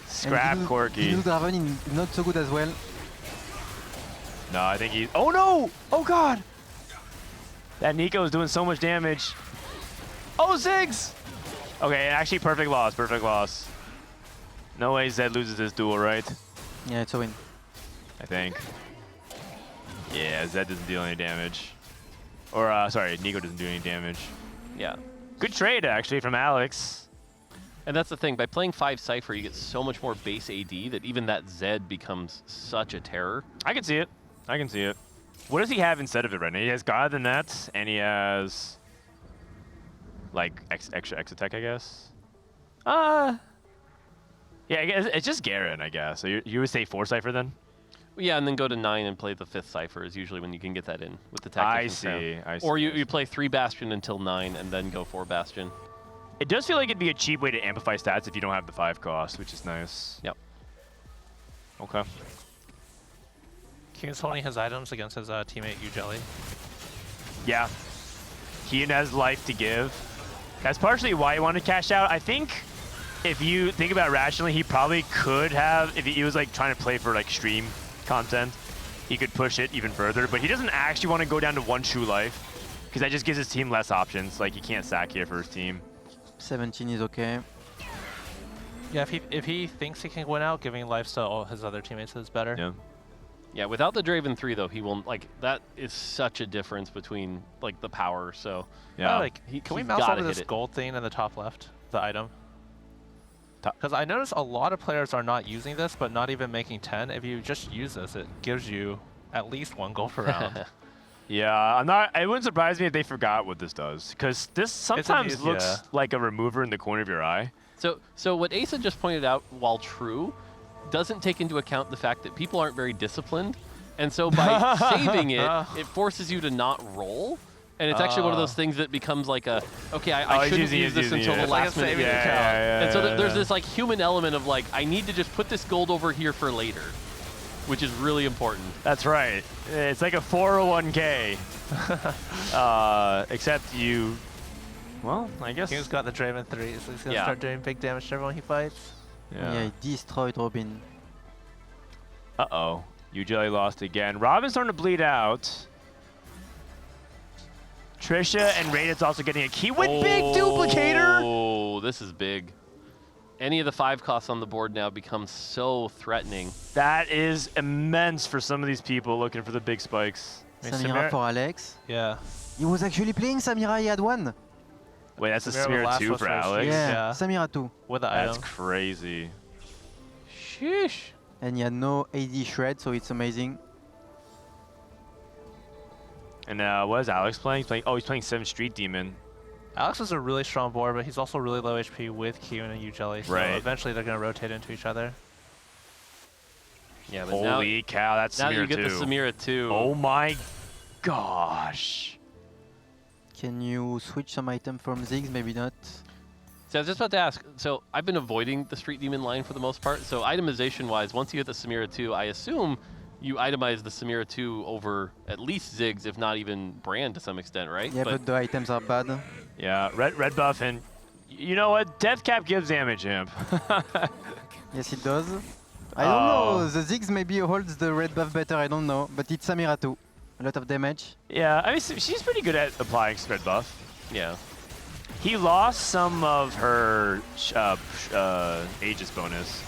Scrap Corgi. Blue Draven is not so good as well. No, I think he... Oh, no! Oh, God! That Nico is doing so much damage. Oh, Ziggs! Okay, actually, perfect loss. Perfect loss. No way Zed loses this duel, right? Yeah, it's a win. I think. Yeah, Zed doesn't deal any damage. Or, sorry, Nico doesn't do any damage. Yeah. Good trade, actually, from Alex. And that's the thing, by playing 5 Cypher, you get so much more base AD that even that Zed becomes such a terror. I can see it. I can see it. What does he have instead of it right now? He has God of the Nets, and he has... like, extra Exotech, I guess? Yeah, I guess it's just Garen, I guess. So you would say 4 Cypher then? Yeah, and then go to 9 and play the 5th Cypher is usually when you can get that in with the tactician. I see. Or you play 3 Bastion until 9 and then go 4 Bastion. It does feel like it'd be a cheap way to amplify stats if you don't have the 5 cost, which is nice. Yep. Okay. Keen's holding his items against his teammate Ujelly. Yeah. Keen has life to give. That's partially why he wanted to cash out. I think if you think about it rationally, he probably could have, if he was like trying to play for like stream content, he could push it even further, but he doesn't actually want to go down to 1 true life because that just gives his team less options. Like he can't sack here for his team. 17 is okay. Yeah, if he thinks he can win out, giving lives to all his other teammates is better. Yeah. Yeah, without the Draven 3 though, he won't, like, that is such a difference between like the power, so yeah. Can we mouse over this gold thing in the top left, the item? Because I noticed a lot of players are not using this, but not even making 10. If you just use this, it gives you at least 1 gold per round. Yeah, it wouldn't surprise me if they forgot what this does, because this sometimes looks like a remover in the corner of your eye. So what Asa just pointed out, while true, doesn't take into account the fact that people aren't very disciplined, and so by saving it, it forces you to not roll. And it's actually one of those things that becomes like a, okay, I shouldn't use this until the last minute. And so there's this like human element of like, I need to just put this gold over here for later, which is really important. That's right. It's like a 401k. Except you, well, I guess. He's got the Draven 3, so he's going to start doing big damage to everyone he fights. Yeah, he destroyed Robin. Uh-oh. Ujelly lost again. Robin's starting to bleed out. Trisha and Raidit's also getting a key with big duplicator. Oh, this is big. Any of the 5 costs on the board now becomes so threatening. That is immense for some of these people looking for the big spikes. Samira for Alex. Yeah. He was actually playing Samira, he had 1. Wait, that's a Samira 2 for Alex? Yeah, Samira 2. With the That's item. crazy. Sheesh. And he had no AD shred, so it's amazing. And what is Alex playing? He's playing 7 Street Demon. Alex is a really strong board, but he's also really low HP with Q and Ujelly, so eventually they're going to rotate into each other. Yeah, but holy cow, that's now Samira 2. Now you get the Samira 2. Oh my gosh. Can you switch some item from Ziggs? Maybe not. So I was just about to ask, so I've been avoiding the Street Demon line for the most part, so itemization-wise, once you get the Samira 2, I assume you itemize the Samira 2 over at least Ziggs, if not even Brand to some extent, right? Yeah, but the items are bad. Yeah, red buff, and you know what? Death Cap gives damage, Imp. Yes, it does. I don't know, the Ziggs maybe holds the red buff better, I don't know, but it's Samira 2. A lot of damage. Yeah, I mean, she's pretty good at applying red buff. Yeah. He lost some of her Aegis bonus.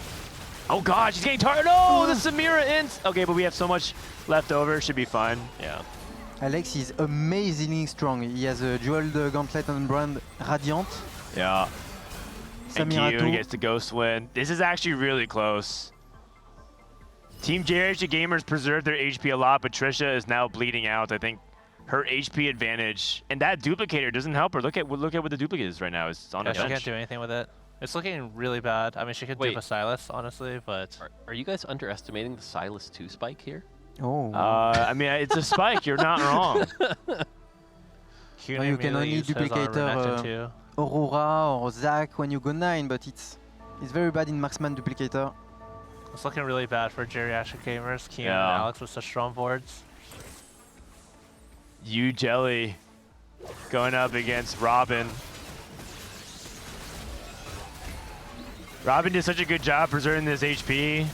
Oh god, she's getting targeted. No, the Samira int. Okay, but we have so much left over. Should be fine. Yeah. Alex is amazingly strong. He has a jeweled gauntlet on Brand Radiant. Yeah. Samira and 2 gets the Ghost win. This is actually really close. Team JRH Gamers preserved their HP a lot, but Trisha is now bleeding out. I think her HP advantage, and that duplicator doesn't help her. Look at what the duplicate is right now. It's on her She bench. can't do anything with it. It's looking really bad. I mean, she could dupe a Silas, honestly, but... Are you guys underestimating the Silas 2 spike here? Oh. I mean, it's a spike. You're not wrong. Well, you can only duplicate Aurora or Zac when you go 9, but it's very bad in marksman duplicator. It's looking really bad for geriatric gamers. Keen and Alex with such strong boards. Ujelly going up against Robin. Robin did such a good job preserving this HP,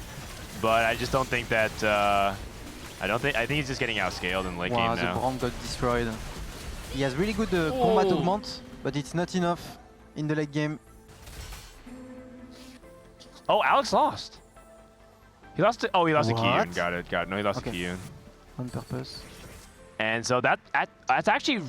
but I just don't think that. I think he's just getting outscaled in late game now. The Braum got destroyed. He has really good combat augment, but it's not enough in the late game. Oh, Alex lost. He lost to. Oh, he lost to What? Kiyun. Got it. No, he lost to Kiyun. On purpose. And so that's actually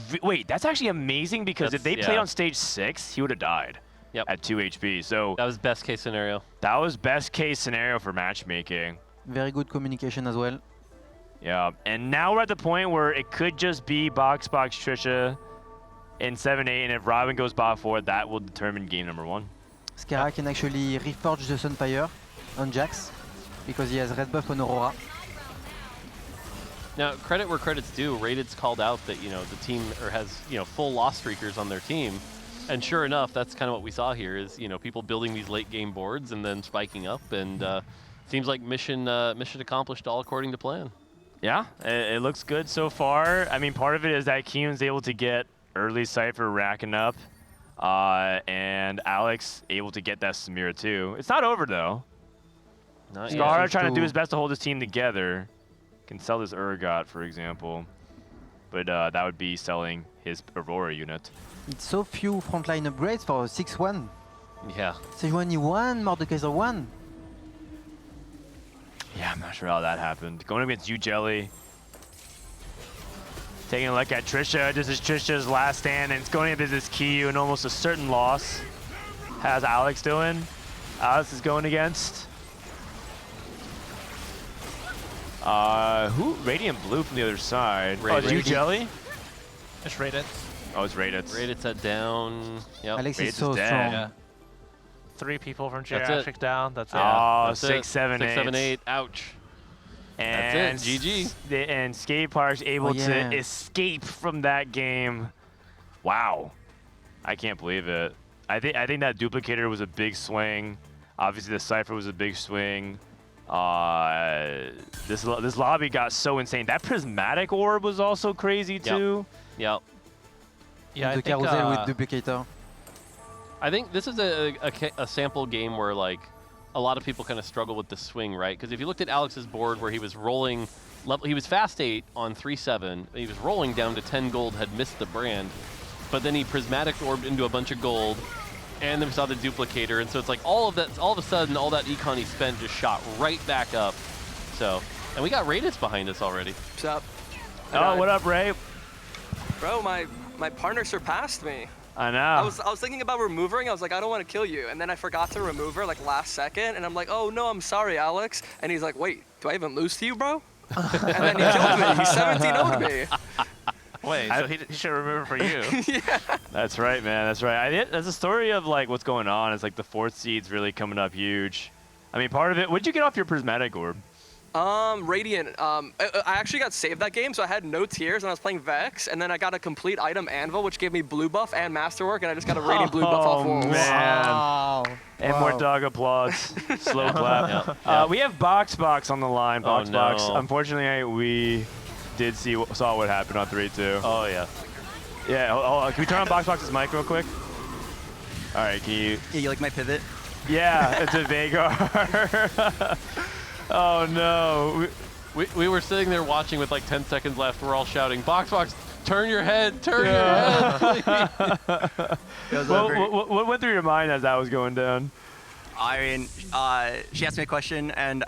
that's actually amazing because if they played on stage 6, he would have died. Yep. At 2 HP. So that was best case scenario. That was best case scenario for matchmaking. Very good communication as well. Yeah, and now we're at the point where it could just be BoxBox Trisha in 7-8, and if Robin goes bot 4, that will determine game number 1. Skara can actually reforge the Sunfire on Jax because he has red buff on Aurora. Now, credit where credit's due. Rated's called out that the team has full loss streakers on their team, and sure enough, that's kind of what we saw here. Is people building these late game boards and then spiking up, and seems like mission accomplished all according to plan. Yeah, it looks good so far. I mean, part of it is that Kiyun's able to get early Cypher racking up, and Alex able to get that Samira too. It's not over though. Scar trying to do his best to hold his team together. Can sell this Urgot, for example, but that would be selling his Aurora unit. It's so few frontline upgrades for 6-1. Yeah. Sejuani 1, Mordekaiser 1. Yeah, I'm not sure how that happened. Going against you, Jelly. Taking a look at Trisha. This is Trisha's last stand, and it's going against this Kiyu and almost a certain loss. How's Alex doing? Alex is going against... who? Radiant Blue from the other side. Oh, it's you, Jelly? It's Rated. Oh, it's Rated. Rated's at down. Yep. Alex Rated's is so dead. strong. Yeah. 3 people from That's geriatric down. That's it. Oh, That's 6, 7, 8. 6, 7, 8. Ouch. And That's it. GG. And Skate Park's able to escape from that game. Wow. I can't believe it. I think that duplicator was a big swing. Obviously, the Cypher was a big swing. This lobby got so insane. That prismatic orb was also crazy too. Yep. Yeah, The carousel with duplicator. I think this is a sample game where like a lot of people kind of struggle with the swing, right? Because if you looked at Alex's board where he was rolling, he was fast 8 on 3-7. He was rolling down to 10 gold, had missed the brand, but then he prismatic orbed into a bunch of gold, and then we saw the duplicator, and so it's like all of a sudden, all that econ he spent just shot right back up. So, and we got Raditz behind us already. What's up? Oh, what up, Ray? Bro, my partner surpassed me. I know. I was thinking about removing. I was like, I don't want to kill you, and then I forgot to remove her like last second, and I'm like, oh no, I'm sorry, Alex. And he's like, wait, do I even lose to you, bro? And then he killed me. He 17-0'd me. Wait, so he should remember for you. Yeah. That's right, man. That's right. That's a story of like what's going on. It's like the 4th seed's really coming up huge. I mean, part of it. What'd you get off your prismatic orb? Radiant. I actually got saved that game, so I had no tears, and I was playing Vex, and then I got a complete item Anvil, which gave me blue buff and masterwork, and I just got a Radiant blue buff off walls. Oh man! Wow. And more dog applause. Slow clap. We have BoxBox on the line. BoxBox. no. Unfortunately, we did saw what happened on 3-2. Oh yeah. Yeah. Can we turn on BoxBox's mic real quick? All right. Can you? Yeah, you like my pivot? Yeah, it's a Vagar. Oh no. We were sitting there watching with like 10 seconds left. We're all shouting, BoxBox, turn your head, turn your head. What went through your mind as that was going down? I mean, she asked me a question, and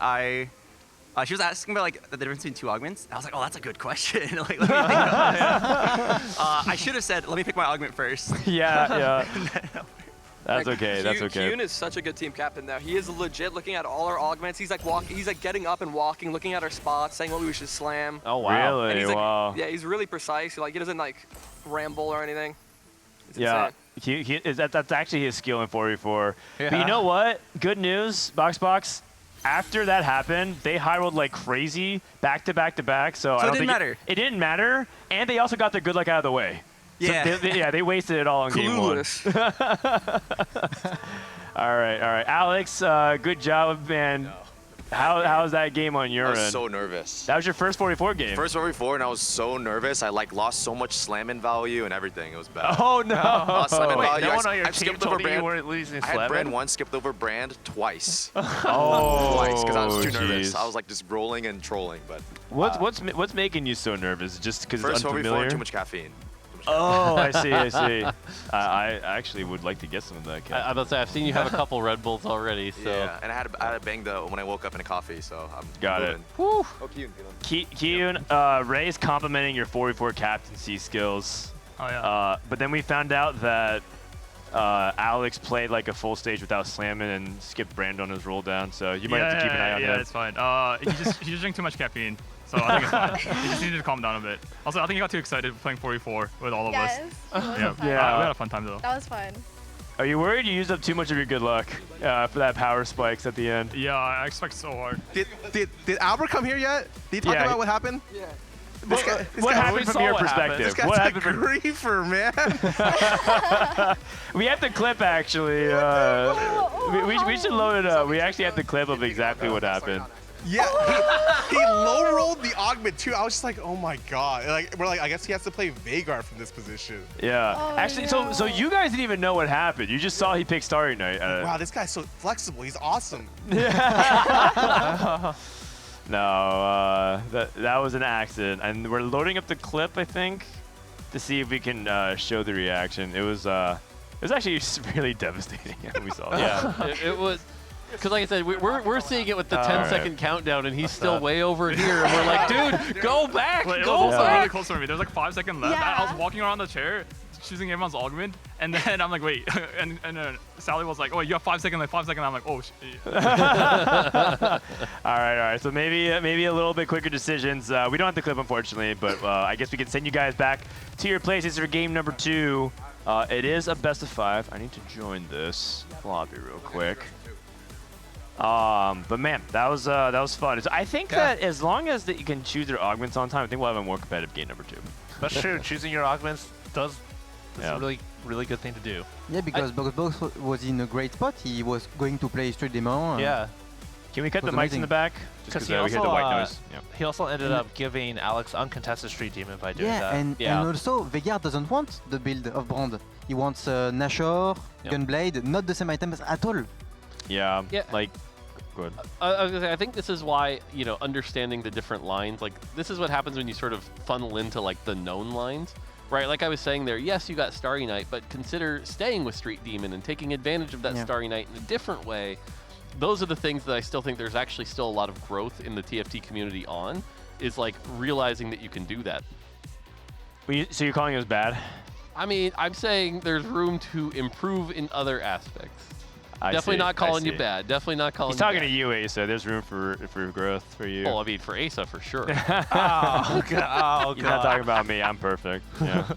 she was asking about like the difference between 2 augments. I was like, oh, that's a good question. Like, let me think about it. I should have said, let me pick my augment first. Yeah. That's okay. That's okay. Kyun is such a good team captain now. He is legit looking at all our augments. He's like he's like getting up and walking, looking at our spots, saying what we should slam. Oh wow. Really? And he's like, Wow. Yeah, he's really precise. Like he doesn't like ramble or anything. It's Yeah. insane. That's actually his skill in 4v4. Yeah. But you know what? Good news, BoxBox. After that happened, they high rolled like crazy, back to back to back. So I don't it didn't think matter. It didn't matter, and they also got their good luck out of the way. Yeah. So they wasted it all on game 1. All right. Alex, good job, man. How's that game on your end? I was so nervous. That was your first 44 game. First 44, and I was so nervous. I like lost so much slamming value and everything. It was bad. Oh no! Lost slamming value. No one on your I team skipped told over you brand. you weren't losing I had slamming? brand 1, skipped over brand twice. Oh, twice because I was too nervous. geez. I was like just rolling and trolling. But what's making you so nervous? Just because it's first unfamiliar? 44, too much caffeine. Oh, I see. I actually would like to get some of that. I was about to say, I've seen you have a couple Red Bulls already. So. Yeah, and I had a bang when I woke up in a coffee, so I'm Got moving. it. Oh, Kiyun, Ray's complimenting your 4v4 captaincy skills. Oh yeah. But then we found out that Alex played like a full stage without slamming and skipped Brand on his roll down, so you might have to keep an eye on that. Yeah, it's fine. He just drank too much caffeine. So I think it's fine. He just needed to calm down a bit. Also, I think he got too excited playing 4v4 with all of us. Yeah. We had a fun time though. That was fun. Are you worried you used up too much of your good luck for that power spikes at the end? Yeah, I expect so hard. Did Albert come here yet? Did he talk about what happened? Yeah. What happened from your perspective? This guy's What a happened from griefer, man. We have the clip actually. We should load it up. We actually have the clip of exactly what happened. Yeah, he low rolled the augment too. I was just like, oh my god. Like we're like, I guess he has to play Veigar from this position. Yeah. Oh, Actually, no. so you guys didn't even know what happened. You just saw he picked Starry Night. Wow, this guy's so flexible. He's awesome. No, that was an accident, and we're loading up the clip, I think, to see if we can show the reaction. It was actually really devastating when we saw that. Yeah, it was. Because like I said, we're seeing it with the 10-second countdown, and he's still way over here, and we're like, dude, go back, It was go also back. really close for me. There's like 5 seconds left. Yeah. I was walking around the chair, choosing everyone's augment, and then I'm like, wait, and Sally was like, oh, you have 5 seconds, like 5 seconds. I'm like, oh, shit. all right. So maybe a little bit quicker decisions. We don't have the clip, unfortunately, but I guess we can send you guys back to your places for game number 2. It is a best of 5. I need to join this lobby real quick. But man, that was fun. So I think that as long as that you can choose your augments on time, I think we'll have a more competitive game number 2. That's true. Choosing your augments is a really good thing to do. Yeah, because BoxBox was in a great spot. He was going to play Street Demon. Yeah. Can we cut the mics in the back? Because we heard the white noise. He also ended up giving Alex uncontested Street Demon by doing that. And also Veigar doesn't want the build of Brand. He wants Nashor, Gunblade, not the same items at all. Yeah. Like, good. I was gonna say, I think this is why, understanding the different lines, like this is what happens when you sort of funnel into like the known lines, right? Like I was saying there, yes, you got Starry Night, but consider staying with Street Demon and taking advantage of that Starry Night in a different way. Those are the things that I still think there's actually still a lot of growth in the TFT community on, is like realizing that you can do that. So you're calling us bad? I mean, I'm saying there's room to improve in other aspects. Definitely not calling you bad. Definitely not calling you bad. He's talking to you, Asa. There's room for growth for you. Oh, I mean, for Asa, for sure. Oh, God. He's not talking about me. I'm perfect. Yeah.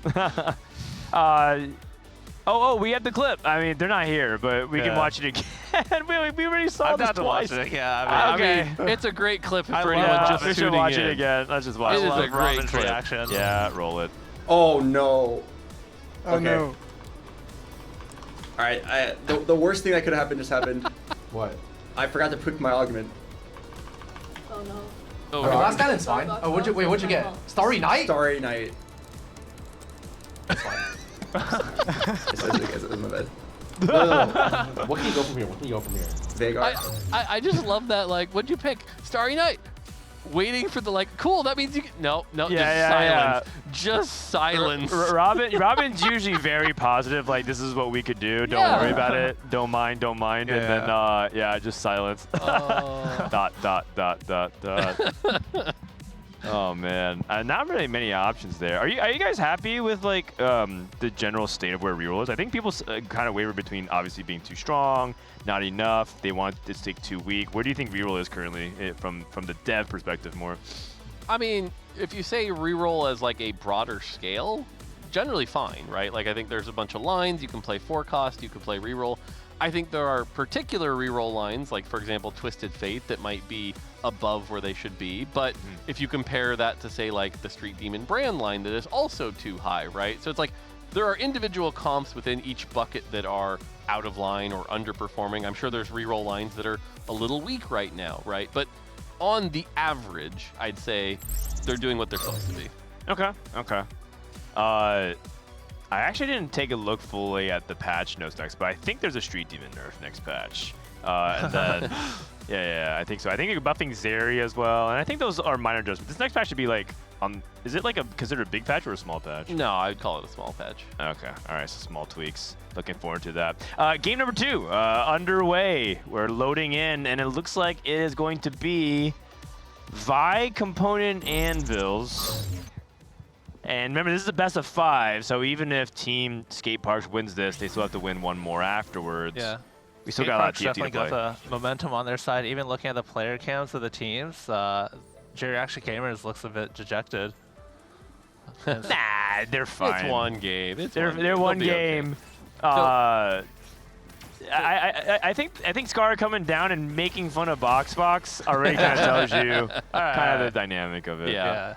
We have the clip. I mean, they're not here, but we can watch it again. we already saw this twice. Watch it. Yeah, I mean, it's a great clip for anyone just tuning in. We should watch it again. Let's just watch it. It is a great clip. Reaction. Yeah, roll it. Oh, no. Oh, no. All right, the worst thing that could have happened just happened. What? I forgot to pick my augment. Oh no. Oh, Okay, last gallon's fine. Oh, what'd you get? Starry Night? Starry Night. That's fine. It's my bad. No. What can you go from here? Veigar. I just love that, like, what'd you pick? Starry Night. Waiting for the, like, cool, that means you can, no, just silence. Just silence. Robin's usually very positive, like, this is what we could do, don't worry about it, don't mind, and then, just silence. ... Oh, man. Not really many options there. Are you guys happy with, like, the general state of where reroll is? I think people kind of waver between obviously being too strong, not enough, they want this to take too weak. Where do you think reroll is currently from the dev perspective more? I mean, if you say reroll as like a broader scale, generally fine, right? Like I think there's a bunch of lines, you can play forecast, you can play reroll. I think there are particular reroll lines, like for example, Twisted Fate, that might be above where they should be. But if you compare that to say like the Street Demon brand line, that is also too high, right? So it's like there are individual comps within each bucket that are out of line or underperforming. I'm sure there's reroll lines that are a little weak right now, right? But on the average, I'd say they're doing what they're supposed to be. Okay. I actually didn't take a look fully at the patch notes next, but I think there's a Street Demon nerf next patch. And then, I think so. I think you're buffing Zeri as well, and I think those are minor adjustments. This next patch should be like, is it like considered a big patch or a small patch? No, I'd call it a small patch. Okay, all right, so small tweaks. Looking forward to that. Game number 2, underway. We're loading in, and it looks like it is going to be Vi component anvils. And remember, this is a best of 5, so even if Team Skate Parks wins this, they still have to win one more afterwards. Yeah. We still got a lot of TFT to definitely play. got the momentum on their side. Even looking at the player counts of the teams, Geriatric Gamers looks a bit dejected. Nah, they're fine. It's one game. They're one game. Okay. I think Scar coming down and making fun of BoxBox already kind of tells you kind of the dynamic of it. Yeah.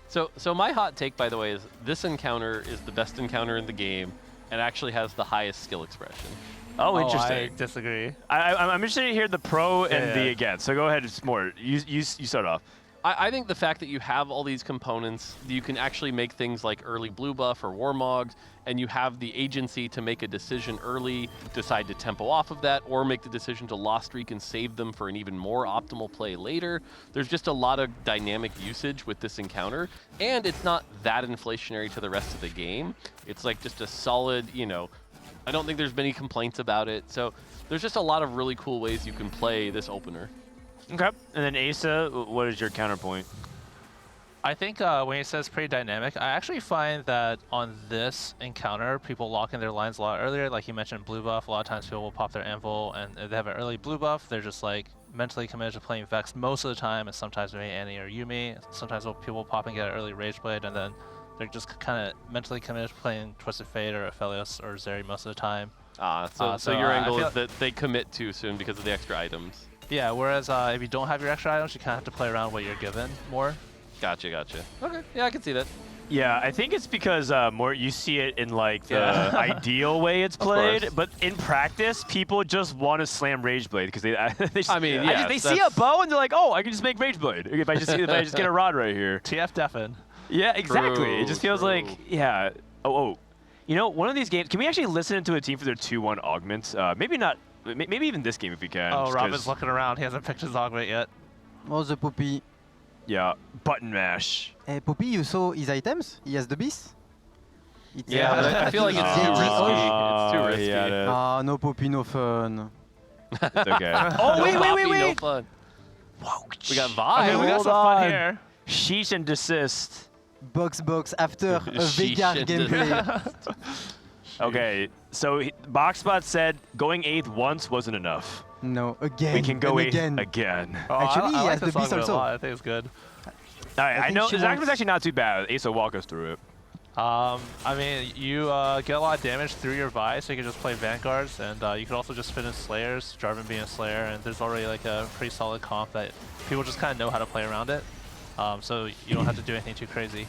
So my hot take, by the way, is this encounter is the best encounter in the game and actually has the highest skill expression. Oh, interesting. I disagree. I'm interested to hear the pro and the against. So go ahead, Mort. You start off. I think the fact that you have all these components, you can actually make things like early blue buff or Warmogs, and you have the agency to make a decision early, decide to tempo off of that, or make the decision to lost streak and save them for an even more optimal play later. There's just a lot of dynamic usage with this encounter, and it's not that inflationary to the rest of the game. It's like just a solid, I don't think there's many complaints about it. So there's just a lot of really cool ways you can play this opener. Okay. And then Asa, what is your counterpoint? I think when he says pretty dynamic, I actually find that on this encounter, people lock in their lines a lot earlier. Like you mentioned blue buff, a lot of times people will pop their anvil, and if they have an early blue buff, they're just like mentally committed to playing Vex most of the time, and sometimes maybe Annie or Yumi. Sometimes people pop and get an early Rage Blade, and then they're just kind of mentally committed to playing Twisted Fate or Aphelios or Zeri most of the time. So your angle is that they commit too soon because of the extra items. Yeah, whereas if you don't have your extra items, you kind of have to play around what you're given more. Gotcha. Okay, yeah, I can see that. Yeah, I think it's because Mort, you see it in like the ideal way it's played, but in practice, people just want to slam Rage Blade because they see a bow and they're like, oh, I can just make Rage Blade if I just get a rod right here. TF deafen. Yeah, exactly. It just feels like one of these games. Can we actually listen to a team for their 2-1 augments? Maybe not. Maybe even this game if we can. Oh, Robin's looking around. He hasn't picked his augment yet. Oh, the Poppy. Yeah, button mash. Hey, Poppy, you saw his items? He has the beast? Yeah, but I feel like it's too risky. It's too risky. Ah, no Poppy, no fun. It's okay. Oh, wait. No fun. Whoa, we got Vibe. Okay, we got some fun here. Sheesh and desist. BoxBox after a Vegar gameplay. Okay, so BoxBox said going 8th once wasn't enough. No, again. We can go 8th again. Oh, actually, I he like has the beast also. I think it's good. All right, I know Zach was actually not too bad. Asa, walk us through it. I mean, you get a lot of damage through your Vi, so you can just play Vanguards, and you can also just fit in Slayers, Jarvan being a Slayer, and there's already like a pretty solid comp that people just kind of know how to play around it. So you don't have to do anything too crazy.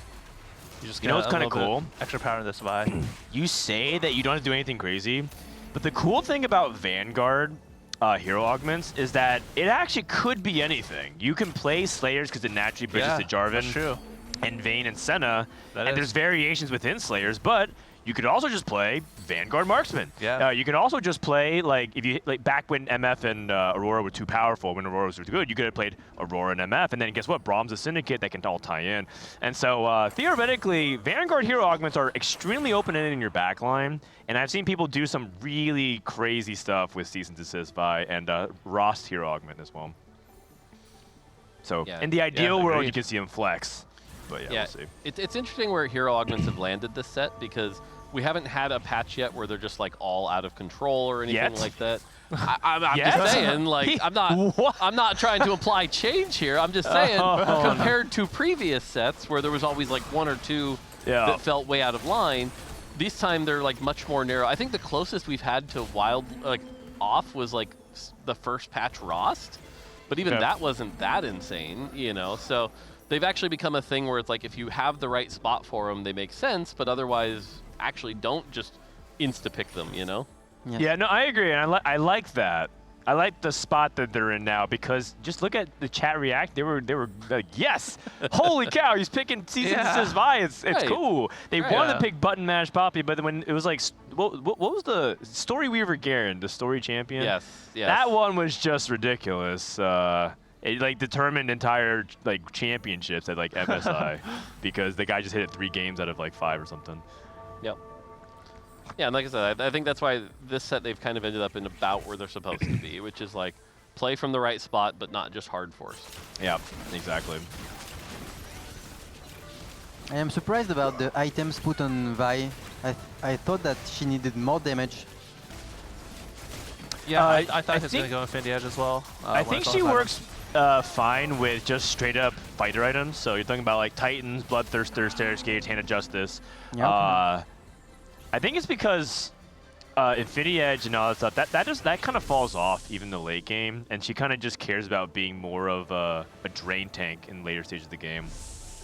You just get what's kind of cool? Extra power in this Vi. You say that you don't have to do anything crazy, but the cool thing about Vanguard hero augments is that it actually could be anything. You can play Slayers because it naturally bridges to Jarvan. That's true. And Vayne and Senna, and there's variations within Slayers, but you could also just play Vanguard Marksman. Yeah. You can also just play back when MF and Aurora were too powerful, when Aurora was too good, you could have played Aurora and MF, and then guess what? Brahm's a Syndicate that can all tie in. And so theoretically, Vanguard hero augments are extremely open-ended in your backline, and I've seen people do some really crazy stuff with Cease and Desist Vi and Rost hero augment as well. So in the ideal world, you can see him flex. But we'll see. It's interesting where hero augments have landed this set because we haven't had a patch yet where they're just like all out of control or anything like that. I'm just saying, like I'm not trying to apply change here. I'm just saying compared to previous sets where there was always like 1 or 2 that felt way out of line, this time they're like much more narrow. I think the closest we've had to wild off was like the first patch Rost, but even that wasn't that insane, so they've actually become a thing where it's like if you have the right spot for them, they make sense, but otherwise actually don't just insta-pick them, Yeah, no, I agree, and I like that. I like the spot that they're in now because just look at the chat react. They were like, yes, holy cow, he's picking Cease and Desist Vi. It's cool. They wanted to pick Button Mash Poppy, but then when it was like, what was the Story Weaver Garen, the story champion? Yes. That one was just ridiculous. It like determined entire like championships at like MSI because the guy just hit it 3 games out of like 5 or something. Yep. Yeah, and like I said, I think that's why this set they've kind of ended up in about where they're supposed to be, which is like play from the right spot, but not just hard force. Yeah, exactly. I am surprised about the items put on Vi. I thought that she needed more damage. Yeah, I thought he was going to go Infinity Edge as well. I think she works fine with just straight up fighter items. So you're talking about like Titans, Bloodthirster, Stairs Gauge, Hand of Justice. Yeah, I think it's because Infinity Edge and all that stuff, that kind of falls off even in the late game, and she kind of just cares about being more of a drain tank in later stages of the game.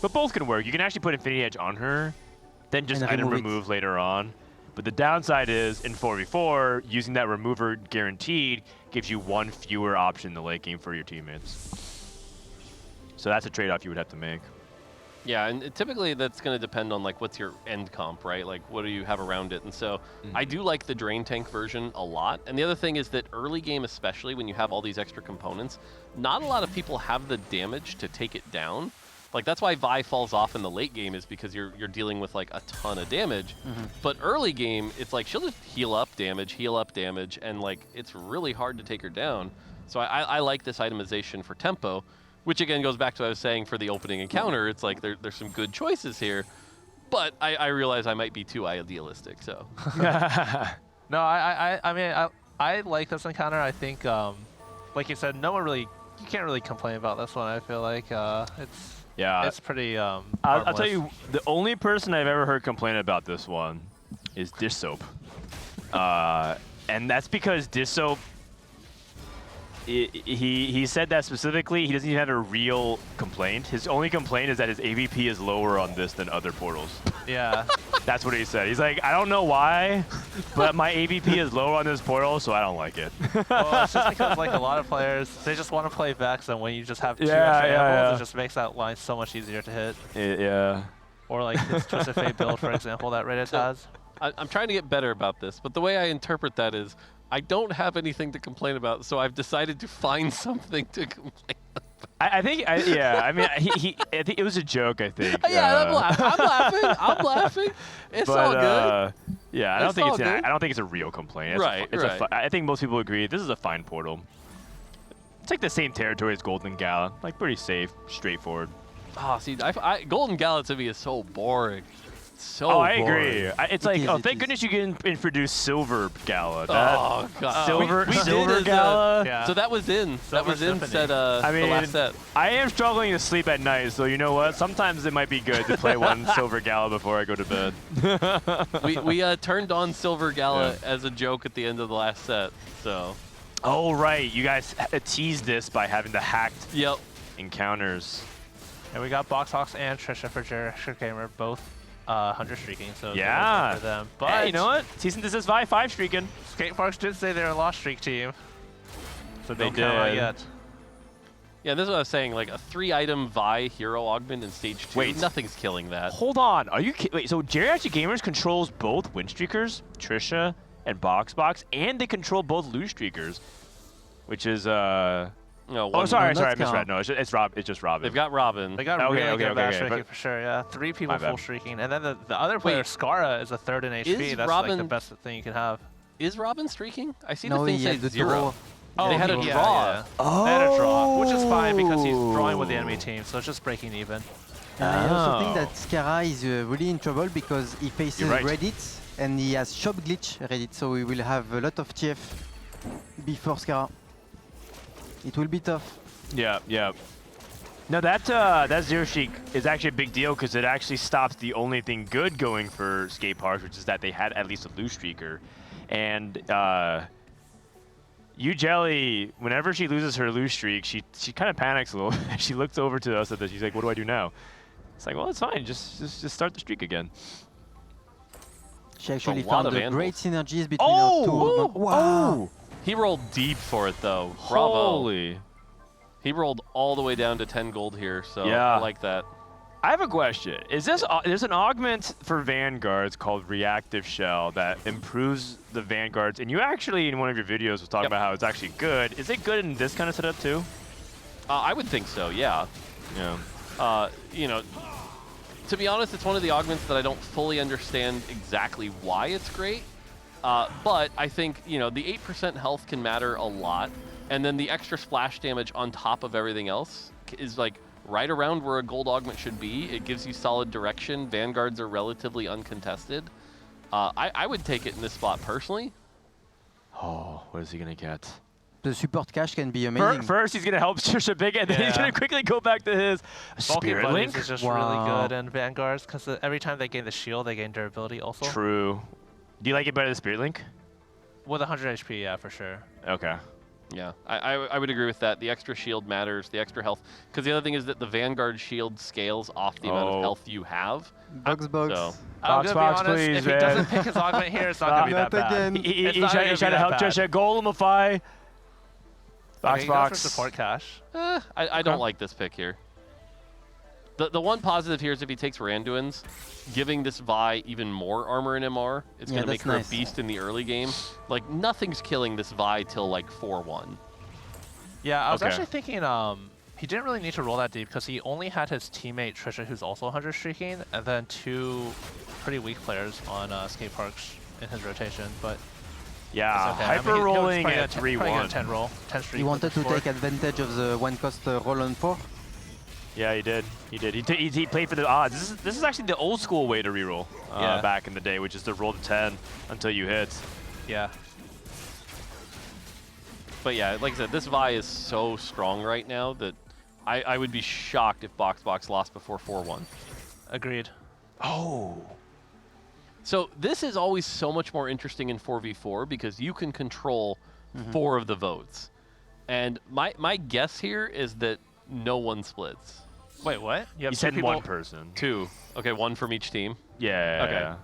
But both can work. You can actually put Infinity Edge on her, then just And item remove it. remove later on. But the downside is, in 4v4, using that remover guaranteed gives you one fewer option in the late game for your teammates. So that's a trade-off you would have to make. Yeah, and typically that's going to depend on like what's your end comp, right? Like what do you have around it? And so I do like the Drain Tank version a lot. And the other thing is that early game, especially when you have all these extra components, not a lot of people have the damage to take it down. Like that's why Vi falls off in the late game, is because you're dealing with like a ton of damage. But early game, it's like she'll just heal up damage, and like it's really hard to take her down. So I like this itemization for tempo, which again goes back to what I was saying for the opening encounter. It's like there's some good choices here, but I realize I might be too idealistic. So No, I mean I like this encounter. I think like you said, you can't really complain about this one. I feel like it's pretty I'll tell you, the only person I've ever heard complain about this one is Dish Soap. And that's because Dish Soap, he said that specifically. He doesn't even have a real complaint. His only complaint is that his AVP is lower on this than other portals. Yeah. That's what he said. He's like, I don't know why, but my AVP is lower on this portal, so I don't like it. Well, it's just because like a lot of players, they just want to play Vex, and when you just have two extra animals, it just makes that line so much easier to hit. Yeah. Or like this Twisted Fate build, for example, that Riot has. I'm trying to get better about this, but the way I interpret that is I don't have anything to complain about, so I've decided to find something to complain about. I think I mean, I think it was a joke, I think. Yeah, I'm laughing. It's all good. Yeah, I don't think it's a real complaint. I think most people agree this is a fine portal. It's like the same territory as Golden Gala, like pretty safe, straightforward. Oh, see, Golden Gala to me is so boring. I agree. It's like, thank goodness you can introduce Silver Gala. Oh god, Silver Gala. Yeah. So that was in. That was in set. I mean, the last set. I am struggling to sleep at night, so you know what? Sometimes it might be good to play one Silver Gala before I go to bed. we turned on Silver Gala as a joke at the end of the last set. So. Oh right, you guys teased this by having the hacked encounters. And we got BoxBox and Trisha for Jericho Gamer, both 100 streaking, so yeah, for them. But hey, you know what? Season this is Vi 5 streaking. Skateparks did say they're a lost streak team, so they don't count out yet. Yeah, this is what I was saying. Like a 3-item Vi hero augment in stage 2. Wait, nothing's killing that. Hold on, are you kidding? Wait, so Geriatric Gamers controls both win streakers, Trisha and BoxBox, and they control both lose streakers, which is No, sorry, I misread. No, it's Rob. It's just Robin. They've got Robin. They got really good back streaking for sure. Yeah, 3 people full streaking, and then the other player, Skara, is a 3rd in HP. That's like the best thing you can have. Is Robin streaking? I see the thing say 0. Oh, they had a draw. Yeah. They had a draw, which is fine because he's drawing with the enemy team, so it's just breaking even. And I also think that Skara is really in trouble because he faces Reddit and he has shop glitch Reddit, so we will have a lot of TF before Skara. It will be tough. Yeah. No, that Zero Streak is actually a big deal because it actually stops the only thing good going for Skateparks, which is that they had at least a lose streaker. And Jelly, whenever she loses her lose streak, she kind of panics a little. She looks over to us and she's like, "What do I do now?" It's like, well, it's fine. Just start the streak again. She actually found great synergies between our two. Wow. He rolled deep for it though. Bravo. Holy. He rolled all the way down to 10 gold here, so yeah. I like that. I have a question. There's an augment for Vanguards called Reactive Shell that improves the Vanguards, and you actually in one of your videos was talking about how it's actually good. Is it good in this kind of setup too? I would think so, yeah. Yeah. You know, to be honest, it's one of the augments that I don't fully understand exactly why it's great. But I think, you know, the 8% health can matter a lot. And then the extra splash damage on top of everything else is like right around where a gold augment should be. It gives you solid direction. Vanguards are relatively uncontested. I would take it in this spot personally. Oh, what is he going to get? The support cache can be amazing. First, he's going to help Trisha Big, and then he's going to quickly go back to his Spirit Link. Is just really good in Vanguards because every time they gain the shield, they gain durability also. True. Do you like it better than Spirit Link? With 100 HP, yeah, for sure. Okay. Yeah, I would agree with that. The extra shield matters, the extra health. Because the other thing is that the Vanguard shield scales off the amount of health you have. BoxBox. So. I'm gonna be honest, please, if he man. doesn't pick his augment here, it's not gonna be that bad. He's trying to help Trisha golemify. Okay, BoxBox. for support cash. I don't like this pick here. The one positive here is if he takes Randuin's, giving this Vi even more armor and MR, it's going to make her a beast in the early game. Like, nothing's killing this Vi till, like, 4-1. Yeah, I was actually thinking he didn't really need to roll that deep because he only had his teammate Trisha, who's also 100 streaking, and then 2 pretty weak players on skate parks in his rotation, but yeah, okay. hyper rolling at 3-1. 10 roll, 10 streak. He wanted to take advantage of the 1-cost roll on 4. Yeah, he did. He did. He played for the odds. This is actually the old school way to reroll back in the day, which is to roll to 10 until you hit. Yeah. But yeah, like I said, this Vi is so strong right now that I would be shocked if BoxBox lost before 4-1. Agreed. Oh. So this is always so much more interesting in 4v4 because you can control 4 of the votes. And my guess here is that no one splits. Wait, what? You said one person. 2. Okay, 1 from each team. Yeah. Okay.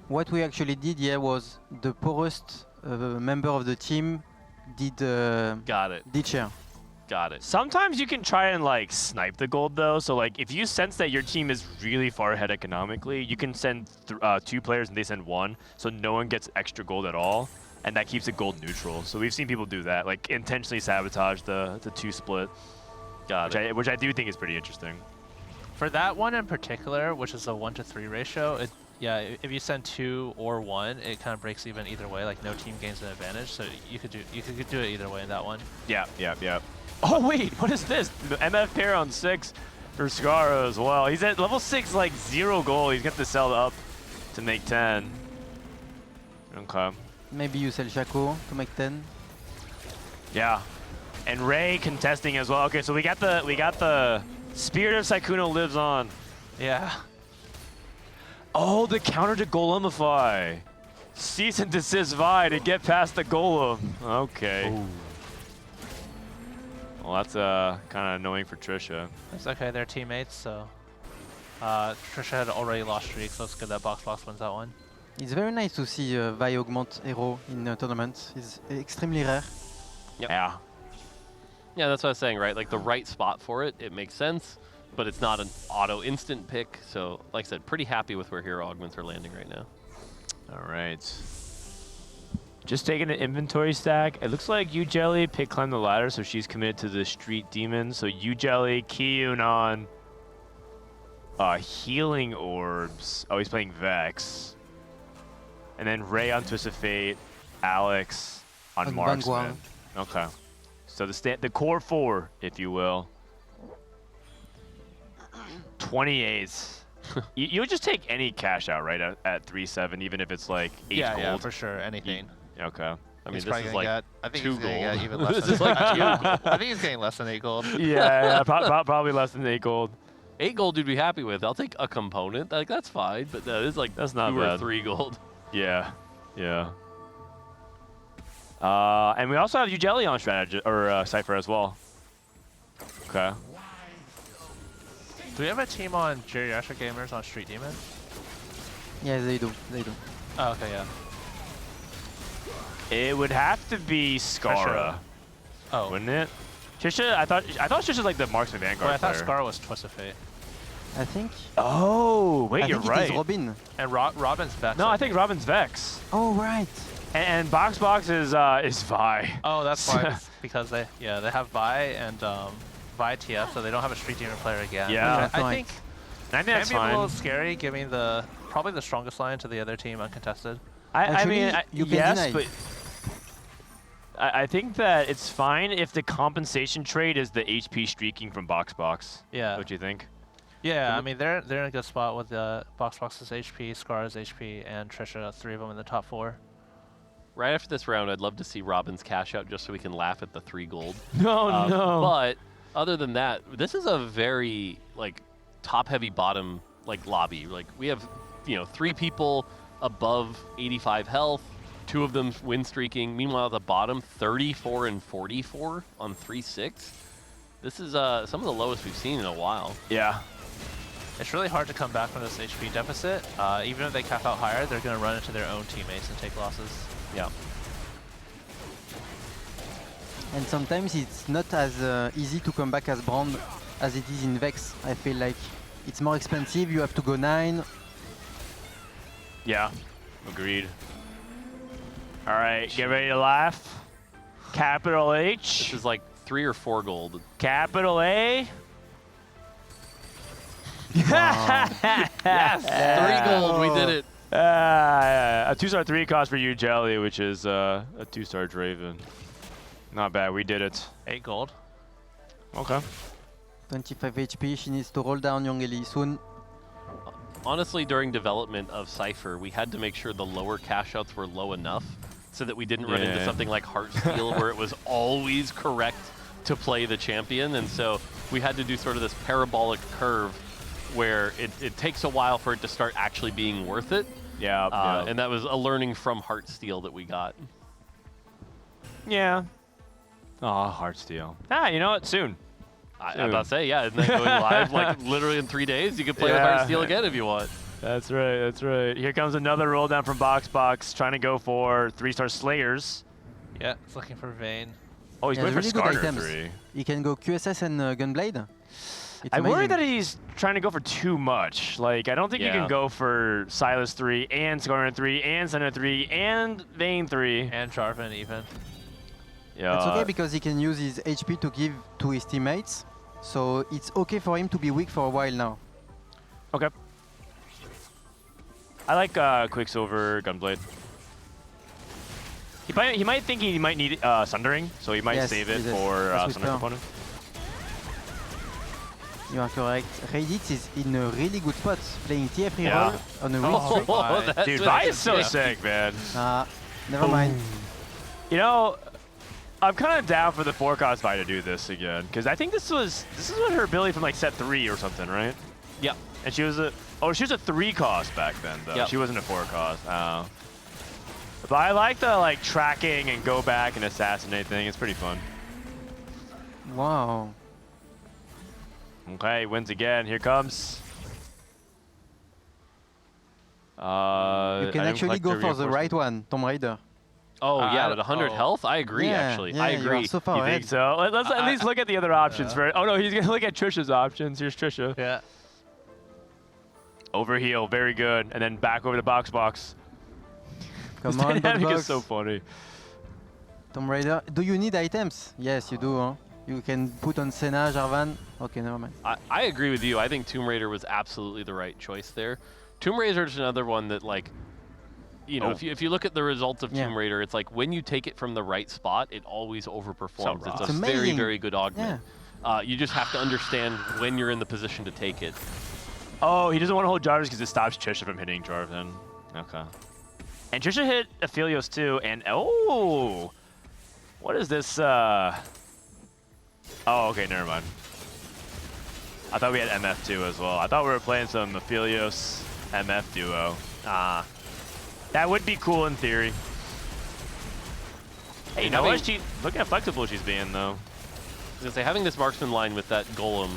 What we actually did, was the poorest member of the team did Got it. did share. Got it. Sometimes you can try and like snipe the gold though. So like if you sense that your team is really far ahead economically, you can send 2 players and they send 1, so no one gets extra gold at all, and that keeps it gold neutral. So we've seen people do that, like intentionally sabotage the 2 split. Which I do think is pretty interesting. For that one in particular, which is a 1-to-3 ratio, if you send 2 or 1, it kind of breaks even either way. Like no team gains an advantage, so you could do it either way in that one. Yeah. Oh wait, what is this? The MF pair on 6 for Scarra as well. He's at level 6, like 0 gold. He's got to sell up to make 10. Okay. Maybe you sell Shaco to make 10. Yeah. And Ray contesting as well. Okay, so we got the Spirit of Sykkuno lives on. Yeah. Oh, the counter to Golemify. Cease and desist Vi to get past the Golem. Okay. Ooh. Well, that's kind of annoying for Trisha. It's okay, they're teammates, so Trisha had already lost streak, so it's good that BoxBox wins that one. It's very nice to see Vi augment hero in a tournament. It's extremely rare. Yep. Yeah. Yeah, that's what I was saying, right? Like the right spot for it, it makes sense, but it's not an auto instant pick. So, like I said, pretty happy with where hero augments are landing right now. All right. Just taking an inventory stack. It looks like Jelly pick climb the ladder, so she's committed to the street demon. So Jelly, Kiyun on healing orbs. Oh, he's playing Vex. And then Ray on Twist of Fate, Alex on Marksman. Okay. So the core 4, if you will. 28s. You would just take any cash out, right, at 3-7, even if it's like 8 gold? Yeah, for sure, anything. Okay. I mean, this is like 2 gold. Even less than, I think he's getting less than 8 gold. Yeah, probably less than 8 gold. 8 gold you'd be happy with. I'll take a component. Like, that's fine, but that is like that's not 2 bad. or 3 gold. Yeah. And we also have Jelly on strategy or Cypher as well. Okay. Do we have a team on Geriatric Gamers on Street Demon? Yeah, they do. Oh, okay, yeah. It would have to be Scarra. Oh. Wouldn't it? Trisha, I thought Trisha's like the Marksman Vanguard I thought player. Scarra was Twist of Fate. I think. Oh, wait, you're right. It is Robin. And Robin's Vex. No, I think Robin's Vex. Oh, right. And BoxBox is Vi. Oh, that's why. Because they have Vi and Vi TF, so they don't have a Street Demon player again. Yeah, I think that's maybe fine. a little scary, giving probably the strongest line to the other team uncontested. I mean, you can yes, deny. but I think that it's fine if the compensation trade is the HP streaking from BoxBox. Yeah. What do you think? Yeah, I mean they're in a good spot with BoxBox's HP, Scar's HP, and Trisha, 3 of them in the top 4. Right after this round, I'd love to see Robin's cash out just so we can laugh at the 3 gold. No, no. But other than that, this is a very like top-heavy bottom like lobby. Like we have 3 people above 85 health. 2 of them win streaking. Meanwhile, at the bottom, 34 and 44 on 3-6. This is some of the lowest we've seen in a while. Yeah. It's really hard to come back from this HP deficit. Even if they cap out higher, they're going to run into their own teammates and take losses. Yeah. And sometimes it's not as easy to come back as Brand as it is in Vex. I feel like it's more expensive. You have to go 9. Yeah, agreed. All right, get ready to laugh. Capital H. This is like 3 or 4 gold. Capital A. Wow. Yes, 3 gold, we did it. A 2-star 3 cost for you, Jelly, which is a 2-star Draven. Not bad, we did it. 8 gold. Okay. 25 HP, she needs to roll down Youngeli soon. Honestly, during development of Cypher, we had to make sure the lower cash outs were low enough so that we didn't run into something like Heartsteel where it was always correct to play the champion. And so we had to do sort of this parabolic curve where it takes a while for it to start actually being worth it. Yeah. And that was a learning from Heartsteel that we got. Yeah. Oh, Heartsteel. Ah, you know what? Soon. I'm about to say, yeah, isn't that going live like literally in 3 days? You can play with Heartsteel again if you want. That's right, that's right. Here comes another roll down from BoxBox, trying to go for 3-star Slayers. Yeah, it's looking for Vayne. Oh, he's going for Skarner 3. He can go QSS and Gunblade. I worry that he's trying to go for too much. Like, I don't think you can go for Silas 3 and Skarner 3 and Senna 3 and Vayne 3. And Jarvan even. Yeah. It's okay because he can use his HP to give to his teammates. So it's okay for him to be weak for a while now. Okay. I like Quicksilver Gunblade. He might think he might need Sundering, so he might save it for Sunder component. You are correct. Reddit is in a really good spot, playing TFT roll on a win streak. Dude, Vi is so sick, man. Never mind. You know, I'm kind of down for the 4-cost Vi to do this again, because I think this is what her ability from like set 3 or something, right? Yeah. And she was a 3-cost back then though. Yep. She wasn't a 4-cost. Oh. But I like the like tracking and go back and assassinate thing. It's pretty fun. Wow. Okay, wins again. Here comes. You can actually go for the right one, Tomb Raider. Oh, yeah, with 100 health? I agree, actually. Yeah, I agree. You are so far You think so? Let's at least look at the other options first. Oh, no, he's going to look at Trisha's options. Here's Trisha. Yeah. Overheal, very good. And then back over the BoxBox. Come This on, dynamic BoxBox. is so funny. Tomb Raider. Do you need items? Yes, you do. Huh? You can put on Senna, Jarvan. Okay, never mind. I agree with you. I think Tomb Raider was absolutely the right choice there. Tomb Raider is another one that, like, you know, if you look at the results of Tomb Raider, it's like when you take it from the right spot, it always overperforms. It's a very, very good augment. You just have to understand when you're in the position to take it. Oh, he doesn't want to hold Jarvis because it stops Trisha from hitting Jarvan. Okay. And Trisha hit Aphelios too, and oh! What is this, Oh, okay, never mind. I thought we had MF too as well. I thought we were playing some Aphelios MF duo. That would be cool in theory. Hey, you know what? Look how flexible she's being, though. I was gonna say, having this marksman line with that golem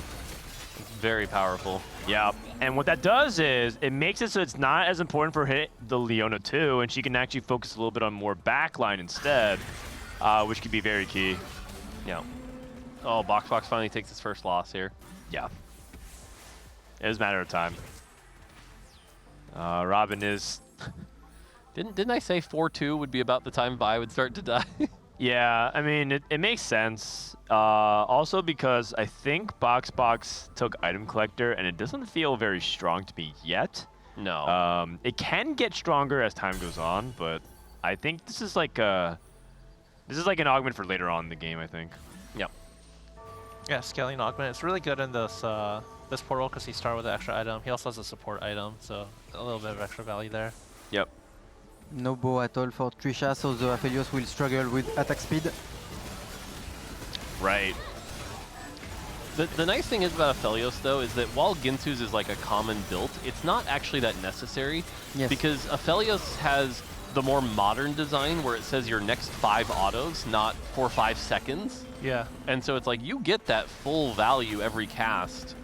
is very powerful. Yeah, and what that does is it makes it so it's not as important for her hit the Leona too, and she can actually focus a little bit on more backline instead, which could be very key. Yeah. Oh, BoxBox finally takes its first loss here. Yeah. It was a matter of time. Robin is... Didn't I say 4-2 would be about the time Vi would start to die? Yeah, I mean, it makes sense. Also because I think BoxBox took Item Collector, and it doesn't feel very strong to me yet. No. It can get stronger as time goes on, but I think this is like an augment for later on in the game, I think. Yep. Yeah, scaling augment. It's really good in this this portal because he started with an extra item. He also has a support item, so a little bit of extra value there. Yep. No bow at all for Trisha, so the Aphelios will struggle with attack speed. Right. The nice thing is about Aphelios, though, is that while Ginsu's is like a common build, it's not actually that necessary. Yes. Because Aphelios has the more modern design where it says your next 5 autos, not for 5 seconds. Yeah. And so it's like you get that full value every cast.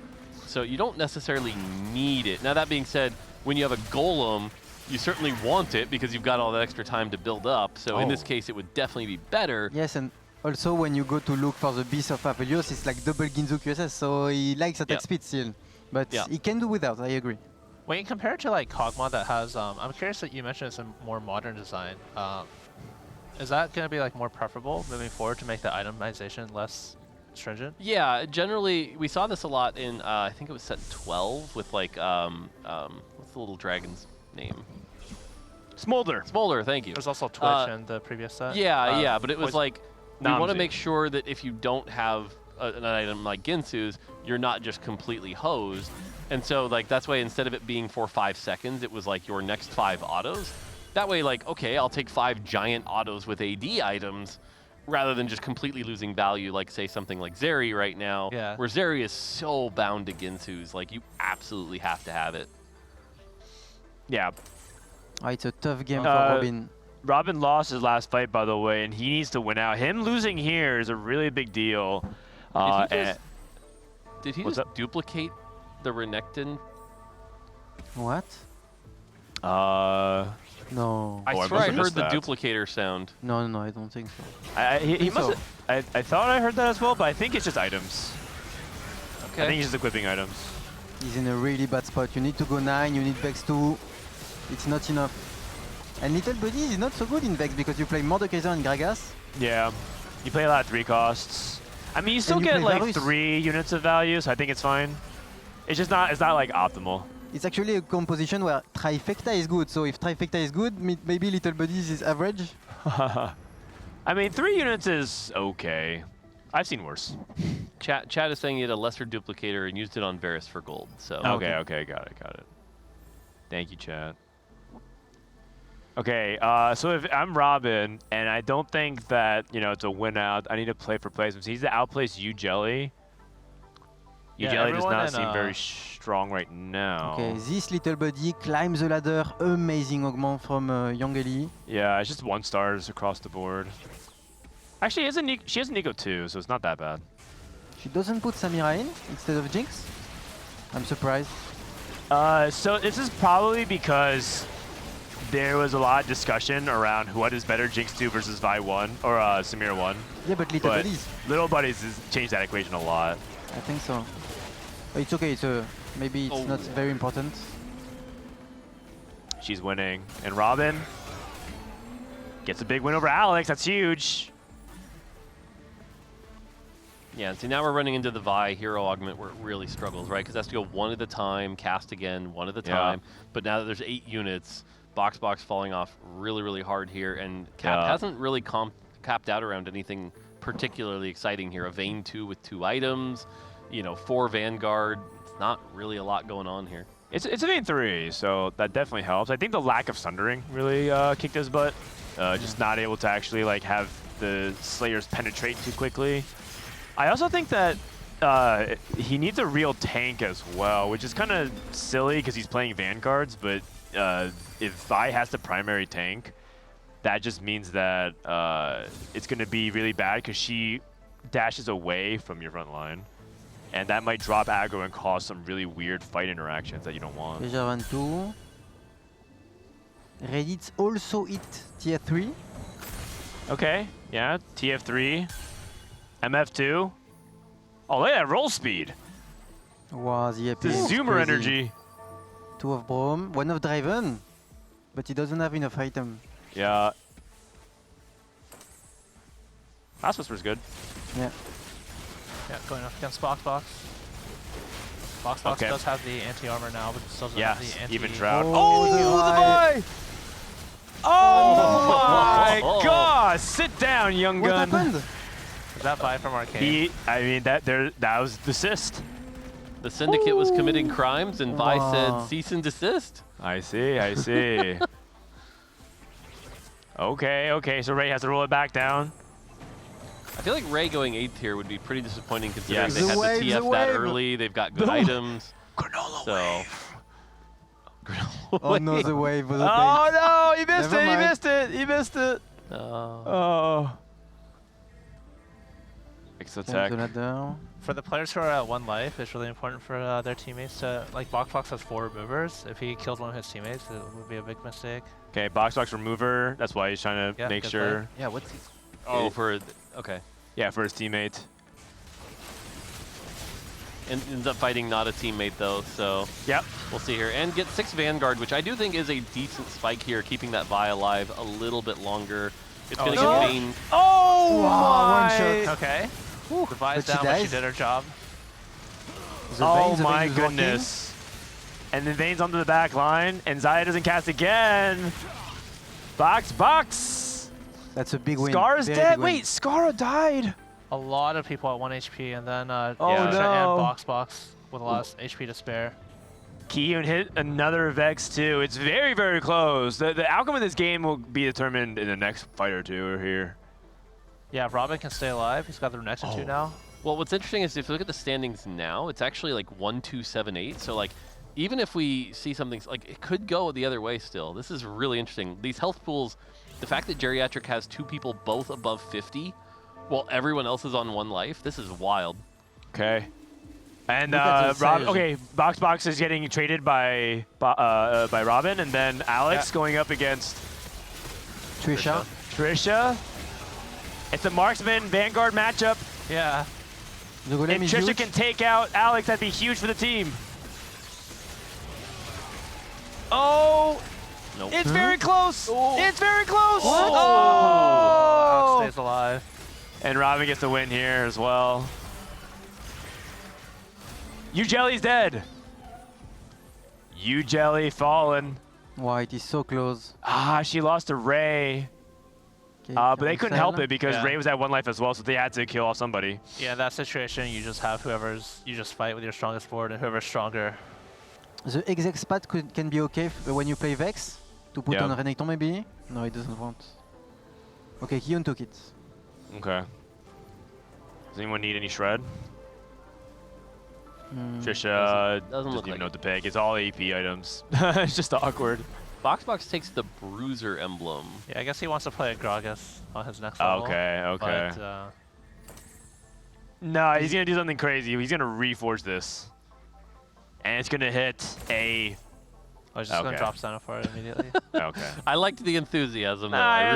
So you don't necessarily need it. Now that being said, when you have a golem, you certainly want it because you've got all that extra time to build up. So in this case, it would definitely be better. Yes, and also when you go to look for the Beast of Aphelios, it's like double Ginzu QSS, so he likes attack speed still. But he can do without, I agree. When you compare it to like Kog'Maw that has, I'm curious that you mentioned it's a more modern design. Is that going to be like more preferable moving forward to make the itemization less stringent? Yeah, generally we saw this a lot in I think it was set 12 with like what's the little dragon's name? Smolder. Smolder, thank you. There's also Twitch in the previous set. Yeah, but it was like we want to Namzi. make sure that if you don't have an item like Ginsu's, you're not just completely hosed. And so like that's why instead of it being for 5 seconds, it was like your next 5 autos. That way, like, okay, I'll take 5 giant autos with AD items rather than just completely losing value, like say something like Zeri right now, where Zeri is so bound to Ginsu's, like you absolutely have to have it. Yeah. It's a tough game for Robin. Robin lost his last fight, by the way, and he needs to win out. Him losing here is a really big deal. Did he just duplicate the Renekton? What? No. I swear I heard the duplicator sound. No, I don't think so. He must. I thought I heard that as well, but I think it's just items. Okay. I think he's just equipping items. He's in a really bad spot. You need to go 9, you need Vex 2. It's not enough. And Little Buddy is not so good in Vex because you play Mordekaiser and Gragas. Yeah. You play a lot of 3 costs. I mean, you still get like Varus. 3 units of value, so I think it's fine. It's just not. It's not like optimal. It's actually a composition where Trifecta is good. So if Trifecta is good, maybe Little Buddies is average. I mean, 3 units is okay. I've seen worse. Chat is saying you had a lesser duplicator and used it on Varus for gold. So okay, got it. Thank you, chat. Okay, so if I'm Robin, and I don't think that it's a win out, I need to play for placements. He's to outplace you, Jelly. You Jelly does not seem very strong right now. Okay, this Little Buddy climbs the ladder. Amazing augment from Yongeli. Yeah, it's just 1 stars across the board. Actually, she has a Nico too, so it's not that bad. She doesn't put Samira in instead of Jinx? I'm surprised. So this is probably because there was a lot of discussion around what is better, Jinx 2 versus Vi 1 or Samira 1. Yeah, but Little Buddies. Little Buddies has changed that equation a lot. I think so. But it's okay. Maybe it's not very important. She's winning, and Robin gets a big win over Alex. That's huge. Yeah, see now we're running into the Vi hero augment where it really struggles, right? Because it has to go 1 at a time, cast again, 1 at a time. But now that there's 8 units, BoxBox falling off really hard here, and Cap hasn't really capped out around anything particularly exciting here. A Vayne 2 with 2 items, 4 Vanguard. It's not really a lot going on here. It's a Vayne 3, so that definitely helps. I think the lack of Sundering really kicked his butt. Just not able to actually have the Slayers penetrate too quickly. I also think that he needs a real tank as well, which is kind of silly because he's playing Vanguards, but if Vi has the primary tank, that just means that it's going to be really bad because she dashes away from your front line. And that might drop aggro and cause some really weird fight interactions that you don't want. Déjà 2. Reddit also hit TF3. Okay, yeah, TF3. MF2. Oh, look at that roll speed. Wow, the AP The is Zoomer crazy. energy. 2 of Brom, 1 of Draven. But he doesn't have enough item. Yeah. Last Whisper's good. Yeah. Yeah, going up against BoxBox. BoxBox does have the anti-armor now, but still doesn't have the anti... even Shroud. Oh, the Vi! Oh my God! Sit down, young gun. What happened? Is that Vi from Arcane? That was the assist. The Syndicate was committing crimes, and Vi said cease and desist. I see. Okay, so Ray has to roll it back down. I feel like Ray going 8th here would be pretty disappointing considering Yes. they had the TF that early. They've got good items. Granola so, wave. Granola Oh no, the wave was Oh no, he missed Never it, he mind. missed it, he missed it. Oh. Makes the tech. For the players who are at 1 life, it's really important for their teammates to, like BoxBox has 4 removers. If he kills one of his teammates, it would be a big mistake. Okay, BoxBox remover. That's why he's trying to Yeah, make good sure. play. Yeah, what's he? Oh, okay. Yeah, for his teammate. And ends up fighting not a teammate though, so yep. We'll see here. And get 6 Vanguard, which I do think is a decent spike here, keeping that Vi alive a little bit longer. It's going to get Vayne. Oh Wow, my! one shot. Okay. The Vi's down, but she did her job. Oh my goodness. And then Vayne's onto the back line, and Xayah doesn't cast again. BoxBox! That's a big win. Scar's Very dead? big win. Wait, Scar died? A lot of people at 1 HP, and then no. and BoxBox with a lot of HP to spare. Kiyun hit another Vex too. It's very, very close. The outcome of this game will be determined in the next fight or two here. Yeah, if Robin can stay alive, he's got the next 2 now. Well, what's interesting is if you look at the standings now, it's actually like 1, 2, 7, 8. So like, even if we see something, like it could go the other way still. This is really interesting. These health pools, the fact that Geriatric has 2 people both above 50, while everyone else is on 1 life, this is wild. Okay. And okay, BoxBox is getting traded by Robin, and then Alex going up against Trisha. It's a marksman Vanguard matchup. Yeah. The golem If is Trisha huge. can take out Alex, that'd be huge for the team. Oh! Nope. It's very close! It's very close! What? Oh! Alex stays alive. And Robin gets the win here as well. U-Jelly's dead. U-Jelly fallen. Wow, it is so close. Ah, she lost to Ray. But they couldn't help it because Ray was at 1 life as well, so they had to kill off somebody. Yeah, in that situation, you just have you just fight with your strongest board, and whoever's stronger. The exec spat can be okay when you play Vex. To put on Renekton maybe? No, it doesn't want. Okay, Kiyun took it. Okay. Does anyone need any shred? Trisha doesn't even know what to pick. It's all AP items. It's just awkward. BoxBox takes the Bruiser emblem. Yeah, I guess he wants to play a Gragas on his next level. Okay. But, no, he's going to do something crazy. He's going to reforge this. And it's going to hit a... I was just going to drop Senna for it immediately. Okay. I liked the enthusiasm though. Nah, I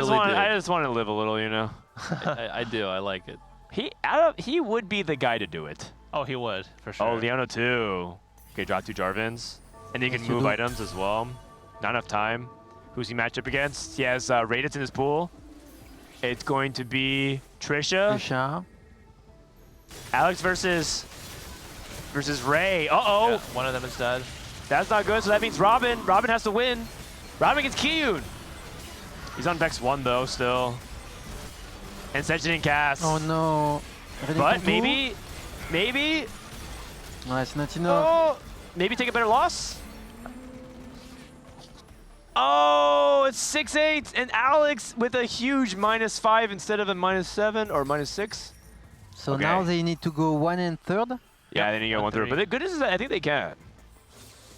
just want to live a little, you know? I do. I like it. He would be the guy to do it. Oh, he would, for sure. Oh, Leona too. Okay, drop 2 Jarvins. And he can move items as well. Not enough time. Who's he match up against? He has Raditz in his pool. It's going to be Trisha. Alex versus Ray. Uh-oh. Yeah, one of them is dead. That's not good, so that means Robin. Robin has to win. Robin gets Kiyun. He's on Vex 1 though, still. And Sedge didn't cast. Oh no. But maybe. No, it's not enough. Maybe take a better loss. Oh, it's 6-8, and Alex with a huge -5 instead of a -7 or -6. So now they need to go 1 and 3rd? Yeah, they need to go 1 through. But the good news is that I think they can.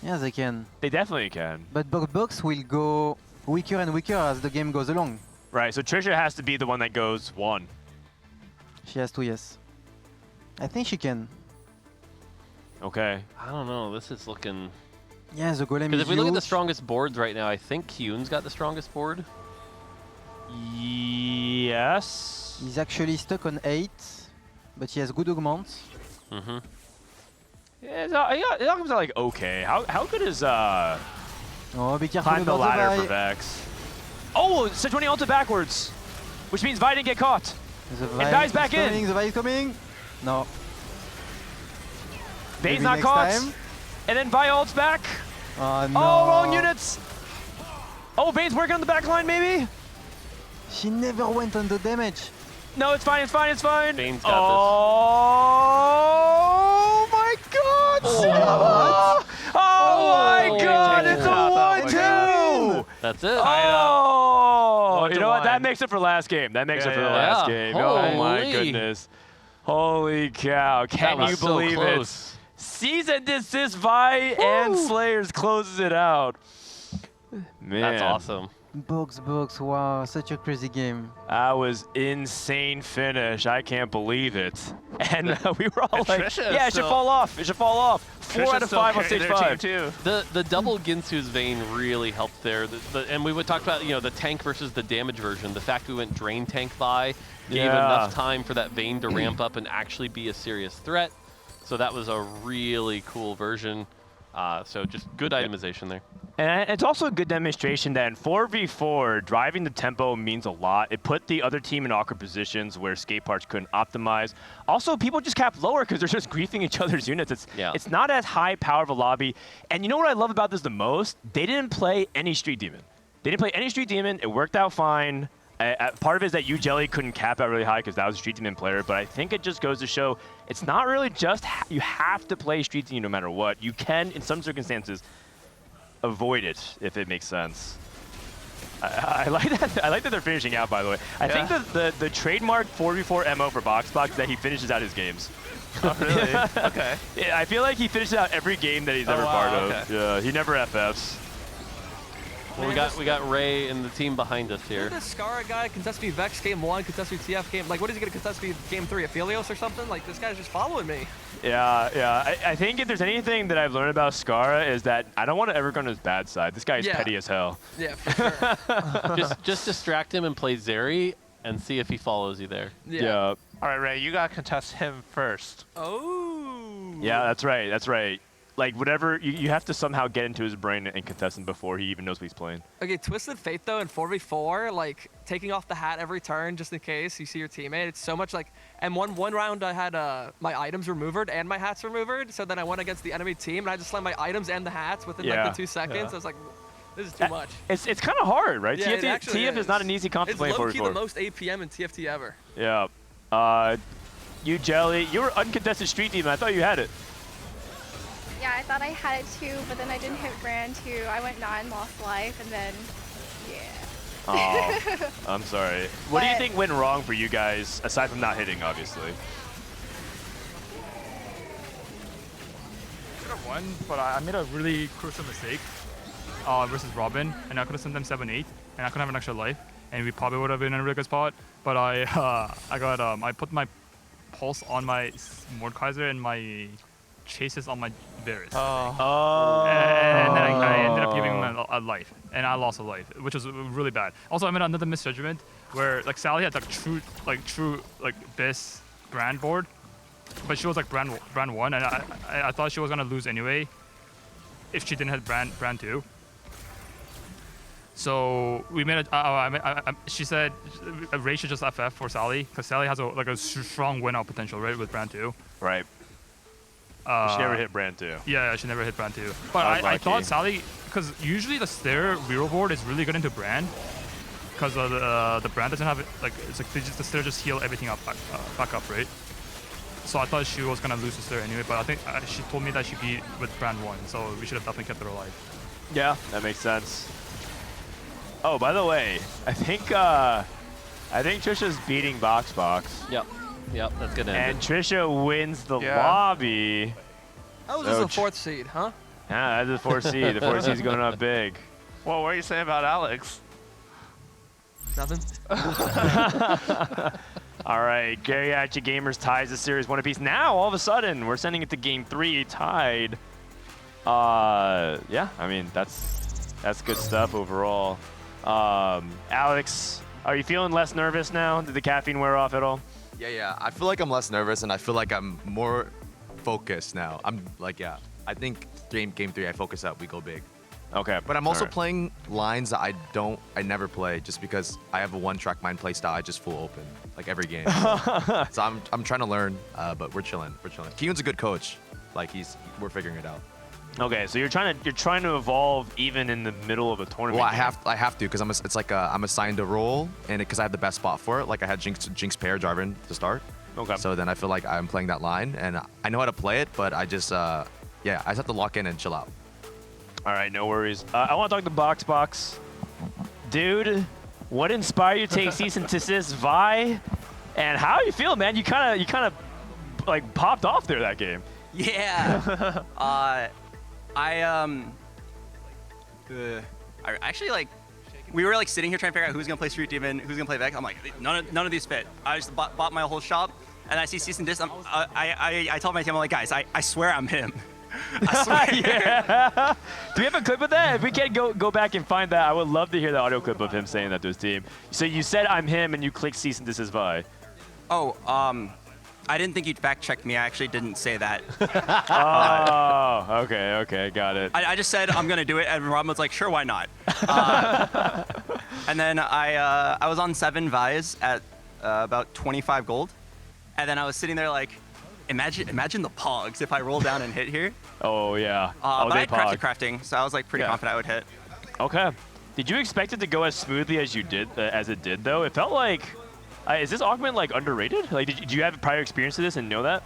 Yeah, they can. They definitely can. But BoxBox will go weaker and weaker as the game goes along. Right, so Trisha has to be the one that goes 1. She has to, yes. I think she can. Okay. I don't know. This is looking... Yeah, the golem is Because if we look at the huge. strongest boards right now, I think Kiyun's got the strongest board. Yes. He's actually stuck on 8, but he has good augments. Mm-hmm. Yeah, it comes out like okay. How good is Oh, be careful climb the about ladder the for Vi. Vex? Oh, Sejuani ulted backwards, which means Vi didn't get caught. The And Vi Di's is back coming, in. The Vi is coming. No. Vayne's Maybe not next caught. time. And then Vi ults back. Oh, no. Oh, wrong units. Oh, Vayne's working on the back line, maybe? She never went on the damage. No, it's fine, it's fine, it's fine. Vayne's got Oh my god! Oh, oh my god, it's a 1-2! That's it. Oh! You know what? That one. makes it for last game. That makes it for the yeah. last Yeah. game. Oh my Holy. goodness. Holy cow. Can was you so believe it? close. Season desist Vi and Slayers closes it out. Man. That's awesome. BoxBox, wow, such a crazy game. That was insane finish. I can't believe it. And we were all like, yeah, it should fall off. It should fall off. 4 out of 5 on stage 5. Too. The double Ginsu's vein really helped there. And we would talk about, you know, the tank versus the damage version. The fact we went drain tank by gave enough time for that vein to ramp up and actually be a serious threat. So that was a really cool version. So just good itemization there. And it's also a good demonstration that in 4v4, driving the tempo means a lot. It put the other team in awkward positions where skate parts couldn't optimize. Also, people just cap lower because they're just griefing each other's units. It's not as high power of a lobby. And you know what I love about this the most? They didn't play any Street Demon. They didn't play any Street Demon. It worked out fine. Part of it is that Jelly couldn't cap out really high because that was a Street Demon player, but I think it just goes to show it's not really just you have to play Street Demon no matter what. You can, in some circumstances, avoid it if it makes sense. I like that. I like that they're finishing out. By the way, I think the trademark 4v4 MO for BoxBox is that he finishes out his games. Oh really? Okay. Yeah, I feel like he finishes out every game that he's ever part of. Okay. Yeah, he never FFs. Well, we got Ray and the team behind us here. This Scara guy contest me Vex game 1, contest me TF game. Like, what is he gonna contest me game 3? Aphelios or something? Like, this guy's just following me. Yeah. I think if there's anything that I've learned about Scara is that I don't want to ever go on his bad side. This guy is petty as hell. Yeah, for sure. just distract him and play Zeri and see if he follows you there. Yeah. All right, Ray, you gotta contest him first. Oh. Yeah, that's right. That's right. Like, whatever, you have to somehow get into his brain and contest him before he even knows what he's playing. Okay, Twisted Fate, though, in 4v4, like, taking off the hat every turn just in case you see your teammate, it's so much like... And one round I had my items removed and my hats removed, so then I went against the enemy team, and I just slammed my items and the hats within, like, the 2 seconds. Yeah. I was like, this is too much. It's kind of hard, right? Yeah, TF is not an easy comp to play in 4v4. It's low-key the most APM in TFT ever. Yeah. Jelly, you were uncontested Street Demon. I thought you had it. Yeah, I thought I had it too, but then I didn't hit Brand 2. I went 9, lost life, and then, yeah. Oh, I'm sorry. What do you think went wrong for you guys, aside from not hitting, obviously? Could have won, but I made a really crucial mistake versus Robin, and I could have sent them 7-8, and I could have an extra life, and we probably would have been in a really good spot. But I put my pulse on my Mordekaiser and my chases on my Varus. And then I ended up giving him a life, and I lost a life, which was really bad. Also, I made another misjudgment where like Sally had true best brand board, but she was like brand 1, and I thought she was gonna lose anyway if she didn't hit brand 2. So we made she said Ray should just FF for Sally because Sally has a strong win out potential, right, with brand 2. Right. She never hit brand 2. Yeah, she never hit brand 2. But I thought Sally, because usually the Stair reroll board is really good into brand, because the brand doesn't have it, like, it's like the Stair just heal everything up back up, right? So I thought she was gonna lose the Stair anyway, but I think she told me that she beat with brand 1, so we should have definitely kept her alive. Yeah, that makes sense. Oh, by the way, I think Trisha's beating BoxBox. Yep, that's good. And Trisha wins the lobby. That was just a 4th seed, huh? Yeah, that's the 4th seed. The 4th seed's going up big. Well, what are you saying about Alex? Nothing. All right, Geriatric Gamers ties the series 1 apiece. Now, all of a sudden, we're sending it to game 3, tied. Yeah, I mean, that's good stuff overall. Alex, are you feeling less nervous now? Did the caffeine wear off at all? Yeah. I feel like I'm less nervous, and I feel like I'm more focused now. I'm like, yeah. I think game 3, I focus up, we go big. Okay. But I'm also playing lines that I never play just because I have a one-track mind play style. I just full open like every game. So I'm trying to learn, but we're chilling. Kiyun's a good coach. Like we're figuring it out. Okay, so you're trying to evolve even in the middle of a tournament. Well, I have to because I'm assigned a role, and because I have the best spot for it. Like I had Jinx pair Jarvan to start. Okay. So then I feel like I'm playing that line, and I know how to play it, but I just I just have to lock in and chill out. All right, no worries. I want to talk to BoxBox, dude. What inspired you to take Cease and Desist Vi, and how you feel, man? You kind of like popped off there that game. Yeah. I actually like. We were like sitting here trying to figure out who's gonna play Street Demon, who's gonna play Vex. I'm like, none of these fit. I just bought my whole shop, and I see Cease and Desist. I told my team, I'm like, guys, I swear I'm him. I swear. Yeah. Do we have a clip of that? If we can go back and find that, I would love to hear the audio clip of him saying that to his team. So you said I'm him, and you clicked Cease and Desist Vi. Oh, I didn't think you'd fact check me. I actually didn't say that. Oh, okay, got it. I just said I'm gonna do it, and Rob was like, sure, why not? And then I was on 7 Vi's at about 25 gold, and then I was sitting there like, imagine the pogs if I roll down and hit here. Oh yeah. But I had crafting, so I was like pretty confident I would hit. Okay. Did you expect it to go as smoothly as you did, as it did though? It felt like. Is this augment like underrated? Like, did you have prior experience to this and know that?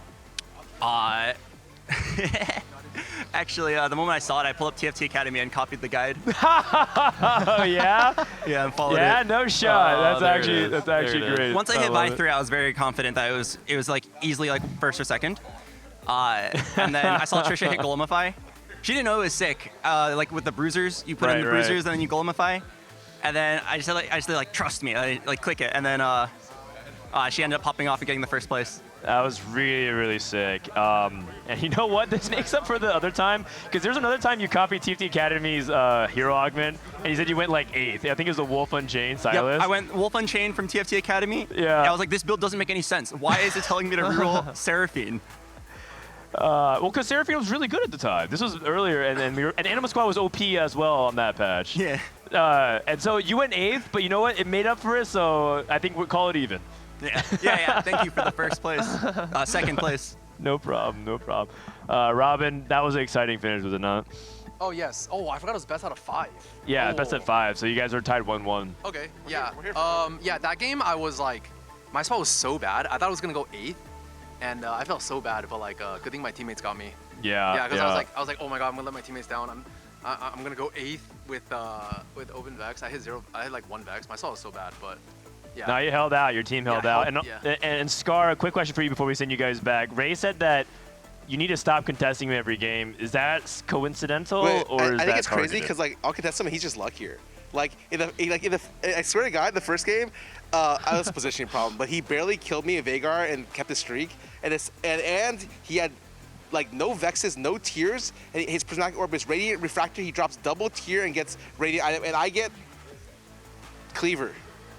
Actually, the moment I saw it, I pulled up TFT Academy and copied the guide. Oh yeah. Yeah, and followed it. Yeah, no shot. That's actually great. Once I hit Vi 3, I was very confident that it was like easily like first or second. And then I saw Trisha hit Golemify. She didn't know it was sick. Like with the bruisers, you put in the bruisers and then you Golemify. And then I just said like trust me, like click it, and then she ended up popping off and getting the first place. That was really, really sick. And you know what? This makes up for the other time, because there's another time you copied TFT Academy's hero augment, and you said you went like 8th. I think it was the Wolf Unchained Silas. Yep, I went Wolf Unchained from TFT Academy. Yeah. I was like, this build doesn't make any sense. Why is it telling me to reroll Seraphine? Well, because Seraphine was really good at the time. This was earlier, and Anima Squad was OP as well on that patch. Yeah. And so you went 8th, but you know what? It made up for it, so I think we'll call it even. Yeah. Thank you for the first place. Second place. No problem. Robin, that was an exciting finish, was it not? Oh, yes. Oh, I forgot it was best out of 5. Yeah, best at 5, so you guys are tied 1-1. Okay, yeah. Yeah, that game, I was like, my spot was so bad. I thought I was going to go 8th, and I felt so bad, but like, good thing my teammates got me. Yeah, because I was like, oh my god, I'm going to let my teammates down. I'm going to go 8th with open Vex. I had like 1 Vex. My spot was so bad, but yeah. No, you held out. Your team held out. And Scar, a quick question for you before we send you guys back. Ray said that you need to stop contesting him every game. Is that coincidental, or is I think it's crazy targeted? because like I'll contest him and he's just luckier. Like I swear to God, the first game, I was a positioning problem, but he barely killed me in Veigar and kept his streak. And he had like no Vexes, no tears, and his Prismatic Orb is Radiant Refractor. He drops double tier and gets Radiant item, and I get Cleaver.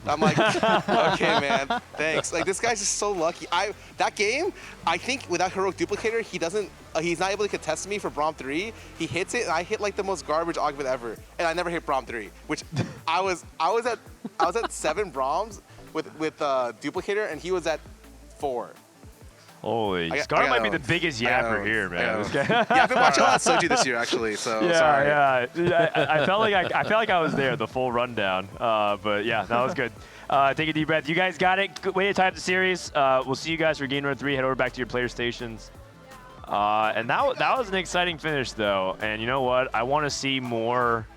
I'm like, okay, man, thanks. Like, this guy's just so lucky. That game, I think without Heroic Duplicator, he's not able to contest me for Braum 3. He hits it, and I hit like the most garbage augment ever, and I never hit Braum 3. Which I was at 7 Brahms with Duplicator, and he was at 4. Holy, Scar might be the biggest yapper here, man. Yeah, I've been watching a lot of Soju this year, actually. So sorry. Yeah. I felt like I was there, the full rundown. But yeah, that was good. Take a deep breath. You guys got it. Good way to tie up the series. We'll see you guys for Game Run 3. Head over back to your player stations. And that was an exciting finish, though. And you know what? I want to see more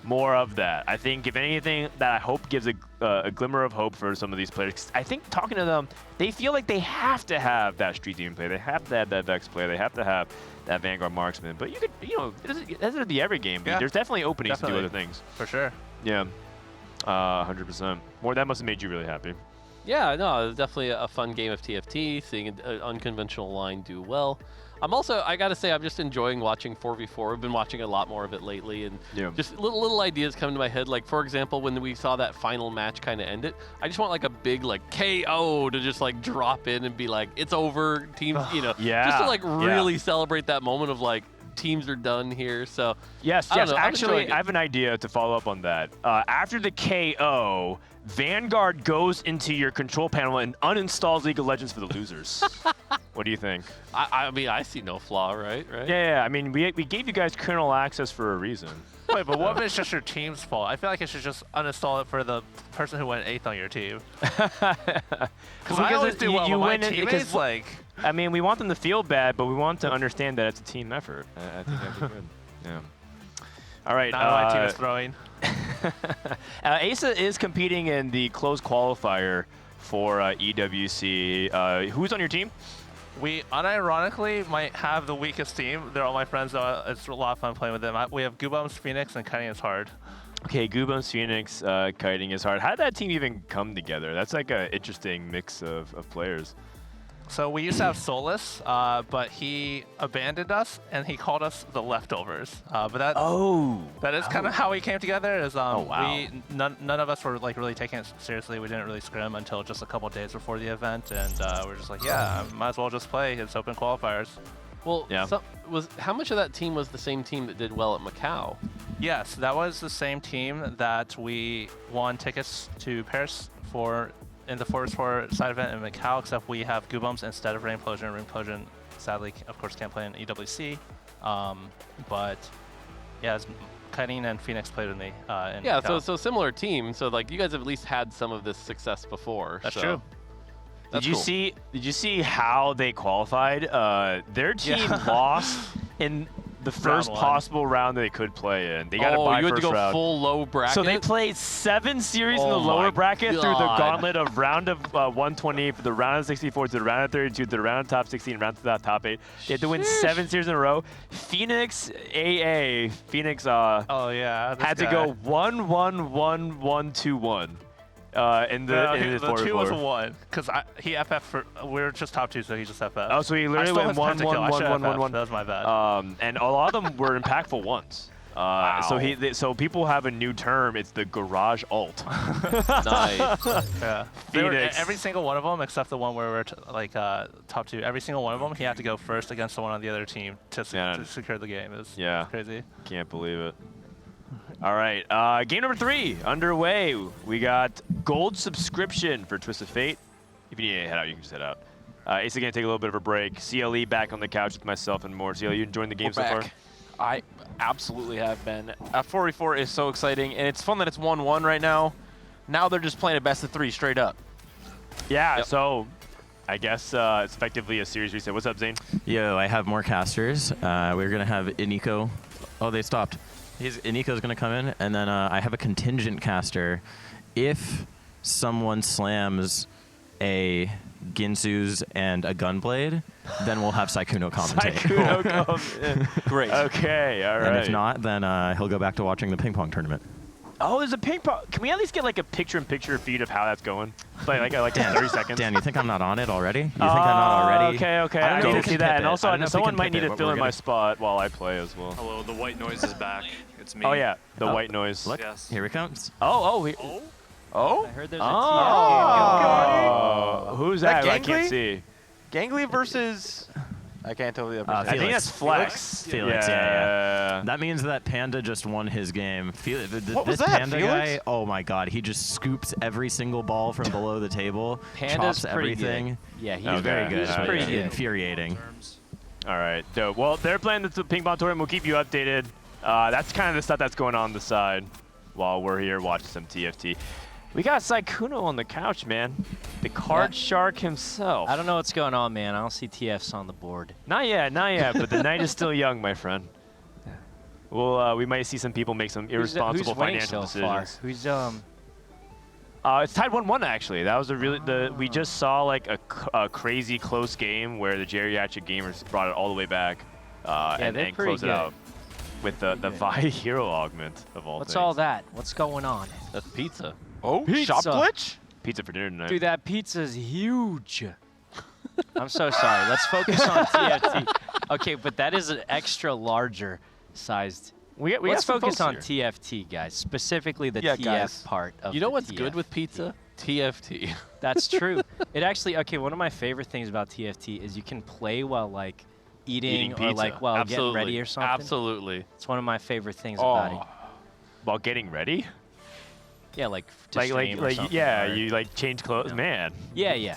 of that. I think, if anything, that I hope gives a glimmer of hope for some of these players. 'Cause I think talking to them, they feel like they have to have that Street Demon play. They have to have that Vex play. They have to have that Vanguard Marksman. But it doesn't be every game. Yeah. There's definitely openings to do other things. For sure. Yeah. 100%. That must have made you really happy. Yeah, no, it was definitely a fun game of TFT, seeing an unconventional line do well. I gotta say, I'm just enjoying watching 4v4. I've been watching a lot more of it lately, and just little ideas come to my head. Like, for example, when we saw that final match kind of end it, I just want like a big like KO to just like drop in and be like, it's over, teams, just to like really celebrate that moment of like, teams are done here. So yes. Actually, I have an idea to follow up on that. After the KO, Vanguard goes into your control panel and uninstalls League of Legends for the losers. What do you think? I mean, I see no flaw, right? Yeah. I mean, we gave you guys kernel access for a reason. Wait, but what if it's just your team's fault? I feel like it should just uninstall it for the person who went 8th on your team. Because I always do well with my teammates. I mean, we want them to feel bad, but we want to understand that it's a team effort. I think that'd be good. Yeah. All right. Not my team is throwing. Asa is competing in the closed qualifier for EWC. Who's on your team? We unironically might have the weakest team. They're all my friends, though. It's a lot of fun playing with them. We have Goobums, Phoenix, and Kenny is hard. Okay, Goobums, Phoenix, kiting is hard. How did that team even come together? That's like an interesting mix of players. So we used to have Solus, but he abandoned us and he called us the leftovers. But that that is kind of how we came together. Is none of us were like really taking it seriously. We didn't really scrim until just a couple days before the event, and we're just like, yeah, might as well just play. It's open qualifiers. Well, how much of that team was the same team that did well at Macau? Yes, that was the same team that we won tickets to Paris for in the 4v4 side event in Macau, except we have Goobums instead of Rainplosion. Rainplosion, sadly, of course, can't play in EWC. But yeah, Kiting and Phoenix played with me in Macau. so similar team. So like you guys have at least had some of this success before. That's true. Did you see how they qualified? Their team lost in the first possible round they could play in. They got to buy you had first to go round. full low bracket? So they played 7 series in the lower bracket through the gauntlet of round of 120 for the round of 64 to the round of 32 to the round of top 16 round to the top 8. They had to win 7 series in a row. Phoenix had to go 1-1-1-1-2-1. In the 2 was a 1 because he FF for we were just top 2, so he just FF. Oh, so he literally went 1-1-1-1-1-1. That was my bad. And a lot of them were impactful ones. So people have a new term. It's the garage ult. Nice. Yeah. Every single one of them, except the one where we're top 2. Every single one of them, he had to go first against the one on the other team to secure the game. It was crazy. Can't believe it. All right, game number 3 underway. We got gold subscription for Twist of Fate. If you need to head out, you can just head out. Ace is going to take a little bit of a break. CLE back on the couch with myself and Mort. CLE, you enjoying the game so far? I absolutely have been. 4v4 is so exciting, and it's fun that it's 1-1 right now. Now they're just playing a best of 3 straight up. Yeah, so I guess it's effectively a series reset. What's up, Zane? Yo, I have more casters. We're going to have Iniko. Oh, they stopped. Iniko's going to come in, and then I have a contingent caster. If someone slams a Ginsu's and a Gunblade, then we'll have Sykkuno commentate. Great. Okay, all right. And if not, then he'll go back to watching the ping pong tournament. Oh, there's a ping pong. Can we at least get like a picture-in-picture feed of how that's going? Like 30 seconds. Dan, you think I'm not on it already? You think I'm not already? Okay. I need to see that. And also, someone might need to fill in my my spot while I play as well. Hello, the white noise is back. It's me. Oh yeah, the white noise. Look, Yes. here he comes. Oh. Oh? I heard there's a Oh. Who's that? I Gangly? can't see. Gangly versus... I can't tell the other person. I think that's Flex. Felix, yeah. That means that Panda just won his game. What was this that, Panda Felix? guy, oh my god, he just scoops every single ball from below the table, Panda's chops pretty everything. good. Yeah, he's very good. He's pretty good. Infuriating. All right, dope. Well, they're playing the ping pong tournament. We'll keep you updated. That's kind of the stuff that's going on the side while we're here watching some TFT. We got Sykkuno on the couch, man. The card shark himself. I don't know what's going on, man. I don't see TFs on the board. Not yet, but the night is still young, my friend. Well, we might see some people make some irresponsible financial decisions. Who's It's tied 1-1 actually. That was we just saw like a crazy close game where the geriatric gamers brought it all the way back and closed it out with the Vi hero augment of all things. What's all that? What's going on? That's pizza. Oh, pizza. shop glitch? Pizza for dinner tonight. Dude, that pizza's huge. I'm so sorry. Let's focus on TFT. Okay, but that is an extra larger sized. Let's focus on TFT, guys. Specifically the TF part of You know the what's TF. good with pizza? TFT. That's true. It actually, one of my favorite things about TFT is you can play while like eating or pizza. like while getting ready or something. Absolutely. It's one of my favorite things about it. While getting ready? Yeah, like to stream or something, yeah, or, you like change clothes, man. Yeah.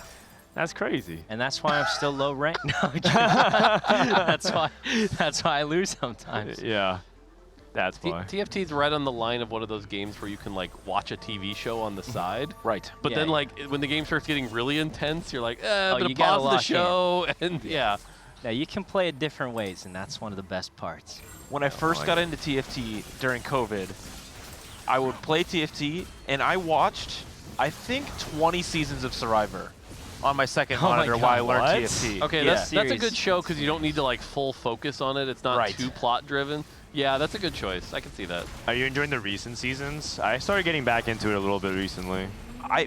That's crazy. And that's why I'm still low rank. No, that's why I lose sometimes. Yeah. That's why. TFT's right on the line of one of those games where you can like watch a TV show on the side. Right. But then like when the game starts getting really intense, you're like, I'm gonna you gotta pause the lock show and yeah. Yeah, you can play it different ways, and that's one of the best parts. When I first got into TFT during COVID, I would play TFT, and I watched, I think, 20 seasons of Survivor on my second monitor while I learned TFT. Okay, that's a good show because you don't need to like full focus on it. It's not too plot driven. Yeah, that's a good choice. I can see that. Are you enjoying the recent seasons? I started getting back into it a little bit recently.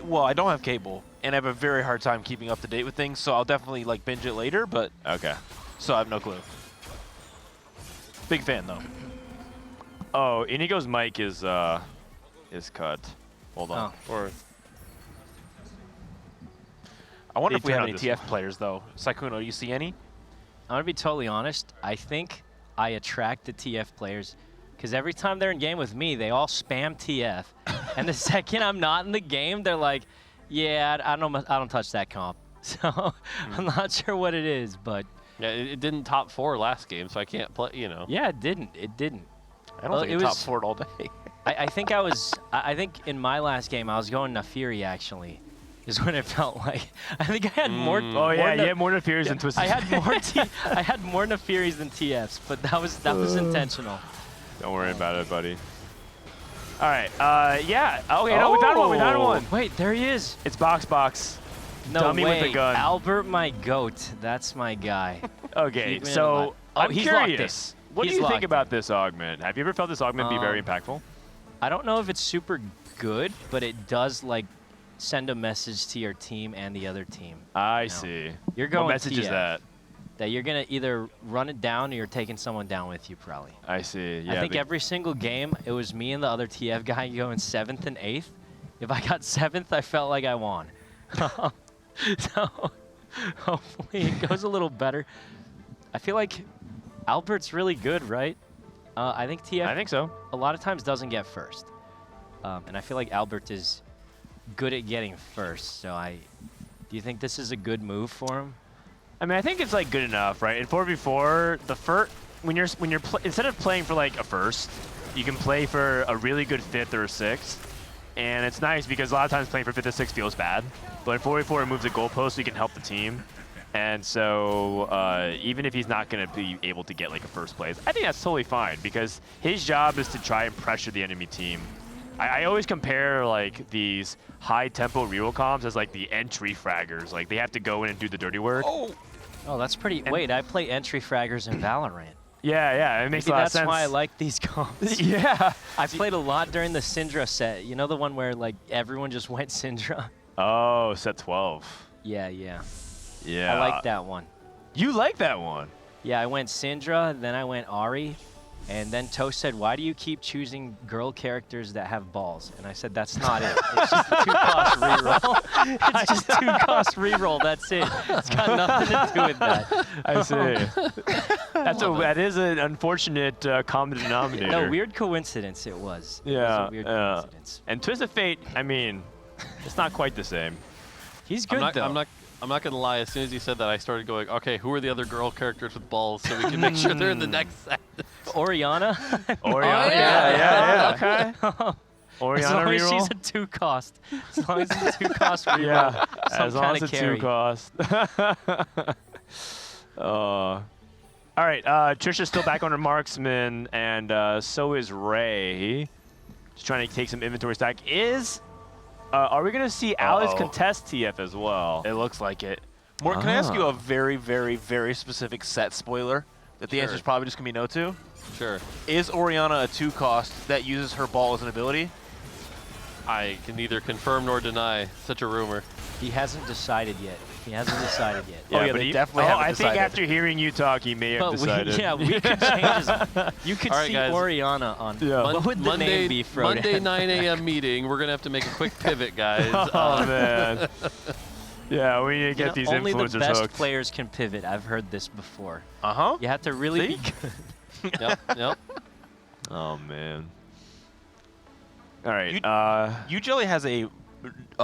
Well, I don't have cable, and I have a very hard time keeping up to date with things, so I'll definitely like binge it later, but okay. So I have no clue. Big fan though. Oh, Inigo's mic is cut. Hold on. Oh. Or I wonder They if we turn have on any this TF players though. Saikuno, do you see any? I'm gonna be totally honest. I think I attract the TF players because every time they're in game with me, they all spam TF, and the second I'm not in the game, they're like, "Yeah, I don't touch that comp." So I'm not sure what it is, but yeah, it didn't top 4 last game, so I can't play. You know. Yeah, it didn't. It didn't. I don't think it top 4'd all day. I think I think in my last game I was going Nafiri actually. Is when it felt like I think I had more. Oh yeah, you had more Nafiris than Twisted. I had more Nafiris than TFs, but that was intentional. Don't worry about it, buddy. All right. Yeah. Okay. No, we found one. We found one. Wait, there he is. It's BoxBox. No Dummy way. with a gun. Albert, my goat. That's my guy. Okay. Keep it So alive. Oh, I'm he's locked in. curious. What do He's you think locked about this augment? Have you ever felt this augment be very impactful? I don't know if it's super good, but it does like send a message to your team and the other team. I see. You're going What message is TF. that? That you're gonna either run it down or you're taking someone down with you, probably. I see. Yeah. I think every single game, it was me and the other TF guy going 7th and 8th. If I got 7th, I felt like I won. So hopefully it goes a little better. I feel like Albert's really good, right? I think TF. I think so. A lot of times doesn't get first, and I feel like Albert is good at getting first. So do you think this is a good move for him? I mean, I think it's like good enough, right? In 4v4, the first when you're instead of playing for like a first, you can play for a really good 5th or a 6th, and it's nice because a lot of times playing for 5th or 6th feels bad. But in 4v4, it moves the goalpost so you can help the team. And so even if he's not going to be able to get like a first place, I think that's totally fine because his job is to try and pressure the enemy team. I always compare like these high tempo reroll comps as like the entry fraggers. Like they have to go in and do the dirty work. Oh, that's pretty. Wait, I play entry fraggers in Valorant. Yeah, it makes a lot of sense. That's why I like these comps. Yeah. I played a lot during the Syndra set. You know the one where like everyone just went Syndra? Oh, set 12. Yeah. Yeah. I like that one. You like that one? Yeah, I went Syndra, then I went Ari, and then Toast said, "Why do you keep choosing girl characters that have balls?" And I said, "That's not it. It's just a 2-cost reroll. It's just 2-cost reroll. That's it. It's got nothing to do with that." I see. That is an unfortunate common denominator. No, weird coincidence it was. Yeah. It was a weird coincidence. And Twist of Fate, I mean, it's not quite the same. He's good though. I'm not gonna lie. As soon as you said that, I started going, okay, who are the other girl characters with balls so we can make sure they're in the next set? Oriana. Oriana. Yeah. Okay. Oriana as long as reroll? she's a 2-cost. As long as it's a 2-cost reroll. Yeah. As long as it's it's a 2-cost. All right. Trisha's still back on her marksman, and so is Ray. Just trying to take some inventory stack. Are we going to see Alice contest TF as well? It looks like it. Mort, can I ask you a very, very, very specific set spoiler that the answer is probably just going to be no to? Sure. Is Oriana a 2-cost that uses her ball as an ability? I can neither confirm nor deny such a rumor. He hasn't decided yet. Yeah, but they definitely haven't I decided. think after hearing you talk, he may have decided. We could change his. You could All right, see guys. Oriana on. Yeah. What would the name be, Frodan? Monday 9 a.m. meeting. We're gonna have to make a quick pivot, guys. Oh man. Yeah, we need to get these only influencers the best hooked. players can pivot. I've heard this before. Uh-huh. You have to really be good. Yep. Oh man. All right. UJelly has a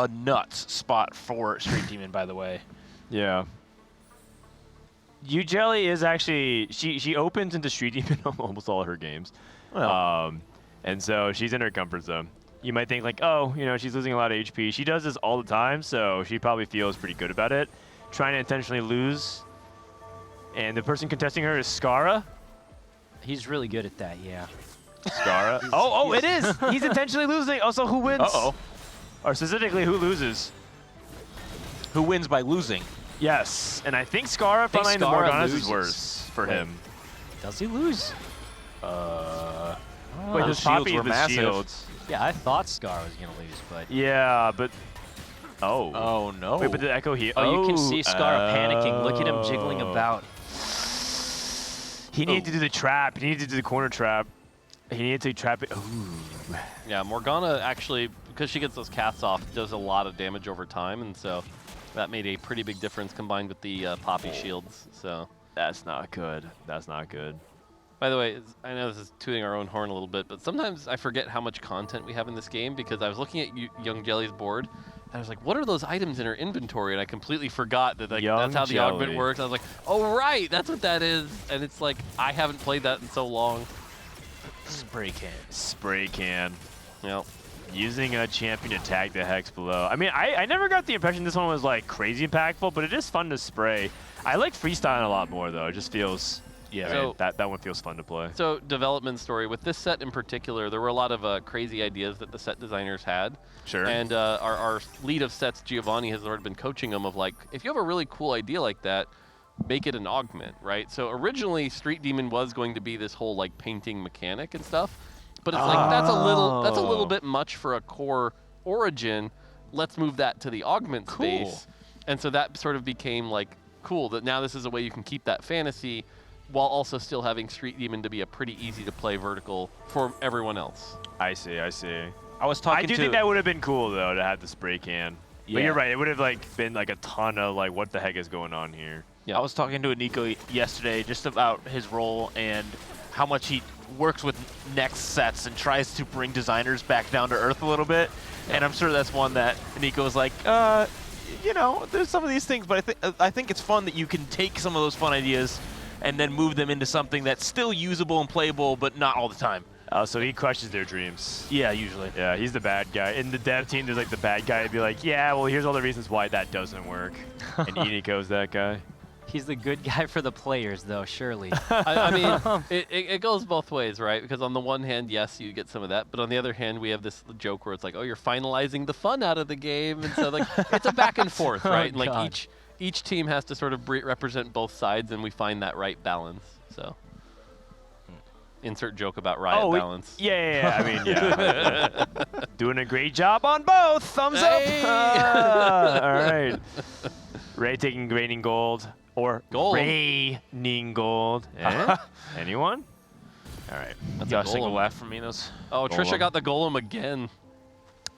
nuts spot for Street Demon, by the way. Yeah. UJelly is actually she opens into Street Demon almost all of her games. Well. And so she's in her comfort zone. You might think like, oh, she's losing a lot of HP. She does this all the time, so she probably feels pretty good about it. Trying to intentionally lose. And the person contesting her is Skara. He's really good at that, yeah. Skara. It is. He's intentionally losing. Also, who wins? Uh-oh. Or specifically, who loses? Who wins by losing? Yes. And I think Skara, frontline the Morgana's is worse for him. Does he lose? Wait, those the shields were the massive. shields. Yeah, I thought Scar was gonna lose, but Yeah, but oh no. Wait, but the echo here. oh, you can see Scar panicking. Look at him jiggling about. He needed to do the trap. He needed to do the corner trap. He needed to trap it. Ooh. Yeah, Morgana actually, because she gets those cats off, does a lot of damage over time, and so that made a pretty big difference combined with the Poppy shields. So that's not good. That's not good. By the way, I know this is tooting our own horn a little bit, but sometimes I forget how much content we have in this game because I was looking at Young Jelly's board, and I was like, what are those items in her inventory? And I completely forgot that that's how the augment works. I was like, oh, right, that's what that is. And it's like, I haven't played that in so long. Spray can. Spray can. Yep. Using a champion to tag the hex below. I mean, I never got the impression this one was like crazy impactful, but it is fun to spray. I like freestyling a lot more though. It just feels, yeah, So- man, that one feels fun to play. So development story, with this set in particular, there were a lot of crazy ideas that the set designers had. Sure. And our lead of sets, Giovanni, has already been coaching them of like, if you have a really cool idea like that, make it an augment, right? So originally Street Demon was going to be this whole like painting mechanic and stuff, but it's like that's a little bit much for a core origin. Let's move that to the augment space. And so that sort of became like cool that now this is a way you can keep that fantasy while also still having Street Demon to be a pretty easy to play vertical for everyone else. I see, I see. I was talking I do think that would have been cool though to have the spray can. But Yeah. you're right, it would have like been like a ton of like what the heck is going on here. I was talking to Nico yesterday just about his role and how much he works with next sets and tries to bring designers back down to earth a little bit. And I'm sure that's one that Nico was like, you know, there's some of these things, but I think it's fun that you can take some of those fun ideas and then move them into something that's still usable and playable, but not all the time. Oh, so he crushes their dreams. Yeah, usually. Yeah, he's the bad guy. In the dev team, there's like the bad guy to be like, yeah, well, here's all the reasons why that doesn't work. And Nico's that guy. He's the good guy for the players, though, surely. I mean, it goes both ways, right? Because on the one hand, yes, you get some of that, but on the other hand, we have this joke where it's like, oh, you're finalizing the fun out of the game, and so like it's a back and forth, right? Oh, like God. each team has to sort of represent both sides, and we find that right balance. So, insert joke about Riot balance. Yeah. I mean, yeah. Doing a great job on both. Thumbs Hey! up. All right. Ray taking raining gold. Or Gold. raining gold. Eh? Anyone? All right. That's Got a a single golem. left from me. Those. Oh, Trisha Golem. got the golem again.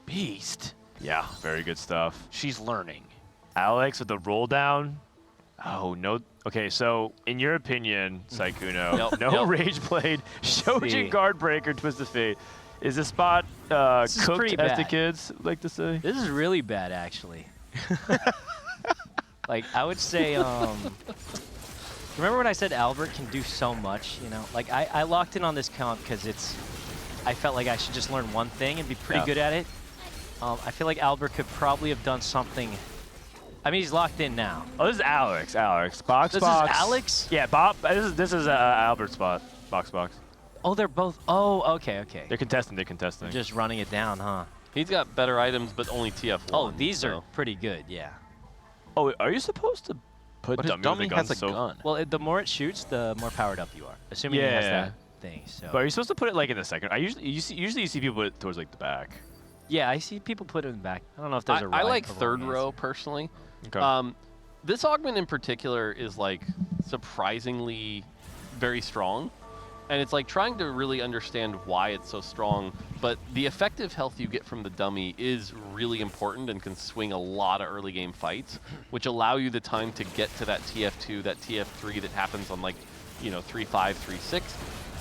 Beast. Yeah, very good stuff. She's learning. Alex with the roll down. Oh, no. Okay, so in your opinion, Saikuno, no Rage Blade, Shojin Guard Breaker, Twist of Fate. Is the spot This is cooked, pretty as the bad. kids like to say? This is really bad, actually. Like, I would say, remember when I said Albert can do so much, you know? Like, I locked in on this count because I felt like I should just learn one thing and be pretty good at it. I feel like Albert could probably have done something. I mean, he's locked in now. Oh, this is Alex. BoxBox. This is Alex? Yeah, Bob. This is Albert's spot. BoxBox. Oh, they're both. Oh, okay. They're contesting. Just running it down, huh? He's got better items, but only TF1. Oh, these are pretty good, yeah. Oh, are you supposed to put But his dummy with a gun? has a gun. Well, the more it shoots, the more powered up you are. Assuming it has that thing. So. But are you supposed to put it like in the second? Usually you see people put it towards like the back. Yeah, I see people put it in the back. I don't know if there's a right I like or wrong third answer. row personally. Okay. This augment in particular is like surprisingly very strong. And it's like trying to really understand why it's so strong, but the effective health you get from the dummy is really important and can swing a lot of early game fights, which allow you the time to get to that TF2, that TF3 that happens on like, 3-5, 3-6.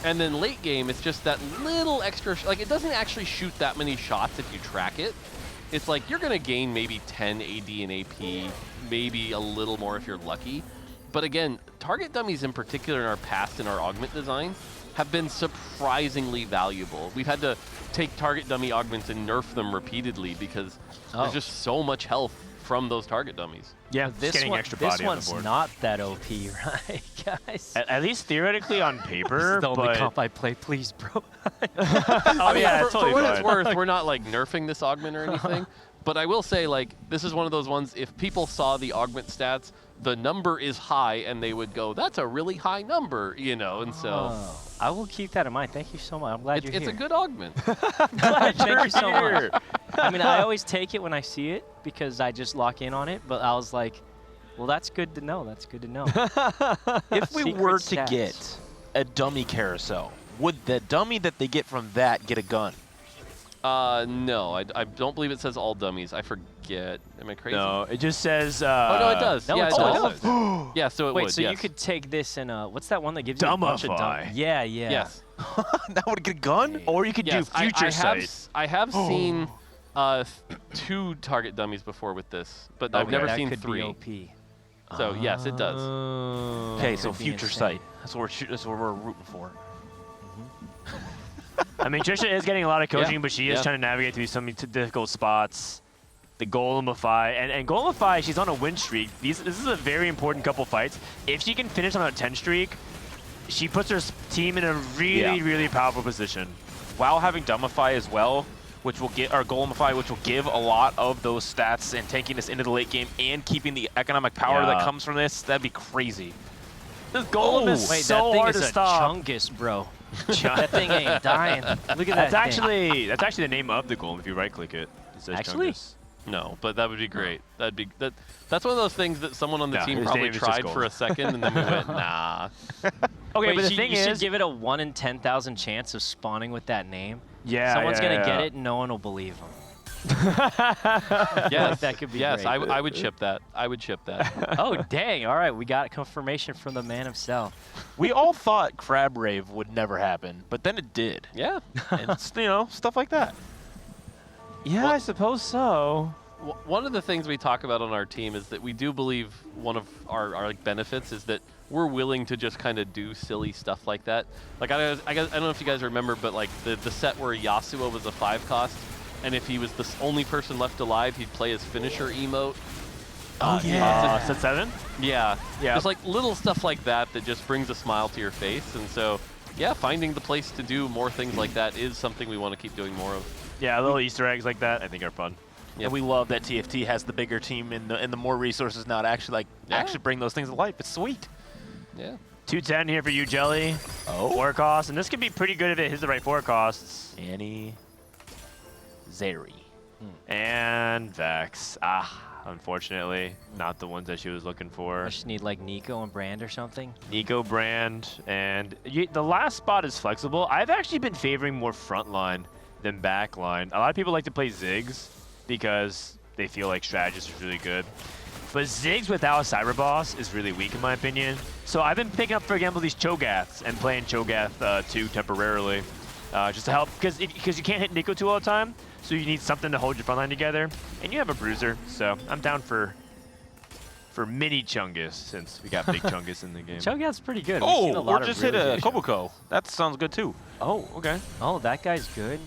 And then late game, it's just that little extra, like it doesn't actually shoot that many shots if you track it. It's like you're gonna gain maybe 10 AD and AP, maybe a little more if you're lucky. But again, target dummies in particular in our past in our augment design have been surprisingly valuable. We've had to take target dummy augments and nerf them repeatedly because there's just so much health from those target dummies. Yeah, This getting one, extra this body on the one's board. not that OP, right, guys? At least theoretically on paper, This is the only but comp I play, please, bro. I mean, yeah, for, it's totally for what fine. it's worth, we're not like nerfing this augment or anything. But I will say, like, this is one of those ones, if people saw the augment stats the number is high, and they would go, that's a really high number, you know, and so. Oh, I will keep that in mind. Thank you so much. I'm glad you're here. It's a good augment. Thank you so much. I mean, I always take it when I see it because I just lock in on it, but I was like, well, that's good to know. That's good to know. If we Secret were to stats. get a dummy carousel, would the dummy that they get from that get a gun? No, I don't believe it says all dummies. I forget. Am I crazy? No, it just says. Oh no, it does. No, yeah, it it does. does. Yeah, so it Wait, would. so yes. you could take this and what's that one that gives you a bunch of Dumbify. Yeah, yeah. Yes. That would get a gun? Or you could Yes, do future sight. I have seen 2 target dummies before with this, but I've Okay. never That seen could 3. be OP. So yes, it does. Okay, so could be future insane. sight. That's what we're rooting for. I mean, Trisha is getting a lot of coaching, Yeah. but she is Yeah. trying to navigate through some difficult spots. The Golemify, and Golemify, she's on a win streak. This is a very important couple fights. If she can finish on a 10 streak, she puts her team in a really, really powerful position. While having Dumbify as well, which will get our Golemify, which will give a lot of those stats and taking us into the late game and keeping the economic power that comes from this, that'd be crazy. This Golem is Wait, so that thing hard is to a stop. Chungus, bro. That thing ain't dying. Look at That's that actually the name of the Golem if you right click it. It says Actually? Chungus. No, but that would be great. That's one of those things that someone on the No, team his probably name is just tried for Golem. a second, and then we went, nah. Okay, Wait, but the thing you is, should give it a 1 in 10,000 chance of spawning with that name. Yeah, Someone's yeah, gonna get yeah. it, and no one will believe them. Yes, that could be yes, great. I would ship that. I would ship that. Oh, dang. All right, we got confirmation from the man himself. We all thought Crab Rave would never happen, but then it did. Yeah. And it's, you know, stuff like that. Yeah, I suppose so. One of the things we talk about on our team is that we do believe one of our like benefits is that we're willing to just kind of do silly stuff like that. Like I don't know if you guys remember, but like the set where Yasuo was a 5 cost, and if he was the only person left alive, he'd play his finisher emote. Oh yeah. Set 7? Yeah. Yeah. Just like little stuff like that that just brings a smile to your face, and so yeah, finding the place to do more things like that is something we want to keep doing more of. Yeah, little Easter eggs like that I think are fun. Yep. And we love that TFT has the bigger team and the more resources now to actually actually bring those things to life. It's sweet. Yeah. 210 here for you, Jelly. Oh. 4 costs, and this could be pretty good if it hits the right 4 costs. Annie Zeri. And Vex. Unfortunately, not the ones that she was looking for. I just need like Nico and Brand or something. Nico, Brand, and the last spot is flexible. I've actually been favoring more front line than back line. A lot of people like to play Ziggs because they feel like strategist is really good. But Ziggs without a Cyber Boss is really weak in my opinion. So I've been picking up, for example, these Cho'Gaths and playing Cho'Gath 2 temporarily. Just to help, because you can't hit Nico 2 all the time, so you need something to hold your front line together. And you have a Bruiser, so I'm down for mini Chungus, since we got big Chungus in the game. Cho'Gath's pretty good. We've seen a lot or of just really hit a good Koboko. That sounds good too. Oh, okay. Oh, that guy's good.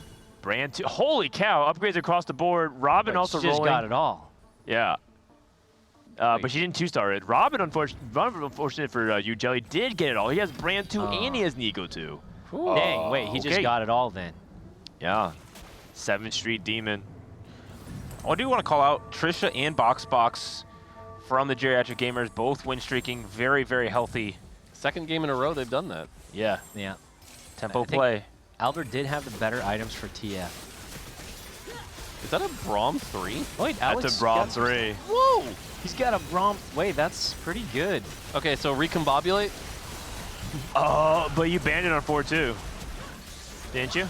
Brand 2. Holy cow, upgrades across the board. Robin But also she just rolling. got it all. Yeah. But she didn't 2-star it. Robin, unfortunate for you, Jelly, did get it all. He has Brand 2 and he has Nico 2. Dang, wait, he just got it all then. Yeah. 7th Street Demon. I do want to call out Trisha and BoxBox from the Geriatric Gamers, both win streaking, very, very healthy. Second game in a row they've done that. Yeah. Yeah. Tempo I think play. Albert did have the better items for TF. Is that a Braum 3? Wait, Alex That's a Braum got- 3. Whoa! He's got a Braum. Wait, that's pretty good. Okay, so recombobulate. Oh, but you banned it on 4-2. Didn't you?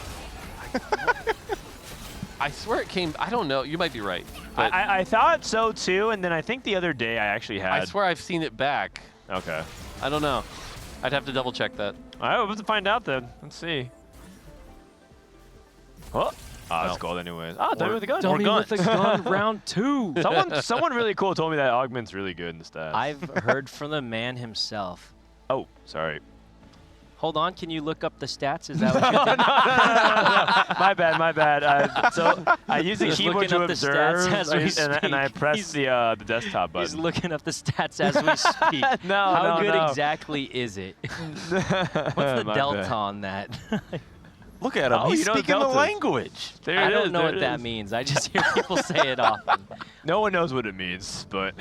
I swear it came. I don't know. You might be right. But I thought so too, and then I think the other day I actually had. I swear I've seen it back. Okay. I don't know. I'd have to double check that. All right, we'll have to find out then. Let's see. Oh, it's gold anyways. Ah, dummy with a gun. Dummy More with a guns. gun, round 2. Someone really cool told me that augment's really good in the stats. I've heard from the man himself. Oh, sorry. Hold on, can you look up the stats? Is that what you're doing? No. My bad. So I use the He's keyboard looking to up the observe, stats as we and I speak. press the desktop button. He's looking up the stats as we speak. How good exactly is it? What's the My delta bad. on that? Look at him. Oh, He's you know speaking the deltas. language. There I it don't is, know there what it that is. means. I just hear people say it often. No one knows what it means, but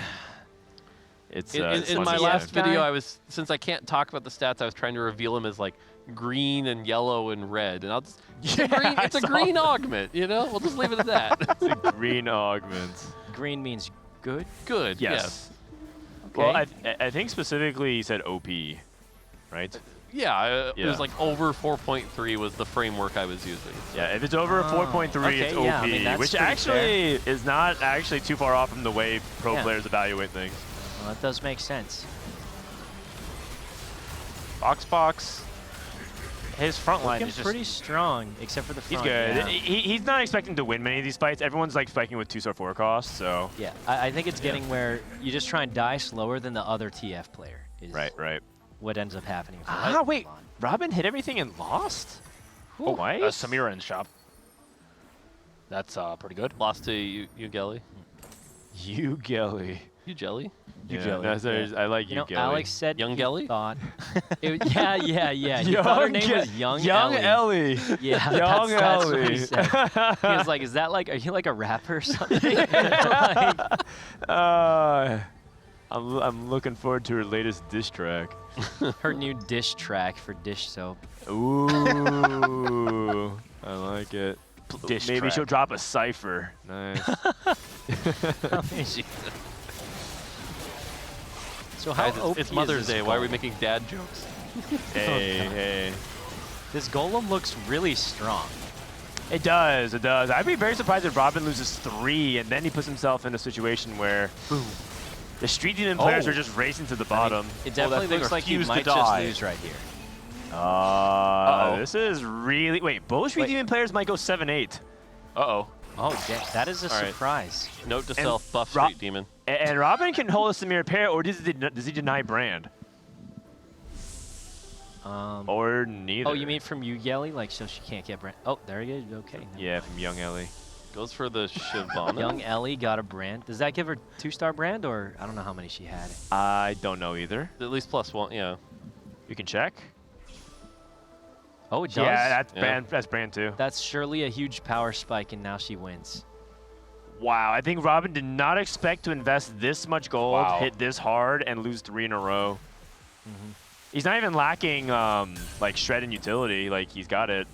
It's in my last video, since I can't talk about the stats, I was trying to reveal him as like green and yellow and red, and I'll just it's a green augment, you know. We'll just leave it at that. It's a green augment. Green means good. Good. Yes. Okay. Well, I think specifically he said OP, right? Yeah, it was like over 4.3 was the framework I was using. So. Yeah, if it's over 4.3, it's OP, yeah, I mean, which actually is not actually too far off from the way pro players evaluate things. Well, that does make sense. BoxBox, his front line Looking is just pretty strong, except for the front. He's good. Yeah. He's not expecting to win many of these fights. Everyone's like spiking with 2-star 4 cost, so. Yeah, I think it's getting where you just try and die slower than the other TF player. Is right. What ends up happening. Wait, Robin hit everything and lost? Oh, Why? Samira in shop. That's pretty good. Lost to Ugelly. Ugelly. Ugelly? Ugelly. I like you Ugelly. know, Alex said Young he Gelly? thought. Yeah. He thought her name was Young Ellie. Yeah, Young that's what Ellie. he said. He was like, "Is that like? Are you like a rapper or something?" I'm looking forward to her latest diss track. Her new dish track for dish soap. Ooh, I like it. Dish Maybe track. she'll drop a cipher. Nice. So how Guys, OP it's is Mother's this Day. Why are we golem? making dad jokes? Hey. This golem looks really strong. It does. I'd be very surprised if Robin loses 3 and then he puts himself in a situation where the Street Demon players are just racing to the bottom. It definitely looks like he might just lose right here. This is really... Wait, both Street Demon players might go 7-8. Uh-oh. Oh, that is a surprise. Note to self, buff Street Demon. And Robin can hold a Samir pair, or does he deny Brand? Or neither. Oh, you mean from Ugelly? Like, so she can't get brand. Oh, there you go. Okay. Yeah, from Young Ellie. Goes for the Shyvana. Young Ellie got a brand. Does that give her 2-star brand, or I don't know how many she had? I don't know either. At least +1, yeah. You can check. Oh, it does? Yeah, that's brand. That's brand too. That's surely a huge power spike, and now she wins. Wow, I think Robin did not expect to invest this much gold, hit this hard, and lose 3 in a row. He's not even lacking like shred and utility. Like he's got it.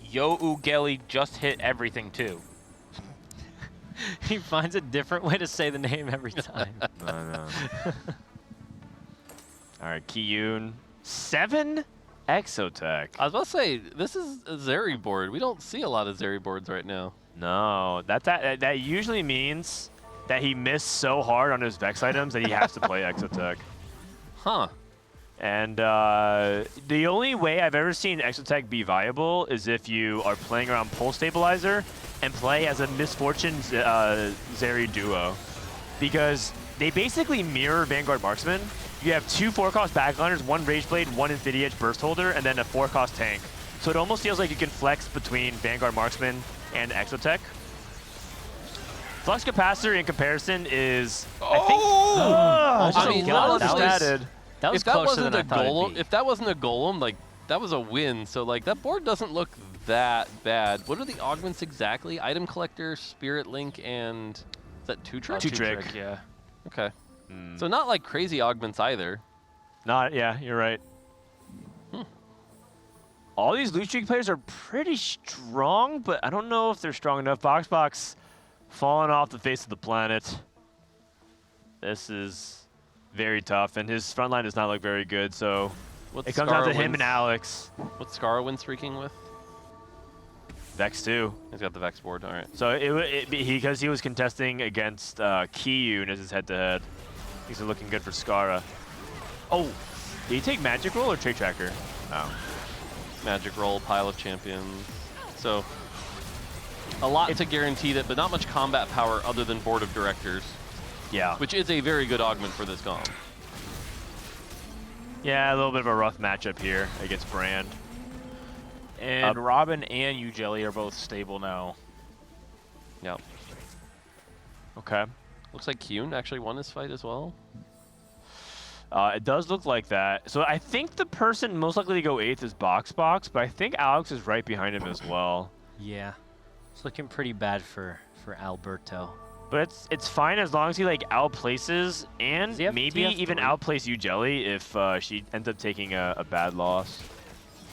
Yo Ugelly just hit everything too. He finds a different way to say the name every time. No. All right, Kiyun. 7 Exotech. I was about to say, this is a Zeri board. We don't see a lot of Zeri boards right now. No, that usually means that he missed so hard on his Vex items that he has to play Exotech. Huh. And the only way I've ever seen Exotech be viable is if you are playing around Pulse Stabilizer and play as a Misfortune Zeri duo. Because they basically mirror Vanguard Marksman. You have 2 4-cost backliners, 1 Rage Blade, 1 Infinity Edge Burst Holder, and then a 4-cost tank. So it almost feels like you can flex between Vanguard Marksman and Exotech. Flux Capacitor in comparison is, I mean, honestly, that was if that closer wasn't than a I thought it'd golem, be. if that wasn't a golem, like that was a win. So like that board doesn't look that bad. What are the augments exactly? Item Collector, Spirit Link, and is that 2-trick? 2-trick, yeah. Okay. So not like crazy augments either. Yeah, you're right. All these Loot Streak players are pretty strong, but I don't know if they're strong enough. BoxBox falling off the face of the planet. This is very tough, and his front line does not look very good, so it comes down to him and Alex. What's Scar win streaking with? Vex 2. He's got the Vex board, all right. So because he was contesting against Kiyun as his head-to-head. These are looking good for Skara. Oh, did he take Magic Roll or Trade Tracker? Oh. Magic Roll, Pile of Champions. So a lot to guarantee that, but not much combat power other than Board of Directors. Yeah. Which is a very good augment for this Golem. Yeah, a little bit of a rough matchup here against Brand. And Robin and Ugelly are both stable now. Yep. Okay. Looks like Kiyun actually won his fight as well. It does look like that. So I think the person most likely to go 8th is BoxBox, but I think Alex is right behind him as well. Yeah. It's looking pretty bad for Alberto. But it's fine as long as he like outplaces and maybe even outplace you Jelly if she ends up taking a bad loss.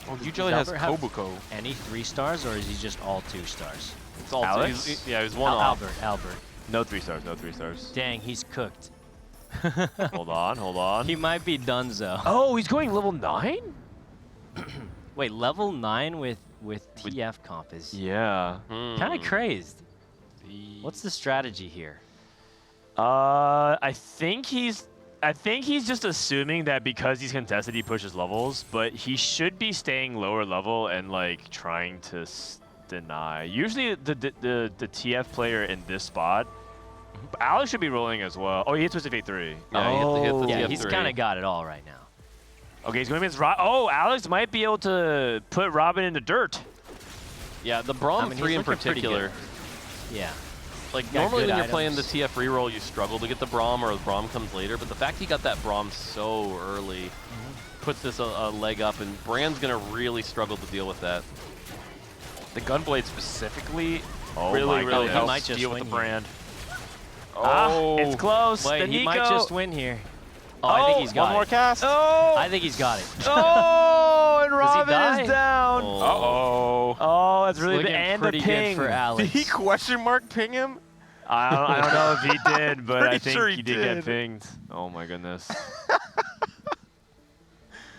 Well, Jelly has Kobuko. Any 3 stars, or is he just all 2 stars? It's all Alex? Yeah, he's one off. Albert. No 3 stars. No 3 stars. Dang, he's cooked. Hold on. He might be donezo. Oh, he's going level 9? Wait, level 9 with TF comp is yeah. kind of crazed. What's the strategy here? I think he's just assuming that because he's contested, he pushes levels, but he should be staying lower level and like trying to deny. Usually the TF player in this spot, Alex should be rolling as well. Oh, he hits Twisted Fate 3. Yeah, he hit the TF3. He's kind of got it all right now. Okay, he's going against Oh, Alex might be able to put Robin in the dirt. Yeah, the Braum 3 in particular. Yeah. Like, normally when you're playing the TF reroll, you struggle to get the Braum, or the Braum comes later, but the fact he got that Braum so early puts this a leg up, and Brand's going to really struggle to deal with that. The Gunblade specifically really helps just deal with the Brand. Oh, it's close. Wait, he might just win here. Oh, I think he's got one more cast. Oh, I think he's got it. Oh, and Robin die? is down. Uh-oh. Oh, that's really Looking bad. And pretty the good ping. for Alex. Did he question mark ping him? I don't know if he did, but I think sure he did get pinged. Oh my goodness.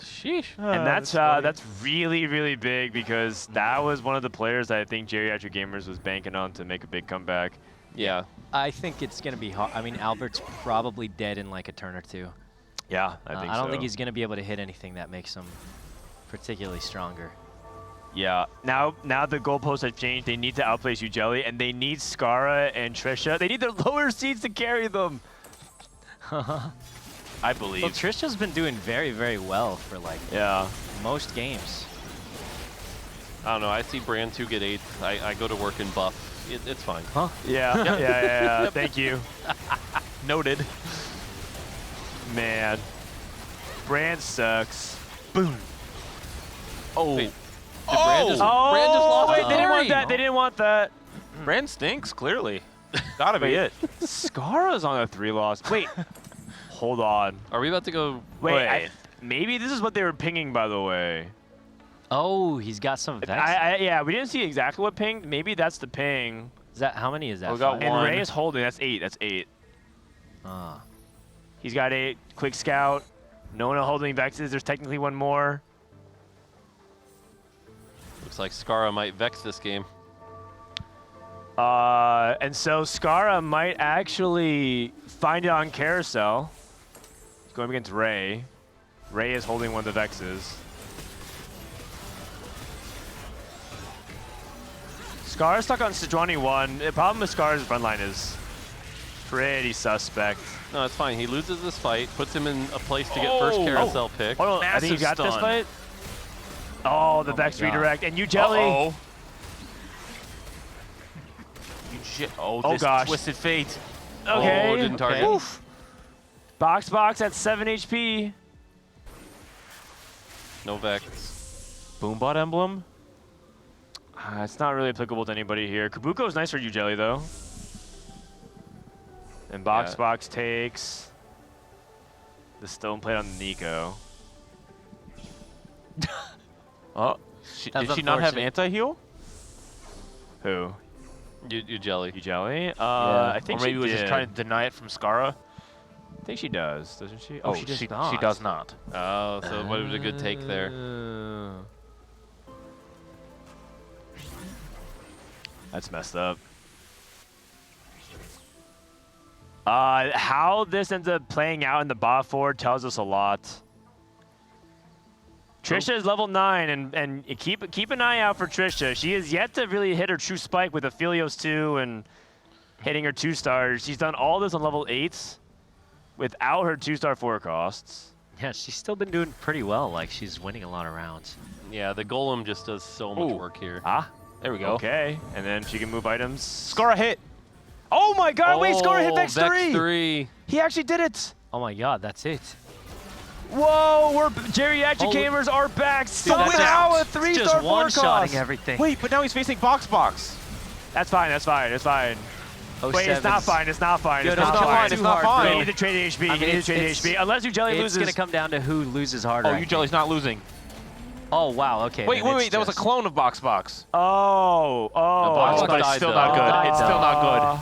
Sheesh. And that's really big because that was one of the players that I think Geriatric Gamers was banking on to make a big comeback. Yeah. I think it's going to be hard. I mean, Albert's probably dead in like a turn or two. Yeah, I think so. I don't think he's going to be able to hit anything that makes him particularly stronger. Yeah. Now the goalposts have changed. They need to outplace you, Jelly, and they need Skara and Trisha. They need their lower seeds to carry them. I believe. Well, Trisha's been doing very, very well for like most games. I don't know. I see Brand 2 get 8th. I go to work and buff. It's fine. Huh? Yeah. Yeah. Thank you. Noted. Man. Brand sucks. Boom. Oh. Wait. Brand just lost. Wait, they didn't want that. They didn't want that. Brand stinks, clearly. Gotta be it. Skara's on a 3 loss. Wait. Hold on. Are we about to go? Wait. Maybe this is what they were pinging, by the way. Oh, he's got some Vex. Yeah, we didn't see exactly what pinged. Maybe that's the ping. Is that how many is that? We got 1. And Ray is holding. That's 8. That's 8. Ah. He's got 8. Quick scout. No one holding Vexes. There's technically 1 more. Looks like Skara might Vex this game. And so Skara might actually find it on Carousel. Going against Ray. Ray is holding 1 of the Vexes. Skara's stuck on Sejuani 1. The problem with Skara's front line is pretty suspect. No, it's fine. He loses this fight, puts him in a place to get first carousel pick. Hold on, I think you got this fight. Oh, the Vex redirect. And you Jelly. Oh, gosh. Twisted Fate. Okay. Oh, didn't target. Oof. BoxBox at 7 HP. No Vex. Boombot emblem. It's not really applicable to anybody here. Kabuko is nice for you, Jelly, though. And BoxBox takes the stone plate on Nico. Oh, did she not have anti-heal? Who? You Jelly. You Jelly? Yeah. I think or maybe she was did. just trying to deny it from Skara. I think she does, doesn't she? Oh, she does she not. She does not. Oh, so what was a good take there? That's messed up. How this ends up playing out in the bot forward tells us a lot. Trisha is level 9, and keep an eye out for Trisha. She has yet to really hit her true spike with Aphelios 2 and hitting her 2-stars. She's done all this on level 8s without her 2-star 4 costs. Yeah, she's still been doing pretty well. Like, she's winning a lot of rounds. Yeah, the Golem just does so much work here. There we go. Okay, and then she can move items. Skara hit. Oh my god, wait, Skara hit Vex 3. He actually did it. Oh my god, that's it. Whoa, Geriatric Gamers are back. Somehow a 3-star 4 cost. Everything. Wait, but now he's facing BoxBox. That's fine, that's fine, that's fine. Wait, it's not fine. It's not fine. It's not fine. It's not fine. You need to trade HP. You need to trade HP. Unless Ujelly loses. It's going to come down to who loses harder. Oh, Ujelly's not losing. Oh, wow. Okay. Wait. That was a clone of BoxBox. Oh. But it's still not good. It's still not good.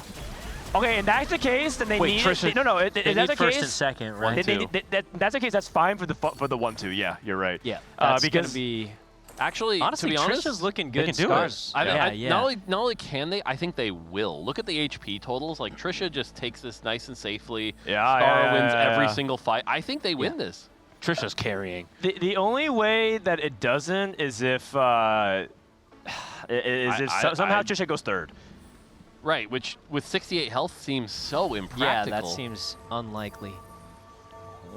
Okay, and that's the case, then they need. Trisha, no, if they that's need the first case, and second, right? That's the case. That's fine for the 1-2. Yeah, you're right. Yeah, that's because gonna be. Actually, honestly, to be honest, Trisha's looking good. They can do it. Yeah. Not only can they, I think they will. Look at the HP totals. Like Trisha just takes this nice and safely. Scar wins every single fight. I think they win this. Trisha's carrying. The only way that it doesn't is if somehow Trisha goes third. Right, which with 68 health seems so impractical. Yeah, that seems unlikely.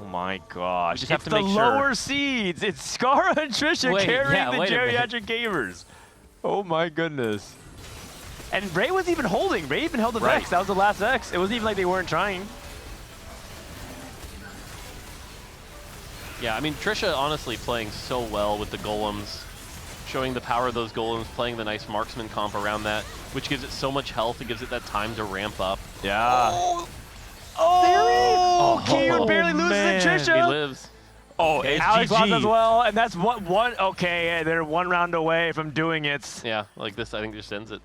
Oh my gosh. Just have to the make sure. lower seeds. It's Scar and Trisha carrying the geriatric gamers. Oh my goodness. And Ray was even holding. Ray even held the Vex. That was the last Vex. It wasn't even like they weren't trying. Yeah, I mean, Trisha honestly playing so well with the golems, showing the power of those golems, playing the nice marksman comp around that, which gives it so much health. It gives it that time to ramp up. Yeah. Oh, Kier barely loses to Trisha. He lives. Oh, okay, Alex lost as well, and that's one. Okay, they're 1 round away from doing it. Yeah, like this, I think just ends it.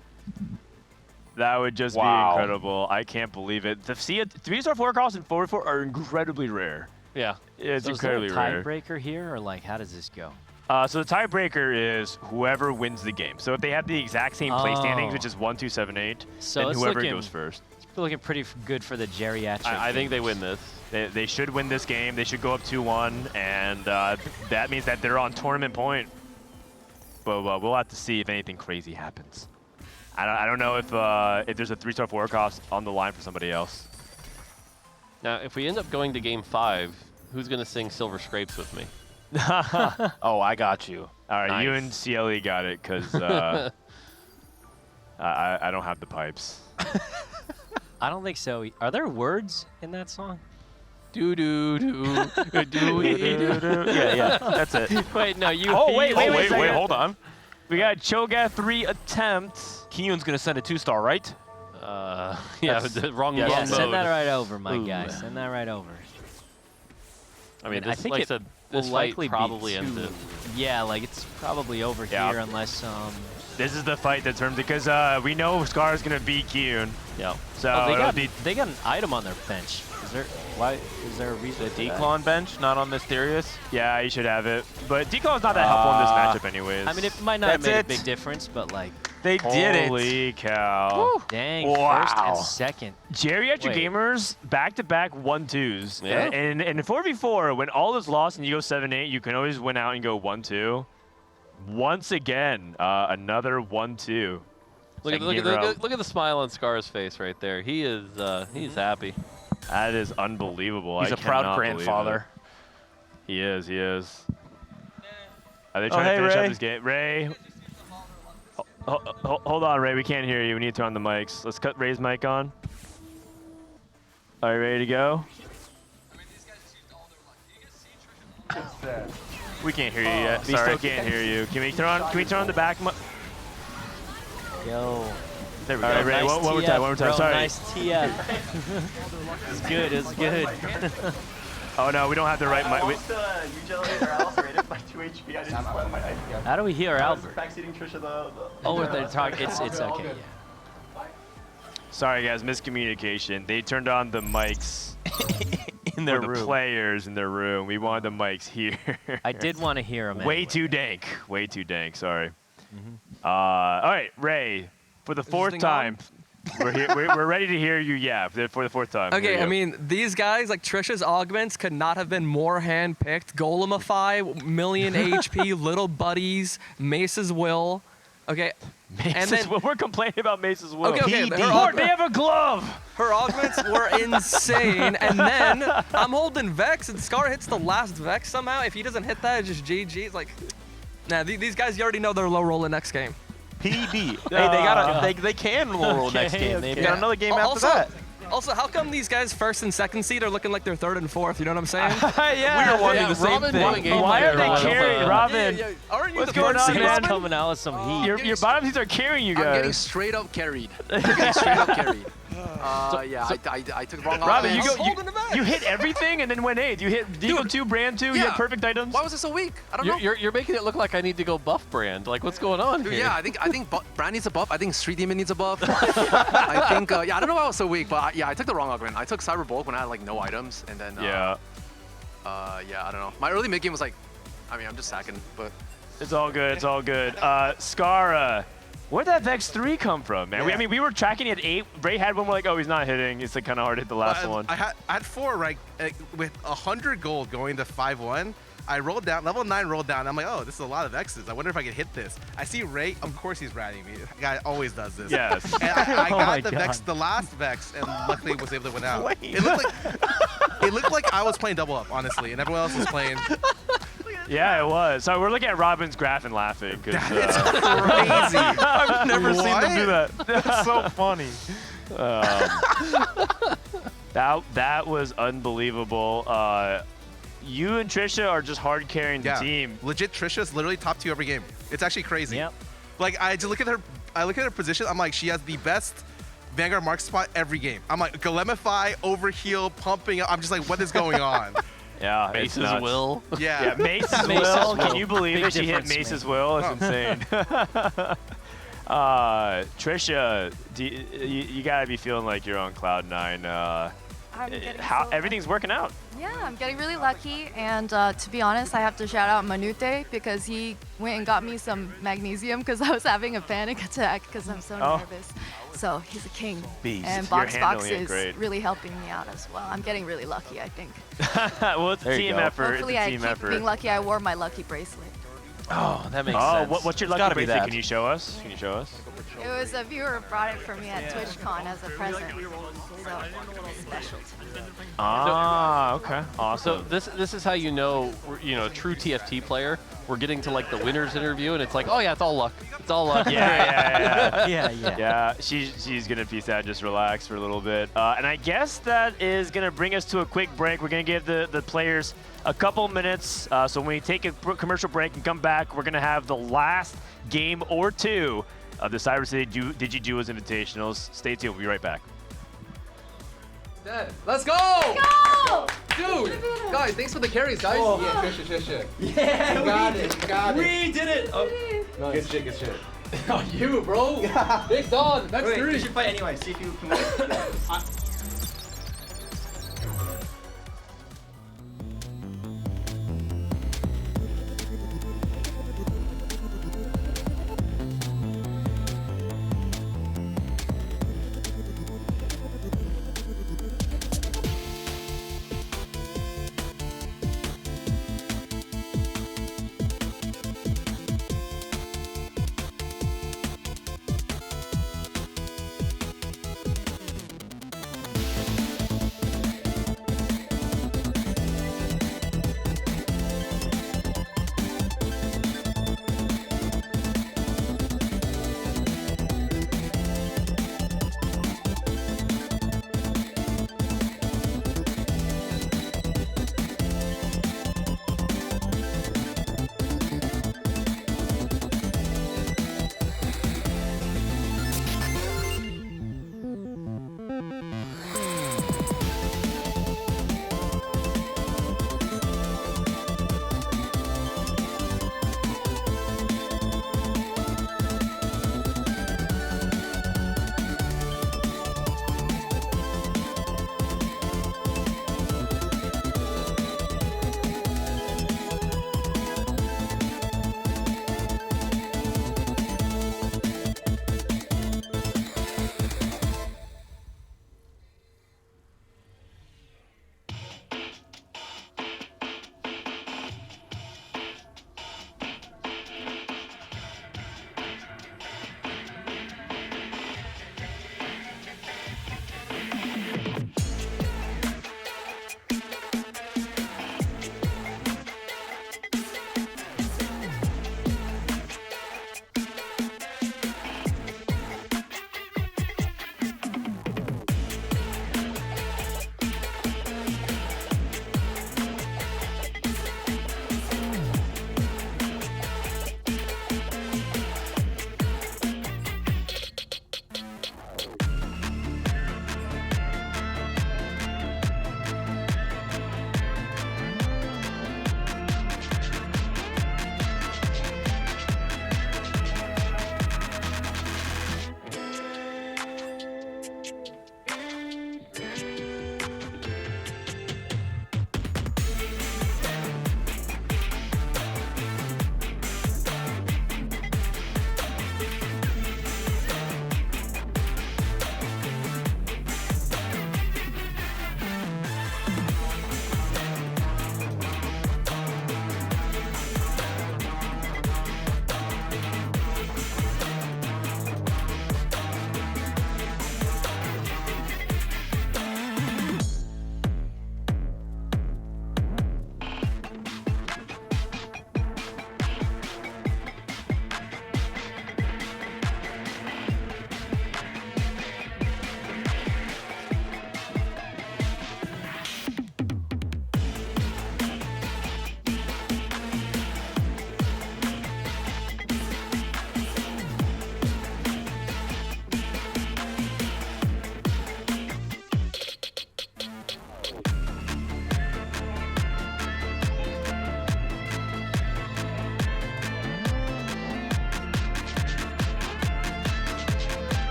That would just be incredible. I can't believe it. To see a 3-star 4-cross and 4-4 are incredibly rare. Yeah. It's so incredibly is there a rare. tiebreaker here, or like how does this go? So the tiebreaker is whoever wins the game. So if they have the exact same play standings, which is 1, 2, 7, 8, so then whoever goes first. It's looking pretty good for the geriatric. I think they win this. They should win this game. They should go up 2-1, and that means that they're on tournament point. But we'll have to see if anything crazy happens. I don't know if there's a 3-star 4-cross on the line for somebody else. Now, if we end up going to Game 5, who's going to sing Silver Scrapes with me? Oh, I got you. All right, Nice. you and CLE got it, because I don't have the pipes. I don't think so. Are there words in that song? Do do do do do. Yeah, that's it. Wait, no, you. Oh wait, hold on. We got Cho'Gath 3 attempts. Kiyun's gonna send a 2-star, right? Yeah, the wrong Yeah, mode. send that right over, my guy. Send that right over. I mean, this, I think like I it said, will this fight likely probably be ends two. it. Yeah, like it's probably over here unless This is the fight that turns because we know Scar is gonna beat Kiyun. Yeah. So they got an item on their bench. Is there a reason? The Declon bench, not on Mysterious? Yeah, you should have it. But Declon's not that helpful in this matchup anyways. I mean, it might not have made a big difference, but like... They did it. Holy cow. Woo. Dang, Wow. first and second. Geriatric gamers, back-to-back 1-2s. Yeah. And in 4v4, when all is lost and you go 7-8, you can always win out and go 1-2. Once again, another 1-2. Look at the smile on Scar's face right there. He is he's happy. That is unbelievable. He's a proud grandfather. He is. Are they trying to finish up this game? Ray. Hold on, Ray. We can't hear you. We need to turn on the mics. Let's cut Ray's mic on. Are you ready to go? We can't hear you yet. We still can't hear you. Can we turn on the back mic? Yo. There we go. All right, Ray, nice one more time. bro, Sorry. Nice TF. It's good. It's good. Oh no, we don't have the right mic. How do we hear Albert? Backseating Trisha Oh, they're talking. It's okay. Yeah. Sorry guys, miscommunication. They turned on the mics in their for the room. players in their room. We wanted the mics here. I did want to hear him. Way too dank. Way too dank. Sorry. All right, Ray. For the fourth time, we're here. We're ready to hear you. Yeah, for the fourth time. Okay, I mean, these guys, like Trisha's augments, could not have been more hand-picked. Golemify, million HP, little buddies, Mace's Will. Okay. Mace's Will. We're complaining about Mace's Will. Okay. Mort, they have a glove. Her augments were insane, and then I'm holding Vex, and Scar hits the last Vex somehow. If he doesn't hit that, it's just GG. It's like, nah, these guys, you already know they're low rolling next game. PB. Hey, they can roll next game. They've got another game after that. Also, how come these guys first and second seed are looking like they're third and fourth? You know what I'm saying? Yeah. We are wanting the same thing. Why are they carrying Robin? Aren't you What's the going first on, seed, man? Robin? Coming out with some heat. Your bottom seeds are carrying you guys. I'm getting straight up carried. I'm getting straight up carried. Yeah, I took the wrong Robin, offense. you hit everything and then went 8th. You hit Deagle 2, Brand 2, you had perfect items. Why was it so weak? I don't know. You're making it look like I need to go buff Brand. Like, what's going on here? Yeah, I think Brand needs a buff. I think Street Demon needs a buff. I think, yeah, I don't know why I was so weak, but I took the wrong augment. I took Cyber Bulk when I had like no items, and then yeah, I don't know. My early mid game was like, I mean, I'm just sacking, but it's all good. It's all good. Scar, where'd that Vex 3 come from, man? Yeah. I mean, we were tracking at 8. Ray had one, we're like, oh, he's not hitting. It's like kind of hard to hit the last one. I had 4, right? With 100 gold going to 5-1. I rolled down, level 9 rolled down. I'm like, oh, this is a lot of X's. I wonder if I can hit this. I see Ray, of course he's ratting me. The guy always does this. Yes. And I got the Vex, the last Vex, and luckily was able to win out. It looked like I was playing double up, honestly, and everyone else was playing. Yeah, it was. So we're looking at Robin's graph and laughing. That is crazy. I've never seen them do that. That's so funny. That was unbelievable. You and Trisha are just hard carrying the team. Legit, Trisha's literally top 2 every game. It's actually crazy. Yep. Like I just look at her position. I'm like, she has the best Vanguard mark spot every game. I'm like, Golemify, overheal, pumping up. I'm just like, what is going on? Yeah, Mace's Will. Yeah. Mace's Will. Can you believe it? She hit Mace's Will. It's insane. Trisha, you gotta be feeling like you're on cloud 9. Everything's working out. Yeah, I'm getting really lucky, and to be honest, I have to shout out Manute because he went and got me some magnesium because I was having a panic attack because I'm so nervous. So he's a king. Beast. And BoxBox is really helping me out as well. I'm getting really lucky, I think. Well, it's a team effort. Hopefully I keep being lucky. I wore my lucky bracelet. Oh, that makes sense. What's your lucky bracelet? Can you show us? It was a viewer brought it for me at TwitchCon as a present. So it's special to me. Ah, okay. Awesome. So this is how you know, true TFT player. We're getting to like the winners interview, and it's like, oh yeah, it's all luck. It's all luck. Yeah. She's gonna peace out, just relax for a little bit. And I guess that is gonna bring us to a quick break. We're gonna give the players a couple minutes. So when we take a commercial break and come back, we're gonna have the last game or 2 of the Cyber City Digi Duos Invitationals. Stay tuned. We'll be right back. Let's go! Dude, guys, thanks for the carries, guys. Oh. Yeah, Trisha. Yeah, you got it. We did it. Oh. Nice. Good shit. Oh, you, bro. Big Don. Next 3. You should fight anyway. See if you can win.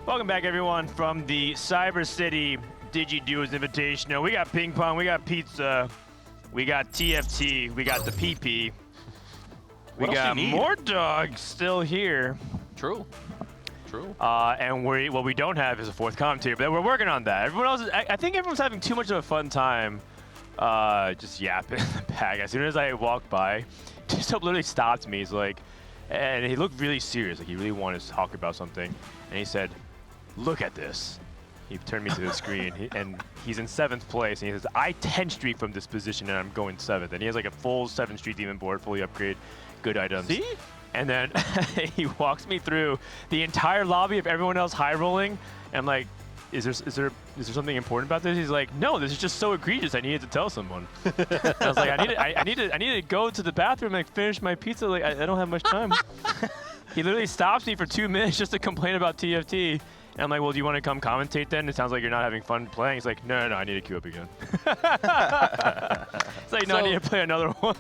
Welcome back, everyone, from the Cyber City Digi Duos Invitational. We got ping pong, we got pizza, we got TFT, we got the PP. We got more dogs still here. True. And what we don't have is a fourth commentator, but we're working on that. Everyone else, I think everyone's having too much of a fun time just yapping in the back. As soon as I walked by, just literally stopped me. He's like, and he looked really serious, like he really wanted to talk about something. And he said, "Look at this." He turned me to the screen, and he's in 7th place. And he says, "I 10 streak from this position, and I'm going 7th." And he has like a full 7 streak demon board, fully upgrade, good items. See? And then he walks me through the entire lobby of everyone else high rolling. And I'm like, is there something important about this? He's like, "No, this is just so egregious. I needed to tell someone." I was like, I need to go to the bathroom and finish my pizza. Like, I don't have much time. He literally stops me for 2 minutes just to complain about TFT. And I'm like, "Well, do you want to come commentate then? It sounds like you're not having fun playing." He's like, No, I need to queue up again." It's like, "No, I need to play another one."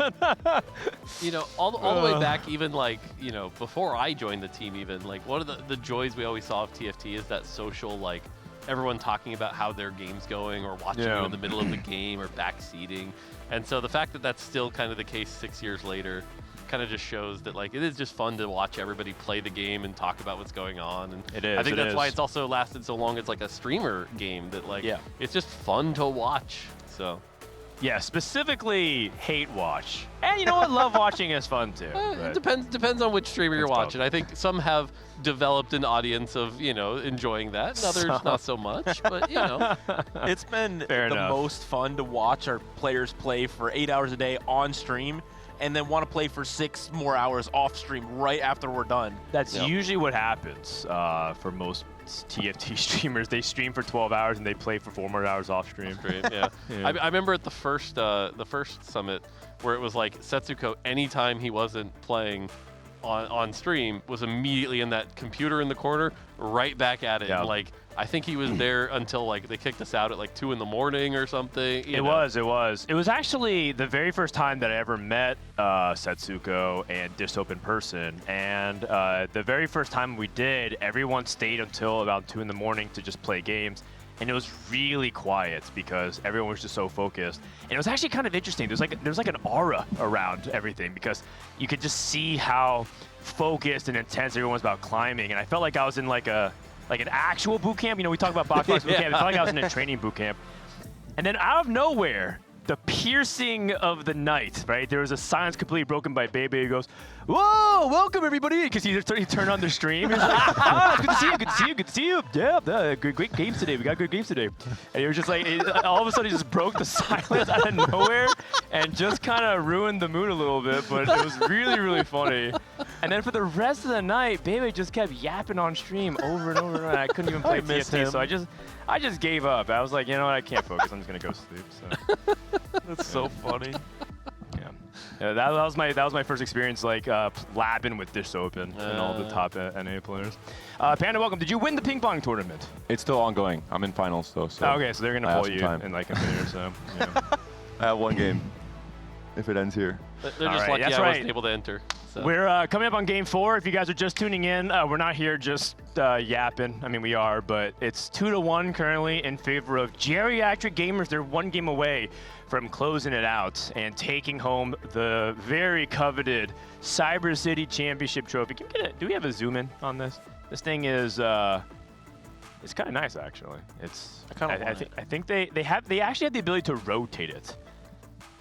You know, all the way back, even like, you know, before I joined the team, even like one of the joys we always saw of TFT is that social, like everyone talking about how their game's going or watching you in the middle of the game or backseating. And so the fact that that's still kind of the case 6 years later kind of just shows that like it is just fun to watch everybody play the game and talk about what's going on. And it is. I think that's why it's also lasted so long. It's like a streamer game that like it's just fun to watch. So yeah, specifically hate watch. And you know what? Love watching is fun too. It depends on which streamer you're watching. I think some have developed an audience of, you know, enjoying that, and others not so much. But you know, it's been the most fun to watch our players play for 8 hours a day on stream, and then want to play for 6 more hours off stream right after we're done. That's usually what happens for most TFT streamers. They stream for 12 hours and they play for 4 more hours off stream. Yeah. I remember at the first summit where it was like Setsuko, anytime he wasn't playing on stream, was immediately in that computer in the corner, right back at it. And like, I think he was there until like they kicked us out at like 2 in the morning or something. It was actually the very first time that I ever met Setsuko and Distop in person. And the very first time we did, everyone stayed until about 2 in the morning to just play games. And it was really quiet because everyone was just so focused. And it was actually kind of interesting. There's like an aura around everything because you could just see how focused and intense everyone was about climbing. And I felt like I was in like an actual boot camp. You know, we talk about BoxBox boot camp. I felt like I was in a training boot camp. And then out of nowhere, the piercing of the night, right? There was a silence completely broken by Bebe, who goes, "Whoa, welcome everybody," because he turned on the stream. He was like, "Oh, good to see you, good to see you, good to see you. Yeah, great games today. We got good games today." And he was just like, all of a sudden, he just broke the silence out of nowhere and just kind of ruined the mood a little bit. But it was really, really funny. And then for the rest of the night, Bebe just kept yapping on stream over and over and over. And I couldn't even play TFT, so I just gave up. I was like, you know what, I can't focus. I'm just gonna go sleep. So. That's so funny. Yeah, that was my first experience like labbing with Dish Open and all the top NA players. Panda, welcome. Did you win the ping pong tournament? It's still ongoing. I'm in finals though. So okay, so they're gonna pull you in like a minute or so. Yeah. I have 1 game. If it ends here. They're just lucky I wasn't able to enter. So. We're coming up on Game 4. If you guys are just tuning in, we're not here just yapping. I mean, we are, but it's 2-1 currently in favor of Geriatric Gamers. They're 1 game away from closing it out and taking home the very coveted Cyber City Championship trophy. Can we do we have a zoom in on this? This thing is it's kind of nice actually. I think they actually have the ability to rotate it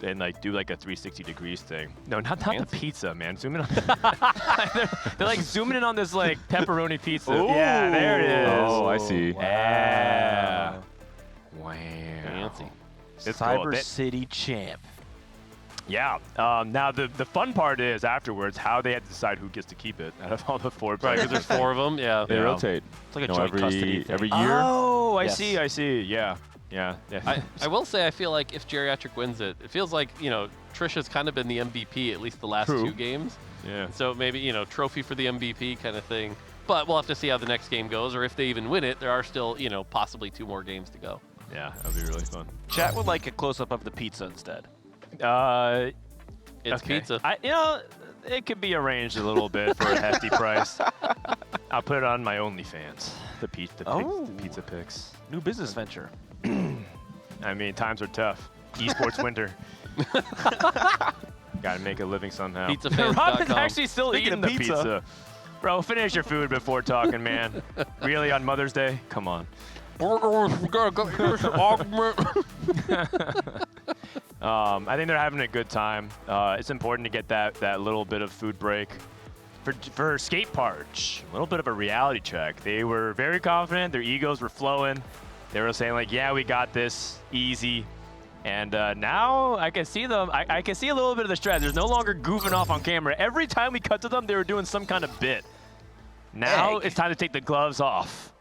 and like do like a 360 degrees thing. No, not the pizza, man. Zoom in on they're like zooming in on this like pepperoni pizza. Ooh. Yeah, there it is. Oh, I see. Yeah. Wow. Fancy. It's Cyber cool. City champ. Yeah. Now the fun part is afterwards how they have to decide who gets to keep it out of all the 4 players. Right, because there's 4 of them. Yeah. They rotate. It's like a joint custody thing. Every year. Oh, I see. Yeah. I will say I feel like if Geriatric wins it, it feels like, you know, Trish has kind of been the MVP at least the last 2 games. Yeah. So maybe, you know, trophy for the MVP kind of thing. But we'll have to see how the next game goes, or if they even win it, there are still, you know, possibly 2 more games to go. Yeah, that'd be really fun. Chat would like a close-up of the pizza instead. It's pizza. It could be arranged a little bit for a hefty price. I'll put it on my OnlyFans. The pizza pics. New business venture. I mean, times are tough. Esports winter. Gotta make a living somehow. Robin's actually still eating the pizza. Bro, finish your food before talking, man. Really, on Mother's Day? Come on. I think they're having a good time. It's important to get that little bit of food break. For Skate Parch, a little bit of a reality check. They were very confident. Their egos were flowing. They were saying like, yeah, we got this, easy. And now I can see them. I can see a little bit of the stress. There's no longer goofing off on camera. Every time we cut to them, they were doing some kind of bit. Now it's time to take the gloves off.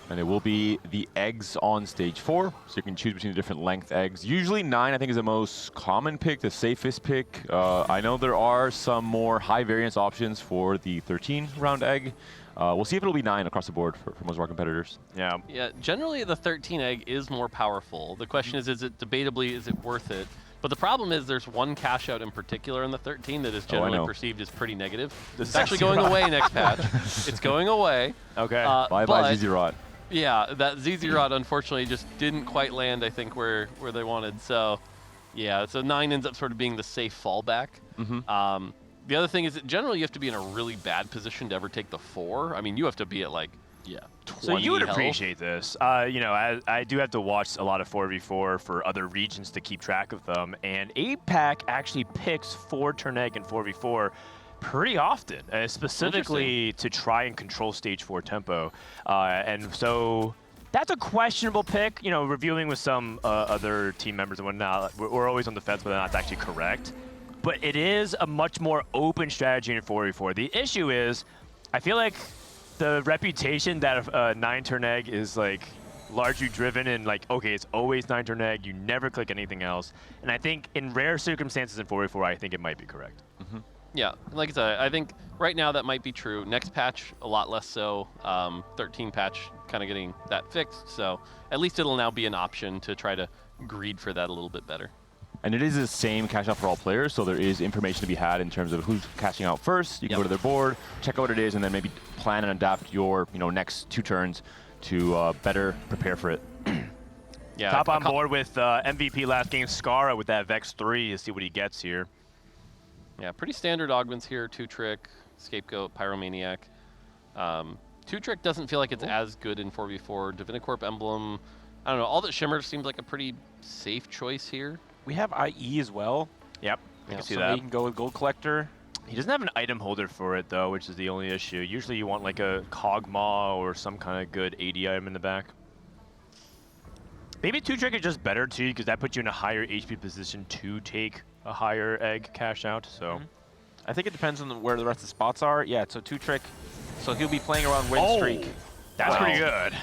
And it will be the eggs on stage 4, so you can choose between the different length eggs. Usually 9, I think, is the most common pick, the safest pick. I know there are some more high variance options for the 13-round egg. We'll see if it'll be 9 across the board for most of our competitors. Yeah. Yeah, generally the 13 egg is more powerful. The question is it debatably, is it worth it? But the problem is there's one cash out in particular in the 13 that is generally perceived as pretty negative. This is actually going away next patch. It's going away. Okay. Bye-bye ZZ Rod. Yeah, that ZZ Rod unfortunately just didn't quite land, I think, where they wanted. So, yeah, so 9 ends up sort of being the safe fallback. The other thing is that generally you have to be in a really bad position to ever take the 4. I mean, you have to be at like, 20 So you would health. appreciate this. You know, I do have to watch a lot of 4v4 for other regions to keep track of them. And APAC actually picks 4 turn egg and 4v4 pretty often, specifically to try and control stage 4 tempo. And so that's a questionable pick. You know, reviewing with some other team members and whatnot, we're always on the fence whether or not that's actually correct. But it is a much more open strategy in 4v4. The issue is, I feel like the reputation that a 9 turn egg is like largely driven in like, okay, it's always 9 turn egg, you never click anything else. And I think in rare circumstances in 4v4, I think it might be correct. Yeah, like I said, I think right now that might be true. Next patch, a lot less so. 13 patch, kind of getting that fixed. So at least it'll now be an option to try to greed for that a little bit better. And it is the same cash out for all players, so there is information to be had in terms of who's cashing out first. You can go to their board, check out what it is, and then maybe plan and adapt your next 2 turns to better prepare for it. Yeah, top on board with MVP last game, Skara, with that Vex 3 to see what he gets here. Yeah, pretty standard augments here. 2-Trick, Scapegoat, Pyromaniac. 2-Trick doesn't feel like it's as good in 4v4. Divinicorp Emblem, I don't know. All that Shimmer seems like a pretty safe choice here. We have IE as well. Yep, I can see so that. He can go with Gold Collector. He doesn't have an item holder for it, though, which is the only issue. Usually you want like a Cogmaw or some kind of good AD item in the back. Maybe 2-Trick is just better, too, because that puts you in a higher HP position to take a higher egg cash out. So I think it depends on where the rest of the spots are. Yeah, so 2-Trick, so he'll be playing around Win Streak. That's pretty good.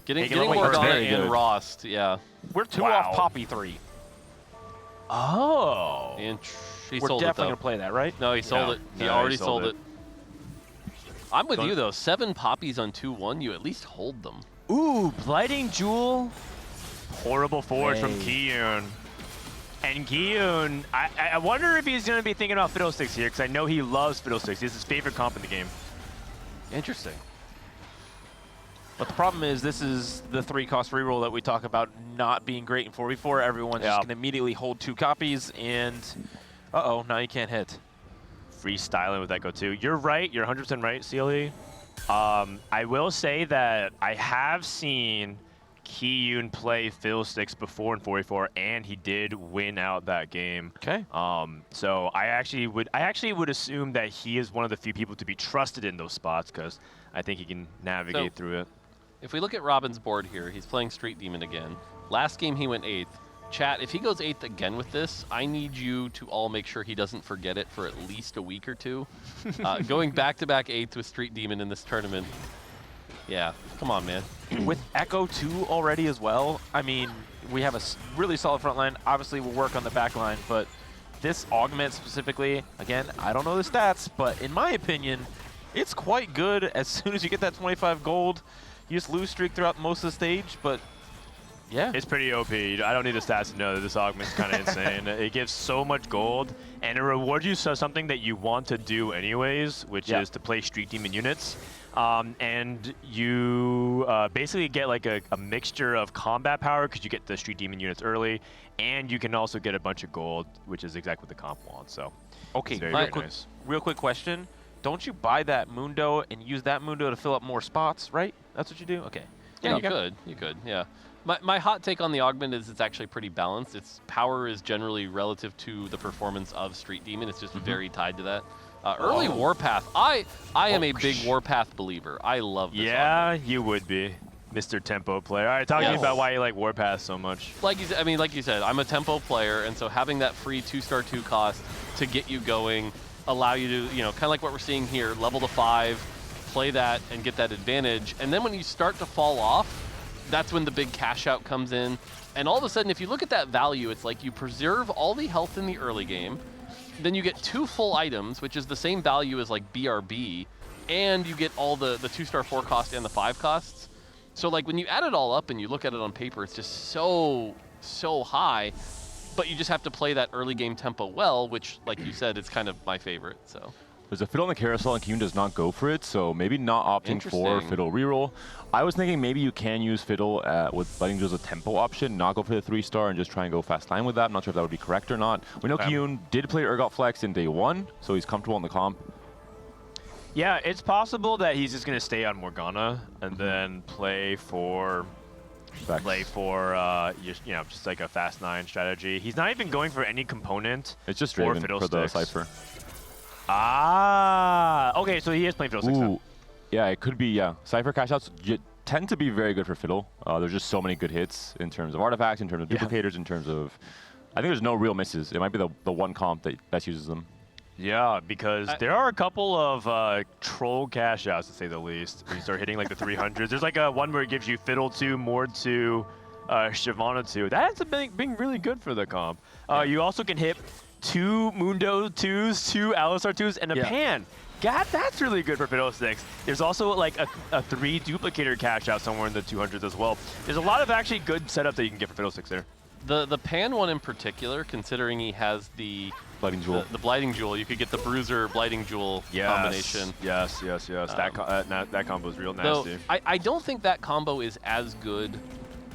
Getting Morgana and Rost, yeah. We're 2 off Poppy 3. Oh. And he We're sold it, definitely though. going to play that, right? No, he sold it. He already sold it. I'm with Don't- you, though. 7 poppies on 2-1, you at least hold them. Ooh, Blighting Jewel. Horrible forward from Kiyun. And Kiyun, I wonder if he's going to be thinking about Fiddlesticks here, because I know he loves Fiddlesticks. He's his favorite comp in the game. Interesting. But the problem is, this is the 3-cost reroll that we talk about not being great in 4v4. Everyone's just going to immediately hold 2 copies, and uh-oh, now you can't hit. Freestyling with Echo 2. You're right. You're 100% right, CLE. I will say that I have seen Kiyun play Fiddlesticks before in 4v4, and he did win out that game. Okay. So I actually would assume that he is one of the few people to be trusted in those spots, because I think he can navigate through it. If we look at Robin's board here, he's playing Street Demon again. Last game he went 8th. Chat, if he goes 8th again with this, I need you to all make sure he doesn't forget it for at least a week or 2. Going back-to-back 8th with Street Demon in this tournament. Yeah, come on, man. With Echo 2 already as well, I mean, we have a really solid front line. Obviously, we'll work on the back line, but this augment specifically, again, I don't know the stats, but in my opinion, it's quite good. As soon as you get that 25 gold, you just lose streak throughout most of the stage, but Yeah. It's pretty OP. I don't need the stats to know that this augment's kind of insane. It gives so much gold, and it rewards you for something that you want to do anyways, which is to play Street Demon units. And you basically get like a mixture of combat power because you get the Street Demon units early, and you can also get a bunch of gold, which is exactly what the comp wants. So, okay, very, very very nice. Real quick question. Don't you buy that Mundo and use that Mundo to fill up more spots, right? That's what you do? Okay. Yeah, you could, yeah. My hot take on the augment is it's actually pretty balanced. Its power is generally relative to the performance of Street Demon. It's just very tied to that. Early Warpath, I am a big Warpath believer. I love this augment. You would be, Mr. Tempo player. All right, talk to me about why you like Warpath so much. Like you said, I'm a tempo player, and so having that free 2-star 2 cost to get you going, allow you to, kind of like what we're seeing here, level to 5, play that and get that advantage. And then when you start to fall off, that's when the big cash out comes in. And all of a sudden, if you look at that value, it's like you preserve all the health in the early game, then you get 2 full items, which is the same value as like BRB, and you get all the 2-star 4 cost and the 5 costs. So like when you add it all up and you look at it on paper, it's just so high, but you just have to play that early game tempo well, which like you said, it's kind of my favorite, so. There's a Fiddle on the carousel, and Kyun does not go for it, so maybe not opting for Fiddle reroll. I was thinking maybe you can use Fiddle with Lightning Jewel as a tempo option, not go for the 3-star, and just try and go fast line with that. I'm not sure if that would be correct or not. We know Kyun did play Urgot Flex in day 1, so he's comfortable in the comp. Yeah, it's possible that he's just going to stay on Morgana and then play for... just like a fast 9 strategy. He's not even going for any component. It's just Draven for the Cypher. Okay, so he is playing Fiddle 6. Yeah, it could be, Cypher cash outs tend to be very good for Fiddle. There's just so many good hits in terms of artifacts, in terms of duplicators, in terms of... I think there's no real misses. It might be the one comp that best uses them. Yeah, because there are a couple of troll cash outs, to say the least. When you start hitting like the 300s. There's like one where it gives you Fiddle 2, Mort 2, Shyvana 2. That ends up being really good for the comp. You also can hit 2 Mundo 2s, 2 Alistar 2s, and a Pan. God, that's really good for Fiddle 6. There's also like a 3 duplicator cash out somewhere in the 200s as well. There's a lot of actually good setup that you can get for Fiddle 6 there. The Pan one in particular, considering he has the Blighting Jewel. The Blighting Jewel, you could get the Bruiser Blighting Jewel combination. Yes. That combo is real nasty. Though, I don't think that combo is as good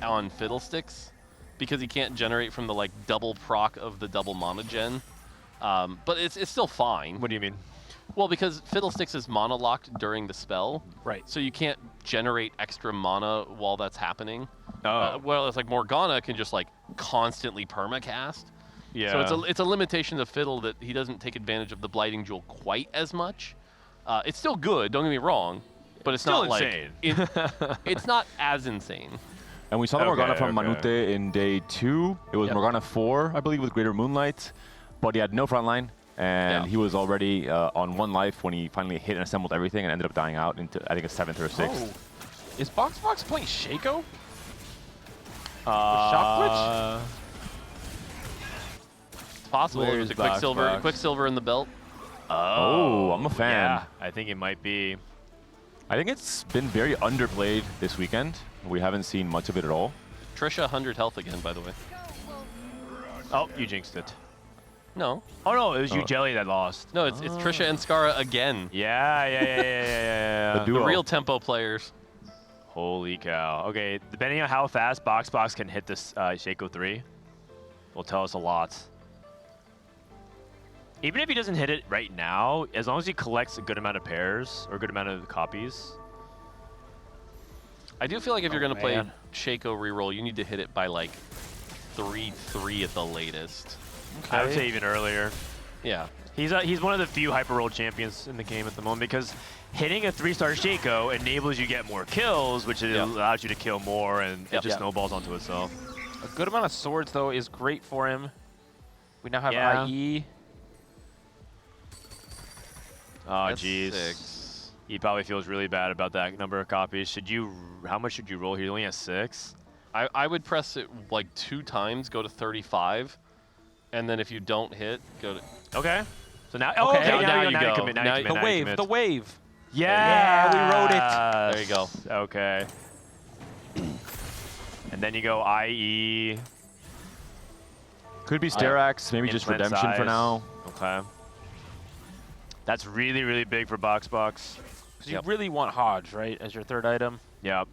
on Fiddlesticks because he can't generate from the like double proc of the double mana gen. But it's still fine. What do you mean? Well, because Fiddlesticks is mana locked during the spell. Right. So you can't generate extra mana while that's happening. Oh. Well, it's like Morgana can just like constantly permacast. Yeah. So it's a limitation of Fiddle that he doesn't take advantage of the Blighting Jewel quite as much. It's still good, don't get me wrong, but it's still not insane. like it's not as insane. And we saw the Morgana from Manute in day 2. It was Morgana 4, I believe, with Greater Moonlight, but he had no front line. And he was already on 1 life when he finally hit and assembled everything and ended up dying out into, I think, a 7th or a 6th. Oh. Is BoxBox playing Shaco? Shock Glitch? It's possible. There's a Quicksilver in the belt. Oh, I'm a fan. Yeah, I think it might be. I think it's been very underplayed this weekend. We haven't seen much of it at all. Trisha 100 health again, by the way. Oh, you jinxed it. No. Oh no, it was you, Jelly, that lost. No, it's Trisha and Skara again. Yeah. The real tempo players. Holy cow. Okay, depending on how fast BoxBox can hit this Shaco 3, will tell us a lot. Even if he doesn't hit it right now, as long as he collects a good amount of pairs or a good amount of copies. I do feel like if you're going to play Shaco reroll, you need to hit it by like 3-3 at the latest. Okay. I would say even earlier. Yeah. He's one of the few hyper roll champions in the game at the moment because hitting a 3-star Shaco enables you to get more kills, which allows you to kill more, and it just snowballs onto itself. A good amount of swords, though, is great for him. We now have IE. Oh, jeez. He probably feels really bad about that number of copies. How much should you roll here? He only has 6. I would press it like 2 times, go to 35, and then if you don't hit, go to... Okay. So now, now you go. Commit, now you commit. The wave. Yeah, we wrote it. There you go. Okay. And then you go IE. Could be Sterax, maybe just Implant Redemption for size. now. Okay. That's really, really big for BoxBox. Because you really want Hodge, right, as your third item. Yep.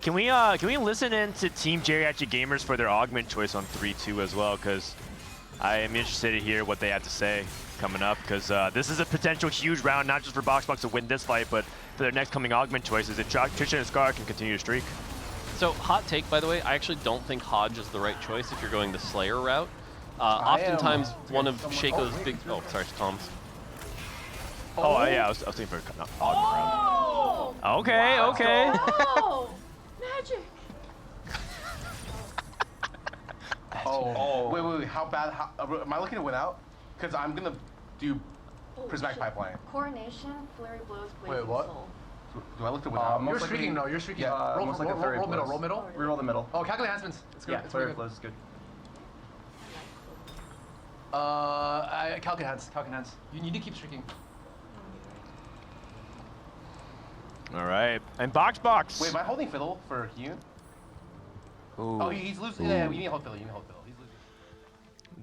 Can we listen in to Team Geriatric Gamers for their augment choice on 3-2 as well? Because I am interested to hear what they have to say coming up. Because this is a potential huge round, not just for BoxBox to win this fight, but for their next coming augment choices. If Trisha and Scar can continue to streak. So, hot take, by the way, I actually don't think Hodge is the right choice if you're going the Slayer route. Oftentimes, one of Shaco's big... Oh, sorry, Tom's. Oh, yeah, I was thinking for an augment round. Okay, okay. Oh, magic. Oh, wait, how bad? Am I looking to win out? Because I'm gonna do Prismatic Pipeline. Coronation, Flurry Blows, Wait, what? Do I look to win out? You're streaking, no, you're streaking. Yeah, roll middle, roll middle. Reroll the middle. Oh, calculate enhancements. It's good. Yeah, it's Flurry good. Blows is good. Calculate hands. You need to keep streaking. All right. And BoxBox. Wait, am I holding Fiddle for Hyun? Ooh. Oh, he's losing. Yeah, you need to hold Fiddle. He's losing.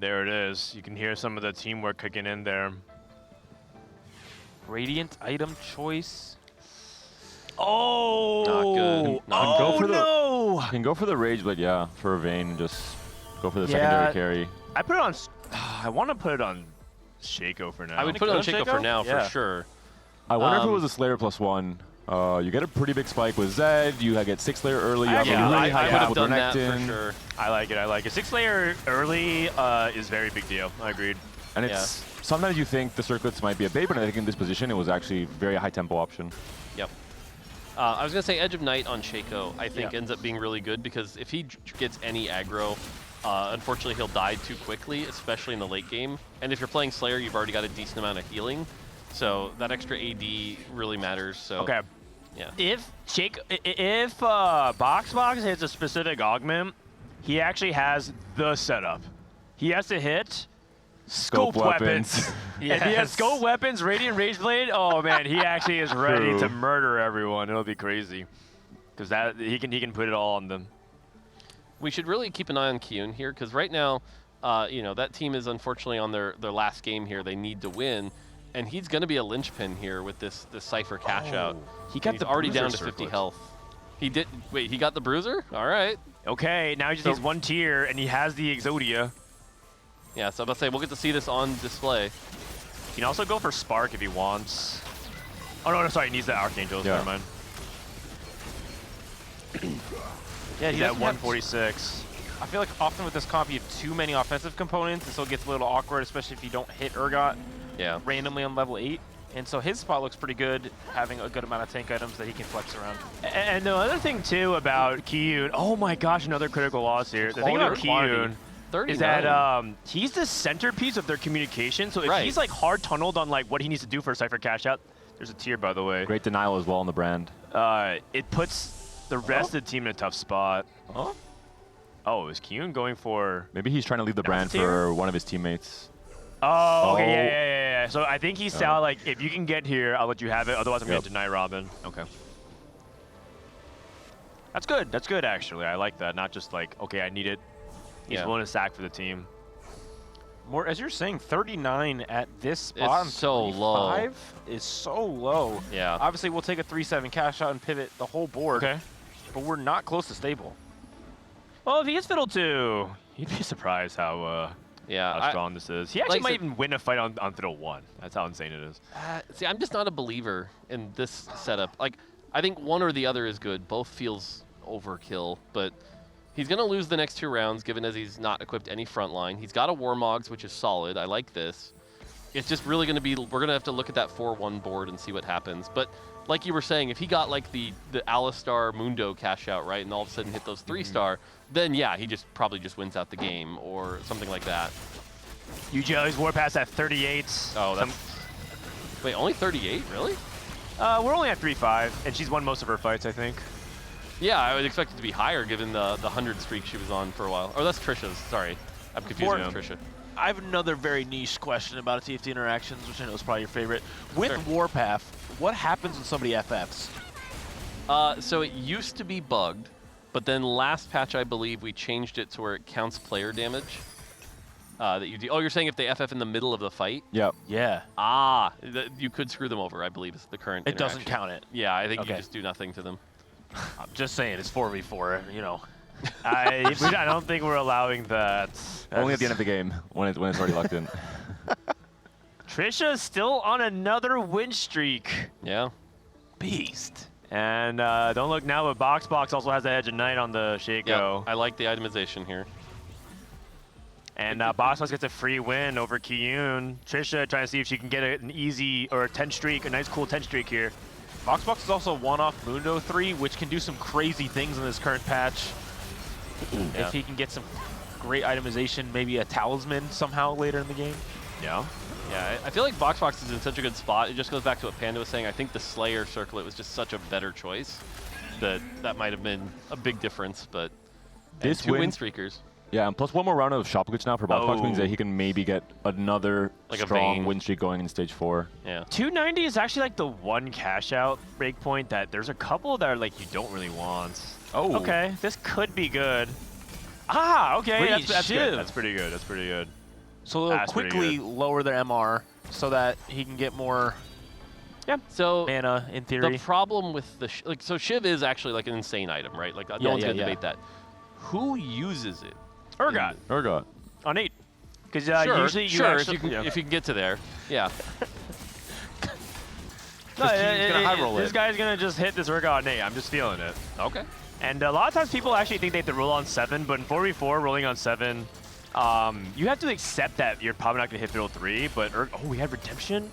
There it is. You can hear some of the teamwork kicking in there. Radiant item choice. Oh! Not good. No! You can go for the Rage, but yeah, for Vayne, just go for the secondary carry. I put it on... I want to put it on Shaco for now. I would put it on Shaco for now, for sure. I wonder if it was a Slayer +1. You get a pretty big spike with Zed. You get 6 layer early. You have a really high cap with Renekton. For sure. I like it. I like it. 6 layer early is very big deal. I agreed. And it's sometimes you think the circlets might be a bait, but I think in this position it was actually a very high tempo option. Yep. I was gonna say Edge of Night on Shaco. I think ends up being really good because if he gets any aggro, unfortunately he'll die too quickly, especially in the late game. And if you're playing Slayer, you've already got a decent amount of healing, so that extra AD really matters. So okay. Yeah. If BoxBox hits a specific augment, he actually has the setup. He has to hit Scope weapons. If he has Scope weapons, Radiant Rage Blade, oh man, he actually is ready to murder everyone. It'll be crazy. Because that he can put it all on them. We should really keep an eye on Kyun here, because right now, you know, that team is unfortunately on their last game here. They need to win. And he's going to be a linchpin here with this Cypher cash out. He got he's the already down to Bruiser 50 circlet. health. He did. Wait, he got the Bruiser? All right. Okay, now he just needs 1 tier, and he has the Exodia. Yeah, so I'm about to say, we'll get to see this on display. He can also go for Spark if he wants. Oh, no, sorry, he needs the Archangels. Yeah. Never mind. Yeah, he's at 146. I feel like often with this comp, you have too many offensive components, and so it gets a little awkward, especially if you don't hit Urgot randomly on level 8. And so his spot looks pretty good, having a good amount of tank items that he can flex around. And the other thing, too, about Kyun, oh my gosh, another critical loss here. The thing about Kyun is that he's the centerpiece of their communication. So if he's like hard tunneled on like what he needs to do for a Cypher cash out, there's a tier, by the way. Great denial as well on the brand. It puts the rest of the team in a tough spot. Oh, is Kyun going for... Maybe he's trying to leave the brand for one of his teammates. Oh, okay, yeah. So I think he's sound like, if you can get here, I'll let you have it. Otherwise, I'm going to deny Robin. Okay. That's good. That's good, actually. I like that. Not just like, okay, I need it. He's willing to sack for the team. More, as you're saying, 39 at this spot. It's so low. Is so low. Yeah. Obviously, we'll take a 3-7 cash out and pivot the whole board. Okay. But we're not close to stable. Well, if he is Fiddle 2, you'd be surprised how strong this is. He actually might even win a fight on Fiddle 1. That's how insane it is. See, I'm just not a believer in this setup. Like, I think one or the other is good. Both feels overkill, but he's going to lose the next 2 rounds, given as he's not equipped any frontline. He's got a Warmogs, which is solid. I like this. It's just really going to be, we're going to have to look at that 4-1 board and see what happens. But like you were saying, if he got like the Alistar Mundo cash out, right, and all of a sudden hit those 3-star, then yeah, he just probably just wins out the game or something like that. UGL's Warpass at 38. Oh, that's... Wait, only 38? Really? We're only at 3-5, and she's won most of her fights, I think. Yeah, I would expect it to be higher given the 100 streak she was on for a while. Or that's Trisha's, sorry. I'm confusing with Trisha. I have another very niche question about TFT interactions, which I know is probably your favorite. With Warpath, what happens when somebody FFs? So it used to be bugged, But then last patch, I believe, we changed it to where it counts player damage. That you do. Oh, you're saying if they FF in the middle of the fight? Yep. Yeah. Ah, you could screw them over, I believe, is the current It doesn't interaction. count it. Yeah, I think Okay. you just do nothing to them. I'm just saying, it's 4v4, you know. I don't think we're allowing that. Only at the end of the game when it's already locked in. Trisha's still on another win streak. Yeah. Beast. And don't look now, but BoxBox also has the Edge of Night on the Shaco. Yeah, I like the itemization here. And BoxBox gets a free win over Kiyun. Trisha trying to see if she can get an easy or a 10 streak, a nice cool 10 streak here. BoxBox is also one off Mundo 3, which can do some crazy things in this current patch. Yeah. If he can get some great itemization, maybe a talisman somehow later in the game. Yeah. Yeah, I feel like BoxBox is in such a good spot. It just goes back to what Panda was saying. I think the Slayer circlet was just such a better choice that might have been a big difference. But This two win win streakers. Yeah, and plus one more round of shop glitch now for BoxBox means that he can maybe get another Like a strong Vayne. win streak going in stage 4. Yeah. 290 is actually like the one cash out breakpoint that there's a couple that are like you don't really want. Oh. Okay, this could be good. Ah, okay, Great that's shiv. good. That's pretty good. That's pretty good. So they'll That's pretty quickly good. lower their MR so that he can get more So mana, in theory. the problem with the so Shiv is actually like an insane item, right? Like no Yeah, one's yeah, gonna yeah. debate that. Who uses it? Urgot. On 8. Because Sure, usually you sure, actually, if you can get to there, yeah. No, He's gonna high roll this it. guy's gonna just hit this Urgot on 8. I'm just feeling it. Okay. And a lot of times people actually think they have to roll on 7, but in 4v4, rolling on 7, you have to accept that you're probably not gonna hit Fiddle 3, but oh, we had Redemption?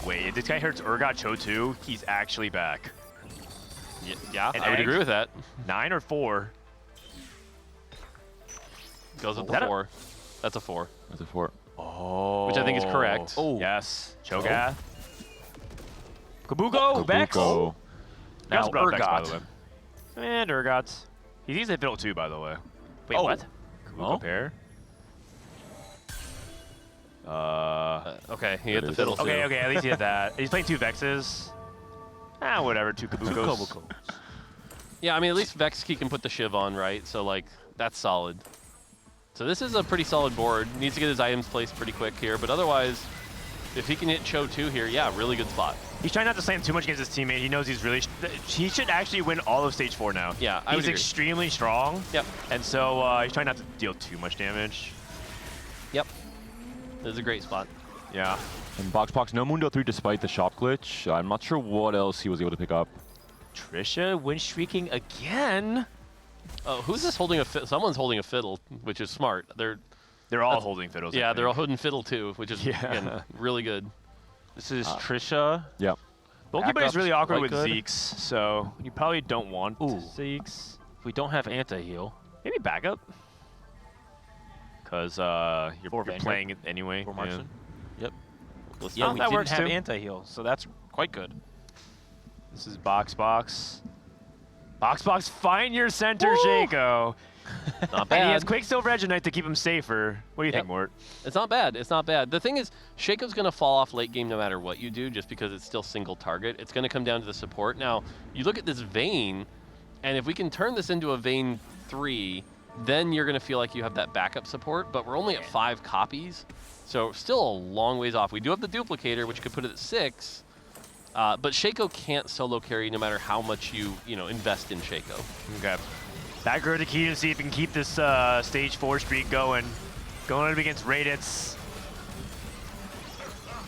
Wait, if this guy hurts Urgot Cho 2, he's actually back. Yeah, An I would egg? agree with that. 9 or 4? Goes with That the a- 4. That's a 4. That's a 4. Oh. Which I think is correct. Oh. Yes. Cho'Gath. Kabuko, Vex. Kabuko. He also Now, brought Vex, by Urgot. the way. And Urgot. He's easy to Fiddle 2, by the way. Wait, Oh. what? Kabuko Oh. pair? Okay, he hit the fiddle too. Okay, at least he hit that. He's playing 2 Vexes. Ah, whatever, 2 Kabukos. Yeah, I mean, at least Vexkey can put the Shiv on, right? So, like, that's solid. So this is a pretty solid board. Needs to get his items placed pretty quick here, but otherwise, if he can hit Cho 2 here, yeah, really good spot. He's trying not to slam too much against his teammate. He knows he's really... he should actually win all of stage 4 now. Yeah, I would He's agree. extremely strong. Yep. And so he's trying not to deal too much damage. Yep. This is a great spot. Yeah. And BoxBox, no Mundo 3 despite the shop glitch. I'm not sure what else he was able to pick up. Trisha win streaking again. Oh, who's this holding a fiddle? Someone's holding a fiddle, which is smart. They're all holding fiddles. I Yeah, they're all think. holding fiddle too, which is again, really good. This is Trisha. Yep. Bulky is really Backup's awkward quite with good. Zeke's, so you probably don't want Ooh. Zeke's. We don't have anti-heal. Maybe backup. Because you're Vanguard. playing it anyway. For yeah. Martian. Yep. Let's Yeah, see. we That didn't works have too. anti-heal, so that's quite good. This is BoxBox. BoxBox, find your center, Shaco. Not And he has bad. Quicksilver Edge of Night to keep him safer. What do you think, Mort? It's not bad. It's not bad. The thing is, Shaco's going to fall off late game no matter what you do, just because it's still single target. It's going to come down to the support. Now, you look at this Vayne, and if we can turn this into a Vayne 3, then you're going to feel like you have that backup support, but we're only at 5 copies, so still a long ways off. We do have the duplicator, which could put it at 6, but Shaco can't solo carry no matter how much you invest in Shaco. Okay. Back row to Key to see if he can keep this stage 4 streak going. Going up against Raditz.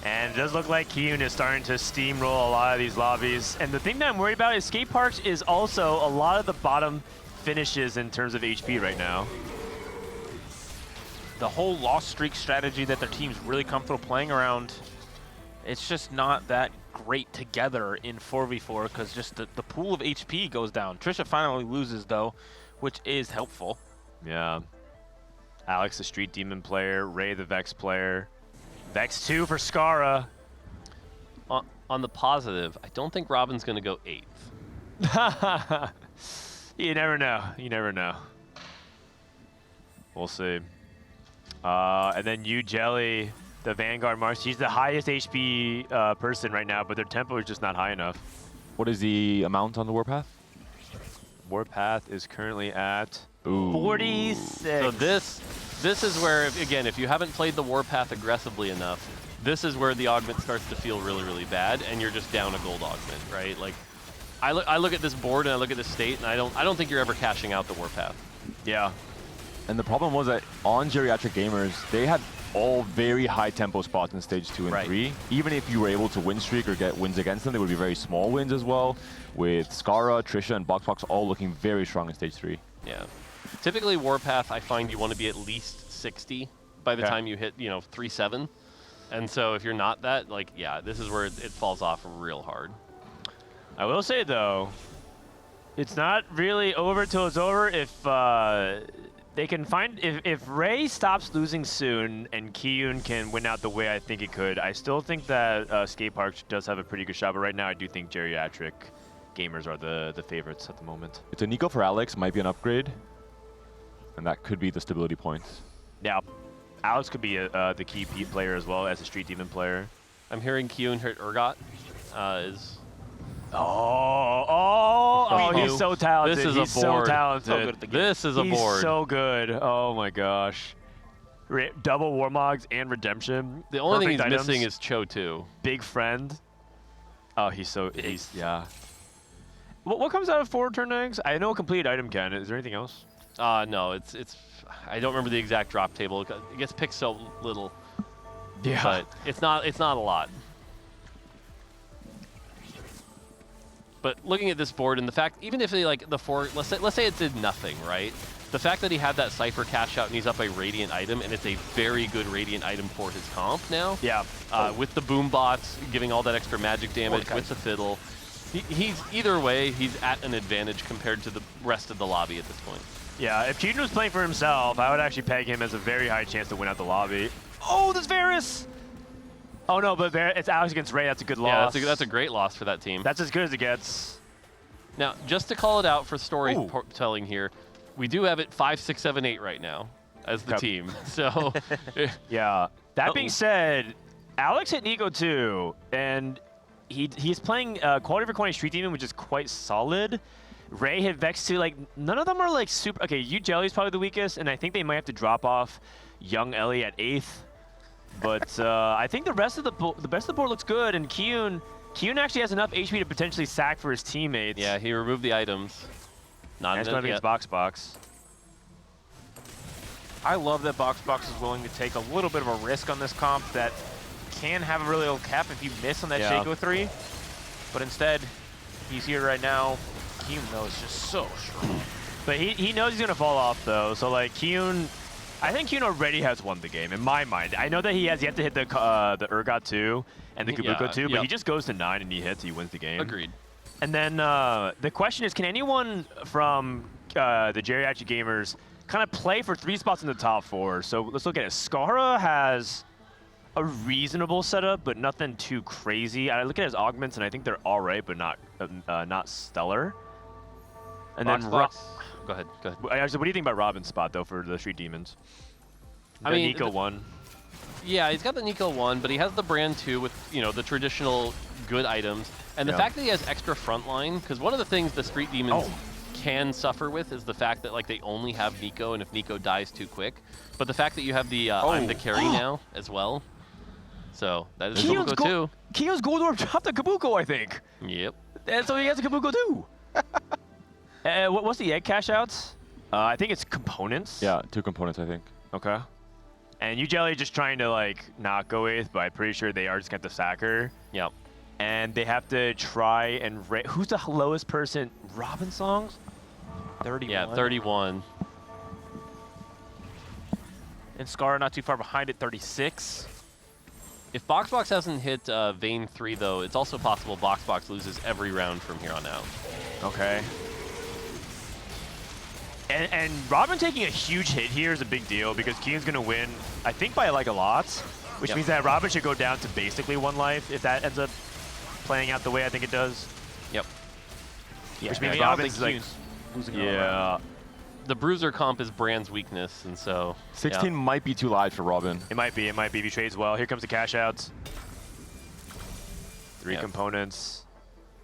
And it does look like Kiyun is starting to steamroll a lot of these lobbies. And the thing that I'm worried about is skate parks is also a lot of the bottom finishes in terms of HP right now. The whole lost streak strategy that their team's really comfortable playing around, it's just not that great together in 4v4 because just the pool of HP goes down. Trisha finally loses though, which is helpful. Yeah. Alex, the Street Demon player. Ray, the Vex player. Vex 2 for Skara. On the positive, I don't think Robin's going to go 8th. You never know. You never know. We'll see. And then you, Jelly, the Vanguard Mars. She's the highest HP person right now, but their tempo is just not high enough. What is the amount on the Warpath? Warpath is currently at Ooh. 46. So this is where, again, if you haven't played the Warpath aggressively enough, this is where the augment starts to feel really, really bad, and you're just down a gold augment, right? Like, I look at this board and I look at this state, and I don't think you're ever cashing out the Warpath. Yeah. And the problem was that on Geriatric Gamers, they had all very high tempo spots in stage 2 and 3. Even if you were able to win streak or get wins against them, they would be very small wins as well, with Skara, Trisha, and BoxBox all looking very strong in stage 3. Yeah. Typically, Warpath, I find you want to be at least 60 by the time you hit, 3-7. And so if you're not that, like, yeah, this is where it falls off real hard. I will say, though, it's not really over till it's over if they can find... If Ray stops losing soon and Kiyun can win out the way I think he could, I still think that Skate Park does have a pretty good shot. But right now, I do think Geriatric Gamers are the favorites at the moment. It's a Nico for Alex, might be an upgrade. And that could be the stability points. Yeah. Alex could be the key Pete player as well as a Street Demon player. I'm hearing Kiyun hit Urgot is... Oh, he's so talented. This is he's a board. So talented. So good at the game. This is a board. He's so good. Oh my gosh. Double Warmogs and Redemption. The only thing he's items. missing is Cho 2. Big friend. Oh, yeah. What comes out of 4 turn eggs? I know a complete item can. Is there anything else? No, it's I don't remember the exact drop table. It gets picked so little. Yeah. But it's not a lot. But looking at this board and the fact, even if they like the 4, let's say it did nothing, right? The fact that he had that Cypher cash out and he's up a Radiant item, and it's a very good Radiant item for his comp now. Yeah. With the boom bots giving all that extra magic damage, with the fiddle. He's either way, he's at an advantage compared to the rest of the lobby at this point. Yeah, if Keaton was playing for himself, I would actually peg him as a very high chance to win out the lobby. Oh, there's Varus! Oh no, but it's Alex against Ray. That's a good loss. Yeah, that's a great loss for that team. That's as good as it gets. Now, just to call it out for storytelling here, we do have it 5, 6, 7, 8 right now as the team. So, yeah. That being said, Alex hit Nico too, and he's playing quality for quantity Street Demon, which is quite solid. Ray hit Vex too. Like, none of them are like super. Okay, Jelly's probably the weakest, and I think they might have to drop off Young Ellie at 8th. But I think the rest of the board looks good, and Kiyun actually has enough HP to potentially sack for his teammates. Yeah, he removed the items. Not going against BoxBox. I love that BoxBox is willing to take a little bit of a risk on this comp that can have a really low cap if you miss on that Shaco 3. But instead, he's here right now. Kiyun, though, is just so strong. But he knows he's going to fall off, though. So, like, Kiyun... I think Kiyun already has won the game, in my mind. I know that he has yet to hit the Urgot 2 and the Kabuko 2, but he just goes to 9 and he hits, he wins the game. Agreed. And then the question is, can anyone from the Geriatric Gamers kind of play for 3 spots in the top 4? So let's look at it. Skara has a reasonable setup, but nothing too crazy. I look at his augments, and I think they're all right, but not stellar. And then Go ahead. Actually, what do you think about Robin's spot, though, for the Street Demons? I mean, Nico 1. Yeah, he's got the Nico 1, but he has the brand 2 with, the traditional good items. And the fact that he has extra frontline, because one of the things the Street Demons can suffer with is the fact that, like, they only have Nico, and if Nico dies too quick. But the fact that you have the I'm the carry now as well. So, that is Kabuko too. Kiyun's Gold Orb dropped the Kabuko, I think. Yep. And so he has a Kabuko too. What's the egg cash outs? I think it's components. Yeah, 2 components, I think. Okay. And Jelly just trying to like not go with, but I'm pretty sure they are just got the sacker. Yep. And they have to try and who's the lowest person? Robin songs? 31. Yeah, 31. And Skara not too far behind at 36. If BoxBox hasn't hit Vayne 3, though, it's also possible BoxBox loses every round from here on out. Okay. And Robin taking a huge hit here is a big deal because Kiyun's going to win, I think, by like a lot, which means that Robin should go down to basically 1 life if that ends up playing out the way I think it does. Yep. Yeah, which means Robin's like losing the Bruiser comp is Brand's weakness, and so 16 might be too light for Robin. It might be if he trades well. Here comes the cash outs. 3 components.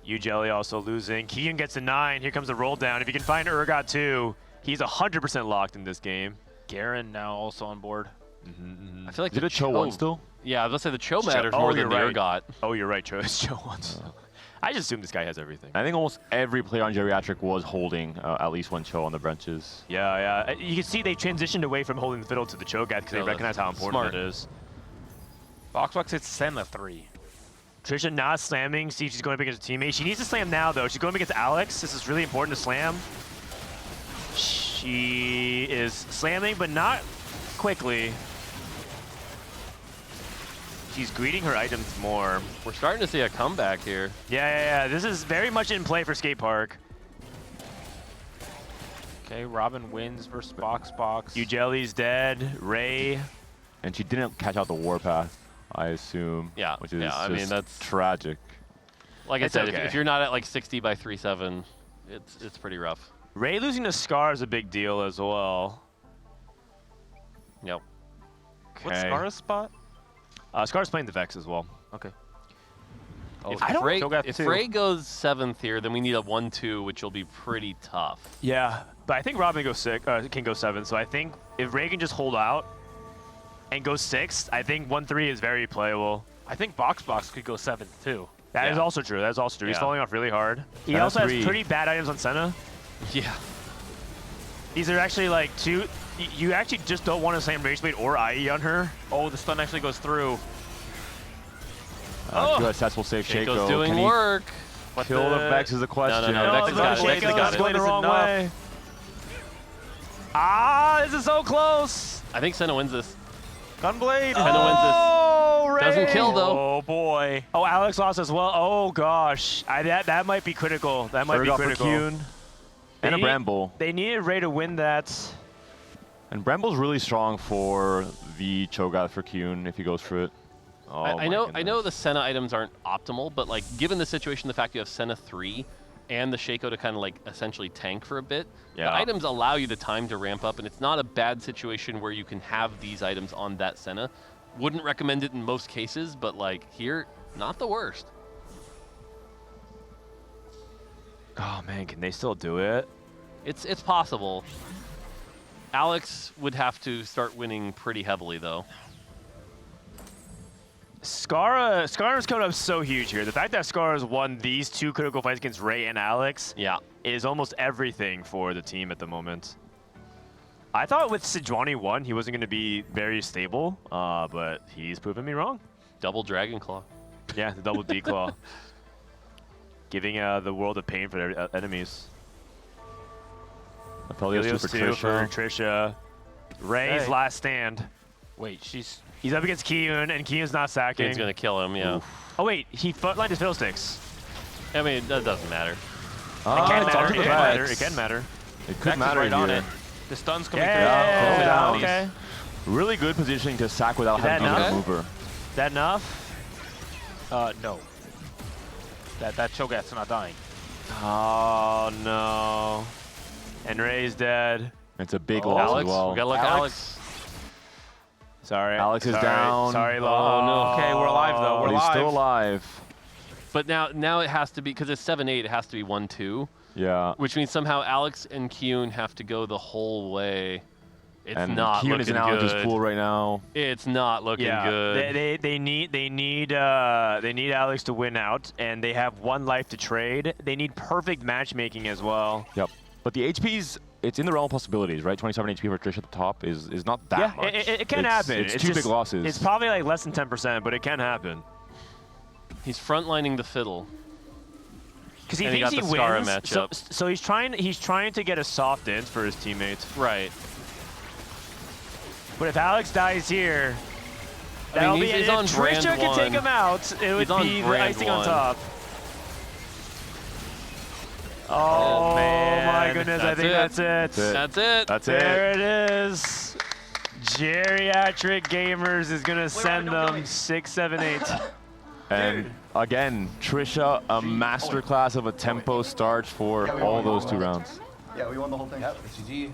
Jelly also losing. Kian gets a 9. Here comes a roll down. If you can find Urgot too, he's 100% locked in this game. Garen now also on board. I feel like Is it a Cho 1 still? Yeah, I was going to say the Cho matters more than the Urgot. Oh, you're right, Cho. It's Cho 1 still. I just assume this guy has everything. I think almost every player on Geriatric was holding at least one Cho on the benches. Yeah. You can see they transitioned away from holding the fiddle to the Cho'Gath because they recognize how important it is. BoxBox hits Senna 3. Trisha not slamming. See if she's going up against a teammate. She needs to slam now, though. She's going up against Alex. This is really important to slam. She is slamming, but not quickly. She's greeting her items more. We're starting to see a comeback here. Yeah. This is very much in play for Skate Park. Okay, Robin wins versus BoxBox. Ujelli's dead. Ray. And she didn't catch out the warpath, I assume. Yeah. Which is I mean, that's tragic. Like I said, if you're not at like 60 by 3-7, it's pretty rough. Ray losing to Scar is a big deal as well. Yep. What's Scar's spot? Scar's playing the Vex as well. Okay. Oh, if Ray goes 7th here, then we need a 1-2, which will be pretty tough. Yeah, but I think Robin can go 7, so I think if Ray can just hold out and go 6th, I think 1-3 is very playable. I think BoxBox could go 7th too. That is also true. That's also true. He's falling off really hard. He also has pretty bad items on Senna. Yeah. These are actually like two. You actually just don't want to slam Rage Blade or IE on her. Oh, the stun actually goes through. Good, successful save Shaco. Shaco's doing work. Kill the Vex is the question. No, Vex has got it. Vex has got it. Going the wrong way. This is so close. I think Senna wins this. Gunblade. Senna wins this. Ray. Doesn't kill though. Oh boy. Oh, Alex lost as well. Oh gosh. That might be critical. That might be critical. And a Bramble. They needed Ray to win that. And Bramble's really strong for the Cho'Gath for Kyun if he goes for it. Oh, I know the Senna items aren't optimal, but like given the situation, the fact you have Senna 3 and the Shaco to kind of like essentially tank for a bit, the items allow you the time to ramp up, and it's not a bad situation where you can have these items on that Senna. Wouldn't recommend it in most cases, but like here, not the worst. Oh man, can they still do it? It's possible. Alex would have to start winning pretty heavily though. Scar's coming up so huge here. The fact that Scar's won these 2 critical fights against Ray and Alex is almost everything for the team at the moment. I thought with Sejuani 1, he wasn't going to be very stable, but he's proven me wrong. Double Dragon Claw. Yeah, the double D-Claw. Giving the world of pain for their enemies. Helios 2 for Trisha. Ray's last stand. Wait, he's up against Kiun, and Kiun's not sacking. Kiun's gonna kill him, yeah. Oof. Oh wait, he footlined his fiddlesticks. I mean, that doesn't matter. It can matter. It can matter. It can matter. It could matter right on here. it. The stun's coming through. Okay. Really good positioning to sack without having to use a mover. Is that enough? No. That Cho'Gath's not dying. Oh no. And Ray's dead. It's a big loss Alex, as well. we gotta look Alex. Sorry. Alex is down. Sorry, Lo. Oh no. Okay, we're alive though. We're alive. He's still alive. But now it has to be, because it's 7-8, it has to be 1-2. Yeah. Which means somehow Alex and Kyun have to go the whole way. It's not Kyun looking is in good. Alex's pool right now. It's not looking good. They need Alex to win out, and they have 1 life to trade. They need perfect matchmaking as well. Yep. But the HP's, it's in the realm of possibilities, right? 27 HP for Trish at the top is not that much. It can happen. It's 2 big losses. It's probably like less than 10%, but it can happen. He's frontlining the fiddle. Because he thinks he wins. So he's trying to get a soft dance for his teammates. Right. But if Alex dies here, I mean, he's on Trisha brand can 1. take him out, it would be the icing on top. Oh man, my goodness, I think that's it. That's it. That's it. There it is. Geriatric Gamers is going to send them 6, 7, 8. And again, Trisha, a masterclass of a tempo start for all those 2 rounds. Yeah, we won the whole thing. Yep, GG.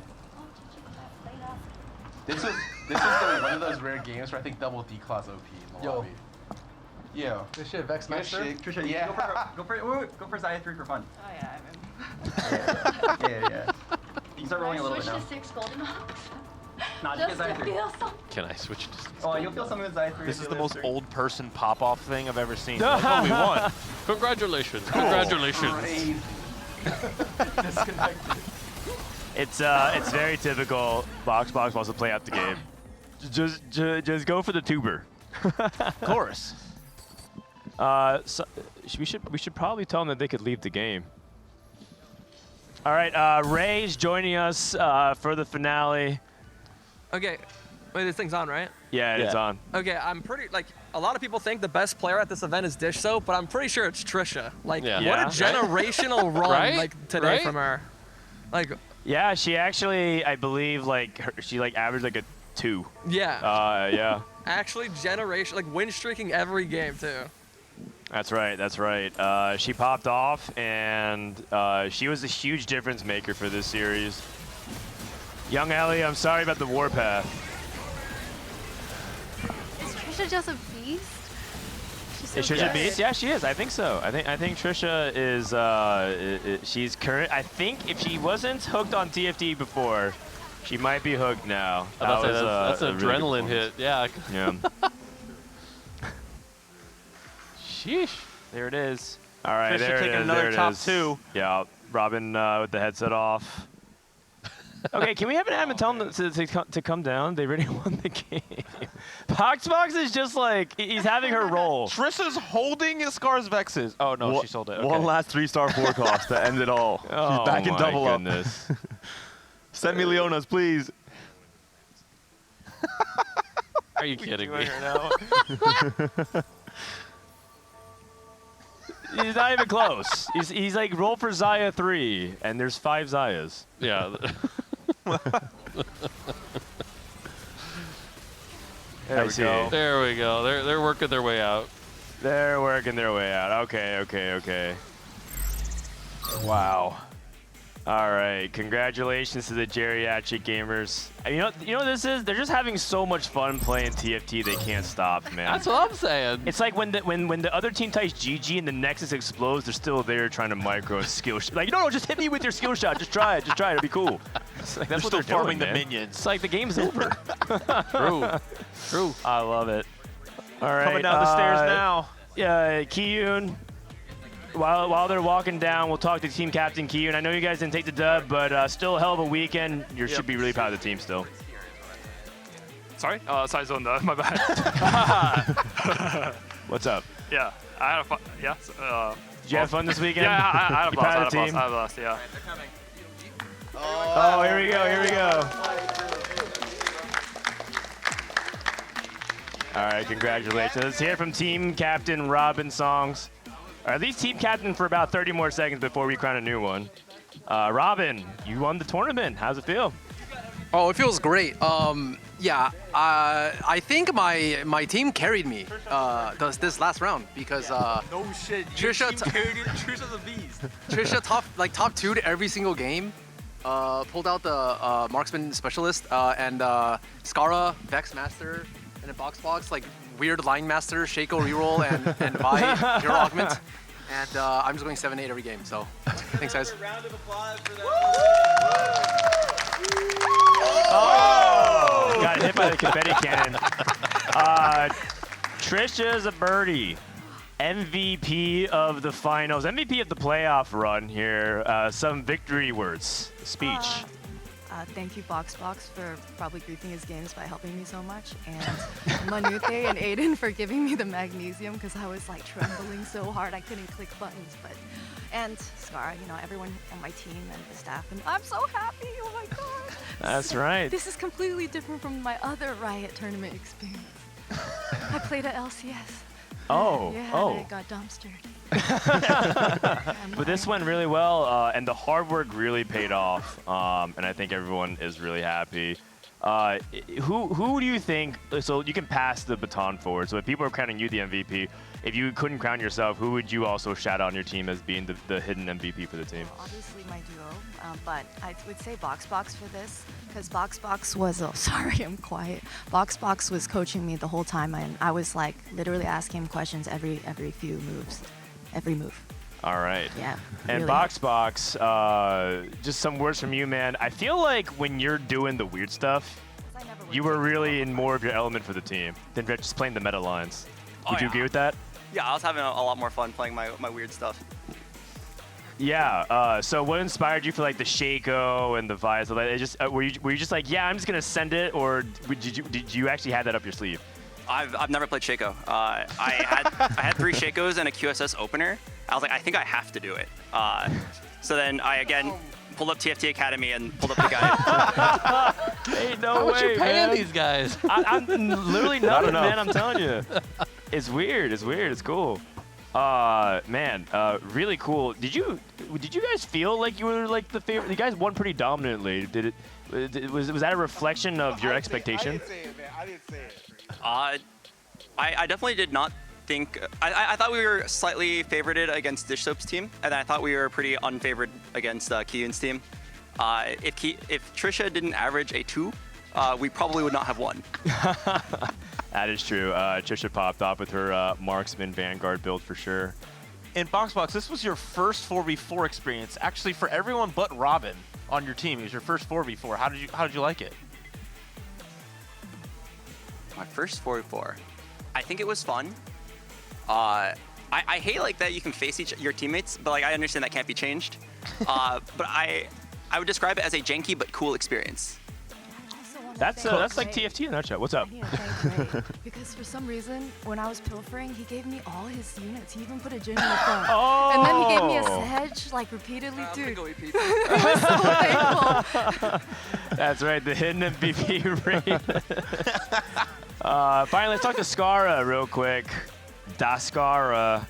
This is one of those rare games where I think double D-Claw's OP in the lobby. Yo, this shit Vex Master. Trisha, Yeah. go for Xayah 3 for fun. Oh yeah, Yeah. You can start rolling a little bit now. Switch to 6 golden ox. Nah, just get Xayah 3. Can I switch to? Oh, you'll feel something with Xayah 3. This is the most old person pop-off thing I've ever seen. Like, oh, we won. Congratulations. Congratulations. Disconnected. It's very typical. BoxBox wants to play out the game. Just go for the tuber. Of course. So we should probably tell them that they could leave the game. All right, Ray's joining us for the finale. Okay, wait, this thing's on, right? Yeah, it's on. Okay, I'm pretty, like, a lot of people think the best player at this event is Dish Soap, but I'm pretty sure it's Trisha. Like, what a generational run, like, today from her. Like, yeah, she actually, I believe, like, she, like, averaged, like, a 2. Yeah. Yeah. Actually, like, win streaking every game, too. That's right, that's right. She popped off, and she was a huge difference maker for this series. Young Ellie, I'm sorry about the warpath. Is Trisha just a beast? Is Trisha a beast? Yeah, she is. I think so. I think Trisha is. She's current. I think if she wasn't hooked on TFT before, she might be hooked now. That's an adrenaline hit. Yeah. Yeah. Sheesh. There it is. All right, Trisha there it taking is. another There it top is. 2. Yeah, Robin with the headset off. Okay, can we have an admin tell them to come down? They already won the game. BoxBox is just like, he's having her roll. Trisha's holding Scar's Vexes. Oh, no, she sold it. Okay. One last 3-star forecast to end it all. Oh, She's back in double goodness. up. Send me Leona's, please. Are you kidding me? He's not even close. He's like, roll for Xayah 3, and there's 5 Xayahs. Yeah. There we go. There we go. They're working their way out. They're working their way out. Okay. Wow. All right. Congratulations to the geriatric gamers. And you know what this is? They're just having so much fun playing TFT. They can't stop, man. That's what I'm saying. It's like when the other team types GG and the Nexus explodes, they're still there trying to micro skill shot. Like, no, just hit me with your skill shot. Just try it. It'll be cool. Like, that's what they're farming doing, the man. minions. It's like the game's over. True. I love it. All right. Coming down the stairs now. Yeah, Kiyun. While they're walking down, we'll talk to team captain Kiyun. I know you guys didn't take the dub, but still a hell of a weekend. You should be really proud of the team still. Sorry? Sorry, Zonda. My bad. What's up? Yeah, I had a fun. Yeah. Did you have fun this weekend? Yeah, I had a You proud of blast. the team? I had a blast. Yeah. Oh, here we go. All right, congratulations. Let's hear from team captain Robin Songs. Or at least team captain for about 30 more seconds before we crown a new one. Robin, you won the tournament. How's it feel? Oh, it feels great. Yeah, I think my team carried me this last round because no shit. Trisha's a beast. Trisha top 2 to every single game. Pulled out the marksman specialist and Skara, Vex Master, and a BoxBox like weird line master, Shaco reroll, and Vi hero augment. And I'm just going 7-8 every game. So thanks, guys. Round of applause for Oh! Got hit by the confetti cannon. Trisha's a birdie. MVP of the finals, MVP of the playoff run here. Some victory words, speech. Thank you, BoxBox, for probably griefing his games by helping me so much, and Manute and Aiden for giving me the magnesium because I was like trembling so hard I couldn't click buttons. And Scar, everyone on my team and the staff, and I'm so happy. Oh my God. That's right. This is completely different from my other Riot tournament experience. I played at LCS. Oh, yeah, oh. I got dumpstered. But this went really well, and the hard work really paid off, and I think everyone is really happy. Who do you think? So you can pass the baton forward. So if people are crowning you the MVP, if you couldn't crown yourself, who would you also shout out on your team as being the hidden MVP for the team? Obviously my duo, but I would say BoxBox for this, because BoxBox was, oh sorry, I'm quiet. BoxBox was coaching me the whole time, and I was like literally asking him questions every few moves, every move. All right. Yeah. And really. BoxBox, just some words from you, man. I feel like when you're doing the weird stuff, you were really in more of your element for the team than just playing the meta lines. Would you agree with that? Yeah, I was having a lot more fun playing my weird stuff. Yeah. So what inspired you for like the Shaco and the Vi? So like, it just were you just like, yeah, I'm just gonna send it, or did you actually have that up your sleeve? I've never played Shaco. I had 3 Shacos and a QSS opener. I was like, I think I have to do it. So then I again pulled up TFT Academy and pulled up the guide. Hey, no How way, much you paying man. these guys? I'm literally nothing, enough. man. I'm telling you. It's weird. It's weird. It's cool. Man, really cool. Did you guys feel like you were like the favorite? You guys won pretty dominantly. Was that a reflection of your expectation? I didn't say it, man. I didn't say it. I definitely did not think. I thought we were slightly favorited against Dish Soap's team, and I thought we were pretty unfavored against Kiyun's team. If Trisha didn't average a 2, we probably would not have won. That is true. Trisha popped off with her marksman Vanguard build for sure. In BoxBox, this was your first 4v4 experience, actually for everyone but Robin on your team. It was your first 4v4. How did you like it? My first 4v4. I think it was fun. I hate like that you can face your teammates, but like I understand that can't be changed. But I would describe it as a janky but cool experience. That's like TFT in that chat. What's up? Because for some reason, when I was pilfering, he gave me all his units. He even put a Jin in the front. And then he gave me a Sedge, like repeatedly, dude. I was so thankful. That's right, the hidden MVP raid. Finally, let's talk to Skara real quick. Skara.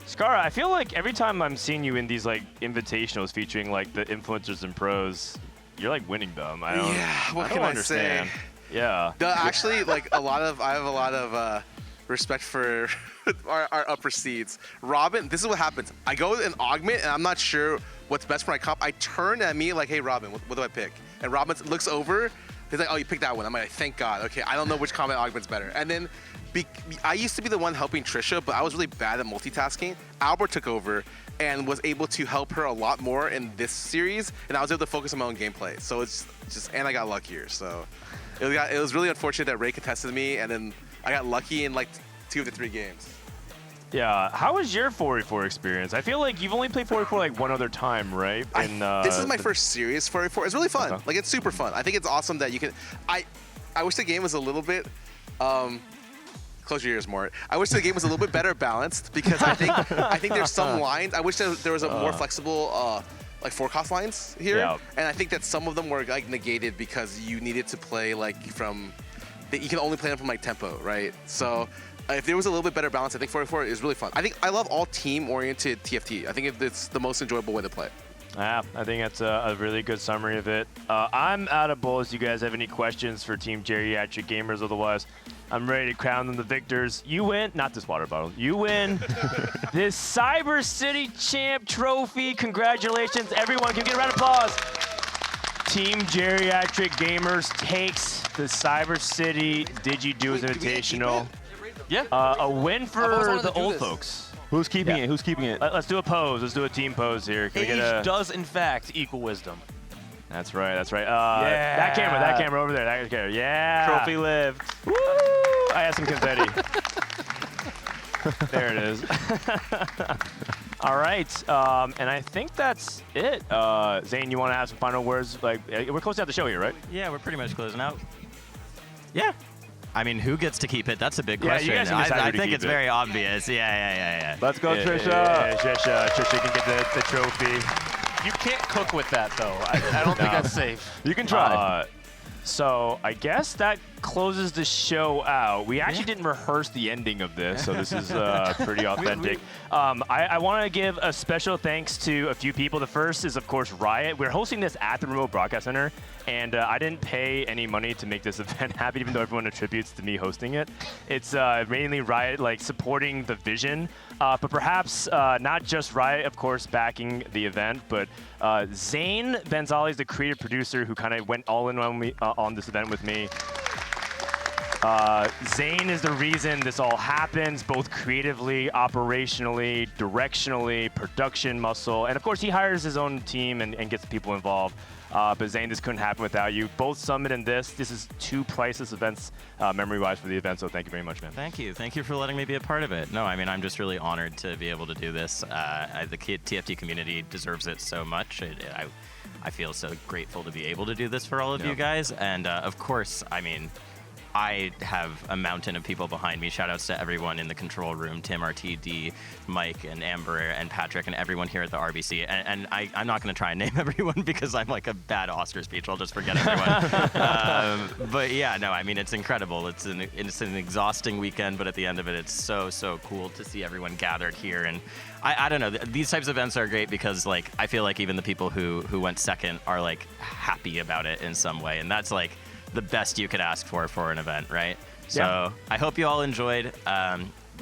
Skara, I feel like every time I'm seeing you in these like invitationals featuring like the influencers and pros, you're like winning them. I don't understand. Yeah. Actually, like I have a lot of respect for our upper seeds. Robin, this is what happens. I go in augment and I'm not sure what's best for my comp. I turn at me like, hey Robin, what do I pick? And Robin looks over. He's like, oh, you picked that one. I'm like, thank God. Okay, I don't know which combat augment's better. And then I used to be the one helping Trisha, but I was really bad at multitasking. Albert took over and was able to help her a lot more in this series, and I was able to focus on my own gameplay. So it's just, and I got luckier. So it was really unfortunate that Ray contested me, and then I got lucky in like 2 of the 3 games. Yeah, how was your 4v4 experience? I feel like you've only played 4v4 like one other time, right? This is my first serious 4v4. It's really fun. Okay. Like it's super fun. I think it's awesome that you can. I wish the game was a little bit. Close your ears, Mort. I wish the game was a little bit better balanced because I think there's some lines. I wish there was a more flexible like forecast lines here, and I think that some of them were like negated because you needed to play like from. You can only play them from like tempo, right? So. If there was a little bit better balance, I think 4v4 is really fun. I think I love all team-oriented TFT. I think it's the most enjoyable way to play. Yeah, I think that's a really good summary of it. I'm out of bullets. You guys have any questions for Team Geriatric Gamers? Otherwise, I'm ready to crown them the victors. You win, not this water bottle. You win this Cyber City Champ Trophy. Congratulations, everyone. Can we get a round of applause? Team Geriatric Gamers takes the Cyber City Digi Duos Invitational. Yeah. A win for the old folks. Who's keeping it? Who's keeping it? Let's do a pose. Let's do a team pose here. Can we get a... does, in fact, equal wisdom. That's right. That's right. That camera over there. That camera. Yeah. Trophy lived. Woo! I have some confetti. There it is. All right. And I think that's it. Zane, you want to have some final words? Like, we're closing out the show here, right? Yeah, we're pretty much closing out. Yeah. I mean, who gets to keep it? That's a big question. You guys can decide I who to think keep it's it. very obvious. Yeah. Let's go, Trisha. Trisha can get the trophy. You can't cook with that, though. I don't think that's safe. You can try. So I guess that closes the show out. We actually didn't rehearse the ending of this, so this is pretty authentic. I want to give a special thanks to a few people. The first is, of course, Riot. We're hosting this at the Remote Broadcast Center, and I didn't pay any money to make this event happen, even though everyone attributes to me hosting it. It's mainly Riot like supporting the vision, but perhaps not just Riot, of course, backing the event, but Zane Benzali, the creative producer who kind of went all in on this event with me. Zane is the reason this all happens, both creatively, operationally, directionally, production muscle, and of course he hires his own team and gets people involved. But Zane, this couldn't happen without you. Both Summit and this is two priceless events memory-wise for the event, so thank you very much, man. Thank you. Thank you for letting me be a part of it. No, I mean, I'm just really honored to be able to do this. The TFT community deserves it so much. I feel so grateful to be able to do this for all of you guys. And of course, I mean, I have a mountain of people behind me. Shout outs to everyone in the control room, Tim, RTD, Mike, and Amber, and Patrick, and everyone here at the RBC. And I'm not going to try and name everyone because I'm like a bad Oscar speech. I'll just forget everyone. But yeah, no, I mean, it's incredible. It's an exhausting weekend, but at the end of it, it's so cool to see everyone gathered here. And I don't know, these types of events are great because like I feel like even the people who went second are like happy about it in some way. And that's like the best you could ask for an event, right? So I hope you all enjoyed.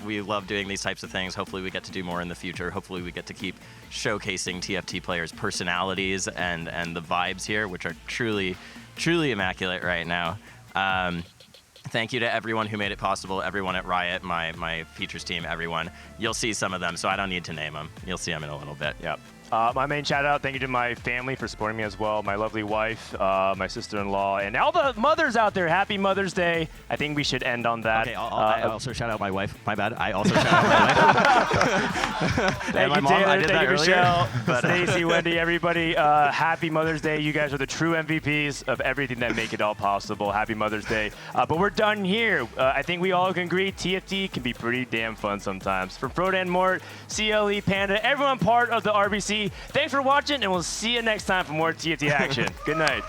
We love doing these types of things. Hopefully we get to do more in the future. Hopefully we get to keep showcasing TFT players' personalities and the vibes here, which are truly immaculate right now. Thank you to everyone who made it possible, everyone at Riot, my features team, everyone. You'll see some of them, so I don't need to name them. You'll see them in a little bit. Yep. My main shout out, thank you to my family for supporting me as well, my lovely wife, my sister-in-law, and all the mothers out there. Happy Mother's Day. I think we should end on that. Okay, I also shout out my wife. My bad. I also shout out my wife. Thank my you, mom. Taylor. I did Thank that you, earlier. Michelle, But, Stacy, Wendy, everybody. Happy Mother's Day. You guys are the true MVPs of everything that make it all possible. Happy Mother's Day. But we're done here. I think we all can agree TFT can be pretty damn fun sometimes. From Frodan, Mort, CLE, Panda, everyone part of the RBC, thanks for watching, and we'll see you next time for more TFT action. Good night.